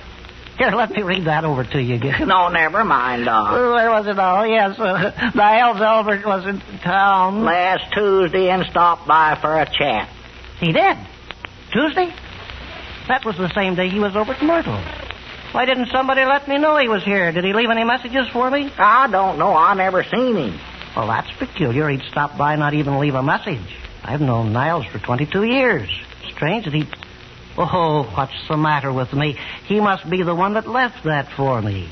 Here, let me read that over to you again. No, never mind, Doc. Where was it all? Yes, Niles Albert was in town. Last Tuesday and stopped by for a chat. He did? Tuesday? That was the same day he was over at Myrtle. Why didn't somebody let me know he was here? Did he leave any messages for me? I don't know. I never seen him. Well, that's peculiar. He'd stop by and not even leave a message. I've known Niles for 22 years. Strange that he... Oh, what's the matter with me? He must be the one that left that for me.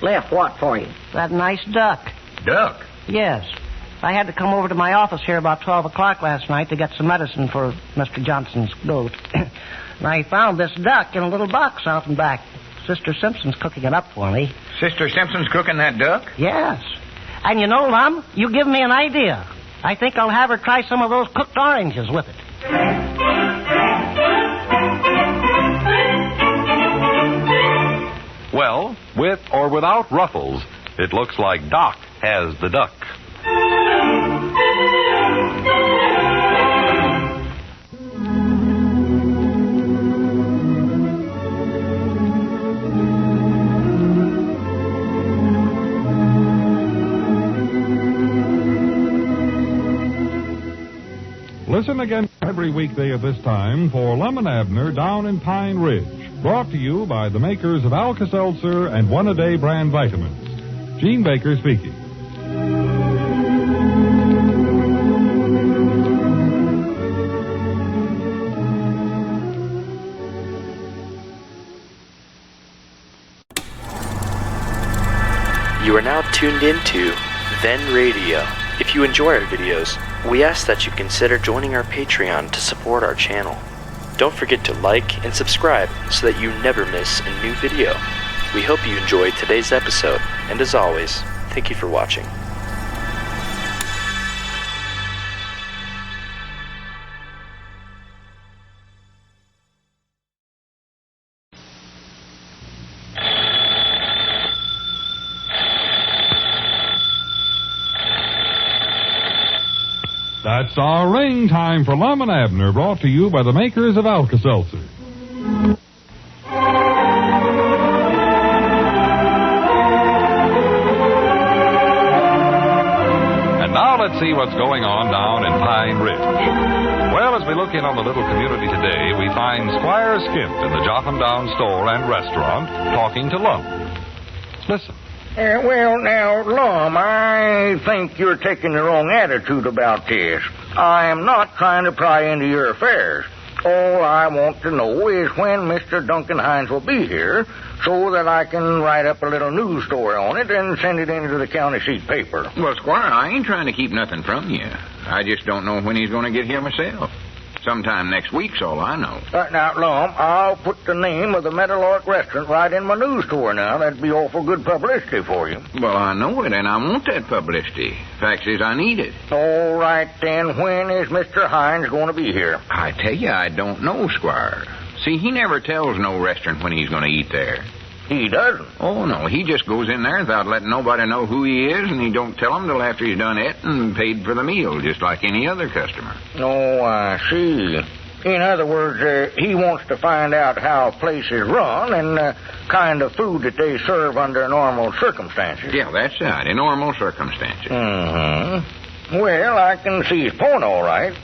Left what for you? That nice duck. Duck? Yes. I had to come over to my office here about 12 o'clock last night to get some medicine for Mr. Johnson's goat. And I found this duck in a little box out and back. Sister Simpson's cooking it up for me. Sister Simpson's cooking that duck? Yes. And you know, Lum, you give me an idea. I think I'll have her try some of those cooked oranges with it. Well, with or without ruffles, it looks like Doc has the duck. Listen again every weekday at this time for Lum and Abner Down in Pine Ridge. Brought to you by the makers of Alka-Seltzer and One-A-Day brand vitamins. Gene Baker speaking. You are now tuned into Then Radio. If you enjoy our videos, we ask that you consider joining our Patreon to support our channel. Don't forget to like and subscribe so that you never miss a new video. We hope you enjoyed today's episode, and as always, thank you for watching. That's our ring time for Lum and Abner, brought to you by the makers of Alka-Seltzer. And now let's see what's going on down in Pine Ridge. Well, as we look in on the little community today, we find Squire Skimp in the Jotham Down store and restaurant talking to Lum. Listen. Well, now, Lum, I think you're taking the wrong attitude about this. I am not trying to pry into your affairs. All I want to know is when Mr. Duncan Hines will be here so that I can write up a little news story on it and send it into the county seat paper. Well, Squire, I ain't trying to keep nothing from you. I just don't know when he's going to get here myself. Sometime next week's all I know. Now, Lum, I'll put the name of the Meadowlark Restaurant right in my news story now. That'd be awful good publicity for you. Well, I know it, and I want that publicity. Fact is, I need it. All right, then. When is Mr. Hines going to be here? I tell you, I don't know, Squire. See, he never tells no restaurant when he's going to eat there. He doesn't? Oh, no. He just goes in there without letting nobody know who he is, and he don't tell them till after he's done it and paid for the meal, just like any other customer. Oh, I see. In other words, he wants to find out how a place is run and the kind of food that they serve under normal circumstances. Yeah, that's right, in normal circumstances. Mm-hmm. Well, I can see his point, all right.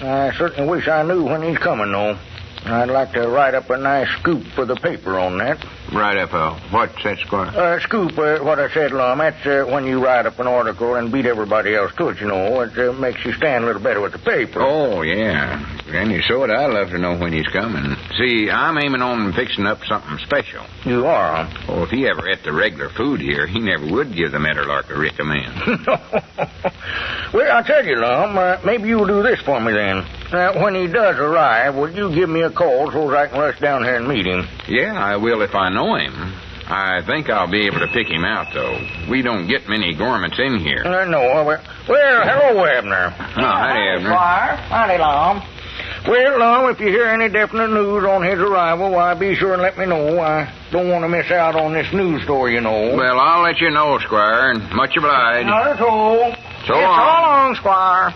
I certainly wish I knew when he's coming, though. I'd like to write up a nice scoop for the paper on that. Write up a what's that, Squire? Scoop, what I said, Lum. That's when you write up an article and beat everybody else to it, you know. It makes you stand a little better with the paper. Oh, yeah. Granny, so would I love to know when he's coming. See, I'm aiming on fixing up something special. You are, huh? Oh, if he ever ate the regular food here, he never would give the Meadowlark a recommend. Well, I'll tell you, Lum, maybe you'll do this for me then. When he does arrive, will you give me a call so I can rush down here and meet him? Yeah, I will if I know him. I think I'll be able to pick him out, though. We don't get many gourmets in here. No. Well, hello, Abner. Hi, Abner. Squire. Howdy, Lum. Well, Lum, if you hear any definite news on his arrival, why, be sure and let me know. I don't want to miss out on this news story, you know. Well, I'll let you know, Squire, and much obliged. Not at all. So long, Squire.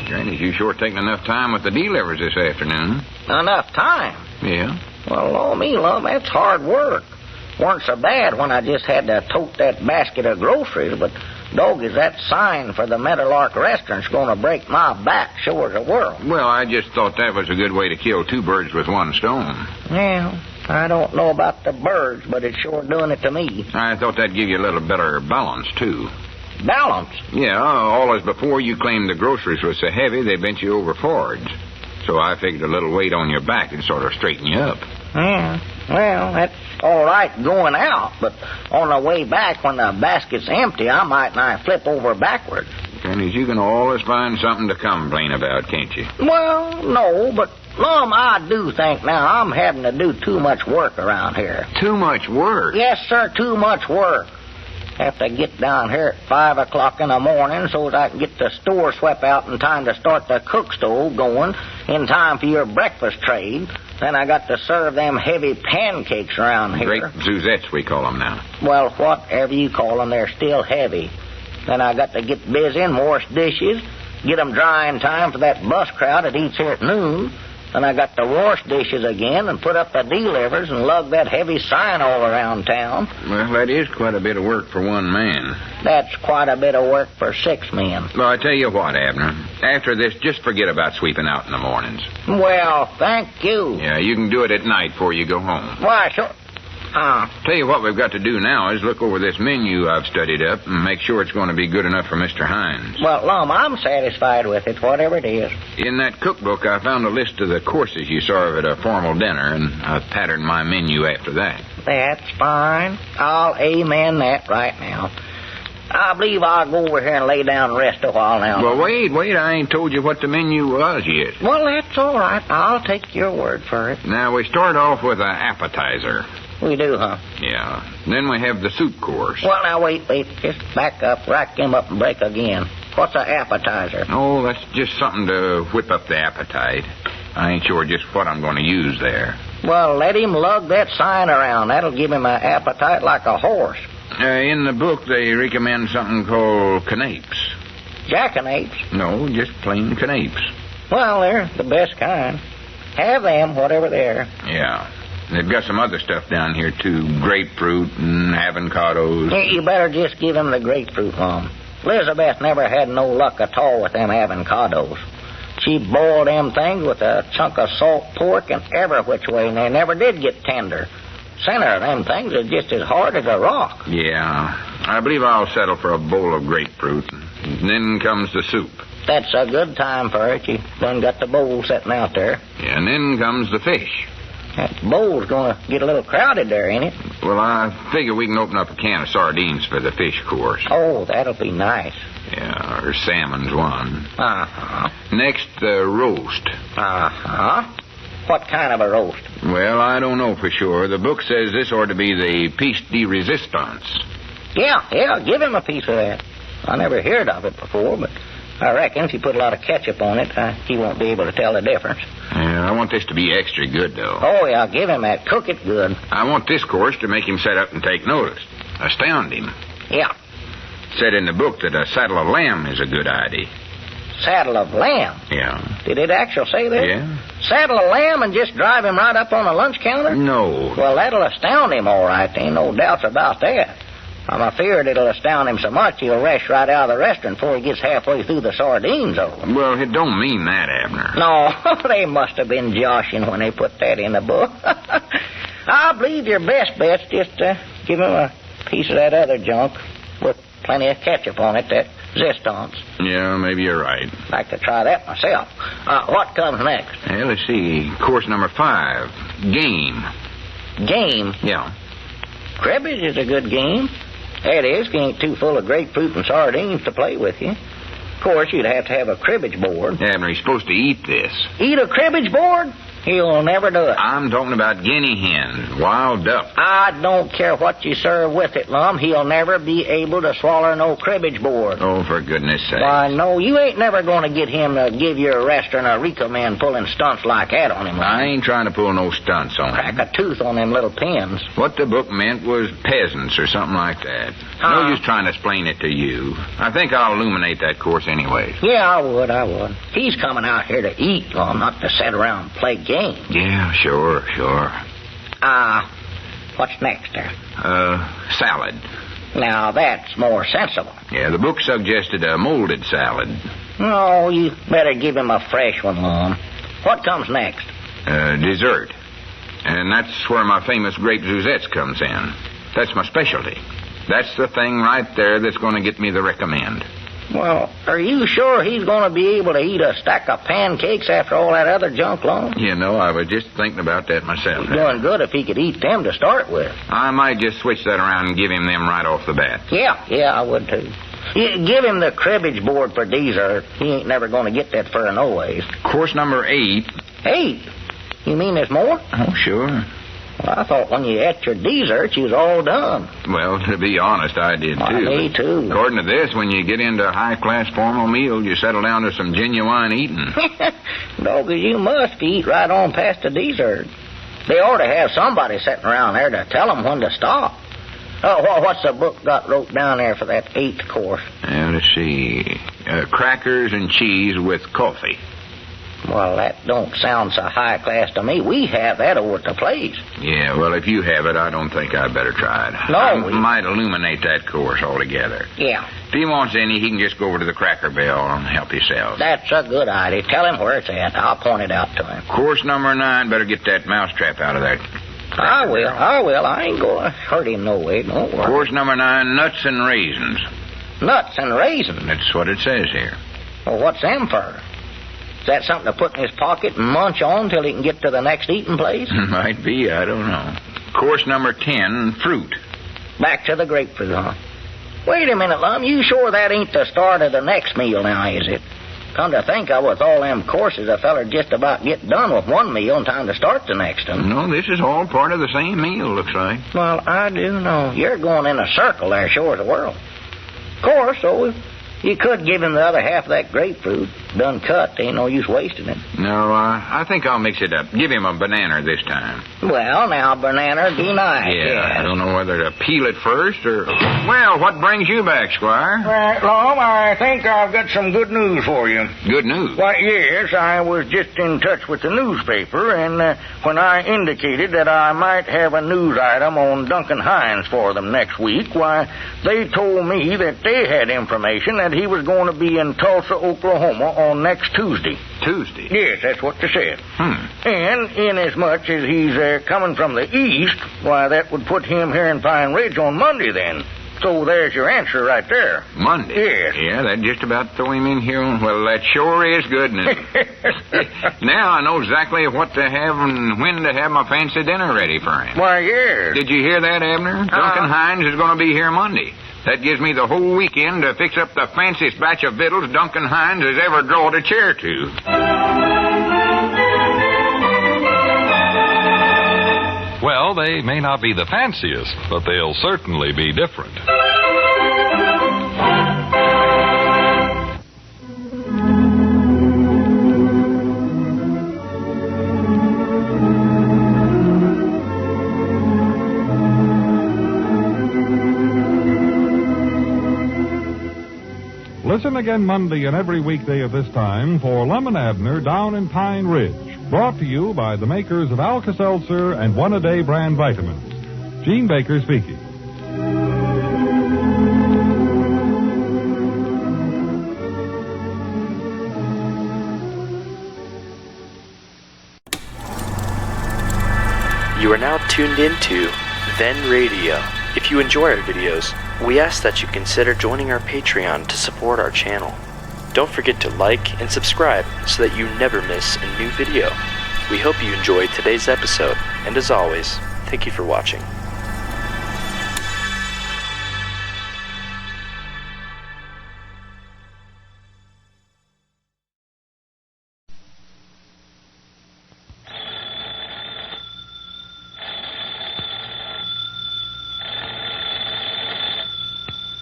Granny, you sure taking enough time with the delivers this afternoon. Enough time? Yeah. Well, me, Lum, that's hard work. Weren't so bad when I just had to tote that basket of groceries, but dog, is that sign for the Meadowlark Restaurant's going to break my back sure as a world. Well, I just thought that was a good way to kill two birds with one stone. Yeah, I don't know about the birds, but it's sure doing it to me. I thought that'd give you a little better balance, too. Balance? Yeah, all as before you claimed the groceries were so heavy they bent you over forwards. So I figured a little weight on your back would sort of straighten you up. Yeah, well, that's all right going out, but on the way back when the basket's empty, I might not flip over backwards. Granny, you can always find something to complain about, can't you? Well, no, but, Lum, I do think now I'm having to do too much work around here. Too much work? Yes, sir, too much work. Have to get down here at 5 o'clock in the morning so that I can get the store swept out in time to start the cook stove going in time for your breakfast trade. Then I got to serve them heavy pancakes around here. Great Zuzettes, we call them now. Well, whatever you call them, they're still heavy. Then I got to get busy and wash dishes, get them dry in time for that bus crowd that eats here at noon. Then I got to wash dishes again and put up the delivers and lug that heavy sign all around town. Well, that is quite a bit of work for one man. That's quite a bit of work for 6 men. Well, I tell you what, Abner. After this, just forget about sweeping out in the mornings. Well, thank you. Yeah, you can do it at night before you go home. Why, sure. Tell you what we've got to do now is look over this menu I've studied up and make sure it's going to be good enough for Mr. Hines. Well, Lum, I'm satisfied with it, whatever it is. In that cookbook, I found a list of the courses you serve at a formal dinner, and I've patterned my menu after that. That's fine. I'll amen that right now. I believe I'll go over here and lay down and rest a while now. Well, wait, I ain't told you what the menu was yet. Well, that's all right. I'll take your word for it. Now, we start off with an appetizer. We do, huh? Yeah. Then we have the soup course. Well, now, wait. Just back up, rack him up, and break again. What's an appetizer? Oh, that's just something to whip up the appetite. I ain't sure just what I'm going to use there. Well, let him lug that sign around. That'll give him an appetite like a horse. In the book, they recommend something called canapes. Jackanapes? No, just plain canapes. Well, they're the best kind. Have them, whatever they're. Yeah. They've got some other stuff down here, too. Grapefruit and avocados. You better just give him the grapefruit, Lum. Elizabeth never had no luck at all with them avocados. She boiled them things with a chunk of salt pork and every which way, and they never did get tender. Center of them things is just as hard as a rock. Yeah. I believe I'll settle for a bowl of grapefruit. And then comes the soup. That's a good time for it. You done got the bowl sitting out there. Yeah, and then comes the fish. That bowl's going to get a little crowded there, ain't it? Well, I figure we can open up a can of sardines for the fish course. Oh, that'll be nice. Yeah, or salmon's one. Uh-huh. Next, the roast. Uh-huh. What kind of a roast? Well, I don't know for sure. The book says this ought to be the piece de resistance. Yeah, give him a piece of that. I never heard of it before, but I reckon if you put a lot of ketchup on it, he won't be able to tell the difference. Yeah, I want this to be extra good, though. Oh, yeah, give him that. Cook it good. I want this course to make him sit up and take notice. Astound him. Yeah. It said in the book that a saddle of lamb is a good idea. Saddle of lamb? Yeah. Did it actually say that? Yeah. Saddle of lamb and just drive him right up on the lunch counter? No. Well, that'll astound him, all right. Ain't no doubts about that. I'm afeard it'll astound him so much he'll rush right out of the restaurant before he gets halfway through the sardines over. Well, it don't mean that, Abner. No, they must have been joshing when they put that in the book. I believe your best bet's just give him a piece of that other junk with plenty of ketchup on it, that Zestance. Yeah, maybe you're right. I'd like to try that myself. What comes next? Well, let's see. Course number 5. Game. Game? Yeah. Cribbage is a good game. That is, if you ain't too full of grapefruit and sardines to play with you. Of course, you'd have to have a cribbage board. Abner, he's supposed to eat this. Eat a cribbage board? He'll never do it. I'm talking about guinea hens, wild duck. I don't care what you serve with it, Lum. He'll never be able to swallow no cribbage board. Oh, for goodness sake. Why, no, you ain't never going to get him to give your restaurant a recommend pulling stunts like that on him. I ain't trying to pull no stunts on him. Crack a tooth on them little pins. What the book meant was peasants or something like that. No use trying to explain it to you. I think I'll illuminate that course anyway. Yeah, I would. He's coming out here to eat, Lum, not to sit around and play games. Yeah, sure. What's next there? Salad. Now, that's more sensible. Yeah, the book suggested a molded salad. Oh, you better give him a fresh one, Lum. What comes next? Dessert. And that's where my famous grape Zuzettes comes in. That's my specialty. That's the thing right there that's going to get me the recommend. Well, are you sure he's going to be able to eat a stack of pancakes after all that other junk, Lum? You know, I was just thinking about that myself. He's doing good if he could eat them to start with. I might just switch that around and give him them right off the bat. Yeah, I would too. Give him the cribbage board for dessert. He ain't never going to get that for no ways. Course number 8. 8? You mean there's more? Oh, sure. Well, I thought when you ate your dessert, you was all done. Well, to be honest, I did, too. Me, too. According to this, when you get into a high-class formal meal, you settle down to some genuine eating. Doggy, you must eat right on past the dessert. They ought to have somebody sitting around there to tell them when to stop. Oh, what's the book got wrote down there for that 8th course? Let's see. Crackers and cheese with coffee. Well, that don't sound so high class to me. We have that over at the place. Yeah, well, if you have it, I don't think I'd better try it. No, I might illuminate that course altogether. Yeah. If he wants any, he can just go over to the Cracker Barrel and help himself. That's a good idea. Tell him where it's at. I'll point it out to him. Course number 9, better get that mousetrap out of there. I will. I ain't going to hurt him no way. Don't worry. Course number 9, nuts and raisins. Nuts and raisins? That's what it says here. Well, what's them for? Is that something to put in his pocket and munch on till he can get to the next eating place? Might be, I don't know. Course number 10, fruit. Back to the grapefruit, huh? Wait a minute, Lum. You sure that ain't the start of the next meal now, is it? Come to think of, with all them courses, a feller just about get done with one meal in time to start the next one. No, this is all part of the same meal, looks like. Well, I do know. You're going in a circle there, sure as the world. Of course, so you could give him the other half of that grapefruit. Done cut. Ain't no use wasting it. No, I think I'll mix it up. Give him a banana this time. Well, now, banana, be nice. Yeah, I don't know whether to peel it first or... Well, what brings you back, Squire? Lum, I think I've got some good news for you. Good news? Why, yes, I was just in touch with the newspaper, and when I indicated that I might have a news item on Duncan Hines for them next week, why, they told me that they had information that he was going to be in Tulsa, Oklahoma on next Tuesday. Tuesday? Yes, that's what they said. And inasmuch as he's coming from the east, why, that would put him here in Pine Ridge on Monday then. So there's your answer right there. Monday? Yes. Yeah, that just about throw him in here. Well, that sure is good news. Now I know exactly what to have and when to have my fancy dinner ready for him. Why, yes. Did you hear that, Abner? Duncan Hines is going to be here Monday. That gives me the whole weekend to fix up the fanciest batch of victuals Duncan Hines has ever drawed a chair to. Well, they may not be the fanciest, but they'll certainly be different. Listen again Monday and every weekday at this time for Lum and Abner Down in Pine Ridge. Brought to you by the makers of Alka-Seltzer and One-A-Day brand vitamins. Gene Baker speaking. You are now tuned into Then Radio. If you enjoy our videos, we ask that you consider joining our Patreon to support our channel. Don't forget to like and subscribe so that you never miss a new video. We hope you enjoyed today's episode, and as always, thank you for watching.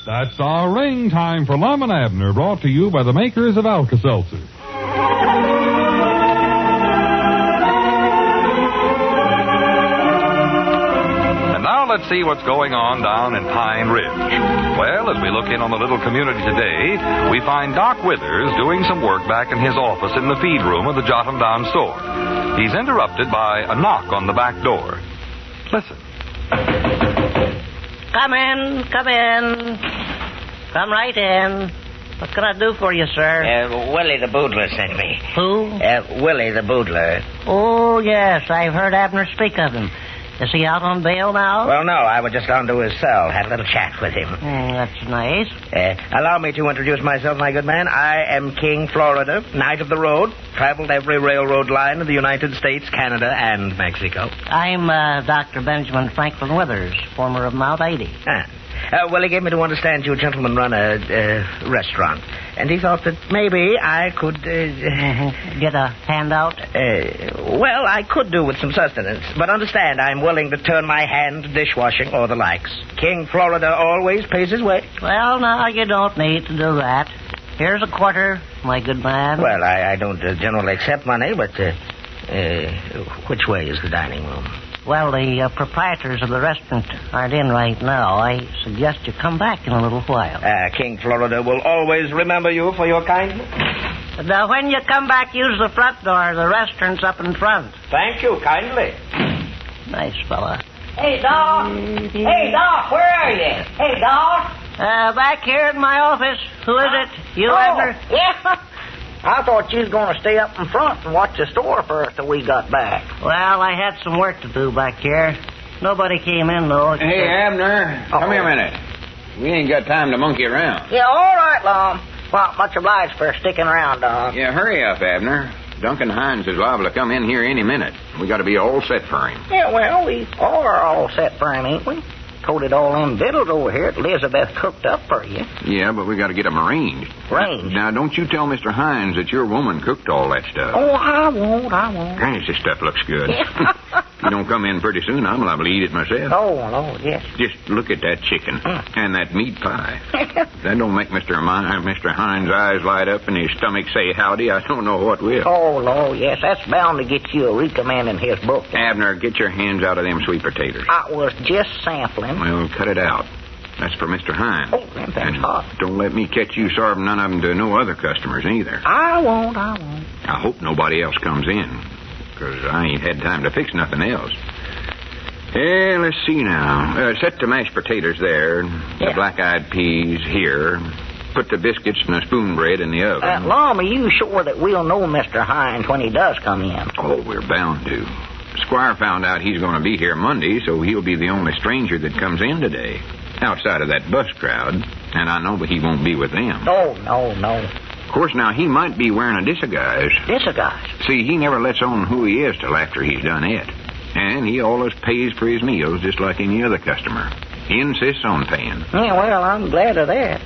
That's our ring time for Lum and Abner, brought to you by the makers of Alka-Seltzer. And now let's see what's going on down in Pine Ridge. Well, as we look in on the little community today, we find Doc Withers doing some work back in his office in the feed room of the Jot 'em Down store. He's interrupted by a knock on the back door. Listen. Come in, come in. Come right in. What can I do for you, sir? Willie the Boodler sent me. Who? Willie the Boodler. Oh, yes, I've heard Abner speak of him. Is he out on bail now? Well, no, I was just on to his cell, had a little chat with him. That's nice. Allow me to introduce myself, my good man. I am King Florida, Knight of the Road, traveled every railroad line of the United States, Canada, and Mexico. I'm Dr. Benjamin Franklin Withers, former of Mount 80. Well, he gave me to understand you gentlemen run a restaurant, and he thought that maybe I could... Get a handout? Well, I could do with some sustenance, but understand I'm willing to turn my hand to dishwashing or the likes. King Florida always pays his way. Well, now, you don't need to do that. Here's a quarter, my good man. Well, I don't generally accept money, but which way is the dining room? Well, the proprietors of the restaurant aren't in right now. I suggest you come back in a little while. King Florida will always remember you for your kindness. Now, when you come back, use the front door. The restaurant's up in front. Thank you, kindly. Nice fella. Hey, Doc. Hey, Doc, where are you? Hey, Doc. Back here in my office. Who is it? You, Abner? Yeah. I thought you was going to stay up in front and watch the store for us till we got back. Well, I had some work to do back here. Nobody came in, though. Hey, Abner, come here a minute. We ain't got time to monkey around. Yeah, all right, Lum. Well, much obliged for sticking around, dog. Yeah, hurry up, Abner. Duncan Hines is liable to come in here any minute. We got to be all set for him. Yeah, well, we are all set for him, ain't we? Toted all them victuals over here that Elizabeth cooked up for you. Yeah, but we got to get them arranged. Arranged? Now, don't you tell Mr. Hines that your woman cooked all that stuff. Oh, I won't. Gosh, this stuff looks good. You don't come in pretty soon, I'm liable to eat it myself. Oh, Lord, yes. Just look at that chicken and that meat pie. That don't make Mr. Hines' eyes light up and his stomach say howdy. I don't know what will. Oh, Lord, yes. That's bound to get you a recommend in his book. Abner, get your hands out of them sweet potatoes. I was just sampling. Well, cut it out. That's for Mr. Hines. Oh, that's hot. Don't let me catch you serving none of them to no other customers either. I won't. I hope nobody else comes in, because I ain't had time to fix nothing else. Let's see now. Set the mashed potatoes there, the black-eyed peas here. Put the biscuits and the spoon bread in the oven. Lum, are you sure that we'll know Mr. Hines when he does come in? Oh, we're bound to. Squire found out he's going to be here Monday, so he'll be the only stranger that comes in today, outside of that bus crowd, and I know he won't be with them. Oh, no. Of course, now, he might be wearing a disguise. Disguise? See, he never lets on who he is till after he's done it. And he always pays for his meals just like any other customer. He insists on paying. Yeah, well, I'm glad of that.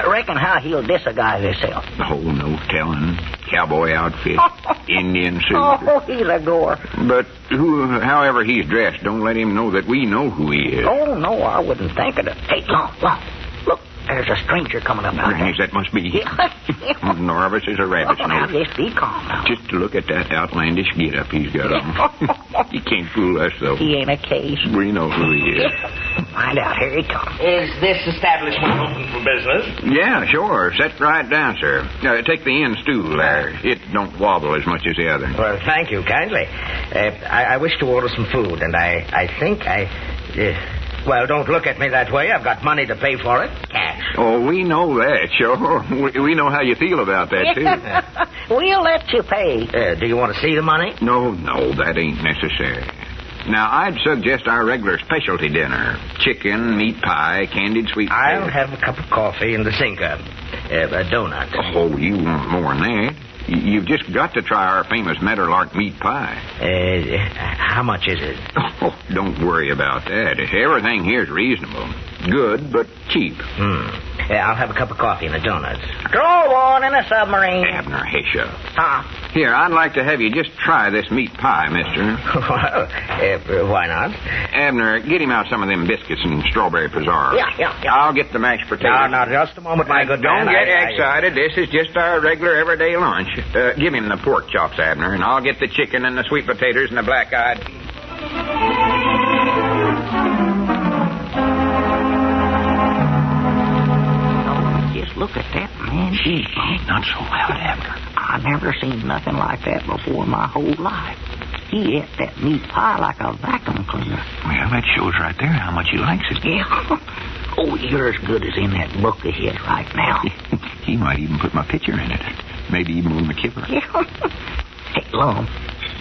Reckon how he'll disguise himself. Oh, no telling. Cowboy outfit, Indian suit. Oh, he's a goer. But however he's dressed, don't let him know that we know who he is. Oh, no, I wouldn't think of it. Hey, Lum, look, there's a stranger coming up out there. That must be. I'm nervous as a rabbit's nose. Just be calm now. Just to look at that outlandish get-up he's got on. He can't fool us, though. He ain't a case. We know who he is. Find out. Here he comes. Is this establishment open for business? Yeah, sure. Sit right down, sir. Take the end stool there. It don't wobble as much as the other. Well, thank you kindly. I wish to order some food, and I think well, don't look at me that way. I've got money to pay for it. Cash. Oh, we know that, sure. We know how you feel about that, too. We'll let you pay. Do you want to see the money? No, that ain't necessary. Now, I'd suggest our regular specialty dinner. Chicken, meat pie, candied sweet potato. I'll have a cup of coffee in the sink, a donut. Oh, you want more than that. You've just got to try our famous Meadowlark meat pie. How much is it? Oh, don't worry about that. Everything here's reasonable. Good, but cheap. I'll have a cup of coffee and a donut. Throw on in a submarine. Abner, hush up. Huh? Here, I'd like to have you just try this meat pie, mister. Well, why not? Abner, get him out some of them biscuits and strawberry preserve. Yeah. I'll get the mashed potatoes. Now, just a moment, my good man. Don't get excited. This is just our regular everyday lunch. Give him the pork chops, Abner, and I'll get the chicken and the sweet potatoes and the black-eyed. Just look at that man. Not so loud, Abner. I never seen nothing like that before in my whole life. He ate that meat pie like a vacuum cleaner. Well, that shows right there how much he likes it. Yeah. Oh, you're as good as in that book of his right now. He might even put my picture in it. Maybe even on the kipper. Yeah. Hey, Lum,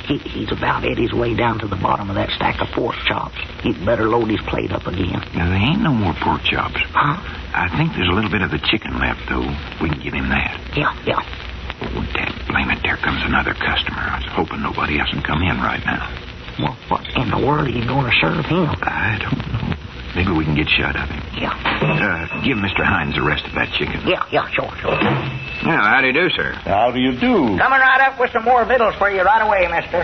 he's about at his way down to the bottom of that stack of pork chops. He'd better load his plate up again. Now, there ain't no more pork chops. Huh? I think there's a little bit of the chicken left, though. We can give him that. Yeah. Oh, dad, blame it. There comes another customer. I was hoping nobody else can come in right now. Well, what in the world are you going to serve him? I don't know. Maybe we can get shut of him. Yeah. Give Mr. Hines the rest of that chicken. Yeah, sure. Well, how do you do, sir? How do you do? Coming right up with some more victuals for you right away, mister.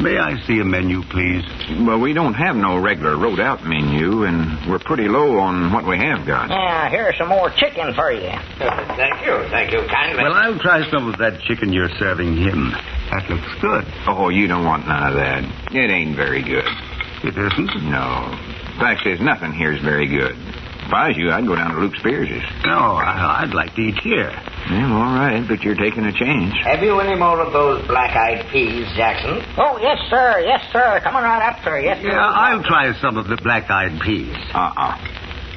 May I see a menu, please? Well, we don't have no regular rode-out menu, and we're pretty low on what we have got. Yeah, here's some more chicken for you. Thank you kindly. Well, I'll try some of that chicken you're serving him. That looks good. Oh, you don't want none of that. It ain't very good. It isn't? No. Fact is, nothing here is very good. If I was you, I'd go down to Luke Spears's. No, I'd like to eat here. Well, all right, but you're taking a chance. Have you any more of those black-eyed peas, Jackson? Oh, yes, sir. Coming right up, sir. Yes, sir. Yeah, I'll try some of the black-eyed peas. Uh-uh.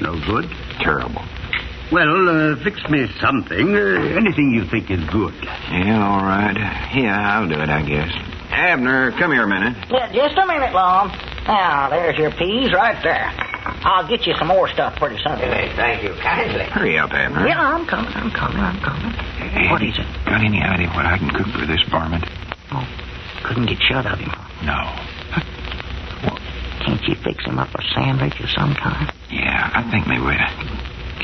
No good? Terrible. Well, fix me something. Anything you think is good. Yeah, all right. Yeah, I'll do it, I guess. Abner, come here a minute. Yeah, just a minute, Lum. Now, there's your peas right there. I'll get you some more stuff pretty soon. Hey, thank you kindly. Hurry up, Abner. Yeah, I'm coming. Hey, What is it? Got any idea what I can cook for this varmint? Oh, couldn't get shut of him. No. Well, can't you fix him up a sandwich of some kind? Yeah, I think maybe we'll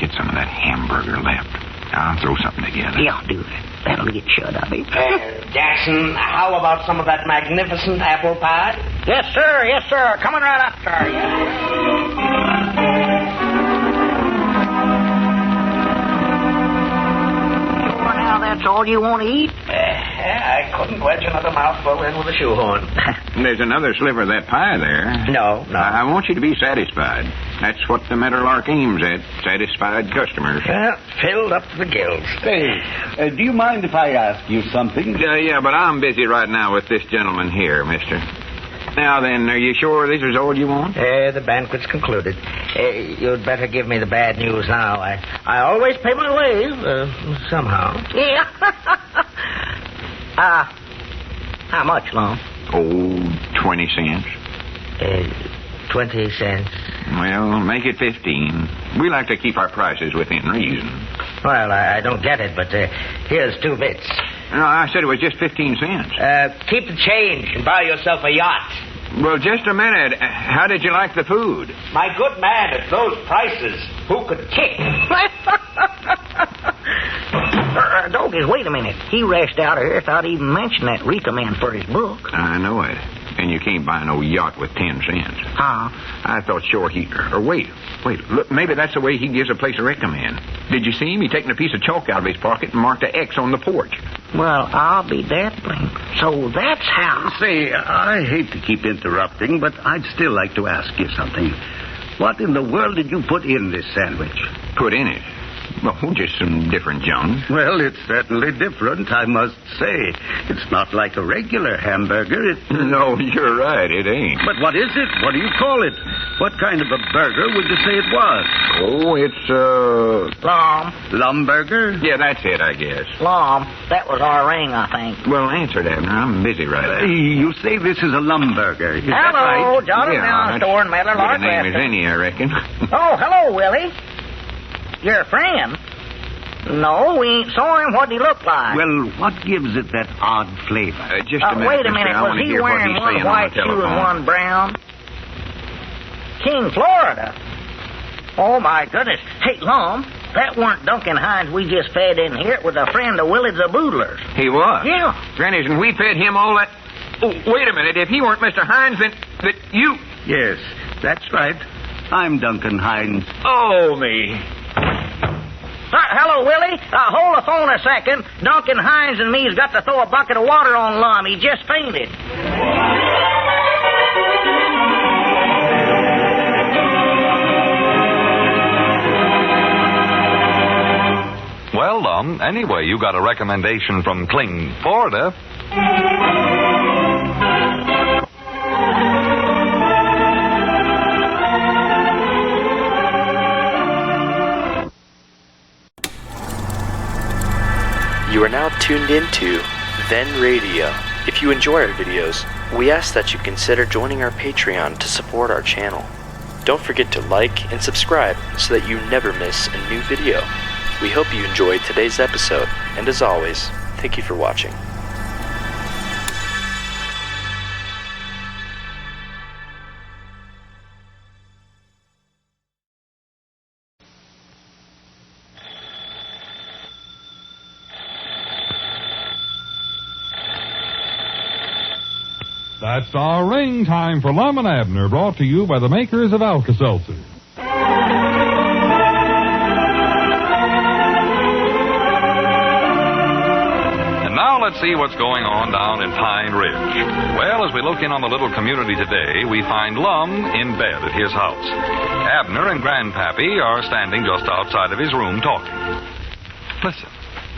get some of that hamburger left. I'll throw something together. Yeah, do that. That'll get shut of him. Jackson, how about some of that magnificent apple pie? Yes, sir. Coming right up, sir. Sure now that's all you want to eat? I couldn't wedge another mouthful in with a shoehorn. There's another sliver of that pie there. No. I want you to be satisfied. That's what the Meadowlark aims at, satisfied customers. Filled up to the gills. Say, do you mind if I ask you something? Yeah, but I'm busy right now with this gentleman here, mister. Now then, are you sure this is all you want? The banquet's concluded. You'd better give me the bad news now. I always pay my way, somehow. Yeah. How much, Lum? 20 cents. 20 cents. Well, make it 15. We like to keep our prices within reason. Well, I don't get it, but here's 2 bits. No, I said it was just 15 cents. Keep the change and buy yourself a yacht. Well, just a minute. How did you like the food? My good man, at those prices, who could kick? Dogies, wait a minute. He rushed out of here without even mentioning that recommend for his book. I know it. And you can't buy no yacht with 10 cents. Huh? I thought sure he... Or wait. Look, maybe that's the way he gives a place a recommend. Did you see him? He taking a piece of chalk out of his pocket and marked an X on the porch. Well, I'll be that blink. So that's how... Say, I hate to keep interrupting, but I'd still like to ask you something. What in the world did you put in this sandwich? Put in it? Well, just some different junk. Well, it's certainly different, I must say. It's not like a regular hamburger. No, you're right, it ain't. But what is it? What do you call it? What kind of a burger would you say it was? Oh, it's, Lumburger? Yeah, that's it, I guess. Lum, that was our ring, I think. Well, answer that, Abner. I'm busy right now. You say this is a Lumburger. Is that Hello, right? John down store in Meadowlark Good name as any, I reckon. Oh, hello, Willie. Your friend? No, we ain't saw him. What'd he look like? Well, what gives it that odd flavor? Just a minute, wait a minute. Was he wearing one white shoe and one brown? King, Florida. Oh, my goodness. Hey, Lum, that weren't Duncan Hines we just fed in here. It was a friend of Willie the Boodler's. He was? Yeah. Granny's, and we fed him all that... Oh, wait a minute. If he weren't Mr. Hines, then you... Yes, that's right. I'm Duncan Hines. Oh, me. Hello, Willie. Hold the phone a second. Duncan Hines and me's got to throw a bucket of water on Lum. He just fainted. Well, Lum, anyway, you got a recommendation from Kling, Florida. You are now tuned into Then Radio. If you enjoy our videos, we ask that you consider joining our Patreon to support our channel. Don't forget to like and subscribe so that you never miss a new video. We hope you enjoyed today's episode, and as always, thank you for watching. That's our ring time for Lum and Abner, brought to you by the makers of Alka-Seltzer. And now let's see what's going on down in Pine Ridge. Well, as we look in on the little community today, we find Lum in bed at his house. Abner and Grandpappy are standing just outside of his room talking. Listen.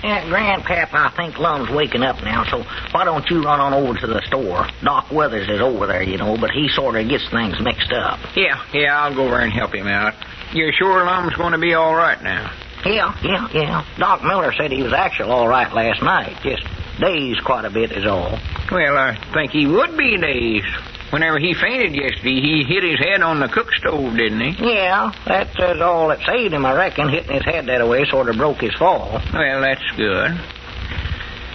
Yeah, Grandpap, I think Lum's waking up now, so why don't you run on over to the store? Doc Weathers is over there, you know, but he sort of gets things mixed up. Yeah, I'll go over and help him out. You're sure Lum's going to be all right now? Yeah. Doc Miller said he was actually all right last night. Just dazed quite a bit is all. Well, I think he would be dazed. Whenever he fainted yesterday, he hit his head on the cook stove, didn't he? Yeah, that's all that saved him, I reckon. Hitting his head that way sort of broke his fall. Well, that's good.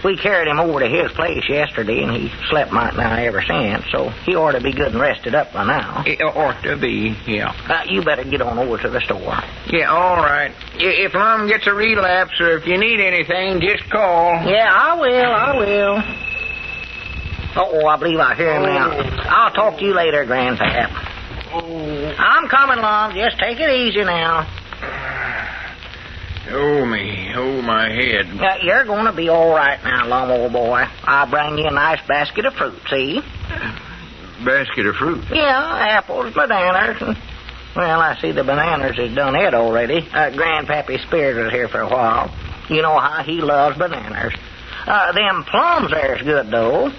We carried him over to his place yesterday, and he slept right now ever since, so he ought to be good and rested up by now. It ought to be, yeah. You better get on over to the store. Yeah, all right. If Lum gets a relapse or if you need anything, just call. Yeah, I will. Uh-oh, I believe I hear him now. I'll talk to you later, Grandpap. I'm coming, Lum. Just take it easy now. Oh, me. Oh, my head. You're going to be all right now, Lum, old boy. I'll bring you a nice basket of fruit, see? Basket of fruit? Yeah, apples, bananas. Well, I see the bananas is done it already. Grandpappy Spears was here for a while. You know how he loves bananas. Them plums there's good, though.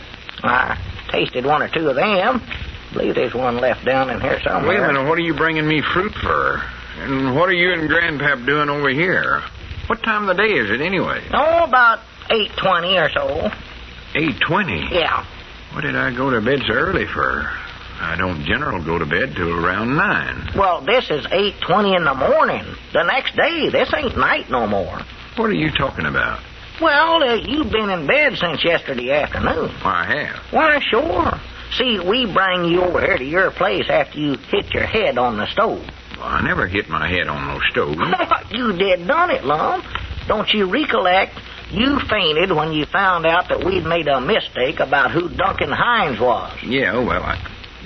I tasted one or two of them. I believe there's one left down in here somewhere. Wait a minute, what are you bringing me fruit for? And what are you and Grandpap doing over here? What time of the day is it, anyway? Oh, about 8:20 or so. 8:20? Yeah. What did I go to bed so early for? I don't generally go to bed till around 9. Well, this is 8:20 in the morning. The next day, this ain't night no more. What are you talking about? Well, you've been in bed since yesterday afternoon. I have. Why, sure. See, we bring you over here to your place after you hit your head on the stove. Well, I never hit my head on no stove. You did done it, Lum. Don't you recollect? You fainted when you found out that we'd made a mistake about who Duncan Hines was. Yeah, well,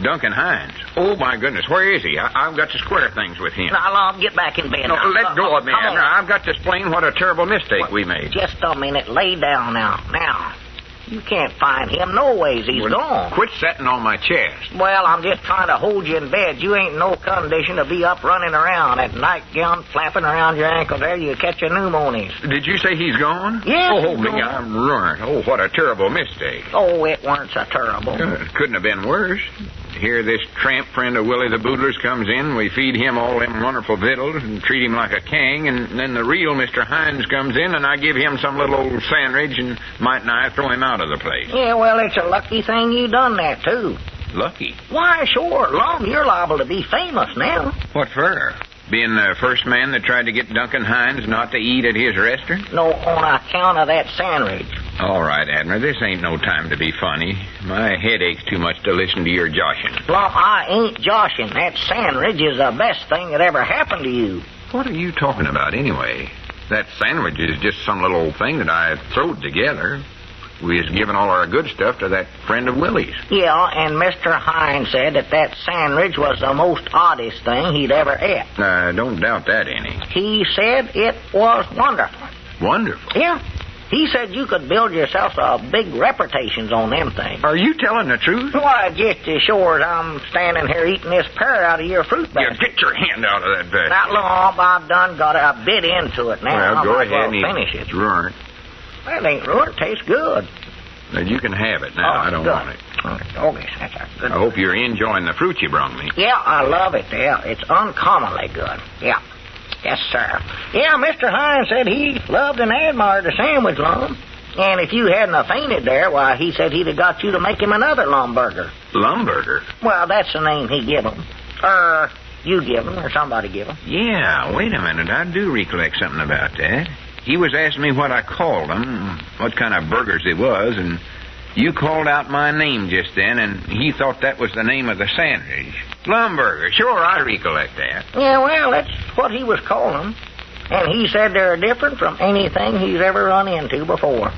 Duncan Hines. Oh, my goodness, where is he? I've got to square things with him. Now, Lum, get back in bed. No, let go of me, Abner. I've got to explain what a terrible mistake we made. Just a minute. Lay down now. Now, you can't find him no ways. He's gone. Quit sitting on my chest. Well, I'm just trying to hold you in bed. You ain't no condition to be up running around. That nightgown flapping around your ankle there, you catch a pneumonia. Did you say he's gone? Yes, Oh, he's me, gone. I'm ruined. Oh, what a terrible mistake. Oh, it weren't so terrible. It couldn't have been worse. Here this tramp friend of Willie the Boodler's comes in. We feed him all them wonderful victuals and treat him like a king. And then the real Mr. Hines comes in, and I give him some little old sandwich, and mightn't I throw him out of the place? Yeah, well, it's a lucky thing you done that, too. Lucky? Why, sure, Lum, you're liable to be famous now. What for? Being the first man that tried to get Duncan Hines not to eat at his restaurant? No, on account of that sandwich. All right, Abner, this ain't no time to be funny. My head aches too much to listen to your joshing. Lum, I ain't joshing. That sandwich is the best thing that ever happened to you. What are you talking about, anyway? That sandwich is just some little old thing that I throwed together. We was giving all our good stuff to that friend of Willie's. Yeah, and Mr. Hines said that sandwich was the most oddest thing he'd ever ate. I don't doubt that any. He said it was wonderful. Wonderful? Yeah. He said you could build yourself a big reputations on them things. Are you telling the truth? Why, just as sure as I'm standing here eating this pear out of your fruit basket. Yeah, get your hand out of that basket. Now, Lum, I've done got a bit into it now. Well, go I might ahead well and finish it. It's ruined. That ain't ruined. It tastes good. Now, you can have it now. I don't good. want it. Okay, that's a good. I hope you're enjoying the fruit you brung me. Yeah, I love it. Yeah, it's uncommonly good. Yeah. Yes, sir. Yeah, Mr. Hines said he loved and admired the sandwich, Lum. And if you hadn't have fainted there, why, he said he'd have got you to make him another Lumburger. Lumburger? Well, that's the name he give him. You give him, or somebody give him. Yeah, wait a minute. I do recollect something about that. He was asking me what I called them, what kind of burgers it was, and you called out my name just then, and he thought that was the name of the sandwich. Lumburger. Sure, I recollect that. Yeah, well, that's what he was calling them. And he said they're different from anything he's ever run into before.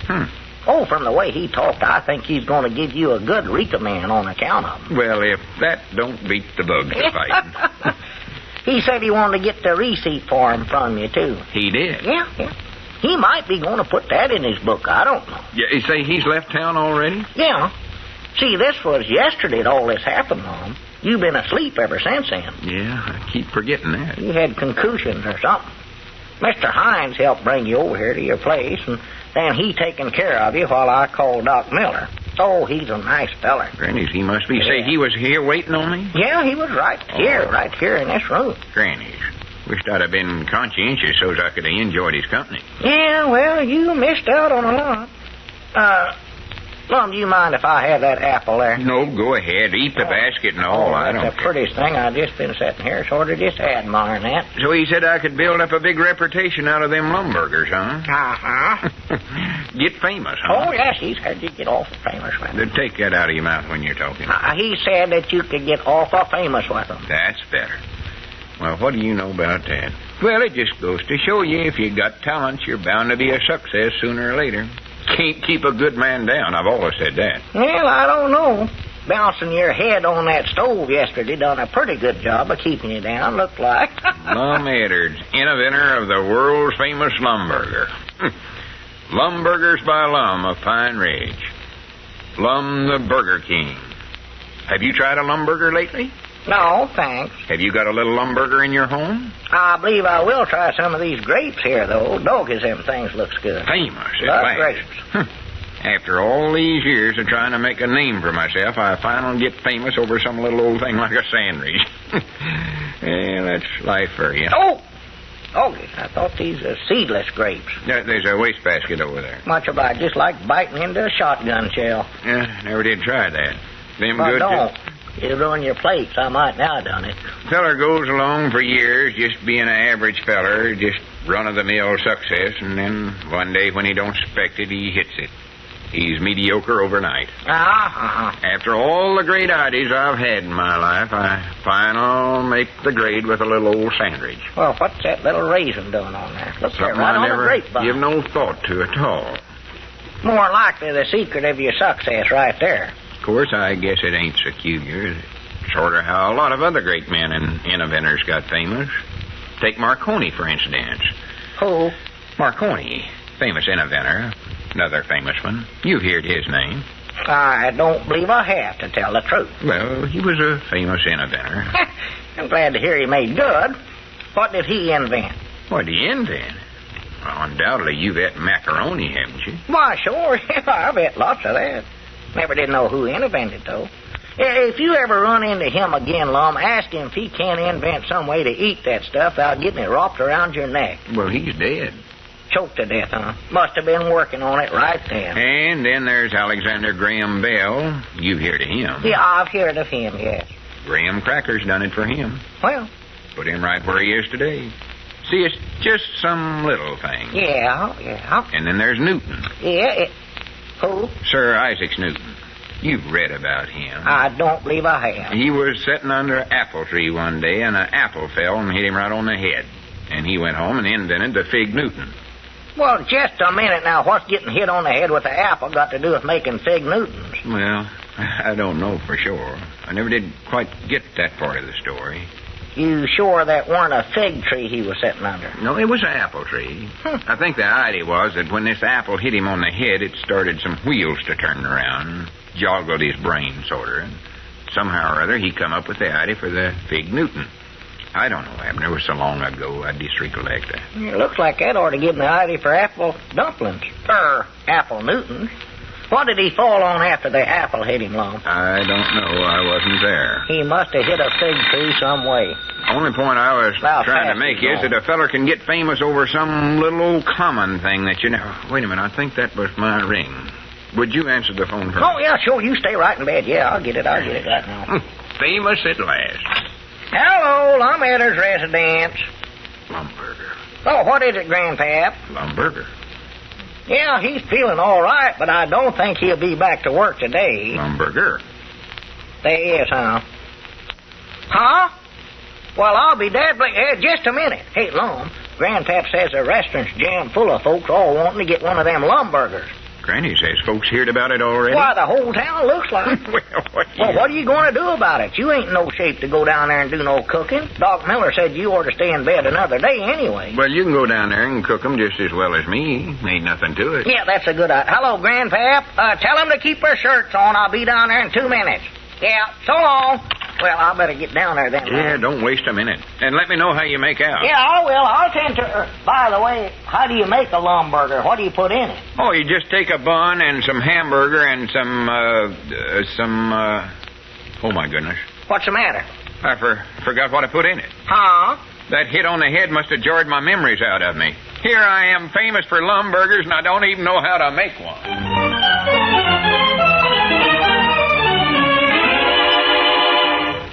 Oh, from the way he talked, I think he's going to give you a good recommend on account of them. Well, if that don't beat the bugs to fighting. He said he wanted to get the receipt for him from you, too. He did? Yeah. He might be going to put that in his book. I don't know. Yeah, you say he's left town already? Yeah. See, this was yesterday that all this happened, Mom. You've been asleep ever since then. Yeah, I keep forgetting that. You had concussions or something. Mr. Hines helped bring you over here to your place, and then he taken care of you while I called Doc Miller. Oh, he's a nice feller. Granny's, he must be. Yeah. Say he was here waiting on me? Yeah, he was right here in this room. Granny's. Wished I'd have been conscientious so I could have enjoyed his company. Yeah, well, you missed out on a lot. Lum, do you mind if I have that apple there? No, go ahead. Eat the basket and all. I don't That's the care. prettiest thing. I've just been sitting here sort of just admiring that. So he said I could build up a big reputation out of them Lumburgers, huh? Uh-huh. Get famous, huh? Oh, yes, he's heard you get awful famous with Then take that out of your mouth when you're talking. He said that you could get awful famous with them. That's better. Well, what do you know about that? Well, it just goes to show you if you got talent, you're bound to be a success sooner or later. Can't keep a good man down. I've always said that. Well, I don't know. Bouncing your head on that stove yesterday done a pretty good job of keeping you down, looked like. Lum Edwards, inventor of the world's famous Lumburger. Lumburgers by Lum of Pine Ridge. Lum the Burger King. Have you tried a Lumburger lately? No, thanks. Have you got a little Lumburger in your home? I believe I will try some of these grapes here, though. Doggies, them things looks good. Famous at Love last. grapes. After all these years of trying to make a name for myself, I finally get famous over some little old thing like a sandwich. Yeah, that's life for you. Oh! Doggies, I thought these are seedless grapes. There's a wastebasket over there. Much about just like biting into a shotgun shell. Yeah, never did try that. Them But good. don't. It'll ruin your plates. I might now done it. Feller goes along for years just being an average feller, just run-of-the-mill success, and then one day when he don't expect it, he hits it. He's mediocre overnight. After all the great ideas I've had in my life, I finally make the grade with a little old sandwich. Well, what's that little raisin doing on there? Look there, Something right I on the never grapevine. give no thought to at all. More likely the secret of your success right there. Of course, I guess it ain't so peculiar. Sort of how a lot of other great men and inventors got famous. Take Marconi, for instance. Who? Marconi, famous inventor. Another famous one. You've heard his name. I don't believe I have, to tell the truth. Well, he was a famous inventor. I'm glad to hear he made good. What did he invent? What did he invent? Well, undoubtedly you've ate macaroni, haven't you? Why, sure. I've ate lots of that. Never did know who invented it, though. If you ever run into him again, Lum, ask him if he can't invent some way to eat that stuff without getting it wrapped around your neck. Well, he's dead. Choked to death, huh? Must have been working on it right then. And then there's Alexander Graham Bell. You've heard of him. Yeah, I've heard of him, yes. Graham Cracker's done it for him. Well. Put him right where he is today. See, it's just some little thing. Yeah. And then there's Newton. Yeah, who? Sir Isaac Newton. You've read about him. I don't believe I have. He was sitting under an apple tree one day, and an apple fell and hit him right on the head. And he went home and invented the Fig Newton. Well, just a minute now. What's getting hit on the head with the apple got to do with making Fig Newtons? Well, I don't know for sure. I never did quite get that part of the story. You sure that weren't a fig tree he was sitting under? No, it was an apple tree. I think the idea was that when this apple hit him on the head, it started some wheels to turn around, joggled his brain, sort of. And somehow or other, he come up with the idea for the Fig Newton. I don't know, Abner. It was so long ago, I just recollect that. It looks like that ought to give him the idea for apple dumplings. Apple Newtons. What did he fall on after the apple hit him, Lum? I don't know. I wasn't there. He must have hit a fig tree some way. Only point I was trying to make is that a feller can get famous over some little old common thing that you never... Wait a minute. I think that was my ring. Would you answer the phone for me? Oh, yeah, sure. You stay right in bed. Yeah, I'll get it right now. Famous at last. Hello, Lum Edwards residence. Lumburger. Oh, what is it, Grandpap? Lumburger. Yeah, he's feeling all right, but I don't think he'll be back to work today. Lumburger. There is, huh? Huh? Well, I'll be dead. Just a minute. Hey, Lum, Grandpap says the restaurant's jammed full of folks all wanting to get one of them Lumburgers. Granny says folks heard about it already. Why, the whole town looks like. Well, what are you going to do about it? You ain't in no shape to go down there and do no cooking. Doc Miller said you ought to stay in bed another day anyway. Well, you can go down there and cook them just as well as me. Ain't nothing to it. Yeah, that's a good idea. Hello, Grandpap. Tell them to keep their shirts on. I'll be down there in 2 minutes. Yeah, so long. Well, I better get down there then. Yeah, don't waste a minute. And let me know how you make out. Yeah, I will. I'll tend to... by the way, how do you make a Lumburger? What do you put in it? Oh, you just take a bun and some hamburger and oh, my goodness. What's the matter? I forgot what I put in it. Huh? That hit on the head must have jarred my memories out of me. Here I am, famous for Lumburgers, and I don't even know how to make one.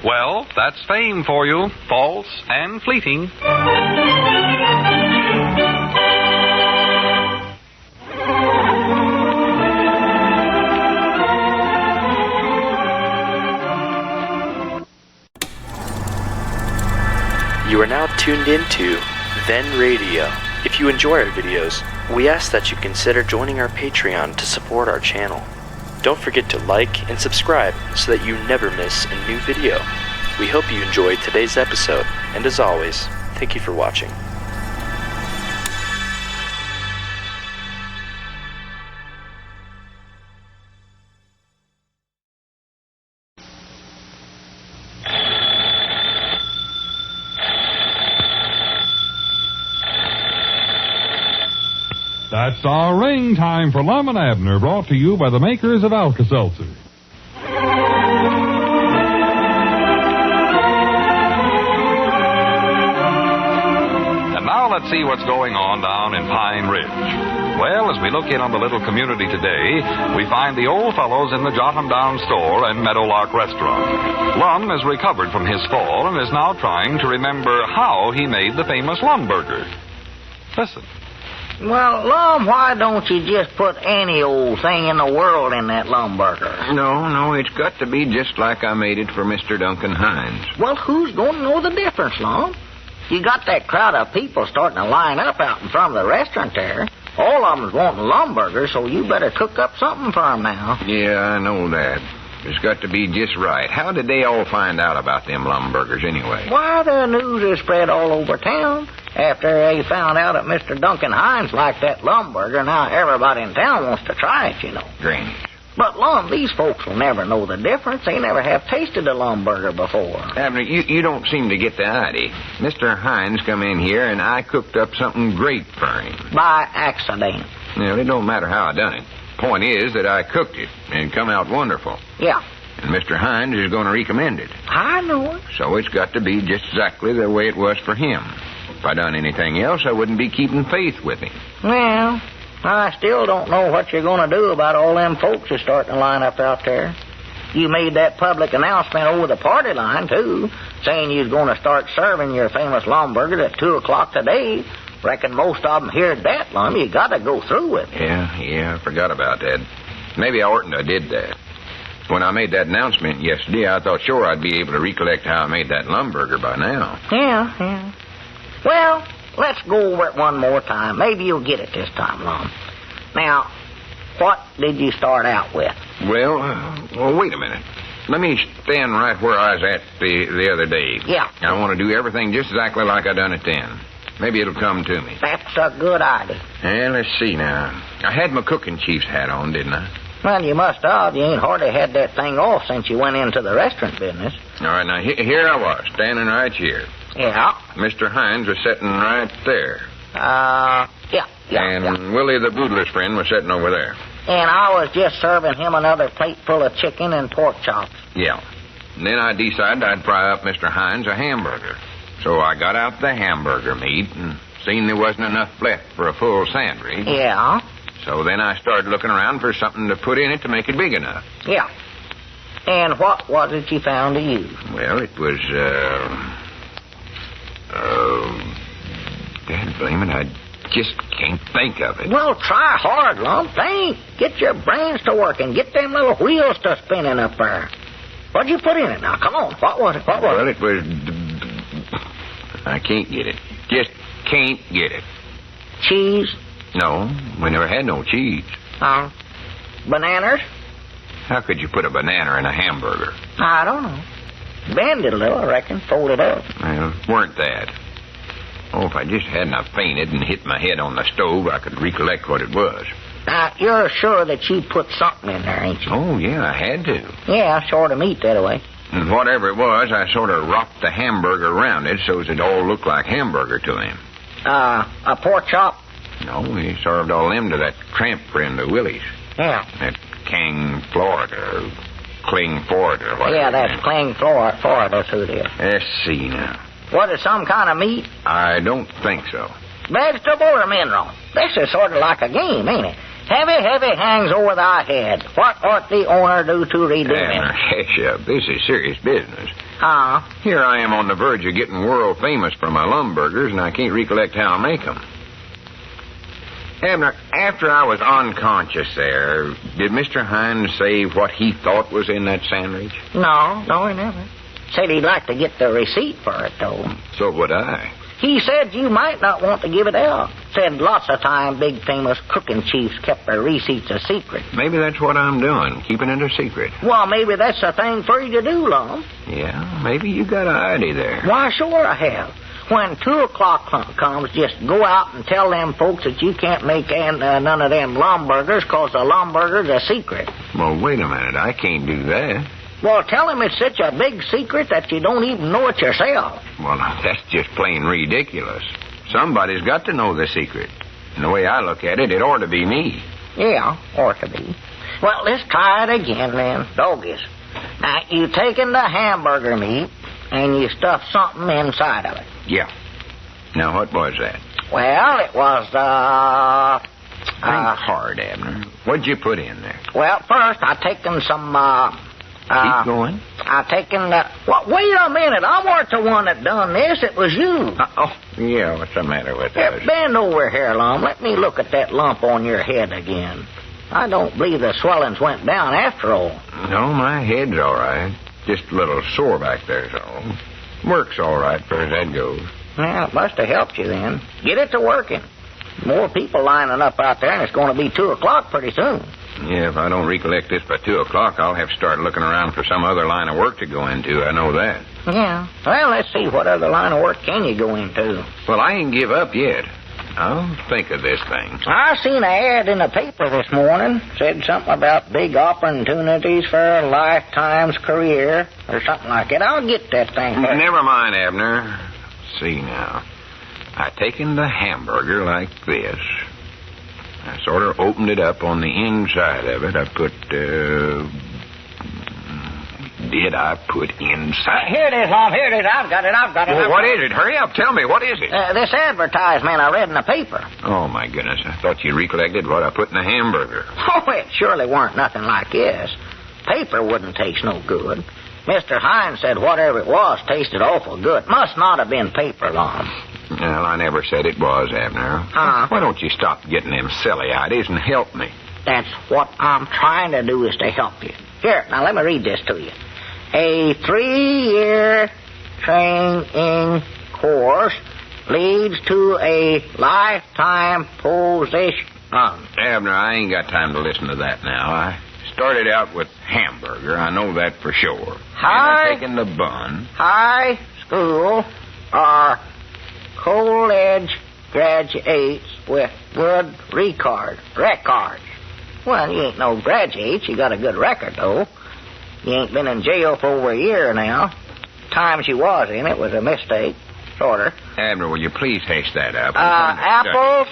Well, that's fame for you. False and fleeting. You are now tuned into Then Radio. If you enjoy our videos, we ask that you consider joining our Patreon to support our channel. Don't forget to like and subscribe so that you never miss a new video. We hope you enjoyed today's episode, and as always, thank you for watching. That's our ring time for Lum and Abner, brought to you by the makers of Alka-Seltzer. And now let's see what's going on down in Pine Ridge. Well, as we look in on the little community today, we find the old fellows in the Jotham Down store and Meadowlark restaurant. Lum has recovered from his fall and is now trying to remember how he made the famous Lumburger. Listen. Well, Lum, why don't you just put any old thing in the world in that Lumburger? No, it's got to be just like I made it for Mr. Duncan Hines. Well, who's going to know the difference, Lum? You got that crowd of people starting to line up out in front of the restaurant there. All of them's wanting Lumburgers, so you better cook up something for them now. Yeah, I know that. It's got to be just right. How did they all find out about them Lumburgers anyway? Why, the news is spread all over town. After they found out that Mr. Duncan Hines liked that Lumburger, now everybody in town wants to try it, you know. Granny. But, Lum, these folks will never know the difference. They never have tasted a Lumburger before. Abner, you don't seem to get the idea. Mr. Hines come in here, and I cooked up something great for him. By accident. Well, it don't matter how I done it. Point is that I cooked it, and it come out wonderful. Yeah. And Mr. Hines is going to recommend it. I know it. So it's got to be just exactly the way it was for him. If I done anything else, I wouldn't be keeping faith with him. Well, I still don't know what you're going to do about all them folks that's starting to line up out there. You made that public announcement over the party line, too, saying you was going to start serving your famous Lumburger at 2 o'clock today. Reckon most of them heard that, Lum. You got to go through with it. Yeah, I forgot about that. Maybe I oughtn't have did that. When I made that announcement yesterday, I thought sure I'd be able to recollect how I made that Lumburger by now. Yeah. Well, let's go over it one more time. Maybe you'll get it this time, Lum. Now, what did you start out with? Well, wait a minute. Let me stand right where I was at the other day. Yeah. I want to do everything just exactly like I done it then. Maybe it'll come to me. That's a good idea. Well, let's see now. I had my cooking chief's hat on, didn't I? Well, you must have. You ain't hardly had that thing off since you went into the restaurant business. All right, now, here I was, standing right here. Yeah. Mr. Hines was sitting right there. Yeah. And Willie the Boodler's friend was sitting over there. And I was just serving him another plate full of chicken and pork chops. Yeah. And then I decided I'd fry up Mr. Hines a hamburger. So I got out the hamburger meat and seen there wasn't enough left for a full sandwich. Yeah. So then I started looking around for something to put in it to make it big enough. Yeah. And what was it you found to use? Well, it was, Dad blame it, I just can't think of it. Well, try hard, Lum. Think. Get your brains to work and get them little wheels to spinning up there. What'd you put in it now? Come on. What was it? Well, it was... I can't get it. Just can't get it. Cheese? No, we never had no cheese. Bananas? How could you put a banana in a hamburger? I don't know. Bend it a little, I reckon. Fold it up. Well, weren't that. Oh, if I just hadn't have fainted and hit my head on the stove, I could recollect what it was. Now, you're sure that you put something in there, ain't you? Oh, yeah, I had to. Yeah, sort of meat that way. And whatever it was, I sort of wrapped the hamburger around it so it all looked like hamburger to him. A pork chop? No, he served all them to that tramp friend of Willie's. Yeah. That King, Florida, or Kling, Florida, or whatever. Yeah, that's Kling, Florida, who it is. Let's see now. Was it some kind of meat? I don't think so. Vegetable or mineral? This is sort of like a game, ain't it? Heavy hangs over thy head. What ought the owner do to redeem Abner, it? hush up. This is serious business. Huh? Here I am on the verge of getting world famous for my Lumburgers, and I can't recollect how I make them. Abner, after I was unconscious there, did Mr. Hines say what he thought was in that sandwich? No, he never. Said he'd like to get the receipt for it, though. So would I. He said you might not want to give it out. Said lots of time big famous cooking chiefs kept their receipts a secret. Maybe that's what I'm doing, keeping it a secret. Well, maybe that's the thing for you to do, Lum. Yeah, maybe you got an idea there. Why, sure I have. When 2 o'clock comes, just go out and tell them folks that you can't make none of them Lumburgers because the Lumburger's a secret. Well, wait a minute. I can't do that. Well, tell them it's such a big secret that you don't even know it yourself. Well, that's just plain ridiculous. Somebody's got to know the secret. And the way I look at it, it ought to be me. Yeah, ought to be. Well, let's try it again, then. Doggies. Now, you taken the hamburger meat and you stuffed something inside of it. Yeah. Now, what was that? Well, it was, Think hard, Abner. What'd you put in there? Well, first, I taken some, Keep going. I taken the... Well, wait a minute. I weren't the one that done this. It was you. Yeah, what's the matter with Here, us? bend over here, Lum. Let me look at that lump on your head again. I don't believe the swellings went down after all. No, my head's all right. Just a little sore back there's all. Works all right far as that goes. Well, it must have helped you then. Get it to working. More people lining up out there, and it's going to be 2 o'clock pretty soon. Yeah, if I don't recollect this by 2 o'clock, I'll have to start looking around for some other line of work to go into. I know that. Yeah. Well, let's see. What other line of work can you go into? Well, I ain't give up yet. I'll think of this thing. I seen an ad in the paper this morning. Said something about big opportunities for a lifetime's career or something like that. I'll get that thing. Never mind, Abner. Let's see now. I taken the hamburger like this. I sort of opened it up on the inside of it. I put, did I put inside? Here it is, Lum. Here it is. I've got it. Well, what is it? Hurry up. Tell me. What is it? This advertisement I read in the paper. Oh, my goodness. I thought you recollected what I put in the hamburger. Oh, it surely weren't nothing like this. Paper wouldn't taste no good. Mr. Hines said whatever it was tasted awful good. Must not have been paper, Lum. Well, I never said it was, Abner. Why don't you stop getting them silly ideas and help me? That's what I'm trying to do, is to help you. Here, now let me read this to you. A 3-year training course leads to a lifetime position. Abner, I ain't got time to listen to that now. I started out with hamburger. I know that for sure. High, and I've taken the bun. High school or college graduates with good records. Well, you ain't no graduate. You got a good record, though. You ain't been in jail for over a year now. Times you was in it was a mistake, sorta. Abner, will you please hash that up? Applicants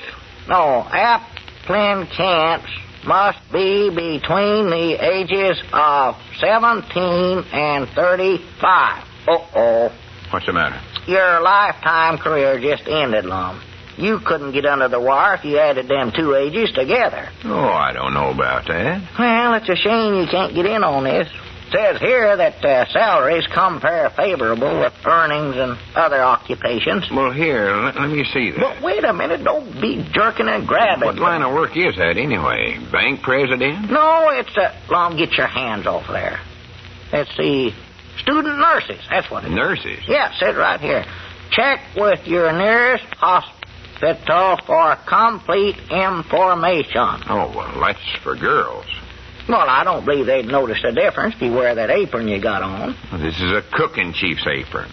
must be between the ages of 17 and 35. Uh-oh. What's the matter? Your lifetime career just ended, Lum. You couldn't get under the wire if you added them 2 ages together. Oh, I don't know about that. Well, it's a shame you can't get in on this. It says here that salaries compare favorable with earnings and other occupations. Well, here, let me see that. But wait a minute. Don't be jerking and grabbing. What line of work is that, anyway? Bank president? No, it's Lum, get your hands off there. Let's see. Student nurses. That's what it is. Nurses? Yeah, it said right here. Check with your nearest hospital for complete information. Oh, well, that's for girls. Well, I don't believe they'd notice the difference if you wear that apron you got on. Well, this is a cooking chief's apron.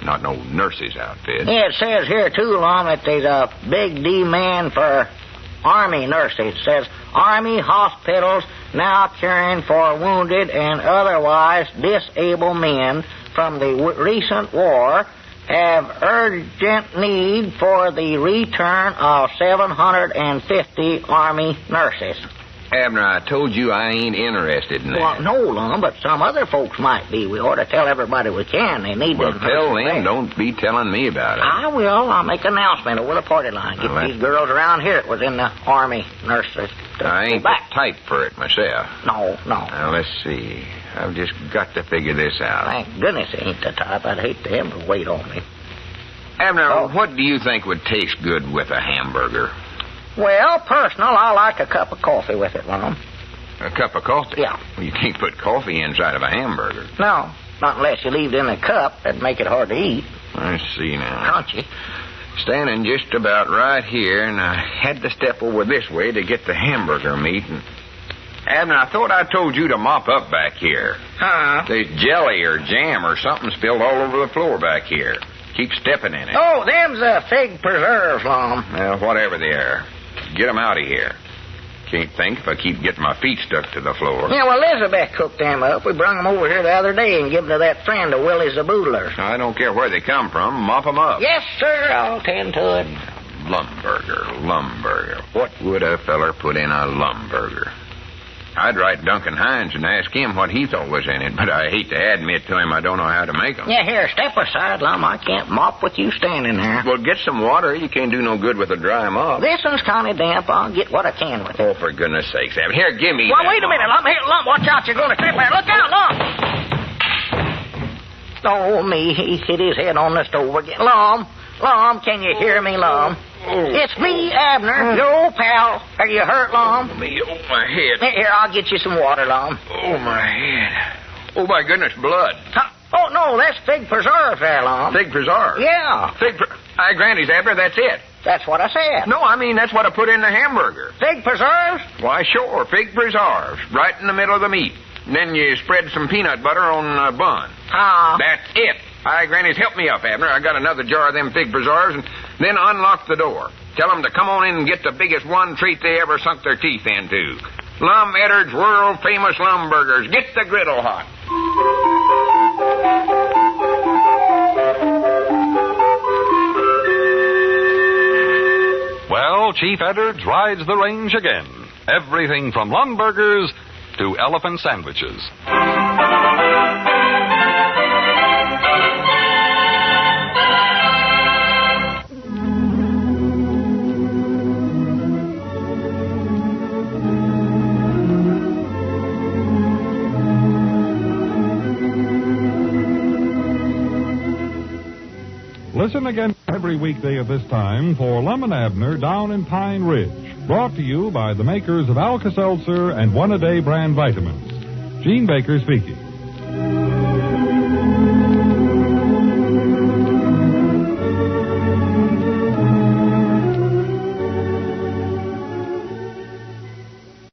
Not no nurse's outfit. Yeah, it says here, too, Lum, that there's a big demand for Army nurses. It says Army hospitals now caring for wounded and otherwise disabled men from the recent war have urgent need for the return of 750 Army nurses. Abner, I told you I ain't interested in that. Well, no, Lum, but some other folks might be. We ought to tell everybody we can. They need Well, them. tell them. Don't be telling me about it. I will. I'll make an announcement over the party line. Get Well, these girls around here that was in the Army nursery. I ain't the type for it myself. No. Now, let's see. I've just got to figure this out. Thank goodness he ain't the type. I'd hate to have him to wait on me. Abner, what do you think would taste good with a hamburger? Well, personal, I like a cup of coffee with it, Lum. A cup of coffee? Yeah. Well, you can't put coffee inside of a hamburger. No, not unless you leave it in a cup. That'd make it hard to eat. Let's see now. Crunchy. Standing just about right here, and I had to step over this way to get the hamburger meat. And Abner, I thought I told you to mop up back here. Huh? There's jelly or jam or something spilled all over the floor back here. Keep stepping in it. Oh, them's fig preserves, Lum. Well, whatever they are. Get them out of here. Can't think if I keep getting my feet stuck to the floor. Yeah, well, Elizabeth cooked them up. We brung them over here the other day and give them to that friend of Willie's the Boodler. I don't care where they come from. Mop them up. Yes, sir. I'll tend to it. Lumburger. What would a feller put in a lumburger? I'd write Duncan Hines and ask him what he thought was in it, but I hate to admit to him I don't know how to make them. Yeah, here, step aside, Lum. I can't mop with you standing there. Well, get some water. You can't do no good with a dry mop. This one's kind of damp. I'll get what I can with it. Oh, for goodness sakes, Abby. Here, give me Well, that wait a minute, Lum. Here, Lum, watch out. You're going to trip there. Look out, Lum. Oh, me. He hit his head on the stove again. Lum, can you hear me, Lum? Oh. It's me, Abner, your old pal. Are you hurt, Lum? Me, oh, my head. Here, I'll get you some water, Lum. Oh, my head. Oh, my goodness, blood. Oh, no, that's fig preserve there, Lum. Fig preserve? Yeah. Hi, Granny's, Abner, that's it. That's what I said. No, I mean, that's what I put in the hamburger. Fig preserves? Why, sure, fig preserves. Right in the middle of the meat. And then you spread some peanut butter on a bun. That's it. Hi, Granny's, help me up, Abner. I got another jar of them fig preserves, and then unlock the door. Tell them to come on in and get the biggest one treat they ever sunk their teeth into. Lum Eddard's world-famous Lumburgers. Get the griddle hot. Well, Chief Eddard's rides the range again. Everything from Lumburgers to elephant sandwiches. Listen again every weekday at this time for Lum and Abner Down in Pine Ridge. Brought to you by the makers of Alka-Seltzer and One-A-Day brand vitamins. Gene Baker speaking.